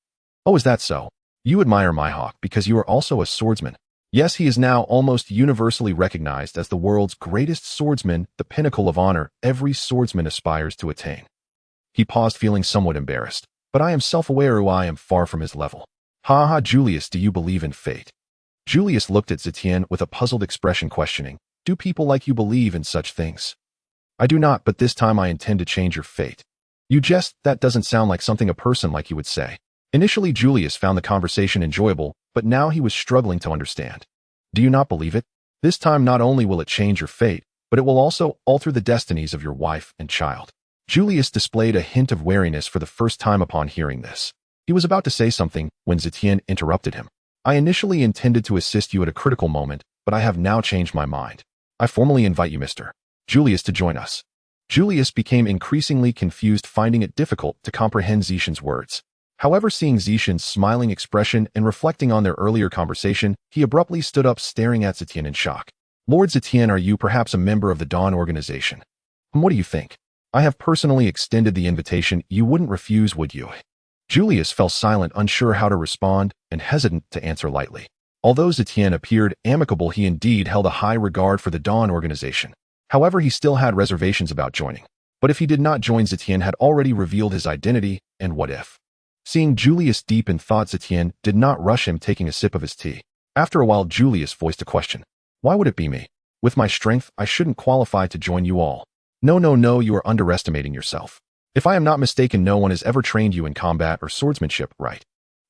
A: Oh, is that so? You admire Mihawk because you are also a swordsman. Yes, he is now almost universally recognized as the world's greatest swordsman, the pinnacle of honor every swordsman aspires to attain. He paused, feeling somewhat embarrassed, but I am self-aware I am far from his level. Ha ha, Julius, do you believe in fate? Julius looked at Zetion with a puzzled expression, questioning, do people like you believe in such things? I do not, but this time I intend to change your fate. That doesn't sound like something a person like you would say. Initially, Julius found the conversation enjoyable, but now he was struggling to understand. Do you not believe it? This time not only will it change your fate, but it will also alter the destinies of your wife and child. Julius displayed a hint of wariness for the first time upon hearing this. He was about to say something when Zetion interrupted him. I initially intended to assist you at a critical moment, but I have now changed my mind. I formally invite you, Mr. Julius, to join us. Julius became increasingly confused, finding it difficult to comprehend Zetion's words. However, seeing Zetion's smiling expression and reflecting on their earlier conversation, he abruptly stood up, staring at Zetion in shock. Lord Zetion, are you perhaps a member of the Dawn organization? What do you think? I have personally extended the invitation. You wouldn't refuse, would you? Julius fell silent, unsure how to respond and hesitant to answer lightly. Although Zetion appeared amicable, he indeed held a high regard for the Dawn organization. However, he still had reservations about joining. But if he did not join, Zetion had already revealed his identity, and what if? Seeing Julius deep in thought, Zetion did not rush him, taking a sip of his tea. After a while, Julius voiced a question. Why would it be me? With my strength, I shouldn't qualify to join you all. No, you are underestimating yourself. If I am not mistaken, no one has ever trained you in combat or swordsmanship, right?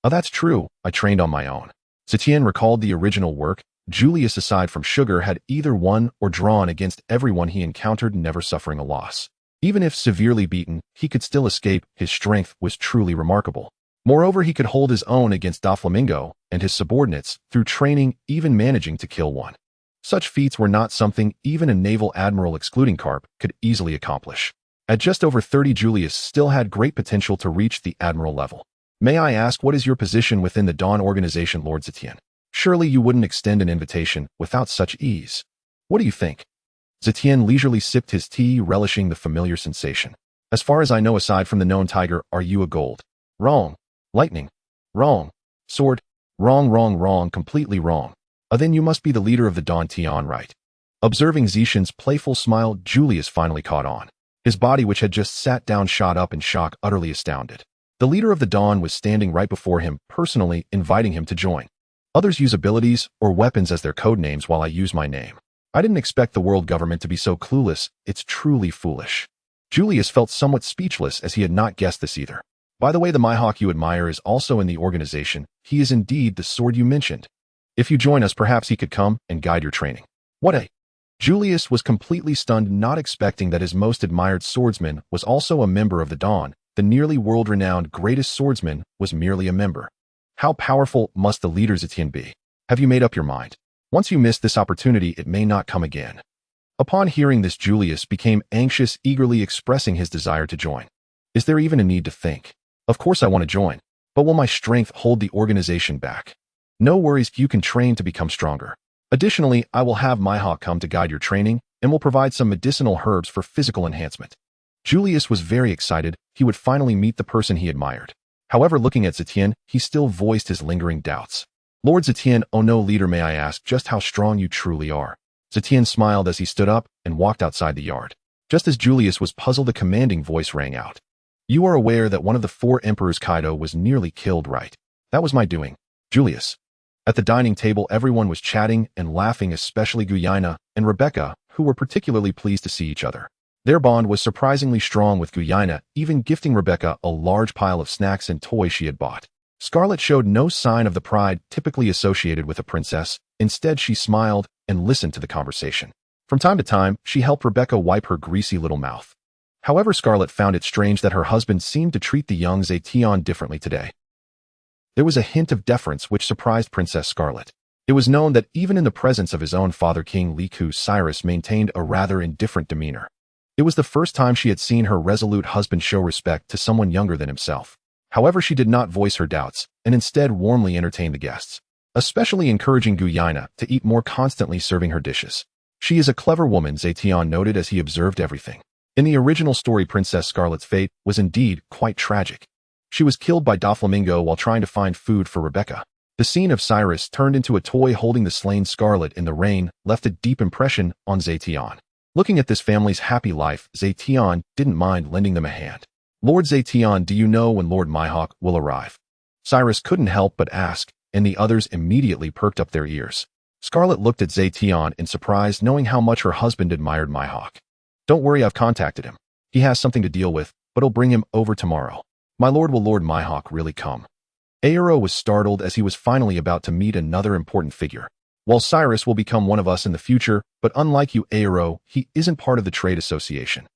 A: Oh, that's true. I trained on my own. Zetion recalled the original work. Julius, aside from Sugar, had either won or drawn against everyone he encountered, never suffering a loss. Even if severely beaten, he could still escape. His strength was truly remarkable. Moreover, he could hold his own against Doflamingo and his subordinates through training, even managing to kill one. Such feats were not something even a naval admiral, excluding Garp, could easily accomplish. At just over 30, Julius still had great potential to reach the admiral level. May I ask, what is your position within the Dawn organization, Lord Zetion? Surely you wouldn't extend an invitation without such ease. What do you think? Zetion leisurely sipped his tea, relishing the familiar sensation. As far as I know, aside from the known Tiger, are you a gold? Wrong. Lightning? Wrong. Sword? Wrong, completely wrong. Then you must be the leader of the Dawn Tion, right? Observing Zetion's playful smile, Julius finally caught on. His body, which had just sat down, shot up in shock, utterly astounded. The leader of the Dawn was standing right before him, personally inviting him to join. Others use abilities or weapons as their code names while I use my name. I didn't expect the world government to be so clueless. It's truly foolish. Julius felt somewhat speechless, as he had not guessed this either. By the way, the Mihawk you admire is also in the organization. He is indeed the sword you mentioned. If you join us, perhaps he could come and guide your training. What a... Julius was completely stunned, not expecting that his most admired swordsman was also a member of the Dawn. The nearly world-renowned greatest swordsman was merely a member. How powerful must the leader Zetion be? Have you made up your mind? Once you miss this opportunity, it may not come again. Upon hearing this, Julius became anxious, eagerly expressing his desire to join. Is there even a need to think? Of course I want to join, but will my strength hold the organization back? No worries, you can train to become stronger. Additionally, I will have Mihawk come to guide your training and will provide some medicinal herbs for physical enhancement. Julius was very excited. He would finally meet the person he admired. However, looking at Zetion, he still voiced his lingering doubts. Lord Zetion, oh no, leader, may I ask just how strong you truly are? Zetion smiled as he stood up and walked outside the yard. Just as Julius was puzzled, a commanding voice rang out. You are aware that one of the 4 emperors, Kaido, was nearly killed, right? That was my doing. Julius. At the dining table, everyone was chatting and laughing, especially Kuina and Rebecca, who were particularly pleased to see each other. Their bond was surprisingly strong, with Kuina even gifting Rebecca a large pile of snacks and toys she had bought. Scarlet showed no sign of the pride typically associated with a princess. Instead, she smiled and listened to the conversation. From time to time, she helped Rebecca wipe her greasy little mouth. However, Scarlet found it strange that her husband seemed to treat the young Zetion differently today. There was a hint of deference which surprised Princess Scarlet. It was known that even in the presence of his own father, King Liku, Cyrus maintained a rather indifferent demeanor. It was the first time she had seen her resolute husband show respect to someone younger than himself. However, she did not voice her doubts, and instead warmly entertained the guests, especially encouraging Kuina to eat more, constantly serving her dishes. She is a clever woman, Zetion noted as he observed everything. In the original story, Princess Scarlet's fate was indeed quite tragic. She was killed by Doflamingo while trying to find food for Rebecca. The scene of Cyrus turned into a toy holding the slain Scarlet in the rain left a deep impression on Zetion. Looking at this family's happy life, Zetion didn't mind lending them a hand. Lord Zetion, do you know when Lord Mihawk will arrive? Cyrus couldn't help but ask, and the others immediately perked up their ears. Scarlet looked at Zetion in surprise, knowing how much her husband admired Mihawk. Don't worry, I've contacted him. He has something to deal with, but I'll bring him over tomorrow. My lord, will Lord Mihawk really come? Oro was startled as he was finally about to meet another important figure. While Cyrus will become one of us in the future, but unlike you, Oro, he isn't part of the trade association.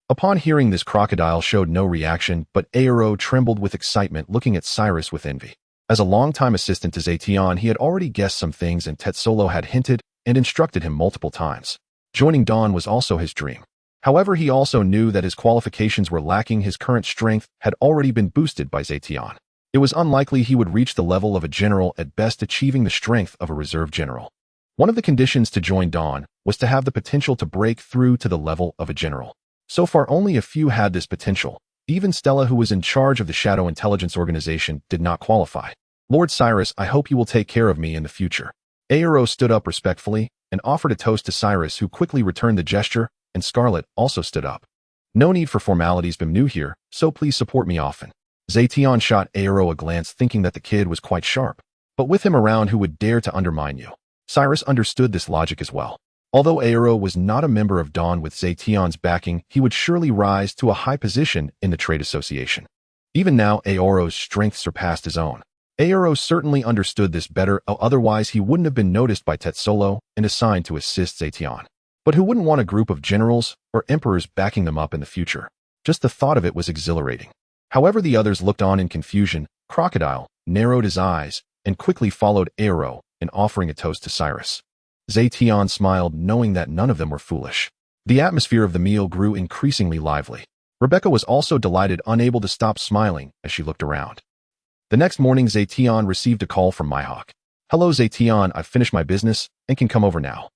A: Upon hearing this, Crocodile showed no reaction, but Oro trembled with excitement, looking at Cyrus with envy. As a longtime assistant to Zetion, he had already guessed some things, and Tetsolo had hinted and instructed him multiple times. Joining Dawn was also his dream. However, he also knew that his qualifications were lacking. His current strength had already been boosted by Zetion. It was unlikely he would reach the level of a general, at best achieving the strength of a reserve general. One of the conditions to join Dawn was to have the potential to break through to the level of a general. So far, only a few had this potential. Even Stella, who was in charge of the Shadow Intelligence Organization, did not qualify. Lord Cyrus, I hope you will take care of me in the future. Oro stood up respectfully and offered a toast to Cyrus, who quickly returned the gesture, and Scarlet also stood up. No need for formalities, I'm new here, so please support me often. Zetion shot Oro a glance, thinking that the kid was quite sharp. But with him around, who would dare to undermine you? Cyrus understood this logic as well. Although Oro was not a member of Dawn, with Zetion's backing, he would surely rise to a high position in the trade association. Even now, Oro's strength surpassed his own. Oro certainly understood this better, otherwise he wouldn't have been noticed by Tetsolo and assigned to assist Zetion. But who wouldn't want a group of generals or emperors backing them up in the future? Just the thought of it was exhilarating. However, the others looked on in confusion. Crocodile narrowed his eyes and quickly followed Oro in offering a toast to Cyrus. Zetion smiled, knowing that none of them were foolish. The atmosphere of the meal grew increasingly lively. Rebecca was also delighted, unable to stop smiling as she looked around. The next morning, Zetion received a call from Mihawk. Hello, Zetion, I've finished my business and can come over now.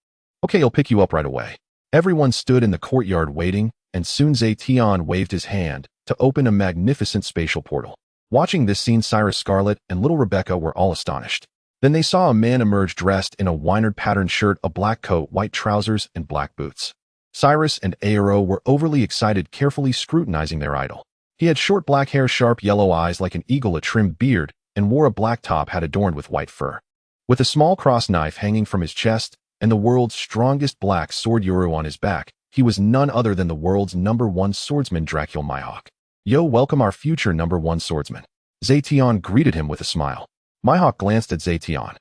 A: Okay, I'll pick you up right away. Everyone stood in the courtyard waiting, and soon Zetion waved his hand to open a magnificent spatial portal. Watching this scene, Cyrus, Scarlet, and little Rebecca were all astonished. Then they saw a man emerge dressed in a Wynard patterned shirt, a black coat, white trousers, and black boots. Cyrus and Oro were overly excited, carefully scrutinizing their idol. He had short black hair, sharp yellow eyes like an eagle, a trimmed beard, and wore a black top hat adorned with white fur. With a small cross knife hanging from his chest and the world's strongest black sword Yoru on his back, he was none other than the world's #1 swordsman, Dracul Mihawk. Yo, welcome our future #1 swordsman. Zetion greeted him with a smile. Mihawk glanced at Zetion.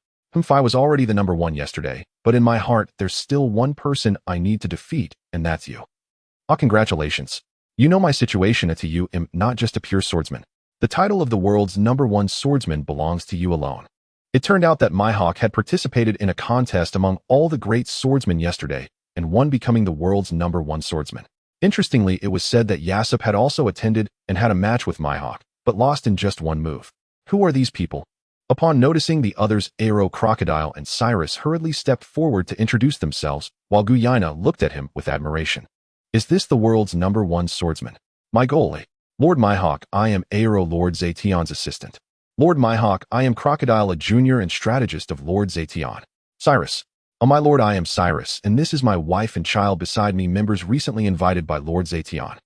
A: I was already the #1 yesterday, but in my heart, there's still one person I need to defeat, and that's you. Congratulations. You know my situation, to you am not just a pure swordsman. The title of the world's #1 swordsman belongs to you alone. It turned out that Mihawk had participated in a contest among all the great swordsmen yesterday, and won, becoming the world's #1 swordsman. Interestingly, it was said that Yasop had also attended and had a match with Mihawk, but lost in just one move. Who are these people? Upon noticing the others, Oro, Crocodile, and Cyrus hurriedly stepped forward to introduce themselves, while Kuina looked at him with admiration. Is this the world's #1 swordsman? My goal, Lord Mihawk, I am Oro, Lord Zetion's assistant. Lord Mihawk, I am Crocodile, a junior and strategist of Lord Zetion. Cyrus. Oh my lord, I am Cyrus, and this is my wife and child beside me, members recently invited by Lord Zetion.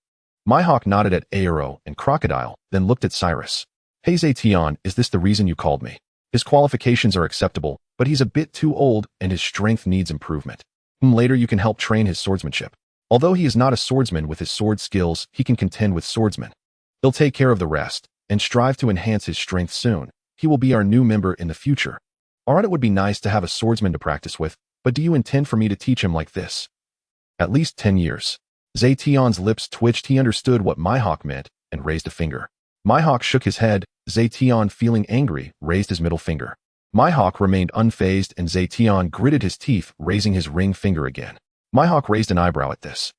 A: Mihawk nodded at Oro and Crocodile, then looked at Cyrus. Hey Zetion, is this the reason you called me? His qualifications are acceptable, but he's a bit too old and his strength needs improvement. Later you can help train his swordsmanship. Although he is not a swordsman with his sword skills, he can contend with swordsmen. He'll take care of the rest, and strive to enhance his strength soon. He will be our new member in the future. Alright, it would be nice to have a swordsman to practice with, but do you intend for me to teach him like this? At least 10 years. Zetion's lips twitched. He understood what Mihawk meant, and raised a finger. Mihawk shook his head. Zetion, feeling angry, raised his middle finger. Mihawk remained unfazed, and Zetion gritted his teeth, raising his ring finger again. Mihawk raised an eyebrow at this.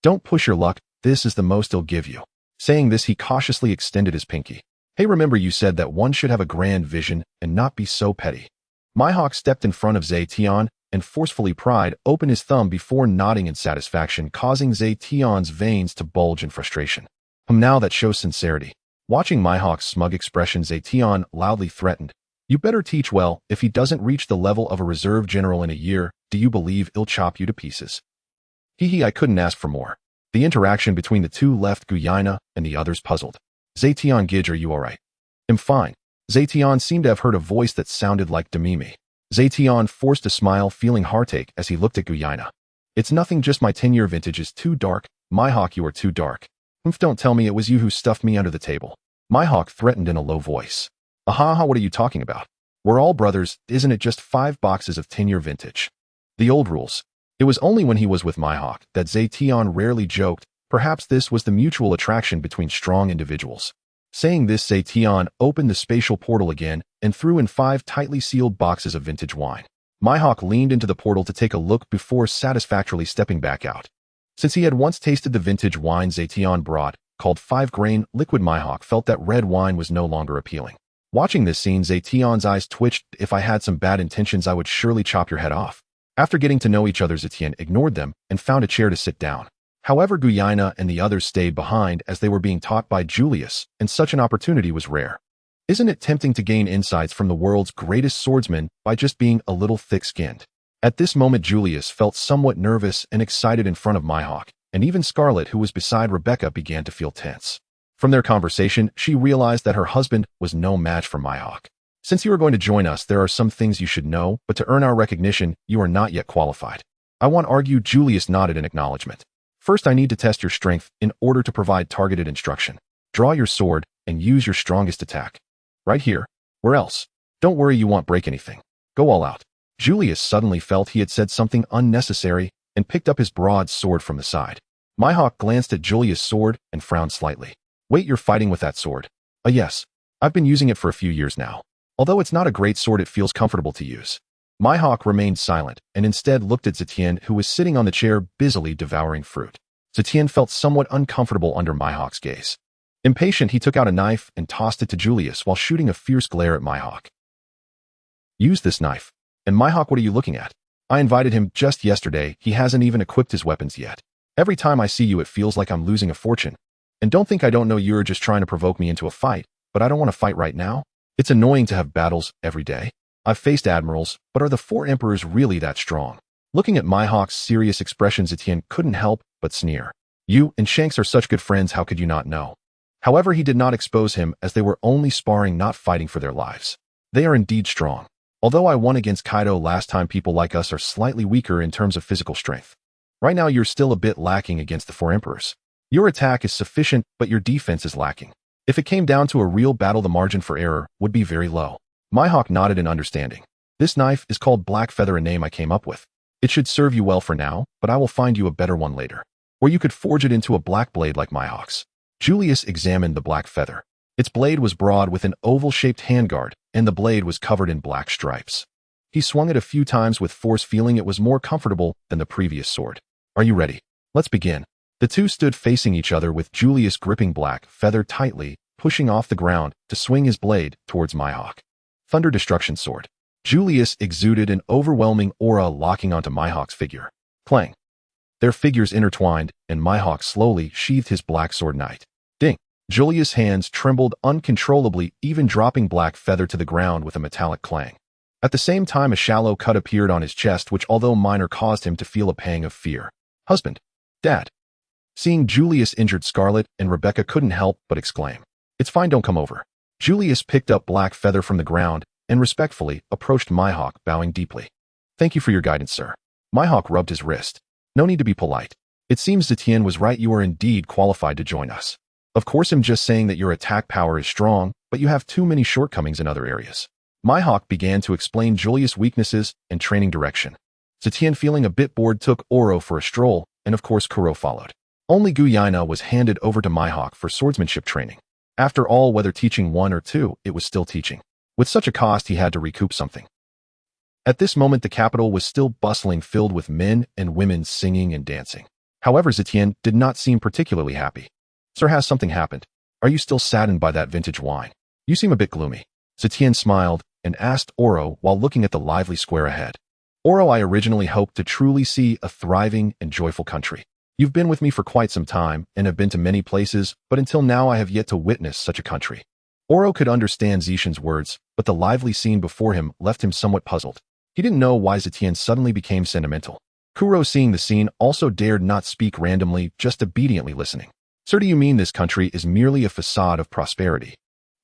A: Don't push your luck, this is the most he'll give you. Saying this, he cautiously extended his pinky. Hey, remember you said that one should have a grand vision and not be so petty. Mihawk stepped in front of Zetion and forcefully pried open his thumb before nodding in satisfaction, causing Zetion's veins to bulge in frustration. Now that shows sincerity. Watching Mihawk's smug expression, Zetion loudly threatened. You better teach well. If he doesn't reach the level of a reserve general in a year, do you believe he'll chop you to pieces? Hee, I couldn't ask for more. The interaction between the two left Kuina and the others puzzled. Zetion, Gidge, are you alright? I'm fine. Zetion seemed to have heard a voice that sounded like Demimi. Zetion forced a smile, feeling heartache as he looked at Kuina. It's nothing, just my 10-year vintage is too dark. Mihawk, you are too dark. Don't tell me it was you who stuffed me under the table. Mihawk threatened in a low voice. Aha, what are you talking about? We're all brothers, isn't it just 5 boxes of 10-year vintage? The old rules. It was only when he was with Mihawk that Zetion rarely joked. Perhaps this was the mutual attraction between strong individuals. Saying this, Zetion opened the spatial portal again and threw in 5 tightly sealed boxes of vintage wine. Mihawk leaned into the portal to take a look before satisfactorily stepping back out. Since he had once tasted the vintage wine Zetion brought, called 5-grain liquid, Mihawk felt that red wine was no longer appealing. Watching this scene, Zetion's eyes twitched. If I had some bad intentions, I would surely chop your head off. After getting to know each other, Zetion ignored them and found a chair to sit down. However, Kuina and the others stayed behind as they were being taught by Julius, and such an opportunity was rare. Isn't it tempting to gain insights from the world's greatest swordsman by just being a little thick-skinned? At this moment, Julius felt somewhat nervous and excited in front of Mihawk, and even Scarlet, who was beside Rebecca, began to feel tense. From their conversation, she realized that her husband was no match for Mihawk. Since you are going to join us, there are some things you should know, but to earn our recognition, you are not yet qualified. I won't argue. Julius nodded in acknowledgement. First, I need to test your strength in order to provide targeted instruction. Draw your sword and use your strongest attack. Right here. Where else? Don't worry, you won't break anything. Go all out. Julius suddenly felt he had said something unnecessary and picked up his broadsword from the side. Mihawk glanced at Julius' sword and frowned slightly. Wait, you're fighting with that sword? Yes. I've been using it for a few years now. Although it's not a great sword, it feels comfortable to use. Mihawk remained silent and instead looked at Zetion, who was sitting on the chair busily devouring fruit. Zetion felt somewhat uncomfortable under Mihawk's gaze. Impatient, he took out a knife and tossed it to Julius while shooting a fierce glare at Mihawk. Use this knife. And Mihawk, what are you looking at? I invited him just yesterday. He hasn't even equipped his weapons yet. Every time I see you, it feels like I'm losing a fortune. And don't think I don't know you're just trying to provoke me into a fight, but I don't want to fight right now. It's annoying to have battles every day. I've faced admirals, but are the 4 emperors really that strong? Looking at Mihawk's serious expression, Zetion couldn't help but sneer. You and Shanks are such good friends, how could you not know? However, he did not expose him as they were only sparring, not fighting for their lives. They are indeed strong. Although I won against Kaido last time, people like us are slightly weaker in terms of physical strength. Right now, you're still a bit lacking against the 4 emperors. Your attack is sufficient, but your defense is lacking. If it came down to a real battle, the margin for error would be very low. Mihawk nodded in understanding. This knife is called Black Feather, a name I came up with. It should serve you well for now, but I will find you a better one later, where you could forge it into a black blade like Mihawk's. Julius examined the Black Feather. Its blade was broad with an oval-shaped handguard, and the blade was covered in black stripes. He swung it a few times with force, feeling it was more comfortable than the previous sword. Are you ready? Let's begin. The two stood facing each other with Julius gripping Black Feather tightly, pushing off the ground to swing his blade towards Mihawk. Thunder Destruction Sword. Julius exuded an overwhelming aura, locking onto Mihawk's figure. Clang. Their figures intertwined, and Mihawk slowly sheathed his black sword. Knight. Ding. Julius' hands trembled uncontrollably, even dropping Black Feather to the ground with a metallic clang. At the same time, a shallow cut appeared on his chest, which, although minor, caused him to feel a pang of fear. Husband. Dad. Seeing Julius injured, Scarlet and Rebecca couldn't help but exclaim. It's fine, don't come over. Julius picked up Black Feather from the ground and respectfully approached Mihawk, bowing deeply. "Thank you for your guidance, sir." Mihawk rubbed his wrist. "No need to be polite. It seems Zetion was right, you are indeed qualified to join us. Of course I'm just saying that your attack power is strong, but you have too many shortcomings in other areas." Mihawk began to explain Julius' weaknesses and training direction. Zetion, feeling a bit bored, took Oro for a stroll, and of course Kuro followed. Only Guyaina was handed over to Mihawk for swordsmanship training. After all, whether teaching one or two, it was still teaching. With such a cost, he had to recoup something. At this moment, the capital was still bustling, filled with men and women singing and dancing. However, Zetion did not seem particularly happy. "Sir, has something happened? Are you still saddened by that vintage wine? You seem a bit gloomy." Zetion smiled and asked Oro while looking at the lively square ahead. "Oro, I originally hoped to truly see a thriving and joyful country. You've been with me for quite some time and have been to many places, but until now I have yet to witness such a country." Oro could understand Zetion's words, but the lively scene before him left him somewhat puzzled. He didn't know why Zetion suddenly became sentimental. Kuro, seeing the scene, also dared not speak randomly, just obediently listening. "Sir, do you mean this country is merely a facade of prosperity?"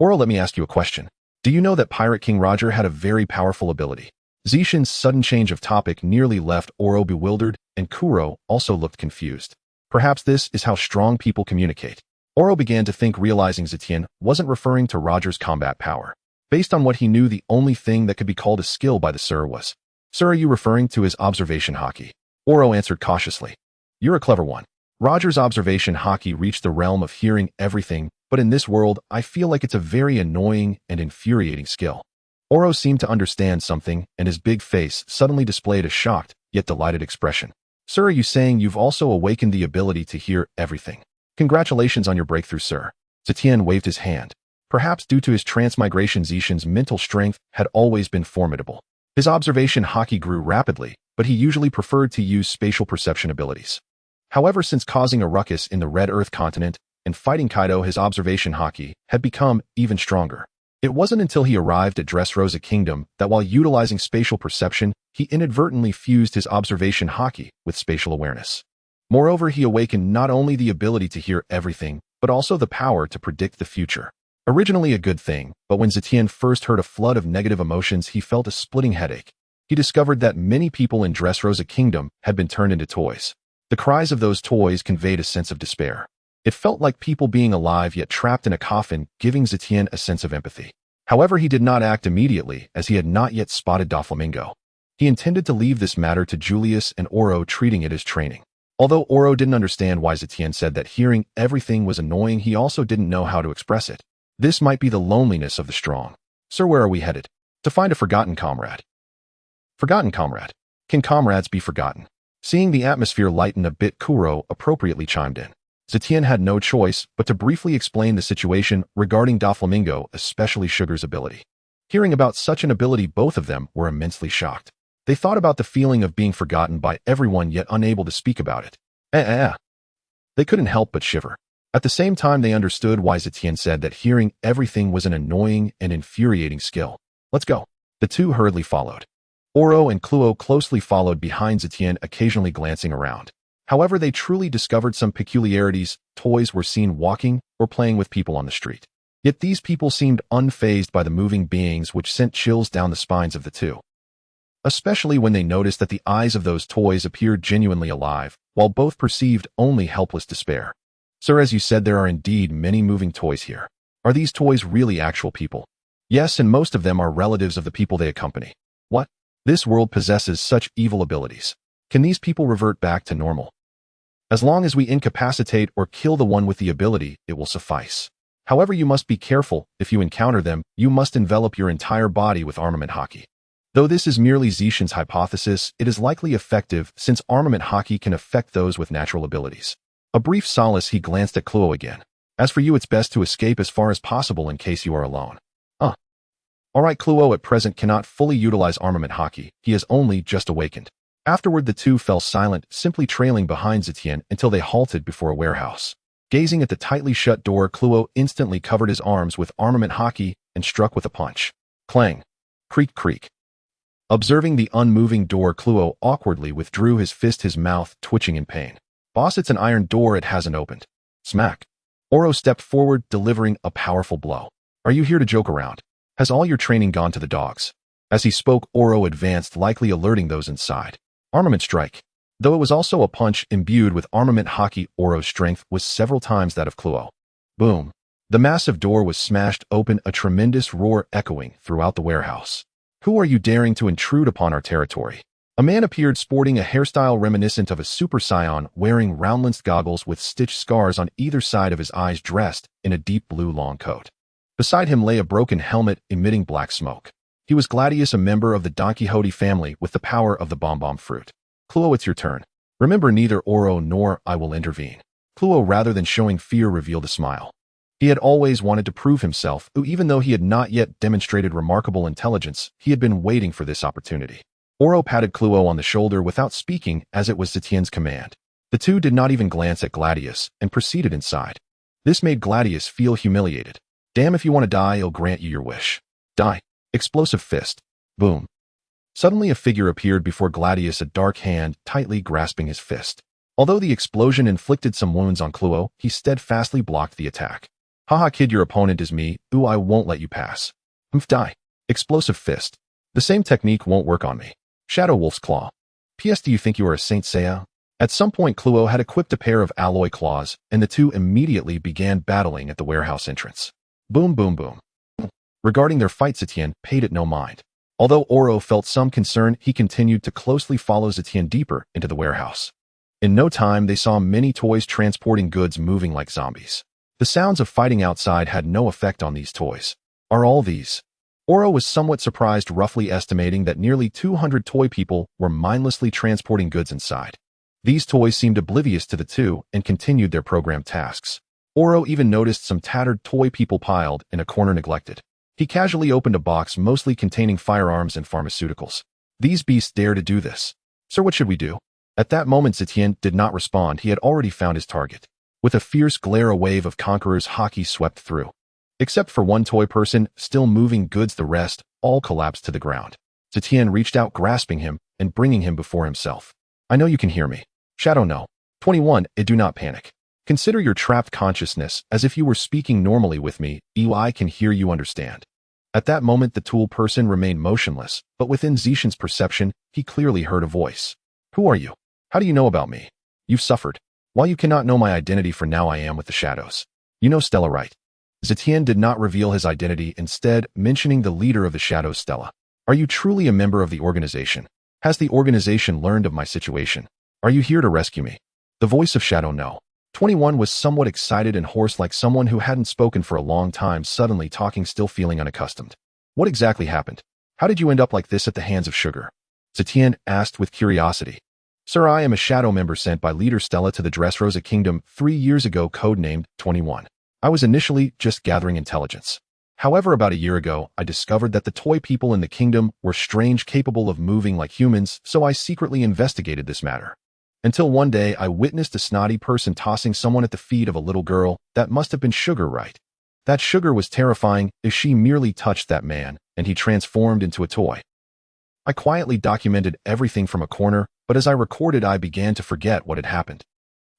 A: "Oro, let me ask you a question. Do you know that Pirate King Roger had a very powerful ability?" Zetion's sudden change of topic nearly left Oro bewildered, and Kuro also looked confused. Perhaps this is how strong people communicate. Oro began to think, realizing Zetion wasn't referring to Roger's combat power. Based on what he knew, the only thing that could be called a skill by the Sir was, "Sir, are you referring to his observation Haki?" Oro answered cautiously. "You're a clever one." Roger's observation Haki reached the realm of hearing everything, but in this world, I feel like it's a very annoying and infuriating skill. Oro seemed to understand something, and his big face suddenly displayed a shocked, yet delighted expression. "Sir, are you saying you've also awakened the ability to hear everything? Congratulations on your breakthrough, sir." Zetion waved his hand. Perhaps due to his transmigration, Zetion's mental strength had always been formidable. His observation Haki grew rapidly, but he usually preferred to use spatial perception abilities. However, since causing a ruckus in the Red Earth continent and fighting Kaido, his observation Haki had become even stronger. It wasn't until he arrived at Dress Rosa Kingdom that, while utilizing spatial perception, he inadvertently fused his observation Haki with spatial awareness. Moreover, he awakened not only the ability to hear everything, but also the power to predict the future. Originally a good thing, but when Zetion first heard a flood of negative emotions, he felt a splitting headache. He discovered that many people in Dress Rosa Kingdom had been turned into toys. The cries of those toys conveyed a sense of despair. It felt like people being alive yet trapped in a coffin, giving Zetion a sense of empathy. However, he did not act immediately, as he had not yet spotted Doflamingo. He intended to leave this matter to Julius and Oro, treating it as training. Although Oro didn't understand why Zetion said that hearing everything was annoying, he also didn't know how to express it. This might be the loneliness of the strong. "Sir, where are we headed?" "To find a forgotten comrade." "Forgotten comrade? Can comrades be forgotten?" Seeing the atmosphere lighten a bit, Kuro appropriately chimed in. Zetion had no choice but to briefly explain the situation regarding Doflamingo, especially Sugar's ability. Hearing about such an ability, both of them were immensely shocked. They thought about the feeling of being forgotten by everyone yet unable to speak about it. They couldn't help but shiver. At the same time, they understood why Zetion said that hearing everything was an annoying and infuriating skill. "Let's go." The two hurriedly followed. Oro and Kluo closely followed behind Zetion, occasionally glancing around. However, they truly discovered some peculiarities. Toys were seen walking or playing with people on the street. Yet these people seemed unfazed by the moving beings, which sent chills down the spines of the two. Especially when they noticed that the eyes of those toys appeared genuinely alive, while both perceived only helpless despair. "Sir, as you said, there are indeed many moving toys here. Are these toys really actual people?" "Yes, and most of them are relatives of the people they accompany." "What? This world possesses such evil abilities. Can these people revert back to normal?" "As long as we incapacitate or kill the one with the ability, it will suffice. However, you must be careful. If you encounter them, you must envelop your entire body with armament Haki. Though this is merely Zetion's hypothesis, it is likely effective since armament Haki can affect those with natural abilities." A brief solace, he glanced at Kluo again. "As for you, it's best to escape as far as possible in case you are alone." Alright, Kluo at present cannot fully utilize armament Haki. He has only just awakened. Afterward, the two fell silent, simply trailing behind Zetion until they halted before a warehouse. Gazing at the tightly shut door, Kluo instantly covered his arms with armament Haki and struck with a punch. Clang. Creak, creak. Observing the unmoving door, Kluo awkwardly withdrew his fist, his mouth twitching in pain. "Boss, it's an iron door, it hasn't opened." Smack. Oro stepped forward, delivering a powerful blow. "Are you here to joke around?" Has all your training gone to the dogs? As he spoke, Oro advanced, likely alerting those inside. Armament strike. Though it was also a punch imbued with armament Haki, Oro's strength was several times that of Cluo. Boom. The massive door was smashed open, a tremendous roar echoing throughout the warehouse. Who are you daring to intrude upon our territory? A man appeared sporting a hairstyle reminiscent of a Super Saiyan, wearing round-lensed goggles with stitched scars on either side of his eyes, dressed in a deep blue long coat. Beside him lay a broken helmet emitting black smoke. He was Gladius, a member of the Don Quixote family with the power of the bomb fruit. Cluo, it's your turn. Remember, neither Oro nor I will intervene. Cluo, rather than showing fear, revealed a smile. He had always wanted to prove himself, even though he had not yet demonstrated remarkable intelligence. He had been waiting for this opportunity. Oro patted Cluo on the shoulder without speaking, as it was Zetien's command. The two did not even glance at Gladius and proceeded inside. This made Gladius feel humiliated. Damn, if you want to die, I'll grant you your wish. Die. Explosive fist. Boom. Suddenly a figure appeared before Gladius, a dark hand tightly grasping his fist. Although the explosion inflicted some wounds on Cluo, he steadfastly blocked the attack. Haha, kid, your opponent is me. Ooh, I won't let you pass. Die. Explosive fist. The same technique won't work on me. Shadow Wolf's Claw. P.S. Do you think you are a Saint Seiya? At some point, Cluo had equipped a pair of alloy claws, and the two immediately began battling at the warehouse entrance. Boom, boom, boom. Regarding their fight, Zetion paid it no mind. Although Oro felt some concern, he continued to closely follow Zetion deeper into the warehouse. In no time, they saw many toys transporting goods moving like zombies. The sounds of fighting outside had no effect on these toys. Are all these? Oro was somewhat surprised, roughly estimating that nearly 200 toy people were mindlessly transporting goods inside. These toys seemed oblivious to the two and continued their programmed tasks. Oro even noticed some tattered toy people piled in a corner, neglected. He casually opened a box mostly containing firearms and pharmaceuticals. These beasts dare to do this. Sir, what should we do? At that moment, Zetion did not respond. He had already found his target. With a fierce glare, a wave of Conqueror's Haki swept through. Except for one toy person still moving goods, the rest all collapsed to the ground. Zetion reached out, grasping him and bringing him before himself. I know you can hear me. Shadow, no. 21. Do not panic. Consider your trapped consciousness as if you were speaking normally with me. I can hear you, understand. At that moment, the tool person remained motionless, but within Zetion's perception, he clearly heard a voice. Who are you? How do you know about me? You've suffered. While you cannot know my identity for now, I am with the shadows. You know Stella, right? Zetion did not reveal his identity, instead mentioning the leader of the shadows, Stella. Are you truly a member of the organization? Has the organization learned of my situation? Are you here to rescue me? The voice of Shadow, no. 21 was somewhat excited and hoarse, like someone who hadn't spoken for a long time, suddenly talking, still feeling unaccustomed. What exactly happened? How did you end up like this at the hands of Sugar? Zetion asked with curiosity. Sir, I am a shadow member sent by leader Stella to the Dress Rosa Kingdom 3 years ago, codenamed 21. I was initially just gathering intelligence. However, about a year ago, I discovered that the toy people in the kingdom were strange, capable of moving like humans, so I secretly investigated this matter. Until one day, I witnessed a snotty person tossing someone at the feet of a little girl. That must have been Sugar, right? That Sugar was terrifying if she merely touched that man, and he transformed into a toy. I quietly documented everything from a corner, but as I recorded, I began to forget what had happened.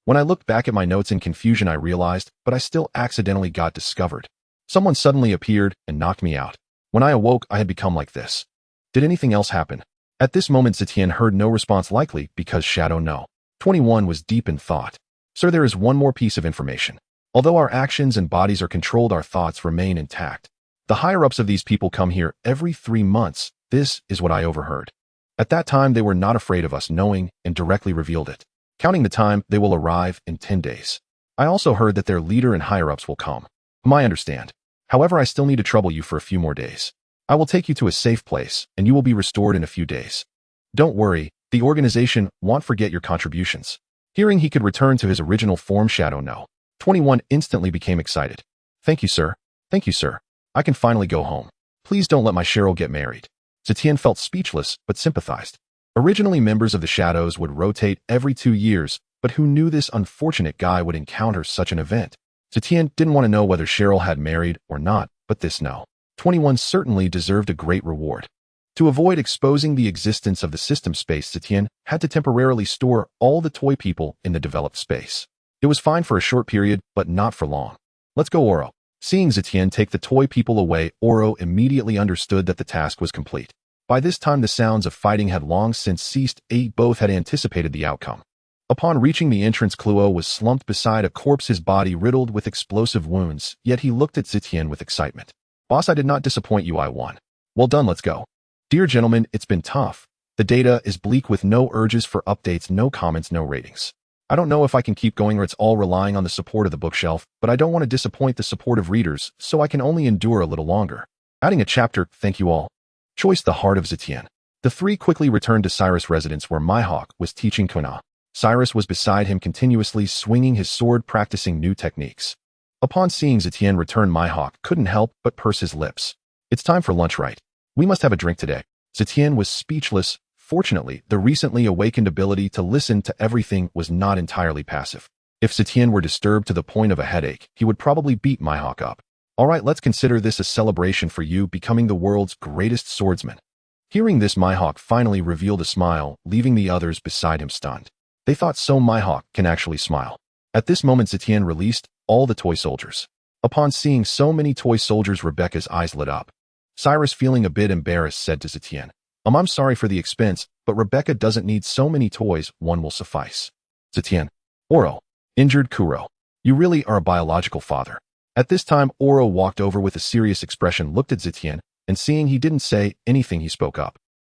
A: When I looked back at my notes in confusion, I realized, but I still accidentally got discovered. Someone suddenly appeared and knocked me out. When I awoke, I had become like this. Did anything else happen? At this moment, Zetion heard no response, likely because Shadow, no. 21 was deep in thought. Sir, there is one more piece of information. Although our actions and bodies are controlled, our thoughts remain intact. The higher-ups of these people come here every 3 months. This is what I overheard. At that time, they were not afraid of us knowing and directly revealed it. Counting the time, they will arrive in 10 days. I also heard that their leader and higher-ups will come. I understand. However, I still need to trouble you for a few more days. I will take you to a safe place, and you will be restored in a few days. Don't worry, the organization won't forget your contributions. Hearing he could return to his original form, Shadow, no. 21 instantly became excited. Thank you, sir. Thank you, sir. I can finally go home. Please don't let my Cheryl get married. Zetion felt speechless, but sympathized. Originally, members of the Shadows would rotate every 2 years, but who knew this unfortunate guy would encounter such an event? Zetion didn't want to know whether Cheryl had married or not, but this no. 21 certainly deserved a great reward. To avoid exposing the existence of the system space, Zetion had to temporarily store all the toy people in the developed space. It was fine for a short period, but not for long. Let's go, Oro. Seeing Zetion take the toy people away, Oro immediately understood that the task was complete. By this time the sounds of fighting had long since ceased. Both had anticipated the outcome. Upon reaching the entrance, Kluo was slumped beside a corpse, his body riddled with explosive wounds, yet he looked at Zetion with excitement. Boss, I did not disappoint you, I won. Well done, let's go. Dear gentlemen, it's been tough. The data is bleak with no urges for updates, no comments, no ratings. I don't know if I can keep going or it's all relying on the support of the bookshelf, but I don't want to disappoint the supportive readers, so I can only endure a little longer. Adding a chapter, thank you all. Choice the heart of Zetion. The three quickly returned to Cyrus' residence where Mihawk was teaching Kuina. Cyrus was beside him continuously swinging his sword, practicing new techniques. Upon seeing Zetion return, Mihawk couldn't help but purse his lips. It's time for lunch, right? We must have a drink today. Zetion was speechless. Fortunately, the recently awakened ability to listen to everything was not entirely passive. If Zetion were disturbed to the point of a headache, he would probably beat Mihawk up. All right, let's consider this a celebration for you becoming the world's greatest swordsman. Hearing this, Mihawk finally revealed a smile, leaving the others beside him stunned. They thought so Mihawk can actually smile. At this moment, Zetion released all the toy soldiers. Upon seeing so many toy soldiers, Rebecca's eyes lit up. Cyrus, feeling a bit embarrassed, said to Zetion, I'm sorry for the expense, but Rebecca doesn't need so many toys, one will suffice. Zetion. Oro. Injured Kuro. You really are a biological father. At this time, Oro walked over with a serious expression, looked at Zetion, and seeing he didn't say anything, he spoke up.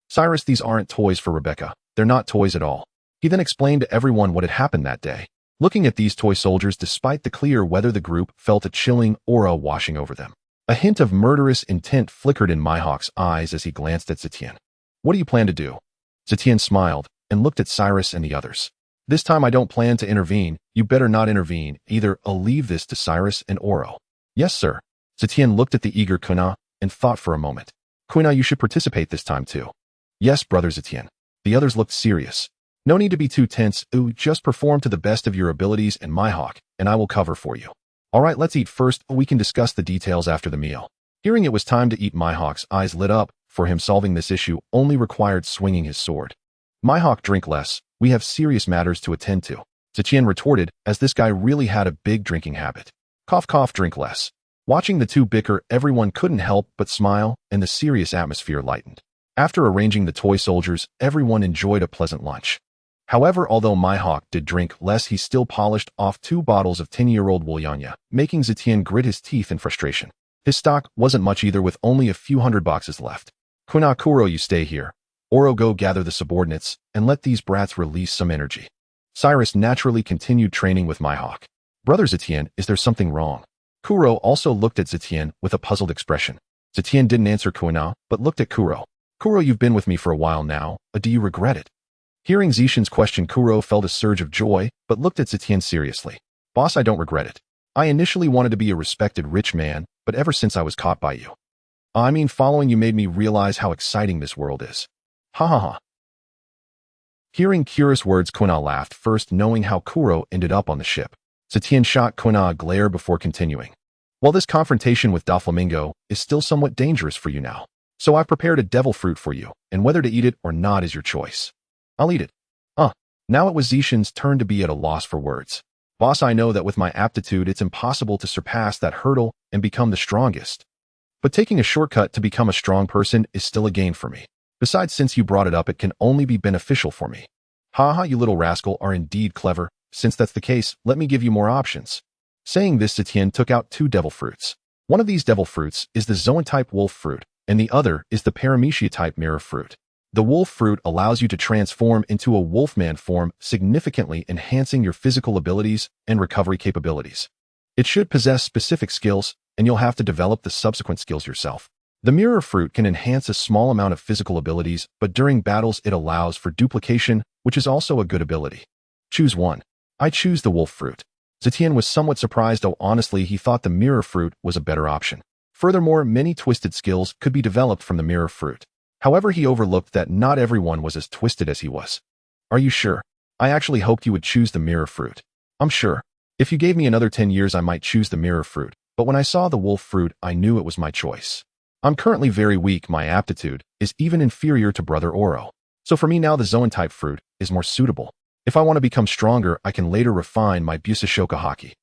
A: Cyrus, these aren't toys for Rebecca. They're not toys at all. He then explained to everyone what had happened that day. Looking at these toy soldiers, despite the clear weather, the group felt a chilling aura washing over them. A hint of murderous intent flickered in Mihawk's eyes as he glanced at Zetion. What do you plan to do? Zetion smiled and looked at Cyrus and the others. This time I don't plan to intervene. You better not intervene either. I'll leave this to Cyrus and Oro. Yes, sir. Zetion looked at the eager Kuina and thought for a moment. Kuina, you should participate this time too. Yes, brother Zetion. The others looked serious. No need to be too tense. Just perform to the best of your abilities and Mihawk, and I will cover for you. All right, let's eat first. We can discuss the details after the meal. Hearing it was time to eat, Mihawk's eyes lit up. For him, solving this issue only required swinging his sword. Mihawk, drink less. We have serious matters to attend to. Zetion retorted, as this guy really had a big drinking habit. Cough, cough, drink less. Watching the two bicker, everyone couldn't help but smile, and the serious atmosphere lightened. After arranging the toy soldiers, everyone enjoyed a pleasant lunch. However, although Mihawk did drink less, he still polished off 2 bottles of 10-year-old Wulyanya, making Zetion grit his teeth in frustration. His stock wasn't much either, with only a few hundred boxes left. Kuina, Kuro, you stay here. Oro, go gather the subordinates, and let these brats release some energy. Cyrus naturally continued training with Mihawk. Brother Zetion, is there something wrong? Kuro also looked at Zetion with a puzzled expression. Zetion didn't answer Kuina, but looked at Kuro. Kuro, you've been with me for a while now. Do you regret it? Hearing Zetion's question, Kuro felt a surge of joy, but looked at Zetion seriously. Boss, I don't regret it. I initially wanted to be a respected rich man, but ever since I was caught by you. I mean, following you made me realize how exciting this world is. Ha ha ha. Hearing Kura's words, Kuina laughed, first knowing how Kuro ended up on the ship. Zetion shot Kuina a glare before continuing. Well, this confrontation with Doflamingo is still somewhat dangerous for you now. So I've prepared a devil fruit for you, and whether to eat it or not is your choice. I'll eat it. Now it was Zetion's turn to be at a loss for words. Boss, I know that with my aptitude it's impossible to surpass that hurdle and become the strongest. But taking a shortcut to become a strong person is still a gain for me. Besides, since you brought it up, it can only be beneficial for me. Haha, you little rascal are indeed clever. Since that's the case, let me give you more options. Saying this, Zetion took out 2 devil fruits. One of these devil fruits is the Zoan-type wolf fruit, and the other is the Paramecia-type mirror fruit. The wolf fruit allows you to transform into a wolfman form, significantly enhancing your physical abilities and recovery capabilities. It should possess specific skills, and you'll have to develop the subsequent skills yourself. The mirror fruit can enhance a small amount of physical abilities, but during battles it allows for duplication, which is also a good ability. Choose one. I choose the wolf fruit. Zetion was somewhat surprised, though honestly he thought the mirror fruit was a better option. Furthermore, many twisted skills could be developed from the mirror fruit. However, he overlooked that not everyone was as twisted as he was. Are you sure? I actually hoped you would choose the mirror fruit. I'm sure. If you gave me another 10 years I might choose the mirror fruit, but when I saw the wolf fruit I knew it was my choice. I'm currently very weak, my aptitude is even inferior to Brother Oro. So for me now the Zoan-type fruit is more suitable. If I want to become stronger I can later refine my Busashoka Haki.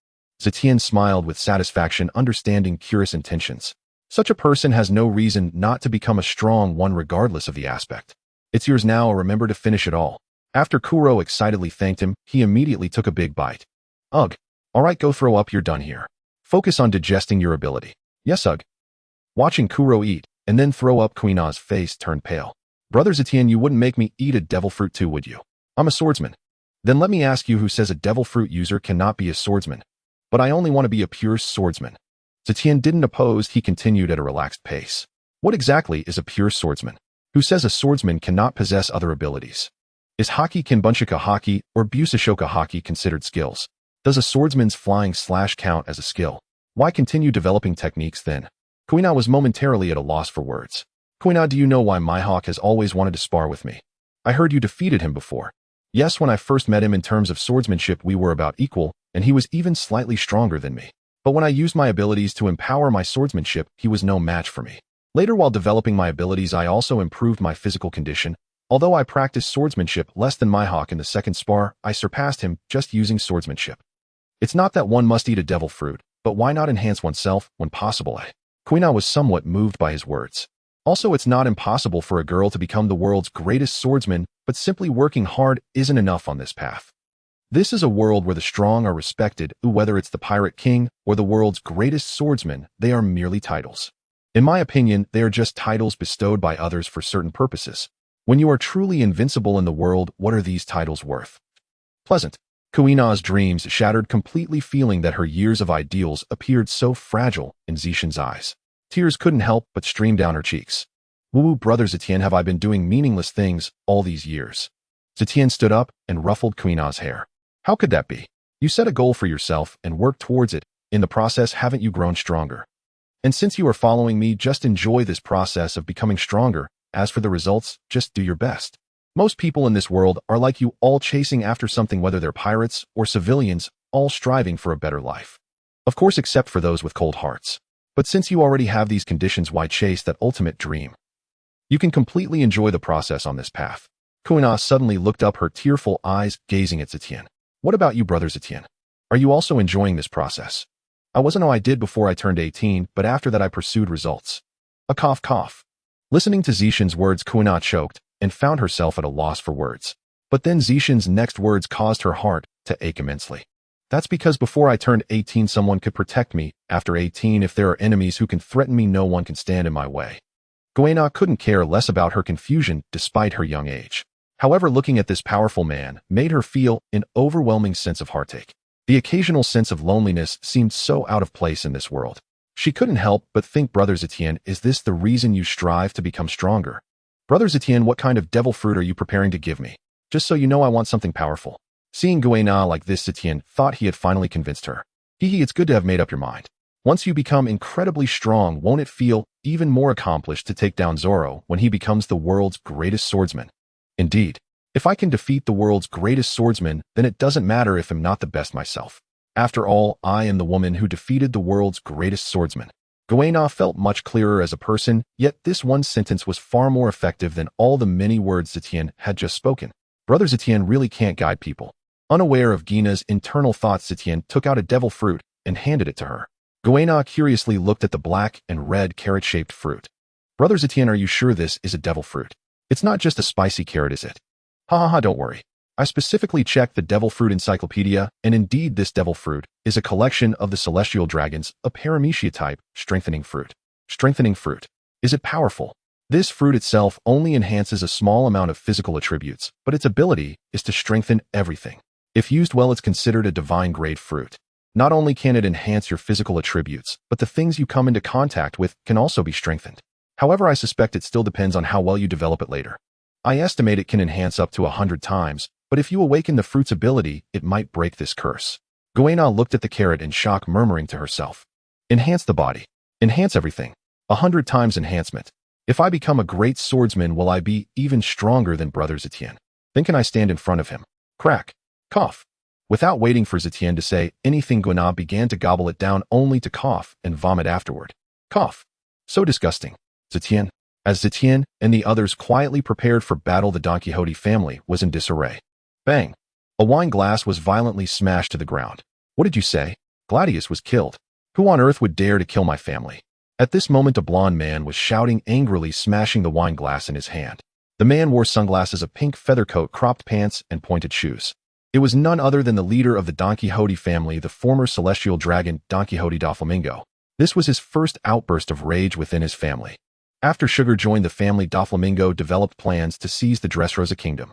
A: Zetion smiled with satisfaction, understanding Curious intentions. Such a person has no reason not to become a strong one regardless of the aspect. It's yours now, remember to finish it all. After Kuro excitedly thanked him, he immediately took a big bite. Ugh. Alright, go throw up, you're done here. Focus on digesting your ability. Yes, ugh. Watching Kuro eat, and then throw up, Kuina's face turned pale. Brother Zetion, you wouldn't make me eat a devil fruit too, would you? I'm a swordsman. Then let me ask you, who says a devil fruit user cannot be a swordsman? But I only want to be a pure swordsman. Zetion didn't oppose, he continued at a relaxed pace. What exactly is a pure swordsman? Who says a swordsman cannot possess other abilities? Is Haki Kenbunshika Haki or Busashoka Haki considered skills? Does a swordsman's flying slash count as a skill? Why continue developing techniques then? Kuina was momentarily at a loss for words. Kuina, do you know why Mihawk has always wanted to spar with me? I heard you defeated him before. Yes, when I first met him in terms of swordsmanship we were about equal, and he was even slightly stronger than me. But when I used my abilities to empower my swordsmanship, he was no match for me. Later, while developing my abilities, I also improved my physical condition. Although I practiced swordsmanship less than Mihawk in the second spar, I surpassed him just using swordsmanship. It's not that one must eat a devil fruit, but why not enhance oneself when possible? Kuina was somewhat moved by his words. Also, it's not impossible for a girl to become the world's greatest swordsman, but simply working hard isn't enough on this path. This is a world where the strong are respected, whether it's the Pirate King or the world's greatest swordsman, they are merely titles. In my opinion, they are just titles bestowed by others for certain purposes. When you are truly invincible in the world, what are these titles worth? Pleasant. Kuina's dreams shattered completely, feeling that her years of ideals appeared so fragile in Zetion's eyes. Tears couldn't help but stream down her cheeks. Woo, brother Zetion, have I been doing meaningless things all these years? Zetion stood up and ruffled Kuina's hair. How could that be? You set a goal for yourself and worked towards it. In the process, haven't you grown stronger? And since you are following me, just enjoy this process of becoming stronger. As for the results, just do your best. Most people in this world are like you, all chasing after something, whether they're pirates or civilians, all striving for a better life. Of course, except for those with cold hearts. But since you already have these conditions, why chase that ultimate dream? You can completely enjoy the process on this path. Kuina suddenly looked up, her tearful eyes gazing at Zetion. What about you, brother Zetion? Are you also enjoying this process? I wasn't. I did before I turned 18, but after that I pursued results. A cough cough. Listening to Zetion's words, Kuina choked and found herself at a loss for words. But then Zetion's next words caused her heart to ache immensely. That's because before I turned 18 someone could protect me. After 18, if there are enemies who can threaten me, no one can stand in my way. Kuina couldn't care less about her confusion despite her young age. However, looking at this powerful man made her feel an overwhelming sense of heartache. The occasional sense of loneliness seemed so out of place in this world. She couldn't help but think, brother Zetion, is this the reason you strive to become stronger? Brother Zetion, what kind of devil fruit are you preparing to give me? Just so you know, I want something powerful. Seeing Kuina like this, Zetion thought he had finally convinced her. It's good to have made up your mind. Once you become incredibly strong, won't it feel even more accomplished to take down Zoro when he becomes the world's greatest swordsman? Indeed, if I can defeat the world's greatest swordsman, then it doesn't matter if I'm not the best myself. After all, I am the woman who defeated the world's greatest swordsman. Kuina felt much clearer as a person, yet this one sentence was far more effective than all the many words Zetion had just spoken. Brother Zetion really can't guide people. Unaware of Gina's internal thoughts, Zetion took out a devil fruit and handed it to her. Kuina curiously looked at the black and red carrot-shaped fruit. Brother Zetion, are you sure this is a devil fruit? It's not just a spicy carrot, is it? Ha, don't worry. I specifically checked the devil fruit encyclopedia, and indeed this devil fruit is a collection of the celestial dragons, a paramecia type, strengthening fruit. Strengthening fruit. Is it powerful? This fruit itself only enhances a small amount of physical attributes, but its ability is to strengthen everything. If used well, it's considered a divine-grade fruit. Not only can it enhance your physical attributes, but the things you come into contact with can also be strengthened. However, I suspect it still depends on how well you develop it later. I estimate it can enhance up to 100 times, but if you awaken the fruit's ability, it might break this curse. Kuina looked at the carrot in shock, murmuring to herself. Enhance the body. Enhance everything. 100 times enhancement. If I become a great swordsman, will I be even stronger than brother Zetion? Then can I stand in front of him? Crack. Cough. Without waiting for Zetion to say anything, Kuina began to gobble it down, only to cough and vomit afterward. Cough. So disgusting. Zetion. As Zetion and the others quietly prepared for battle, the Don Quixote family was in disarray. Bang! A wine glass was violently smashed to the ground. What did you say? Gladius was killed. Who on earth would dare to kill my family? At this moment, a blond man was shouting angrily, smashing the wine glass in his hand. The man wore sunglasses, a pink feather coat, cropped pants, and pointed shoes. It was none other than the leader of the Don Quixote family, the former celestial dragon Don Quixote Doflamingo. This was his first outburst of rage within his family. After Sugar joined the family, Doflamingo developed plans to seize the Dress Rosa kingdom.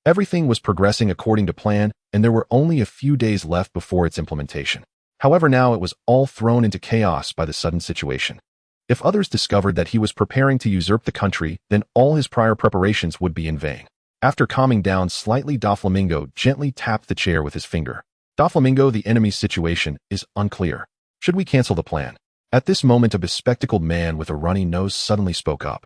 A: Everything was progressing according to plan, and there were only a few days left before its implementation. However, now it was all thrown into chaos by the sudden situation. If others discovered that he was preparing to usurp the country, then all his prior preparations would be in vain. After calming down slightly, Doflamingo gently tapped the chair with his finger. Doflamingo, the enemy's situation is unclear. Should we cancel the plan? At this moment, a bespectacled man with a runny nose suddenly spoke up.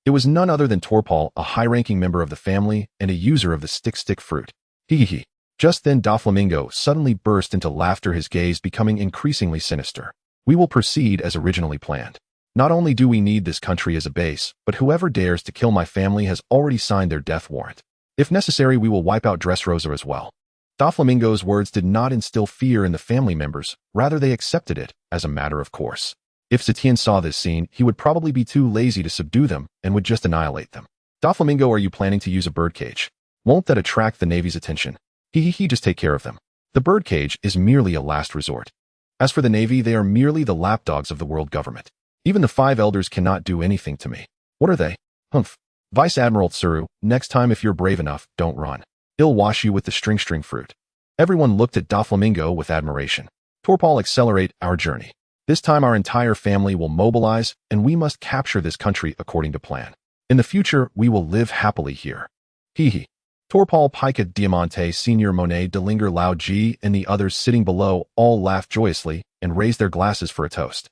A: It was none other than Torpal, a high-ranking member of the family and a user of the stick fruit. Hee. Just then, Doflamingo suddenly burst into laughter, his gaze becoming increasingly sinister. We will proceed as originally planned. Not only do we need this country as a base, but whoever dares to kill my family has already signed their death warrant. If necessary, we will wipe out Dress Rosa as well. Doflamingo's words did not instill fear in the family members, rather they accepted it as a matter of course. If Zetion saw this scene, he would probably be too lazy to subdue them and would just annihilate them. Doflamingo, are you planning to use a birdcage? Won't that attract the Navy's attention? Just take care of them. The birdcage is merely a last resort. As for the Navy, they are merely the lapdogs of the world government. Even the 5 elders cannot do anything to me. What are they? Humph. Vice Admiral Tsuru, next time if you're brave enough, don't run. He'll wash you with the string fruit. Everyone looked at Doflamingo with admiration. Torpal, accelerate our journey. This time our entire family will mobilize, and we must capture this country according to plan. In the future, we will live happily here. Torpal, Pica, Diamante, Senior Monet, Delinger, Lao Ji, and the others sitting below all laughed joyously and raised their glasses for a toast.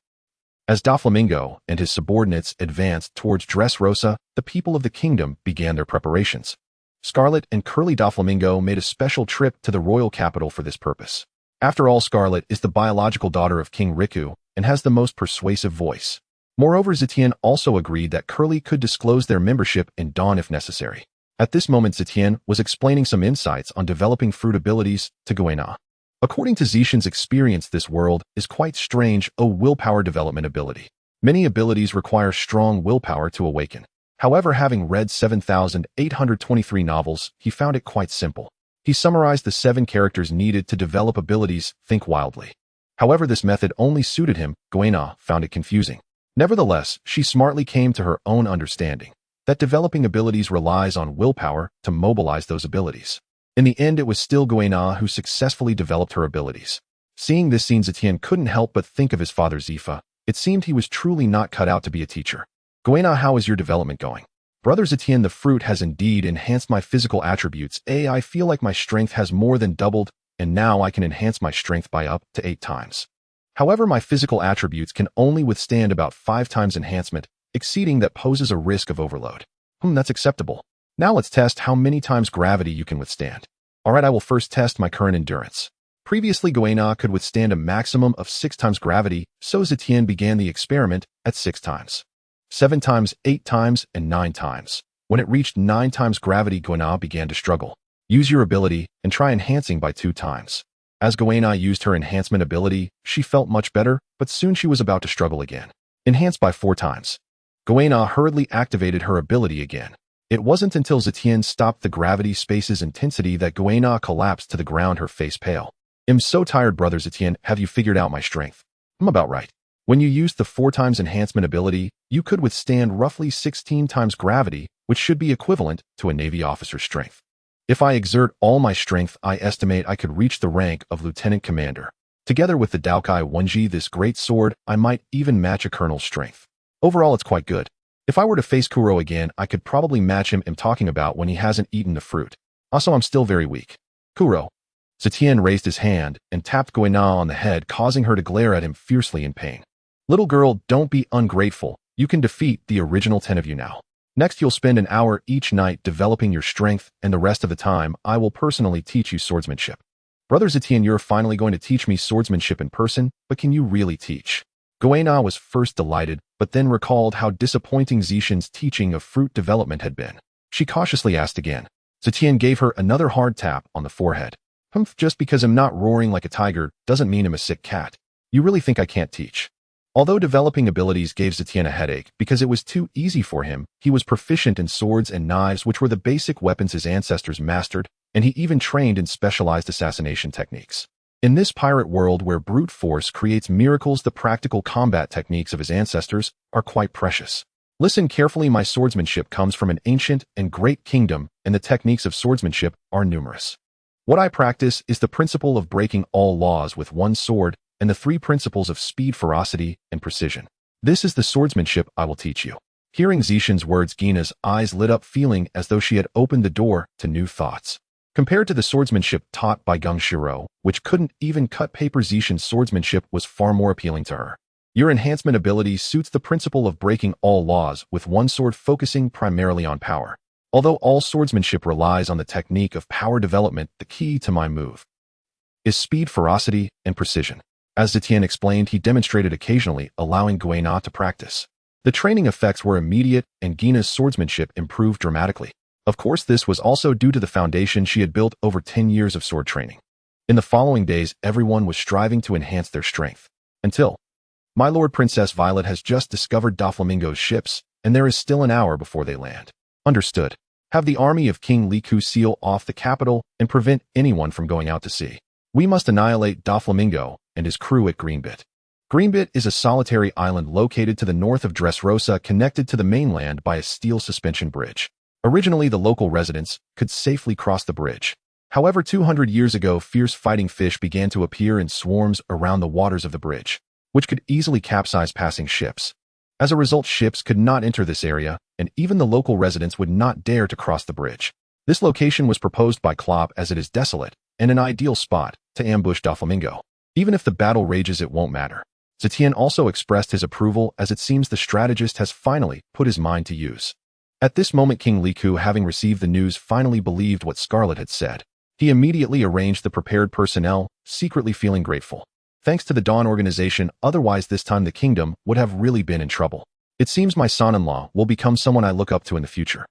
A: As Doflamingo and his subordinates advanced towards Dress Rosa, the people of the kingdom began their preparations. Scarlet and Curly Doflamingo made a special trip to the royal capital for this purpose. After all, Scarlet is the biological daughter of King Riku and has the most persuasive voice. Moreover, Zetion also agreed that Curly could disclose their membership in Dawn if necessary. At this moment, Zetion was explaining some insights on developing fruit abilities to Kuina. According to Zetion's experience, this world is quite strange, a willpower development ability. Many abilities require strong willpower to awaken. However, having read 7,823 novels, he found it quite simple. He summarized the 7 characters needed to develop abilities, think wildly. However, this method only suited him. Kuina found it confusing. Nevertheless, she smartly came to her own understanding that developing abilities relies on willpower to mobilize those abilities. In the end, it was still Kuina who successfully developed her abilities. Seeing this scene, Zetion couldn't help but think of his father Zifa. It seemed he was truly not cut out to be a teacher. Kuina, how is your development going? Brother Zetion, the fruit has indeed enhanced my physical attributes. I feel like my strength has more than doubled, and now I can enhance my strength by up to 8 times. However, my physical attributes can only withstand about 5 times enhancement, exceeding that poses a risk of overload. That's acceptable. Now let's test how many times gravity you can withstand. Alright, I will first test my current endurance. Previously, Kuina could withstand a maximum of 6 times gravity, so Zetion began the experiment at 6 times. 7 times, 8 times, and 9 times. When it reached 9 times gravity, Kuina began to struggle. Use your ability and try enhancing by 2 times. As Kuina used her enhancement ability, she felt much better, but soon she was about to struggle again. Enhance by 4 times. Kuina hurriedly activated her ability again. It wasn't until Zetion stopped the gravity space's intensity that Kuina collapsed to the ground, her face pale. I'm so tired, brother Zetion, have you figured out my strength? I'm about right. When you used the 4 times enhancement ability, you could withstand roughly 16 times gravity, which should be equivalent to a Navy officer's strength. If I exert all my strength, I estimate I could reach the rank of Lieutenant Commander. Together with the Daokai Wenji, this great sword, I might even match a colonel's strength. Overall, it's quite good. If I were to face Kuro again, I could probably match him. I'm talking about when he hasn't eaten the fruit. Also, I'm still very weak. Kuro. Zetion raised his hand and tapped Kuina on the head, causing her to glare at him fiercely in pain. Little girl, don't be ungrateful. You can defeat the original 10 of you now. Next, you'll spend an hour each night developing your strength, and the rest of the time, I will personally teach you swordsmanship. Brother Zetion, you're finally going to teach me swordsmanship in person, but can you really teach? Kuina was first delighted, but then recalled how disappointing Zetion's teaching of fruit development had been. She cautiously asked again. Zetion gave her another hard tap on the forehead. Humph, just because I'm not roaring like a tiger doesn't mean I'm a sick cat. You really think I can't teach? Although developing abilities gave Zetion a headache because it was too easy for him, he was proficient in swords and knives, which were the basic weapons his ancestors mastered, and he even trained in specialized assassination techniques. In this pirate world where brute force creates miracles, the practical combat techniques of his ancestors are quite precious. Listen carefully, my swordsmanship comes from an ancient and great kingdom, and the techniques of swordsmanship are numerous. What I practice is the principle of breaking all laws with one sword and the 3 principles of speed, ferocity, and precision. This is the swordsmanship I will teach you. Hearing Zetion's words, Gina's eyes lit up, feeling as though she had opened the door to new thoughts. Compared to the swordsmanship taught by Gongshiro, which couldn't even cut paper, Zetion's swordsmanship was far more appealing to her. Your enhancement ability suits the principle of breaking all laws with one sword, focusing primarily on power. Although all swordsmanship relies on the technique of power development, the key to my move is speed, ferocity, and precision. As Zetion explained, he demonstrated occasionally, allowing Kuina to practice. The training effects were immediate, and Gina's swordsmanship improved dramatically. Of course, this was also due to the foundation she had built over 10 years of sword training. In the following days, everyone was striving to enhance their strength. Until, my Lord, Princess Violet has just discovered Doflamingo's ships, and there is still an hour before they land. Understood. Have the army of King Liku seal off the capital and prevent anyone from going out to sea. We must annihilate Doflamingo and his crew at Greenbit. Greenbit is a solitary island located to the north of Dress Rosa, connected to the mainland by a steel suspension bridge. Originally, the local residents could safely cross the bridge. However, 200 years ago, fierce fighting fish began to appear in swarms around the waters of the bridge, which could easily capsize passing ships. As a result, ships could not enter this area, and even the local residents would not dare to cross the bridge. This location was proposed by Klopp as it is desolate and an ideal spot to ambush Doflamingo. Even if the battle rages, it won't matter. Zetion also expressed his approval, as it seems the strategist has finally put his mind to use. At this moment, King Liku, having received the news, finally believed what Scarlet had said. He immediately arranged the prepared personnel, secretly feeling grateful. Thanks to the Dawn organization, otherwise this time the kingdom would have really been in trouble. It seems my son-in-law will become someone I look up to in the future.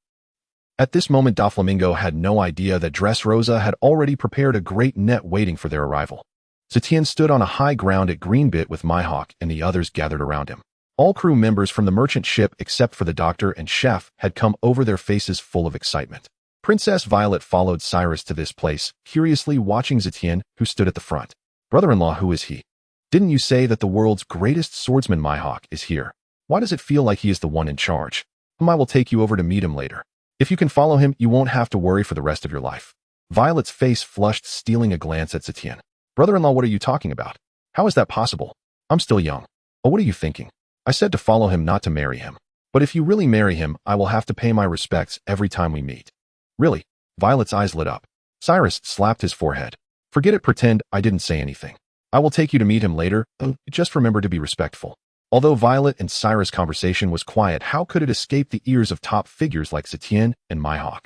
A: At this moment, Doflamingo had no idea that Dress Rosa had already prepared a great net waiting for their arrival. Zetion stood on a high ground at Greenbit with Mihawk and the others gathered around him. All crew members from the merchant ship, except for the doctor and chef, had come over, their faces full of excitement. Princess Violet followed Cyrus to this place, curiously watching Zetion, who stood at the front. Brother-in-law, who is he? Didn't you say that the world's greatest swordsman Mihawk is here? Why does it feel like he is the one in charge? I will take you over to meet him later. If you can follow him, you won't have to worry for the rest of your life. Violet's face flushed, stealing a glance at Zetion. Brother-in-law, what are you talking about? How is that possible? I'm still young. Oh, what are you thinking? I said to follow him, not to marry him. But if you really marry him, I will have to pay my respects every time we meet. Really? Violet's eyes lit up. Cyrus slapped his forehead. Forget it, pretend I didn't say anything. I will take you to meet him later. Just remember to be respectful. Although Violet and Cyrus' conversation was quiet, how could it escape the ears of top figures like Zetion and Mihawk?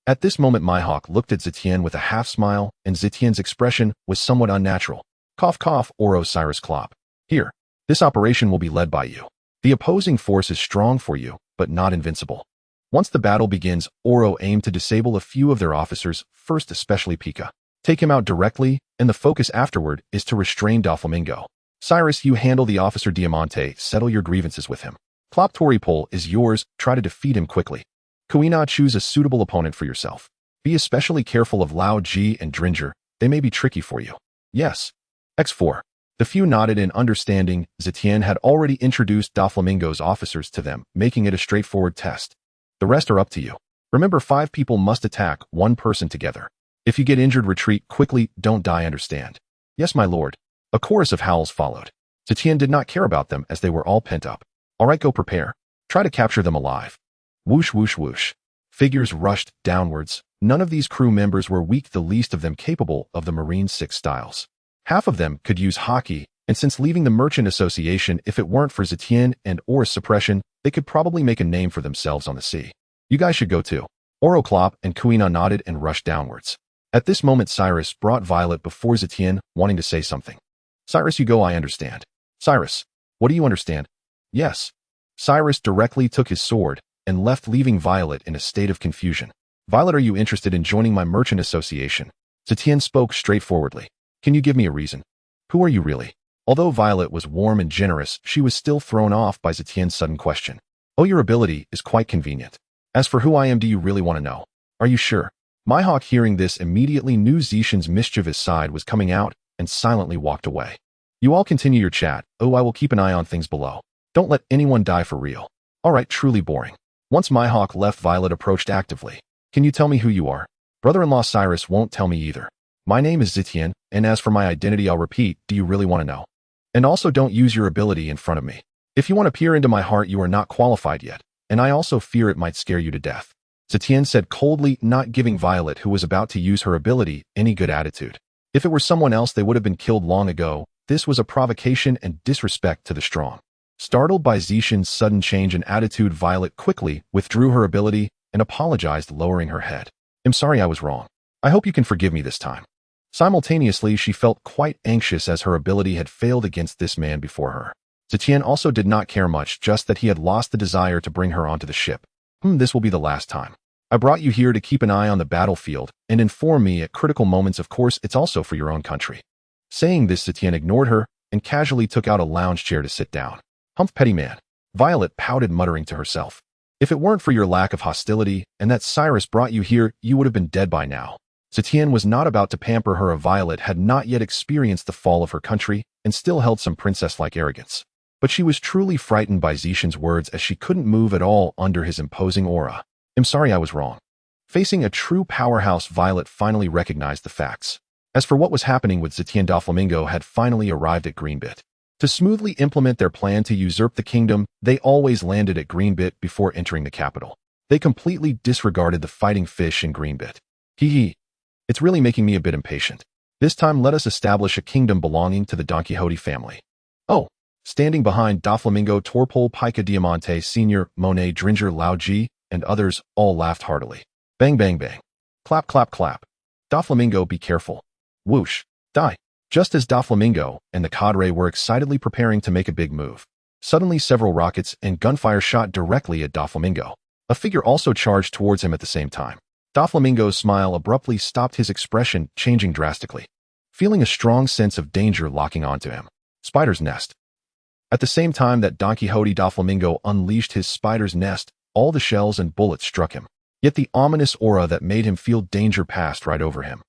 A: At this moment, Mihawk looked at Zetion with a half-smile, and Zetion's expression was somewhat unnatural. Cough, cough, Oro, Cyrus Klopp. Here. This operation will be led by you. The opposing force is strong for you, but not invincible. Once the battle begins, Oro aimed to disable a few of their officers, first especially Pika. Take him out directly, and the focus afterward is to restrain Doflamingo. Cyrus, you handle the officer Diamante, settle your grievances with him. Klopp, Toripol is yours, try to defeat him quickly. Kuina, choose a suitable opponent for yourself. Be especially careful of Lao Ji and Dringer, they may be tricky for you. Yes. X4. The few nodded in understanding. Zetion had already introduced Doflamingo's officers to them, making it a straightforward test. The rest are up to you. Remember, 5 people must attack 1 person together. If you get injured, retreat quickly, don't die, understand? Yes, my lord. A chorus of howls followed. Zetion did not care about them as they were all pent up. All right, go prepare. Try to capture them alive. Whoosh, whoosh, whoosh. Figures rushed downwards. None of these crew members were weak, the least of them capable of the Marine 6 styles. Half of them could use Haki, and since leaving the Merchant Association, if it weren't for Zetion and Oro's suppression, they could probably make a name for themselves on the sea. You guys should go too. Oro, Klopp, and Kuina nodded and rushed downwards. At this moment, Cyrus brought Violet before Zetion, wanting to say something. Cyrus, you go, I understand. Cyrus, what do you understand? Yes. Cyrus directly took his sword and left, leaving Violet in a state of confusion. Violet, are you interested in joining my Merchant Association? Zetion spoke straightforwardly. Can you give me a reason? Who are you really? Although Violet was warm and generous, she was still thrown off by Zetion's sudden question. Oh, your ability is quite convenient. As for who I am, do you really want to know? Are you sure? Mihawk, hearing this, immediately knew Zetion's mischievous side was coming out and silently walked away. You all continue your chat. Oh, I will keep an eye on things below. Don't let anyone die for real. Alright, truly boring. Once Mihawk left, Violet approached actively. Can you tell me who you are? Brother-in-law Cyrus won't tell me either. My name is Zetion, and as for my identity, I'll repeat, do you really want to know? And also don't use your ability in front of me. If you want to peer into my heart, you are not qualified yet, and I also fear it might scare you to death. Zetion said coldly, not giving Violet, who was about to use her ability, any good attitude. If it were someone else, they would have been killed long ago. This was a provocation and disrespect to the strong. Startled by Zetion's sudden change in attitude, Violet quickly withdrew her ability and apologized, lowering her head. I'm sorry, I was wrong. I hope you can forgive me this time. Simultaneously, she felt quite anxious as her ability had failed against this man before her. Zetion also did not care much, just that he had lost the desire to bring her onto the ship. This will be the last time. I brought you here to keep an eye on the battlefield and inform me at critical moments. Of course, it's also for your own country. Saying this, Zetion ignored her and casually took out a lounge chair to sit down. Humph, petty man. Violet pouted, muttering to herself. If it weren't for your lack of hostility and that Cyrus brought you here, you would have been dead by now. Zetion was not about to pamper her. Violet had not yet experienced the fall of her country and still held some princess-like arrogance. But she was truly frightened by Zetion's words, as she couldn't move at all under his imposing aura. I'm sorry, I was wrong. Facing a true powerhouse, Violet finally recognized the facts. As for what was happening with Zetion, Doflamingo had finally arrived at Greenbit. To smoothly implement their plan to usurp the kingdom, they always landed at Greenbit before entering the capital. They completely disregarded the fighting fish in Greenbit. Hee. It's really making me a bit impatient. This time let us establish a kingdom belonging to the Don Quixote family. Oh. Standing behind Doflamingo, Torpol, Pika Diamante, Sr., Monet, Dringer, Lao Ji, and others all laughed heartily. Bang, bang, bang. Clap, clap, clap. Doflamingo, be careful. Whoosh. Die. Just as Doflamingo and the cadre were excitedly preparing to make a big move, suddenly several rockets and gunfire shot directly at Doflamingo. A figure also charged towards him at the same time. Doflamingo's smile abruptly stopped, his expression changing drastically, feeling a strong sense of danger locking onto him. Spider's nest. At the same time that Don Quixote, Doflamingo unleashed his spider's nest, all the shells and bullets struck him. Yet the ominous aura that made him feel danger passed right over him.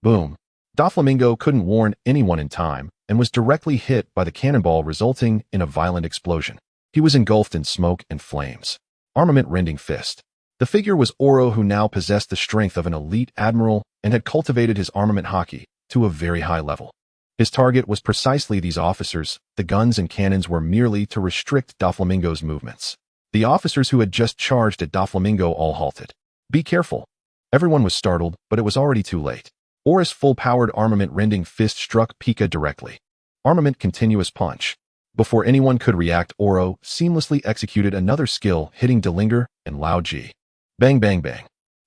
A: Boom. Doflamingo couldn't warn anyone in time and was directly hit by the cannonball, resulting in a violent explosion. He was engulfed in smoke and flames. Armament-rending fist. The figure was Oro, who now possessed the strength of an elite admiral and had cultivated his armament Haki to a very high level. His target was precisely these officers. The guns and cannons were merely to restrict Doflamingo's movements. The officers who had just charged at Doflamingo all halted. Be careful. Everyone was startled, but it was already too late. Oro's full-powered armament-rending fist struck Pika directly. Armament continuous punch. Before anyone could react, Oro seamlessly executed another skill, hitting Delinger and Lao Ji. Bang, bang, bang.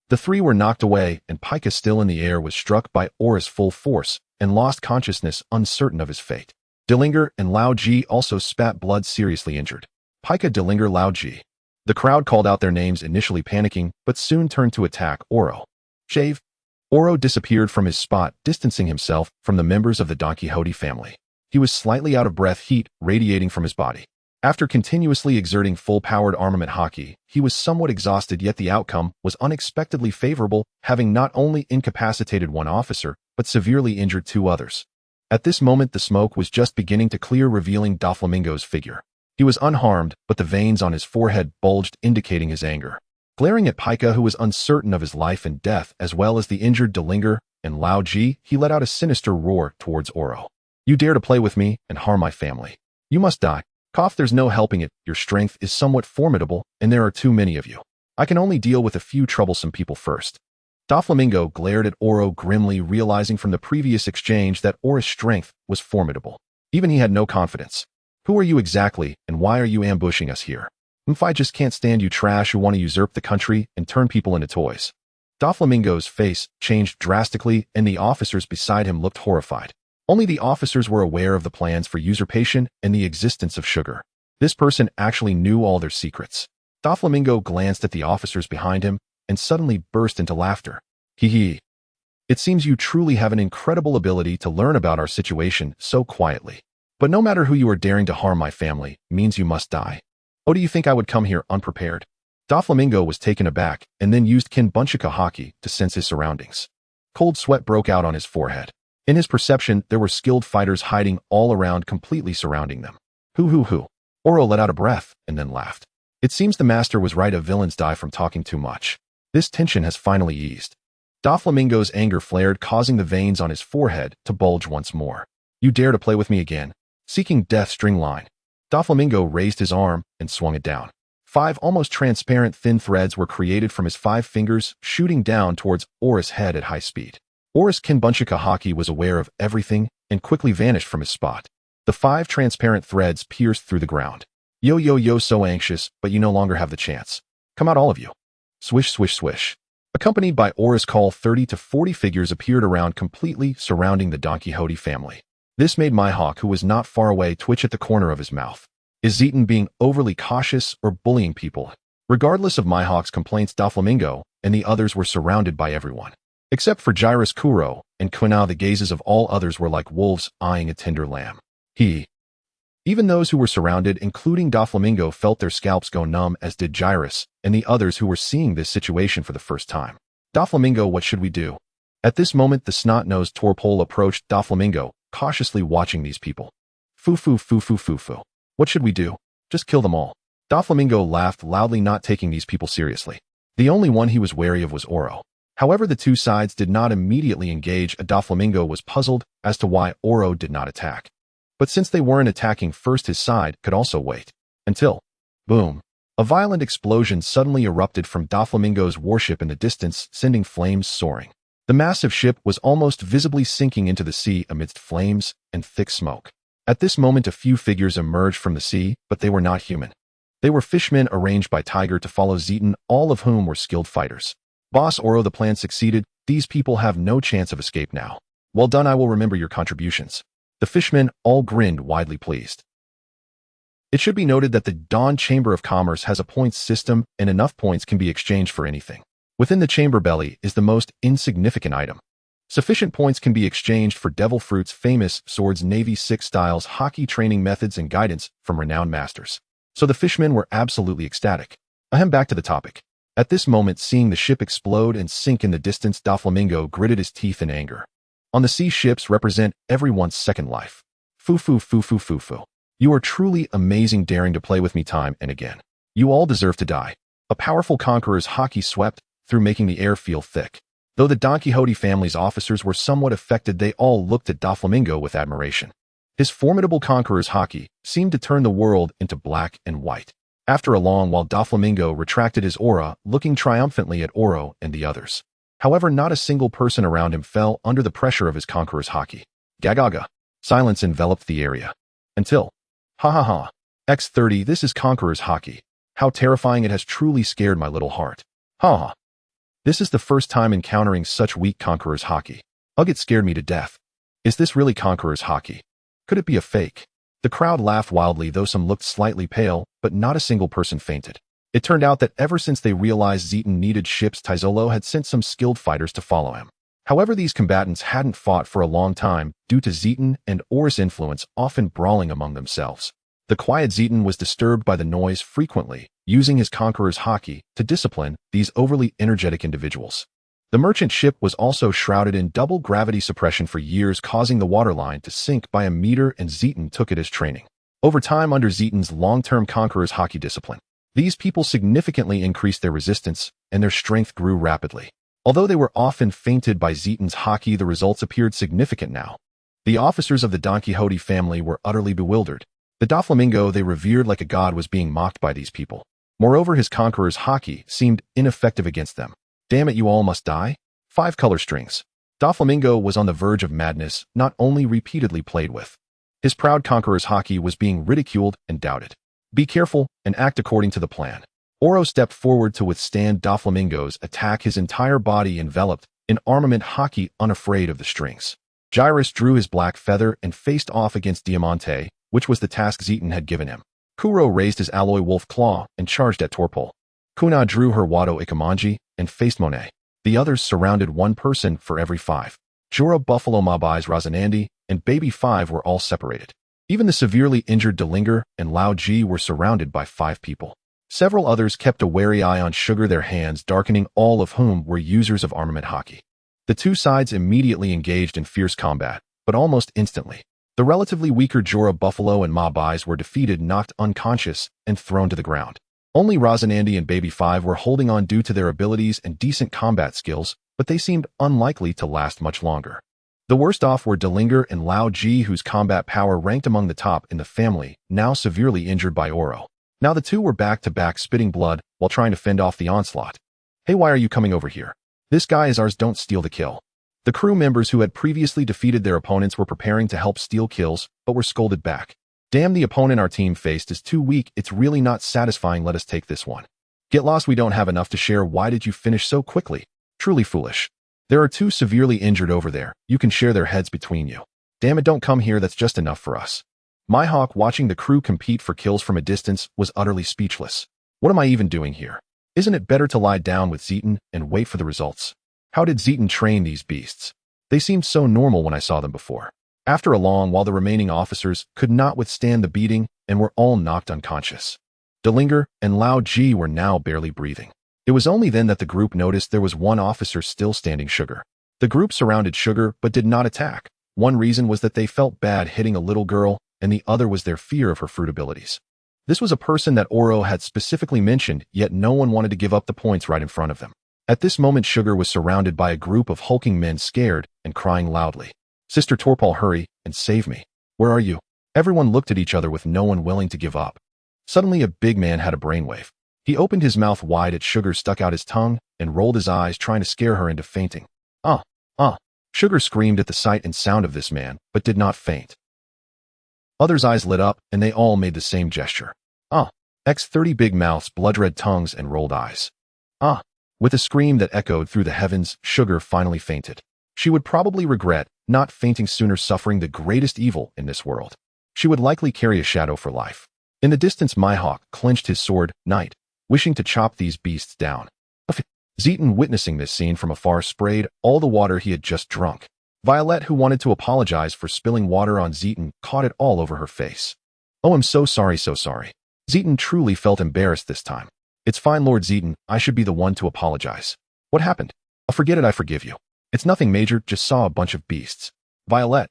A: The three were knocked away, and Pika, still in the air, was struck by Oro's full force and lost consciousness, uncertain of his fate. Delinger and Lao Ji also spat blood, seriously injured. Pika, Delinger, Lao Ji. The crowd called out their names, initially panicking, but soon turned to attack Oro. Shave. Oro disappeared from his spot, distancing himself from the members of the Don Quixote family. He was slightly out of breath, heat radiating from his body. After continuously exerting full-powered armament Haki, he was somewhat exhausted, yet the outcome was unexpectedly favorable, having not only incapacitated one officer, but severely injured two others. At this moment, the smoke was just beginning to clear, revealing Doflamingo's figure. He was unharmed, but the veins on his forehead bulged, indicating his anger. Glaring at Pika, who was uncertain of his life and death, as well as the injured Delinger and Lao Ji, he let out a sinister roar towards Oro. You dare to play with me and harm my family. You must die. Cough, there's no helping it. Your strength is somewhat formidable, and there are too many of you. I can only deal with a few troublesome people first. Doflamingo glared at Oro grimly, realizing from the previous exchange that Oro's strength was formidable. Even he had no confidence. Who are you exactly, and why are you ambushing us here? I just can't stand you trash who want to usurp the country and turn people into toys. Doflamingo's face changed drastically, and the officers beside him looked horrified. Only the officers were aware of the plans for usurpation and the existence of sugar. This person actually knew all their secrets. Doflamingo glanced at the officers behind him and suddenly burst into laughter. Hee hee. It seems you truly have an incredible ability to learn about our situation so quietly. But no matter who you are daring to harm my family means you must die. Oh, do you think I would come here unprepared? Doflamingo was taken aback and then used Kinbunchika Haki to sense his surroundings. Cold sweat broke out on his forehead. In his perception, there were skilled fighters hiding all around, completely surrounding them. Hoo. Oro let out a breath and then laughed. It seems the master was right, villains die from talking too much. This tension has finally eased. Doflamingo's anger flared, causing the veins on his forehead to bulge once more. You dare to play with me again? Seeking death string line. Doflamingo raised his arm and swung it down. 5 almost transparent thin threads were created from his 5 fingers, shooting down towards Oro's head at high speed. Oro's Kinbunchika Haki was aware of everything and quickly vanished from his spot. The 5 transparent threads pierced through the ground. Yo, so anxious, but you no longer have the chance. Come out, all of you. Swish. Accompanied by Oro's call, 30 to 40 figures appeared around, completely surrounding the Don Quixote family. This made Mihawk, who was not far away, twitch at the corner of his mouth. Is Zetion being overly cautious or bullying people? Regardless of Mihawk's complaints, Doflamingo and the others were surrounded by everyone. Except for Gyrus Kuro and Kuina, the gazes of all others were like wolves eyeing a tender lamb. Even those who were surrounded, including Doflamingo, felt their scalps go numb, as did Gyrus and the others who were seeing this situation for the first time. Doflamingo, what should we do? At this moment, the snot-nosed Torpole approached Doflamingo, cautiously watching these people. Foo. What should we do? Just kill them all. Doflamingo laughed loudly, not taking these people seriously. The only one he was wary of was Oro. However, the two sides did not immediately engage. Doflamingo was puzzled as to why Oro did not attack. But since they weren't attacking first, his side could also wait. Until, boom, a violent explosion suddenly erupted from Doflamingo's warship in the distance, sending flames soaring. The massive ship was almost visibly sinking into the sea amidst flames and thick smoke. At this moment, a few figures emerged from the sea, but they were not human. They were fishmen arranged by Tiger to follow Zetion, all of whom were skilled fighters. Boss Oro, the plan succeeded. These people have no chance of escape now. Well done, I will remember your contributions. The fishmen all grinned, widely pleased. It should be noted that the Dawn Chamber of Commerce has a points system, and enough points can be exchanged for anything. Within the chamber belly is the most insignificant item. Sufficient points can be exchanged for devil fruits, famous swords, Navy 6 styles, Haki training methods, and guidance from renowned masters. So the fishmen were absolutely ecstatic. Back to the topic. At this moment, seeing the ship explode and sink in the distance, Doflamingo gritted his teeth in anger. On the sea, ships represent everyone's second life. Foo. You are truly amazing, daring to play with me time and again. You all deserve to die. A powerful conqueror's Haki swept through, making the air feel thick. Though the Don Quixote family's officers were somewhat affected, they all looked at Doflamingo with admiration. His formidable conqueror's Haki seemed to turn the world into black and white. After a long while, Doflamingo retracted his aura, looking triumphantly at Oro and the others. However, not a single person around him fell under the pressure of his conqueror's Haki. Gagaga. Silence enveloped the area. Until, ha. X30, this is Conqueror's Haki. How terrifying, it has truly scared my little heart. Ha. This is the first time encountering such weak Conqueror's Haki. Ugh, it scared me to death. Is this really Conqueror's Haki? Could it be a fake? The crowd laughed wildly, though some looked slightly pale, but not a single person fainted. It turned out that ever since they realized Zetion needed ships, Tizolo had sent some skilled fighters to follow him. However, these combatants hadn't fought for a long time due to Zetion and Oro's influence, often brawling among themselves. The quiet Zetion was disturbed by the noise frequently, using his conqueror's Haki to discipline these overly energetic individuals. The merchant ship was also shrouded in double gravity suppression for years, causing the waterline to sink by a meter, and Zetion took it as training. Over time, under Zeton's long-term conqueror's Haki discipline, these people significantly increased their resistance, and their strength grew rapidly. Although they were often fainted by Zeton's Haki, the results appeared significant now. The officers of the Don Quixote family were utterly bewildered. The Doflamingo they revered like a god was being mocked by these people. Moreover, his conqueror's Haki seemed ineffective against them. Damn it, you all must die? 5 color strings. Doflamingo was on the verge of madness, not only repeatedly played with. His proud conqueror's Haki was being ridiculed and doubted. Be careful and act according to the plan. Oro stepped forward to withstand Doflamingo's attack, his entire body enveloped in armament Haki, unafraid of the strings. Gyrus drew his black feather and faced off against Diamante, which was the task Zeton had given him. Kuro raised his alloy wolf claw and charged at Torpole. Kuina drew her Wado Ikamanji and faced Monet. The others surrounded one person for every 5. Jorah, Buffalo Mabai's Resignation, and Baby 5 were all separated. Even the severely injured Delinger and Lao Ji were surrounded by 5 people. Several others kept a wary eye on Sugar, their hands darkening, all of whom were users of armament Haki. The two sides immediately engaged in fierce combat, but almost instantly. The relatively weaker Jorah, Buffalo, and Mabai's were defeated, knocked unconscious, and thrown to the ground. Only Resignation and Baby 5 were holding on due to their abilities and decent combat skills, but they seemed unlikely to last much longer. The worst off were Delinger and Lao Ji, whose combat power ranked among the top in the family, now severely injured by Oro. Now the two were back-to-back spitting blood while trying to fend off the onslaught. "Hey, why are you coming over here? This guy is ours, don't steal the kill." The crew members who had previously defeated their opponents were preparing to help steal kills, but were scolded back. "Damn, the opponent our team faced is too weak, it's really not satisfying, let us take this one." "Get lost, we don't have enough to share, why did you finish so quickly? Truly foolish. There are 2 severely injured over there, you can share their heads between you." "Damn it, don't come here, that's just enough for us." Mihawk, watching the crew compete for kills from a distance, was utterly speechless. "What am I even doing here? Isn't it better to lie down with Zetion and wait for the results? How did Zetion train these beasts? They seemed so normal when I saw them before." After a long while, the remaining officers could not withstand the beating and were all knocked unconscious. Delinger and Lao Ji were now barely breathing. It was only then that the group noticed there was one officer still standing, Sugar. The group surrounded Sugar but did not attack. One reason was that they felt bad hitting a little girl, and the other was their fear of her fruit abilities. This was a person that Oro had specifically mentioned, yet no one wanted to give up the points right in front of them. At this moment, Sugar was surrounded by a group of hulking men, scared and crying loudly. "Sister Torpal, hurry and save me. Where are you?" Everyone looked at each other with no one willing to give up. Suddenly, a big man had a brainwave. He opened his mouth wide at Sugar, stuck out his tongue, and rolled his eyes, trying to scare her into fainting. Sugar screamed at the sight and sound of this man, but did not faint. Others' eyes lit up, and they all made the same gesture. X30 big mouths, blood-red tongues, and rolled eyes. With a scream that echoed through the heavens, Sugar finally fainted. She would probably regret not fainting sooner, suffering the greatest evil in this world. She would likely carry a shadow for life. In the distance, Mihawk clenched his sword, knight, wishing to chop these beasts down. Zetion, witnessing this scene from afar, sprayed all the water he had just drunk. Violet, who wanted to apologize for spilling water on Zetion, caught it all over her face. "Oh, I'm so sorry, so sorry." Zetion truly felt embarrassed this time. "It's fine, Lord Zetion, I should be the one to apologize." "What happened?" "I'll forget it, I forgive you. It's nothing major, just saw a bunch of beasts." Violet.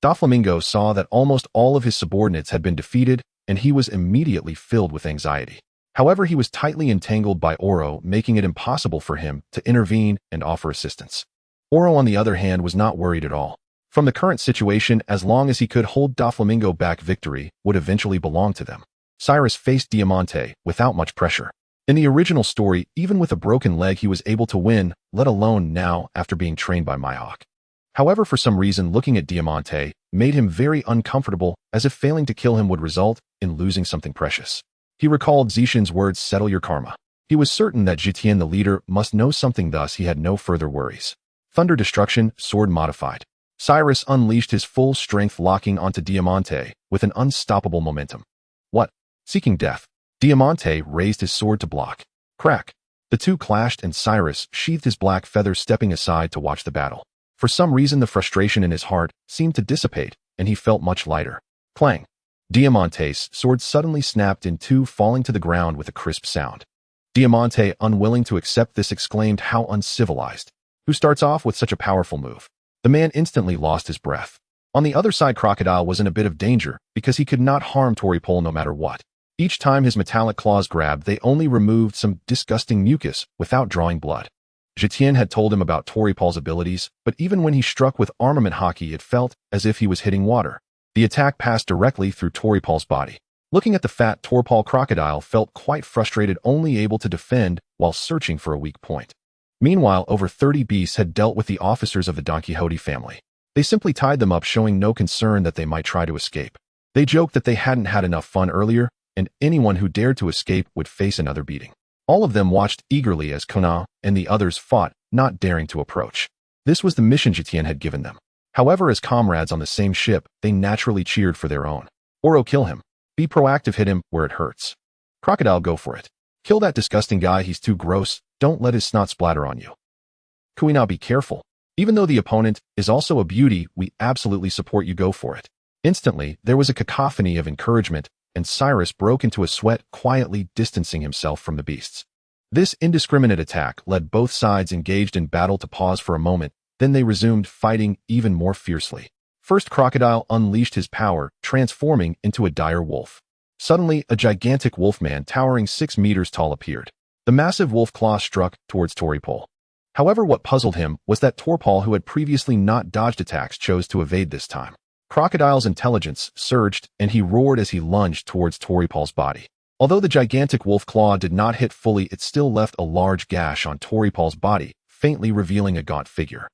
A: Doflamingo saw that almost all of his subordinates had been defeated, and he was immediately filled with anxiety. However, he was tightly entangled by Oro, making it impossible for him to intervene and offer assistance. Oro, on the other hand, was not worried at all. From the current situation, as long as he could hold Doflamingo back, victory would eventually belong to them. Cyrus faced Diamante without much pressure. In the original story, even with a broken leg he was able to win, let alone now after being trained by Mihawk. However, for some reason, looking at Diamante made him very uncomfortable, as if failing to kill him would result in losing something precious. He recalled Zetion's words, "Settle your karma." He was certain that Zetion, the leader, must know something, thus he had no further worries. Thunder Destruction, sword modified. Cyrus unleashed his full strength, locking onto Diamante with an unstoppable momentum. "What?" Seeking death. Diamante raised his sword to block. Crack. The two clashed, and Cyrus sheathed his black feather, stepping aside to watch the battle. For some reason, the frustration in his heart seemed to dissipate, and he felt much lighter. Clang. Diamante's sword suddenly snapped in two, falling to the ground with a crisp sound. Diamante, unwilling to accept this, exclaimed, "How uncivilized. Who starts off with such a powerful move?" The man instantly lost his breath. On the other side, Crocodile was in a bit of danger, because he could not harm Toripol no matter what. Each time his metallic claws grabbed, they only removed some disgusting mucus without drawing blood. Zetion had told him about Toripol's abilities, but even when he struck with armament Haki, it felt as if he was hitting water. The attack passed directly through Toripol's body. Looking at the fat Torpal, Crocodile felt quite frustrated, only able to defend while searching for a weak point. Meanwhile, over 30 beasts had dealt with the officers of the Don Quixote family. They simply tied them up, showing no concern that they might try to escape. They joked that they hadn't had enough fun earlier, and anyone who dared to escape would face another beating. All of them watched eagerly as Kuina and the others fought, not daring to approach. This was the mission Zetion had given them. However, as comrades on the same ship, they naturally cheered for their own. Oro, kill him. Be proactive, hit him where it hurts. Crocodile, go for it. Kill that disgusting guy, he's too gross. don't let his snot splatter on you. Kuina, be careful. Even though the opponent is also a beauty, we absolutely support you, go for it. Instantly, there was a cacophony of encouragement, and Cyrus broke into a sweat, quietly distancing himself from the beasts. This indiscriminate attack led both sides engaged in battle to pause for a moment, then they resumed fighting even more fiercely. First, Crocodile unleashed his power, transforming into a dire wolf. Suddenly, a gigantic wolfman towering 6 meters tall appeared. The massive wolf claw struck towards Toripol. However, what puzzled him was that Torpol, who had previously not dodged attacks, chose to evade this time. Crocodile's intelligence surged, and he roared as he lunged towards Toripol's body. Although the gigantic wolf claw did not hit fully, it still left a large gash on Toripol's body, faintly revealing a gaunt figure.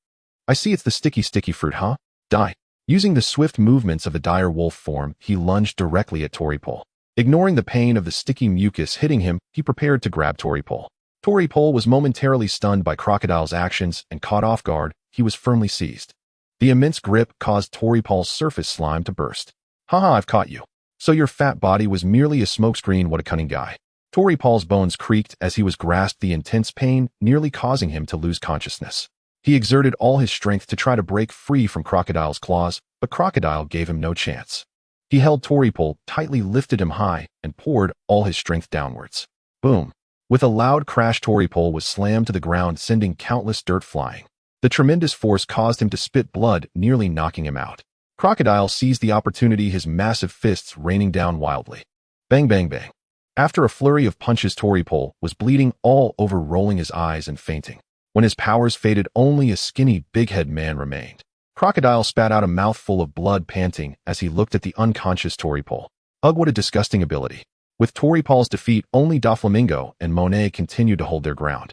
A: I see, it's the sticky fruit, huh? Die. Using the swift movements of a dire wolf form, he lunged directly at Toripol. Ignoring the pain of the sticky mucus hitting him, he prepared to grab Toripol. Toripol was momentarily stunned by Crocodile's actions and caught off guard. He was firmly seized. The immense grip caused Toripol's surface slime to burst. Haha, I've caught you. So your fat body was merely a smokescreen, what a cunning guy. Toripol's bones creaked as he was grasped, the intense pain nearly causing him to lose consciousness. He exerted all his strength to try to break free from Crocodile's claws, but Crocodile gave him no chance. He held Toripol, tightly lifted him high, and poured all his strength downwards. Boom. With a loud crash, Toripol was slammed to the ground, sending countless dirt flying. The tremendous force caused him to spit blood, nearly knocking him out. Crocodile seized the opportunity, his massive fists raining down wildly. Bang, bang, bang. After a flurry of punches, Toripol was bleeding all over, rolling his eyes and fainting. When his powers faded, only a skinny, big-head man remained. Crocodile spat out a mouthful of blood, panting as he looked at the unconscious Toripol. Ugh, what a disgusting ability. With Toripol's defeat, only Doflamingo and Monet continued to hold their ground.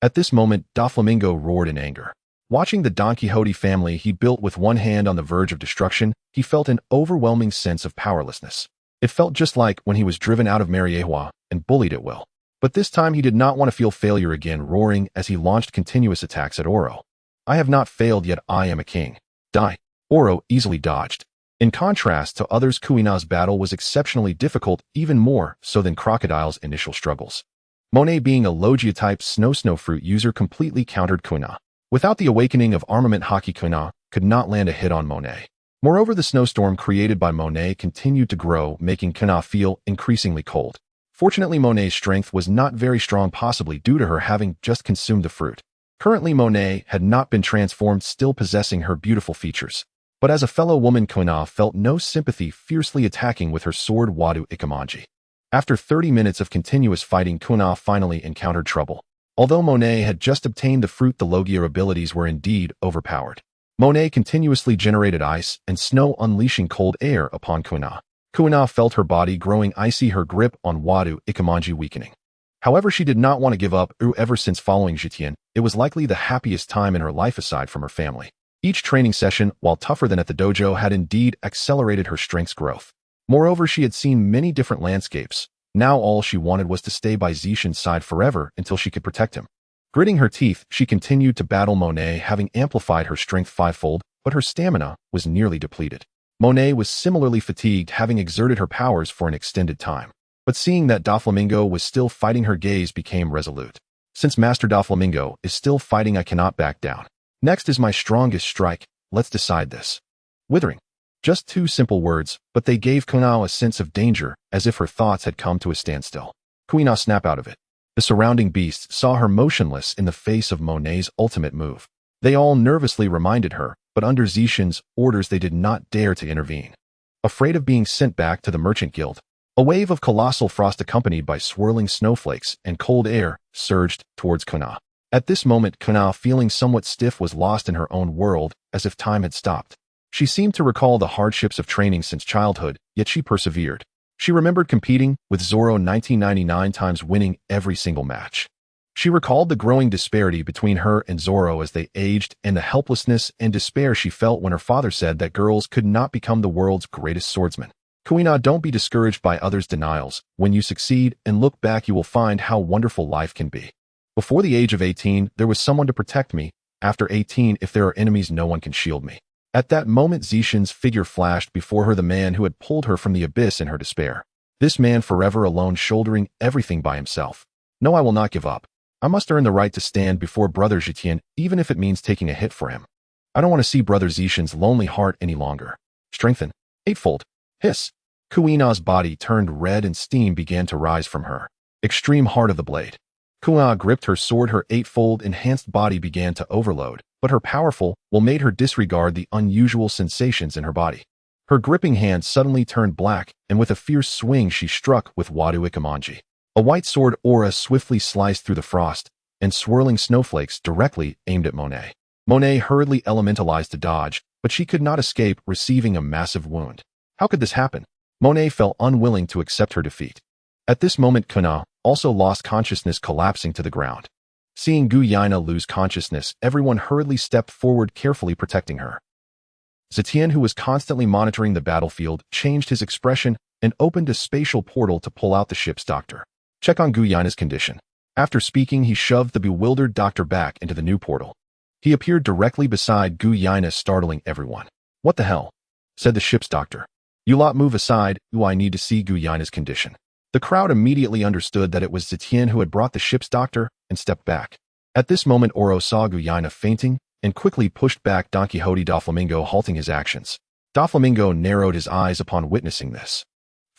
A: At this moment, Doflamingo roared in anger. Watching the Don Quixote family he built with one hand on the verge of destruction, he felt an overwhelming sense of powerlessness. It felt just like when he was driven out of Mariejoa and bullied at will. But this time he did not want to feel failure again, roaring as he launched continuous attacks at Oro. I have not failed yet, I am a king. Die. Oro easily dodged. In contrast to others, Kuina's battle was exceptionally difficult, even more so than Crocodile's initial struggles. Monet, being a Logia-type snowfruit user, completely countered Kuina. Without the awakening of armament, Haki, Kuina could not land a hit on Monet. Moreover, the snowstorm created by Monet continued to grow, making Kuina feel increasingly cold. Fortunately, Monet's strength was not very strong, possibly due to her having just consumed the fruit. Currently, Monet had not been transformed, still possessing her beautiful features. But as a fellow woman, Kuina felt no sympathy, fiercely attacking with her sword Wadu Ikamanji. After 30 minutes of continuous fighting, Kuina finally encountered trouble. Although Monet had just obtained the fruit, the Logia abilities were indeed overpowered. Monet continuously generated ice and snow, unleashing cold air upon Kuina. Kuina felt her body growing icy, her grip on Wadu Ikamanji weakening. However, she did not want to give up. Ever since following Zetion, it was likely the happiest time in her life aside from her family. Each training session, while tougher than at the dojo, had indeed accelerated her strength's growth. Moreover, she had seen many different landscapes. Now all she wanted was to stay by Zetion's side forever until she could protect him. Gritting her teeth, she continued to battle Monet, having amplified her strength fivefold, but her stamina was nearly depleted. Monet was similarly fatigued, having exerted her powers for an extended time. But seeing that Doflamingo was still fighting, her gaze became resolute. Since Master Doflamingo is still fighting, I cannot back down. Next is my strongest strike. Let's decide this. Withering. Just 2 simple words, but they gave Kuina a sense of danger, as if her thoughts had come to a standstill. Kuina snapped out of it. The surrounding beasts saw her motionless in the face of Monet's ultimate move. They all nervously reminded her, but under Zetion's orders they did not dare to intervene. Afraid of being sent back to the Merchant Guild, a wave of colossal frost accompanied by swirling snowflakes and cold air surged towards Kuina. At this moment, Kuina, feeling somewhat stiff, was lost in her own world, as if time had stopped. She seemed to recall the hardships of training since childhood, yet she persevered. She remembered competing with Zoro 1999 times, winning every single match. She recalled the growing disparity between her and Zoro as they aged, and the helplessness and despair she felt when her father said that girls could not become the world's greatest swordsman. Kuina, don't be discouraged by others' denials. When you succeed and look back, you will find how wonderful life can be. Before the age of 18, there was someone to protect me. After 18, if there are enemies, no one can shield me. At that moment, Zetion's figure flashed before her, the man who had pulled her from the abyss in her despair. This man, forever alone, shouldering everything by himself. No, I will not give up. I must earn the right to stand before Brother Zetion, even if it means taking a hit for him. I don't want to see Brother Zetion's lonely heart any longer. Strengthen. Eightfold. Hiss. Kuina's body turned red and steam began to rise from her. Extreme heart of the blade. Kuina gripped her sword. Her eightfold enhanced body began to overload, but her powerful will made her disregard the unusual sensations in her body. Her gripping hand suddenly turned black, and with a fierce swing she struck with Wadu Ikamanji. A white sword aura swiftly sliced through the frost, and swirling snowflakes directly aimed at Monet. Monet hurriedly elementalized to dodge, but she could not escape, receiving a massive wound. How could this happen? Monet felt unwilling to accept her defeat. At this moment Kuina also lost consciousness, collapsing to the ground. Seeing Kuina lose consciousness, everyone hurriedly stepped forward, carefully protecting her. Zetion, who was constantly monitoring the battlefield, changed his expression and opened a spatial portal to pull out the ship's doctor. Check on Kuina's condition. After speaking, he shoved the bewildered doctor back into the new portal. He appeared directly beside Kuina, startling everyone. What the hell? Said the ship's doctor. You lot move aside, I need to see Kuina's condition. The crowd immediately understood that it was Zetion who had brought the ship's doctor and stepped back. At this moment Oro saw Kuina fainting and quickly pushed back Don Quixote Doflamingo, halting his actions. Doflamingo narrowed his eyes upon witnessing this.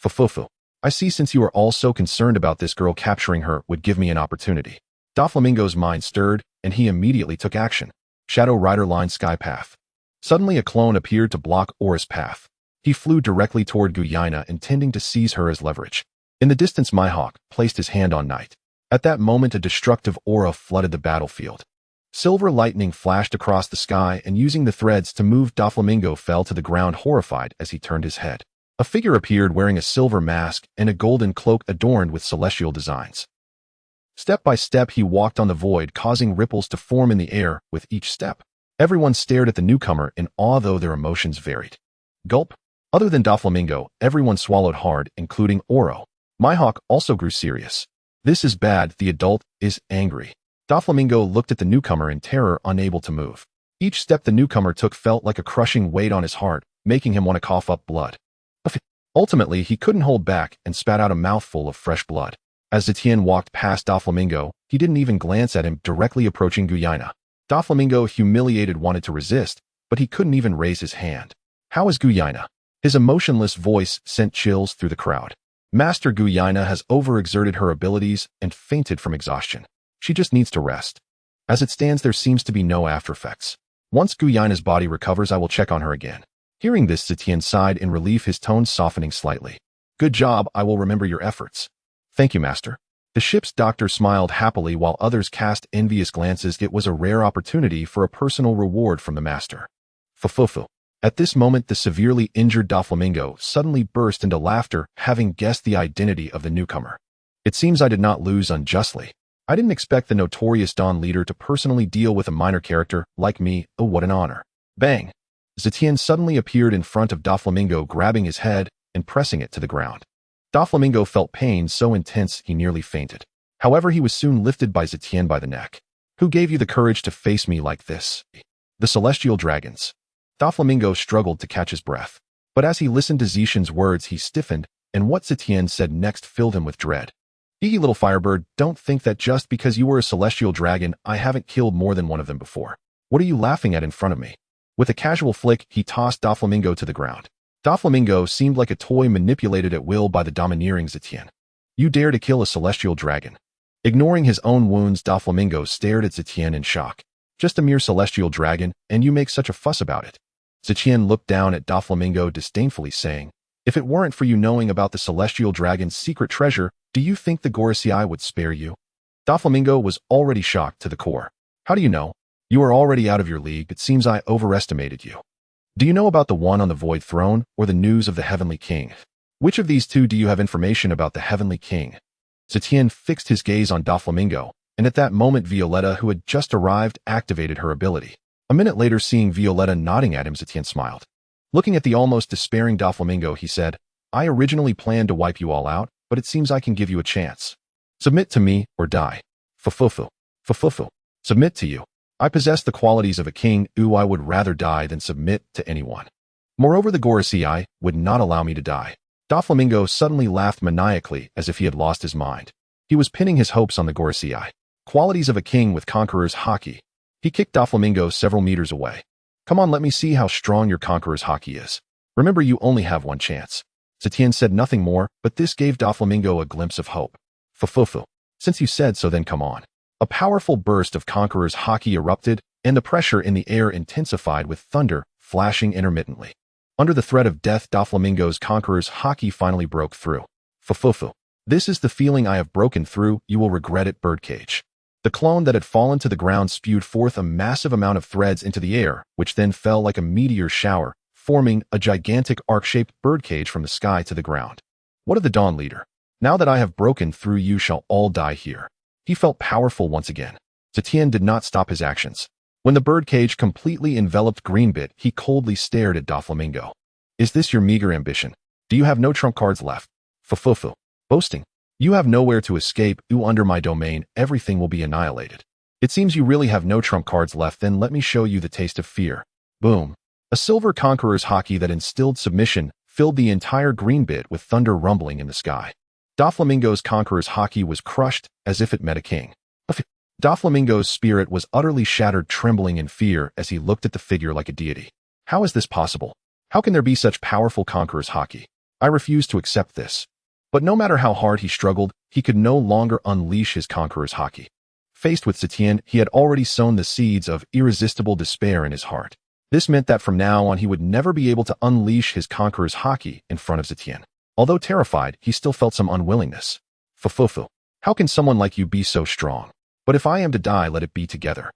A: Fufufu. I see, since you are all so concerned about this girl, capturing her would give me an opportunity. Doflamingo's mind stirred, and he immediately took action. Shadow Rider line sky path. Suddenly a clone appeared to block Oro's path. He flew directly toward Kuina, intending to seize her as leverage. In the distance Mihawk placed his hand on Night. At that moment a destructive aura flooded the battlefield. Silver lightning flashed across the sky, and using the threads to move, Doflamingo fell to the ground, horrified as he turned his head. A figure appeared wearing a silver mask and a golden cloak adorned with celestial designs. Step by step he walked on the void, causing ripples to form in the air with each step. Everyone stared at the newcomer in awe, though their emotions varied. Gulp. Other than Doflamingo, everyone swallowed hard, including Oro. Mihawk also grew serious. This is bad, the adult is angry. Doflamingo looked at the newcomer in terror, unable to move. Each step the newcomer took felt like a crushing weight on his heart, making him want to cough up blood. Ultimately, he couldn't hold back and spat out a mouthful of fresh blood. As Zetion walked past Doflamingo, he didn't even glance at him, directly approaching Kuina. Doflamingo, humiliated, wanted to resist, but he couldn't even raise his hand. How is Kuina? His emotionless voice sent chills through the crowd. Master Kuina has overexerted her abilities and fainted from exhaustion. She just needs to rest. As it stands, there seems to be no after effects. Once Kuina's body recovers, I will check on her again. Hearing this, Zetion sighed in relief, his tone softening slightly. Good job, I will remember your efforts. Thank you, Master. The ship's doctor smiled happily while others cast envious glances. It was a rare opportunity for a personal reward from the Master. Fufufu. At this moment, the severely injured Doflamingo suddenly burst into laughter, having guessed the identity of the newcomer. It seems I did not lose unjustly. I didn't expect the notorious Dawn leader to personally deal with a minor character like me. Oh, what an honor. Bang! Zetion suddenly appeared in front of Doflamingo, grabbing his head and pressing it to the ground. Doflamingo felt pain so intense he nearly fainted. However, he was soon lifted by Zetion by the neck. Who gave you the courage to face me like this? The Celestial Dragons. Doflamingo struggled to catch his breath. But as he listened to Zetion's words, he stiffened, and what Zetion said next filled him with dread. Hee little firebird, don't think that just because you were a celestial dragon, I haven't killed more than one of them before. What are you laughing at in front of me? With a casual flick, he tossed Doflamingo to the ground. Doflamingo seemed like a toy manipulated at will by the domineering Zetion. You dare to kill a celestial dragon? Ignoring his own wounds, Doflamingo stared at Zetion in shock. Just a mere celestial dragon, and you make such a fuss about it. Zetion looked down at Doflamingo disdainfully, saying, if it weren't for you knowing about the celestial dragon's secret treasure, do you think the Gorosei would spare you? Doflamingo was already shocked to the core. How do you know? You are already out of your league. It seems I overestimated you. Do you know about the one on the Void Throne, or the news of the Heavenly King? Which of these two do you have information about the Heavenly King? Zetion fixed his gaze on Doflamingo, and at that moment Violetta, who had just arrived, activated her ability. A minute later, seeing Violetta nodding at him, Zetion smiled. Looking at the almost despairing Doflamingo, he said, I originally planned to wipe you all out, but it seems I can give you a chance. Submit to me, or die. Fufufu. Fufufu. Submit to you. I possess the qualities of a king. I would rather die than submit to anyone. Moreover, the Gorosei would not allow me to die. Doflamingo suddenly laughed maniacally, as if he had lost his mind. He was pinning his hopes on the Gorosei. Qualities of a king with Conqueror's Haki. He kicked Doflamingo several meters away. Come on, let me see how strong your Conqueror's Haki is. Remember, you only have one chance. Zetion said nothing more, but this gave Doflamingo a glimpse of hope. Fufufu. Since you said so, then come on. A powerful burst of Conqueror's Haki erupted, and the pressure in the air intensified with thunder, flashing intermittently. Under the threat of death, Doflamingo's Conqueror's Haki finally broke through. Fufufu. This is the feeling I have broken through, you will regret it, birdcage. The clone that had fallen to the ground spewed forth a massive amount of threads into the air, which then fell like a meteor shower, forming a gigantic arc-shaped birdcage from the sky to the ground. What of the Dawn Leader? Now that I have broken through, you shall all die here. He felt powerful once again. Zetion did not stop his actions. When the birdcage completely enveloped Greenbit, he coldly stared at Doflamingo. Is this your meager ambition? Do you have no trump cards left? Fufufu. Boasting. You have nowhere to escape. Under my domain, everything will be annihilated. It seems you really have no trump cards left, then let me show you the taste of fear. Boom. A silver Conqueror's Haki that instilled submission filled the entire Greenbit with thunder rumbling in the sky. Doflamingo's Conqueror's Haki was crushed as if it met a king. Doflamingo's spirit was utterly shattered, trembling in fear as he looked at the figure like a deity. How is this possible? How can there be such powerful Conqueror's Haki? I refuse to accept this. But no matter how hard he struggled, he could no longer unleash his Conqueror's Haki. Faced with Zetion, he had already sown the seeds of irresistible despair in his heart. This meant that from now on he would never be able to unleash his Conqueror's Haki in front of Zetion. Although terrified, he still felt some unwillingness. Fufufu. How can someone like you be so strong? But if I am to die, let it be together.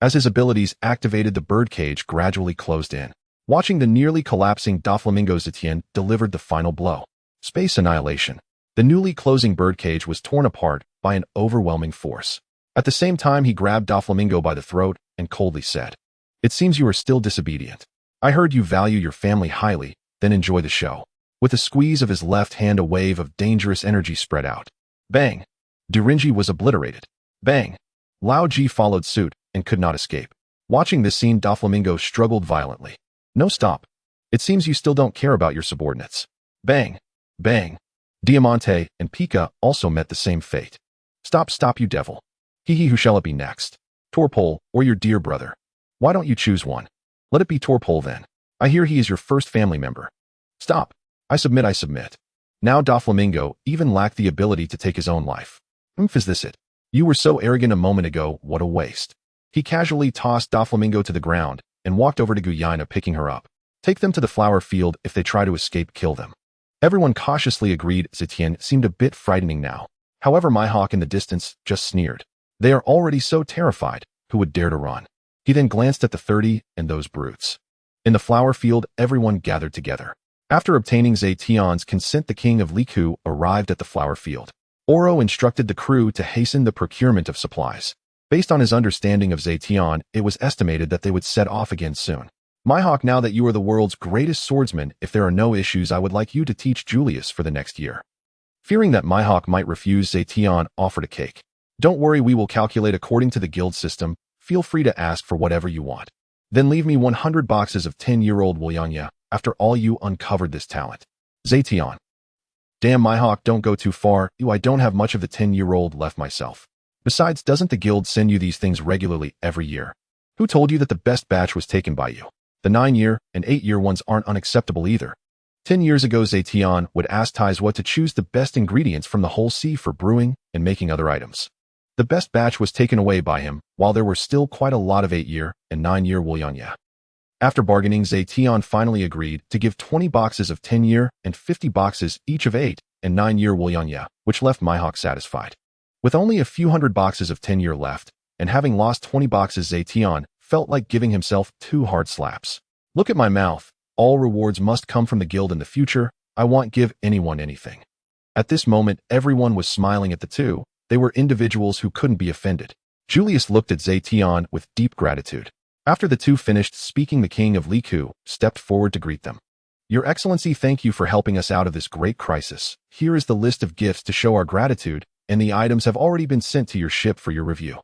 A: As his abilities activated, the birdcage gradually closed in. Watching the nearly collapsing Doflamingo, Zetion delivered the final blow. Space annihilation. The newly closing birdcage was torn apart by an overwhelming force. At the same time, he grabbed Doflamingo by the throat and coldly said, "It seems you are still disobedient. I heard you value your family highly, then enjoy the show." With a squeeze of his left hand, a wave of dangerous energy spread out. Bang! Durinji was obliterated. Bang! Lao Ji followed suit and could not escape. Watching this scene, Doflamingo struggled violently. No, stop. It seems you still don't care about your subordinates. Bang! Bang! Diamante and Pika also met the same fate. Stop, you devil. Who shall it be next? Torpole or your dear brother? Why don't you choose one? Let it be Torpole then. I hear he is your first family member. Stop. I submit. Now Doflamingo even lacked the ability to take his own life. Is this it? You were so arrogant a moment ago, what a waste. He casually tossed Doflamingo to the ground and walked over to Kuina, picking her up. Take them to the flower field. If they try to escape, kill them. Everyone cautiously agreed. Zetion seemed a bit frightening now. However, Mihawk in the distance just sneered. They are already so terrified, who would dare to run? He then glanced at the 30 and those brutes. In the flower field, everyone gathered together. After obtaining Zetion's consent, the king of Liku arrived at the flower field. Oro instructed the crew to hasten the procurement of supplies. Based on his understanding of Zetion, it was estimated that they would set off again soon. Mihawk, now that you are the world's greatest swordsman, if there are no issues, I would like you to teach Julius for the next year. Fearing that Mihawk might refuse, Zetion offered a cake. Don't worry, we will calculate according to the guild system. Feel free to ask for whatever you want. Then leave me 100 boxes of 10-year-old Wulyanya. After all, you uncovered this talent. Zetion. Damn, Mihawk, don't go too far. I don't have much of the 10-year-old left myself. Besides, doesn't the guild send you these things regularly every year? Who told you that the best batch was taken by you? The 9-year and 8-year ones aren't unacceptable either. 10 years ago, Zetion would ask Taizuo to choose the best ingredients from the whole sea for brewing and making other items. The best batch was taken away by him, while there were still quite a lot of 8-year and 9-year Wulyanya. After bargaining, Zetion finally agreed to give 20 boxes of 10-year and 50 boxes each of 8 and 9-year Wulyanya, which left Mihawk satisfied. With only a few hundred boxes of 10-year left, and having lost 20 boxes, Zetion felt like giving himself 2 hard slaps. Look at my mouth. All rewards must come from the guild in the future. I won't give anyone anything. At this moment, everyone was smiling at the two. They were individuals who couldn't be offended. Julius looked at Zetion with deep gratitude. After the two finished speaking, the king of Liku stepped forward to greet them. Your Excellency, thank you for helping us out of this great crisis. Here is the list of gifts to show our gratitude, and the items have already been sent to your ship for your review.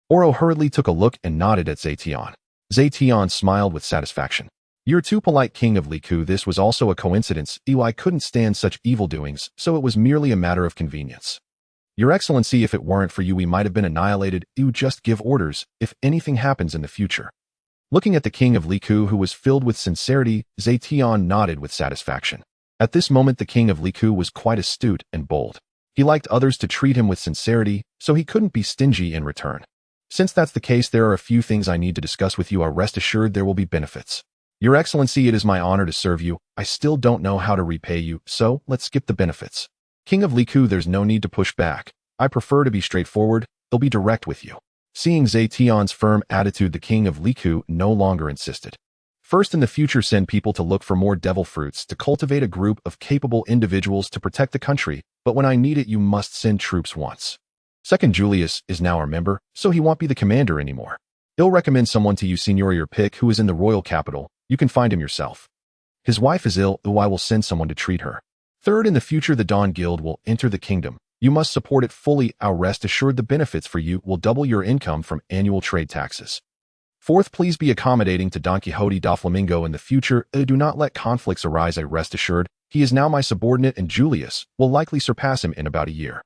A: Oro hurriedly took a look and nodded at Zetion. Zetion smiled with satisfaction. You're too polite, king of Liku. This was also a coincidence. I couldn't stand such evil doings, so it was merely a matter of convenience. Your Excellency, if it weren't for you, we might have been annihilated. You just give orders if anything happens in the future. Looking at the king of Liku, who was filled with sincerity, Zetion nodded with satisfaction. At this moment, the king of Liku was quite astute and bold. He liked others to treat him with sincerity, so he couldn't be stingy in return. Since that's the case, there are a few things I need to discuss with you. Rest assured there will be benefits. Your Excellency, it is my honor to serve you. I still don't know how to repay you, so let's skip the benefits. King of Liku, there's no need to push back. I prefer to be straightforward. They'll be direct with you. Seeing Zetion's firm attitude, the king of Liku no longer insisted. First, in the future, send people to look for more devil fruits to cultivate a group of capable individuals to protect the country, but when I need it, you must send troops once. Second, Julius is now our member, so he won't be the commander anymore. He'll recommend someone to you, Signor, your pick, who is in the royal capital. You can find him yourself. His wife is ill, who I will send someone to treat her. Third, in the future, the Dawn Guild will enter the kingdom. You must support it fully. Rest assured the benefits for you will double your income from annual trade taxes. Fourth, please be accommodating to Don Quixote Doflamingo in the future. Do not let conflicts arise. Rest assured, he is now my subordinate and Julius will likely surpass him in about a year.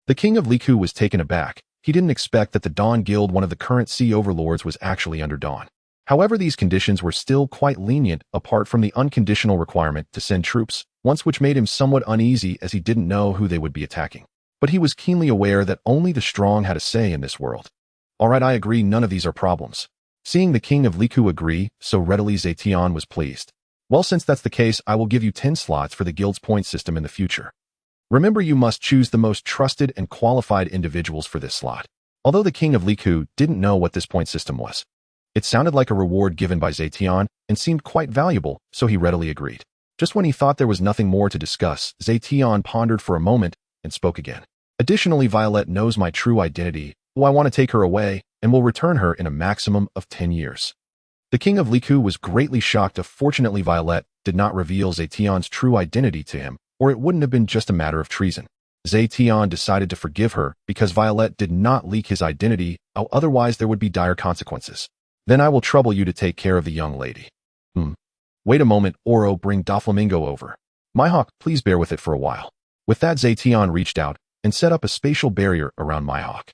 A: The king of Liku was taken aback. He didn't expect that the Dawn Guild, one of the current sea overlords, was actually under Dawn. However, these conditions were still quite lenient apart from the unconditional requirement to send troops, once which made him somewhat uneasy as he didn't know who they would be attacking. But he was keenly aware that only the strong had a say in this world. Alright, I agree, none of these are problems. Seeing the king of Liku agree so readily, Zetion was pleased. Well, since that's the case, I will give you 10 slots for the guild's point system in the future. Remember, you must choose the most trusted and qualified individuals for this slot. Although the king of Liku didn't know what this point system was, it sounded like a reward given by Zetion and seemed quite valuable, so he readily agreed. Just when he thought there was nothing more to discuss, Zetion pondered for a moment and spoke again. Additionally, Violet knows my true identity, I want to take her away and will return her in a maximum of 10 years. The king of Liku was greatly shocked. Fortunately, Violet did not reveal Zetion's true identity to him, or it wouldn't have been just a matter of treason. Zetion decided to forgive her because Violet did not leak his identity, otherwise there would be dire consequences. Then I will trouble you to take care of the young lady. Wait a moment, Oro, bring Doflamingo over. Mihawk, please bear with it for a while. With that, Zetion reached out and set up a spatial barrier around Mihawk.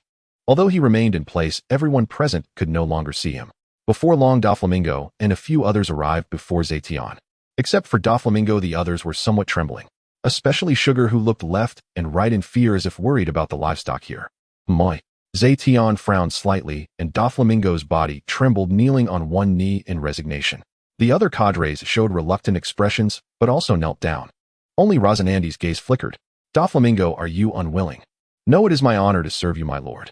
A: Although he remained in place, everyone present could no longer see him. Before long, Doflamingo and a few others arrived before Zetion. Except for Doflamingo, the others were somewhat trembling, especially Sugar, who looked left and right in fear as if worried about the livestock here. Moi. Zetion frowned slightly, and Doflamingo's body trembled, kneeling on one knee in resignation. The other cadres showed reluctant expressions, but also knelt down. Only Rosinandi's gaze flickered. Doflamingo, are you unwilling? No, it is my honor to serve you, my lord.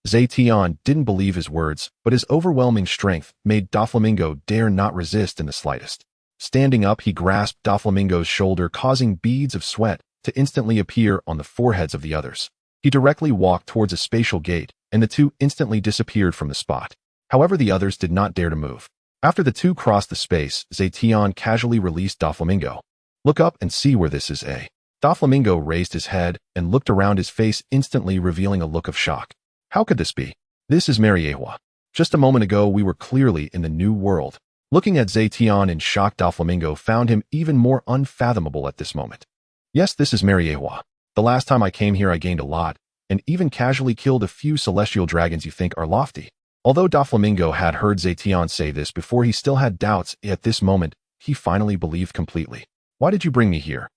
A: Zetion didn't believe his words, but his overwhelming strength made Doflamingo dare not resist in the slightest. Standing up, he grasped Doflamingo's shoulder, causing beads of sweat to instantly appear on the foreheads of the others. He directly walked towards a spatial gate, and the two instantly disappeared from the spot. However, the others did not dare to move. After the two crossed the space, Zetion casually released Doflamingo. Look up and see where this is, eh? Doflamingo raised his head and looked around, his face instantly revealing a look of shock. How could this be? This is Mariehua. Just a moment ago, we were clearly in the new world. Looking at Zetion in shock, Doflamingo found him even more unfathomable at this moment. Yes, this is Mariehua. The last time I came here, I gained a lot, and even casually killed a few celestial dragons you think are lofty. Although Doflamingo had heard Zetion say this before, he still had doubts. At this moment, he finally believed completely. Why did you bring me here?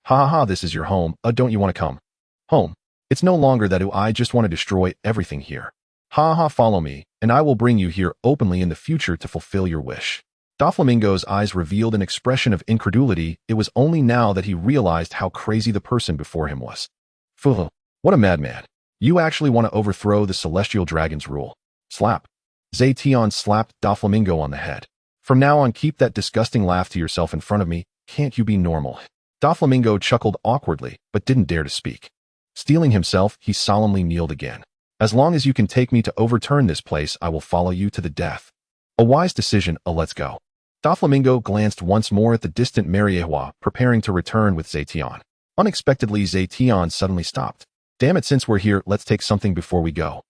A: Ha ha ha, this is your home. Don't you want to come home? It's no longer that I just want to destroy everything here. Ha ha, follow me, and I will bring you here openly in the future to fulfill your wish. Doflamingo's eyes revealed an expression of incredulity. It was only now that he realized how crazy the person before him was. Fuh, what a madman. You actually want to overthrow the celestial dragon's rule. Slap. Zetion slapped Doflamingo on the head. From now on, keep that disgusting laugh to yourself in front of me. Can't you be normal? Doflamingo chuckled awkwardly, but didn't dare to speak. Steeling himself, he solemnly kneeled again. As long as you can take me to overturn this place, I will follow you to the death. A wise decision. Let's go. Doflamingo glanced once more at the distant Mariehua, preparing to return with Zetion. Unexpectedly, Zetion suddenly stopped. Damn it, since we're here, let's take something before we go.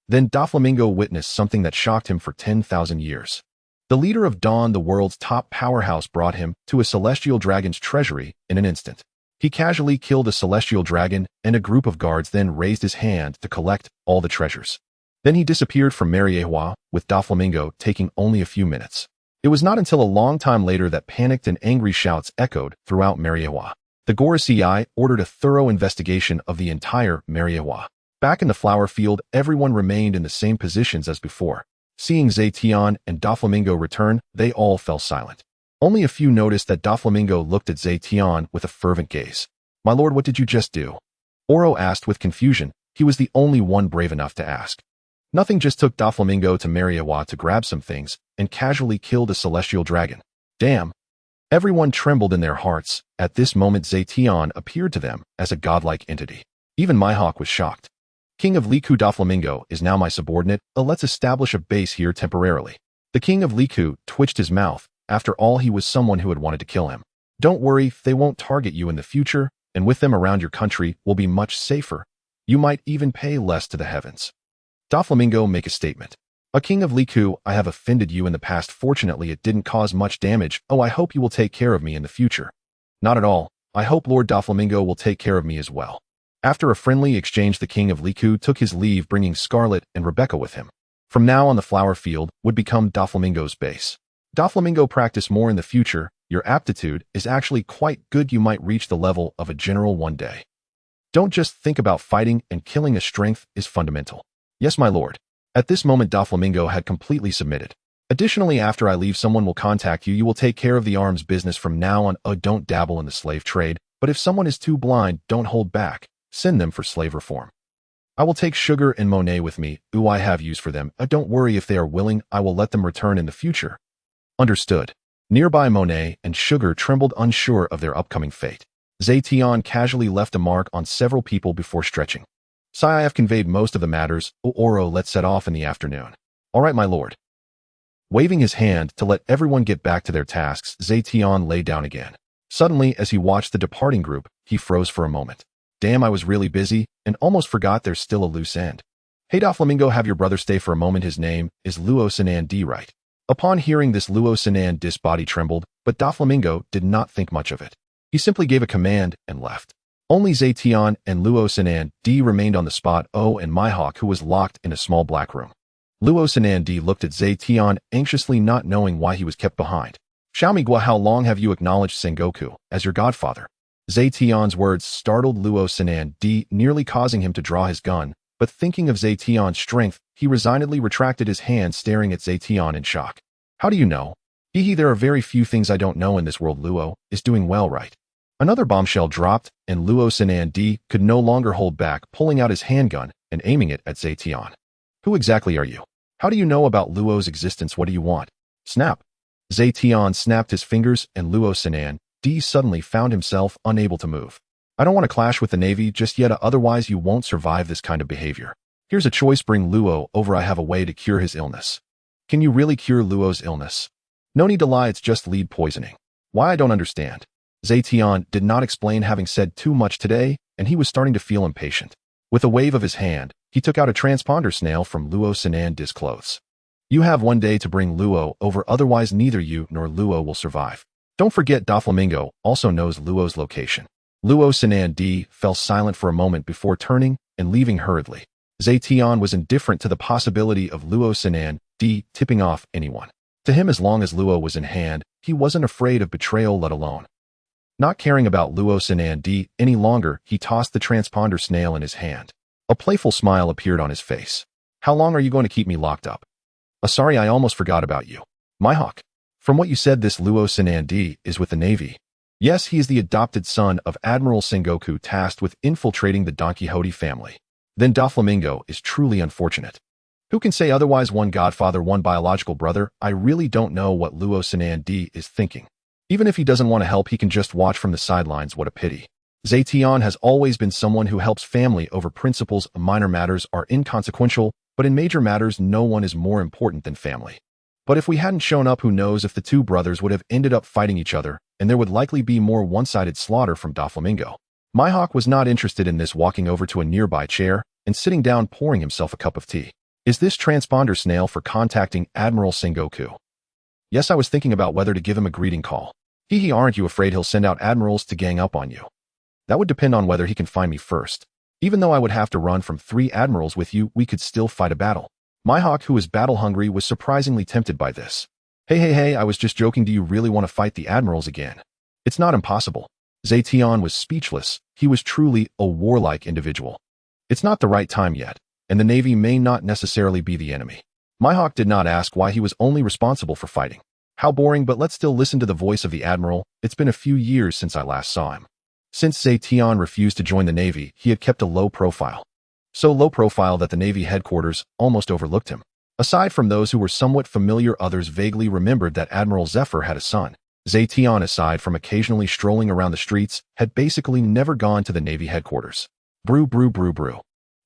A: Then Doflamingo witnessed something that shocked him for 10,000 years. The leader of Dawn, the world's top powerhouse, brought him to a celestial dragon's treasury in an instant. He casually killed a celestial dragon, and a group of guards then raised his hand to collect all the treasures. Then he disappeared from Mariewa, with Doflamingo taking only a few minutes. It was not until a long time later that panicked and angry shouts echoed throughout Mariewa. The Gorosei ordered a thorough investigation of the entire Mariewa. Back in the flower field, everyone remained in the same positions as before. Seeing Zetion and Doflamingo return, they all fell silent. Only a few noticed that Doflamingo looked at Zetion with a fervent gaze. "My lord, what did you just do?" Oro asked with confusion. He was the only one brave enough to ask. "Nothing, just took Doflamingo to Mariewa to grab some things and casually killed a celestial dragon." "Damn." Everyone trembled in their hearts. At this moment, Zetion appeared to them as a godlike entity. Even Mihawk was shocked. "King of Liku, Doflamingo is now my subordinate. Let's establish a base here temporarily." The king of Liku twitched his mouth. After all, he was someone who had wanted to kill him. "Don't worry, they won't target you in the future, and with them around your country will be much safer. You might even pay less to the heavens." Doflamingo make a statement. "A king of Liku, I have offended you in the past. Fortunately, it didn't cause much damage. Oh, I hope you will take care of me in the future." "Not at all. I hope Lord Doflamingo will take care of me as well." After a friendly exchange, the king of Liku took his leave, bringing Scarlet and Rebecca with him. From now on, the flower field would become Doflamingo's base. "Doflamingo, practice more in the future. Your aptitude is actually quite good. You might reach the level of a general one day. Don't just think about fighting, and killing. A strength is fundamental." "Yes, my lord." At this moment, Doflamingo had completely submitted. "Additionally, after I leave, someone will contact you. You will take care of the arms business from now on. Don't dabble in the slave trade, but if someone is too blind, don't hold back. Send them for slave reform. I will take Sugar and Monet with me. I have use for them. Don't worry, if they are willing, I will let them return in the future." "Understood." Nearby, Monet and Sugar trembled, unsure of their upcoming fate. Zetion casually left a mark on several people before stretching. "Sai, I have conveyed most of the matters. Oro, let's set off in the afternoon." "All right, my lord." Waving his hand to let everyone get back to their tasks, Zetion lay down again. Suddenly, as he watched the departing group, he froze for a moment. "Damn, I was really busy and almost forgot there's still a loose end. Hey Doflamingo, have your brother stay for a moment. His name is Luo D, right?" Upon hearing this, Luo body trembled, but Doflamingo did not think much of it. He simply gave a command and left. Only Zetion and Luo D remained on the spot, and Mihawk, who was locked in a small black room. Luo D looked at Zetion anxiously, not knowing why he was kept behind. "Xiaomigua, how long have you acknowledged Sengoku as your godfather?" Zetion's words startled Luo D, nearly causing him to draw his gun, but thinking of Zetion's strength, he resignedly retracted his hand, staring at Zetion in shock. "How do you know?" There are very few things I don't know in this world." Luo is doing well, right?" Another bombshell dropped, and Luo D could no longer hold back, pulling out his handgun and aiming it at Zetion. "Who exactly are you? How do you know about Luo's existence? What do you want?" Snap! Zetion snapped his fingers, and Luo D suddenly found himself unable to move. "I don't want to clash with the Navy just yet, otherwise you won't survive this kind of behavior. Here's a choice: bring Luo over. I have a way to cure his illness." "Can you really cure Luo's illness?" "No need to lie, it's just lead poisoning." "Why? I don't understand." Zetion did not explain, having said too much today, and he was starting to feel impatient. With a wave of his hand, he took out a transponder snail from Luo D's clothes. "You have one day to bring Luo over, otherwise neither you nor Luo will survive. Don't forget Doflamingo also knows Luo's location." Luo D fell silent for a moment before turning and leaving hurriedly. Zetion was indifferent to the possibility of Luo D tipping off anyone. To him, as long as Luo was in hand, he wasn't afraid of betrayal, let alone. Not caring about Luo D any longer, he tossed the transponder snail in his hand. A playful smile appeared on his face. "How long are you going to keep me locked up?" Sorry, I almost forgot about you." "Mihawk, from what you said, this Luo D is with the Navy." "Yes, he is the adopted son of Admiral Sengoku, tasked with infiltrating the Don Quixote family." "Then Doflamingo is truly unfortunate." "Who can say otherwise? One godfather, one biological brother. I really don't know what Luo D is thinking. Even if he doesn't want to help, he can just watch from the sidelines. What a pity." Zetion has always been someone who helps family over principles. Minor matters are inconsequential, but in major matters, no one is more important than family. But if we hadn't shown up, who knows if the two brothers would have ended up fighting each other, and there would likely be more one-sided slaughter from Doflamingo. Mihawk was not interested in this, walking over to a nearby chair and sitting down, pouring himself a cup of tea. "Is this transponder snail for contacting Admiral Sengoku?" "Yes, I was thinking about whether to give him a greeting call." Aren't you afraid he'll send out admirals to gang up on you?" That would depend on whether he can find me first. Even though I would have to run from 3 admirals with you, we could still fight a battle. Mihawk, who was battle-hungry, was surprisingly tempted by this. Hey, I was just joking. Do you really want to fight the admirals again? It's not impossible. Zetion was speechless. He was truly a warlike individual. It's not the right time yet, and the Navy may not necessarily be the enemy. Mihawk did not ask why he was only responsible for fighting. How boring, but let's still listen to the voice of the admiral. It's been a few years since I last saw him. Since Zetion refused to join the Navy, he had kept a low profile. So low profile that the Navy headquarters almost overlooked him. Aside from those who were somewhat familiar, others vaguely remembered that Admiral Zephyr had a son. Zetion, aside from occasionally strolling around the streets, had basically never gone to the Navy headquarters. Brew.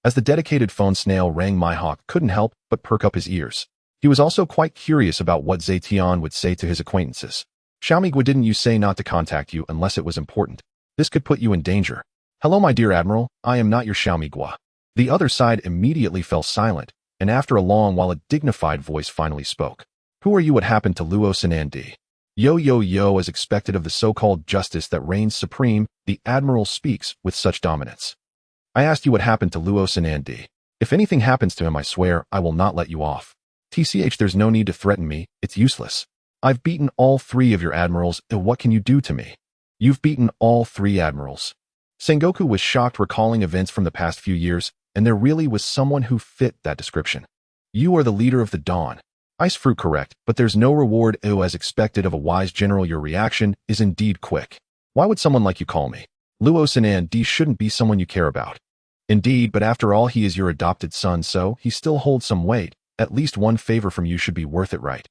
A: As the dedicated phone snail rang, Mihawk couldn't help but perk up his ears. He was also quite curious about what Zetion would say to his acquaintances. Xiaomigua, didn't you say not to contact you unless it was important? This could put you in danger. Hello, my dear Admiral, I am not your Xiaomigua. The other side immediately fell silent, and after a long while a dignified voice finally spoke. Who are you? What happened to Luo Sanandi? Yo, as expected of the so-called justice that reigns supreme, the Admiral speaks with such dominance. I asked you what happened to Luo Sanandi. If anything happens to him, I swear I will not let you off. TCH, there's no need to threaten me, it's useless. I've beaten all 3 of your admirals, and what can you do to me? You've beaten all 3 admirals. Sengoku was shocked, recalling events from the past few years, and there really was someone who fit that description. You are the leader of the Dawn. Ice fruit, correct, but there's no reward. As expected of a wise general, your reaction is indeed quick. Why would someone like you call me? Luo Sanandi shouldn't be someone you care about. Indeed, but after all, he is your adopted son, so he still holds some weight. At least one favor from you should be worth it, right?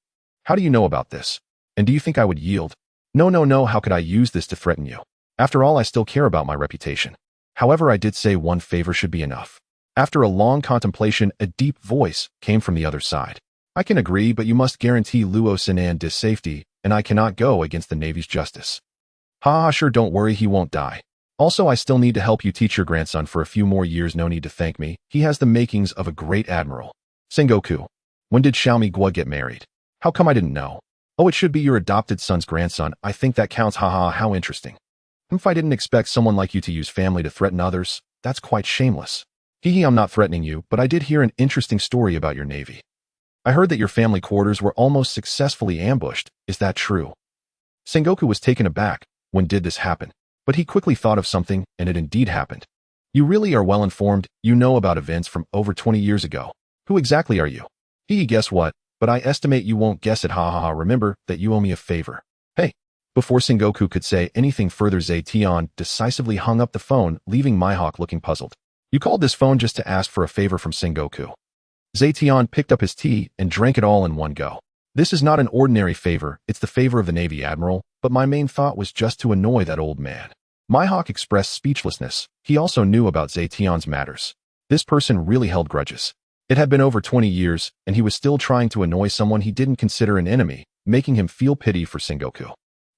A: How do you know about this? And do you think I would yield? No, how could I use this to threaten you? After all, I still care about my reputation. However, I did say one favor should be enough. After a long contemplation, a deep voice came from the other side. I can agree, but you must guarantee Luo Sanandi's safety, and I cannot go against the Navy's justice. Sure, don't worry, he won't die. Also, I still need to help you teach your grandson for a few more years. No need to thank me. He has the makings of a great admiral. Sengoku, when did Xiaomigua get married? How come I didn't know? Oh, it should be your adopted son's grandson. I think that counts. How interesting. If I didn't expect someone like you to use family to threaten others, that's quite shameless. I'm not threatening you, but I did hear an interesting story about your Navy. I heard that your family quarters were almost successfully ambushed. Is that true? Sengoku was taken aback. When did this happen? But he quickly thought of something, and it indeed happened. You really are well informed. You know about events from over 20 years ago. Who exactly are you? Guess what? But I estimate you won't guess it. Remember that you owe me a favor. Hey. Before Sengoku could say anything further, Zetion decisively hung up the phone, leaving Mihawk looking puzzled. You called this phone just to ask for a favor from Sengoku. Zetion picked up his tea and drank it all in one go. This is not an ordinary favor, it's the favor of the Navy, Admiral, but my main thought was just to annoy that old man. Mihawk expressed speechlessness. He also knew about Zetion's matters. This person really held grudges. It had been over 20 years, and he was still trying to annoy someone he didn't consider an enemy, making him feel pity for Sengoku.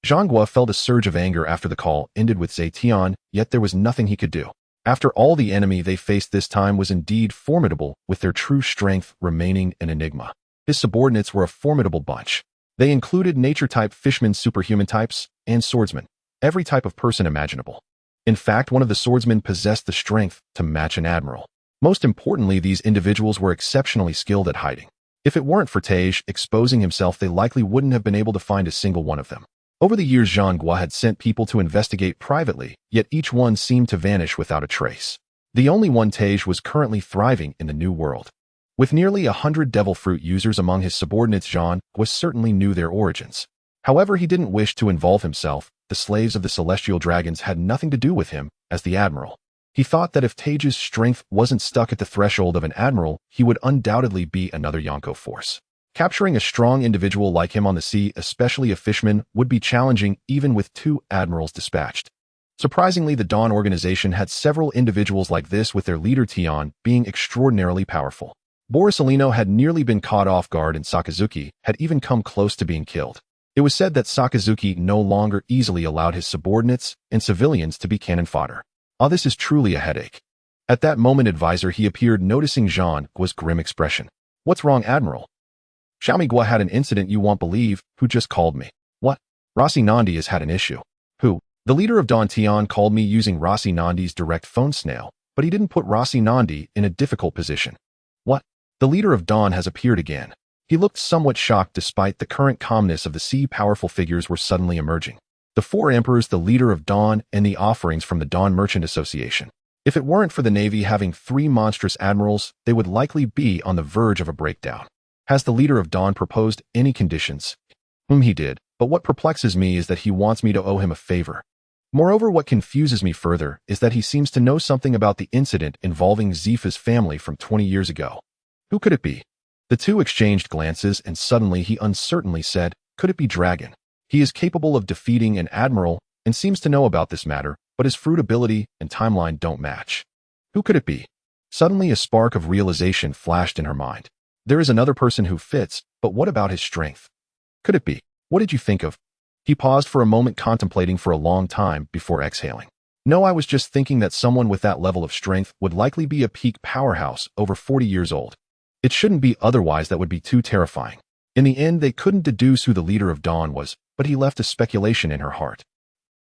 A: Zhanghua felt a surge of anger after the call ended with Zetion, yet there was nothing he could do. After all, the enemy they faced this time was indeed formidable, with their true strength remaining an enigma. His subordinates were a formidable bunch. They included nature-type fishmen, superhuman types, and swordsmen, every type of person imaginable. In fact, one of the swordsmen possessed the strength to match an admiral. Most importantly, these individuals were exceptionally skilled at hiding. If it weren't for Tej exposing himself, they likely wouldn't have been able to find a single one of them. Over the years, Zhanghua had sent people to investigate privately, yet each one seemed to vanish without a trace. The only one, Tej, was currently thriving in the New World. With nearly 100 devil fruit users among his subordinates, Zhanghua certainly knew their origins. However, he didn't wish to involve himself. The slaves of the celestial dragons had nothing to do with him as the admiral. He thought that if Tej's strength wasn't stuck at the threshold of an admiral, he would undoubtedly be another Yonko force. Capturing a strong individual like him on the sea, especially a fishman, would be challenging even with 2 admirals dispatched. Surprisingly, the Dawn organization had several individuals like this, with their leader Tion being extraordinarily powerful. Borisolino had nearly been caught off guard, and Sakazuki had even come close to being killed. It was said that Sakazuki no longer easily allowed his subordinates and civilians to be cannon fodder. This is truly a headache. At that moment, advisor he appeared, noticing Zhangua's grim expression. What's wrong, Admiral? Xiaomigua had an incident you won't believe. Who just called me? What? Rossi Nandi has had an issue. Who? The leader of Don Tian called me using Rossi Nandi's direct phone snail, but he didn't put Rossi Nandi in a difficult position. What? The leader of Dawn has appeared again. He looked somewhat shocked despite the current calmness of the sea. Powerful figures were suddenly emerging. The four emperors, the leader of Dawn, and the offerings from the Dawn Merchant Association. If it weren't for the Navy having 3 monstrous admirals, they would likely be on the verge of a breakdown. Has the leader of Dawn proposed any conditions? He did, but what perplexes me is that he wants me to owe him a favor. Moreover, what confuses me further is that he seems to know something about the incident involving Zifa's family from 20 years ago. Who could it be? The two exchanged glances and suddenly he uncertainly said, could it be Dragon? He is capable of defeating an admiral and seems to know about this matter, but his fruit ability and timeline don't match. Who could it be? Suddenly a spark of realization flashed in her mind. There is another person who fits, but what about his strength? Could it be? What did you think of? He paused for a moment, contemplating for a long time before exhaling. No, I was just thinking that someone with that level of strength would likely be a peak powerhouse over 40 years old. It shouldn't be otherwise, that would be too terrifying. In the end, they couldn't deduce who the leader of Dawn was, but he left a speculation in her heart.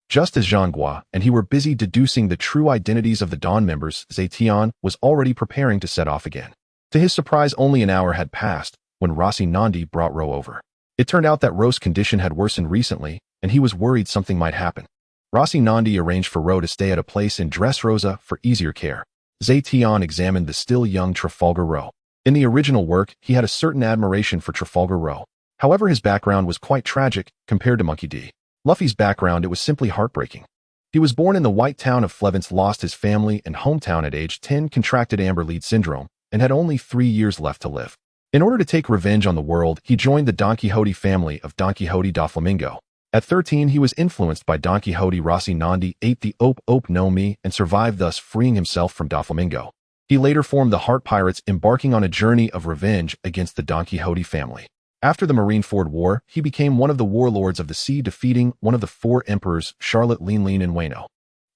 A: Just as Zhangguo and he were busy deducing the true identities of the Dawn members, Zetion was already preparing to set off again. To his surprise, only an hour had passed when Rossi Nandi brought Ro over. It turned out that Ro's condition had worsened recently, and he was worried something might happen. Rossi Nandi arranged for Ro to stay at a place in Dress Rosa for easier care. Zetion examined the still young Trafalgar Law. In the original work, he had a certain admiration for Trafalgar Law. However, his background was quite tragic compared to Monkey D. Luffy's background, it was simply heartbreaking. He was born in the white town of Flevance, lost his family and hometown at age 10, contracted amber lead syndrome, and had only 3 years left to live. In order to take revenge on the world, he joined the Don Quixote family of Don Quixote Doflamingo. At 13, he was influenced by Don Quixote. Rossi Nandi ate the Ope no Mi and survived, thus freeing himself from Doflamingo. He later formed the Heart Pirates, embarking on a journey of revenge against the Don Quixote family. After the Marineford War, he became one of the warlords of the sea, defeating one of the 4 emperors, Charlotte Lean and Wayno.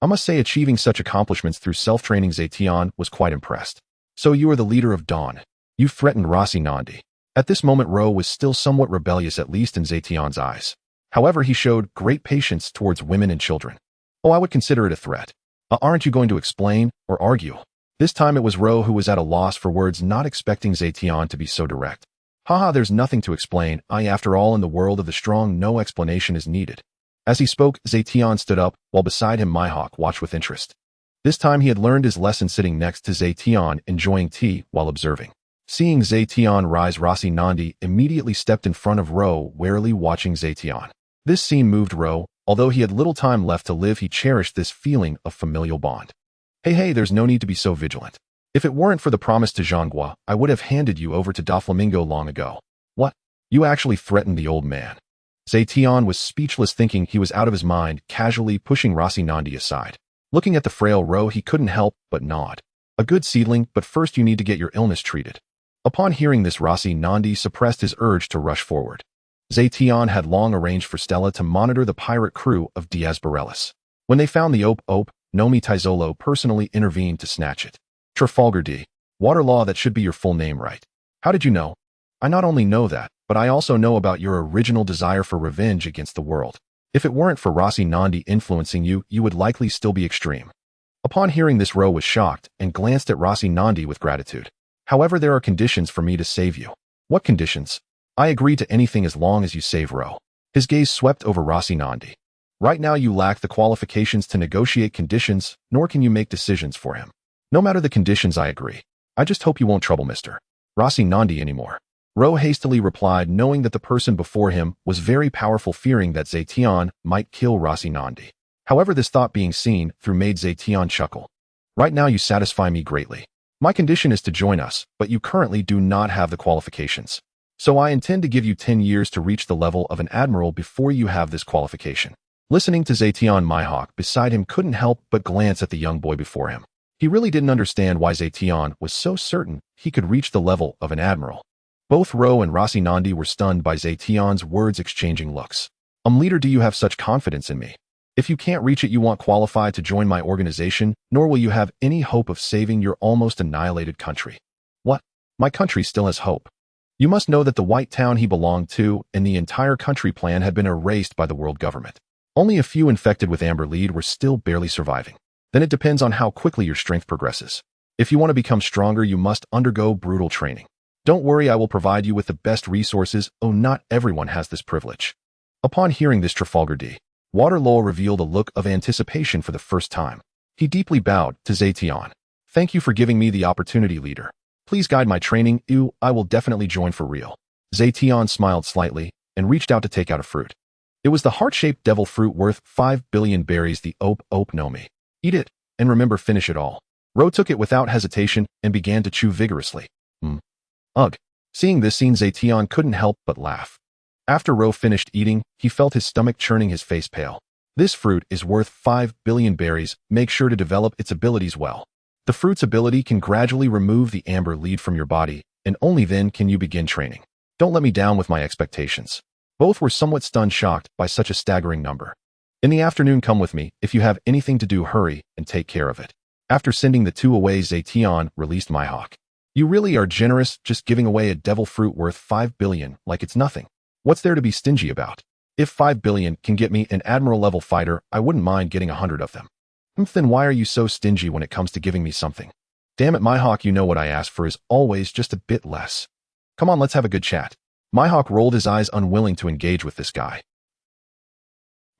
A: I must say, achieving such accomplishments through self-training, Zetion was quite impressed. So you are the leader of Dawn. You threatened Rossi Nandi. At this moment, Ro was still somewhat rebellious, at least in Zetion's eyes. However, he showed great patience towards women and children. Oh, I would consider it a threat. Aren't you going to explain or argue? This time it was Ro who was at a loss for words, not expecting Zetion to be so direct. Haha, there's nothing to explain. After all, in the world of the strong, no explanation is needed. As he spoke, Zetion stood up, while beside him Mihawk watched with interest. This time he had learned his lesson, sitting next to Zetion, enjoying tea while observing. Seeing Zetion rise, Rossi Nandi immediately stepped in front of Ro, warily watching Zetion. This scene moved Ro. Although he had little time left to live, he cherished this feeling of familial bond. Hey, there's no need to be so vigilant. If it weren't for the promise to Zhangguo, I would have handed you over to Doflamingo long ago. What? You actually threatened the old man? Zetion was speechless, thinking he was out of his mind, casually pushing Rossi Nandi aside. Looking at the frail Ro, he couldn't help but nod. A good seedling, but first you need to get your illness treated. Upon hearing this, Rossi Nandi suppressed his urge to rush forward. Zetion had long arranged for Stella to monitor the pirate crew of Diaz Bareilles. When they found the Ope, Nomi Taizolo personally intervened to snatch it. Trafalgar D. Water Law, that should be your full name, right? How did you know? I not only know that, but I also know about your original desire for revenge against the world. If it weren't for Rossi Nandi influencing you, you would likely still be extreme. Upon hearing this, Ro was shocked and glanced at Rossi Nandi with gratitude. However, there are conditions for me to save you. What conditions? I agree to anything as long as you save Ro. His gaze swept over Rossi Nandi. Right now you lack the qualifications to negotiate conditions, nor can you make decisions for him. No matter the conditions, I agree. I just hope you won't trouble Mr. Rossi Nandi anymore. Ro hastily replied, knowing that the person before him was very powerful, fearing that Zetion might kill Rossi Nandi. However, this thought being seen through made Zetion chuckle. Right now you satisfy me greatly. My condition is to join us, but you currently do not have the qualifications. So I intend to give you 10 years to reach the level of an admiral before you have this qualification. Listening to Zetion, Mihawk beside him couldn't help but glance at the young boy before him. He really didn't understand why Zetion was so certain he could reach the level of an admiral. Both Ro and Rossi Nandi were stunned by Zetion's words, exchanging looks. Leader, do you have such confidence in me? If you can't reach it, you won't qualify to join my organization, nor will you have any hope of saving your almost annihilated country. What? My country still has hope. You must know that the white town he belonged to and the entire country plan had been erased by the world government. Only a few infected with amber lead were still barely surviving. Then it depends on how quickly your strength progresses. If you want to become stronger, you must undergo brutal training. Don't worry, I will provide you with the best resources. Oh, not everyone has this privilege. Upon hearing this, Trafalgar Law revealed a look of anticipation for the first time. He deeply bowed to Zetion. Thank you for giving me the opportunity, leader. Please guide my training. I will definitely join for real. Zetion smiled slightly and reached out to take out a fruit. It was the heart-shaped devil fruit worth 5 billion berries, the Ope no Mi. Eat it, and remember, finish it all. Ro took it without hesitation and began to chew vigorously. Ugh. Seeing this scene, Zetion couldn't help but laugh. After Ro finished eating, he felt his stomach churning, his face pale. This fruit is worth 5 billion berries. Make sure to develop its abilities well. The fruit's ability can gradually remove the amber lead from your body, and only then can you begin training. Don't let me down with my expectations. Both were somewhat stunned, shocked by such a staggering number. In the afternoon, come with me. If you have anything to do, hurry and take care of it. After sending the two away, Zetion released Mihawk. You really are generous, just giving away a devil fruit worth 5 billion like it's nothing. What's there to be stingy about? If 5 billion can get me an admiral-level fighter, I wouldn't mind getting 100 of them. Then why are you so stingy when it comes to giving me something? Damn it, Mihawk, you know what I ask for is always just a bit less. Come on, let's have a good chat. Mihawk rolled his eyes, unwilling to engage with this guy.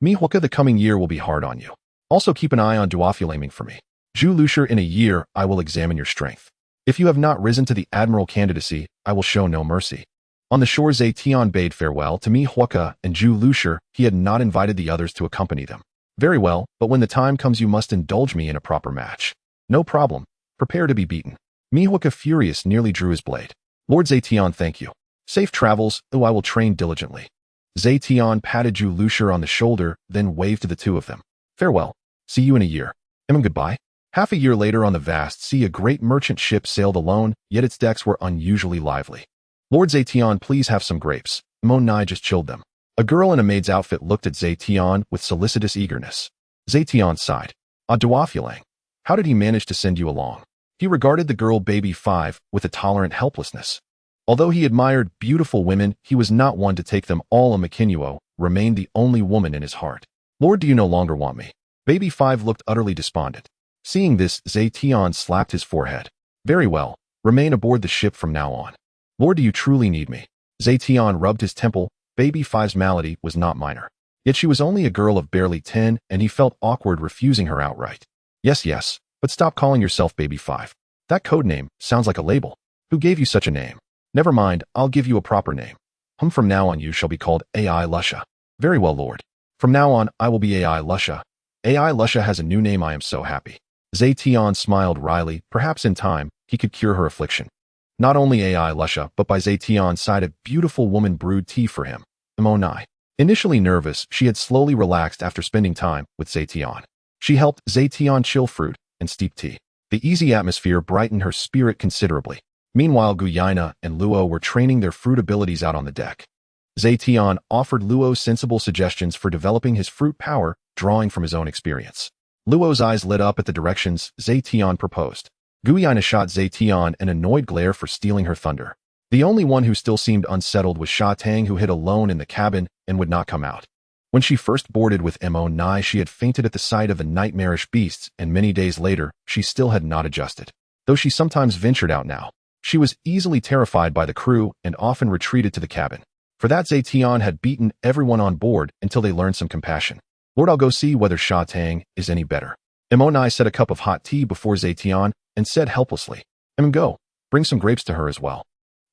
A: Mihawk, the coming year will be hard on you. Also keep an eye on Doflamingo for me. Lucia, in a year, I will examine your strength. If you have not risen to the admiral candidacy, I will show no mercy. On the shore, Zetion bade farewell to Mihawk and Lucia. He had not invited the others to accompany them. Very well, but when the time comes, you must indulge me in a proper match. No problem. Prepare to be beaten. Mihawk, furious, nearly drew his blade. Lord Zetion, thank you. Safe travels, I will train diligently. Zetion patted Lucia on the shoulder, then waved to the two of them. Farewell. See you in a year. Goodbye. Half a year later, on the vast sea, a great merchant ship sailed alone, yet its decks were unusually lively. Lord Zetion, please have some grapes. Nai just chilled them. A girl in a maid's outfit looked at Zetion with solicitous eagerness. Zetion sighed. Doflamingo. How did he manage to send you along? He regarded the girl baby 5 with a tolerant helplessness. Although he admired beautiful women, he was not one to take them all. Makinuo remained the only woman in his heart. Lord, do you no longer want me? Baby 5 looked utterly despondent. Seeing this, Zetion slapped his forehead. Very well. Remain aboard the ship from now on. Lord, do you truly need me? Zetion rubbed his temple. Baby 5's malady was not minor. Yet she was only a girl of barely 10, and he felt awkward refusing her outright. Yes, but stop calling yourself Baby 5. That code name sounds like a label. Who gave you such a name? Never mind, I'll give you a proper name. From now on you shall be called AI Lucia. Very well, Lord. From now on, I will be AI Lucia. AI Lucia has a new name, I am so happy. Zetion smiled wryly. Perhaps in time, he could cure her affliction. Not only AI Lucia, but by Zetion's side, a beautiful woman brewed tea for him. Nai. Initially nervous, she had slowly relaxed after spending time with Zetion. She helped Zetion chill fruit and steep tea. The easy atmosphere brightened her spirit considerably. Meanwhile, Kuina and Luo were training their fruit abilities out on the deck. Zetion offered Luo sensible suggestions for developing his fruit power, drawing from his own experience. Luo's eyes lit up at the directions Zetion proposed. Kuina shot Zetion an annoyed glare for stealing her thunder. The only one who still seemed unsettled was Sha Tang, who hid alone in the cabin and would not come out. When she first boarded with Nai, she had fainted at the sight of the nightmarish beasts, and many days later, she still had not adjusted. Though she sometimes ventured out now, she was easily terrified by the crew and often retreated to the cabin. For that, Zetion had beaten everyone on board until they learned some compassion. Lord, I'll go see whether Sha Tang is any better. Nai set a cup of hot tea before Zetion and said helplessly, go, bring some grapes to her as well.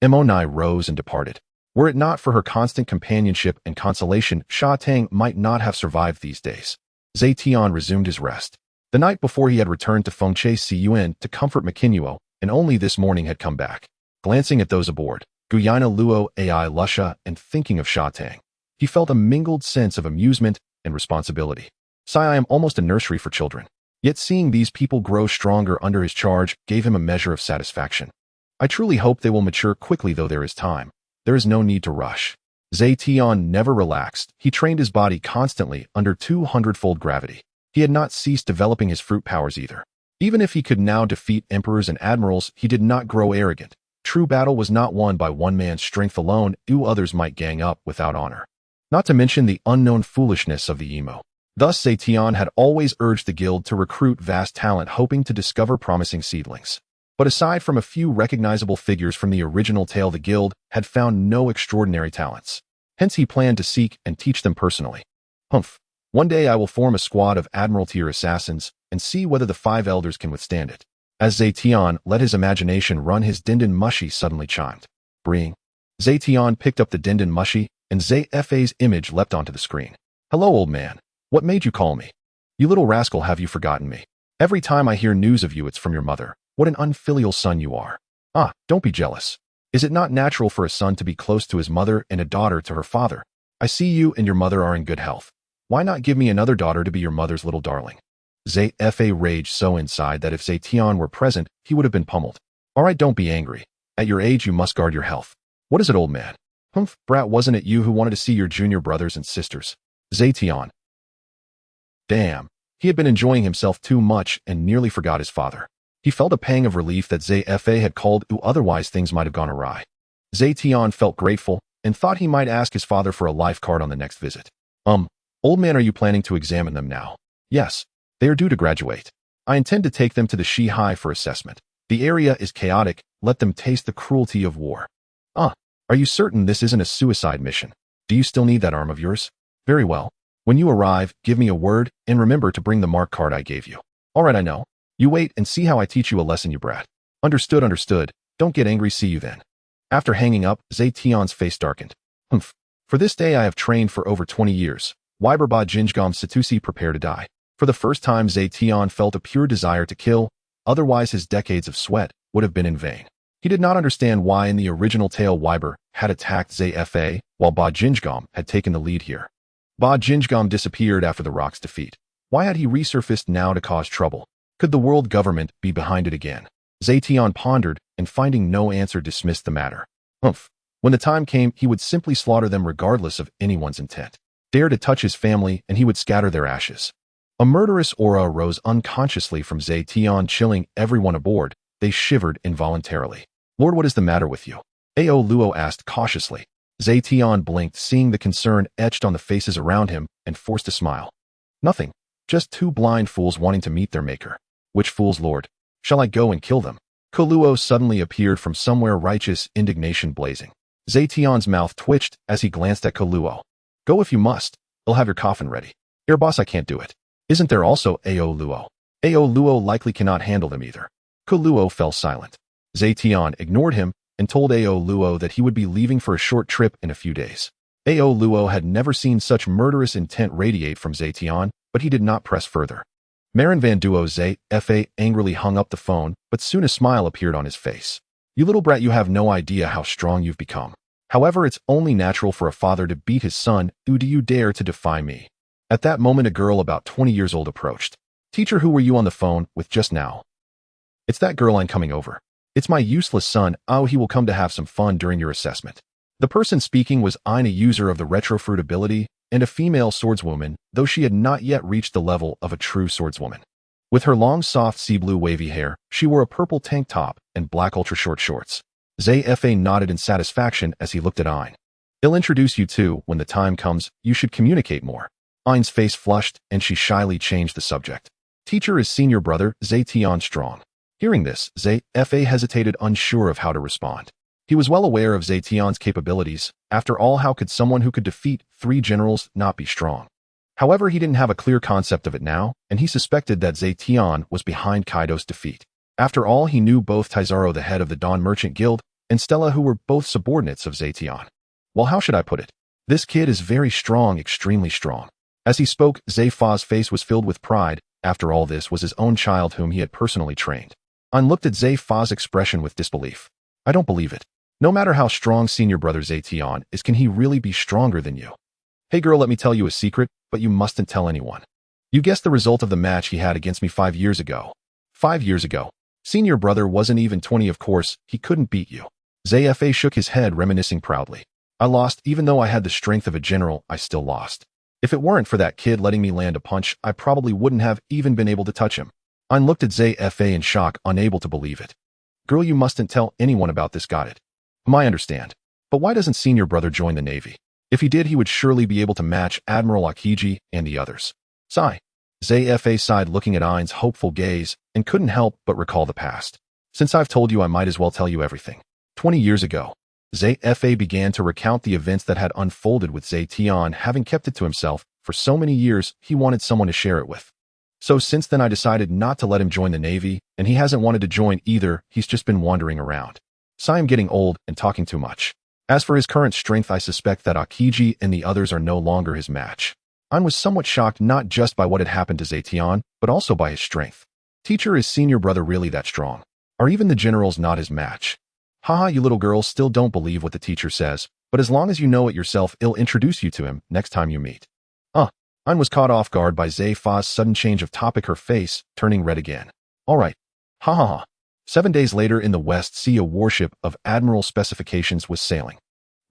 A: Nai rose and departed. Were it not for her constant companionship and consolation, Sha Tang might not have survived these days. Zetion resumed his rest. The night before, he had returned to Fengche Cun to comfort Makinuo, and only this morning had come back. Glancing at those aboard, Kuina, Luo, AI Lucia, and thinking of Sha Tang, he felt a mingled sense of amusement and responsibility. I am almost a nursery for children. Yet seeing these people grow stronger under his charge gave him a measure of satisfaction. I truly hope they will mature quickly, though there is time. There is no need to rush. Zetion never relaxed. He trained his body constantly under 200-fold gravity. He had not ceased developing his fruit powers either. Even if he could now defeat emperors and admirals, he did not grow arrogant. True battle was not won by one man's strength alone. Others might gang up without honor. Not to mention the unknown foolishness of the emo. Thus, Zetion had always urged the guild to recruit vast talent, hoping to discover promising seedlings. But aside from a few recognizable figures from the original tale, the guild had found no extraordinary talents. Hence, he planned to seek and teach them personally. Humph. One day I will form a squad of admiral-tier assassins and see whether the 5 elders can withstand it. As Zetion let his imagination run, his Dindin Mushi suddenly chimed. Bring. Zetion picked up the Dindin Mushi, and Zefa's image leapt onto the screen. Hello, old man. What made you call me? You little rascal, have you forgotten me? Every time I hear news of you, it's from your mother. What an unfilial son you are. Ah, don't be jealous. Is it not natural for a son to be close to his mother and a daughter to her father? I see you and your mother are in good health. Why not give me another daughter to be your mother's little darling? Zefa raged so inside that if Zetion were present, he would have been pummeled. All right, don't be angry. At your age, you must guard your health. What is it, old man? Humph, brat, wasn't it you who wanted to see your junior brothers and sisters? Zetion. Damn, he had been enjoying himself too much and nearly forgot his father. He felt a pang of relief that Zefa had called, otherwise things might have gone awry. Zetion felt grateful and thought he might ask his father for a life card on the next visit. Old man, are you planning to examine them now? Yes, they are due to graduate. I intend to take them to the Shi-Hai for assessment. The area is chaotic, let them taste the cruelty of war. Are you certain this isn't a suicide mission? Do you still need that arm of yours? Very well. When you arrive, give me a word, and remember to bring the mark card I gave you. All right, I know. You wait and see how I teach you a lesson, you brat. Understood, understood. Don't get angry, see you then. After hanging up, Zetion's face darkened. Humph. For this day I have trained for over 20 years. Wyber ba Jinjgam Satusi, prepare to die. For the first time, Zetion felt a pure desire to kill, otherwise his decades of sweat would have been in vain. He did not understand why in the original tale Wyber had attacked Zefa, while Ba Jinjgam had taken the lead here. Ba Jinjgam disappeared after the rock's defeat. Why had he resurfaced now to cause trouble? Could the world government be behind it again? Zetion pondered, and finding no answer dismissed the matter. Humph. When the time came, he would simply slaughter them regardless of anyone's intent. Dare to touch his family, and he would scatter their ashes. A murderous aura arose unconsciously from Zetion, chilling everyone aboard. They shivered involuntarily. Lord, what is the matter with you? Ao Luo asked cautiously. Zetion blinked, seeing the concern etched on the faces around him, and forced a smile. Nothing. Just 2 blind fools wanting to meet their maker. Which fools, Lord? Shall I go and kill them? Koluo suddenly appeared from somewhere, righteous indignation blazing. Zetion's mouth twitched as he glanced at Koluo. Go if you must. I'll have your coffin ready. Air boss, I can't do it. Isn't there also Ao Luo? Ao Luo likely cannot handle them either. Koluo fell silent. Zetion ignored him and told Ao Luo that he would be leaving for a short trip in a few days. Ao Luo had never seen such murderous intent radiate from Zetion, but he did not press further. Marin Van Duo Zefa angrily hung up the phone, but soon a smile appeared on his face. You little brat, you have no idea how strong you've become. However, it's only natural for a father to beat his son. Do you dare to defy me? At that moment, a girl about 20 years old approached. Teacher, who were you on the phone with just now? It's that girl, I'm coming over. It's my useless son. Oh, he will come to have some fun during your assessment. The person speaking was Aina, user of the retrofruit ability, and a female swordswoman, though she had not yet reached the level of a true swordswoman. With her long, soft, sea blue wavy hair, she wore a purple tank top and black ultra-short shorts. Zefa nodded in satisfaction as he looked at Ain. I'll introduce you to, when the time comes, you should communicate more. Ain's face flushed, and she shyly changed the subject. Teacher is senior brother, Zetion Strong. Hearing this, Zefa hesitated, unsure of how to respond. He was well aware of Zetion's capabilities. After all, how could someone who could defeat 3 generals not be strong? However, he didn't have a clear concept of it now, and he suspected that Zetion was behind Kaido's defeat. After all, he knew both Taizaro, the head of the Dawn Merchant Guild, and Stella, who were both subordinates of Zetion. Well, how should I put it? This kid is very strong, extremely strong. As he spoke, Zefa's face was filled with pride. After all, this was his own child whom he had personally trained. An looked at Zefa's expression with disbelief. I don't believe it. No matter how strong senior brother Zetion is, can he really be stronger than you? Hey girl, let me tell you a secret, but you mustn't tell anyone. You guessed the result of the match he had against me 5 years ago. 5 years ago. Senior brother wasn't even 20, of course, he couldn't beat you. Zefa shook his head, reminiscing proudly. I lost, even though I had the strength of a general, I still lost. If it weren't for that kid letting me land a punch, I probably wouldn't have even been able to touch him. An looked at Zefa in shock, unable to believe it. Girl, you mustn't tell anyone about this, got it? I understand. But why doesn't senior brother join the Navy? If he did, he would surely be able to match Admiral Akiji and the others. Sigh. Zefa sighed, looking at Ain's hopeful gaze, and couldn't help but recall the past. Since I've told you, I might as well tell you everything. 20 years ago, Zefa began to recount the events that had unfolded with Zetion. Having kept it to himself for so many years, he wanted someone to share it with. So since then I decided not to let him join the Navy, and he hasn't wanted to join either. He's just been wandering around. So I'm getting old and talking too much. As for his current strength, I suspect that Akiji and the others are no longer his match. Ain was somewhat shocked, not just by what had happened to Zetion, but also by his strength. Teacher, is senior brother really that strong? Are even the generals not his match? Haha, you little girls still don't believe what the teacher says, but as long as you know it yourself, I'll introduce you to him next time you meet. Ain was caught off guard by Zefa's sudden change of topic, her face turning red again. Alright. Ha ha ha. 7 days later in the West Sea, a warship of admiral specifications was sailing.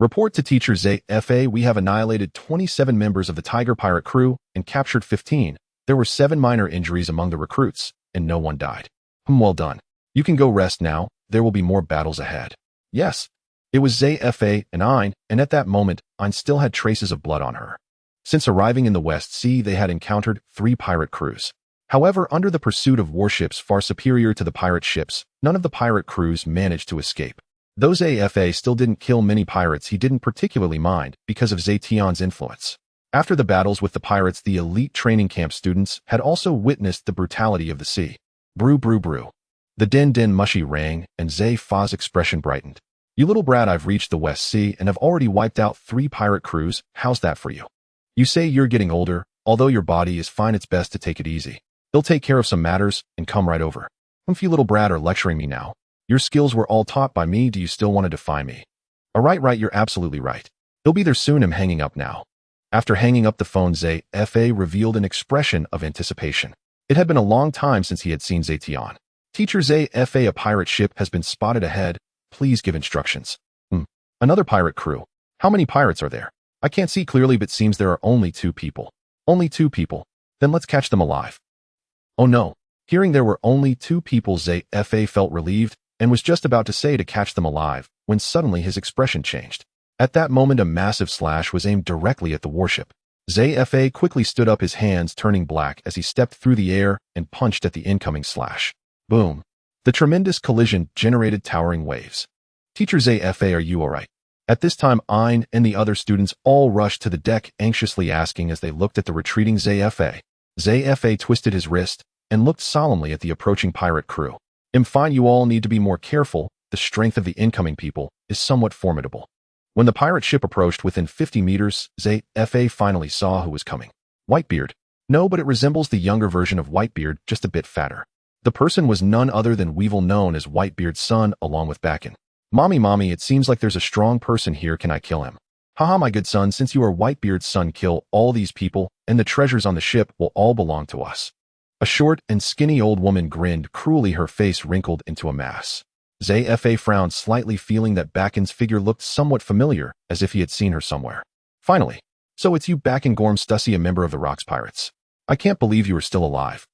A: Report to Teacher Zefa, we have annihilated 27 members of the Tiger pirate crew and captured 15. There were 7 minor injuries among the recruits, and no one died. Well done. You can go rest now, there will be more battles ahead. Yes. It was Zefa and Ain, and at that moment, Ain still had traces of blood on her. Since arriving in the West Sea, they had encountered 3 pirate crews. However, under the pursuit of warships far superior to the pirate ships, none of the pirate crews managed to escape. Though Zefa still didn't kill many pirates, he didn't particularly mind because of Zetion's influence. After the battles with the pirates, the elite training camp students had also witnessed the brutality of the sea. Brew, brew, brew. The din mushy rang, and Zefa's expression brightened. You little brat, I've reached the West Sea and have already wiped out 3 pirate crews. How's that for you? You say you're getting older, although your body is fine, it's best to take it easy. They'll take care of some matters and come right over. You little brat are lecturing me now. Your skills were all taught by me, do you still want to defy me? Right, you're absolutely right. He'll be there soon. I'm hanging up now. After hanging up the phone, Zefa revealed an expression of anticipation. It had been a long time since he had seen Zetion. Teacher Zefa, a pirate ship has been spotted ahead. Please give instructions. Another pirate crew. How many pirates are there? I can't see clearly, but seems there are only 2 people. Only 2 people. Then let's catch them alive. Oh no. Hearing there were only 2 people, Zefa felt relieved and was just about to say to catch them alive when suddenly his expression changed. At that moment, a massive slash was aimed directly at the warship. Zefa quickly stood up, his hands turning black as he stepped through the air and punched at the incoming slash. Boom. The tremendous collision generated towering waves. Teacher Zefa, are you alright? At this time, Ain and the other students all rushed to the deck, anxiously asking as they looked at the retreating Zefa. Zefa twisted his wrist and looked solemnly at the approaching pirate crew. I'm fine, you all need to be more careful. The strength of the incoming people is somewhat formidable. When the pirate ship approached within 50 meters, Zefa finally saw who was coming. Whitebeard. No, but it resembles the younger version of Whitebeard, just a bit fatter. The person was none other than Weevil, known as Whitebeard's son, along with Bakken. Mommy, it seems like there's a strong person here. Can I kill him? Haha, my good son, since you are Whitebeard's son, kill all these people, and the treasures on the ship will all belong to us. A short and skinny old woman grinned cruelly, her face wrinkled into a mass. Zefa frowned slightly, feeling that Bakken's figure looked somewhat familiar, as if he had seen her somewhere. Finally. So it's you, Bakken Gorm Stussy, a member of the Rocks Pirates. I can't believe you are still alive.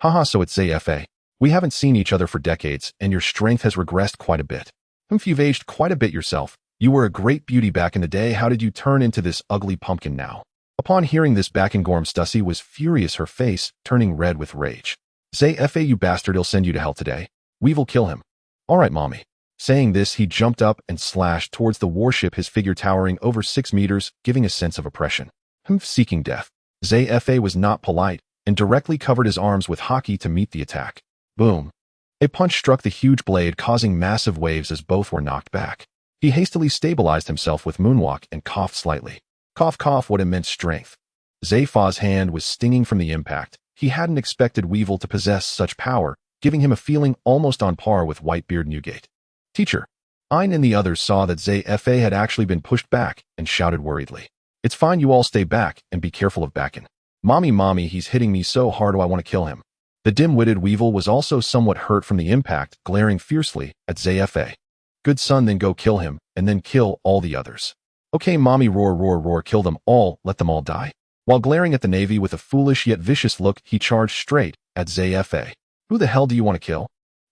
A: Haha, so it's Zefa. We haven't seen each other for decades, and your strength has regressed quite a bit. You've aged quite a bit yourself. You were a great beauty back in the day. How did you turn into this ugly pumpkin now? Upon hearing this, Bakken Gorm Stussy was furious, her face turning red with rage. Zefa, you bastard, I'll send you to hell today. We will kill him. Alright, mommy. Saying this, he jumped up and slashed towards the warship, his figure towering over 6 meters, giving a sense of oppression. Seeking death. Zefa was not polite and directly covered his arms with Haki to meet the attack. Boom. A punch struck the huge blade, causing massive waves as both were knocked back. He hastily stabilized himself with Moonwalk and coughed slightly. Cough, cough, what immense strength. Zefa's hand was stinging from the impact. He hadn't expected Weevil to possess such power, giving him a feeling almost on par with Whitebeard Newgate. Teacher. Ain and the others saw that Zefa had actually been pushed back and shouted worriedly. It's fine, you all stay back and be careful of Bakken. Mommy, he's hitting me so hard, I want to kill him. The dim-witted Weevil was also somewhat hurt from the impact, glaring fiercely at Zefa. Good son, then go kill him, and then kill all the others. Okay, mommy, roar, kill them all, let them all die. While glaring at the Navy with a foolish yet vicious look, he charged straight at Zefa. Who the hell do you want to kill?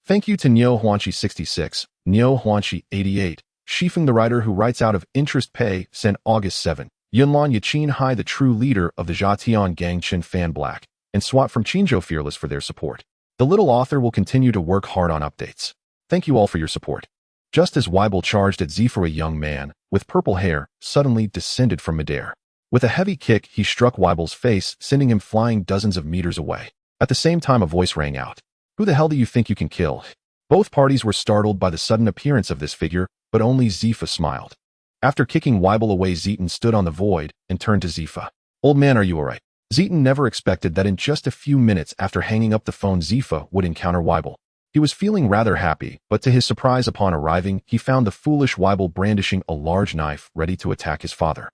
A: Thank you to Nyo Huanchi 66, Nyo Huanchi 88, Shifeng the writer who writes out of interest pay, sent August 7. Yunlan Yachin Hai, the true leader of the Zetion gang, Chin Fan Black, and SWAT from Chinjo Fearless for their support. The little author will continue to work hard on updates. Thank you all for your support. Just as Weibel charged at Zephyr, a young man with purple hair suddenly descended from midair. With a heavy kick, he struck Weibel's face, sending him flying dozens of meters away. At the same time, a voice rang out. Who the hell do you think you can kill? Both parties were startled by the sudden appearance of this figure, but only Zephyr smiled. After kicking Weibel away, Zetion stood on the void and turned to Zephyr. Old man, are you alright? Zeton never expected that in just a few minutes after hanging up the phone, Zephyr would encounter Weibel. He was feeling rather happy, but to his surprise upon arriving, he found the foolish Weibel brandishing a large knife ready to attack his father.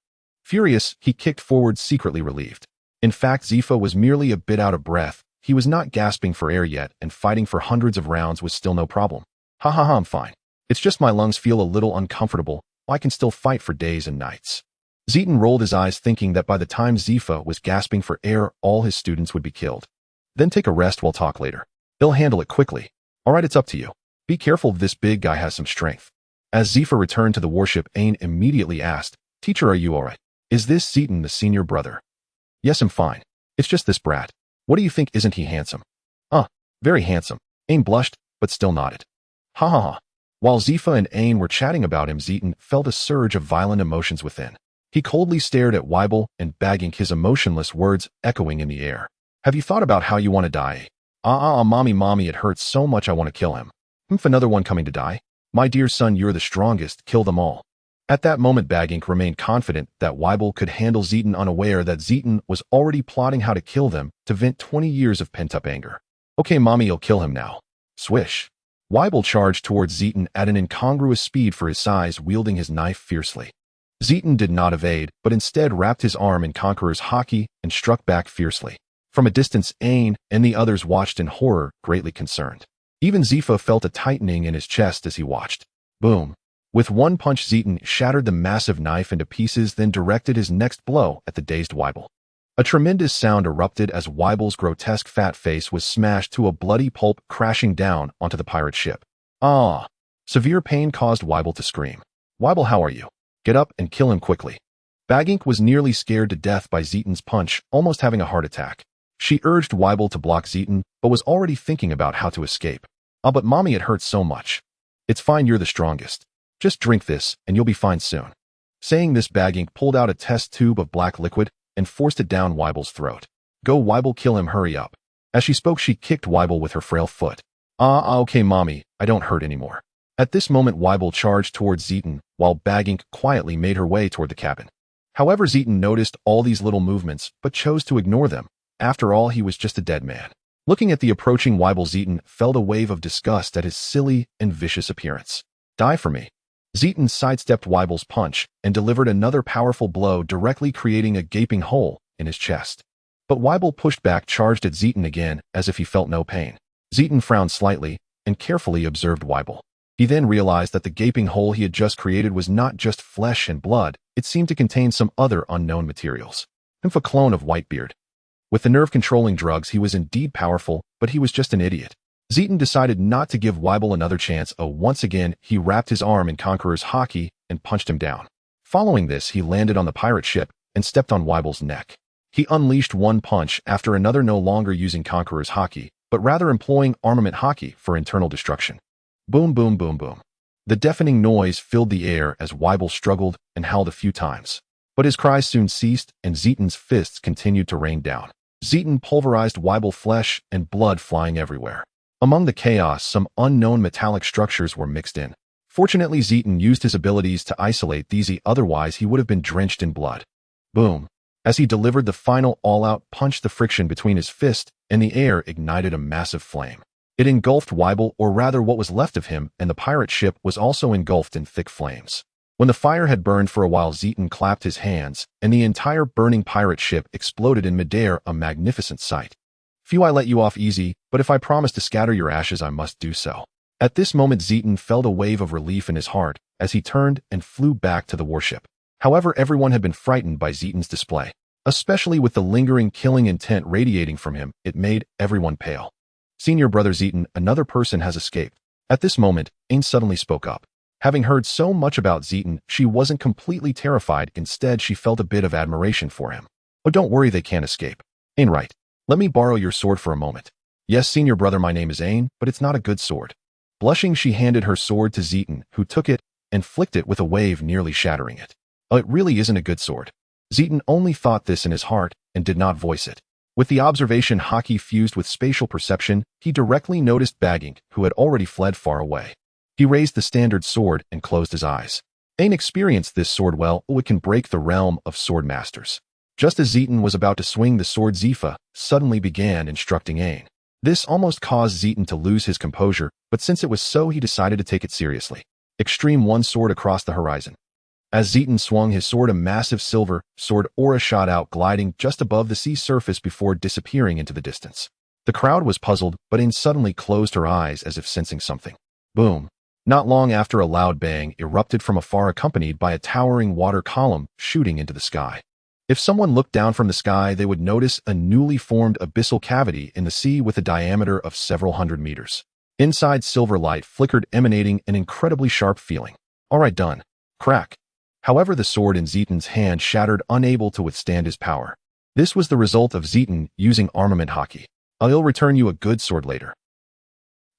A: Furious, he kicked forward, secretly relieved. In fact, Zephyr was merely a bit out of breath. He was not gasping for air yet, and fighting for hundreds of rounds was still no problem. Ha ha ha, I'm fine. It's just my lungs feel a little uncomfortable. I can still fight for days and nights. Zeton rolled his eyes, thinking that by the time Zephyr was gasping for air, all his students would be killed. Then take a rest, we'll talk later. He'll handle it quickly. Alright, it's up to you. Be careful, this big guy has some strength. As Zephyr returned to the warship, Ain immediately asked, Teacher, are you alright? Is this Zeton, the senior brother? Yes, I'm fine. It's just this brat. What do you think, isn't he handsome? Very handsome. Ain blushed, but still nodded. Ha ha ha. While Zephyr and Ain were chatting about him, Zeton felt a surge of violent emotions within. He coldly stared at Weibel and Bagink, his emotionless words echoing in the air. Have you thought about how you want to die? Mommy, it hurts so much I want to kill him. Another one coming to die? My dear son, you're the strongest, kill them all. At that moment, Bagink remained confident that Weibel could handle Zeton, unaware that Zeton was already plotting how to kill them to vent 20 years of pent-up anger. Okay, mommy, you'll kill him now. Swish. Weibel charged towards Zeton at an incongruous speed for his size, wielding his knife fiercely. Zeton did not evade, but instead wrapped his arm in Conqueror's Haki and struck back fiercely. From a distance, Ain and the others watched in horror, greatly concerned. Even Zephyr felt a tightening in his chest as he watched. Boom. With one punch, Zeton shattered the massive knife into pieces, then directed his next blow at the dazed Weibel. A tremendous sound erupted as Weibel's grotesque fat face was smashed to a bloody pulp, crashing down onto the pirate ship. Severe pain caused Weibel to scream. Weibel, how are you? Get up and kill him quickly. Bagink was nearly scared to death by Zeton's punch, almost having a heart attack. She urged Weibel to block Zeton, but was already thinking about how to escape. But mommy, it hurts so much. It's fine, you're the strongest. Just drink this, and you'll be fine soon. Saying this, Bagink pulled out a test tube of black liquid and forced it down Weibel's throat. Go, Weibel, kill him, hurry up. As she spoke, she kicked Weibel with her frail foot. Okay, mommy, I don't hurt anymore. At this moment, Weibel charged towards Zeton, while Bagink quietly made her way toward the cabin. However, Zeton noticed all these little movements, but chose to ignore them. After all, he was just a dead man. Looking at the approaching Weibel, Zeton felt a wave of disgust at his silly and vicious appearance. Die for me. Zeton sidestepped Weibel's punch and delivered another powerful blow, directly creating a gaping hole in his chest. But Weibel pushed back, charged at Zeton again, as if he felt no pain. Zeton frowned slightly and carefully observed Weibel. He then realized that the gaping hole he had just created was not just flesh and blood, it seemed to contain some other unknown materials. A clone of Whitebeard. With the nerve-controlling drugs, he was indeed powerful, but he was just an idiot. Zeton decided not to give Weibel another chance. Once again, he wrapped his arm in Conqueror's Haki and punched him down. Following this, he landed on the pirate ship and stepped on Weibel's neck. He unleashed one punch after another, no longer using Conqueror's Haki, but rather employing armament Haki for internal destruction. Boom, boom, boom, boom. The deafening noise filled the air as Weibel struggled and howled a few times. But his cries soon ceased, and Zeton's fists continued to rain down. Zeton pulverized Weibel, flesh and blood flying everywhere. Among the chaos, some unknown metallic structures were mixed in. Fortunately, Zeton used his abilities to isolate these, otherwise he would have been drenched in blood. Boom. As he delivered the final all-out punch, the friction between his fist and the air ignited a massive flame. It engulfed Weibel, or rather what was left of him, and the pirate ship was also engulfed in thick flames. When the fire had burned for a while, Zeton clapped his hands, and the entire burning pirate ship exploded in midair, a magnificent sight. Phew, I let you off easy, but if I promise to scatter your ashes, I must do so. At this moment, Zeton felt a wave of relief in his heart as he turned and flew back to the warship. However, everyone had been frightened by Zeton's display. Especially with the lingering killing intent radiating from him, it made everyone pale. Senior brother Zeton, another person has escaped. At this moment, Ain suddenly spoke up. Having heard so much about Zetion, she wasn't completely terrified. Instead, she felt a bit of admiration for him. Oh, don't worry, they can't escape. Ain, right. Let me borrow your sword for a moment. Yes, senior brother, my name is Ain, but it's not a good sword. Blushing, she handed her sword to Zetion, who took it and flicked it with a wave, nearly shattering it. Oh, it really isn't a good sword. Zetion only thought this in his heart and did not voice it. With the observation Haki fused with spatial perception, he directly noticed Bagging, who had already fled far away. He raised the standard sword and closed his eyes. Ain experienced this sword well. Oh, it can break the realm of sword masters. Just as Zetion was about to swing the sword, Zifa suddenly began instructing Ain. This almost caused Zetion to lose his composure, but since it was so, he decided to take it seriously. Extreme one sword across the horizon. As Zetion swung his sword, a massive silver sword aura shot out, gliding just above the sea surface before disappearing into the distance. The crowd was puzzled, but Ain suddenly closed her eyes as if sensing something. Boom. Not long after, a loud bang erupted from afar, accompanied by a towering water column shooting into the sky. If someone looked down from the sky, they would notice a newly formed abyssal cavity in the sea with a diameter of several hundred meters. Inside, silver light flickered, emanating an incredibly sharp feeling. All right, done. Crack. However, the sword in Zeton's hand shattered, unable to withstand his power. This was the result of Zeton using armament Haki. I'll return you a good sword later.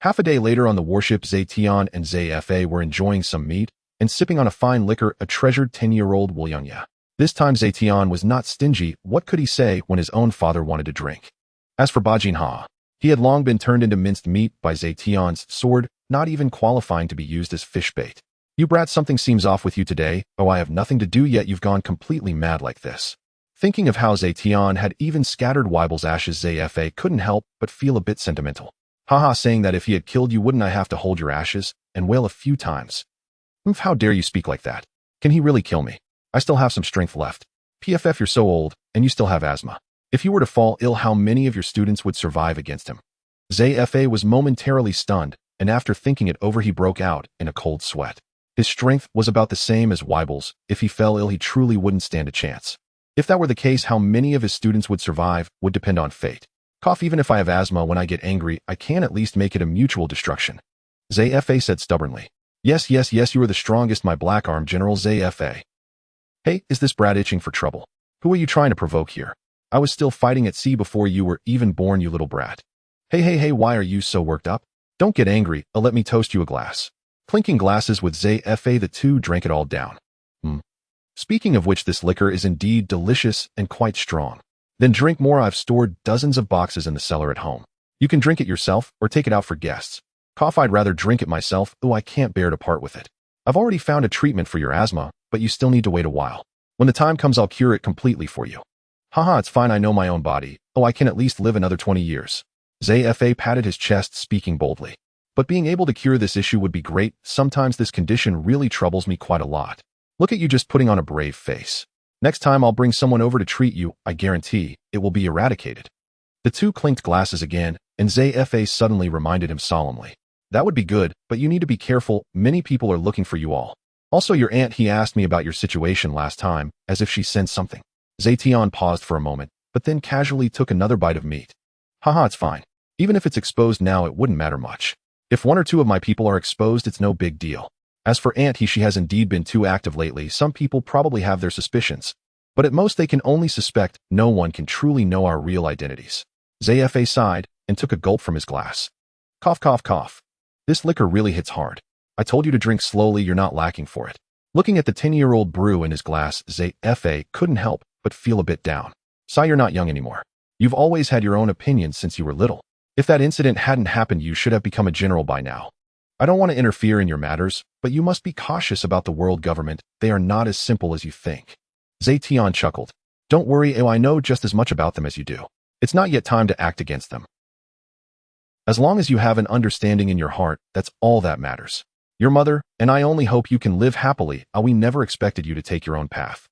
A: Half a day later, on the warship, Zetion and Zefa were enjoying some meat and sipping on a fine liquor, a treasured 10-year-old Wulyunya. This time Zetion was not stingy. What could he say when his own father wanted to drink? As for Bajinha, he had long been turned into minced meat by Zetion's sword, not even qualifying to be used as fish bait. You brat, something seems off with you today. Oh, I have nothing to do, yet you've gone completely mad like this. Thinking of how Zetion had even scattered Weibel's ashes, Zefa couldn't help but feel a bit sentimental. Haha, saying that if he had killed you, wouldn't I have to hold your ashes and wail a few times? How dare you speak like that? Can he really kill me? I still have some strength left. PFF, you're so old, and you still have asthma. If you were to fall ill, how many of your students would survive against him? Zefa was momentarily stunned, and after thinking it over, he broke out in a cold sweat. His strength was about the same as Weibel's. If he fell ill, he truly wouldn't stand a chance. If that were the case, how many of his students would survive would depend on fate. Cough, even if I have asthma, when I get angry, I can at least make it a mutual destruction. Zefa said stubbornly. Yes, you are the strongest, my black arm general, Zefa. Hey, is this brat itching for trouble? Who are you trying to provoke here? I was still fighting at sea before you were even born, you little brat. Hey, why are you so worked up? Don't get angry, let me toast you a glass. Clinking glasses with Zefa, the two drank it all down. Speaking of which, this liquor is indeed delicious and quite strong. Then drink more. I've stored dozens of boxes in the cellar at home. You can drink it yourself or take it out for guests. Cough, I'd rather drink it myself. Oh, I can't bear to part with it. I've already found a treatment for your asthma, but you still need to wait a while. When the time comes, I'll cure it completely for you. Haha, it's fine, I know my own body. Oh, I can at least live another 20 years. Zefa patted his chest, speaking boldly. But being able to cure this issue would be great. Sometimes this condition really troubles me quite a lot. Look at you just putting on a brave face. Next time I'll bring someone over to treat you, I guarantee it will be eradicated. The two clinked glasses again, and Zefa suddenly reminded him solemnly. That would be good, but you need to be careful. Many people are looking for you all. Also, your aunt, he asked me about your situation last time, as if she sensed something. Zetion paused for a moment, but then casually took another bite of meat. Haha, it's fine. Even if it's exposed now, it wouldn't matter much. If one or two of my people are exposed, it's no big deal. As for Aunt, she has indeed been too active lately. Some people probably have their suspicions, but at most they can only suspect. No one can truly know our real identities. Zefa sighed and took a gulp from his glass. Cough. This liquor really hits hard. I told you to drink slowly, you're not lacking for it. Looking at the 10-year-old brew in his glass, Zefa couldn't help but feel a bit down. Sigh, you're not young anymore. You've always had your own opinions since you were little. If that incident hadn't happened, you should have become a general by now. I don't want to interfere in your matters, but you must be cautious about the world government. They are not as simple as you think. Zetion chuckled. Don't worry, I know just as much about them as you do. It's not yet time to act against them. As long as you have an understanding in your heart, that's all that matters. Your mother and I only hope you can live happily. We never expected you to take your own path.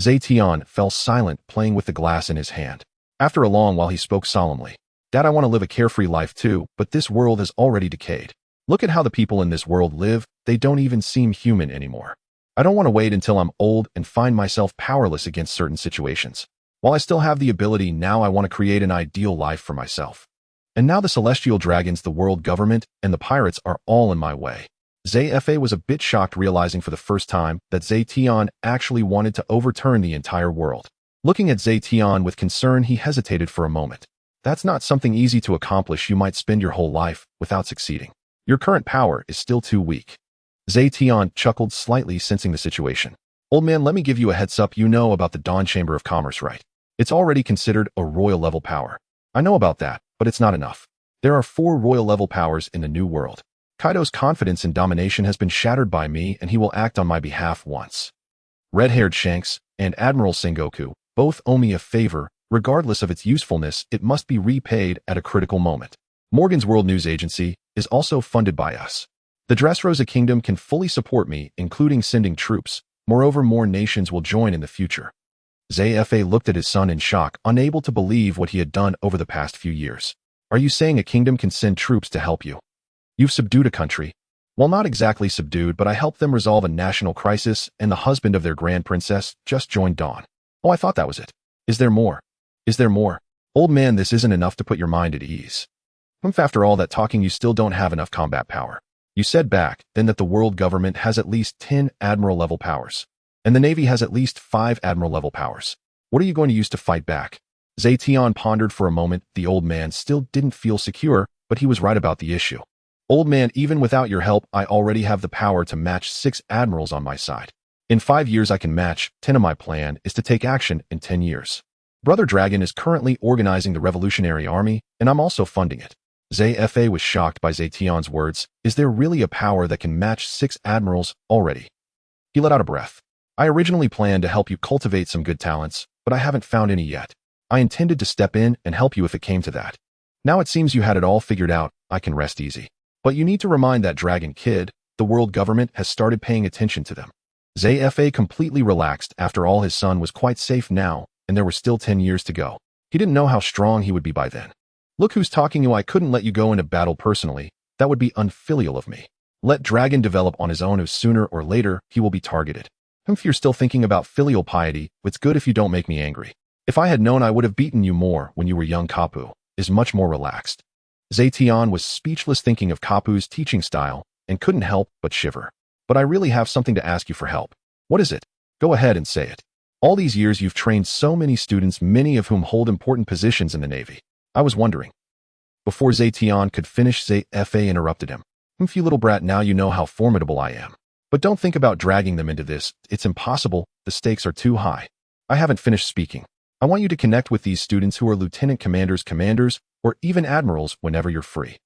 A: Zetion fell silent, playing with the glass in his hand. After a long while, he spoke solemnly. Dad, I want to live a carefree life too, but this world has already decayed. Look at how the people in this world live. They don't even seem human anymore. I don't want to wait until I'm old and find myself powerless against certain situations. While I still have the ability now, I want to create an ideal life for myself. And now the celestial dragons, the world government, and the pirates are all in my way. Zefa was a bit shocked realizing for the first time that Zetion actually wanted to overturn the entire world. Looking at Zetion with concern, he hesitated for a moment. That's not something easy to accomplish. You might spend your whole life without succeeding. Your current power is still too weak. Zetion chuckled slightly, sensing the situation. Old man, let me give you a heads up. You know about the Dawn Chamber of Commerce, right? It's already considered a royal level power. I know about that, but it's not enough. There are 4 royal level powers in the New World. Kaido's confidence in domination has been shattered by me, and he will act on my behalf once. Red-haired Shanks and Admiral Sengoku both owe me a favor. Regardless of its usefulness, it must be repaid at a critical moment. Morgan's World News Agency is also funded by us. The Dress Rosa Kingdom can fully support me, including sending troops. Moreover, more nations will join in the future. Zefa looked at his son in shock, unable to believe what he had done over the past few years. Are you saying a kingdom can send troops to help you? You've subdued a country. Well, not exactly subdued, but I helped them resolve a national crisis, and the husband of their grand princess just joined Dawn. Oh, I thought that was it. Is there more? Is there more? Old man, this isn't enough to put your mind at ease. After all that talking, you still don't have enough combat power. You said back then that the world government has at least 10 admiral-level powers, and the Navy has at least 5 admiral-level powers. What are you going to use to fight back? Zetion pondered for a moment. The old man still didn't feel secure, but he was right about the issue. Old man, even without your help, I already have the power to match 6 admirals on my side. In 5 years I can match 10 of my plan is to take action in 10 years. Brother Dragon is currently organizing the Revolutionary Army, and I'm also funding it. Zefa was shocked by Zetion's words. Is there really a power that can match 6 admirals already? He let out a breath. I originally planned to help you cultivate some good talents, but I haven't found any yet. I intended to step in and help you if it came to that. Now it seems you had it all figured out. I can rest easy. But you need to remind that dragon kid, the world government has started paying attention to them. Zefa completely relaxed. After all, his son was quite safe now, and there were still 10 years to go. He didn't know how strong he would be by then. Look who's talking. You. I couldn't let you go into battle personally. That would be unfilial of me. Let Dragon develop on his own, as sooner or later he will be targeted. If you're still thinking about filial piety, it's good if you don't make me angry. If I had known I would have beaten you more when you were young. Kapu is much more relaxed. Zetion was speechless, thinking of Kapu's teaching style, and couldn't help but shiver. But I really have something to ask you for help. What is it? Go ahead and say it. All these years you've trained so many students, many of whom hold important positions in the Navy. I was wondering. Before Zetion could finish, Zefa interrupted him. You little brat, now you know how formidable I am. But don't think about dragging them into this. It's impossible. The stakes are too high. I haven't finished speaking. I want you to connect with these students who are lieutenant commanders, or even admirals whenever you're free.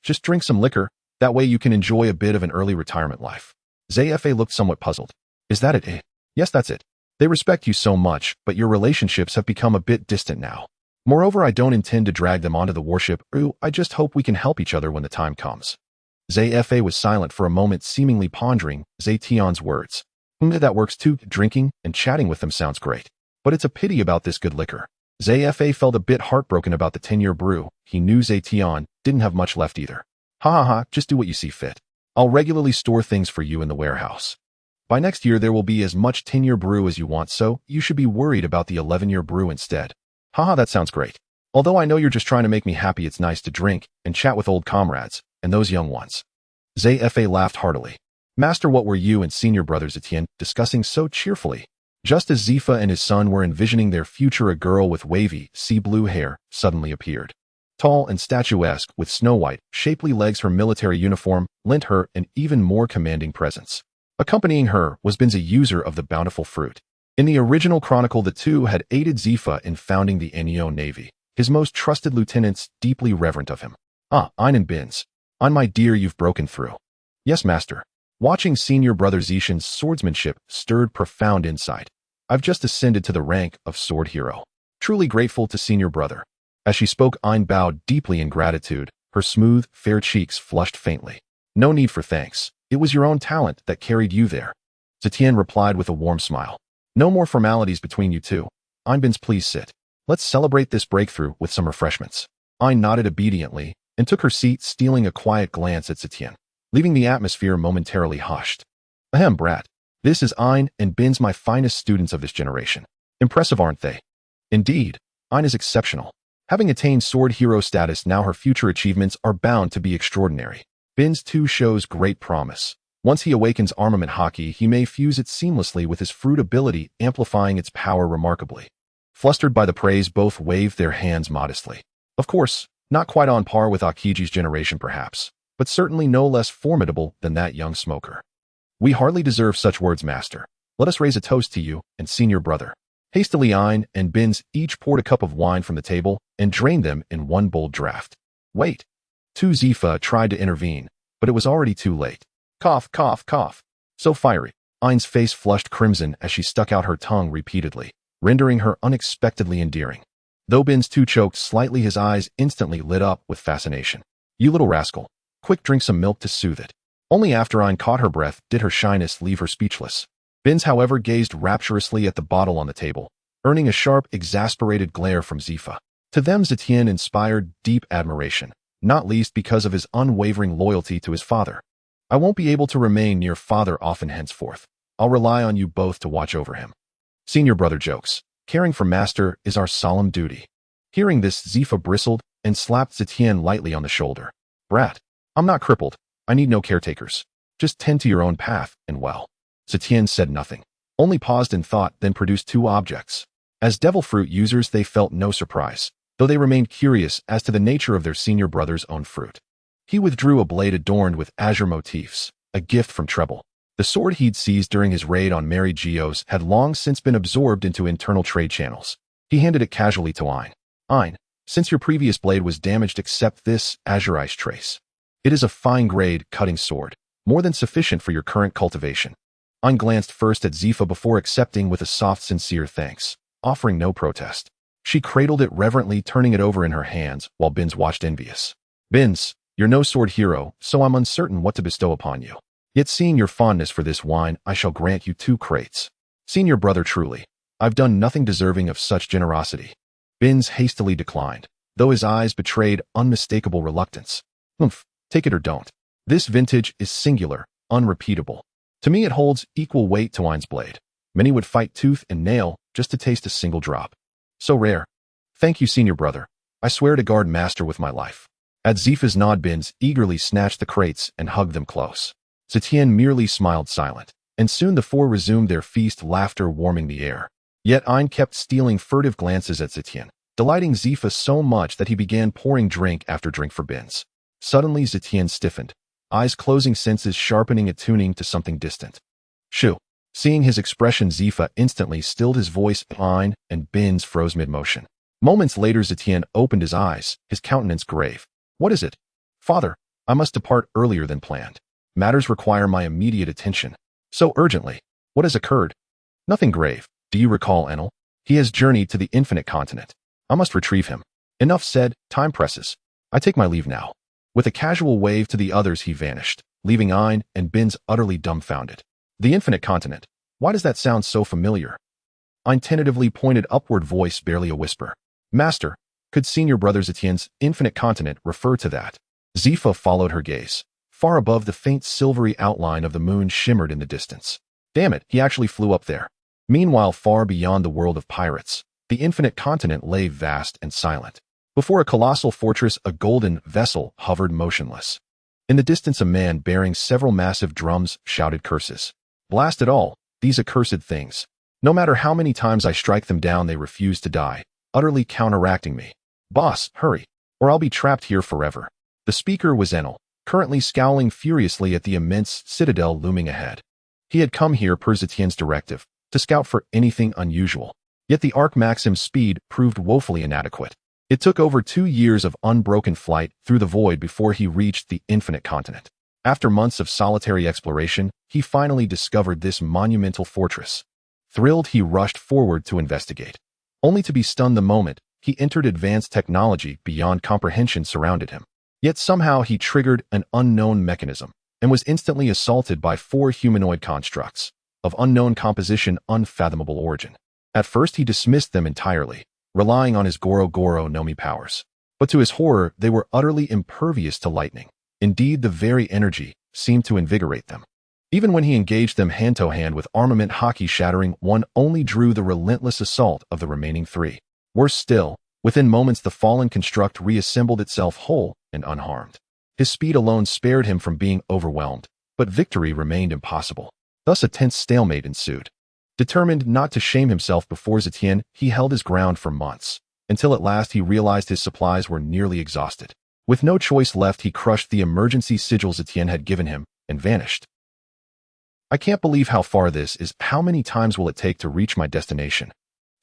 A: Just drink some liquor. That way you can enjoy a bit of an early retirement life. Zefa looked somewhat puzzled. Is that it? Yes, that's it. They respect you so much, but your relationships have become a bit distant now. Moreover, I don't intend to drag them onto the warship. I just hope we can help each other when the time comes. Zefa was silent for a moment, seemingly pondering Zetion's words. That works too. Drinking and chatting with them sounds great. But it's a pity about this good liquor. Zefa felt a bit heartbroken about the 10-year brew. He knew Zetion didn't have much left either. Ha, just do what you see fit. I'll regularly store things for you in the warehouse. By next year there will be as much 10-year brew as you want, so you should be worried about the 11-year brew instead. Haha, that sounds great. Although I know you're just trying to make me happy, it's nice to drink and chat with old comrades, and those young ones. Zefa laughed heartily. Master, what were you and senior brother Zetion discussing so cheerfully? Just as Zefa and his son were envisioning their future, a girl with wavy, sea-blue hair suddenly appeared. Tall and statuesque, with snow-white, shapely legs, her military uniform lent her an even more commanding presence. Accompanying her was Ben's, a user of the bountiful fruit. In the original chronicle, the two had aided Zefa in founding the Enel Navy, his most trusted lieutenants deeply reverent of him. Ein and Ben's. Ein, my dear, you've broken through. Yes, master. Watching senior brother Zetion's swordsmanship stirred profound insight. I've just ascended to the rank of sword hero. Truly grateful to senior brother. As she spoke, Ein bowed deeply in gratitude. Her smooth, fair cheeks flushed faintly. No need for thanks. It was your own talent that carried you there. Zetion replied with a warm smile. No more formalities between you two. Einbins, please sit. Let's celebrate this breakthrough with some refreshments. Ein nodded obediently and took her seat, stealing a quiet glance at Zetion, leaving the atmosphere momentarily hushed. Ahem, brat. This is Ein and Ben's, my finest students of this generation. Impressive, aren't they? Indeed, Ein is exceptional. Having attained sword hero status, now her future achievements are bound to be extraordinary. Ben's too shows great promise. Once he awakens armament Haki, he may fuse it seamlessly with his fruit ability, amplifying its power remarkably. Flustered by the praise, both waved their hands modestly. Of course, not quite on par with Akiji's generation perhaps, but certainly no less formidable than that young smoker. We hardly deserve such words, master. Let us raise a toast to you and senior brother. Hastily Ein and Bins each poured a cup of wine from the table and drained them in one bold draught. Wait. Zifa tried to intervene, but it was already too late. Cough, cough, cough. So fiery. Ein's face flushed crimson as she stuck out her tongue repeatedly, rendering her unexpectedly endearing. Though Bins too choked slightly, his eyes instantly lit up with fascination. You little rascal. Quick, drink some milk to soothe it. Only after Ein caught her breath did her shyness leave her speechless. Bins, however, gazed rapturously at the bottle on the table, earning a sharp, exasperated glare from Zifa. To them, Zetion inspired deep admiration, not least because of his unwavering loyalty to his father. I won't be able to remain near father often henceforth. I'll rely on you both to watch over him. Senior brother jokes. Caring for master is our solemn duty. Hearing this, Zifa bristled and slapped Zetion lightly on the shoulder. Brat, I'm not crippled. I need no caretakers. Just tend to your own path, and well. Zetion said nothing, only paused in thought, then produced two objects. As devil fruit users, they felt no surprise, though they remained curious as to the nature of their senior brother's own fruit. He withdrew a blade adorned with azure motifs, a gift from Treble. The sword he'd seized during his raid on Mary Geos had long since been absorbed into internal trade channels. He handed it casually to Ein. Ein, since your previous blade was damaged, accept this azure ice trace. It is a fine-grade cutting sword, more than sufficient for your current cultivation. Ein glanced first at Zifa before accepting with a soft, sincere thanks, offering no protest. She cradled it reverently, turning it over in her hands, while Bins watched envious. Bins, you're no sword hero, so I'm uncertain what to bestow upon you. Yet seeing your fondness for this wine, I shall grant you 2 crates. Senior brother, truly, I've done nothing deserving of such generosity. Bins hastily declined, though his eyes betrayed unmistakable reluctance. Humph, take it or don't. This vintage is singular, unrepeatable. To me, it holds equal weight to Ein's blade. Many would fight tooth and nail just to taste a single drop. So rare. Thank you, senior brother. I swear to guard master with my life. At Zifa's nod, Bins eagerly snatched the crates and hugged them close. Zetion merely smiled silent, and soon the 4 resumed their feast, laughter warming the air. Yet Ein kept stealing furtive glances at Zetion, delighting Zifa so much that he began pouring drink after drink for Bins. Suddenly Zetion stiffened, eyes closing, senses sharpening, attuning to something distant. Shoo. Seeing his expression, Zifa instantly stilled his voice. Ein and Bins froze mid-motion. Moments later, Zetion opened his eyes, his countenance grave. What is it? Father, I must depart earlier than planned. Matters require my immediate attention. So urgently. What has occurred? Nothing grave. Do you recall Enel? He has journeyed to the infinite continent. I must retrieve him. Enough said, time presses. I take my leave now. With a casual wave to the others, he vanished, leaving Ein and Bins utterly dumbfounded. The infinite continent. Why does that sound so familiar? Ein tentatively pointed upward, voice barely a whisper. Master, could senior brother Zetion's infinite continent refer to that? Zifa followed her gaze. Far above, the faint silvery outline of the moon shimmered in the distance. Damn it, he actually flew up there. Meanwhile, far beyond the world of pirates, the infinite continent lay vast and silent. Before a colossal fortress, a golden vessel hovered motionless. In the distance, a man bearing several massive drums shouted curses. Blast it all, these accursed things. No matter how many times I strike them down, they refuse to die, utterly counteracting me. Boss, hurry, or I'll be trapped here forever. The speaker was Enel, currently scowling furiously at the immense citadel looming ahead. He had come here per Zetion's directive, to scout for anything unusual. Yet the Arc Maxim's speed proved woefully inadequate. It took over 2 years of unbroken flight through the void before he reached the infinite continent. After months of solitary exploration, he finally discovered this monumental fortress. Thrilled, he rushed forward to investigate. Only to be stunned the moment he entered. Advanced technology beyond comprehension surrounded him. Yet somehow he triggered an unknown mechanism and was instantly assaulted by 4 humanoid constructs of unknown composition, unfathomable origin. At first he dismissed them entirely, relying on his Goro Goro no Mi powers. But to his horror, they were utterly impervious to lightning. Indeed, the very energy seemed to invigorate them. Even when he engaged them hand-to-hand with armament Haki shattering, one only drew the relentless assault of the remaining 3. Worse still, within moments the fallen construct reassembled itself whole and unharmed. His speed alone spared him from being overwhelmed, but victory remained impossible. Thus a tense stalemate ensued. Determined not to shame himself before Zetion, he held his ground for months, until at last he realized his supplies were nearly exhausted. With no choice left, he crushed the emergency sigil Zetion had given him and vanished. I can't believe how far this is. How many times will it take to reach my destination?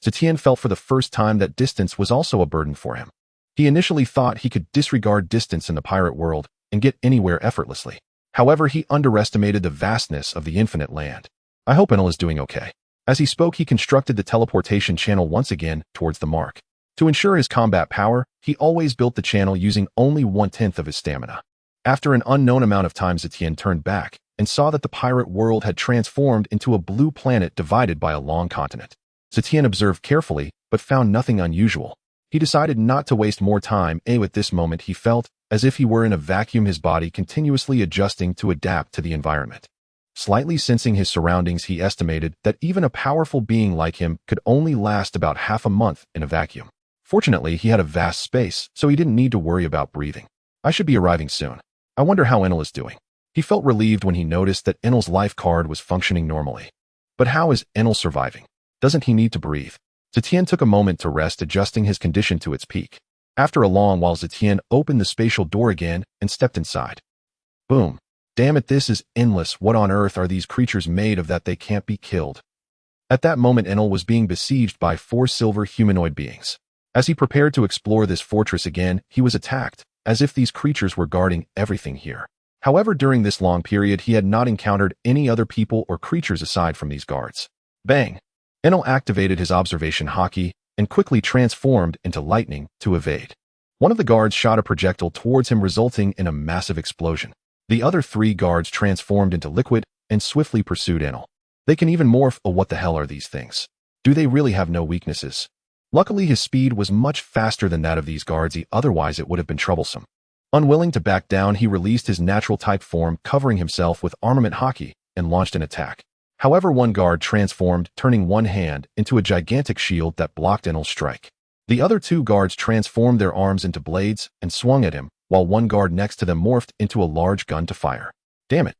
A: Zetion felt for the first time that distance was also a burden for him. He initially thought he could disregard distance in the pirate world and get anywhere effortlessly. However, he underestimated the vastness of the infinite land. I hope Enel is doing okay. As he spoke, he constructed the teleportation channel once again towards the mark. To ensure his combat power, he always built the channel using only 1/10 of his stamina. After an unknown amount of time, Zetion turned back and saw that the pirate world had transformed into a blue planet divided by a long continent. Zetion observed carefully, but found nothing unusual. He decided not to waste more time. At this moment, he felt as if he were in a vacuum, his body continuously adjusting to adapt to the environment. Slightly sensing his surroundings, he estimated that even a powerful being like him could only last about half a month in a vacuum. Fortunately, he had a vast space, so he didn't need to worry about breathing. I should be arriving soon. I wonder how Enel is doing. He felt relieved when he noticed that Enel's life card was functioning normally. But how is Enel surviving? Doesn't he need to breathe? Zetion took a moment to rest, adjusting his condition to its peak. After a long while, Zetion opened the spatial door again and stepped inside. Boom. Damn it, this is endless. What on earth are these creatures made of that they can't be killed? At that moment, Enel was being besieged by 4 silver humanoid beings. As he prepared to explore this fortress again, he was attacked, as if these creatures were guarding everything here. However, during this long period, he had not encountered any other people or creatures aside from these guards. Bang! Enel activated his observation Haki and quickly transformed into lightning to evade. One of the guards shot a projectile towards him, resulting in a massive explosion. The other 3 guards transformed into liquid and swiftly pursued Enel. They can even morph. Oh, what the hell are these things? Do they really have no weaknesses? Luckily, his speed was much faster than that of these guards, otherwise it would have been troublesome. Unwilling to back down, he released his natural type form, covering himself with armament Haki, and launched an attack. However, one guard transformed, turning one hand into a gigantic shield that blocked Enel's strike. The other 2 guards transformed their arms into blades and swung at him, while one guard next to them morphed into a large gun to fire. Damn it.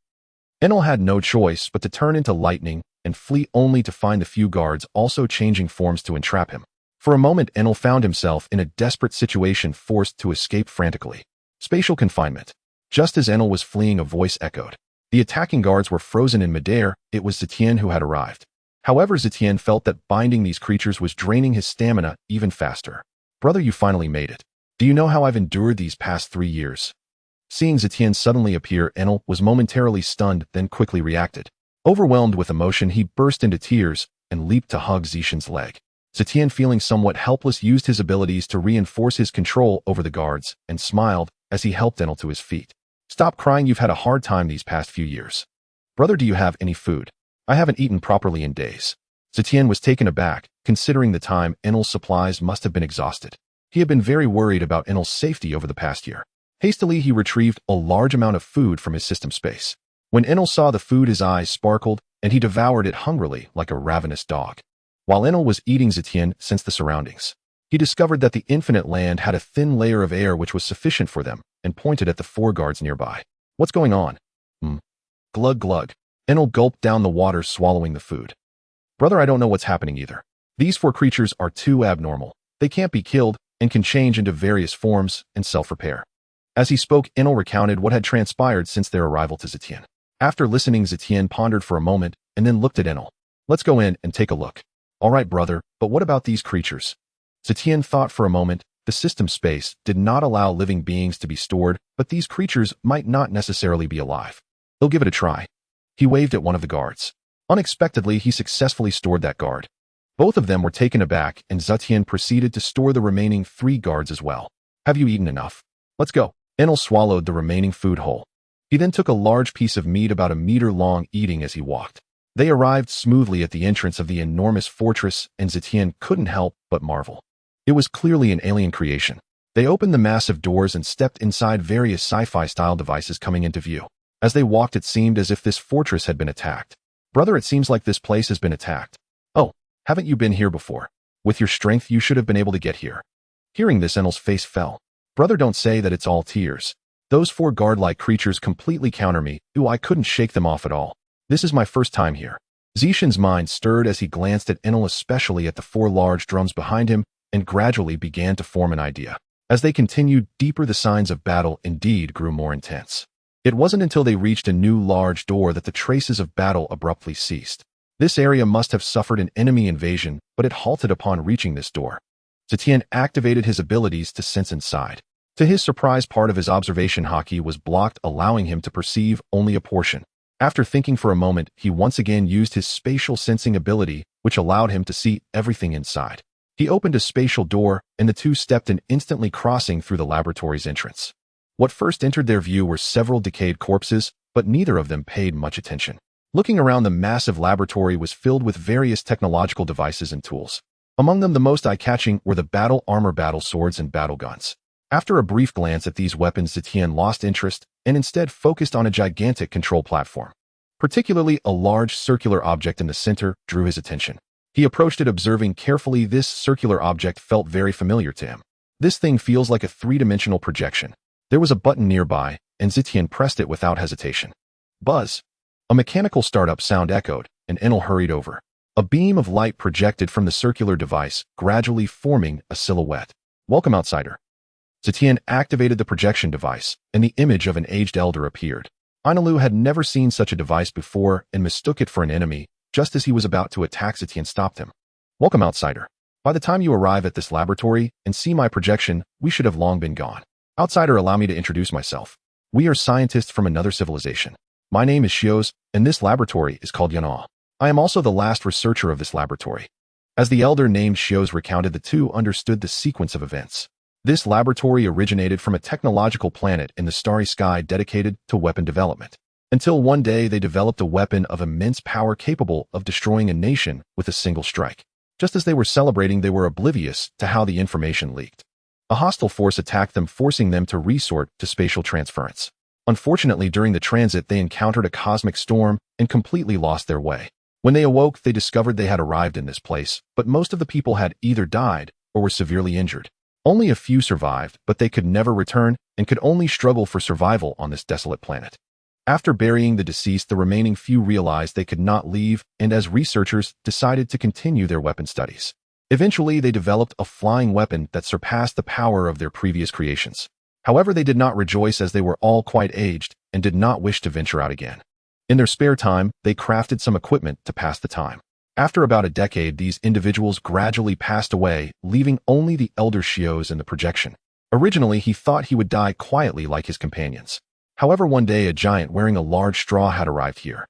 A: Enel had no choice but to turn into lightning and flee, only to find a few guards also changing forms to entrap him. For a moment, Enel found himself in a desperate situation, forced to escape frantically. Spatial confinement. Just as Enel was fleeing, a voice echoed. The attacking guards were frozen in midair. It was Zetion who had arrived. However, Zetion felt that binding these creatures was draining his stamina even faster. Brother, you finally made it. Do you know how I've endured these past 3 years? Seeing Zetion suddenly appear, Enel was momentarily stunned, then quickly reacted. Overwhelmed with emotion, he burst into tears and leaped to hug Zetion's leg. Zetion, feeling somewhat helpless, used his abilities to reinforce his control over the guards and smiled as he helped Enel to his feet. Stop crying, you've had a hard time these past few years. Brother, do you have any food? I haven't eaten properly in days. Zetion was taken aback, considering the time Enel's supplies must have been exhausted. He had been very worried about Enel's safety over the past year. Hastily, he retrieved a large amount of food from his system space. When Enel saw the food, his eyes sparkled, and he devoured it hungrily like a ravenous dog. While Enel was eating, Zetion sensed the surroundings. He discovered that the infinite land had a thin layer of air which was sufficient for them, and pointed at the 4 guards nearby. What's going on? Glug glug. Enel gulped down the water, swallowing the food. Brother, I don't know what's happening either. These 4 creatures are too abnormal. They can't be killed and can change into various forms and self-repair. As he spoke, Enel recounted what had transpired since their arrival to Zetion. After listening, Zetion pondered for a moment and then looked at Enel. Let's go in and take a look. All right, brother, but what about these creatures? Zetion thought for a moment. The system space did not allow living beings to be stored, but these creatures might not necessarily be alive. He'll give it a try. He waved at one of the guards. Unexpectedly, he successfully stored that guard. Both of them were taken aback, and Zetion proceeded to store the remaining 3 guards as well. Have you eaten enough? Let's go. Enel swallowed the remaining food whole. He then took a large piece of meat about a meter long, eating as he walked. They arrived smoothly at the entrance of the enormous fortress, and Zetion couldn't help but marvel. It was clearly an alien creation. They opened the massive doors and stepped inside, various sci-fi style devices coming into view. As they walked, it seemed as if this fortress had been attacked. Brother, it seems like this place has been attacked. Oh, haven't you been here before? With your strength, you should have been able to get here. Hearing this, Enel's face fell. Brother, don't say that, it's all tears. Those 4 guard-like creatures completely counter me. Ooh, I couldn't shake them off at all. This is my first time here. Zetion's mind stirred as he glanced at Enel, especially at the 4 large drums behind him, and gradually began to form an idea. As they continued deeper, the signs of battle indeed grew more intense. It wasn't until they reached a new large door that the traces of battle abruptly ceased. This area must have suffered an enemy invasion, but it halted upon reaching this door. Zetion activated his abilities to sense inside. To his surprise, part of his observation Haki was blocked, allowing him to perceive only a portion. After thinking for a moment, he once again used his spatial sensing ability, which allowed him to see everything inside. He opened a spatial door, and the two stepped in, instantly crossing through the laboratory's entrance. What first entered their view were several decayed corpses, but neither of them paid much attention. Looking around, the massive laboratory was filled with various technological devices and tools. Among them, the most eye-catching were the battle armor, battle swords, and battle guns. After a brief glance at these weapons, Zetion lost interest and instead focused on a gigantic control platform. Particularly, a large circular object in the center drew his attention. He approached it, observing carefully. This circular object felt very familiar to him. This thing feels like a three-dimensional projection. There was a button nearby, and Zetion pressed it without hesitation. Buzz! A mechanical startup sound echoed, and Enel hurried over. A beam of light projected from the circular device, gradually forming a silhouette. Welcome, outsider. Zetion activated the projection device, and the image of an aged elder appeared. Enel had never seen such a device before and mistook it for an enemy. Just as he was about to attack, Zetion stopped him. Welcome, outsider. By the time you arrive at this laboratory and see my projection, we should have long been gone. Outsider, allow me to introduce myself. We are scientists from another civilization. My name is Shios, and this laboratory is called Enel. I am also the last researcher of this laboratory. As the elder named Shios recounted, the two understood the sequence of events. This laboratory originated from a technological planet in the starry sky dedicated to weapon development. Until one day they developed a weapon of immense power capable of destroying a nation with a single strike. Just as they were celebrating, they were oblivious to how the information leaked. A hostile force attacked them, forcing them to resort to spatial transference. Unfortunately, during the transit, they encountered a cosmic storm and completely lost their way. When they awoke, they discovered they had arrived in this place, but most of the people had either died or were severely injured. Only a few survived, but they could never return and could only struggle for survival on this desolate planet. After burying the deceased, the remaining few realized they could not leave, and as researchers decided to continue their weapon studies. Eventually, they developed a flying weapon that surpassed the power of their previous creations. However, they did not rejoice, as they were all quite aged and did not wish to venture out again. In their spare time, they crafted some equipment to pass the time. After about a decade, these individuals gradually passed away, leaving only the elder Shios in the projection. Originally, he thought he would die quietly like his companions. However, one day a giant wearing a large straw hat arrived here.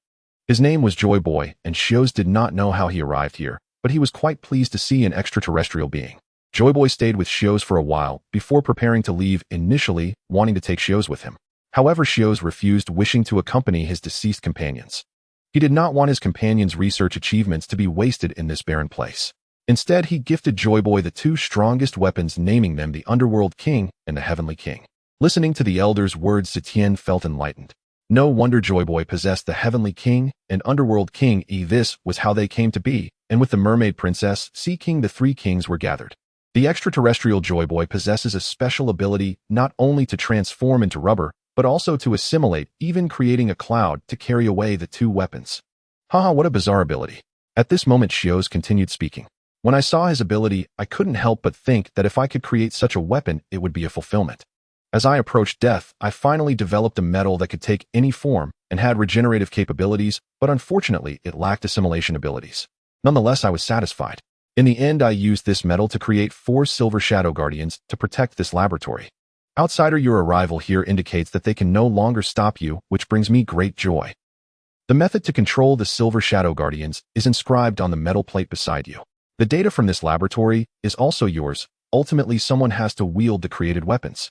A: His name was Joy Boy, and Shios did not know how he arrived here, but he was quite pleased to see an extraterrestrial being. Joy Boy stayed with Shios for a while before preparing to leave, initially wanting to take Shios with him. However, Shios refused, wishing to accompany his deceased companions. He did not want his companions' research achievements to be wasted in this barren place. Instead, he gifted Joy Boy the two strongest weapons, naming them the Underworld King and the Heavenly King. Listening to the elder's words, Zetion felt enlightened. No wonder Joy Boy possessed the Heavenly King and Underworld King. This was how they came to be, and with the Mermaid Princess, Sea King, the three kings were gathered. The extraterrestrial Joy Boy possesses a special ability not only to transform into rubber, but also to assimilate, even creating a cloud to carry away the two weapons. Haha, what a bizarre ability. At this moment, Shios continued speaking. When I saw his ability, I couldn't help but think that if I could create such a weapon, it would be a fulfillment. As I approached death, I finally developed a metal that could take any form and had regenerative capabilities, but unfortunately, it lacked assimilation abilities. Nonetheless, I was satisfied. In the end, I used this metal to create 4 silver shadow guardians to protect this laboratory. Outsider, your arrival here indicates that they can no longer stop you, which brings me great joy. The method to control the silver shadow guardians is inscribed on the metal plate beside you. The data from this laboratory is also yours. Ultimately, someone has to wield the created weapons.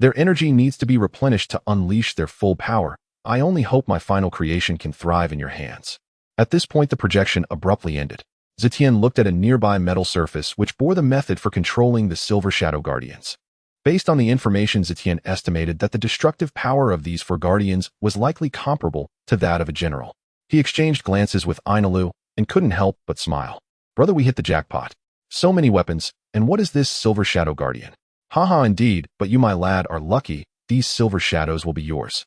A: Their energy needs to be replenished to unleash their full power. I only hope my final creation can thrive in your hands. At this point, the projection abruptly ended. Zetion looked at a nearby metal surface which bore the method for controlling the silver shadow guardians. Based on the information, Zetion estimated that the destructive power of these 4 guardians was likely comparable to that of a general. He exchanged glances with Enel and couldn't help but smile. Brother, we hit the jackpot. So many weapons, and what is this silver shadow guardian? Haha, indeed, but you, my lad, are lucky, these silver shadows will be yours.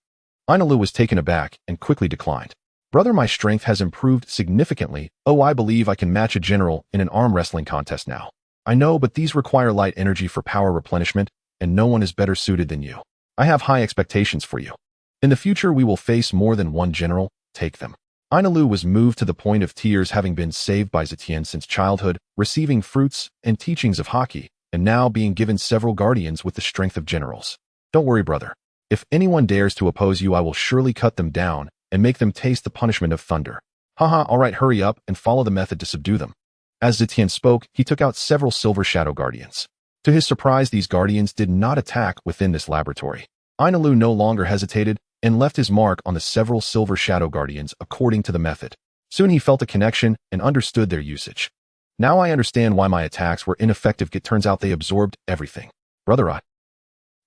A: Enel was taken aback and quickly declined. Brother, my strength has improved significantly. Oh, I believe I can match a general in an arm wrestling contest now. I know, but these require light energy for power replenishment, and no one is better suited than you. I have high expectations for you. In the future, we will face more than one general. Take them. Enel was moved to the point of tears, having been saved by Zetion since childhood, receiving fruits and teachings of Haki, and now being given several guardians with the strength of generals. Don't worry, brother. If anyone dares to oppose you, I will surely cut them down and make them taste the punishment of thunder. Haha, alright, hurry up and follow the method to subdue them. As Zetion spoke, he took out several silver shadow guardians. To his surprise, these guardians did not attack within this laboratory. Enel no longer hesitated and left his mark on the several silver shadow guardians according to the method. Soon he felt a connection and understood their usage. Now I understand why my attacks were ineffective. It turns out they absorbed everything. Brother,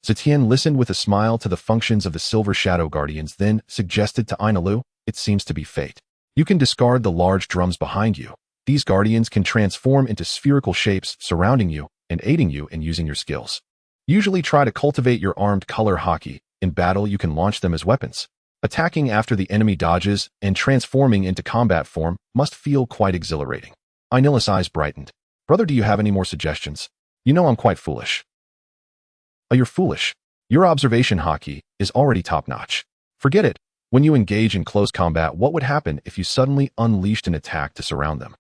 A: Zetion listened with a smile to the functions of the silver shadow guardians, then suggested to Enel, it seems to be fate. You can discard the large drums behind you. These guardians can transform into spherical shapes surrounding you and aiding you in using your skills. Usually try to cultivate your armed color Haki. In battle, you can launch them as weapons. Attacking after the enemy dodges and transforming into combat form must feel quite exhilarating. Enel's eyes brightened. Brother, do you have any more suggestions? You know I'm quite foolish. Oh, you're foolish. Your observation Haki is already top-notch. Forget it. When you engage in close combat, what would happen if you suddenly unleashed an attack to surround them?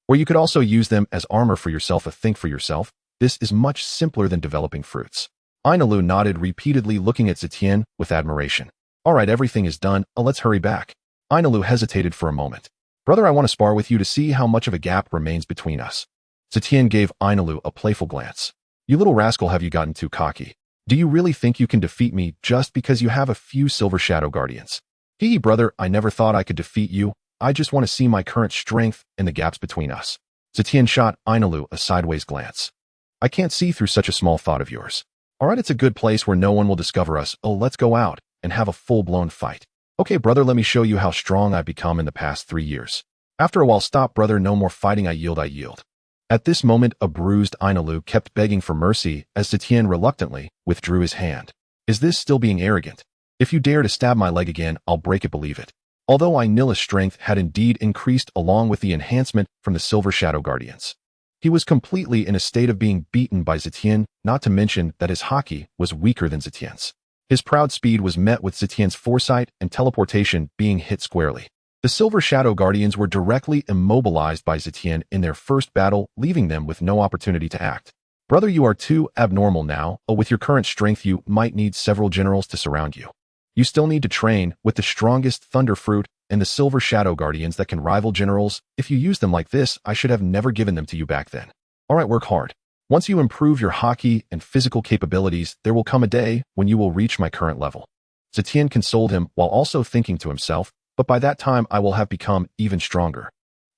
A: Or you could also use them as armor for yourself. Think for yourself. This is much simpler than developing fruits. Enel nodded repeatedly, looking at Zetion with admiration. Alright, everything is done. Let's hurry back. Enel hesitated for a moment. Brother, I want to spar with you to see how much of a gap remains between us. Zetion gave Enel a playful glance. You little rascal, have you gotten too cocky? Do you really think you can defeat me just because you have a few silver shadow guardians? Hee, brother, I never thought I could defeat you. I just want to see my current strength and the gaps between us. Zetion shot Enel a sideways glance. I can't see through such a small thought of yours. Alright, it's a good place where no one will discover us. Oh, let's go out and have a full-blown fight. Okay, brother, let me show you how strong I've become in the past 3 years. After a while, stop, brother, no more fighting, I yield. At this moment, a bruised Enel kept begging for mercy as Zetion reluctantly withdrew his hand. Is this still being arrogant? If you dare to stab my leg again, I'll break it, believe it. Although Enel's strength had indeed increased along with the enhancement from the Silver Shadow Guardians, he was completely in a state of being beaten by Zetion, not to mention that his Haki was weaker than Zetion's. His proud speed was met with Zetion's foresight and teleportation being hit squarely. The Silver Shadow Guardians were directly immobilized by Zetion in their first battle, leaving them with no opportunity to act. Brother, you are too abnormal now. With your current strength, you might need several generals to surround you. You still need to train with the strongest Thunder Fruit and the Silver Shadow Guardians that can rival generals. If you use them like this, I should have never given them to you back then. Alright, work hard. Once you improve your Haki and physical capabilities, there will come a day when you will reach my current level. Zetion consoled him while also thinking to himself, but by that time I will have become even stronger.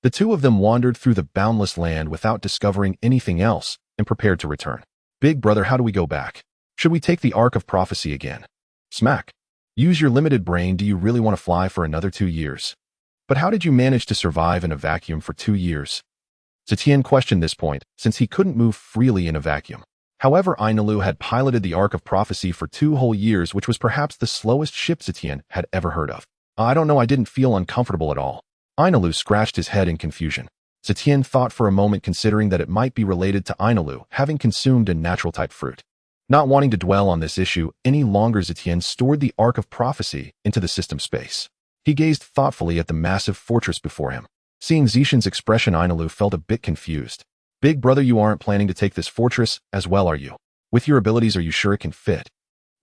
A: The two of them wandered through the boundless land without discovering anything else and prepared to return. Big brother, how do we go back? Should we take the Ark of Prophecy again? Smack. Use your limited brain. Do you really want to fly for another 2 years? But how did you manage to survive in a vacuum for 2 years? Zetion questioned this point, since he couldn't move freely in a vacuum. However, Enel had piloted the Ark of Prophecy for 2 whole years, which was perhaps the slowest ship Zetion had ever heard of. I don't know, I didn't feel uncomfortable at all. Enel scratched his head in confusion. Zetion thought for a moment, considering that it might be related to Enel having consumed a natural-type fruit. Not wanting to dwell on this issue any longer, Zetion stored the Ark of Prophecy into the system space. He gazed thoughtfully at the massive fortress before him. Seeing Zetion's expression, Enel felt a bit confused. Big brother, you aren't planning to take this fortress as well, are you? With your abilities, are you sure it can fit?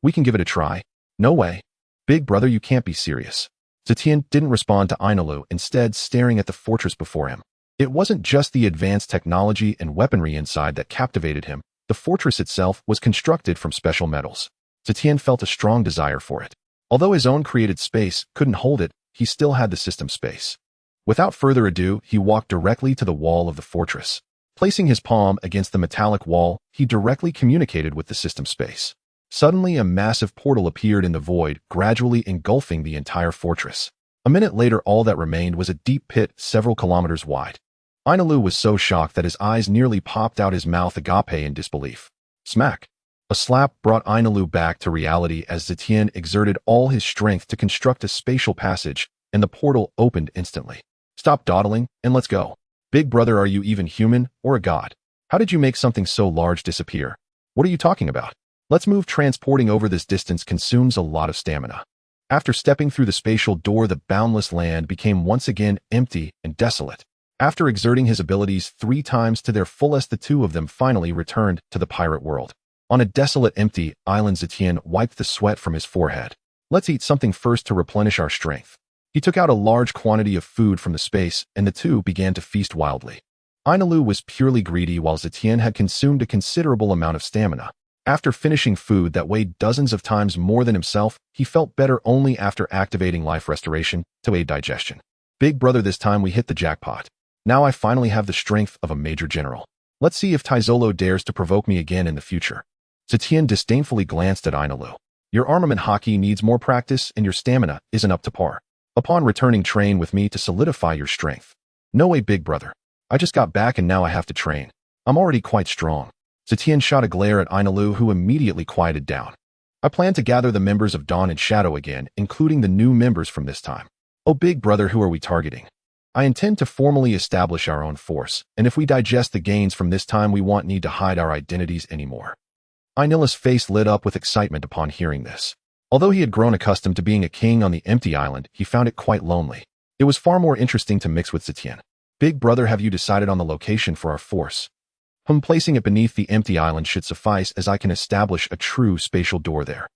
A: We can give it a try. No way. Big brother, you can't be serious. Zetion didn't respond to Enel, instead staring at the fortress before him. It wasn't just the advanced technology and weaponry inside that captivated him. The fortress itself was constructed from special metals. Zetion felt a strong desire for it. Although his own created space couldn't hold it, he still had the system space. Without further ado, he walked directly to the wall of the fortress. Placing his palm against the metallic wall, he directly communicated with the system space. Suddenly, a massive portal appeared in the void, gradually engulfing the entire fortress. A minute later, all that remained was a deep pit several kilometers wide. Enel was so shocked that his eyes nearly popped out his mouth, agape in disbelief. Smack! A A slap brought Enel back to reality as Zetion exerted all his strength to construct a spatial passage, and the portal opened instantly. Stop dawdling, and let's go. Big brother, are you even human or a god? How did you make something so large disappear? What are you talking about? Let's move. Transporting over this distance consumes a lot of stamina. After stepping through the spatial door, the boundless land became once again empty and desolate. After exerting his abilities 3 times to their fullest, the two of them finally returned to the pirate world. On a desolate, empty island, Zetion wiped the sweat from his forehead. Let's eat something first to replenish our strength. He took out a large quantity of food from the space, and the two began to feast wildly. Enel was purely greedy, while Zetion had consumed a considerable amount of stamina. After finishing food that weighed dozens of times more than himself, he felt better only after activating life restoration to aid digestion. Big brother, this time we hit the jackpot. Now I finally have the strength of a major general. Let's see if Taizolo dares to provoke me again in the future. Zetion disdainfully glanced at Enel. Your armament Haki needs more practice, and your stamina isn't up to par. Upon returning, train with me to solidify your strength. No way, big brother. I just got back and now I have to train. I'm already quite strong. Zetion shot a glare at Enel, who immediately quieted down. I plan to gather the members of Dawn and Shadow again, including the new members from this time. Oh, big brother, who are we targeting? I intend to formally establish our own force, and if we digest the gains from this time, we won't need to hide our identities anymore. Enel's face lit up with excitement upon hearing this. Although he had grown accustomed to being a king on the empty island, he found it quite lonely. It was far more interesting to mix with Zetion. Big brother, have you decided on the location for our force? Placing it beneath the empty island should suffice, as I can establish a true spatial door there.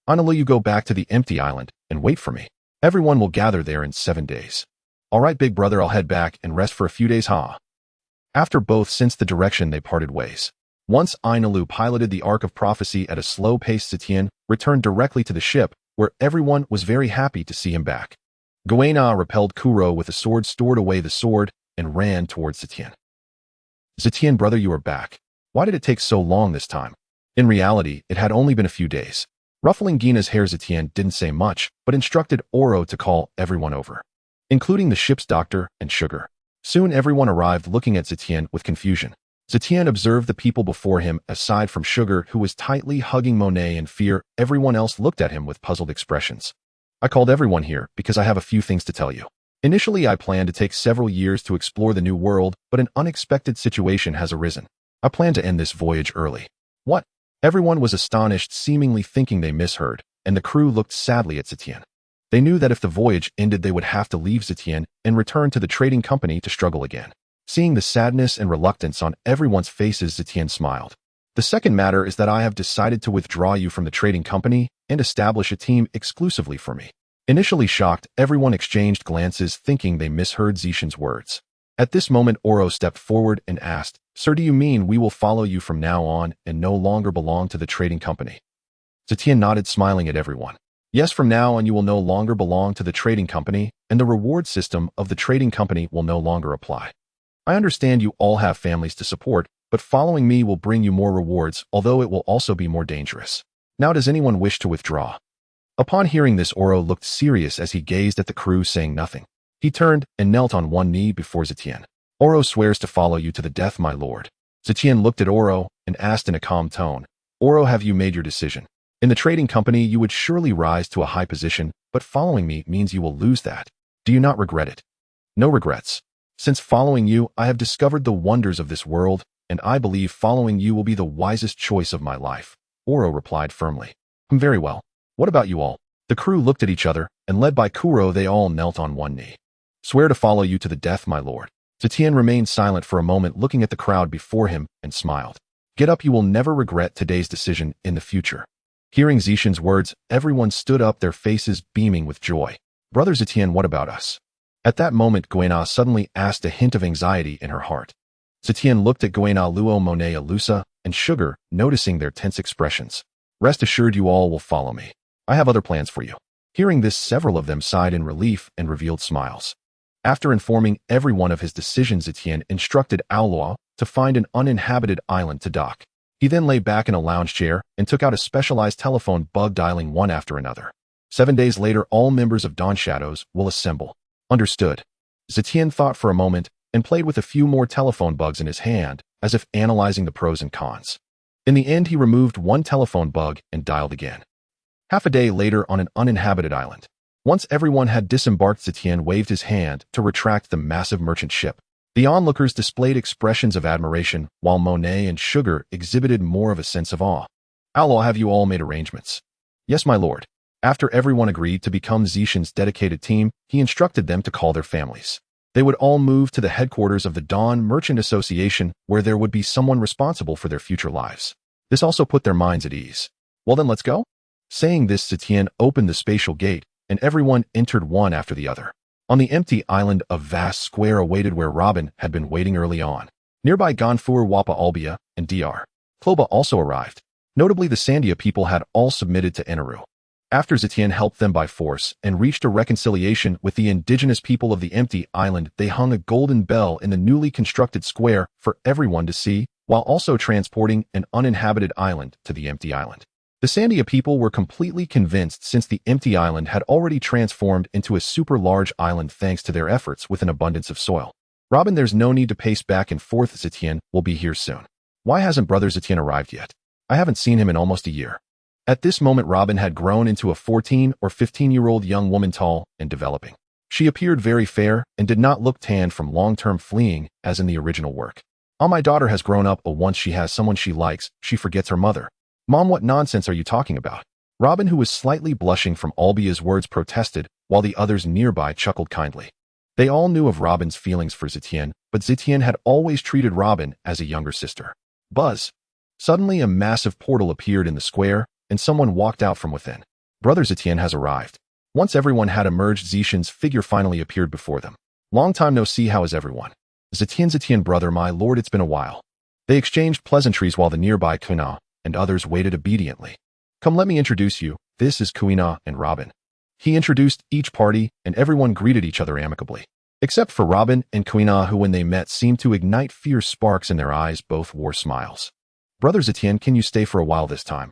A: Enel, you go back to the empty island and wait for me. Everyone will gather there in 7 days. All right, big brother, I'll head back and rest for a few days, huh? After both sensed the direction, they parted ways. Once Enel piloted the Ark of Prophecy at a slow pace, Zetion returned directly to the ship, where everyone was very happy to see him back. Kuina repelled Kuro with a sword, stored away the sword, and ran towards Zetion. Zetion, brother, you are back. Why did it take so long this time? In reality, it had only been a few days. Ruffling Gina's hair, Zetion didn't say much, but instructed Oro to call everyone over, including the ship's doctor and Sugar. Soon everyone arrived, looking at Zetion with confusion. Zetion observed the people before him, aside from Sugar, who was tightly hugging Monet in fear. Everyone else looked at him with puzzled expressions. I called everyone here because I have a few things to tell you. Initially, I planned to take several years to explore the new world, but an unexpected situation has arisen. I plan to end this voyage early. What? Everyone was astonished, seemingly thinking they misheard, and the crew looked sadly at Zetion. They knew that if the voyage ended, they would have to leave Zetion and return to the trading company to struggle again. Seeing the sadness and reluctance on everyone's faces, Zetion smiled. The second matter is that I have decided to withdraw you from the trading company and establish a team exclusively for me. Initially shocked, everyone exchanged glances, thinking they misheard Zetion's words. At this moment, Oro stepped forward and asked, Sir, do you mean we will follow you from now on and no longer belong to the trading company? Zetion nodded, smiling at everyone. Yes, from now on you will no longer belong to the trading company, and the reward system of the trading company will no longer apply. I understand you all have families to support, but following me will bring you more rewards, although it will also be more dangerous. Now, does anyone wish to withdraw? Upon hearing this, Oro looked serious as he gazed at the crew, saying nothing. He turned and knelt on one knee before Zetion. Oro swears to follow you to the death, my lord. Zetion looked at Oro and asked in a calm tone, Oro, have you made your decision? In the trading company, you would surely rise to a high position, but following me means you will lose that. Do you not regret it? No regrets. Since following you, I have discovered the wonders of this world, and I believe following you will be the wisest choice of my life, Oro replied firmly. Very well. What about you all? The crew looked at each other, and led by Kuro, they all knelt on one knee. Swear to follow you to the death, my lord. Zetion remained silent for a moment, looking at the crowd before him, and smiled. Get up, you will never regret today's decision in the future. Hearing Zetion's words, everyone stood up, their faces beaming with joy. Brother Zetion, what about us? At that moment, Kuina suddenly asked, a hint of anxiety in her heart. Zetion looked at Kuina, Luo, Monet, Alusa, and Sugar, noticing their tense expressions. Rest assured, you all will follow me. I have other plans for you. Hearing this, several of them sighed in relief and revealed smiles. After informing everyone of his decision, Zetion instructed Aoluo to find an uninhabited island to dock. He then lay back in a lounge chair and took out a specialized telephone bug, dialing one after another. 7 days later, all members of Dawn Shadows will assemble. Understood. Zetion thought for a moment and played with a few more telephone bugs in his hand, as if analyzing the pros and cons. In the end, he removed one telephone bug and dialed again. Half a day later on an uninhabited island. Once everyone had disembarked, Zetion waved his hand to retract the massive merchant ship. The onlookers displayed expressions of admiration, while Monet and Sugar exhibited more of a sense of awe. "Allah, have you all made arrangements?" "Yes, my lord." After everyone agreed to become Zetion's dedicated team, he instructed them to call their families. They would all move to the headquarters of the Dawn Merchant Association, where there would be someone responsible for their future lives. This also put their minds at ease. "Well then, let's go." Saying this, Zetion opened the spatial gate, and everyone entered one after the other. On the empty island, a vast square awaited where Robin had been waiting early on. Nearby, Gonfur, Wappa, Albia, and Dr. Kloba also arrived. Notably, the Sandia people had all submitted to Eneru. After Zetion helped them by force and reached a reconciliation with the indigenous people of the empty island, they hung a golden bell in the newly constructed square for everyone to see, while also transporting an uninhabited island to the empty island. The Sandia people were completely convinced, since the empty island had already transformed into a super large island thanks to their efforts with an abundance of soil. "Robin, there's no need to pace back and forth. Zetion will be here soon." "Why hasn't Brother Zetion arrived yet? I haven't seen him in almost a year." At this moment, Robin had grown into a 14 or 15-year-old young woman, tall and developing. She appeared very fair and did not look tanned from long-term fleeing as in the original work. "Oh, my daughter has grown up, but once she has someone she likes, she forgets her mother." "Mom, what nonsense are you talking about?" Robin, who was slightly blushing from Albia's words, protested, while the others nearby chuckled kindly. They all knew of Robin's feelings for Zetion, but Zetion had always treated Robin as a younger sister. Buzz. Suddenly, a massive portal appeared in the square, and someone walked out from within. "Brother Zetion has arrived." Once everyone had emerged, Zetion's figure finally appeared before them. "Long time no see, how is everyone?" Zetion, brother, my lord, it's been a while." They exchanged pleasantries while the nearby Kuina and others waited obediently. "Come, let me introduce you. This is Kuina and Robin." He introduced each party, and everyone greeted each other amicably. Except for Robin and Kuina, who when they met seemed to ignite fierce sparks in their eyes. Both wore smiles. "Brother Zetion, can you stay for a while this time?"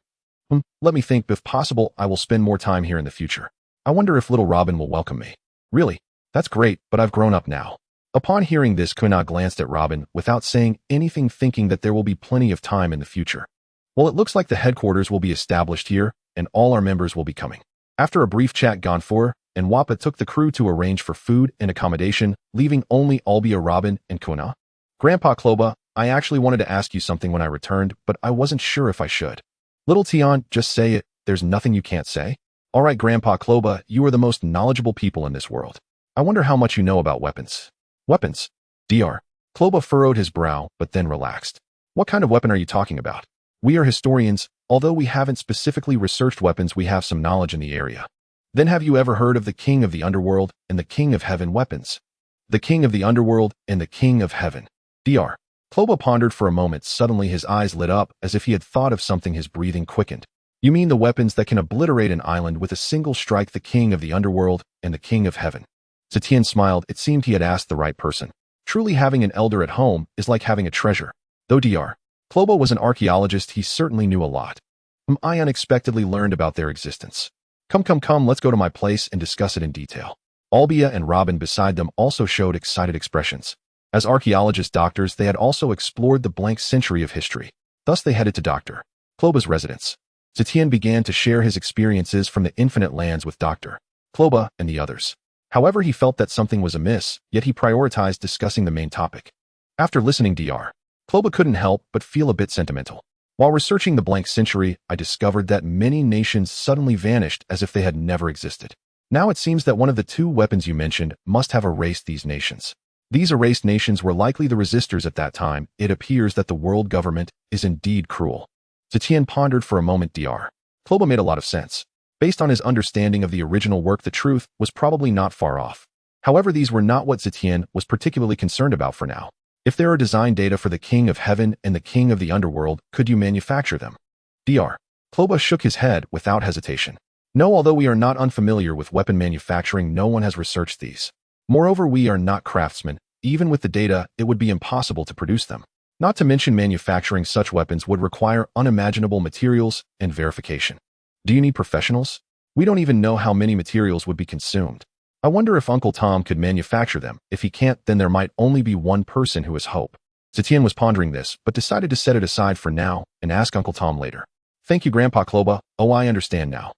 A: Let me think. If possible, I will spend more time here in the future. I wonder if little Robin will welcome me." "Really? That's great, but I've grown up now." Upon hearing this, Kuina glanced at Robin without saying anything, thinking that there will be plenty of time in the future. "Well, it looks like the headquarters will be established here, and all our members will be coming." After a brief chat, Gonfur and Wappa took the crew to arrange for food and accommodation, leaving only Albia, Robin, and Kuina. "Grandpa Kloba, I actually wanted to ask you something when I returned, but I wasn't sure if I should." "Little Tion, just say it. There's nothing you can't say." "All right, Grandpa Kloba, you are the most knowledgeable people in this world. I wonder how much you know about weapons." "Weapons?" Dr. Kloba furrowed his brow, but then relaxed. "What kind of weapon are you talking about?" "We are historians. Although we haven't specifically researched weapons, we have some knowledge in the area." "Then have you ever heard of the King of the Underworld and the King of Heaven weapons?" "The King of the Underworld and the King of Heaven." Dr. Kloba pondered for a moment. Suddenly his eyes lit up as if he had thought of something. His breathing quickened. "You mean the weapons that can obliterate an island with a single strike, the King of the Underworld and the King of Heaven?" Zetion smiled. It seemed he had asked the right person. Truly, having an elder at home is like having a treasure. Though Dr. Kloba was an archaeologist, he certainly knew a lot. I unexpectedly learned about their existence. Come, let's go to my place and discuss it in detail." Albia and Robin beside them also showed excited expressions. As archaeologist doctors, they had also explored the blank century of history. Thus they headed to Dr. Kloba's residence. Zetion began to share his experiences from the infinite lands with Dr. Kloba and the others. However, he felt that something was amiss, yet he prioritized discussing the main topic. After listening, Dr. Kloba couldn't help but feel a bit sentimental. "While researching the blank century, I discovered that many nations suddenly vanished as if they had never existed. Now it seems that one of the two weapons you mentioned must have erased these nations. These erased nations were likely the resistors at that time. It appears that the world government is indeed cruel." Zetion pondered for a moment. Dr. Kloba made a lot of sense. Based on his understanding of the original work, the truth was probably not far off. However, these were not what Zetion was particularly concerned about for now. "If there are design data for the King of Heaven and the King of the Underworld, could you manufacture them?" Dr. Kloba shook his head without hesitation. "No, although we are not unfamiliar with weapon manufacturing, no one has researched these. Moreover, we are not craftsmen. Even with the data, it would be impossible to produce them. Not to mention manufacturing such weapons would require unimaginable materials and verification. Do you need professionals? We don't even know how many materials would be consumed. I wonder if Uncle Tom could manufacture them. If he can't, then there might only be one person who has hope." Zetion was pondering this, but decided to set it aside for now and ask Uncle Tom later. Thank you, Grandpa Kloba. Oh, I understand now.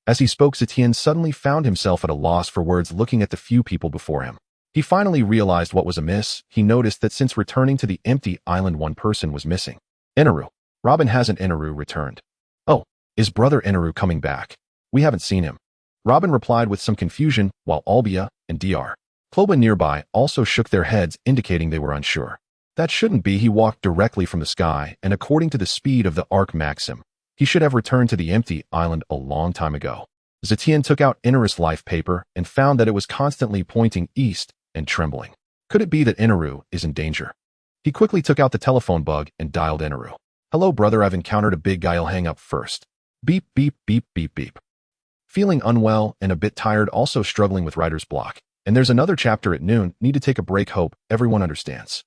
A: As he spoke, Zetion suddenly found himself at a loss for words looking at the few people before him. He finally realized what was amiss. He noticed that since returning to the empty island, one person was missing. Enel. Robin, hasn't Enel returned? Oh, is brother Enel coming back? We haven't seen him. Robin replied with some confusion, while Albia and Dr. Kloba nearby also shook their heads, indicating they were unsure. That shouldn't be. He walked directly from the sky, and according to the speed of the arc maxim, he should have returned to the empty island a long time ago. Zetion took out Enel's life paper and found that it was constantly pointing east and trembling. Could it be that Enel is in danger? He quickly took out the telephone bug and dialed Enel. Hello, brother, I've encountered a big guy. I'll hang up first. Beep, beep, beep, beep, beep. Feeling unwell and a bit tired, also struggling with writer's block. And there's another chapter at noon. Need to take a break. Hope everyone understands.